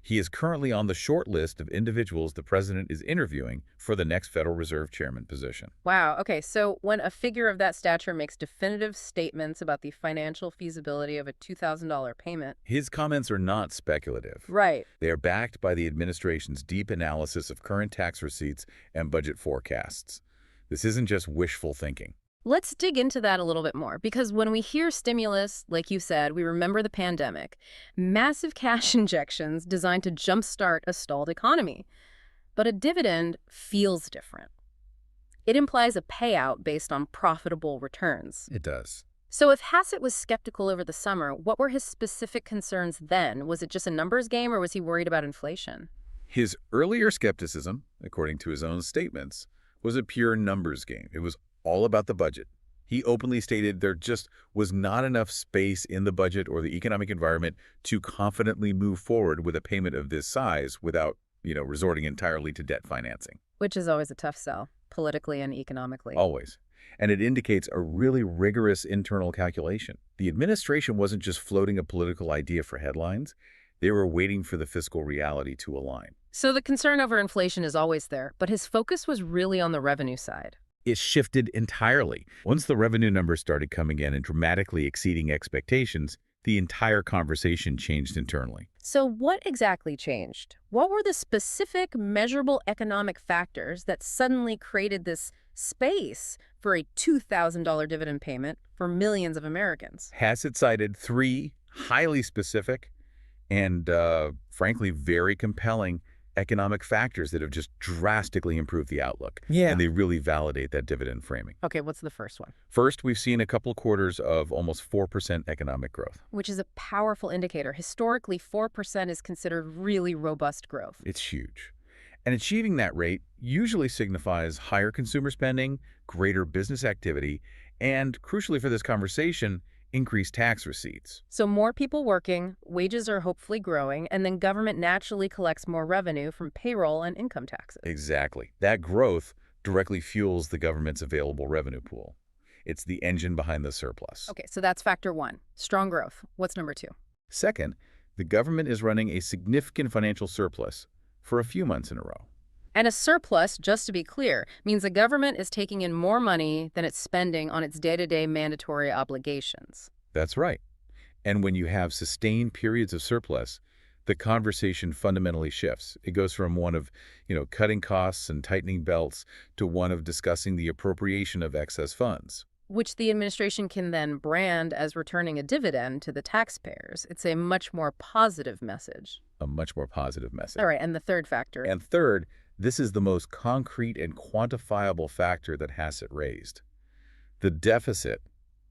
He is currently on the short list of individuals the president is interviewing for the next Federal Reserve Chairman position. Wow. Okay, so when a figure of that stature makes definitive statements about the financial feasibility of a $2,000 payment... His comments are not speculative. Right. They are backed by the administration's deep analysis of current tax receipts and budget forecasts. This isn't just wishful thinking. Let's dig into that a little bit more, because when we hear stimulus, like you said, we remember the pandemic, massive cash injections designed to jumpstart a stalled economy. But a dividend feels different. It implies a payout based on profitable returns. It does. So if Hassett was skeptical over the summer, what were his specific concerns then? Was it just a numbers game, or was he worried about inflation? His earlier skepticism, according to his own statements, was a pure numbers game. It was all about the budget. He openly stated there just was not enough space in the budget or the economic environment to confidently move forward with a payment of this size without, resorting entirely to debt financing. Which is always a tough sell, politically and economically. Always. And it indicates a really rigorous internal calculation. The administration wasn't just floating a political idea for headlines. They were waiting for the fiscal reality to align. So the concern over inflation is always there, but his focus was really on the revenue side. It shifted entirely. Once the revenue numbers started coming in and dramatically exceeding expectations, the entire conversation changed internally. So what exactly changed? What were the specific, measurable economic factors that suddenly created this space for a $2,000 dividend payment for millions of Americans? Hassett cited three highly specific and, frankly, very compelling economic factors that have just drastically improved the outlook. Yeah. And they really validate that dividend framing. Okay, what's the first one? First, we've seen a couple quarters of almost 4% economic growth. Which is a powerful indicator. Historically, 4% is considered really robust growth. It's huge. And achieving that rate usually signifies higher consumer spending, greater business activity, and, crucially for this conversation, increased tax receipts. So more people working, wages are hopefully growing, and then government naturally collects more revenue from payroll and income taxes. Exactly. That growth directly fuels the government's available revenue pool. It's the engine behind the surplus. Okay, so that's factor one, strong growth. What's number two? Second, the government is running a significant financial surplus for a few months in a row. And a surplus, just to be clear, means the government is taking in more money than it's spending on its day-to-day mandatory obligations. That's right. And when you have sustained periods of surplus, the conversation fundamentally shifts. It goes from one of, cutting costs and tightening belts to one of discussing the appropriation of excess funds. Which the administration can then brand as returning a dividend to the taxpayers. It's a much more positive message. A much more positive message. All right, and the third factor. And third, this is the most concrete and quantifiable factor that Hassett raised. The deficit,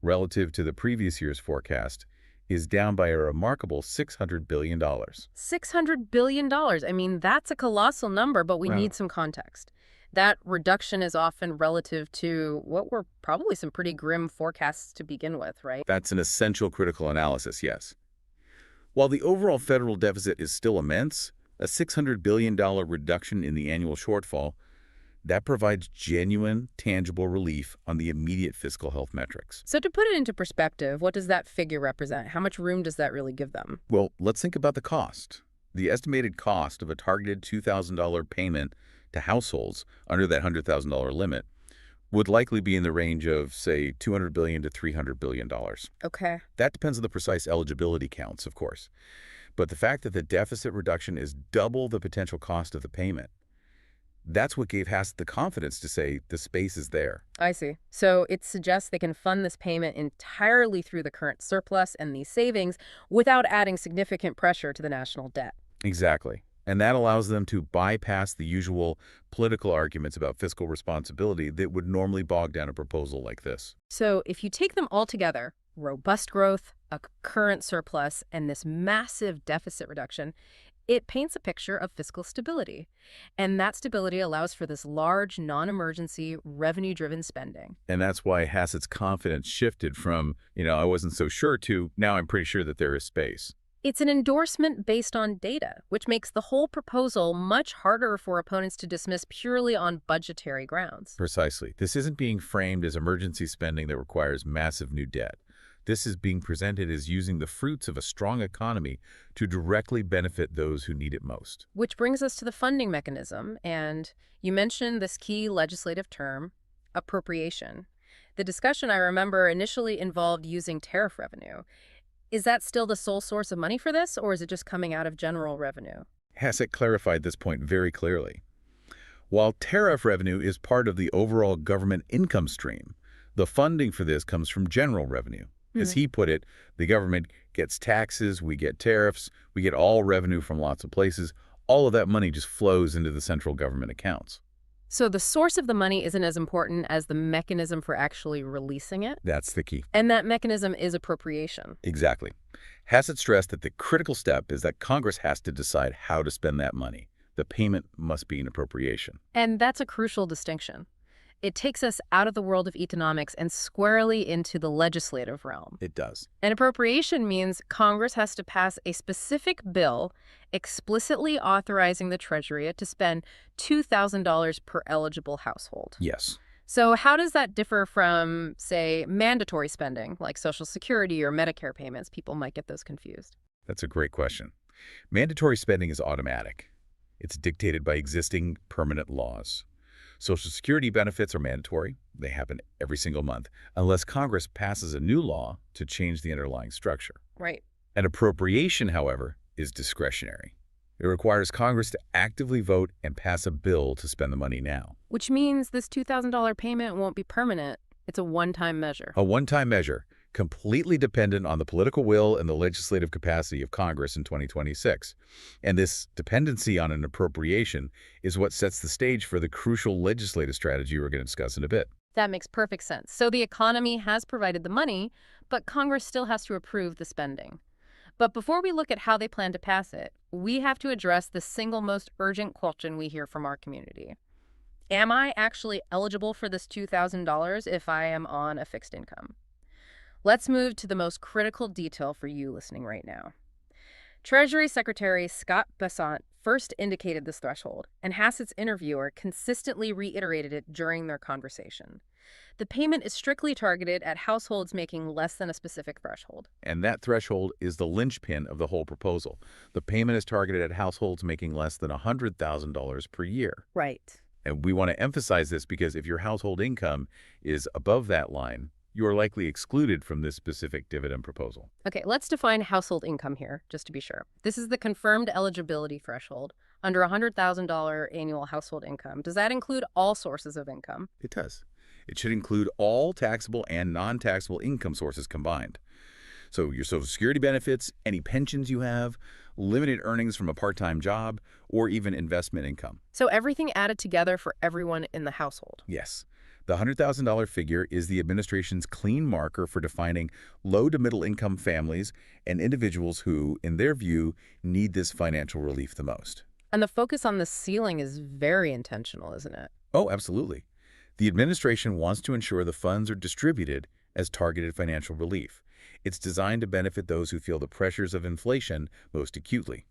relative to the previous year's forecast, is down by a remarkable $600 billion. $600 billion. I mean, that's a colossal number, but we need some context. That reduction is often relative to what were probably some pretty grim forecasts to begin with, right? That's an essential critical analysis, yes. While the overall federal deficit is still immense, a $600 billion reduction in the annual shortfall, that provides genuine, tangible relief on the immediate fiscal health metrics. So to put it into perspective, what does that figure represent? How much room does that really give them? Well, let's think about the cost. The estimated cost of a targeted $2,000 payment to households under that $100,000 limit would likely be in the range of, say, $200 billion to $300 billion. Okay. That depends on the precise eligibility counts, of course. But the fact that the deficit reduction is double the potential cost of the payment, that's what gave Hassett the confidence to say the space is there. I see. So it suggests they can fund this payment entirely through the current surplus and these savings without adding significant pressure to the national debt. Exactly. And that allows them to bypass the usual political arguments about fiscal responsibility that would normally bog down a proposal like this. So if you take them all together, robust growth, a current surplus, and this massive deficit reduction, it paints a picture of fiscal stability. And that stability allows for this large, non-emergency, revenue-driven spending. And that's why Hassett's confidence shifted from, I wasn't so sure to, now I'm pretty sure that there is space. It's an endorsement based on data, which makes the whole proposal much harder for opponents to dismiss purely on budgetary grounds. Precisely. This isn't being framed as emergency spending that requires massive new debt. This is being presented as using the fruits of a strong economy to directly benefit those who need it most. Which brings us to the funding mechanism, and you mentioned this key legislative term, appropriation. The discussion, I remember, initially involved using tariff revenue. Is that still the sole source of money for this, or is it just coming out of general revenue? Hassett clarified this point very clearly. While tariff revenue is part of the overall government income stream, the funding for this comes from general revenue. As he put it, the government gets taxes, we get tariffs, we get all revenue from lots of places. All of that money just flows into the central government accounts. So the source of the money isn't as important as the mechanism for actually releasing it? That's the key. And that mechanism is appropriation. Exactly. Hassett stressed that the critical step is that Congress has to decide how to spend that money. The payment must be an appropriation. And that's a crucial distinction. It takes us out of the world of economics and squarely into the legislative realm. It does. An appropriation means Congress has to pass a specific bill explicitly authorizing the Treasury to spend $2,000 per eligible household. Yes. So how does that differ from, say, mandatory spending, like Social Security or Medicare payments? People might get those confused. That's a great question. Mandatory spending is automatic. It's dictated by existing permanent laws. Social Security benefits are mandatory. They happen every single month, unless Congress passes a new law to change the underlying structure. Right. An appropriation, however, is discretionary. It requires Congress to actively vote and pass a bill to spend the money now. Which means this $2,000 payment won't be permanent. It's a one-time measure. A one-time measure, completely dependent on the political will and the legislative capacity of Congress in 2026. And this dependency on an appropriation is what sets the stage for the crucial legislative strategy we're going to discuss in a bit. That makes perfect sense. So the economy has provided the money, but Congress still has to approve the spending. But before we look at how they plan to pass it, we have to address the single most urgent question we hear from our community. Am I actually eligible for this $2,000 if I am on a fixed income? Let's move to the most critical detail for you listening right now. Treasury Secretary Scott Bessent first indicated this threshold, and Hassett's interviewer consistently reiterated it during their conversation. The payment is strictly targeted at households making less than a specific threshold. And that threshold is the linchpin of the whole proposal. The payment is targeted at households making less than $100,000 per year. Right. And we want to emphasize this because if your household income is above that line, you are likely excluded from this specific dividend proposal. Okay, let's define household income here, just to be sure. This is the confirmed eligibility threshold under $100,000 annual household income. Does that include all sources of income? It does. It should include all taxable and non-taxable income sources combined. So your Social Security benefits, any pensions you have, limited earnings from a part-time job, or even investment income. So everything added together for everyone in the household. Yes. The $100,000 figure is the administration's clean marker for defining low to middle income families and individuals who, in their view, need this financial relief the most. And the focus on the ceiling is very intentional, isn't it? Oh, absolutely. The administration wants to ensure the funds are distributed as targeted financial relief. It's designed to benefit those who feel the pressures of inflation most acutely.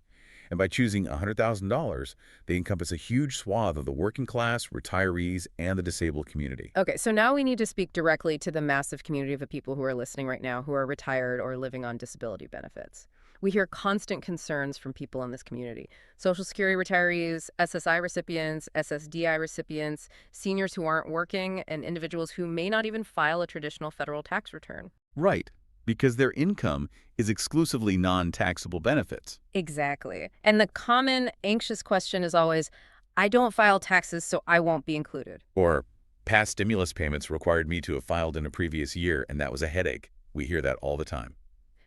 And by choosing $100,000, they encompass a huge swath of the working class, retirees, and the disabled community. Okay, so now we need to speak directly to the massive community of people who are listening right now who are retired or living on disability benefits. We hear constant concerns from people in this community. Social Security retirees, SSI recipients, SSDI recipients, seniors who aren't working, and individuals who may not even file a traditional federal tax return. Right, because their income is exclusively non-taxable benefits. Exactly. And the common anxious question is always, I don't file taxes, so I won't be included. Or, past stimulus payments required me to have filed in a previous year, and that was a headache. We hear that all the time.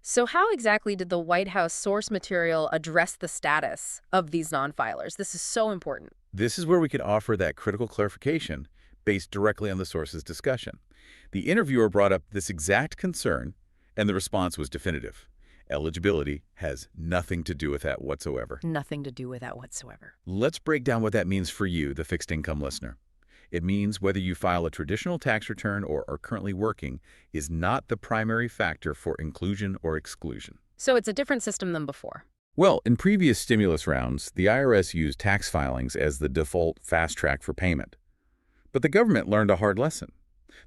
So how exactly did the White House source material address the status of these non-filers? This is so important. This is where we can offer that critical clarification based directly on the source's discussion. The interviewer brought up this exact concern, and the response was definitive. Eligibility has nothing to do with that whatsoever. Nothing to do with that whatsoever. Let's break down what that means for you, the fixed income listener. It means whether you file a traditional tax return or are currently working is not the primary factor for inclusion or exclusion. So it's a different system than before. Well, in previous stimulus rounds, the IRS used tax filings as the default fast track for payment. But the government learned a hard lesson.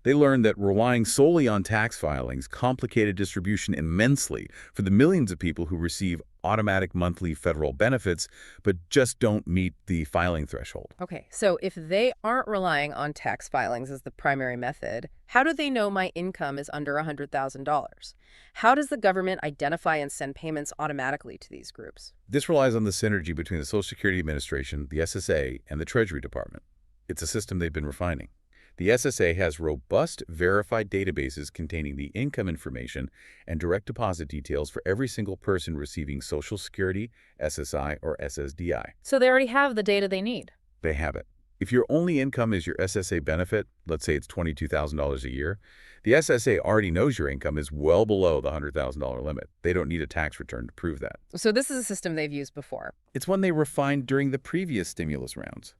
They learned that relying solely on tax filings complicated distribution immensely for the millions of people who receive automatic monthly federal benefits but just don't meet the filing threshold. Okay, so if they aren't relying on tax filings as the primary method, how do they know my income is under $100,000? How does the government identify and send payments automatically to these groups? This relies on the synergy between the Social Security Administration, the SSA, and the Treasury Department. It's a system they've been refining. The SSA has robust, verified databases containing the income information and direct deposit details for every single person receiving Social Security, SSI, or SSDI. So they already have the data they need. They have it. If your only income is your SSA benefit, let's say it's $22,000 a year, the SSA already knows your income is well below the $100,000 limit. They don't need a tax return to prove that. So this is a system they've used before. It's one they refined during the previous stimulus rounds.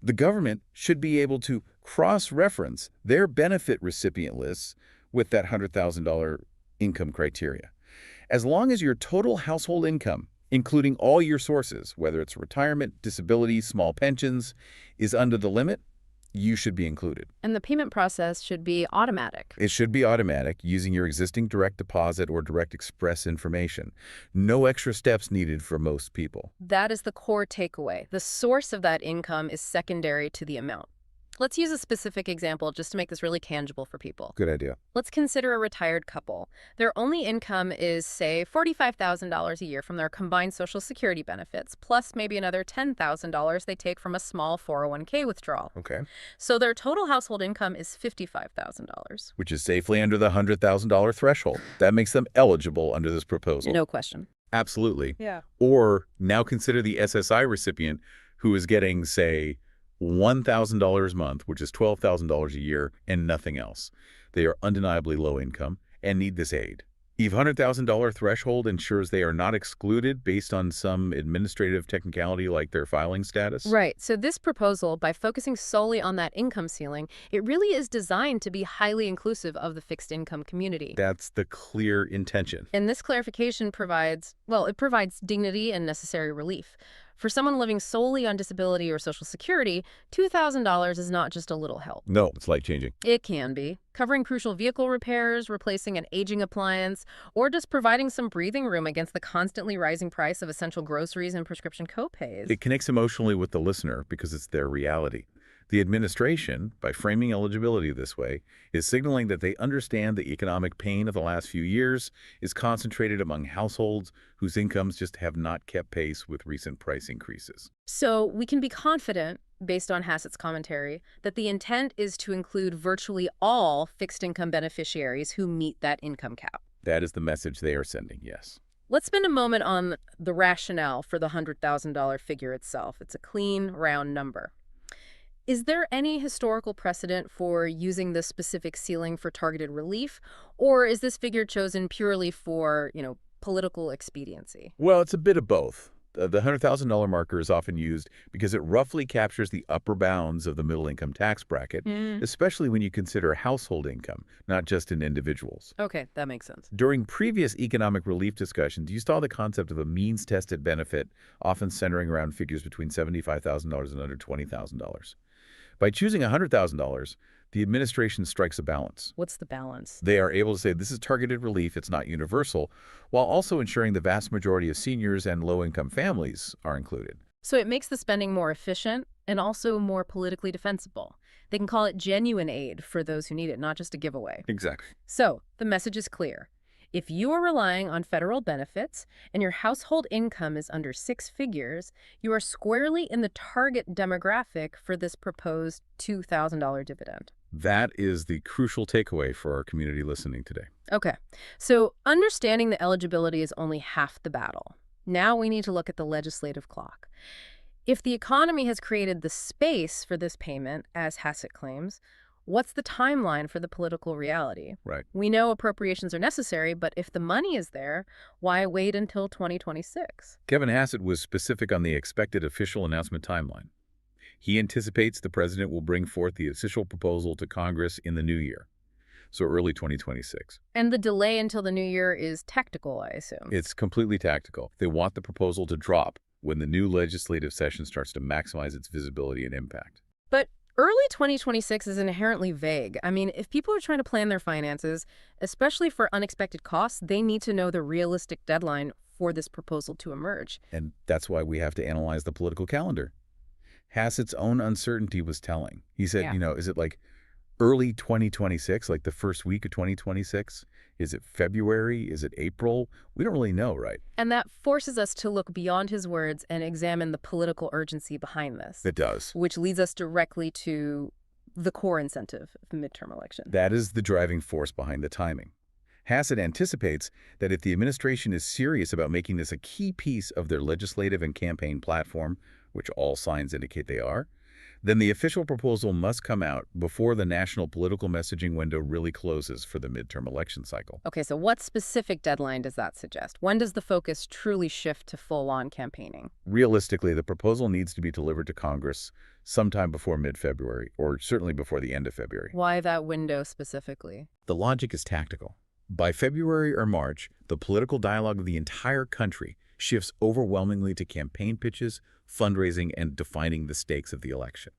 The government should be able to cross-reference their benefit recipient lists with that $100,000 income criteria. As long as your total household income, including all your sources, whether it's retirement, disability, small pensions, is under the limit, you should be included. And the payment process should be automatic. It should be automatic using your existing direct deposit or direct express information. No extra steps needed for most people. That is the core takeaway. The source of that income is secondary to the amount. Let's use a specific example just to make this really tangible for people. Good idea. Let's consider a retired couple. Their only income is, say, $45,000 a year from their combined Social Security benefits, plus maybe another $10,000 they take from a small 401k withdrawal. Okay. So their total household income is $55,000. Which is safely under the $100,000 threshold. That makes them eligible under this proposal. No question. Absolutely. Yeah. Or now consider the SSI recipient who is getting, say, $1,000 a month, which is $12,000 a year, and nothing else. They are undeniably low income and need this aid. The $100,000 threshold ensures they are not excluded based on some administrative technicality like their filing status. Right. So this proposal, by focusing solely on that income ceiling, it really is designed to be highly inclusive of the fixed income community. That's the clear intention. And this clarification provides, well, it provides dignity and necessary relief. For someone living solely on disability or Social Security, $2,000 is not just a little help. No, it's life-changing. It can be. Covering crucial vehicle repairs, replacing an aging appliance, or just providing some breathing room against the constantly rising price of essential groceries and prescription copays. It connects emotionally with the listener because it's their reality. The administration, by framing eligibility this way, is signaling that they understand the economic pain of the last few years is concentrated among households whose incomes just have not kept pace with recent price increases. So we can be confident, based on Hassett's commentary, that the intent is to include virtually all fixed-income beneficiaries who meet that income cap. That is the message they are sending, yes. Let's spend a moment on the rationale for the $100,000 figure itself. It's a clean, round number. Is there any historical precedent for using this specific ceiling for targeted relief, or is this figure chosen purely for, political expediency? Well, it's a bit of both. The $100,000 marker is often used because it roughly captures the upper bounds of the middle-income tax bracket, especially when you consider household income, not just in individuals. Okay, that makes sense. During previous economic relief discussions, you saw the concept of a means-tested benefit, often centering around figures between $75,000 and under $20,000. By choosing $100,000, the administration strikes a balance. What's the balance? They are able to say this is targeted relief, it's not universal, while also ensuring the vast majority of seniors and low-income families are included. So it makes the spending more efficient and also more politically defensible. They can call it genuine aid for those who need it, not just a giveaway. Exactly. So the message is clear. If you are relying on federal benefits and your household income is under 6 figures, you are squarely in the target demographic for this proposed $2,000 dividend. That is the crucial takeaway for our community listening today. Okay, so understanding the eligibility is only half the battle. Now we need to look at the legislative clock. If the economy has created the space for this payment, as Hassett claims, what's the timeline for the political reality? Right. We know appropriations are necessary, but if the money is there, why wait until 2026? Kevin Hassett was specific on the expected official announcement timeline. He anticipates the president will bring forth the official proposal to Congress in the new year, so early 2026. And the delay until the new year is tactical, I assume. It's completely tactical. They want the proposal to drop when the new legislative session starts to maximize its visibility and impact. But early 2026 is inherently vague. I mean, if people are trying to plan their finances, especially for unexpected costs, they need to know the realistic deadline for this proposal to emerge. And that's why we have to analyze the political calendar. Hassett's own uncertainty was telling. He said, is it like early 2026, like the first week of 2026? Is it February? Is it April? We don't really know, right? And that forces us to look beyond his words and examine the political urgency behind this. It does. Which leads us directly to the core incentive of the midterm election. That is the driving force behind the timing. Hassett anticipates that if the administration is serious about making this a key piece of their legislative and campaign platform, which all signs indicate they are, then the official proposal must come out before the national political messaging window really closes for the midterm election cycle. Okay, so what specific deadline does that suggest? When does the focus truly shift to full-on campaigning? Realistically, the proposal needs to be delivered to Congress sometime before mid-February, or certainly before the end of February. Why that window specifically? The logic is tactical. By February or March, the political dialogue of the entire country shifts overwhelmingly to campaign pitches, fundraising, and defining the stakes of the election.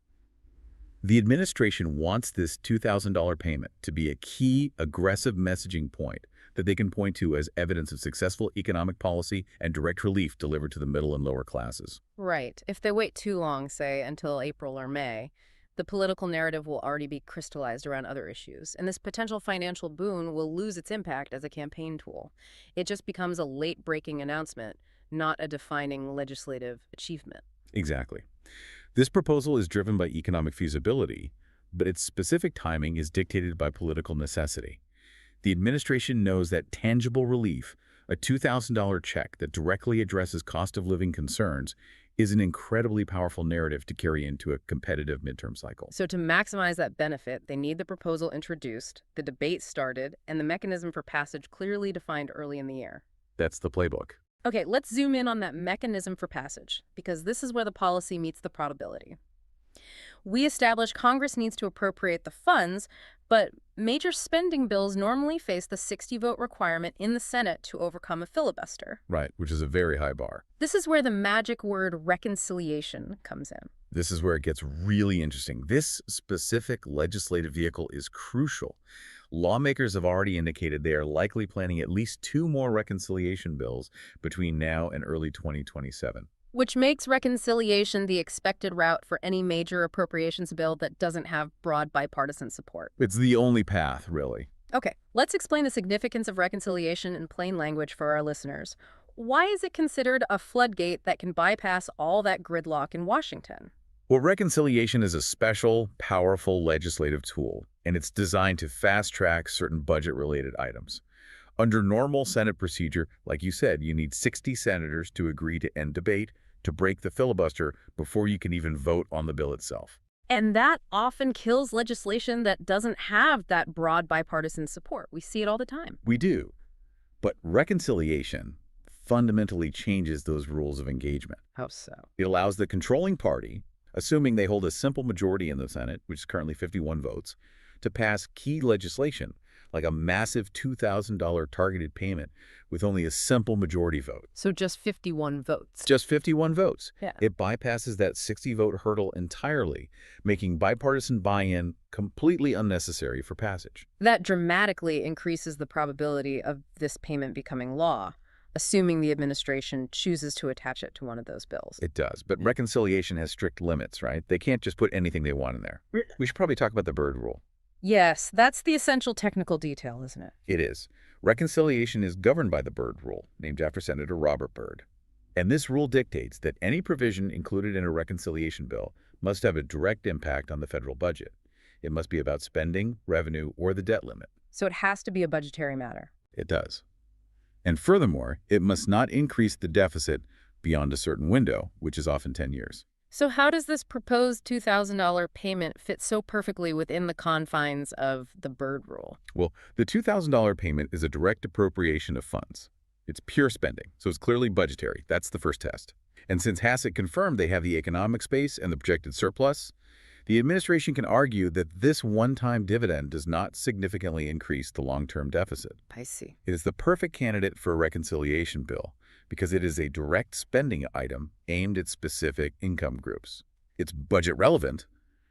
The administration wants this $2,000 payment to be a key, aggressive messaging point that they can point to as evidence of successful economic policy and direct relief delivered to the middle and lower classes. Right. If they wait too long, say, until April or May, the political narrative will already be crystallized around other issues, and this potential financial boon will lose its impact as a campaign tool. It just becomes a late-breaking announcement, not a defining legislative achievement. Exactly. This proposal is driven by economic feasibility, but its specific timing is dictated by political necessity. The administration knows that tangible relief, a $2,000 check that directly addresses cost of living concerns, is an incredibly powerful narrative to carry into a competitive midterm cycle. So to maximize that benefit, they need the proposal introduced, the debate started, and the mechanism for passage clearly defined early in the year. That's the playbook. Okay, let's zoom in on that mechanism for passage, because this is where the policy meets the probability. We established Congress needs to appropriate the funds, but major spending bills normally face the 60-vote requirement in the Senate to overcome a filibuster. Right, which is a very high bar. This is where the magic word reconciliation comes in. This is where it gets really interesting. This specific legislative vehicle is crucial. Lawmakers have already indicated they are likely planning at least 2 more reconciliation bills between now and early 2027. Which makes reconciliation the expected route for any major appropriations bill that doesn't have broad bipartisan support. It's the only path, really. Okay, let's explain the significance of reconciliation in plain language for our listeners. Why is it considered a floodgate that can bypass all that gridlock in Washington? Well, reconciliation is a special, powerful legislative tool, and it's designed to fast-track certain budget-related items. Under normal Senate procedure, like you said, you need 60 senators to agree to end debate, to break the filibuster before you can even vote on the bill itself. And that often kills legislation that doesn't have that broad bipartisan support. We see it all the time. We do. But reconciliation fundamentally changes those rules of engagement. How so? It allows the controlling party, assuming they hold a simple majority in the Senate, which is currently 51 votes, to pass key legislation, like a massive $2,000 targeted payment with only a simple majority vote. So just 51 votes. Just 51 votes. Yeah. It bypasses that 60-vote hurdle entirely, making bipartisan buy-in completely unnecessary for passage. That dramatically increases the probability of this payment becoming law, assuming the administration chooses to attach it to one of those bills. It does, but reconciliation has strict limits, right? They can't just put anything they want in there. We should probably talk about the Byrd Rule. Yes, that's the essential technical detail, isn't it? It is. Reconciliation is governed by the Byrd Rule, named after Senator Robert Byrd. And this rule dictates that any provision included in a reconciliation bill must have a direct impact on the federal budget. It must be about spending, revenue, or the debt limit. So it has to be a budgetary matter. It does. And furthermore, it must not increase the deficit beyond a certain window, which is often 10 years. So how does this proposed $2,000 payment fit so perfectly within the confines of the Byrd Rule? Well, the $2,000 payment is a direct appropriation of funds. It's pure spending, so it's clearly budgetary. That's the first test. And since Hassett confirmed they have the economic space and the projected surplus, the administration can argue that this one-time dividend does not significantly increase the long-term deficit. I see. It is the perfect candidate for a reconciliation bill because it is a direct spending item aimed at specific income groups. It's budget relevant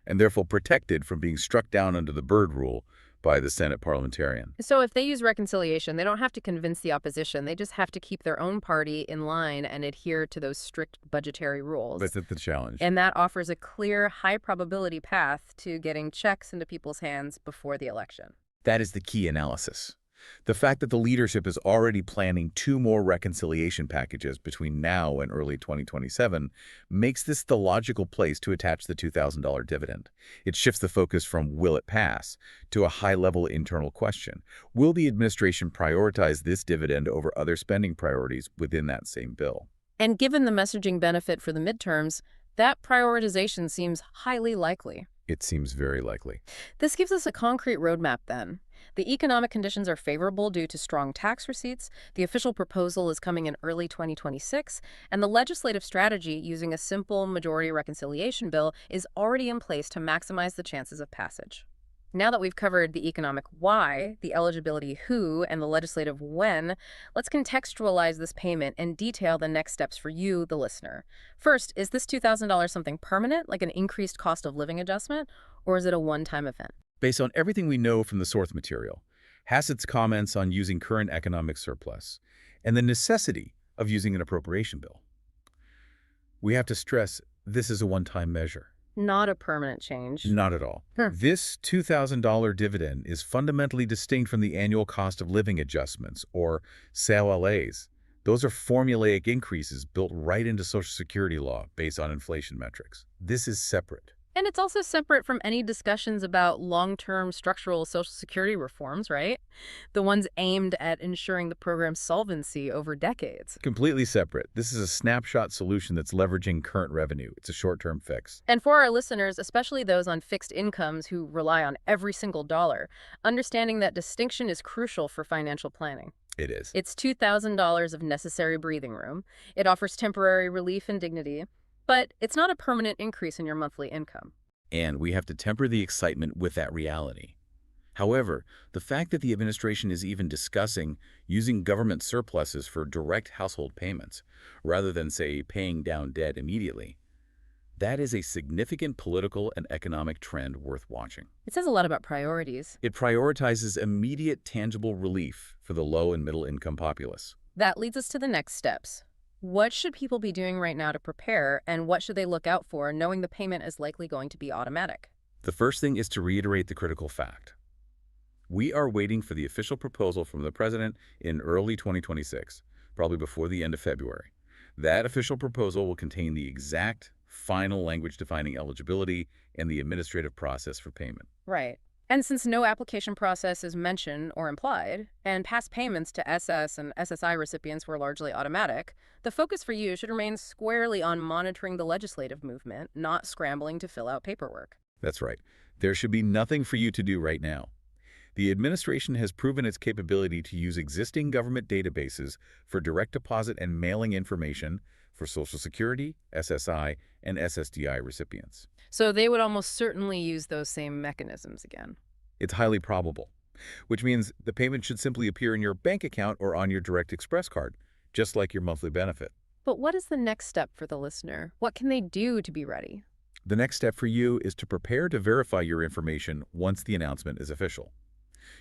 and therefore protected from being struck down under the Byrd Rule by the Senate parliamentarian. So if they use reconciliation, they don't have to convince the opposition. They just have to keep their own party in line and adhere to those strict budgetary rules. That's the challenge. And that offers a clear, high-probability path to getting checks into people's hands before the election. That is the key analysis. The fact that the leadership is already planning 2 more reconciliation packages between now and early 2027 makes this the logical place to attach the $2,000 dividend. It shifts the focus from will it pass to a high-level internal question. Will the administration prioritize this dividend over other spending priorities within that same bill? And given the messaging benefit for the midterms, that prioritization seems highly likely. It seems very likely. This gives us a concrete roadmap then. The economic conditions are favorable due to strong tax receipts, the official proposal is coming in early 2026, and the legislative strategy using a simple majority reconciliation bill is already in place to maximize the chances of passage. Now that we've covered the economic why, the eligibility who, and the legislative when, let's contextualize this payment and detail the next steps for you, the listener. First, is this $2,000 something permanent, like an increased cost of living adjustment, or is it a one-time event? Based on everything we know from the source material, Hassett's comments on using current economic surplus, and the necessity of using an appropriation bill, we have to stress this is a one-time measure. Not a permanent change. Not at all. This $2,000 dividend is fundamentally distinct from the annual cost of living adjustments, or SALLAs. Those are formulaic increases built right into Social Security law based on inflation metrics. This is separate. And it's also separate from any discussions about long-term structural Social Security reforms, right? The ones aimed at ensuring the program's solvency over decades. Completely separate. This is a snapshot solution that's leveraging current revenue. It's a short-term fix. And for our listeners, especially those on fixed incomes who rely on every single dollar, understanding that distinction is crucial for financial planning. It is. It's $2,000 of necessary breathing room. It offers temporary relief and dignity. But it's not a permanent increase in your monthly income. And we have to temper the excitement with that reality. However, the fact that the administration is even discussing using government surpluses for direct household payments, rather than, say, paying down debt immediately, that is a significant political and economic trend worth watching. It says a lot about priorities. It prioritizes immediate tangible relief for the low and middle income populace. That leads us to the next steps. What should people be doing right now to prepare, and what should they look out for, knowing the payment is likely going to be automatic? The first thing is to reiterate the critical fact. We are waiting for the official proposal from the president in early 2026, probably before the end of February. That official proposal will contain the exact final language defining eligibility and the administrative process for payment. Right. And since no application process is mentioned or implied, and past payments to SS and SSI recipients were largely automatic, the focus for you should remain squarely on monitoring the legislative movement, not scrambling to fill out paperwork. That's right. There should be nothing for you to do right now. The administration has proven its capability to use existing government databases for direct deposit and mailing information for Social Security, SSI, and SSDI recipients. So they would almost certainly use those same mechanisms again. It's highly probable, which means the payment should simply appear in your bank account or on your Direct Express card, just like your monthly benefit. But what is the next step for the listener? What can they do to be ready? The next step for you is to prepare to verify your information once the announcement is official.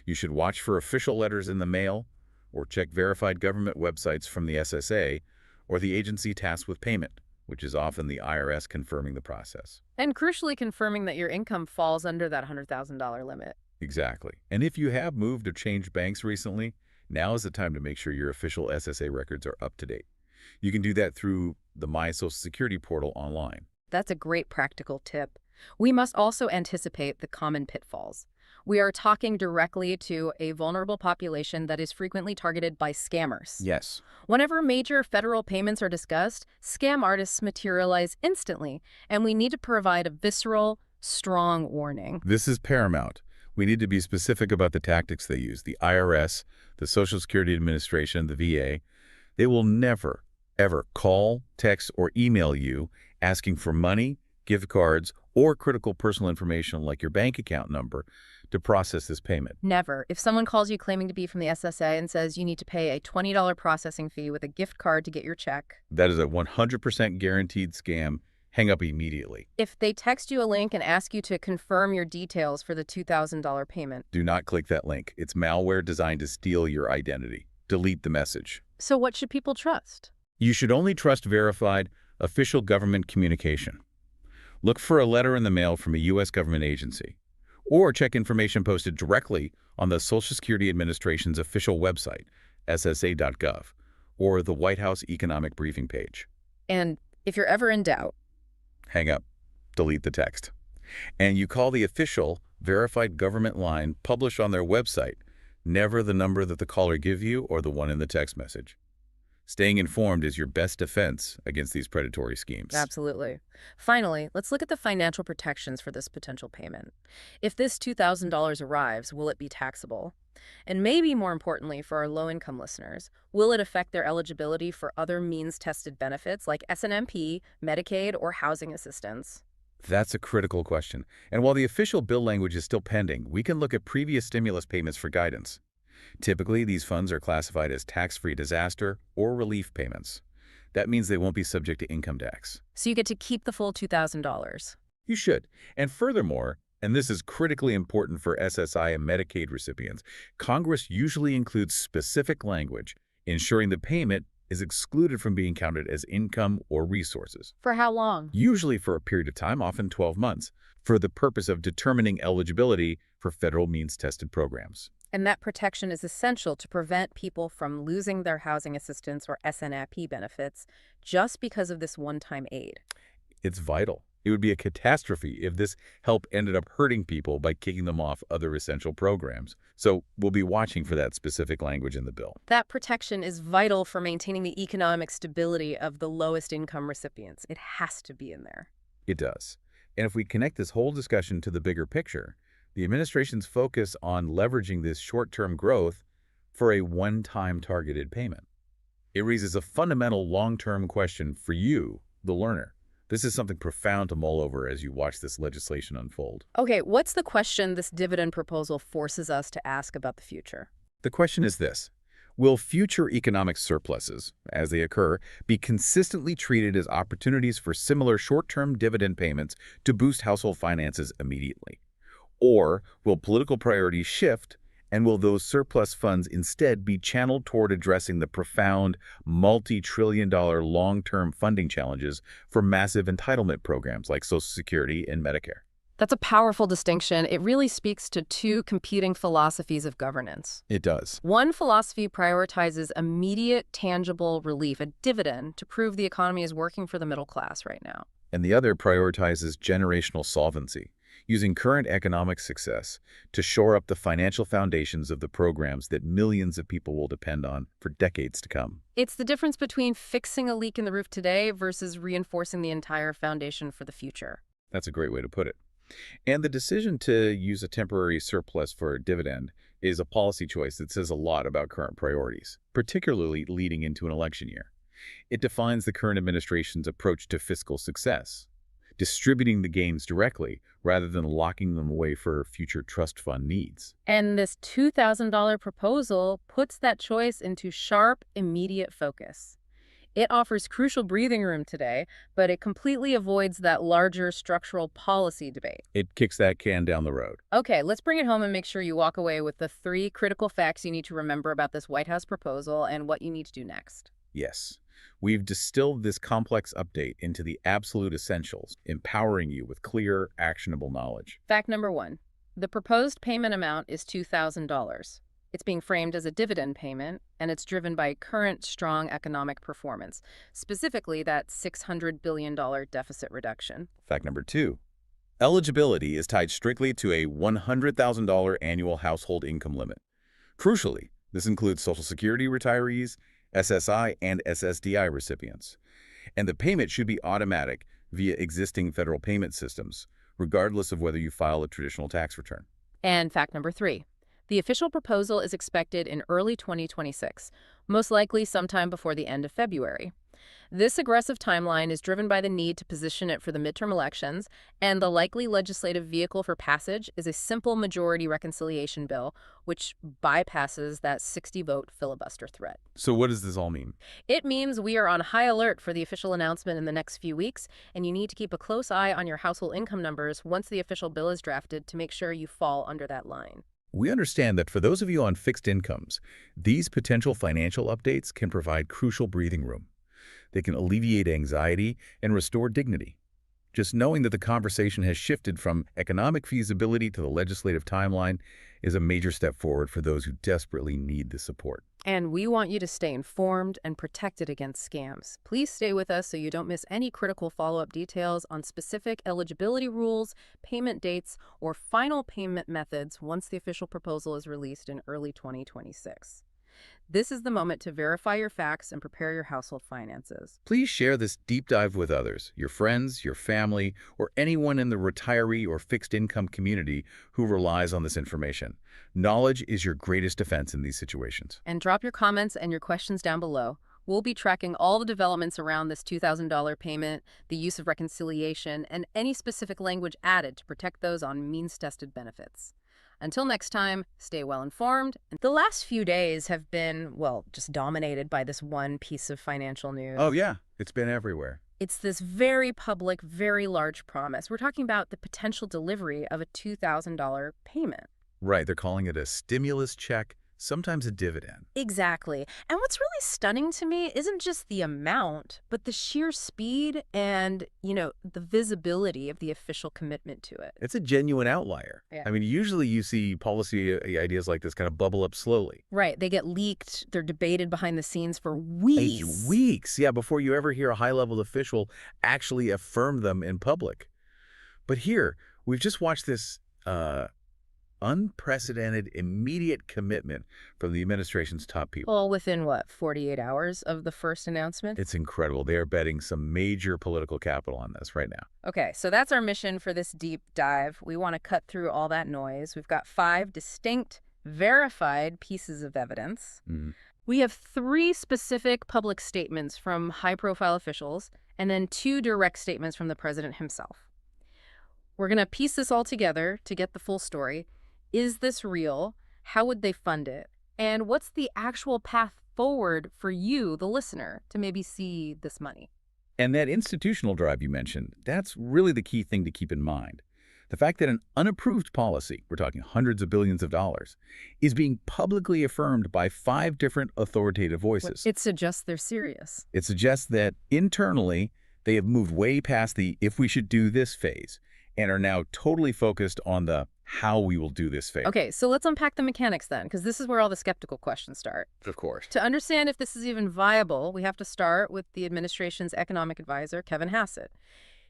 You should watch for official letters in the mail or check verified government websites from the SSA or the agency tasked with payment, which is often the IRS confirming the process. And crucially confirming that your income falls under that $100,000 limit. Exactly. And if you have moved or changed banks recently, now is the time to make sure your official SSA records are up to date. You can do that through the My Social Security portal online. That's a great practical tip. We must also anticipate the common pitfalls. We are talking directly to a vulnerable population that is frequently targeted by scammers. Yes. Whenever major federal payments are discussed, scam artists materialize instantly, and we need to provide a visceral, strong warning. This is paramount. We need to be specific about the tactics they use. The IRS, the Social Security Administration, the VA, they will never, ever call, text, or email you asking for money, gift cards, or critical personal information like your bank account number to process this payment. Never. If someone calls you claiming to be from the SSA and says you need to pay a $20 processing fee with a gift card to get your check, That is a 100% guaranteed scam. Hang up immediately. if they text you a link and ask you to confirm your details for the $2,000 payment. Do not click that link. It's malware designed to steal your identity. Delete the message. So what should people trust? You should only trust verified, official government communication. Look for a letter in the mail from a U.S. government agency, or check information posted directly on the Social Security Administration's official website, ssa.gov, or the White House Economic Briefing page. And if you're ever in doubt, Hang up. Delete the text. And you call the official, verified government line published on their website, never the number that the caller give you or the one in the text message. Staying informed is your best defense against these predatory schemes. absolutely. Finally, let's look at the financial protections for this potential payment. If this $2,000 arrives, will it be taxable? And maybe more importantly for our low-income listeners, will it affect their eligibility for other means-tested benefits like SNMP, Medicaid, or housing assistance? That's a critical question. And while the official bill language is still pending, we can look at previous stimulus payments for guidance. Typically, these funds are classified as tax-free disaster or relief payments. That means they won't be subject to income tax. So you get to keep the full $2,000. You should. And furthermore, and this is critically important for SSI and Medicaid recipients, Congress usually includes specific language ensuring the payment is excluded from being counted as income or resources. For how long? Usually for a period of time, often 12 months, for the purpose of determining eligibility for federal means-tested programs. And that protection is essential to prevent people from losing their housing assistance or SNAP benefits just because of this one-time aid. It's vital. It would be a catastrophe if this help ended up hurting people by kicking them off other essential programs. So we'll be watching for that specific language in the bill. That protection is vital for maintaining the economic stability of the lowest income recipients. It has to be in there. It does. And if we connect this whole discussion to the bigger picture, the administration's focus on leveraging this short-term growth for a one-time targeted payment. It raises a fundamental long-term question for you, the learner. This is something profound to mull over as you watch this legislation unfold. Okay, what's the question this dividend proposal forces us to ask about the future? The question is this: will future economic surpluses, as they occur, be consistently treated as opportunities for similar short-term dividend payments to boost household finances immediately? Or will political priorities shift And will those surplus funds instead be channeled toward addressing the profound multi-trillion-dollar long-term funding challenges for massive entitlement programs like Social Security and Medicare? That's a powerful distinction. It really speaks to two competing philosophies of governance. It does. One philosophy prioritizes immediate, tangible relief, a dividend, to prove the economy is working for the middle class right now. And the other prioritizes generational solvency, using current economic success to shore up the financial foundations of the programs that millions of people will depend on for decades to come. It's the difference between fixing a leak in the roof today versus reinforcing the entire foundation for the future. That's a great way to put it. And the decision to use a temporary surplus for a dividend is a policy choice that says a lot about current priorities, particularly leading into an election year. It defines the current administration's approach to fiscal success, distributing the gains directly rather than locking them away for future trust fund needs. And this $2,000 proposal puts that choice into sharp, immediate focus. It offers crucial breathing room today, but it completely avoids that larger structural policy debate. It kicks that can down the road. Okay, let's bring it home and make sure you walk away with the 3 critical facts you need to remember about this White House proposal and what you need to do next. Yes, we've distilled this complex update into the absolute essentials, empowering you with clear, actionable knowledge. Fact number 1. The proposed payment amount is $2,000. It's being framed as a dividend payment, and it's driven by current strong economic performance, specifically that $600 billion deficit reduction. Fact number 2. Eligibility is tied strictly to a $100,000 annual household income limit. Crucially, this includes Social Security retirees, SSI and SSDI recipients. And the payment should be automatic via existing federal payment systems, regardless of whether you file a traditional tax return. And fact number 3. The official proposal is expected in early 2026, most likely sometime before the end of February. This aggressive timeline is driven by the need to position it for the midterm elections, and the likely legislative vehicle for passage is a simple majority reconciliation bill, which bypasses that 60-vote filibuster threat. So what does this all mean? It means we are on high alert for the official announcement in the next few weeks, and you need to keep a close eye on your household income numbers once the official bill is drafted to make sure you fall under that line. We understand that for those of you on fixed incomes, these potential financial updates can provide crucial breathing room. They can alleviate anxiety and restore dignity. Just knowing that the conversation has shifted from economic feasibility to the legislative timeline is a major step forward for those who desperately need the support. And we want you to stay informed and protected against scams. Please stay with us so you don't miss any critical follow-up details on specific eligibility rules, payment dates, or final payment methods once the official proposal is released in early 2026. This is the moment to verify your facts and prepare your household finances. Please share this deep dive with others, your friends, your family, or anyone in the retiree or fixed income community who relies on this information. Knowledge is your greatest defense in these situations. And drop your comments and your questions down below. We'll be tracking all the developments around this $2,000 payment, the use of reconciliation, and any specific language added to protect those on means-tested benefits. Until next time, stay well informed. The last few days have been, well, just dominated by this one piece of financial news. Oh yeah, it's been everywhere. It's this very public, very large promise. We're talking about the potential delivery of a $2,000 payment. Right, they're calling it a stimulus check, sometimes a dividend. Exactly. And what's really stunning to me isn't just the amount, but the sheer speed and, the visibility of the official commitment to it. It's a genuine outlier. Yeah. I mean, usually you see policy ideas like this kind of bubble up slowly. Right. They get leaked. They're debated behind the scenes for weeks. Weeks, yeah, before you ever hear a high-level official actually affirm them in public. But here, we've just watched this unprecedented, immediate commitment from the administration's top people. Well, within, 48 hours of the first announcement? It's incredible. They are betting some major political capital on this right now. Okay, so that's our mission for this deep dive. We want to cut through all that noise. We've got 5 distinct, verified pieces of evidence. Mm-hmm. We have 3 specific public statements from high-profile officials, and then 2 direct statements from the president himself. We're going to piece this all together to get the full story. Is this real? How would they fund it? And what's the actual path forward for you, the listener, to maybe see this money? And that institutional drive you mentioned, that's really the key thing to keep in mind. The fact that an unapproved policy, we're talking hundreds of billions of dollars, is being publicly affirmed by 5 different authoritative voices. It suggests they're serious. It suggests that internally, they have moved way past the if we should do this phase and are now totally focused on the how we will do this phase. Okay, so let's unpack the mechanics then, because this is where all the skeptical questions start. Of course. To understand if this is even viable, we have to start with the administration's economic advisor, Kevin Hassett.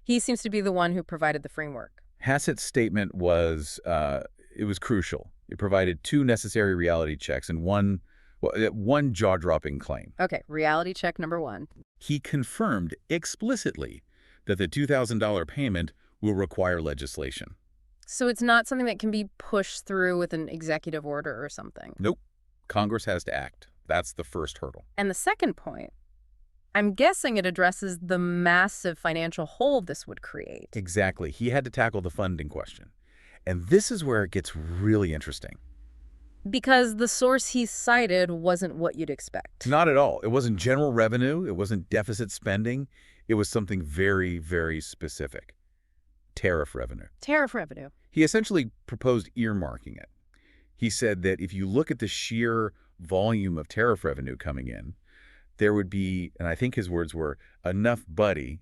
He seems to be the one who provided the framework. Hassett's statement was, it was crucial. It provided 2 necessary reality checks and one jaw-dropping claim. Okay, reality check number 1. He confirmed explicitly that the $2,000 payment will require legislation. So it's not something that can be pushed through with an executive order or something. Nope. Congress has to act. That's the first hurdle. And the second point, I'm guessing it addresses the massive financial hole this would create. Exactly. He had to tackle the funding question. And this is where it gets really interesting. Because the source he cited wasn't what you'd expect. Not at all. It wasn't general revenue. It wasn't deficit spending. It was something very, very specific. Tariff revenue. Tariff revenue. He essentially proposed earmarking it. He said that if you look at the sheer volume of tariff revenue coming in, there would be, and I think his words were, enough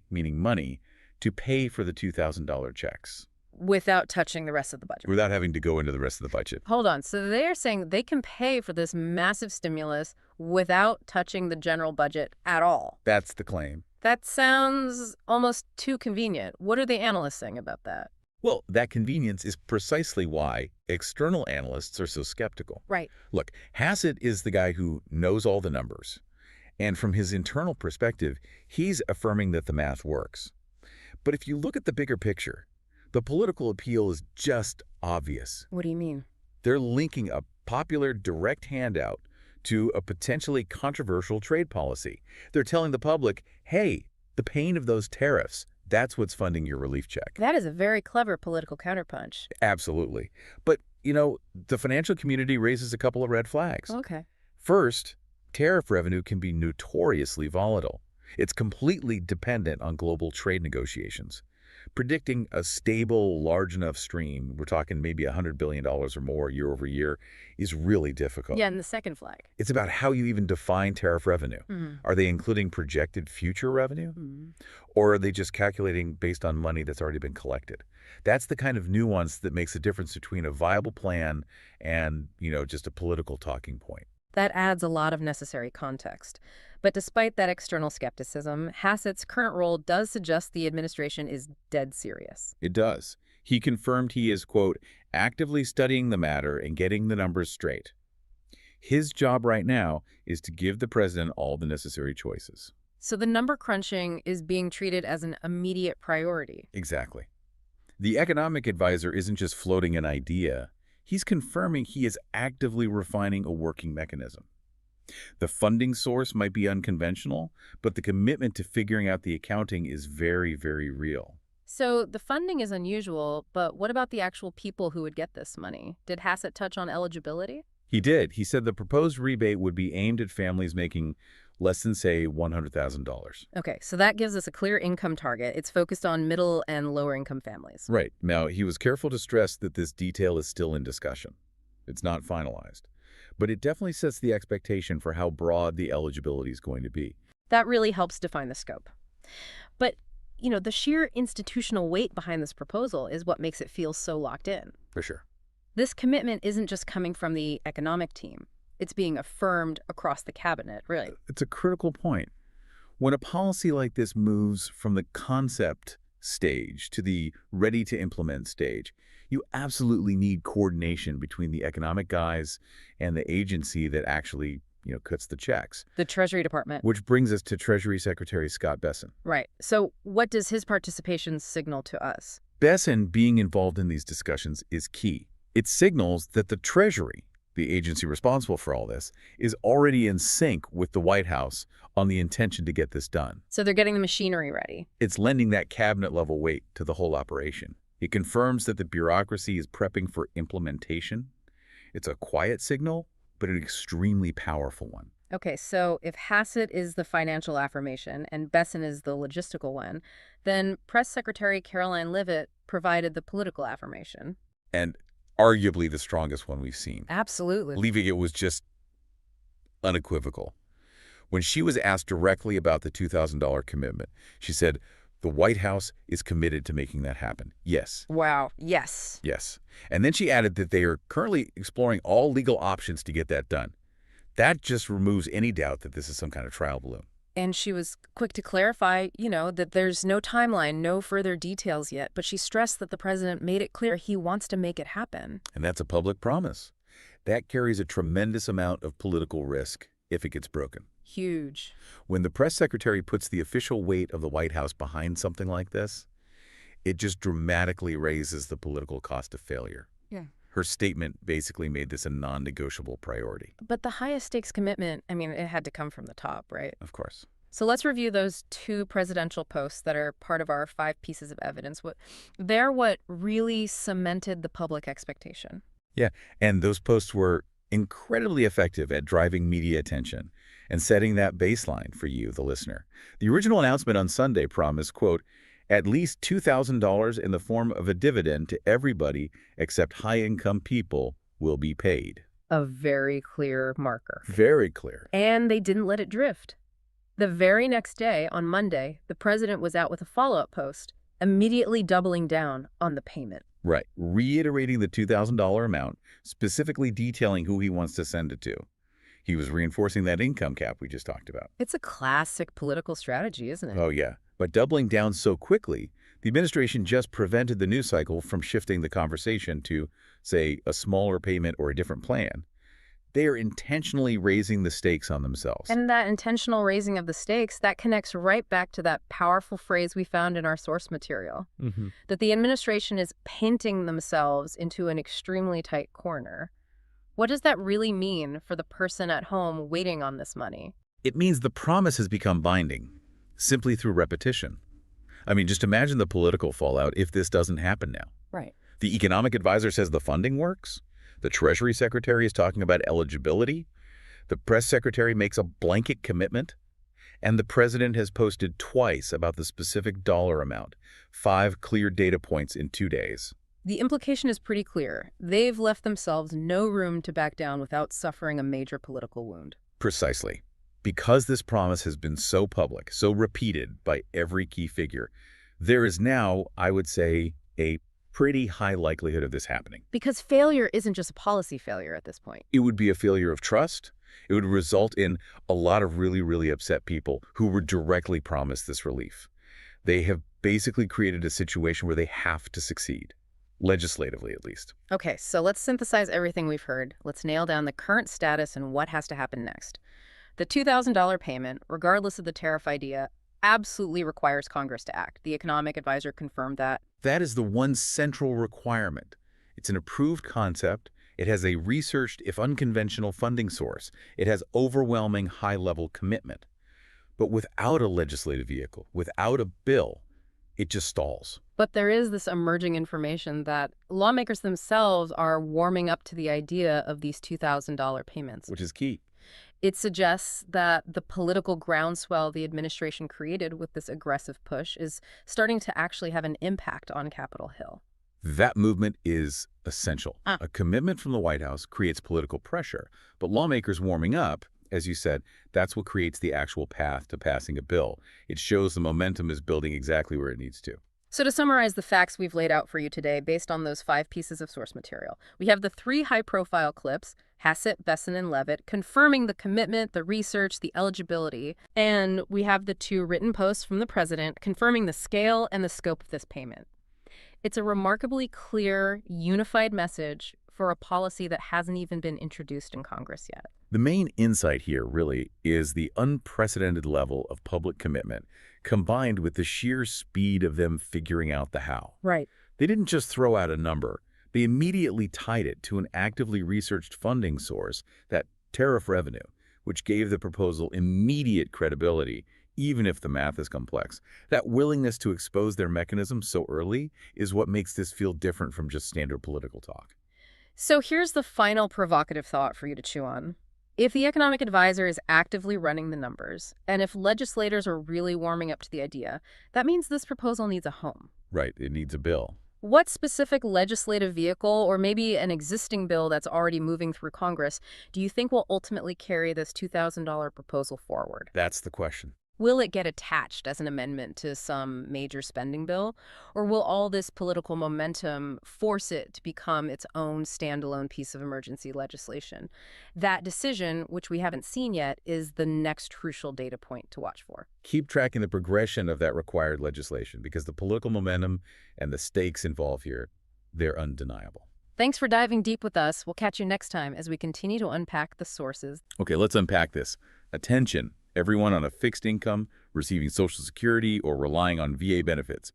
meaning money, to pay for the $2,000 checks. Without touching the rest of the budget. Without having to go into the rest of the budget. Hold on. So they're saying they can pay for this massive stimulus without touching the general budget at all. That's the claim. That sounds almost too convenient. What are the analysts saying about that? Well, that convenience is precisely why external analysts are so skeptical. Right. Look, Hassett is the guy who knows all the numbers. And from his internal perspective, he's affirming that the math works. But if you look at the bigger picture, the political appeal is just obvious. What do you mean? They're linking a popular direct handout to a potentially controversial trade policy. They're telling the public, hey, the pain of those tariffs, that's what's funding your relief check. That is a very clever political counterpunch. Absolutely. But, the financial community raises a couple of red flags. Okay. First, tariff revenue can be notoriously volatile. It's completely dependent on global trade negotiations. Predicting a stable, large enough stream, we're talking maybe $100 billion or more year over year, is really difficult. Yeah, and the second flag. It's about how you even define tariff revenue. Are they including projected future revenue? Or are they just calculating based on money that's already been collected? That's the kind of nuance that makes a difference between a viable plan and, just a political talking point. That adds a lot of necessary context. But despite that external skepticism, Hassett's current role does suggest the administration is dead serious. It does. He confirmed he is, quote, actively studying the matter and getting the numbers straight. His job right now is to give the president all the necessary choices. So the number crunching is being treated as an immediate priority. Exactly. The economic advisor isn't just floating an idea. He's confirming he is actively refining a working mechanism. The funding source might be unconventional, but the commitment to figuring out the accounting is very, very real. So the funding is unusual, but what about the actual people who would get this money? Did Hassett touch on eligibility? He did. He said the proposed rebate would be aimed at families making less than, say, $100,000. Okay, so that gives us a clear income target. It's focused on middle and lower income families. Right. Now, he was careful to stress that this detail is still in discussion. It's not finalized. But it definitely sets the expectation for how broad the eligibility is going to be. That really helps define the scope. But, the sheer institutional weight behind this proposal is what makes it feel so locked in. For sure. This commitment isn't just coming from the economic team. It's being affirmed across the cabinet, really. It's a critical point. When a policy like this moves from the concept stage to the ready-to-implement stage, you absolutely need coordination between the economic guys and the agency that actually, cuts the checks. The Treasury Department. Which brings us to Treasury Secretary Scott Bessent. Right. So what does his participation signal to us? Bessent being involved in these discussions is key. It signals that the Treasury, the agency responsible for all this, is already in sync with the White House on the intention to get this done. So they're getting the machinery ready. It's lending that cabinet-level weight to the whole operation. It confirms that the bureaucracy is prepping for implementation. It's a quiet signal, but an extremely powerful one. Okay, so if Hassett is the financial affirmation and Besson is the logistical one, then Press Secretary Caroline Leavitt provided the political affirmation. And arguably the strongest one we've seen. Absolutely. Leaving it was just unequivocal. When she was asked directly about the $2,000 commitment, she said, "The White House is committed to making that happen. Yes." Wow, yes. Yes. And then she added that they are currently exploring all legal options to get that done. That just removes any doubt that this is some kind of trial balloon. And she was quick to clarify, that there's no timeline, no further details yet, but she stressed that the president made it clear he wants to make it happen. And that's a public promise. That carries a tremendous amount of political risk if it gets broken. Huge. When the press secretary puts the official weight of the White House behind something like this, it just dramatically raises the political cost of failure. Yeah. Her statement basically made this a non-negotiable priority. But the highest stakes commitment, it had to come from the top, right? Of course. So let's review those 2 presidential posts that are part of our 5 pieces of evidence. They're what really cemented the public expectation. Yeah, and those posts were incredibly effective at driving media attention and setting that baseline for you, the listener. The original announcement on Sunday promised, quote, "at least $2,000 in the form of a dividend to everybody except high-income people will be paid." A very clear marker. Very clear. And they didn't let it drift. The very next day, on Monday, the president was out with a follow-up post, immediately doubling down on the payment. Right. Reiterating the $2,000 amount, specifically detailing who he wants to send it to. He was reinforcing that income cap we just talked about. It's a classic political strategy, isn't it? Oh, yeah. But doubling down so quickly, the administration just prevented the news cycle from shifting the conversation to, say, a smaller payment or a different plan. They are intentionally raising the stakes on themselves. And that intentional raising of the stakes, that connects right back to that powerful phrase we found in our source material, that the administration is painting themselves into an extremely tight corner. What does that really mean for the person at home waiting on this money? It means the promise has become binding, simply through repetition. Just imagine the political fallout if this doesn't happen now. Right. The economic advisor says the funding works. The Treasury Secretary is talking about eligibility. The press secretary makes a blanket commitment. And the president has posted twice about the specific dollar amount, 5 clear data points in 2 days. The implication is pretty clear. They've left themselves no room to back down without suffering a major political wound. Precisely. Because this promise has been so public, so repeated by every key figure, there is now, I would say, a pretty high likelihood of this happening. Because failure isn't just a policy failure at this point. It would be a failure of trust. It would result in a lot of really, really upset people who were directly promised this relief. They have basically created a situation where they have to succeed, legislatively at least. Okay, so let's synthesize everything we've heard. Let's nail down the current status and what has to happen next. The $2,000 payment, regardless of the tariff idea, absolutely requires Congress to act. The economic advisor confirmed that. That is the one central requirement. It's an approved concept. It has a researched, if unconventional, funding source. It has overwhelming high-level commitment. But without a legislative vehicle, without a bill, it just stalls. But there is this emerging information that lawmakers themselves are warming up to the idea of these $2,000 payments. Which is key. It suggests that the political groundswell the administration created with this aggressive push is starting to actually have an impact on Capitol Hill. That movement is essential. A commitment from the White House creates political pressure, but lawmakers warming up, as you said, that's what creates the actual path to passing a bill. It shows the momentum is building exactly where it needs to. So to summarize the facts we've laid out for you today based on those 5 pieces of source material, we have the 3 high-profile clips, Hassett, Besson, and Leavitt, confirming the commitment, the research, the eligibility, and we have the 2 written posts from the president confirming the scale and the scope of this payment. It's a remarkably clear, unified message for a policy that hasn't even been introduced in Congress yet. The main insight here, really, is the unprecedented level of public commitment combined with the sheer speed of them figuring out the how. Right. They didn't just throw out a number. They immediately tied it to an actively researched funding source, that tariff revenue, which gave the proposal immediate credibility, even if the math is complex. That willingness to expose their mechanism so early is what makes this feel different from just standard political talk. So here's the final provocative thought for you to chew on. If the economic advisor is actively running the numbers, and if legislators are really warming up to the idea, that means this proposal needs a home. Right, it needs a bill. What specific legislative vehicle, or maybe an existing bill that's already moving through Congress, do you think will ultimately carry this $2,000 proposal forward? That's the question. Will it get attached as an amendment to some major spending bill? Or will all this political momentum force it to become its own standalone piece of emergency legislation? That decision, which we haven't seen yet, is the next crucial data point to watch for. Keep tracking the progression of that required legislation because the political momentum and the stakes involved here, they're undeniable. Thanks for diving deep with us. We'll catch you next time as we continue to unpack the sources. Okay, let's unpack this. Attention, everyone on a fixed income, receiving Social Security, or relying on VA benefits.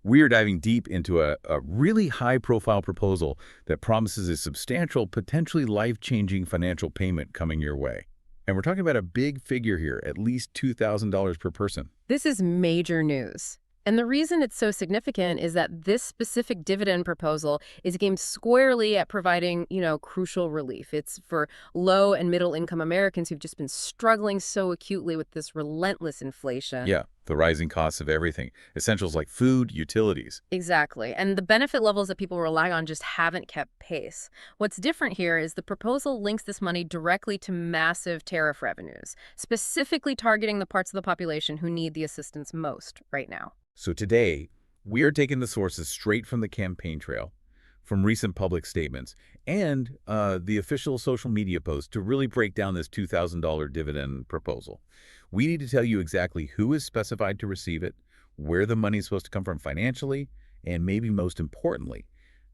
We are diving deep into a really high-profile proposal that promises a substantial, potentially life-changing financial payment coming your way. And we're talking about a big figure here, at least $2,000 per person. This is major news. And the reason it's so significant is that this specific dividend proposal is aimed squarely at providing, crucial relief. It's for low and middle income Americans who've just been struggling so acutely with this relentless inflation. Yeah, the rising costs of everything. Essentials like food, utilities. Exactly. And the benefit levels that people rely on just haven't kept pace. What's different here is the proposal links this money directly to massive tariff revenues, specifically targeting the parts of the population who need the assistance most right now. So today, we are taking the sources straight from the campaign trail, from recent public statements, and the official social media posts to really break down this $2,000 dividend proposal. We need to tell you exactly who is specified to receive it, where the money is supposed to come from financially, and maybe most importantly,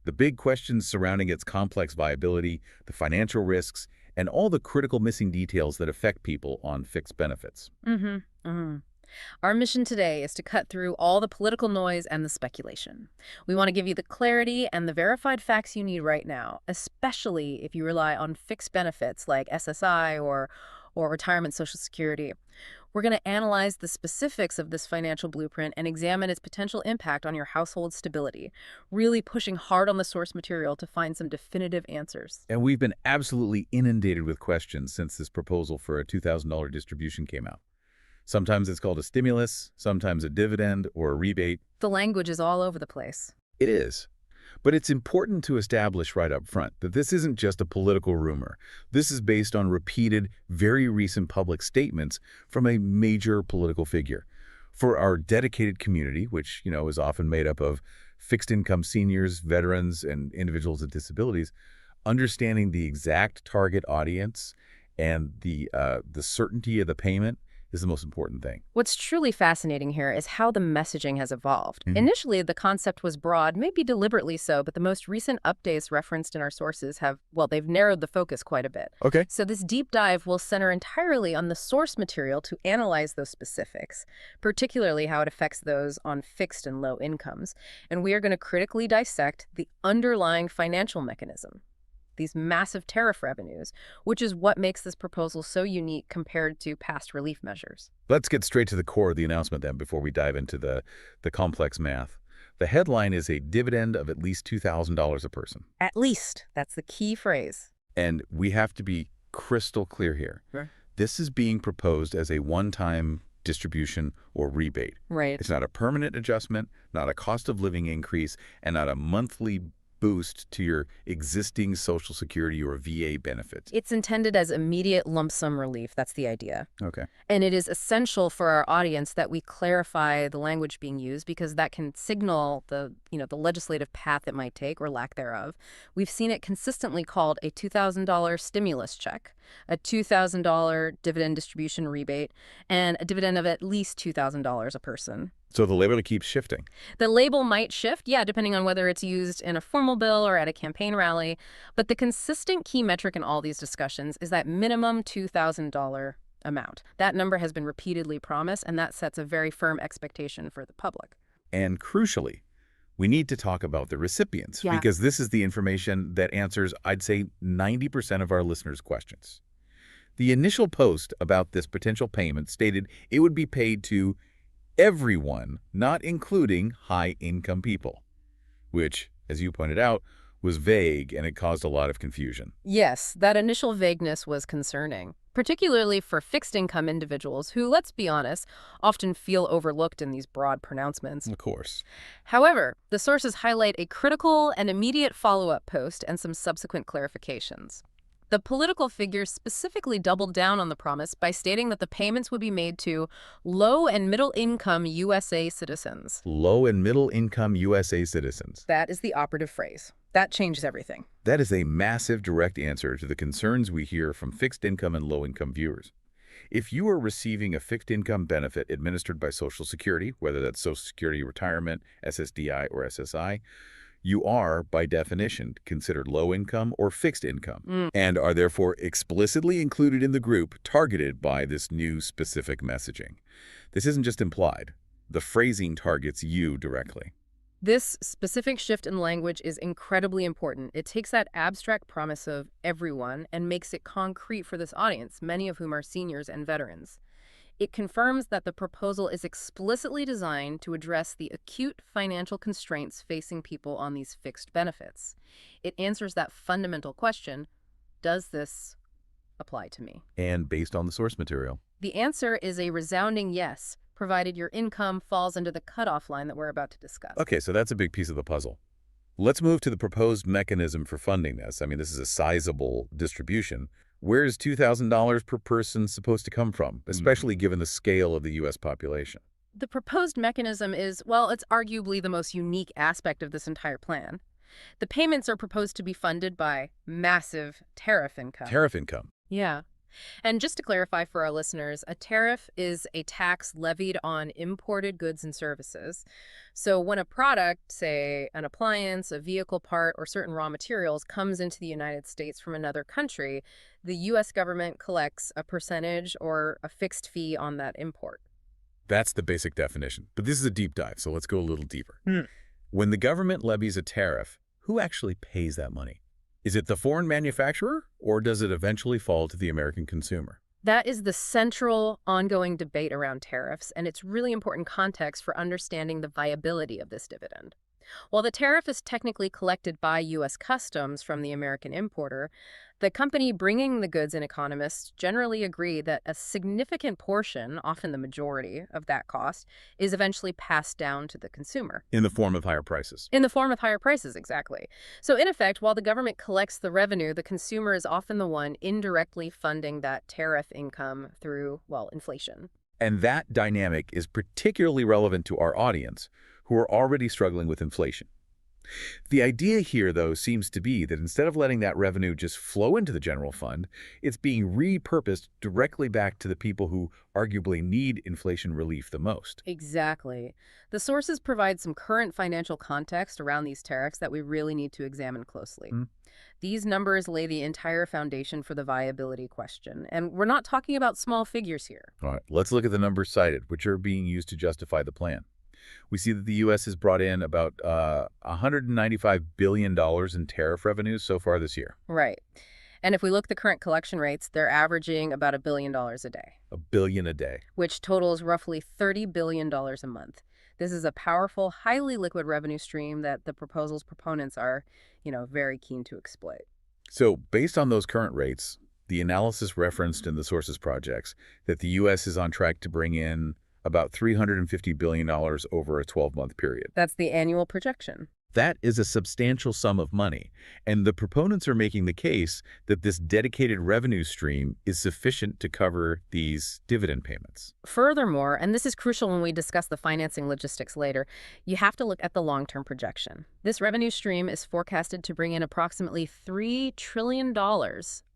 the big questions surrounding its complex viability, the financial risks, and all the critical missing details that affect people on fixed benefits. Our mission today is to cut through all the political noise and the speculation. We want to give you the clarity and the verified facts you need right now, especially if you rely on fixed benefits like SSI or retirement Social Security. We're going to analyze the specifics of this financial blueprint and examine its potential impact on your household stability, really pushing hard on the source material to find some definitive answers. And we've been absolutely inundated with questions since this proposal for a $2,000 distribution came out. Sometimes it's called a stimulus, sometimes a dividend or a rebate. The language is all over the place. It is. But it's important to establish right up front that this isn't just a political rumor. This is based on repeated, very recent public statements from a major political figure. For our dedicated community, which, is often made up of fixed-income seniors, veterans, and individuals with disabilities, understanding the exact target audience and the certainty of the payment is the most important thing. What's truly fascinating here is how the messaging has evolved. Initially, the concept was broad, maybe deliberately so, but the most recent updates referenced in our sources they've narrowed the focus quite a bit. Okay. So this deep dive will center entirely on the source material to analyze those specifics, particularly how it affects those on fixed and low incomes. And we are going to critically dissect the underlying financial mechanism, these massive tariff revenues, which is what makes this proposal so unique compared to past relief measures. Let's get straight to the core of the announcement then before we dive into the complex math. The headline is a dividend of at least $2,000 a person. At least. That's the key phrase. And we have to be crystal clear here. Sure. This is being proposed as a one-time distribution or rebate. Right. It's not a permanent adjustment, not a cost of living increase, and not a monthly boost to your existing Social Security or VA benefits. It's intended as immediate lump sum relief. That's the idea. Okay. And it is essential for our audience that we clarify the language being used because that can signal the legislative path it might take or lack thereof. We've seen it consistently called a $2,000 stimulus check, a $2,000 dividend distribution rebate, and a dividend of at least $2,000 a person. So the label keeps shifting. The label might shift, depending on whether it's used in a formal bill or at a campaign rally. But the consistent key metric in all these discussions is that minimum $2,000 amount. That number has been repeatedly promised, and that sets a very firm expectation for the public. And crucially, we need to talk about the recipients because this is the information that answers, I'd say, 90% of our listeners' questions. The initial post about this potential payment stated it would be paid to everyone, not including high-income people, which, as you pointed out, was vague and it caused a lot of confusion. Yes, that initial vagueness was concerning, particularly for fixed-income individuals who, let's be honest, often feel overlooked in these broad pronouncements. Of course. However, the sources highlight a critical and immediate follow-up post and some subsequent clarifications. The political figures specifically doubled down on the promise by stating that the payments would be made to low- and middle-income USA citizens. Low and middle-income USA citizens. That is the operative phrase. That changes everything. That is a massive direct answer to the concerns we hear from fixed-income and low-income viewers. If you are receiving a fixed-income benefit administered by Social Security, whether that's Social Security Retirement, SSDI, or SSI, you are, by definition, considered low-income or fixed income, and are therefore explicitly included in the group targeted by this new specific messaging. This isn't just implied. The phrasing targets you directly. This specific shift in language is incredibly important. It takes that abstract promise of everyone and makes it concrete for this audience, many of whom are seniors and veterans. It confirms that the proposal is explicitly designed to address the acute financial constraints facing people on these fixed benefits. It answers that fundamental question, does this apply to me? And based on the source material. The answer is a resounding yes, provided your income falls under the cutoff line that we're about to discuss. Okay, so that's a big piece of the puzzle. Let's move to the proposed mechanism for funding this. I mean, this is a sizable distribution. Where is $2,000 per person supposed to come from, especially given the scale of the U.S. population? The proposed mechanism is, well, it's arguably the most unique aspect of this entire plan. The payments are proposed to be funded by massive tariff income. Tariff income. Yeah. And just to clarify for our listeners, a tariff is a tax levied on imported goods and services. So when a product, say an appliance, a vehicle part, or certain raw materials comes into the United States from another country, the U.S. government collects a percentage or a fixed fee on that import. That's the basic definition. But this is a deep dive, so let's go a little deeper. When the government levies a tariff, who actually pays that money? Is it the foreign manufacturer, or does it eventually fall to the American consumer? That is the central ongoing debate around tariffs, and it's really important context for understanding the viability of this dividend. While the tariff is technically collected by U.S. Customs from the American importer, the company bringing the goods and economists generally agree that a significant portion, often the majority, of that cost is eventually passed down to the consumer. In the form of higher prices. In the form of higher prices, exactly. So in effect, while the government collects the revenue, the consumer is often the one indirectly funding that tariff income through, well, inflation. And that dynamic is particularly relevant to our audience, who are already struggling with inflation. The idea here, though, seems to be that instead of letting that revenue just flow into the general fund, it's being repurposed directly back to the people who arguably need inflation relief the most. Exactly. The sources provide some current financial context around these tariffs that we really need to examine closely. These numbers lay the entire foundation for the viability question, and we're not talking about small figures here. All right, let's look at the numbers cited, which are being used to justify the plan. We see that the U.S. has brought in about $195 billion in tariff revenues so far this year. Right. And if we look at the current collection rates, they're averaging about $1 billion a day. $1 billion a day. Which totals roughly $30 billion a month. This is a powerful, highly liquid revenue stream that the proposal's proponents are, very keen to exploit. So based on those current rates, the analysis referenced in the sources projects that the U.S. is on track to bring in about $350 billion over a 12-month period. That's the annual projection. That is a substantial sum of money, and the proponents are making the case that this dedicated revenue stream is sufficient to cover these dividend payments. Furthermore, and this is crucial when we discuss the financing logistics later, you have to look at the long-term projection. This revenue stream is forecasted to bring in approximately $3 trillion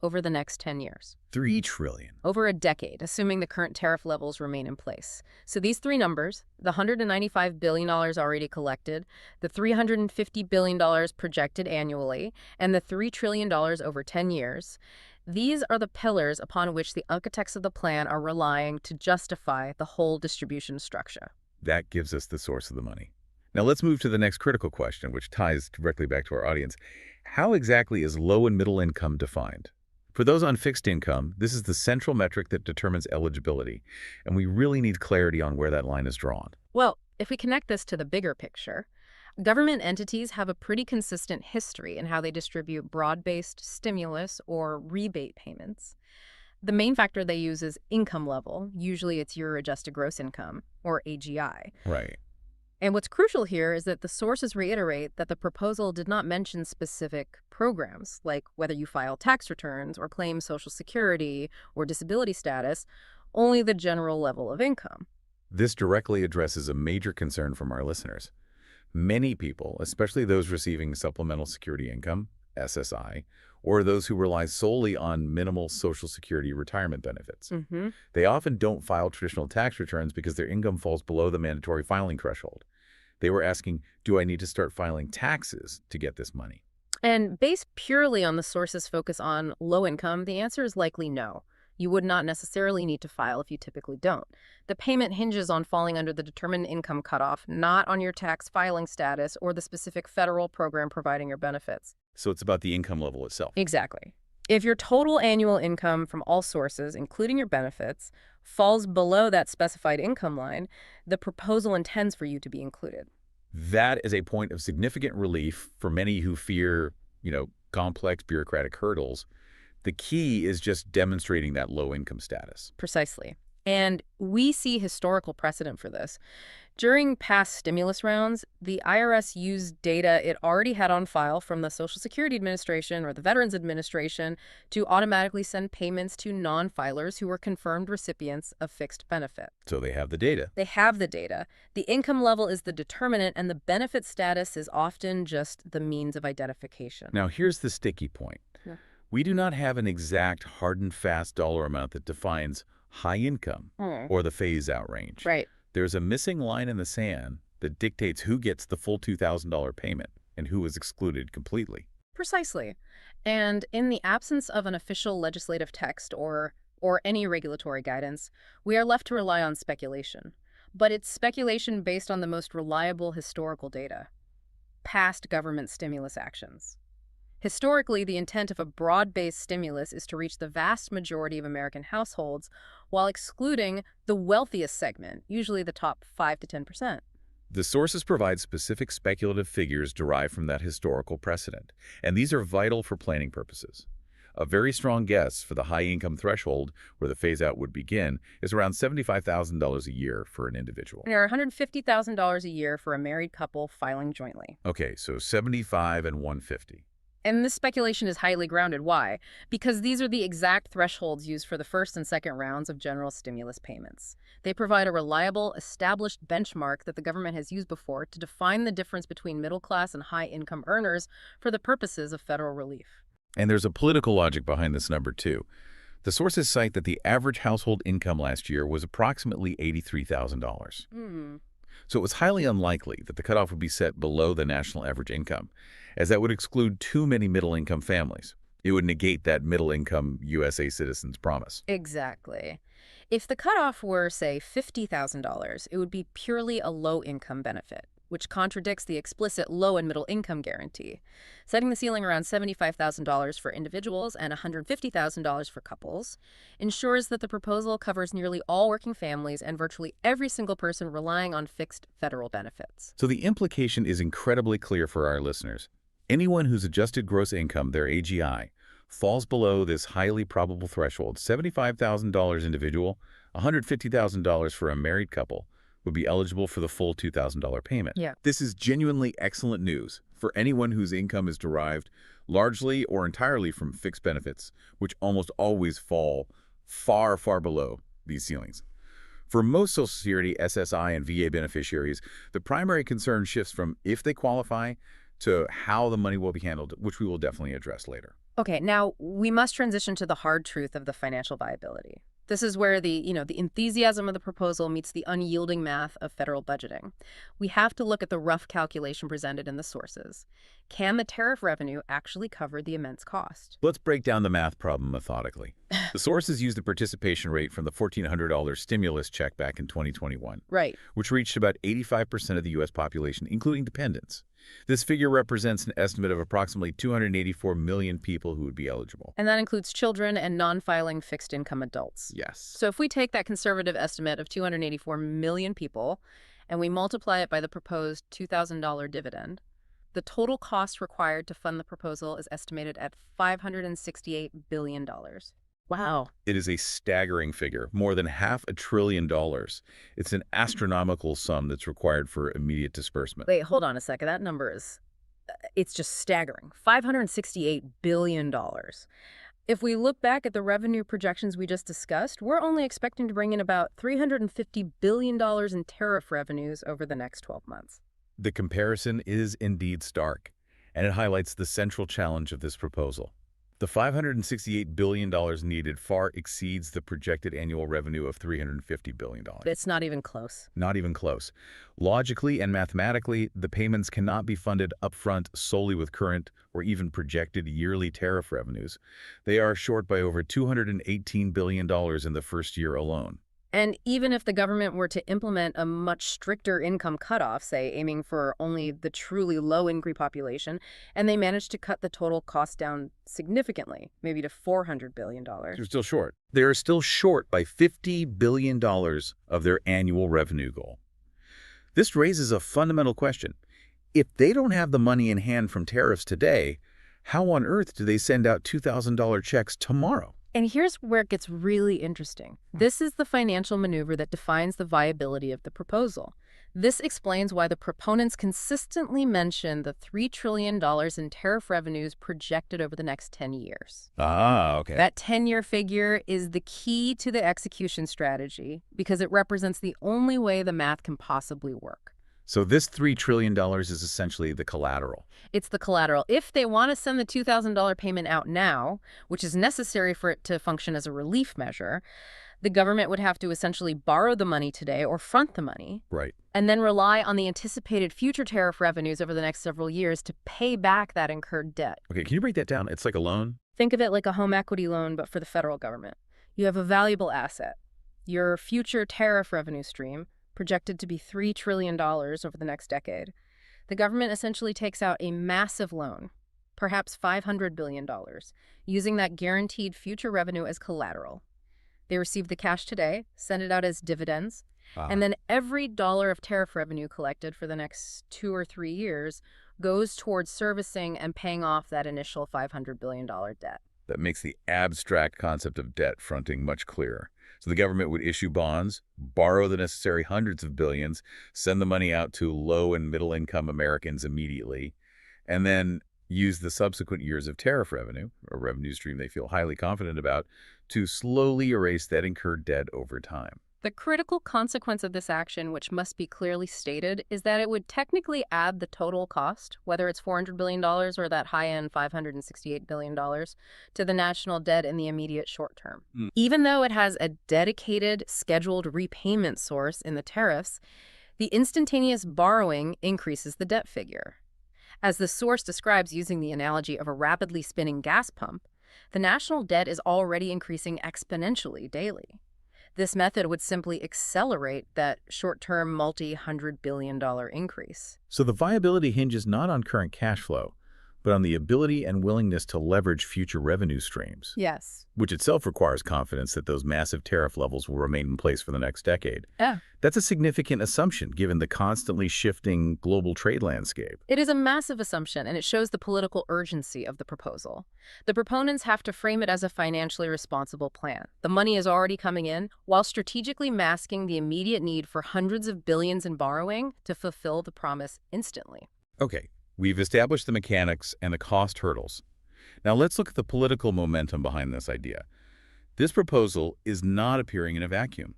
over the next 10 years. $3 trillion. Over a decade, assuming the current tariff levels remain in place. So these three numbers, the $195 billion already collected, the $350 billion projected annually, and the $3 trillion over 10 years, these are the pillars upon which the architects of the plan are relying to justify the whole distribution structure. That gives us the source of the money. Now let's move to the next critical question, which ties directly back to our audience. How exactly is low and middle income defined? For those on fixed income, this is the central metric that determines eligibility, and we really need clarity on where that line is drawn. Well, if we connect this to the bigger picture, Government entities have a pretty consistent history in how they distribute broad-based stimulus or rebate payments. The main factor they use is income level. Usually it's your adjusted gross income, or AGI. Right. And what's crucial here is that the sources reiterate that the proposal did not mention specific programs, like whether you file tax returns or claim Social Security or disability status, only the general level of income. This directly addresses a major concern from our listeners. Many people, especially those receiving supplemental security income, SSI, or those who rely solely on minimal Social Security retirement benefits. They often don't file traditional tax returns because their income falls below the mandatory filing threshold. They were asking, do I need to start filing taxes to get this money? And based purely on the source's focus on low income, the answer is likely no. You would not necessarily need to file if you typically don't. The payment hinges on falling under the determined income cutoff, not on your tax filing status or the specific federal program providing your benefits. So it's about the income level itself. Exactly. If your total annual income from all sources, including your benefits, falls below that specified income line, the proposal intends for you to be included. That is a point of significant relief for many who fear, complex bureaucratic hurdles. The key is just demonstrating that low income status. Precisely. And we see historical precedent for this. During past stimulus rounds, the IRS used data it already had on file from the Social Security Administration or the Veterans Administration to automatically send payments to non-filers who were confirmed recipients of fixed benefit. So they have the data. They have the data. The income level is the determinant, and the benefit status is often just the means of identification. Now, here's the sticky point. Yeah. We do not have an exact hard and fast dollar amount that defines high income or the phase-out range. Right. There's a missing line in the sand that dictates who gets the full $2,000 payment and who is excluded completely. Precisely. And in the absence of an official legislative text or any regulatory guidance, we are left to rely on speculation. But it's speculation based on the most reliable historical data, past government stimulus actions. Historically, the intent of a broad-based stimulus is to reach the vast majority of American households while excluding the wealthiest segment, usually the top 5 to 10%. The sources provide specific speculative figures derived from that historical precedent, and these are vital for planning purposes. A very strong guess for the high-income threshold where the phase-out would begin is around $75,000 a year for an individual. There are $150,000 a year for a married couple filing jointly. Okay, so $75,000 and $150,000. And this speculation is highly grounded. Why? Because these are the exact thresholds used for the first and second rounds of general stimulus payments. They provide a reliable, established benchmark that the government has used before to define the difference between middle-class and high-income earners for the purposes of federal relief. And there's a political logic behind this number, too. The sources cite that the average household income last year was approximately $83,000. So it was highly unlikely that the cutoff would be set below the national average income, as that would exclude too many middle-income families. It would negate that middle-income USA citizens promise. Exactly. If the cutoff were, say, $50,000, it would be purely a low-income benefit, which contradicts the explicit low and middle income guarantee. Setting the ceiling around $75,000 for individuals and $150,000 for couples ensures that the proposal covers nearly all working families and virtually every single person relying on fixed federal benefits. So the implication is incredibly clear for our listeners. Anyone whose adjusted gross income, their AGI, falls below this highly probable threshold, $75,000 individual, $150,000 for a married couple, would be eligible for the full $2,000 payment. Yeah. This is genuinely excellent news for anyone whose income is derived largely or entirely from fixed benefits, which almost always fall far, far below these ceilings. For most Social Security, SSI, and VA beneficiaries, the primary concern shifts from if they qualify to how the money will be handled, which we will definitely address later. Okay, now we must transition to the hard truth of the financial viability. This is where the enthusiasm of the proposal meets the unyielding math of federal budgeting. We have to look at the rough calculation presented in the sources. Can the tariff revenue actually cover the immense cost? Let's break down the math problem methodically. The sources use the participation rate from the $1,400 stimulus check back in 2021, Right. which reached about 85% of the U.S. population, including dependents. This figure represents an estimate of approximately 284 million people who would be eligible. And that includes children and non-filing fixed-income adults. Yes. So if we take that conservative estimate of 284 million people and we multiply it by the proposed $2,000 dividend, the total cost required to fund the proposal is estimated at $568 billion. Wow. It is a staggering figure, more than $500 billion. It's an astronomical sum that's required for immediate disbursement. Wait, hold on a second. That number is, it's just staggering. $568 billion. If we look back at the revenue projections we just discussed, we're only expecting to bring in about $350 billion in tariff revenues over the next 12 months. The comparison is indeed stark, and it highlights the central challenge of this proposal. The $568 billion needed far exceeds the projected annual revenue of $350 billion. It's not even close. Not even close. Logically and mathematically, the payments cannot be funded upfront solely with current or even projected yearly tariff revenues. They are short by over $218 billion in the first year alone. And even if the government were to implement a much stricter income cutoff, say aiming for only the truly low-income population, and they managed to cut the total cost down significantly, maybe to $400 billion. They're still short. They are still short by $50 billion of their annual revenue goal. This raises a fundamental question. If they don't have the money in hand from tariffs today, how on earth do they send out $2,000 checks tomorrow? And here's where it gets really interesting. This is the financial maneuver that defines the viability of the proposal. This explains why the proponents consistently mention the $3 trillion in tariff revenues projected over the next 10 years. Ah, okay. That 10-year figure is the key to the execution strategy because it represents the only way the math can possibly work. So this $3 trillion is essentially the collateral. It's the collateral. If they want to send the $2,000 payment out now, which is necessary for it to function as a relief measure, the government would have to essentially borrow the money today or front the money. Right. And then rely on the anticipated future tariff revenues over the next several years to pay back that incurred debt. Okay, can you break that down? It's like a loan? Think of it like a home equity loan, but for the federal government. You have a valuable asset, your future tariff revenue stream, projected to be $3 trillion over the next decade. The government essentially takes out a massive loan, perhaps $500 billion, using that guaranteed future revenue as collateral. They receive the cash today, send it out as dividends, and then every dollar of tariff revenue collected for the next 2 or 3 years goes towards servicing and paying off that initial $500 billion debt. That makes the abstract concept of debt fronting much clearer. So the government would issue bonds, borrow the necessary hundreds of billions, send the money out to low and middle income Americans immediately, and then use the subsequent years of tariff revenue, a revenue stream they feel highly confident about, to slowly erase that incurred debt over time. The critical consequence of this action, which must be clearly stated, is that it would technically add the total cost, whether it's $400 billion or that high-end $568 billion, to the national debt in the immediate short term. Even though it has a dedicated, scheduled repayment source in the tariffs, the instantaneous borrowing increases the debt figure. As the source describes using the analogy of a rapidly spinning gas pump, the national debt is already increasing exponentially daily. This method would simply accelerate that short-term multi-hundred billion-dollar increase. So the viability hinges not on current cash flow, but on the ability and willingness to leverage future revenue streams. Yes. Which itself requires confidence that those massive tariff levels will remain in place for the next decade. Yeah. That's a significant assumption given the constantly shifting global trade landscape. It is a massive assumption, and it shows the political urgency of the proposal. The proponents have to frame it as a financially responsible plan. The money is already coming in, while strategically masking the immediate need for hundreds of billions in borrowing to fulfill the promise instantly. Okay, we've established the mechanics and the cost hurdles. Now let's look at the political momentum behind this idea. This proposal is not appearing in a vacuum.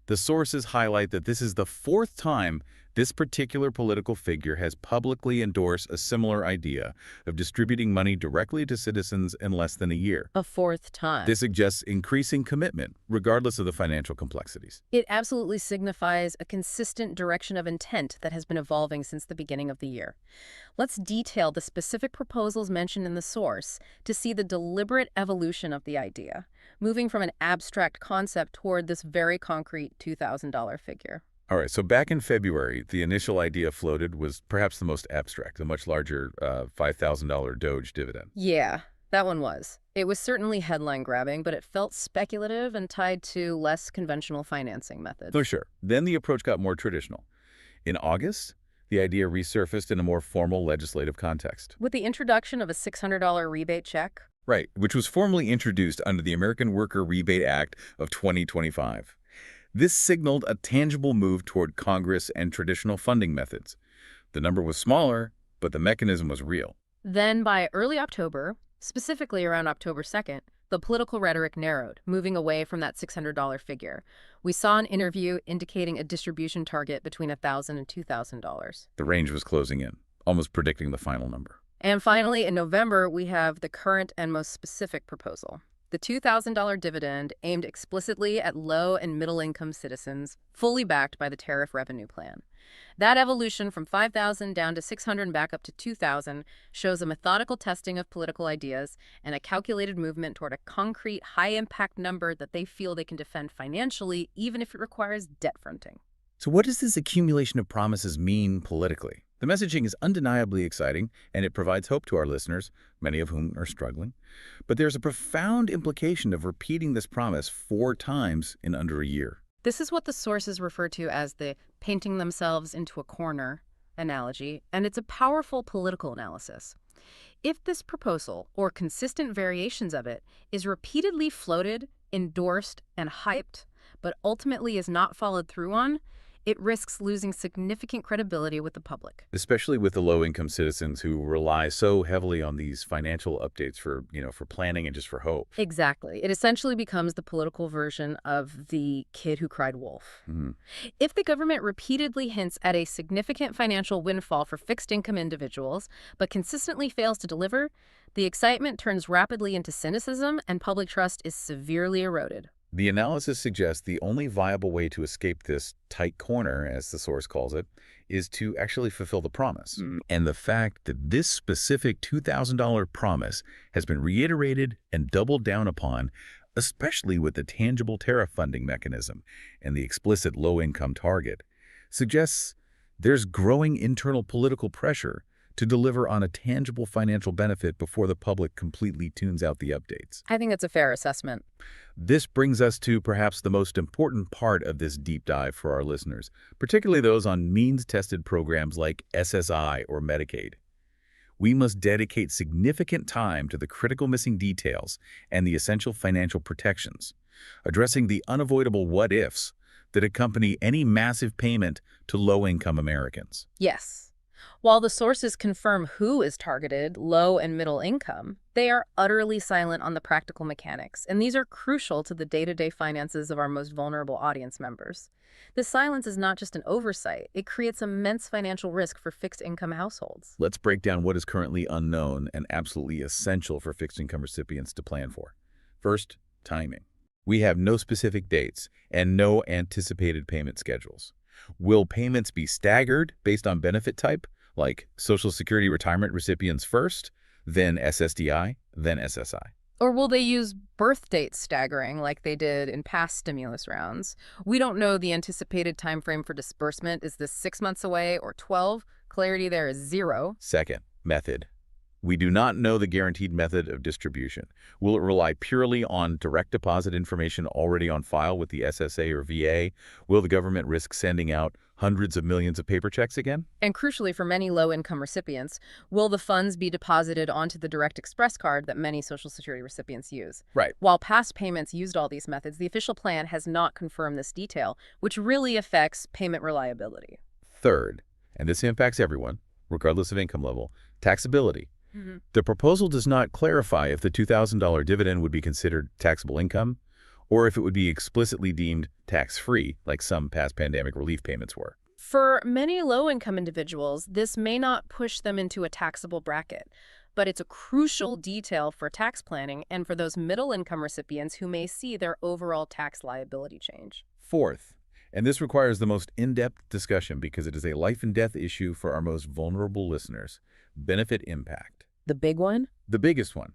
The sources highlight that this is the 4th time this particular political figure has publicly endorsed a similar idea of distributing money directly to citizens in less than a year. A 4th time. This suggests increasing commitment, regardless of the financial complexities. It absolutely signifies a consistent direction of intent that has been evolving since the beginning of the year. Let's detail the specific proposals mentioned in the source to see the deliberate evolution of the idea, moving from an abstract concept toward this very concrete $2,000 figure. All right, so back in February, the initial idea floated was perhaps the most abstract, the much larger $5,000 Doge dividend. Yeah. That one was. It was certainly headline-grabbing, but it felt speculative and tied to less conventional financing methods. For sure. Then the approach got more traditional. In August, the idea resurfaced in a more formal legislative context. With the introduction of a $600 rebate check. Right, which was formally introduced under the American Worker Rebate Act of 2025. This signaled a tangible move toward Congress and traditional funding methods. The number was smaller, but the mechanism was real. Then by early October, specifically around October 2nd, the political rhetoric narrowed, moving away from that $600 figure. We saw an interview indicating a distribution target between $1,000 and $2,000. The range was closing in, almost predicting the final number. And finally, in November, we have the current and most specific proposal. The $2,000 dividend aimed explicitly at low and middle-income citizens, fully backed by the Tariff Revenue Plan. That evolution from $5,000 down to $600 and back up to $2,000 shows a methodical testing of political ideas and a calculated movement toward a concrete, high-impact number that they feel they can defend financially, even if it requires debt fronting. So what does this accumulation of promises mean politically? The messaging is undeniably exciting, and it provides hope to our listeners, many of whom are struggling. But there's a profound implication of repeating this promise 4 times in under a year. This is what the sources refer to as the painting themselves into a corner analogy, and it's a powerful political analysis. If this proposal, or consistent variations of it, is repeatedly floated, endorsed, and hyped, but ultimately is not followed through on, it risks losing significant credibility with the public. Especially with the low-income citizens who rely so heavily on these financial updates for planning and just for hope. Exactly. It essentially becomes the political version of the kid who cried wolf. Mm-hmm. If the government repeatedly hints at a significant financial windfall for fixed-income individuals, but consistently fails to deliver, the excitement turns rapidly into cynicism and public trust is severely eroded. The analysis suggests the only viable way to escape this tight corner, as the source calls it, is to actually fulfill the promise. And the fact that this specific $2,000 promise has been reiterated and doubled down upon, especially with the tangible tariff funding mechanism and the explicit low-income target, suggests there's growing internal political pressure to deliver on a tangible financial benefit before the public completely tunes out the updates. I think that's a fair assessment. This brings us to perhaps the most important part of this deep dive for our listeners, particularly those on means-tested programs like SSI or Medicaid. We must dedicate significant time to the critical missing details and the essential financial protections, addressing the unavoidable what-ifs that accompany any massive payment to low-income Americans. Yes. While the sources confirm who is targeted, low and middle income, they are utterly silent on the practical mechanics, and these are crucial to the day-to-day finances of our most vulnerable audience members. This silence is not just an oversight, it creates immense financial risk for fixed-income households. Let's break down what is currently unknown and absolutely essential for fixed-income recipients to plan for. First, timing. We have no specific dates and no anticipated payment schedules. Will payments be staggered based on benefit type, like Social Security retirement recipients first, then SSDI, then SSI? Or will they use birth date staggering like they did in past stimulus rounds? We don't know the anticipated time frame for disbursement. Is this 6 months away or 12? Clarity there is 0. Second, method. We do not know the guaranteed method of distribution. Will it rely purely on direct deposit information already on file with the SSA or VA? Will the government risk sending out hundreds of millions of paper checks again? And crucially for many low-income recipients, will the funds be deposited onto the Direct Express card that many Social Security recipients use? Right. While past payments used all these methods, the official plan has not confirmed this detail, which really affects payment reliability. Third, and this impacts everyone, regardless of income level, taxability. The proposal does not clarify if the $2,000 dividend would be considered taxable income or if it would be explicitly deemed tax-free, like some past pandemic relief payments were. For many low-income individuals, this may not push them into a taxable bracket, but it's a crucial detail for tax planning and for those middle-income recipients who may see their overall tax liability change. Fourth, and this requires the most in-depth discussion because it is a life-and-death issue for our most vulnerable listeners, benefit impact. The big one? The biggest one.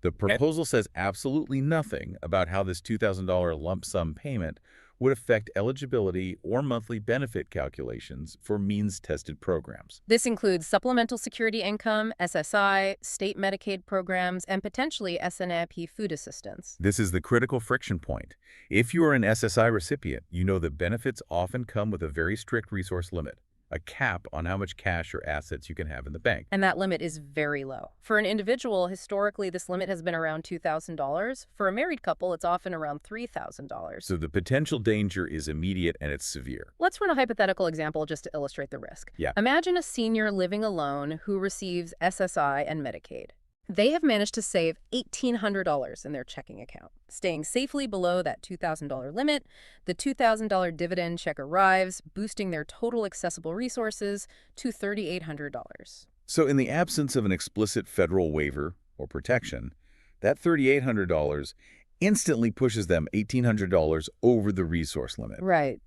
The proposal says absolutely nothing about how this $2,000 lump sum payment would affect eligibility or monthly benefit calculations for means-tested programs. This includes supplemental security income, SSI, state Medicaid programs, and potentially SNAP food assistance. This is the critical friction point. If you are an SSI recipient, you know that benefits often come with a very strict resource limit, a cap on how much cash or assets you can have in the bank. And that limit is very low. For an individual, historically, this limit has been around $2,000. For a married couple, it's often around $3,000. So the potential danger is immediate and it's severe. Let's run a hypothetical example just to illustrate the risk. Yeah. Imagine a senior living alone who receives SSI and Medicaid. They have managed to save $1,800 in their checking account. Staying safely below that $2,000 limit, the $2,000 dividend check arrives, boosting their total accessible resources to $3,800. So in the absence of an explicit federal waiver or protection, that $3,800 instantly pushes them $1,800 over the resource limit. Right.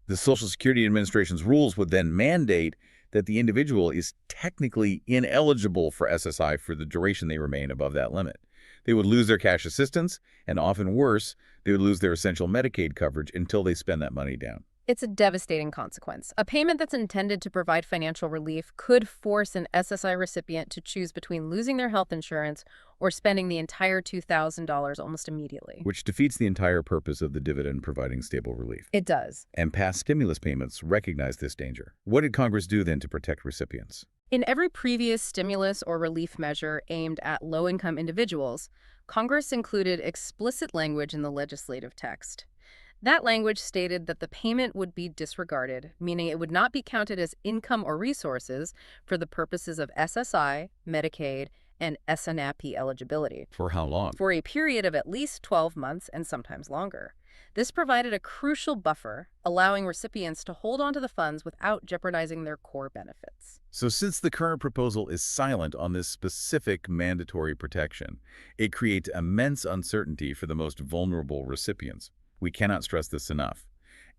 The Social Security Administration's rules would then mandate that the individual is technically ineligible for SSI for the duration they remain above that limit. They would lose their cash assistance, and often worse, they would lose their essential Medicaid coverage until they spend that money down. It's a devastating consequence. A payment that's intended to provide financial relief could force an SSI recipient to choose between losing their health insurance or spending the entire $2,000 almost immediately. Which defeats the entire purpose of the dividend providing stable relief. It does. And past stimulus payments recognize this danger. What did Congress do then to protect recipients? In every previous stimulus or relief measure aimed at low-income individuals, Congress included explicit language in the legislative text. That language stated that the payment would be disregarded, meaning it would not be counted as income or resources for the purposes of SSI, Medicaid, and SNAP eligibility. For how long? For a period of at least 12 months and sometimes longer. This provided a crucial buffer, allowing recipients to hold on to the funds without jeopardizing their core benefits. So since the current proposal is silent on this specific mandatory protection, it creates immense uncertainty for the most vulnerable recipients. We cannot stress this enough.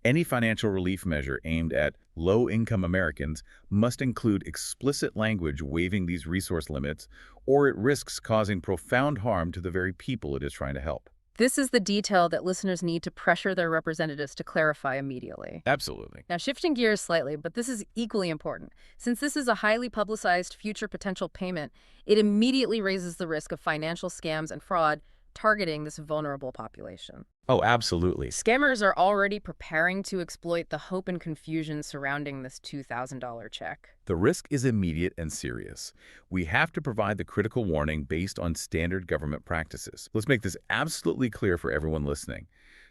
Any financial relief measure aimed at low-income Americans must include explicit language waiving these resource limits, or it risks causing profound harm to the very people it is trying to help. This is the detail that listeners need to pressure their representatives to clarify immediately. Absolutely. Now, shifting gears slightly, but this is equally important. Since this is a highly publicized future potential payment, it immediately raises the risk of financial scams and fraud targeting this vulnerable population. Oh, absolutely. Scammers are already preparing to exploit the hope and confusion surrounding this $2,000 check. The risk is immediate and serious. We have to provide the critical warning based on standard government practices. Let's make this absolutely clear for everyone listening.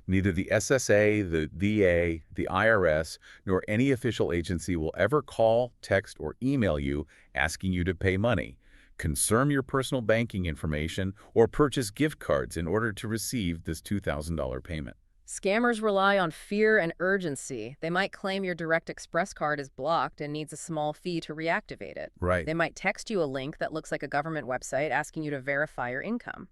Neither the SSA, the VA, the IRS, nor any official agency will ever call, text, or email you asking you to pay money, confirm your personal banking information, or purchase gift cards in order to receive this $2,000 payment. Scammers rely on fear and urgency. They might claim your Direct Express card is blocked and needs a small fee to reactivate it. Right. They might text you a link that looks like a government website asking you to verify your income.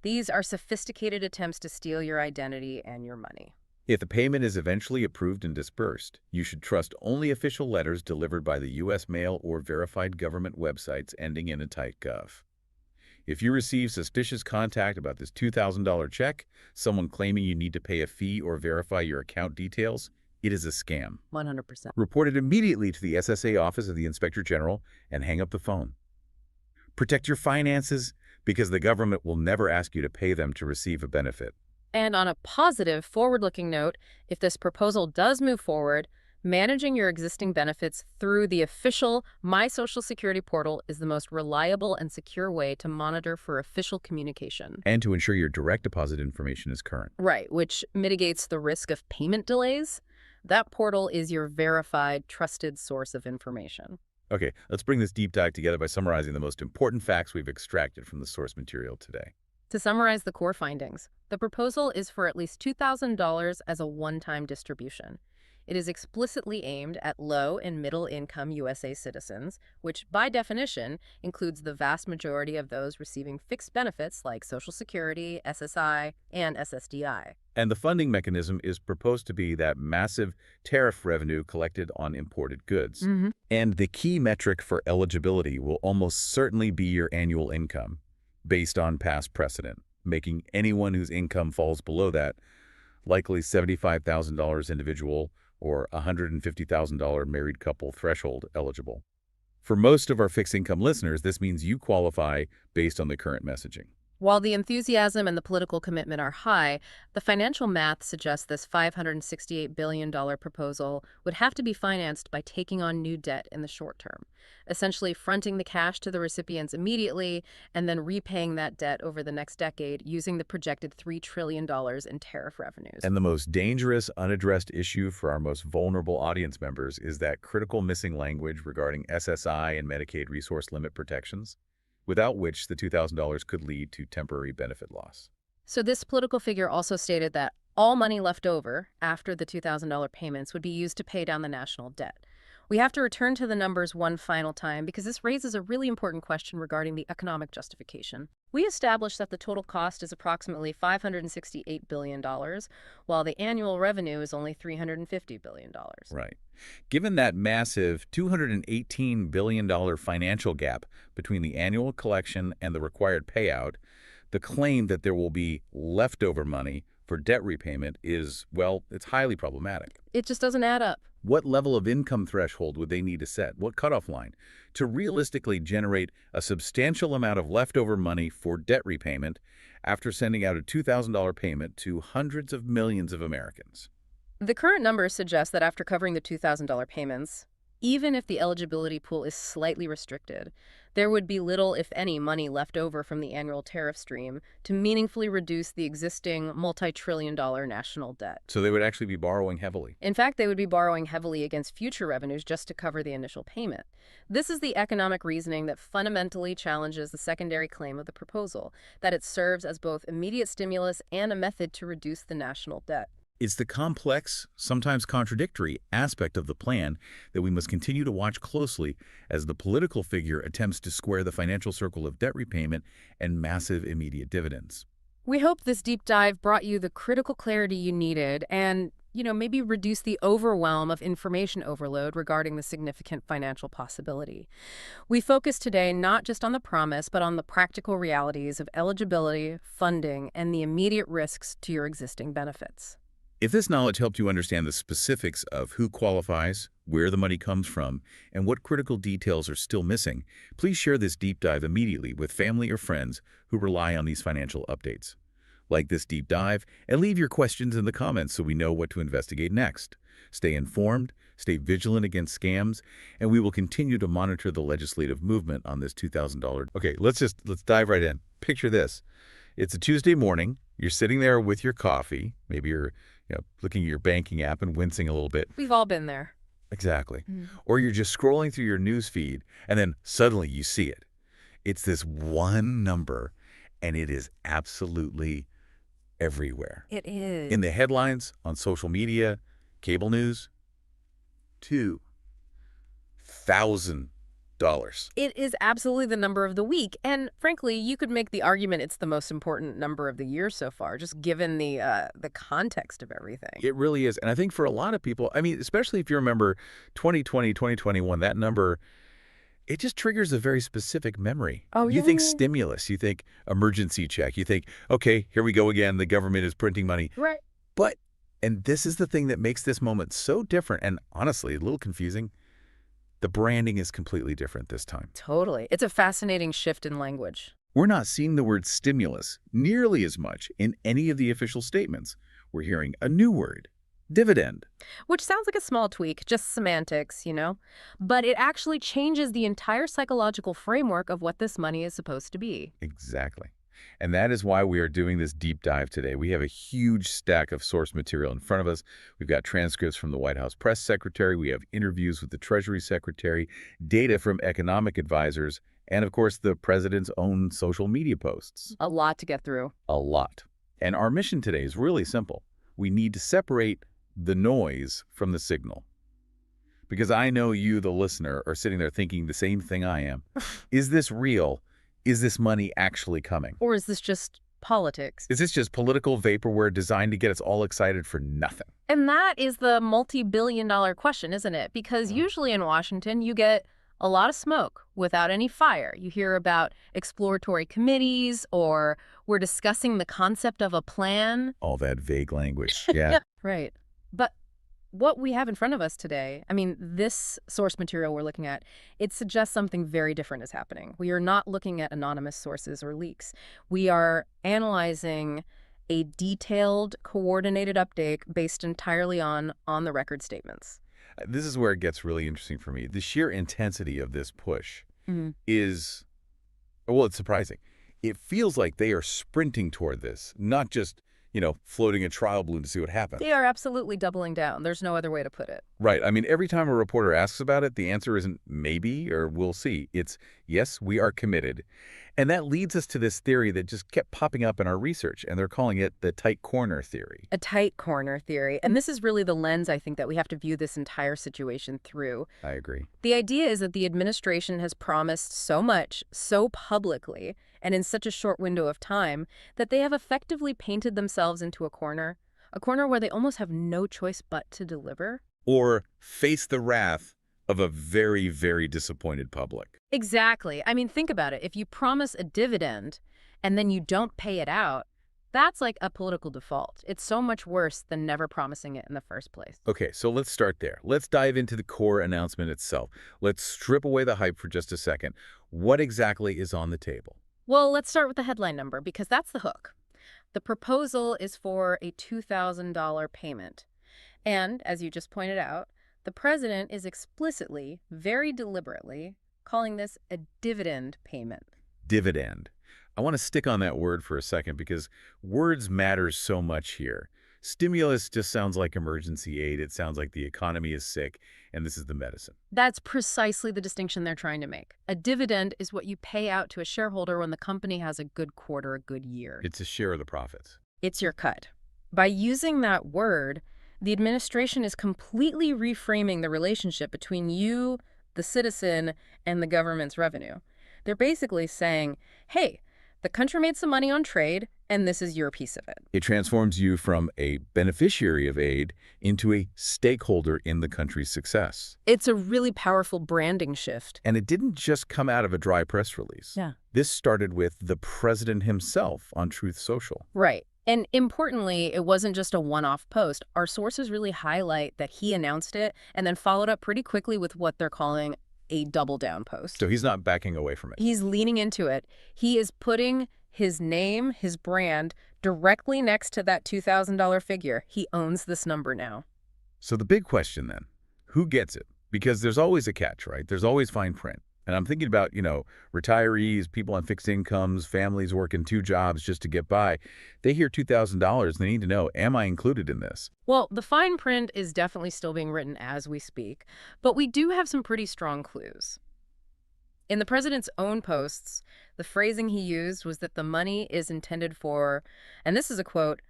These are sophisticated attempts to steal your identity and your money. If the payment is eventually approved and disbursed, you should trust only official letters delivered by the U.S. mail or verified government websites ending in a .gov. If you receive suspicious contact about this $2,000 check, someone claiming you need to pay a fee or verify your account details, it is a scam. 100%. Report it immediately to the SSA Office of the Inspector General and hang up the phone. Protect your finances because the government will never ask you to pay them to receive a benefit. And on a positive, forward-looking note, if this proposal does move forward, managing your existing benefits through the official My Social Security portal is the most reliable and secure way to monitor for official communication. And to ensure your direct deposit information is current. Right, which mitigates the risk of payment delays. That portal is your verified, trusted source of information. Okay, let's bring this deep dive together by summarizing the most important facts we've extracted from the source material today. To summarize the core findings, the proposal is for at least $2,000 as a one-time distribution. It is explicitly aimed at low and middle-income USA citizens, which by definition includes the vast majority of those receiving fixed benefits like Social Security, SSI, and SSDI. And the funding mechanism is proposed to be that massive tariff revenue collected on imported goods. And the key metric for eligibility will almost certainly be your annual income, based on past precedent, making anyone whose income falls below that likely $75,000 individual or $150,000 married couple threshold eligible. For most of our fixed income listeners, this means you qualify based on the current messaging. While the enthusiasm and the political commitment are high, the financial math suggests this $568 billion proposal would have to be financed by taking on new debt in the short term, essentially fronting the cash to the recipients immediately and then repaying that debt over the next decade using the projected $3 trillion in tariff revenues. And the most dangerous, unaddressed issue for our most vulnerable audience members is that critical missing language regarding SSI and Medicaid resource limit protections, without which the $2,000 could lead to temporary benefit loss. So this political figure also stated that all money left over after the $2,000 payments would be used to pay down the national debt. We have to return to the numbers one final time because this raises a really important question regarding the economic justification. We established that the total cost is approximately $568 billion, while the annual revenue is only $350 billion. Right. Given that massive $218 billion financial gap between the annual collection and the required payout, the claim that there will be leftover money for debt repayment is, well, it's highly problematic. It just doesn't add up. What level of income threshold would they need to set? What cutoff line? To realistically generate a substantial amount of leftover money for debt repayment after sending out a $2,000 payment to hundreds of millions of Americans. The current numbers suggest that after covering the $2,000 payments, even if the eligibility pool is slightly restricted, there would be little, if any, money left over from the annual tariff stream to meaningfully reduce the existing multi-trillion-dollar national debt. So they would actually be borrowing heavily. In fact, they would be borrowing heavily against future revenues just to cover the initial payment. This is the economic reasoning that fundamentally challenges the secondary claim of the proposal, that it serves as both immediate stimulus and a method to reduce the national debt. It's the complex, sometimes contradictory aspect of the plan that we must continue to watch closely as the political figure attempts to square the financial circle of debt repayment and massive immediate dividends. We hope this deep dive brought you the critical clarity you needed and, maybe reduce the overwhelm of information overload regarding the significant financial possibility. We focus today not just on the promise, but on the practical realities of eligibility, funding, and the immediate risks to your existing benefits. If this knowledge helped you understand the specifics of who qualifies, where the money comes from, and what critical details are still missing, please share this deep dive immediately with family or friends who rely on these financial updates. Like this deep dive and leave your questions in the comments so we know what to investigate next. Stay informed, stay vigilant against scams, and we will continue to monitor the legislative movement on this $2,000. Okay, let's dive right in. Picture this. It's a Tuesday morning. You're sitting there with your coffee. Maybe you're looking at your banking app and wincing a little bit. We've all been there. Exactly. Or you're just scrolling through your news feed, and then suddenly you see it. It's this one number, and it is absolutely everywhere. It is. In the headlines, on social media, cable news, $2,000. It is absolutely the number of the week. And frankly, you could make the argument it's the most important number of the year so far, just given the context of everything. It really is. And I think for a lot of people, especially if you remember 2020, 2021, that number, it just triggers a very specific memory. Oh, yeah. You think stimulus, you think emergency check, you think, okay, here we go again, the government is printing money. Right. And this is the thing that makes this moment so different and honestly a little confusing. The branding is completely different this time. Totally. It's a fascinating shift in language. We're not seeing the word stimulus nearly as much in any of the official statements. We're hearing a new word, dividend. Which sounds like a small tweak, just semantics, But it actually changes the entire psychological framework of what this money is supposed to be. Exactly. And that is why we are doing this deep dive today. We have a huge stack of source material in front of us. We've got transcripts from the White House press secretary. We have interviews with the Treasury Secretary, data from economic advisors, and of course, the president's own social media posts. A lot to get through. A lot. And our mission today is really simple. We need to separate the noise from the signal. Because I know you, the listener, are sitting there thinking the same thing I am. Is this real? Is this money actually coming? Or is this just politics? Is this just political vaporware designed to get us all excited for nothing? And that is the multi-billion-dollar question, isn't it? Because usually in Washington, you get A lot of smoke without any fire. You hear about exploratory committees, or we're discussing the concept of a plan. All that vague language. Yeah. Right. But what we have in front of us today, I mean, this source material we're looking at, it suggests something very different is happening. We are not looking at anonymous sources or leaks. We are analyzing a detailed, coordinated update based entirely on the-record statements. This is where it gets really interesting for me. The sheer intensity of this push is, well, it's surprising. It feels like they are sprinting toward this, not just, floating a trial balloon to see what happens. They are absolutely doubling down. There's no other way to put it. Right. I mean, every time a reporter asks about it, the answer isn't maybe or we'll see. It's, yes, we are committed. And that leads us to this theory that just kept popping up in our research, and they're calling it the tight corner theory. A tight corner theory. And this is really the lens, I think, that we have to view this entire situation through. I agree. The idea is that the administration has promised so much, so publicly, and in such a short window of time, that they have effectively painted themselves into a corner where they almost have no choice but to deliver. Or face the wrath of a very, very disappointed public. Exactly. I mean, think about it. If you promise a dividend and then you don't pay it out, that's like a political default. It's so much worse than never promising it in the first place. Okay, so let's start there. Let's dive into the core announcement itself. Let's strip away the hype for just a second. What exactly is on the table? Well, let's start with the headline number, because that's the hook. The proposal is for a $2,000 payment. And, as you just pointed out, the president is explicitly, very deliberately, calling this a dividend payment. Dividend. I want to stick on that word for a second because words matter so much here. Stimulus just sounds like emergency aid. It sounds like the economy is sick, and this is the medicine. That's precisely the distinction they're trying to make. A dividend is what you pay out to a shareholder when the company has a good quarter, a good year. It's a share of the profits. It's your cut. By using that word, the administration is completely reframing the relationship between you, the citizen, and the government's revenue. They're basically saying, hey, the country made some money on trade, and this is your piece of it. It transforms you from a beneficiary of aid into a stakeholder in the country's success. It's a really powerful branding shift. And it didn't just come out of a dry press release. Yeah. This started with the president himself on Truth Social. Right. And importantly, it wasn't just a one-off post. Our sources really highlight that he announced it and then followed up pretty quickly with what they're calling a double-down post. So he's not backing away from it. He's leaning into it. He is putting his name, his brand, directly next to that $2,000 figure. He owns this number now. So the big question then, who gets it? Because there's always a catch, right? There's always fine print. And I'm thinking about, retirees, people on fixed incomes, families working 2 jobs just to get by. They hear $2,000, they need to know, am I included in this? Well, the fine print is definitely still being written as we speak, but we do have some pretty strong clues. In the president's own posts, the phrasing he used was that the money is intended for, and this is a quote,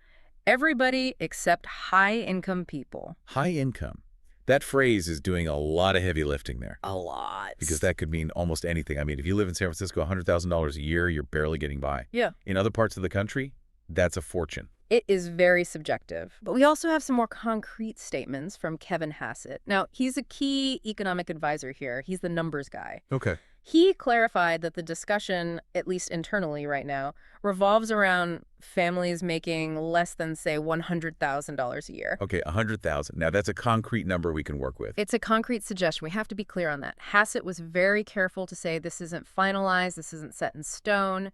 everybody except high-income people. High income. That phrase is doing a lot of heavy lifting there. A lot. Because that could mean almost anything. I mean, if you live in San Francisco, $100,000 a year, you're barely getting by. Yeah. In other parts of the country, that's a fortune. It is very subjective. But we also have some more concrete statements from Kevin Hassett. Now, he's a key economic advisor here. He's the numbers guy. Okay. He clarified that the discussion, at least internally right now, revolves around families making less than, say, $100,000 a year. Okay, $100,000. Now, that's a concrete number we can work with. It's a concrete suggestion. We have to be clear on that. Hassett was very careful to say this isn't finalized, this isn't set in stone,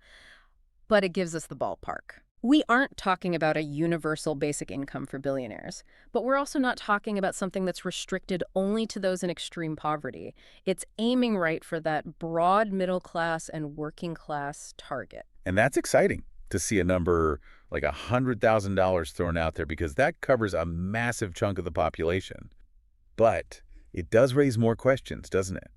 but it gives us the ballpark. We aren't talking about a universal basic income for billionaires, but we're also not talking about something that's restricted only to those in extreme poverty. It's aiming right for that broad middle class and working class target. And that's exciting to see a number like $100,000 thrown out there because that covers a massive chunk of the population. But it does raise more questions, doesn't it?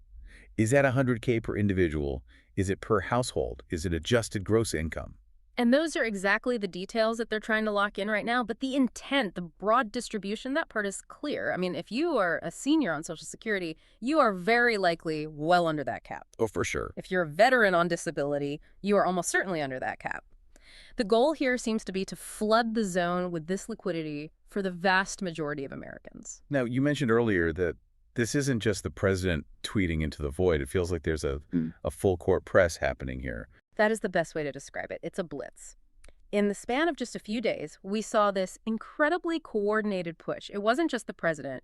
Is that $100K per individual? Is it per household? Is it adjusted gross income? And those are exactly the details that they're trying to lock in right now. But the intent, the broad distribution, that part is clear. I mean, if you are a senior on Social Security, you are very likely well under that cap. Oh, for sure. If you're a veteran on disability, you are almost certainly under that cap. The goal here seems to be to flood the zone with this liquidity for the vast majority of Americans. Now, you mentioned earlier that This isn't just the president tweeting into the void. It feels like there's a full court press happening here. That is the best way to describe it. It's a blitz. In the span of just a few days, we saw this incredibly coordinated push. It wasn't just the president.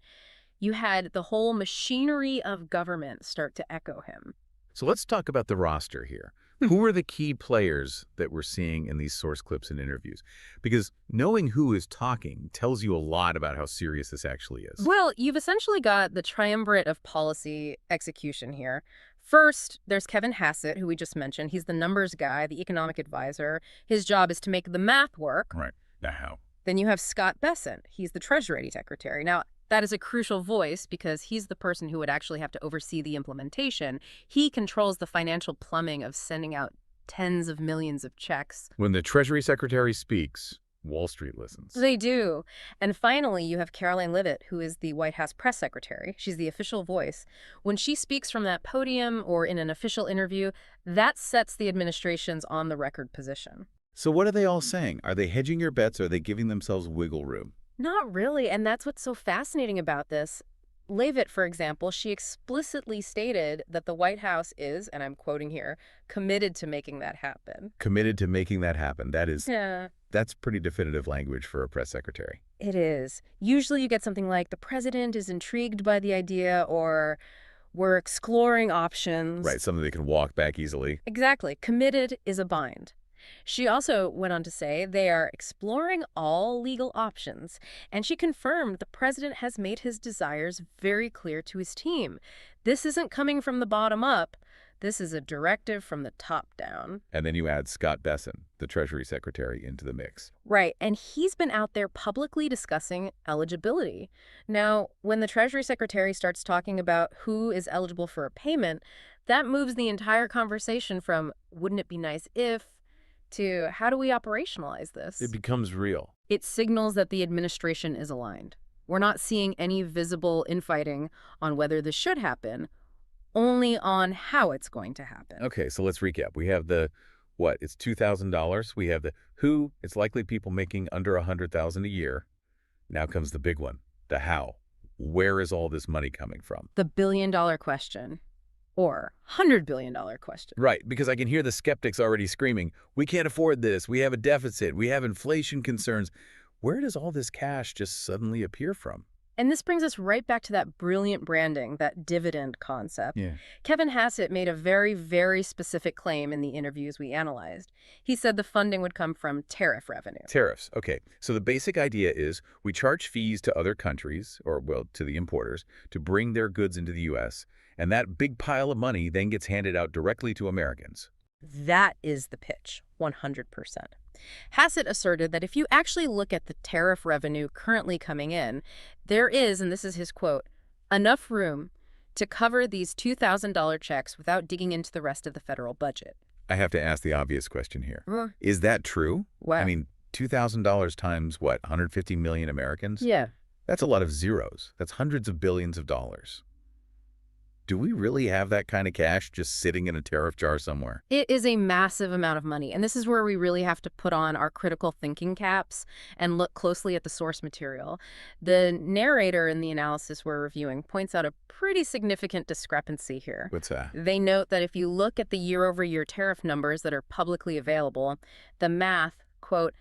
You had the whole machinery of government start to echo him. So let's talk about the roster here. Who are the key players that we're seeing in these source clips and interviews? Because knowing who is talking tells you a lot about how serious this actually is. Well, you've essentially got the triumvirate of policy execution here. First, there's Kevin Hassett, who we just mentioned. He's the numbers guy, the economic advisor. His job is to make the math work. Right. Now how? Then you have Scott Bessent. He's the Treasury Secretary. Now, that is a crucial voice because he's the person who would actually have to oversee the implementation. He controls the financial plumbing of sending out tens of millions of checks. When the Treasury Secretary speaks, Wall Street listens. They do. And finally, you have Caroline Leavitt, who is the White House press secretary. She's the official voice. When she speaks from that podium or in an official interview, that sets the administration's on-the-record position. So what are they all saying? Are they hedging your bets or are they giving themselves wiggle room? Not really, and that's what's so fascinating about this. Leavitt, for example, she explicitly stated that the White House is, and I'm quoting here, committed to making that happen. Committed to making that happen. Yeah. That's pretty definitive language for a press secretary. It is. Usually you get something like, the president is intrigued by the idea, or we're exploring options. Right, something they can walk back easily. Exactly. Committed is a bind. She also went on to say they are exploring all legal options, and she confirmed the president has made his desires very clear to his team. This isn't coming from the bottom up. This is a directive from the top down. And then you add Scott Bessent, the Treasury Secretary, into the mix. Right, and he's been out there publicly discussing eligibility. Now, when the Treasury Secretary starts talking about who is eligible for a payment, that moves the entire conversation from wouldn't it be nice if to how do we operationalize this? It becomes real. It signals that the administration is aligned. We're not seeing any visible infighting on whether this should happen, only on how it's going to happen. Okay, so let's recap. We have the, what, it's $2,000. We have the who, it's likely people making under $100,000 a year. Now comes the big one, the how. Where is all this money coming from? The billion-dollar question. Or $100 billion question. Right, because I can hear the skeptics already screaming, we can't afford this, we have a deficit, we have inflation concerns. Where does all this cash just suddenly appear from? And this brings us right back to that brilliant branding, that dividend concept. Yeah. Kevin Hassett made a very, very specific claim in the interviews we analyzed. He said the funding would come from tariff revenue. Tariffs. Okay, so the basic idea is we charge fees to other countries, or, well, to the importers, to bring their goods into the U.S., and that big pile of money then gets handed out directly to Americans. That is the pitch, 100%. Hassett asserted that if you actually look at the tariff revenue currently coming in, there is, and this is his quote, enough room to cover these $2,000 checks without digging into the rest of the federal budget. I have to ask the obvious question here. Is that true? Wow. I mean, $2,000 times, what, 150 million Americans? Yeah. That's a lot of zeros. That's hundreds of billions of dollars. Do we really have that kind of cash just sitting in a tariff jar somewhere? It is a massive amount of money, and this is where we really have to put on our critical thinking caps and look closely at the source material. The narrator in the analysis we're reviewing points out a pretty significant discrepancy here. What's that? They note that if you look at the year-over-year tariff numbers that are publicly available, the math, quote,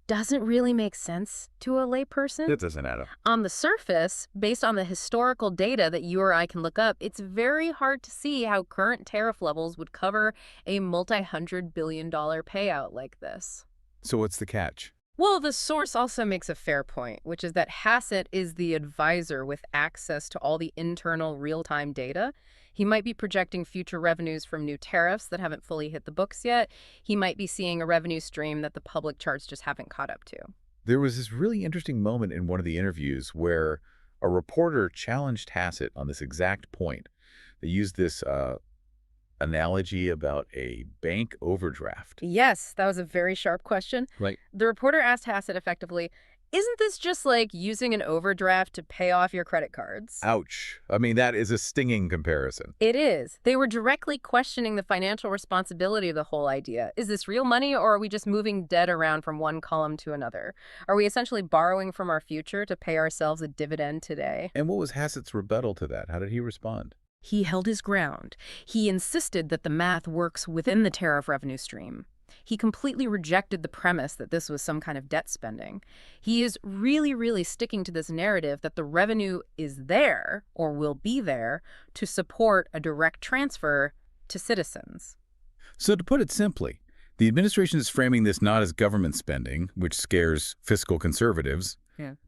doesn't really make sense to a layperson. It doesn't add up. On the surface, based on the historical data that you or I can look up, it's very hard to see how current tariff levels would cover a multi-$100 billion payout like this. So what's the catch? Well, the source also makes a fair point, which is that Hassett is the advisor with access to all the internal real-time data. He might be projecting future revenues from new tariffs that haven't fully hit the books yet. He might be seeing a revenue stream that the public charts just haven't caught up to. There was this really interesting moment in one of the interviews where a reporter challenged Hassett on this exact point. They used this analogy about a bank overdraft. Yes, that was a very sharp question. Right. The reporter asked Hassett effectively, Isn't this just like using an overdraft to pay off your credit cards? Ouch. I mean, that is a stinging comparison. It is. They were directly questioning the financial responsibility of the whole idea. Is this real money, or are we just moving debt around from one column to another? Are we essentially borrowing from our future to pay ourselves a dividend today? And what was Hassett's rebuttal to that? How did he respond? He held his ground. He insisted that the math works within the tariff revenue stream. He completely rejected the premise that this was some kind of debt spending. He is really sticking to this narrative that the revenue is there, or will be there, to support a direct transfer to citizens. So to put it simply, the administration is framing this not as government spending, which scares fiscal conservatives,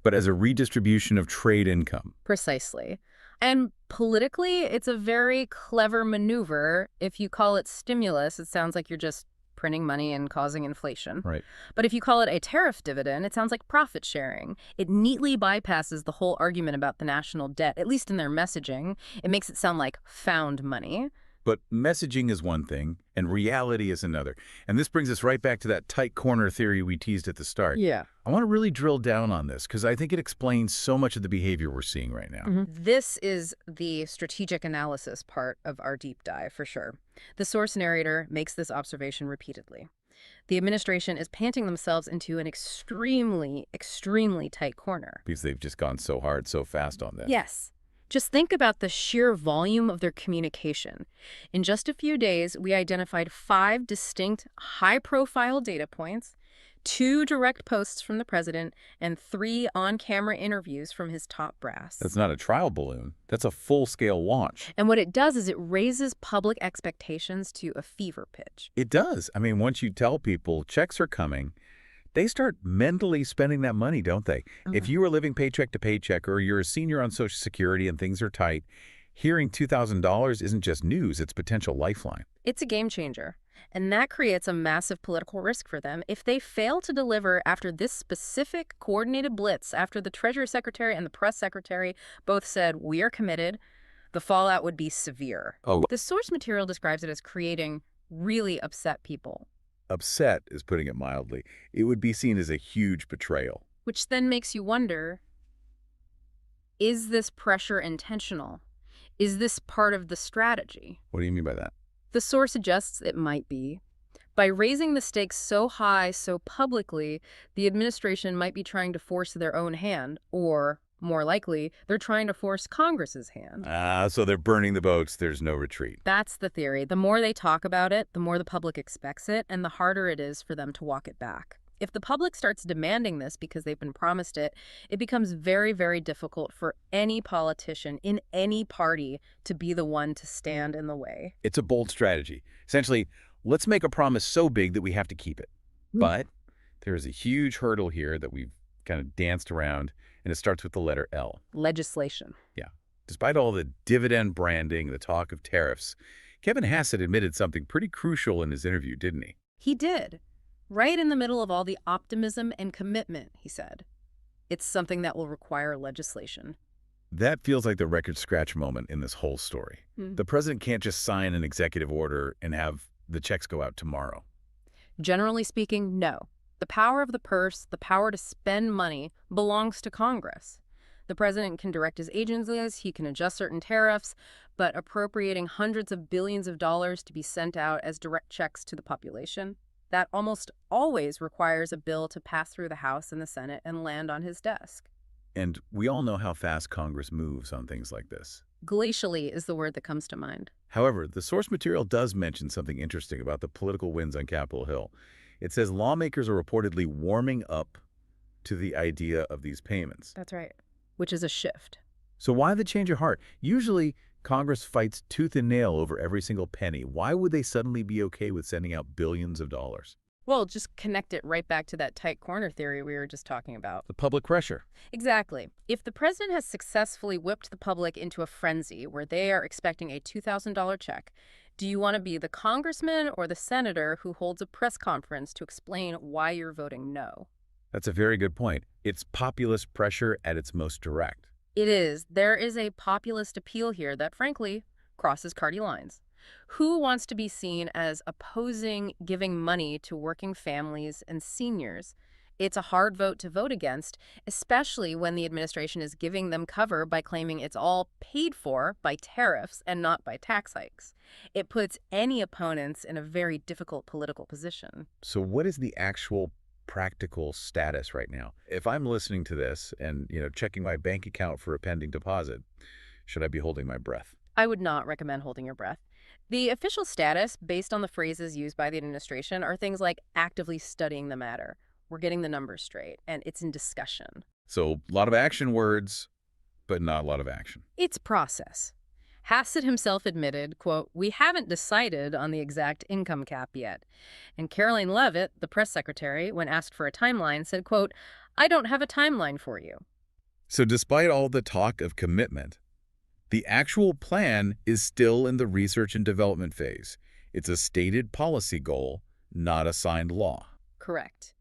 but as a redistribution of trade income. Precisely. And politically, it's a very clever maneuver. If you call it stimulus, it sounds like you're just printing money and causing inflation. Right. But if you call it a tariff dividend, it sounds like profit sharing. It neatly bypasses the whole argument about the national debt, at least in their messaging. It makes it sound like found money. But messaging is one thing, and reality is another. And this brings us right back to that tight corner theory we teased at the start. Yeah. I want to really drill down on this because I think it explains so much of the behavior we're seeing right now. This is the strategic analysis part of our deep dive, for sure. The source narrator makes this observation repeatedly. The administration is panting themselves into an extremely tight corner. Because they've just gone so hard, so fast on this. Yes. Just think about the sheer volume of their communication. In just a few days, we identified 5 distinct, high-profile data points, 2 direct posts from the president, and 3 on-camera interviews from his top brass. That's not a trial balloon. That's a full-scale launch. And what it does is it raises public expectations to a fever pitch. It does. I mean, once you tell people checks are coming, they start mentally spending that money, don't they? If you are living paycheck to paycheck or you're a senior on Social Security and things are tight, hearing $2,000 isn't just news, it's potential lifeline. It's a game changer. And that creates a massive political risk for them. If they fail to deliver after this specific coordinated blitz, after the Treasury Secretary and the Press Secretary both said, we are committed, the fallout would be severe. Oh. The source material describes it as creating really upset people. Upset is putting it mildly. It would be seen as a huge betrayal. Which then makes you wonder, is this pressure intentional? Is this part of the strategy? What do you mean by that? The source suggests it might be. By raising the stakes so high, so publicly, the administration might be trying to force their own hand, or, more likely, they're trying to force Congress's hand. So they're burning the boats. There's no retreat. That's the theory. The more they talk about it, the more the public expects it, and the harder it is for them to walk it back. If the public starts demanding this because they've been promised it, it becomes very difficult for any politician in any party to be the one to stand in the way. It's a bold strategy. Essentially, let's make a promise so big that we have to keep it. But there is a huge hurdle here that we've kind of danced around, and it starts with the letter L. Legislation. Yeah. Despite all the dividend branding, the talk of tariffs, Kevin Hassett admitted something pretty crucial in his interview, didn't he? He did. Right in the middle of all the optimism and commitment, he said. It's something that will require legislation. That feels like the record scratch moment in this whole story. The president can't just sign an executive order and have the checks go out tomorrow. Generally speaking, no. The power of the purse, the power to spend money, belongs to Congress. The president can direct his agencies, he can adjust certain tariffs, but appropriating hundreds of billions of dollars to be sent out as direct checks to the population, that almost always requires a bill to pass through the House and the Senate and land on his desk. And we all know how fast Congress moves on things like this. Glacially is the word that comes to mind. However, the source material does mention something interesting about the political winds on Capitol Hill. It says lawmakers are reportedly warming up to the idea of these payments. That's right. Which is a shift. So why the change of heart? Usually, Congress fights tooth and nail over every single penny. Why would they suddenly be okay with sending out billions of dollars? Well, just connect it right back to that tight corner theory we were just talking about. The public pressure. Exactly. If the president has successfully whipped the public into a frenzy where they are expecting a $2,000 check, do you want to be the congressman or the senator who holds a press conference to explain why you're voting no? That's a very good point. It's populist pressure at its most direct. It is. There is a populist appeal here that, frankly, crosses party lines. Who wants to be seen as opposing giving money to working families and seniors? It's a hard vote to vote against, especially when the administration is giving them cover by claiming it's all paid for by tariffs and not by tax hikes. It puts any opponents in a very difficult political position. So what is the actual practical status right now? If I'm listening to this and, checking my bank account for a pending deposit, should I be holding my breath? I would not recommend holding your breath. The official status, based on the phrases used by the administration, are things like actively studying the matter. We're getting the numbers straight, and it's in discussion. So a lot of action words, but not a lot of action. It's process. Hassett himself admitted, quote, "We haven't decided on the exact income cap yet." And Caroline Leavitt, the press secretary, when asked for a timeline, said, quote, "I don't have a timeline for you." So despite all the talk of commitment, the actual plan is still in the research and development phase. It's a stated policy goal, not a signed law. Correct.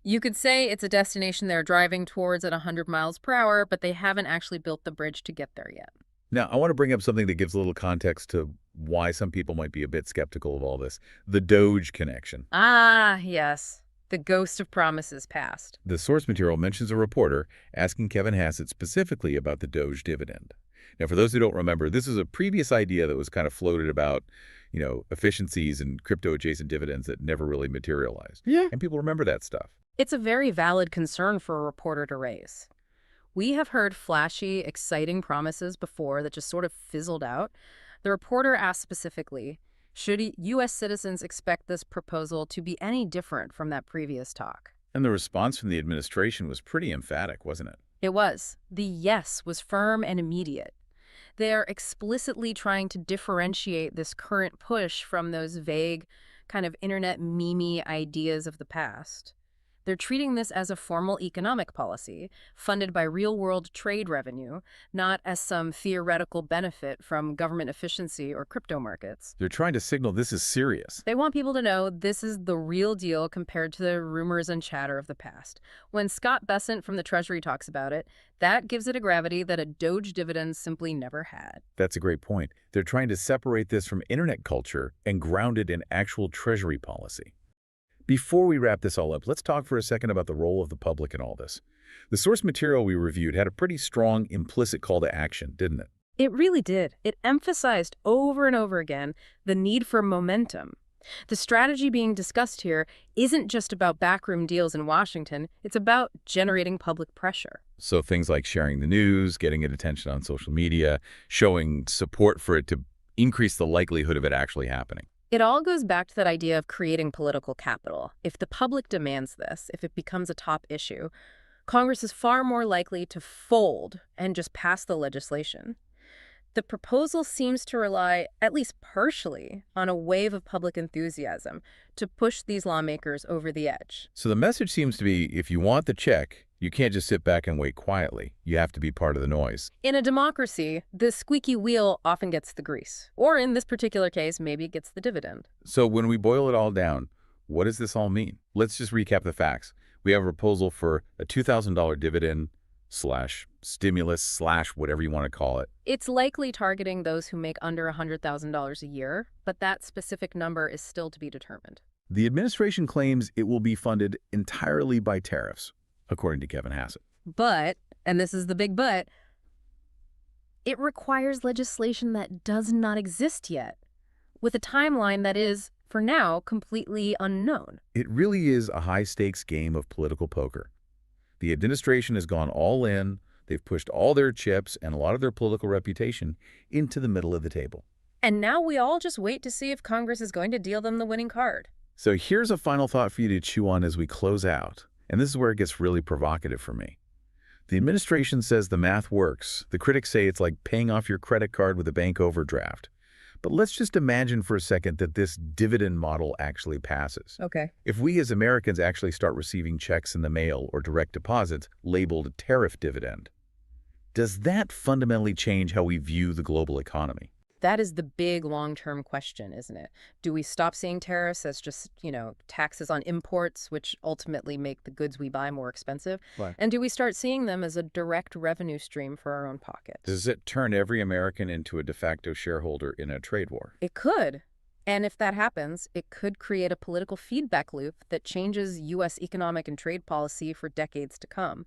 You could say it's a destination they're driving towards at 100 miles per hour, but they haven't actually built the bridge to get there yet. Now, I want to bring up something that gives a little context to why some people might be a bit skeptical of all this. The DOGE connection. Ah, yes. The ghost of promises past. The source material mentions a reporter asking Kevin Hassett specifically about the DOGE dividend. Now, for those who don't remember, this is a previous idea that was kind of floated about, efficiencies and crypto-adjacent dividends that never really materialized. Yeah. And people remember that stuff. It's a very valid concern for a reporter to raise. We have heard flashy, exciting promises before that just sort of fizzled out. The reporter asked specifically, should U.S. citizens expect this proposal to be any different from that previous talk? And the response from the administration was pretty emphatic, wasn't it? It was. The yes was firm and immediate. They're explicitly trying to differentiate this current push from those vague, kind of internet meme ideas of the past. They're treating this as a formal economic policy, funded by real-world trade revenue, not as some theoretical benefit from government efficiency or crypto markets. They're trying to signal this is serious. They want people to know this is the real deal compared to the rumors and chatter of the past. When Scott Bessent from the Treasury talks about it, that gives it a gravity that a DOGE dividend simply never had. That's a great point. They're trying to separate this from internet culture and ground it in actual Treasury policy. Before we wrap this all up, let's talk for a second about the role of the public in all this. The source material we reviewed had a pretty strong implicit call to action, didn't it? It really did. It emphasized over and over again the need for momentum. The strategy being discussed here isn't just about backroom deals in Washington, it's about generating public pressure. So things like sharing the news, getting it attention on social media, showing support for it to increase the likelihood of it actually happening. It all goes back to that idea of creating political capital. If the public demands this, if it becomes a top issue, Congress is far more likely to fold and just pass the legislation. The proposal seems to rely, at least partially, on a wave of public enthusiasm to push these lawmakers over the edge. So the message seems to be, if you want the check, you can't just sit back and wait quietly. You have to be part of the noise. In a democracy, the squeaky wheel often gets the grease. Or in this particular case, maybe it gets the dividend. So when we boil it all down, what does this all mean? Let's just recap the facts. We have a proposal for a $2,000 dividend / stimulus / whatever you want to call it. It's likely targeting those who make under $100,000 a year, but that specific number is still to be determined. The administration claims it will be funded entirely by tariffs, according to Kevin Hassett. But, and this is the big but, it requires legislation that does not exist yet, with a timeline that is, for now, completely unknown. It really is a high-stakes game of political poker. The administration has gone all in. They've pushed all their chips and a lot of their political reputation into the middle of the table. And now we all just wait to see if Congress is going to deal them the winning card. So here's a final thought for you to chew on as we close out. And this is where it gets really provocative for me. The administration says the math works. The critics say it's like paying off your credit card with a bank overdraft. But let's just imagine for a second that this dividend model actually passes. Okay. If we as Americans actually start receiving checks in the mail or direct deposits labeled tariff dividend, does that fundamentally change how we view the global economy? That is the big long-term question, isn't it? Do we stop seeing tariffs as just, taxes on imports, which ultimately make the goods we buy more expensive? Right. And do we start seeing them as a direct revenue stream for our own pockets? Does it turn every American into a de facto shareholder in a trade war? It could. And if that happens, it could create a political feedback loop that changes U.S. economic and trade policy for decades to come.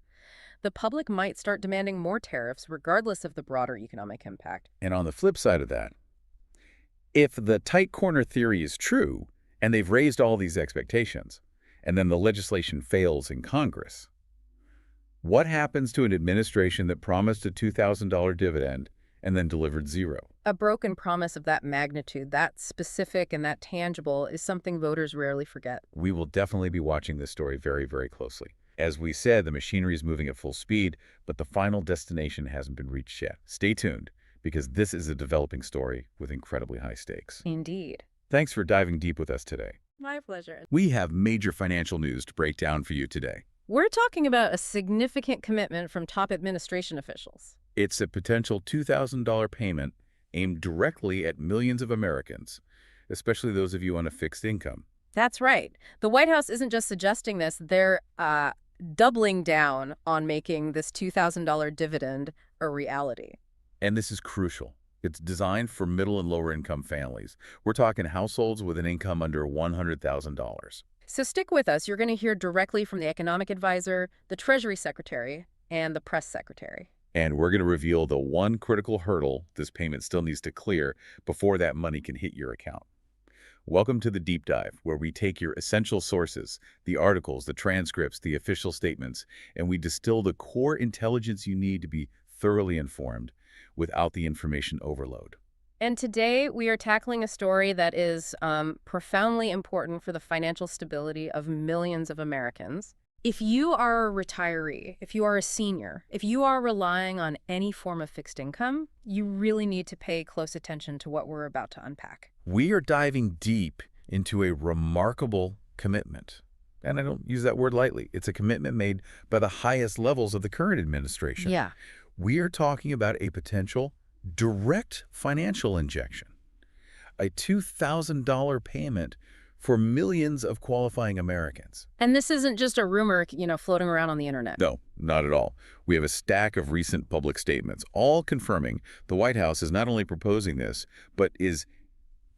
The public might start demanding more tariffs regardless of the broader economic impact. And on the flip side of that, if the tight corner theory is true, and they've raised all these expectations, and then the legislation fails in Congress, what happens to an administration that promised a $2,000 dividend and then delivered zero? A broken promise of that magnitude, that specific and that tangible, is something voters rarely forget. We will definitely be watching this story very, very closely. As we said, the machinery is moving at full speed, but the final destination hasn't been reached yet. Stay tuned, because this is a developing story with incredibly high stakes. Indeed. Thanks for diving deep with us today. My pleasure. We have major financial news to break down for you today. We're talking about a significant commitment from top administration officials. It's a potential $2,000 payment aimed directly at millions of Americans, especially those of you on a fixed income. That's right. The White House isn't just suggesting this, they're doubling down on making this $2,000 dividend a reality. And this is crucial. It's designed for middle and lower income families. We're talking households with an income under $100,000. So stick with us. You're going to hear directly from the economic advisor, the Treasury Secretary, and the press secretary. And we're going to reveal the one critical hurdle this payment still needs to clear before that money can hit your account. Welcome to the Deep Dive, where we take your essential sources, the articles, the transcripts, the official statements, and we distill the core intelligence you need to be thoroughly informed without the information overload. And today we are tackling a story that is profoundly important for the financial stability of millions of Americans. If you are a retiree, if you are a senior, if you are relying on any form of fixed income, you really need to pay close attention to what we're about to unpack. We are diving deep into a remarkable commitment. And I don't use that word lightly. It's a commitment made by the highest levels of the current administration. Yeah. We are talking about a potential direct financial injection, a $2,000 payment for millions of qualifying Americans. And this isn't just a rumor, floating around on the internet. No, not at all. We have a stack of recent public statements, all confirming the White House is not only proposing this, but is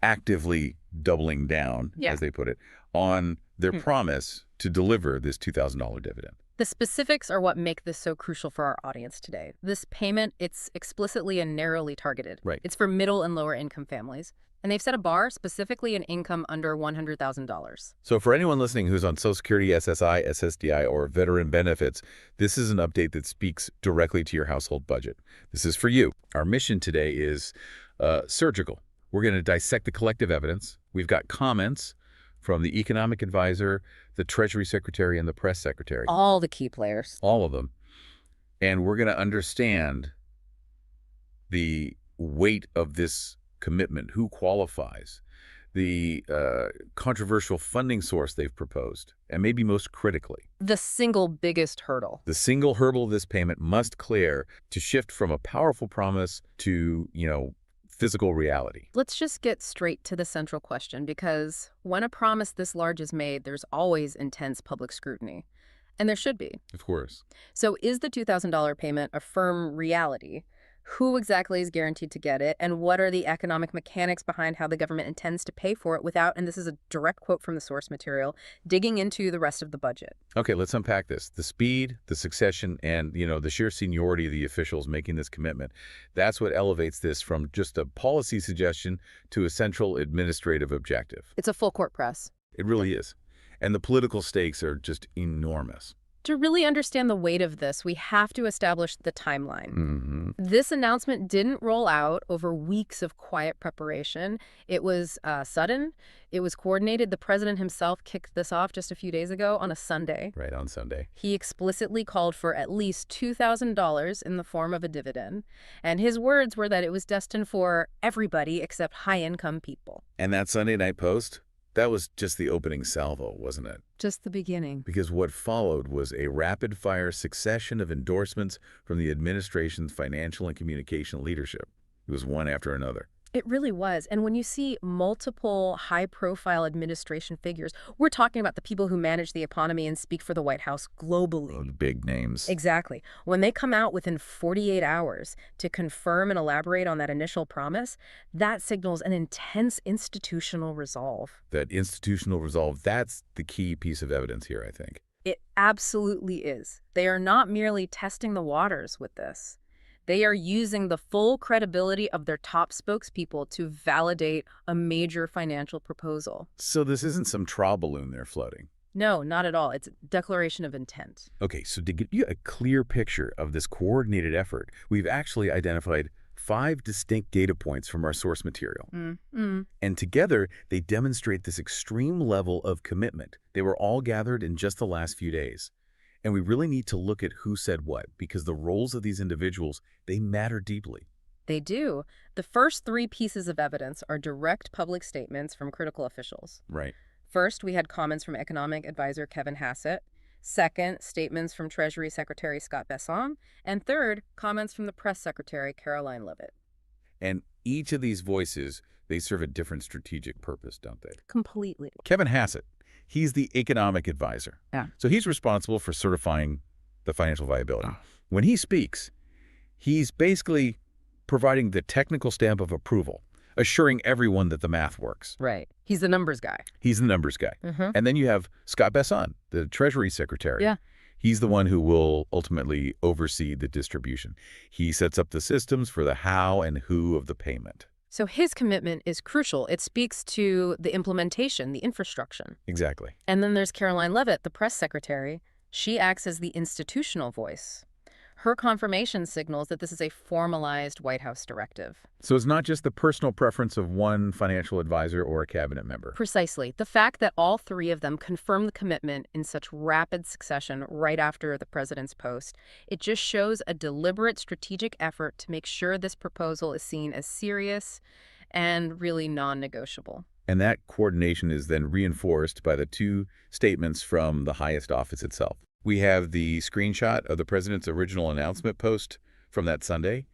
actively doubling down, as they put it, on their promise to deliver this $2,000 dividend. The specifics are what make this so crucial for our audience today. This payment, it's explicitly and narrowly targeted. Right. It's for middle and lower income families. And they've set a bar specifically in income under $100,000. So for anyone listening who's on Social Security, SSI, SSDI, or veteran benefits, this is an update that speaks directly to your household budget. This is for you. Our mission today is surgical. We're going to dissect the collective evidence. We've got comments from the economic advisor, the Treasury Secretary, and the press secretary. All the key players. All of them. And we're going to understand the weight of this commitment, who qualifies, the controversial funding source they've proposed, and maybe most critically, the single biggest hurdle. The single hurdle this payment must clear to shift from a powerful promise to, physical reality. Let's just get straight to the central question, because when a promise this large is made, there's always intense public scrutiny. And there should be. Of course. So is the $2,000 payment a firm reality? Who exactly is guaranteed to get it? And what are the economic mechanics behind how the government intends to pay for it without, and this is a direct quote from the source material, digging into the rest of the budget? Okay, let's unpack this. The speed, the succession, and, the sheer seniority of the officials making this commitment, that's what elevates this from just a policy suggestion to a central administrative objective. It's a full court press. It really is. And the political stakes are just enormous. To really understand the weight of this, we have to establish the timeline. Mm-hmm. This announcement didn't roll out over weeks of quiet preparation. It was sudden. It was coordinated. The president himself kicked this off just a few days ago on a Sunday. Right, on Sunday. He explicitly called for at least $2,000 in the form of a dividend. And his words were that it was destined for everybody except high-income people. And that Sunday night post? That was just the opening salvo, wasn't it? Just the beginning. Because what followed was a rapid-fire succession of endorsements from the administration's financial and communication leadership. It was one after another. It really was. And when you see multiple high-profile administration figures, we're talking about the people who manage the economy and speak for the White House globally. The big names. Exactly. When they come out within 48 hours to confirm and elaborate on that initial promise, that signals an intense institutional resolve. That institutional resolve, that's the key piece of evidence here, I think. It absolutely is. They are not merely testing the waters with this. They are using the full credibility of their top spokespeople to validate a major financial proposal. So this isn't some trial balloon they're floating. No, not at all. It's a declaration of intent. Okay, so to give you a clear picture of this coordinated effort, we've actually identified 5 distinct data points from our source material. And together, they demonstrate this extreme level of commitment. They were all gathered in just the last few days. And we really need to look at who said what, because the roles of these individuals, they matter deeply. They do. The first 3 pieces of evidence are direct public statements from critical officials. Right. First, we had comments from economic advisor Kevin Hassett. Second, statements from Treasury Secretary Scott Bessent. And third, comments from the press secretary Caroline Leavitt. And each of these voices, they serve a different strategic purpose, don't they? Completely. Kevin Hassett, he's the economic advisor. Yeah. So he's responsible for certifying the financial viability. When he speaks, he's basically providing the technical stamp of approval, assuring everyone that the math works. Right. He's the numbers guy. He's the numbers guy. And then you have Scott Bessent, the Treasury Secretary. Yeah. He's the one who will ultimately oversee the distribution. He sets up the systems for the how and who of the payment. So his commitment is crucial. It speaks to the implementation, the infrastructure. Exactly. And then there's Caroline Leavitt, the press secretary. She acts as the institutional voice. Her confirmation signals that this is a formalized White House directive. So it's not just the personal preference of one financial advisor or a cabinet member. Precisely. The fact that all 3 of them confirmed the commitment in such rapid succession right after the president's post, it just shows a deliberate strategic effort to make sure this proposal is seen as serious and really non-negotiable. And that coordination is then reinforced by the 2 statements from the highest office itself. We have the screenshot of the president's original announcement post from that Sunday,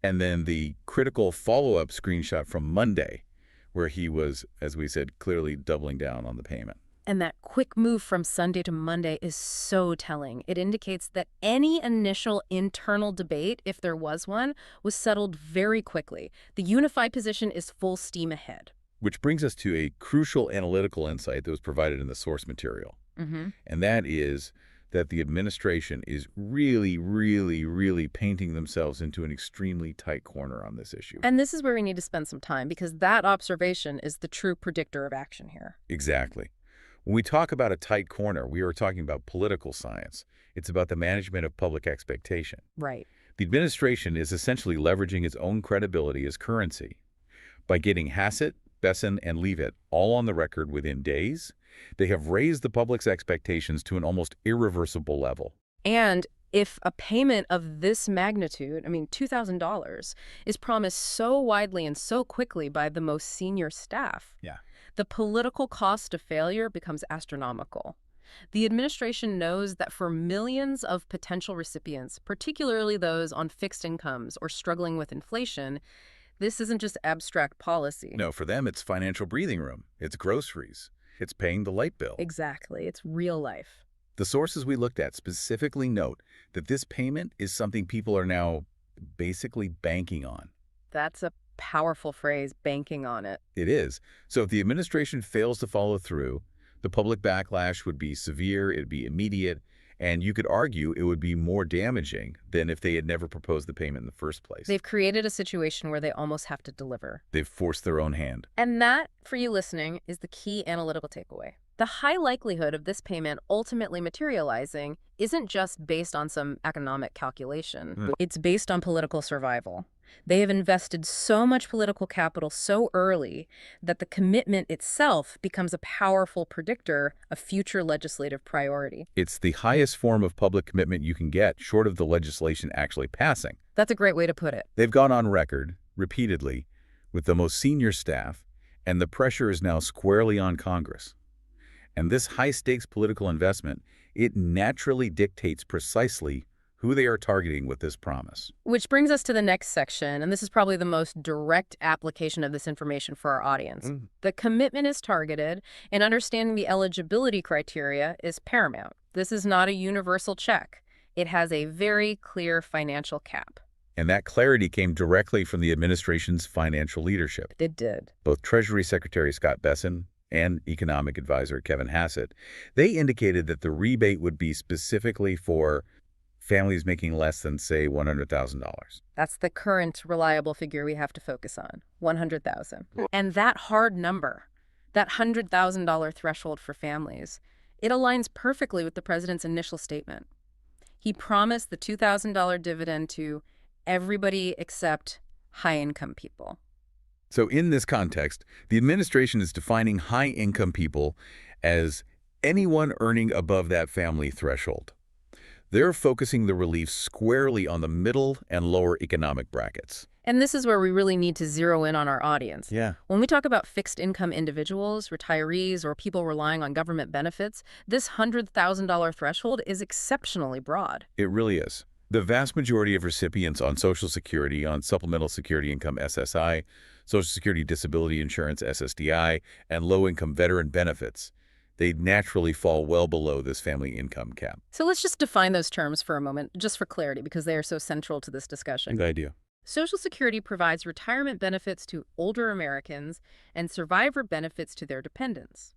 and then the critical follow-up screenshot from Monday, where he was, as we said, clearly doubling down on the payment. And that quick move from Sunday to Monday is so telling. It indicates that any initial internal debate, if there was one, was settled very quickly. The unified position is full steam ahead. Which brings us to a crucial analytical insight that was provided in the source material. And that is that the administration is really painting themselves into an extremely tight corner on this issue. And this is where we need to spend some time, because that observation is the true predictor of action here. Exactly. When we talk about a tight corner, we are talking about political science. It's about the management of public expectation. Right. The administration is essentially leveraging its own credibility as currency. By getting Hassett, Bessent, and Leavitt all on the record within days, they have raised the public's expectations to an almost irreversible level. And if a payment of this magnitude, $2,000, is promised so widely and so quickly by the most senior staff, the political cost of failure becomes astronomical. The administration knows that for millions of potential recipients, particularly those on fixed incomes or struggling with inflation, this isn't just abstract policy. No, for them, it's financial breathing room. It's groceries. It's paying the light bill. Exactly. It's real life. The sources we looked at specifically note that this payment is something people are now basically banking on. That's a powerful phrase, banking on it. It is. So if the administration fails to follow through, the public backlash would be severe, it'd be immediate, and you could argue it would be more damaging than if they had never proposed the payment in the first place. They've created a situation where they almost have to deliver. They've forced their own hand. And that, for you listening, is the key analytical takeaway. The high likelihood of this payment ultimately materializing isn't just based on some economic calculation. It's based on political survival. They have invested so much political capital so early that the commitment itself becomes a powerful predictor of future legislative priority. It's the highest form of public commitment you can get, short of the legislation actually passing. That's a great way to put it. They've gone on record, repeatedly, with the most senior staff, and the pressure is now squarely on Congress. And this high-stakes political investment, it naturally dictates precisely who they are targeting with this promise. Which brings us to the next section, and this is probably the most direct application of this information for our audience. The commitment is targeted, and understanding the eligibility criteria is paramount. This is not a universal check. It has a very clear financial cap. And that clarity came directly from the administration's financial leadership. It did. Both Treasury Secretary Scott Bessent and Economic Advisor Kevin Hassett, they indicated that the rebate would be specifically for families making less than, say, $100,000. That's the current reliable figure we have to focus on, $100,000. And that hard number, that $100,000 threshold for families, it aligns perfectly with the president's initial statement. He promised the $2,000 dividend to everybody except high-income people. So in this context, the administration is defining high-income people as anyone earning above that family threshold. They're focusing the relief squarely on the middle and lower economic brackets. And this is where we really need to zero in on our audience. Yeah. When we talk about fixed-income individuals, retirees, or people relying on government benefits, this $100,000 threshold is exceptionally broad. It really is. The vast majority of recipients on Social Security, on Supplemental Security Income SSI, Social Security Disability Insurance SSDI, and low-income veteran benefits, they naturally fall well below this family income cap. So let's just define those terms for a moment, just for clarity, because they are so central to this discussion. Good idea. Social Security provides retirement benefits to older Americans and survivor benefits to their dependents.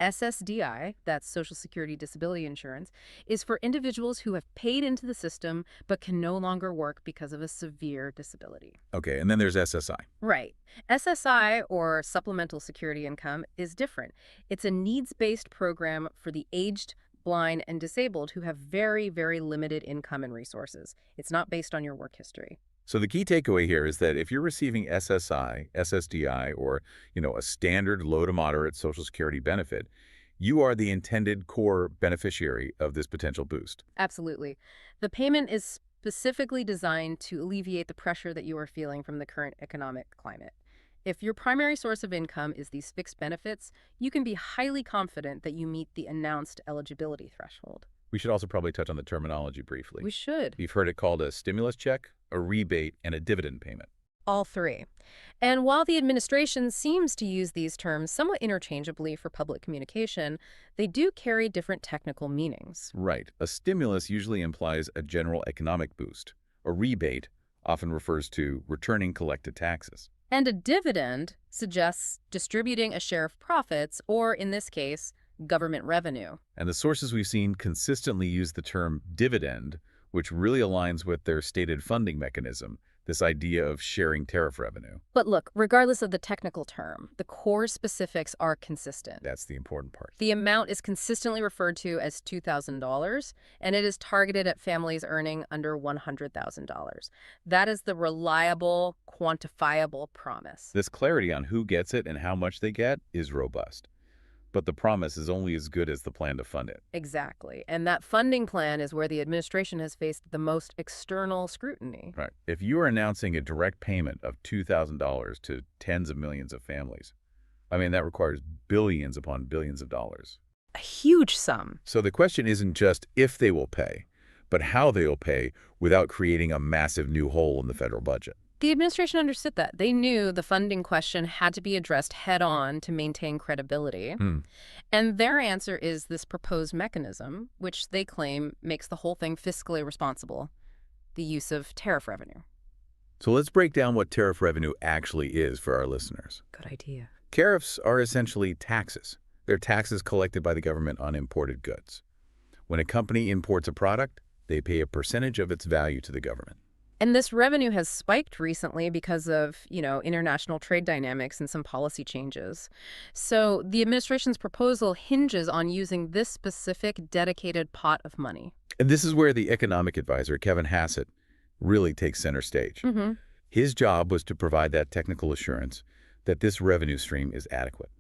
SSDI, that's Social Security Disability Insurance, is for individuals who have paid into the system but can no longer work because of a severe disability. Okay, and then there's SSI. Right. SSI, or Supplemental Security Income, is different. It's a needs-based program for the aged, blind, and disabled who have very, very limited income and resources. It's not based on your work history. So the key takeaway here is that if you're receiving SSI, SSDI, or, a standard low to moderate Social Security benefit, you are the intended core beneficiary of this potential boost. Absolutely. The payment is specifically designed to alleviate the pressure that you are feeling from the current economic climate. If your primary source of income is these fixed benefits, you can be highly confident that you meet the announced eligibility threshold. We should also probably touch on the terminology briefly. We should. You've heard it called a stimulus check, a rebate, and a dividend payment. All three. And while the administration seems to use these terms somewhat interchangeably for public communication, they do carry different technical meanings. Right. A stimulus usually implies a general economic boost. A rebate often refers to returning collected taxes. And a dividend suggests distributing a share of profits, or in this case, government revenue. And the sources we've seen consistently use the term dividend, which really aligns with their stated funding mechanism, this idea of sharing tariff revenue. But look, regardless of the technical term, the core specifics are consistent. That's the important part. The amount is consistently referred to as $2,000, and it is targeted at families earning under $100,000. That is the reliable, quantifiable promise. This clarity on who gets it and how much they get is robust. But the promise is only as good as the plan to fund it. Exactly. And that funding plan is where the administration has faced the most external scrutiny. Right. If you are announcing a direct payment of $2,000 to tens of millions of families, that requires billions upon billions of dollars. A huge sum. So the question isn't just if they will pay, but how they will pay without creating a massive new hole in the federal budget. The administration understood that. They knew the funding question had to be addressed head-on to maintain credibility. And their answer is this proposed mechanism, which they claim makes the whole thing fiscally responsible, the use of tariff revenue. So let's break down what tariff revenue actually is for our listeners. Good idea. Tariffs are essentially taxes. They're taxes collected by the government on imported goods. When a company imports a product, they pay a percentage of its value to the government. And this revenue has spiked recently because of, international trade dynamics and some policy changes. So the administration's proposal hinges on using this specific dedicated pot of money. And this is where the economic advisor, Kevin Hassett, really takes center stage. His job was to provide that technical assurance that this revenue stream is adequate.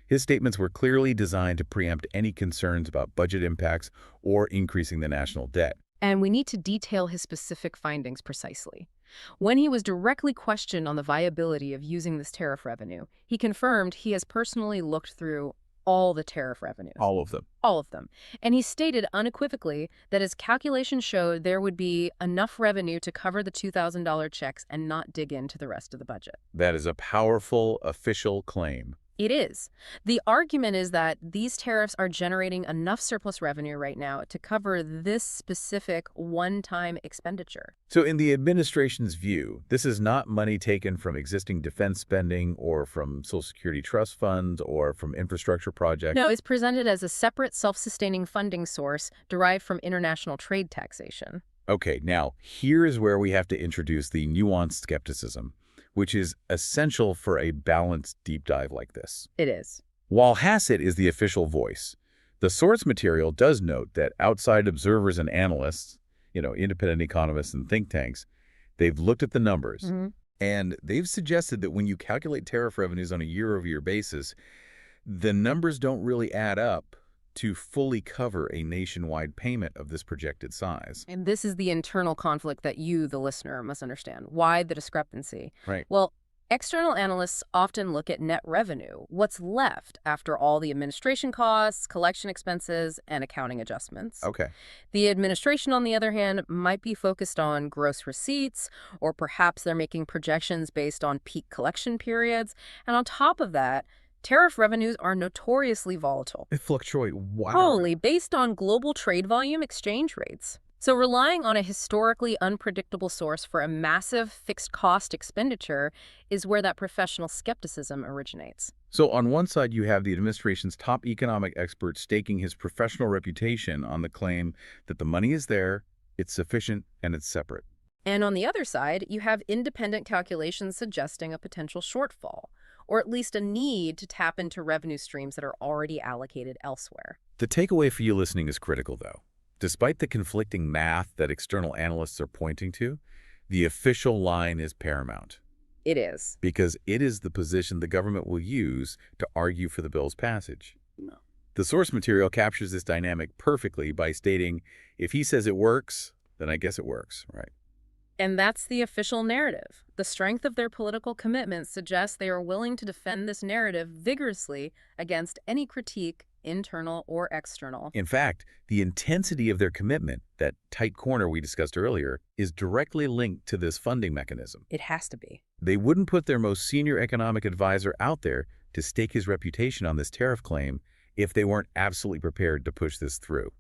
His statements were clearly designed to preempt any concerns about budget impacts or increasing the national debt. And we need to detail his specific findings precisely. When he was directly questioned on the viability of using this tariff revenue, he confirmed he has personally looked through all the tariff revenues. All of them. All of them. And he stated unequivocally that his calculations showed there would be enough revenue to cover the $2,000 checks and not dig into the rest of the budget. That is a powerful official claim. It is. The argument is that these tariffs are generating enough surplus revenue right now to cover this specific one-time expenditure. So in the administration's view, this is not money taken from existing defense spending or from Social Security trust funds or from infrastructure projects. No, it's presented as a separate self-sustaining funding source derived from international trade taxation. Okay, now here is where we have to introduce the nuanced skepticism, which is essential for a balanced deep dive like this. It is. While Hassett is the official voice, the source material does note that outside observers and analysts, independent economists and think tanks, they've looked at the numbers, and they've suggested that when you calculate tariff revenues on a year-over-year basis, the numbers don't really add up to fully cover a nationwide payment of this projected size. And this is the internal conflict that you, the listener, must understand. Why the discrepancy? Right. Well, external analysts often look at net revenue, what's left after all the administration costs, collection expenses, and accounting adjustments. Okay. The administration, on the other hand, might be focused on gross receipts, or perhaps they're making projections based on peak collection periods. And on top of that, tariff revenues are notoriously volatile. They fluctuate wildly. Based on global trade volume exchange rates. So relying on a historically unpredictable source for a massive fixed cost expenditure is where that professional skepticism originates. So on one side, you have the administration's top economic expert staking his professional reputation on the claim that the money is there, it's sufficient, and it's separate. And on the other side, you have independent calculations suggesting a potential shortfall, or at least a need to tap into revenue streams that are already allocated elsewhere. The takeaway for you listening is critical, though. Despite the conflicting math that external analysts are pointing to, the official line is paramount. It is. Because it is the position the government will use to argue for the bill's passage. No. The source material captures this dynamic perfectly by stating, if he says it works, then I guess it works, right? And that's the official narrative. The strength of their political commitment suggests they are willing to defend this narrative vigorously against any critique, internal or external. In fact, the intensity of their commitment, that tight corner we discussed earlier, is directly linked to this funding mechanism. It has to be. They wouldn't put their most senior economic advisor out there to stake his reputation on this tariff claim if they weren't absolutely prepared to push this through.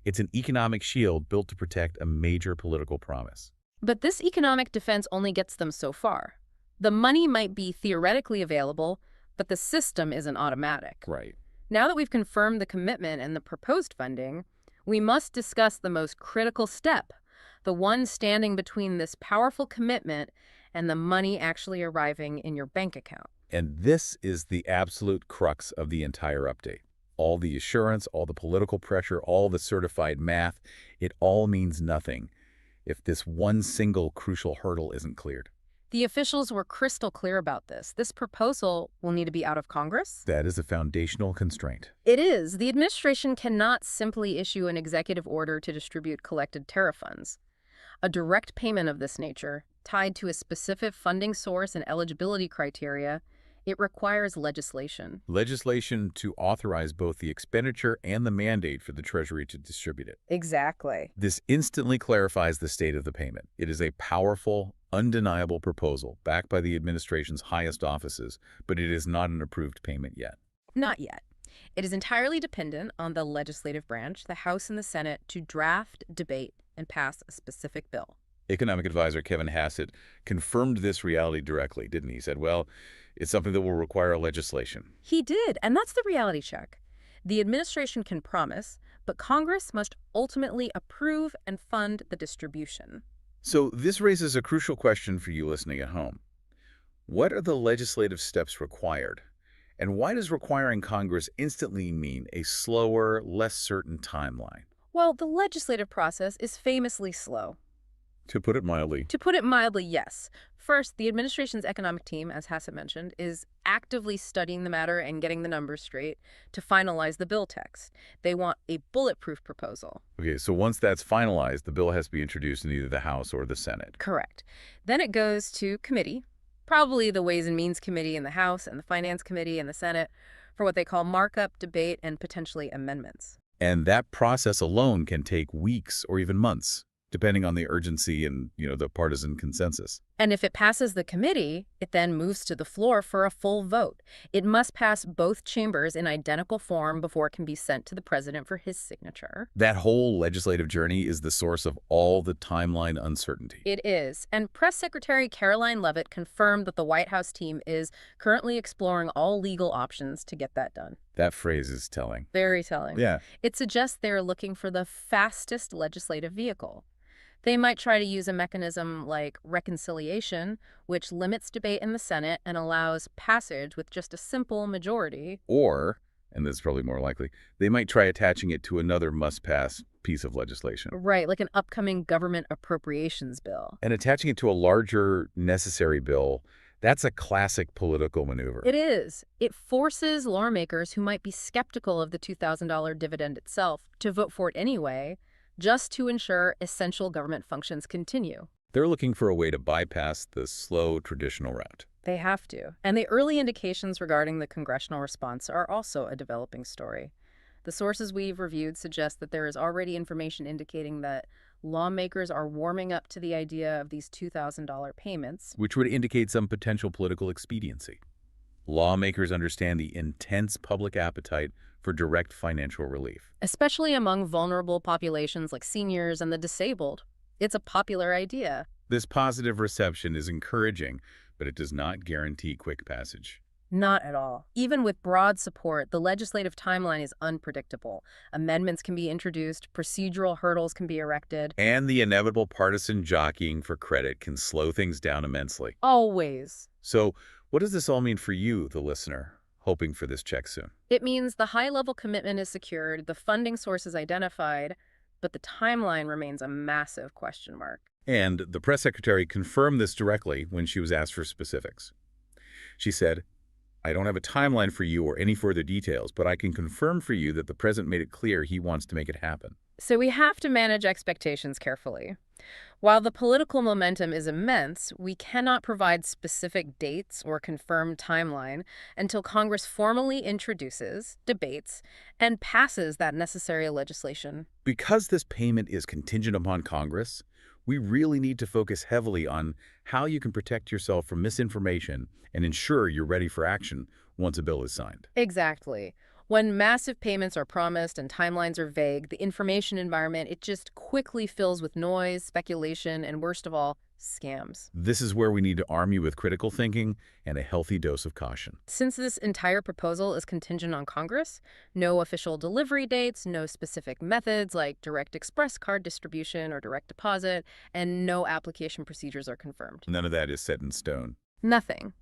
It's an economic shield built to protect a major political promise. But this economic defense only gets them so far. The money might be theoretically available, but the system isn't automatic. Right. Now that we've confirmed the commitment and the proposed funding, we must discuss the most critical step, the one standing between this powerful commitment and the money actually arriving in your bank account. And this is the absolute crux of the entire update. All the assurance, all the political pressure, all the certified math, it all means nothing if this one single crucial hurdle isn't cleared. The officials were crystal clear about this. This proposal will need to be out of Congress. That is a foundational constraint. It is. The administration cannot simply issue an executive order to distribute collected tariff funds. A direct payment of this nature, tied to a specific funding source and eligibility criteria, it requires legislation. Legislation to authorize both the expenditure and the mandate for the Treasury to distribute it. Exactly. This instantly clarifies the state of the payment. It is a powerful, undeniable proposal backed by the administration's highest offices, but it is not an approved payment yet. Not yet. It is entirely dependent on the legislative branch, the House and the Senate, to draft, debate, and pass a specific bill. Economic advisor Kevin Hassett confirmed this reality directly, didn't he? He said, well, it's something that will require legislation. He did, and that's the reality check. The administration can promise, but Congress must ultimately approve and fund the distribution. So this raises a crucial question for you listening at home. What are the legislative steps required? And why does requiring Congress instantly mean a slower, less certain timeline? Well, the legislative process is famously slow. To put it mildly. To put it mildly, yes. First, the administration's economic team, as Hassett mentioned, is actively studying the matter and getting the numbers straight to finalize the bill text. They want a bulletproof proposal. Okay, so once that's finalized, the bill has to be introduced in either the House or the Senate. Correct. Then it goes to committee, probably the Ways and Means Committee in the House and the Finance Committee in the Senate, for what they call markup, debate, and potentially amendments. And that process alone can take weeks or even months, depending on the urgency and, the partisan consensus. And if it passes the committee, it then moves to the floor for a full vote. It must pass both chambers in identical form before it can be sent to the president for his signature. That whole legislative journey is the source of all the timeline uncertainty. It is. And Press Secretary Caroline Leavitt confirmed that the White House team is currently exploring all legal options to get that done. That phrase is telling. Very telling. Yeah. It suggests they're looking for the fastest legislative vehicle. They might try to use a mechanism like reconciliation, which limits debate in the Senate and allows passage with just a simple majority. Or, and this is probably more likely, they might try attaching it to another must-pass piece of legislation. Right, like an upcoming government appropriations bill. And attaching it to a larger necessary bill, that's a classic political maneuver. It is. It forces lawmakers who might be skeptical of the $2,000 dividend itself to vote for it anyway, just to ensure essential government functions continue. They're looking for a way to bypass the slow traditional route. They have to. And the early indications regarding the congressional response are also a developing story. The sources we've reviewed suggest that there is already information indicating that lawmakers are warming up to the idea of these $2,000 payments, which would indicate some potential political expediency. Lawmakers understand the intense public appetite for direct financial relief. especially among vulnerable populations like seniors and the disabled. It's a popular idea. This positive reception is encouraging, but it does not guarantee quick passage. Not at all. Even with broad support, the legislative timeline is unpredictable. Amendments can be introduced, procedural hurdles can be erected. And the inevitable partisan jockeying for credit can slow things down immensely. Always. So, what does this all mean for you, the listener, hoping for this check soon? It means the high-level commitment is secured, the funding source is identified, but the timeline remains a massive question mark. And the press secretary confirmed this directly when she was asked for specifics. She said, "I don't have a timeline for you or any further details, but I can confirm for you that the president made it clear he wants to make it happen." So we have to manage expectations carefully. While the political momentum is immense, we cannot provide specific dates or confirmed timeline until Congress formally introduces, debates, and passes that necessary legislation. Because this payment is contingent upon Congress, we really need to focus heavily on how you can protect yourself from misinformation and ensure you're ready for action once a bill is signed. Exactly. When massive payments are promised and timelines are vague, the information environment, it just quickly fills with noise, speculation, and worst of all, scams. This is where we need to arm you with critical thinking and a healthy dose of caution. Since this entire proposal is contingent on Congress, no official delivery dates, no specific methods like direct express card distribution or direct deposit, and no application procedures are confirmed. None of that is set in stone. Nothing.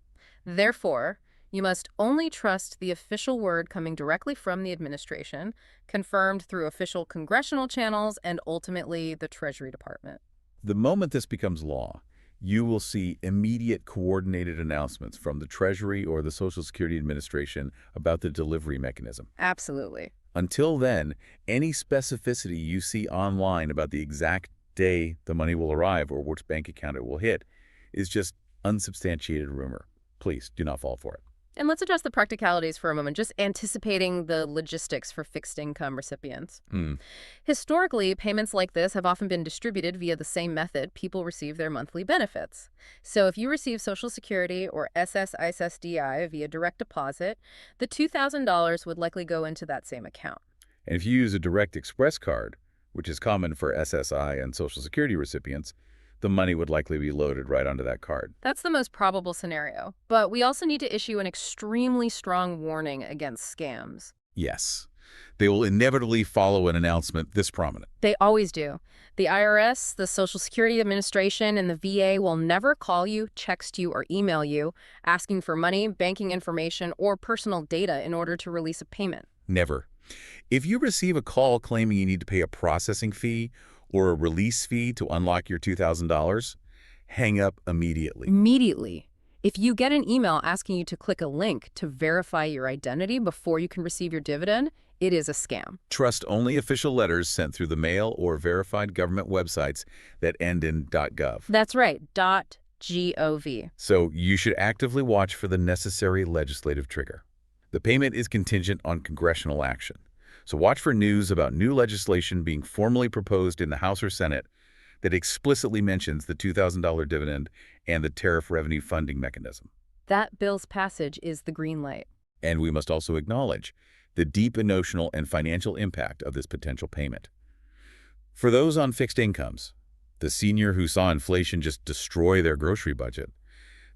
Therefore, you must only trust the official word coming directly from the administration, confirmed through official congressional channels, and ultimately the Treasury Department. The moment this becomes law, you will see immediate coordinated announcements from the Treasury or the Social Security Administration about the delivery mechanism. Absolutely. Until then, any specificity you see online about the exact day the money will arrive or which bank account it will hit is just unsubstantiated rumor. Please do not fall for it. And let's address the practicalities for a moment, just anticipating the logistics for fixed income recipients. Historically, payments like this have often been distributed via the same method people receive their monthly benefits. So if you receive Social Security or SSI SSDI via direct deposit, the $2,000 would likely go into that same account. And if you use a direct express card, which is common for SSI and Social Security recipients, the money would likely be loaded right onto that card. That's the most probable scenario. But we also need to issue an extremely strong warning against scams. Yes. They will inevitably follow an announcement this prominent. They always do. The IRS, the Social Security Administration, and the VA will never call you, text you, or email you asking for money, banking information, or personal data in order to release a payment. Never. If you receive a call claiming you need to pay a processing fee or a release fee to unlock your $2,000, hang up immediately. Immediately. If you get an email asking you to click a link to verify your identity before you can receive your dividend, it is a scam. Trust only official letters sent through the mail or verified government websites that end in .gov. That's right, .gov. So you should actively watch for the necessary legislative trigger. The payment is contingent on congressional action. So watch for news about new legislation being formally proposed in the House or Senate that explicitly mentions the $2,000 dividend and the tariff revenue funding mechanism. That bill's passage is the green light. And we must also acknowledge the deep emotional and financial impact of this potential payment. For those on fixed incomes, the senior who saw inflation just destroy their grocery budget,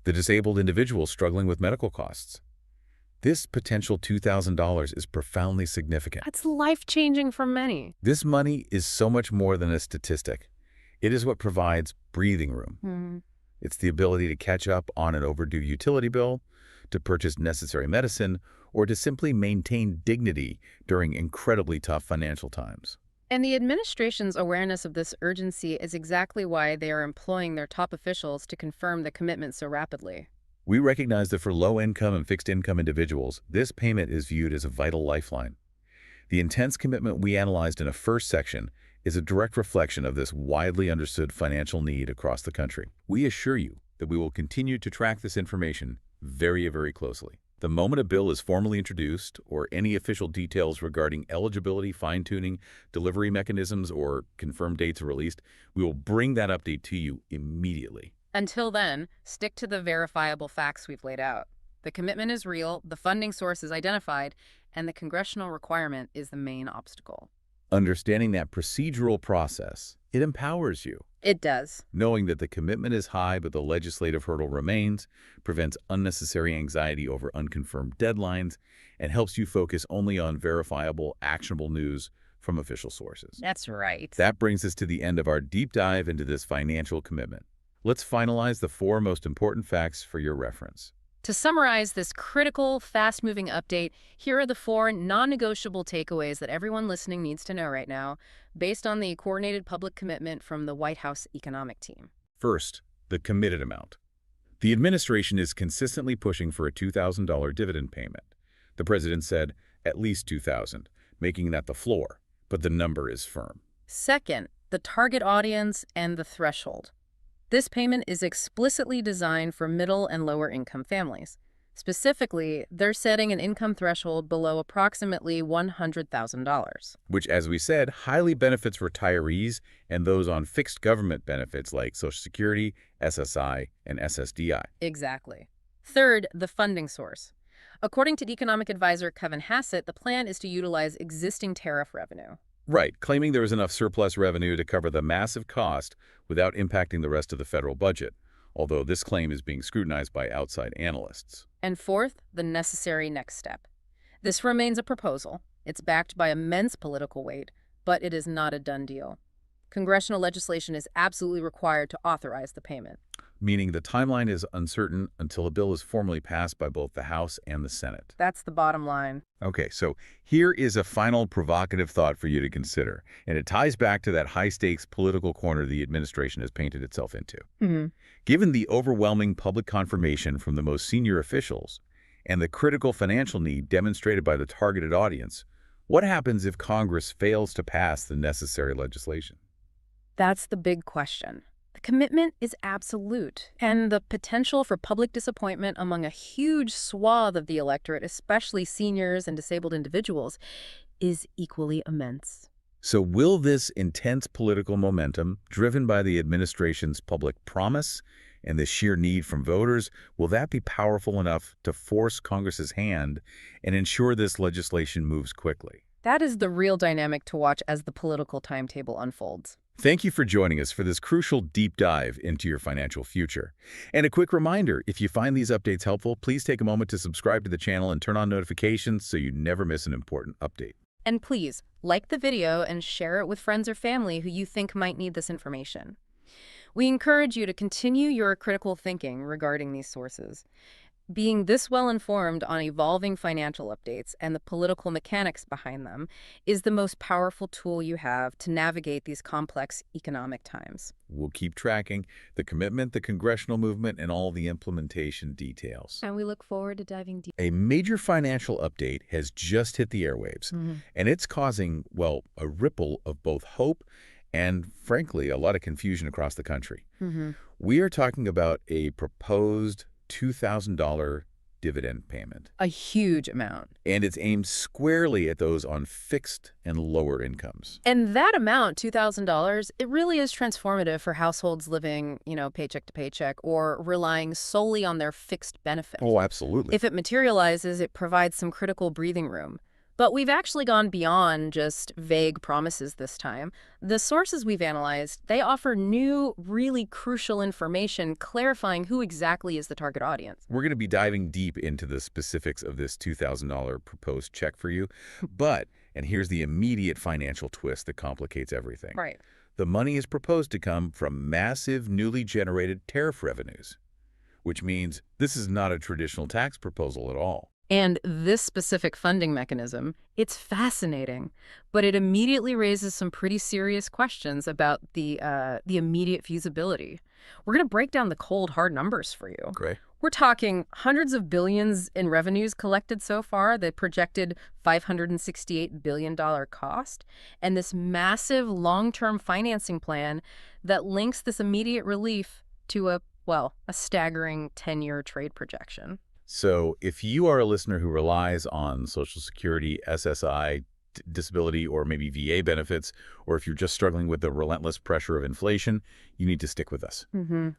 the disabled individual struggling with medical costs, this potential $2,000 is profoundly significant. That's life-changing for many. This money is so much more than a statistic. It is what provides breathing room. It's the ability to catch up on an overdue utility bill, to purchase necessary medicine, or to simply maintain dignity during incredibly tough financial times. And the administration's awareness of this urgency is exactly why they are employing their top officials to confirm the commitment so rapidly. We recognize that for low-income and fixed-income individuals, this payment is viewed as a vital lifeline. The intense commitment we analyzed in a first section is a direct reflection of this widely understood financial need across the country. We assure you that we will continue to track this information very, very closely. The moment a bill is formally introduced or any official details regarding eligibility, fine-tuning, delivery mechanisms, or confirmed dates are released, we will bring that update to you immediately. Until then, stick to the verifiable facts we've laid out. The commitment is real, the funding source is identified, and the congressional requirement is the main obstacle. Understanding that procedural process, it empowers you. It does. Knowing that the commitment is high but the legislative hurdle remains, prevents unnecessary anxiety over unconfirmed deadlines, and helps you focus only on verifiable, actionable news from official sources. That's right. That brings us to the end of our deep dive into this financial commitment. Let's finalize the 4 most important facts for your reference. To summarize this critical, fast-moving update, here are the 4 non-negotiable takeaways that everyone listening needs to know right now, based on the coordinated public commitment from the White House economic team. First, the committed amount. The administration is consistently pushing for a $2,000 dividend payment. The president said at least $2,000, making that the floor, but the number is firm. Second, the target audience and the threshold. This payment is explicitly designed for middle and lower income families. Specifically, they're setting an income threshold below approximately $100,000. Which, as we said, highly benefits retirees and those on fixed government benefits like Social Security, SSI, and SSDI. Exactly. Third, the funding source. According to economic advisor Kevin Hassett, the plan is to utilize existing tariff revenue. Right, claiming there is enough surplus revenue to cover the massive cost without impacting the rest of the federal budget, although this claim is being scrutinized by outside analysts. And fourth, the necessary next step. This remains a proposal. It's backed by immense political weight, but it is not a done deal. Congressional legislation is absolutely required to authorize the payment. Meaning the timeline is uncertain until a bill is formally passed by both the House and the Senate. That's the bottom line. Okay, so here is a final provocative thought for you to consider, and it ties back to that high-stakes political corner the administration has painted itself into. Given the overwhelming public confirmation from the most senior officials and the critical financial need demonstrated by the targeted audience, what happens if Congress fails to pass the necessary legislation? That's the big question. The commitment is absolute, and the potential for public disappointment among a huge swath of the electorate, especially seniors and disabled individuals, is equally immense. So will this intense political momentum, driven by the administration's public promise and the sheer need from voters, will that be powerful enough to force Congress's hand and ensure this legislation moves quickly? That is the real dynamic to watch as the political timetable unfolds. Thank you for joining us for this crucial deep dive into your financial future. And a quick reminder, if you find these updates helpful, please take a moment to subscribe to the channel and turn on notifications so you never miss an important update. And please, like the video and share it with friends or family who you think might need this information. We encourage you to continue your critical thinking regarding these sources. Being this well-informed on evolving financial updates and the political mechanics behind them is the most powerful tool you have to navigate these complex economic times. We'll keep tracking the commitment, the congressional movement, and all the implementation details. And we look forward to diving deep. A major financial update has just hit the airwaves, and it's causing, well, a ripple of both hope and, frankly, a lot of confusion across the country. We are talking about a proposed $2,000 dividend payment. A huge amount. And it's aimed squarely at those on fixed and lower incomes. And that amount, $2,000, it really is transformative for households living, paycheck to paycheck or relying solely on their fixed benefits. Oh, absolutely. If it materializes, it provides some critical breathing room. But we've actually gone beyond just vague promises this time. The sources we've analyzed, they offer new, really crucial information clarifying who exactly is the target audience. We're going to be diving deep into the specifics of this $2,000 proposed check for you. But, and here's the immediate financial twist that complicates everything. Right. The money is proposed to come from massive, newly generated tariff revenues, which means this is not a traditional tax proposal at all. And this specific funding mechanism, it's fascinating, but it immediately raises some pretty serious questions about the immediate feasibility. We're going to break down the cold, hard numbers for you. Great. We're talking hundreds of billions in revenues collected so far, the projected $568 billion cost, and this massive long-term financing plan that links this immediate relief to a staggering 10-year trade projection. So if you are a listener who relies on Social Security, SSI, disability, or maybe VA benefits, or if you're just struggling with the relentless pressure of inflation, you need to stick with us.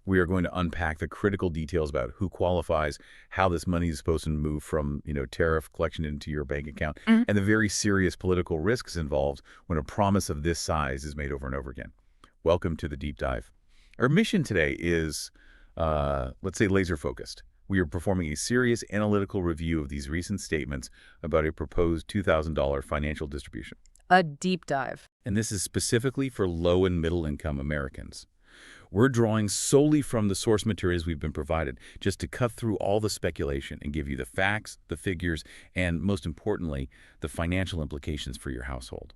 We are going to unpack the critical details about who qualifies, how this money is supposed to move from, tariff collection into your bank account, and the very serious political risks involved when a promise of this size is made over and over again. Welcome to the Deep Dive. Our mission today is, let's say, laser-focused. We are performing a serious analytical review of these recent statements about a proposed $2,000 financial distribution. A deep dive. And this is specifically for low and middle income Americans. We're drawing solely from the source materials we've been provided just to cut through all the speculation and give you the facts, the figures, and most importantly, the financial implications for your household.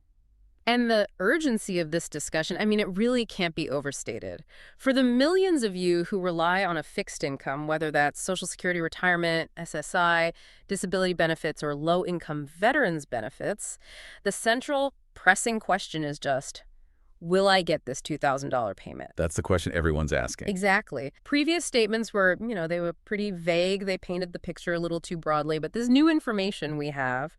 And the urgency of this discussion, it really can't be overstated. For the millions of you who rely on a fixed income, whether that's Social Security retirement, SSI, disability benefits, or low-income veterans benefits, the central pressing question is just, will I get this $2,000 payment? That's the question everyone's asking. Exactly. Previous statements were, they were pretty vague. They painted the picture a little too broadly. But this new information we have,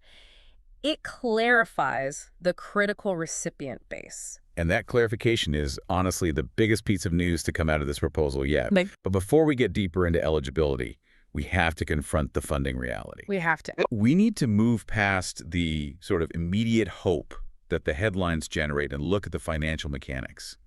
it clarifies the critical recipient base. And that clarification is honestly the biggest piece of news to come out of this proposal yet. But before we get deeper into eligibility, we have to confront the funding reality. We have to. We need to move past the sort of immediate hope that the headlines generate and look at the financial mechanics.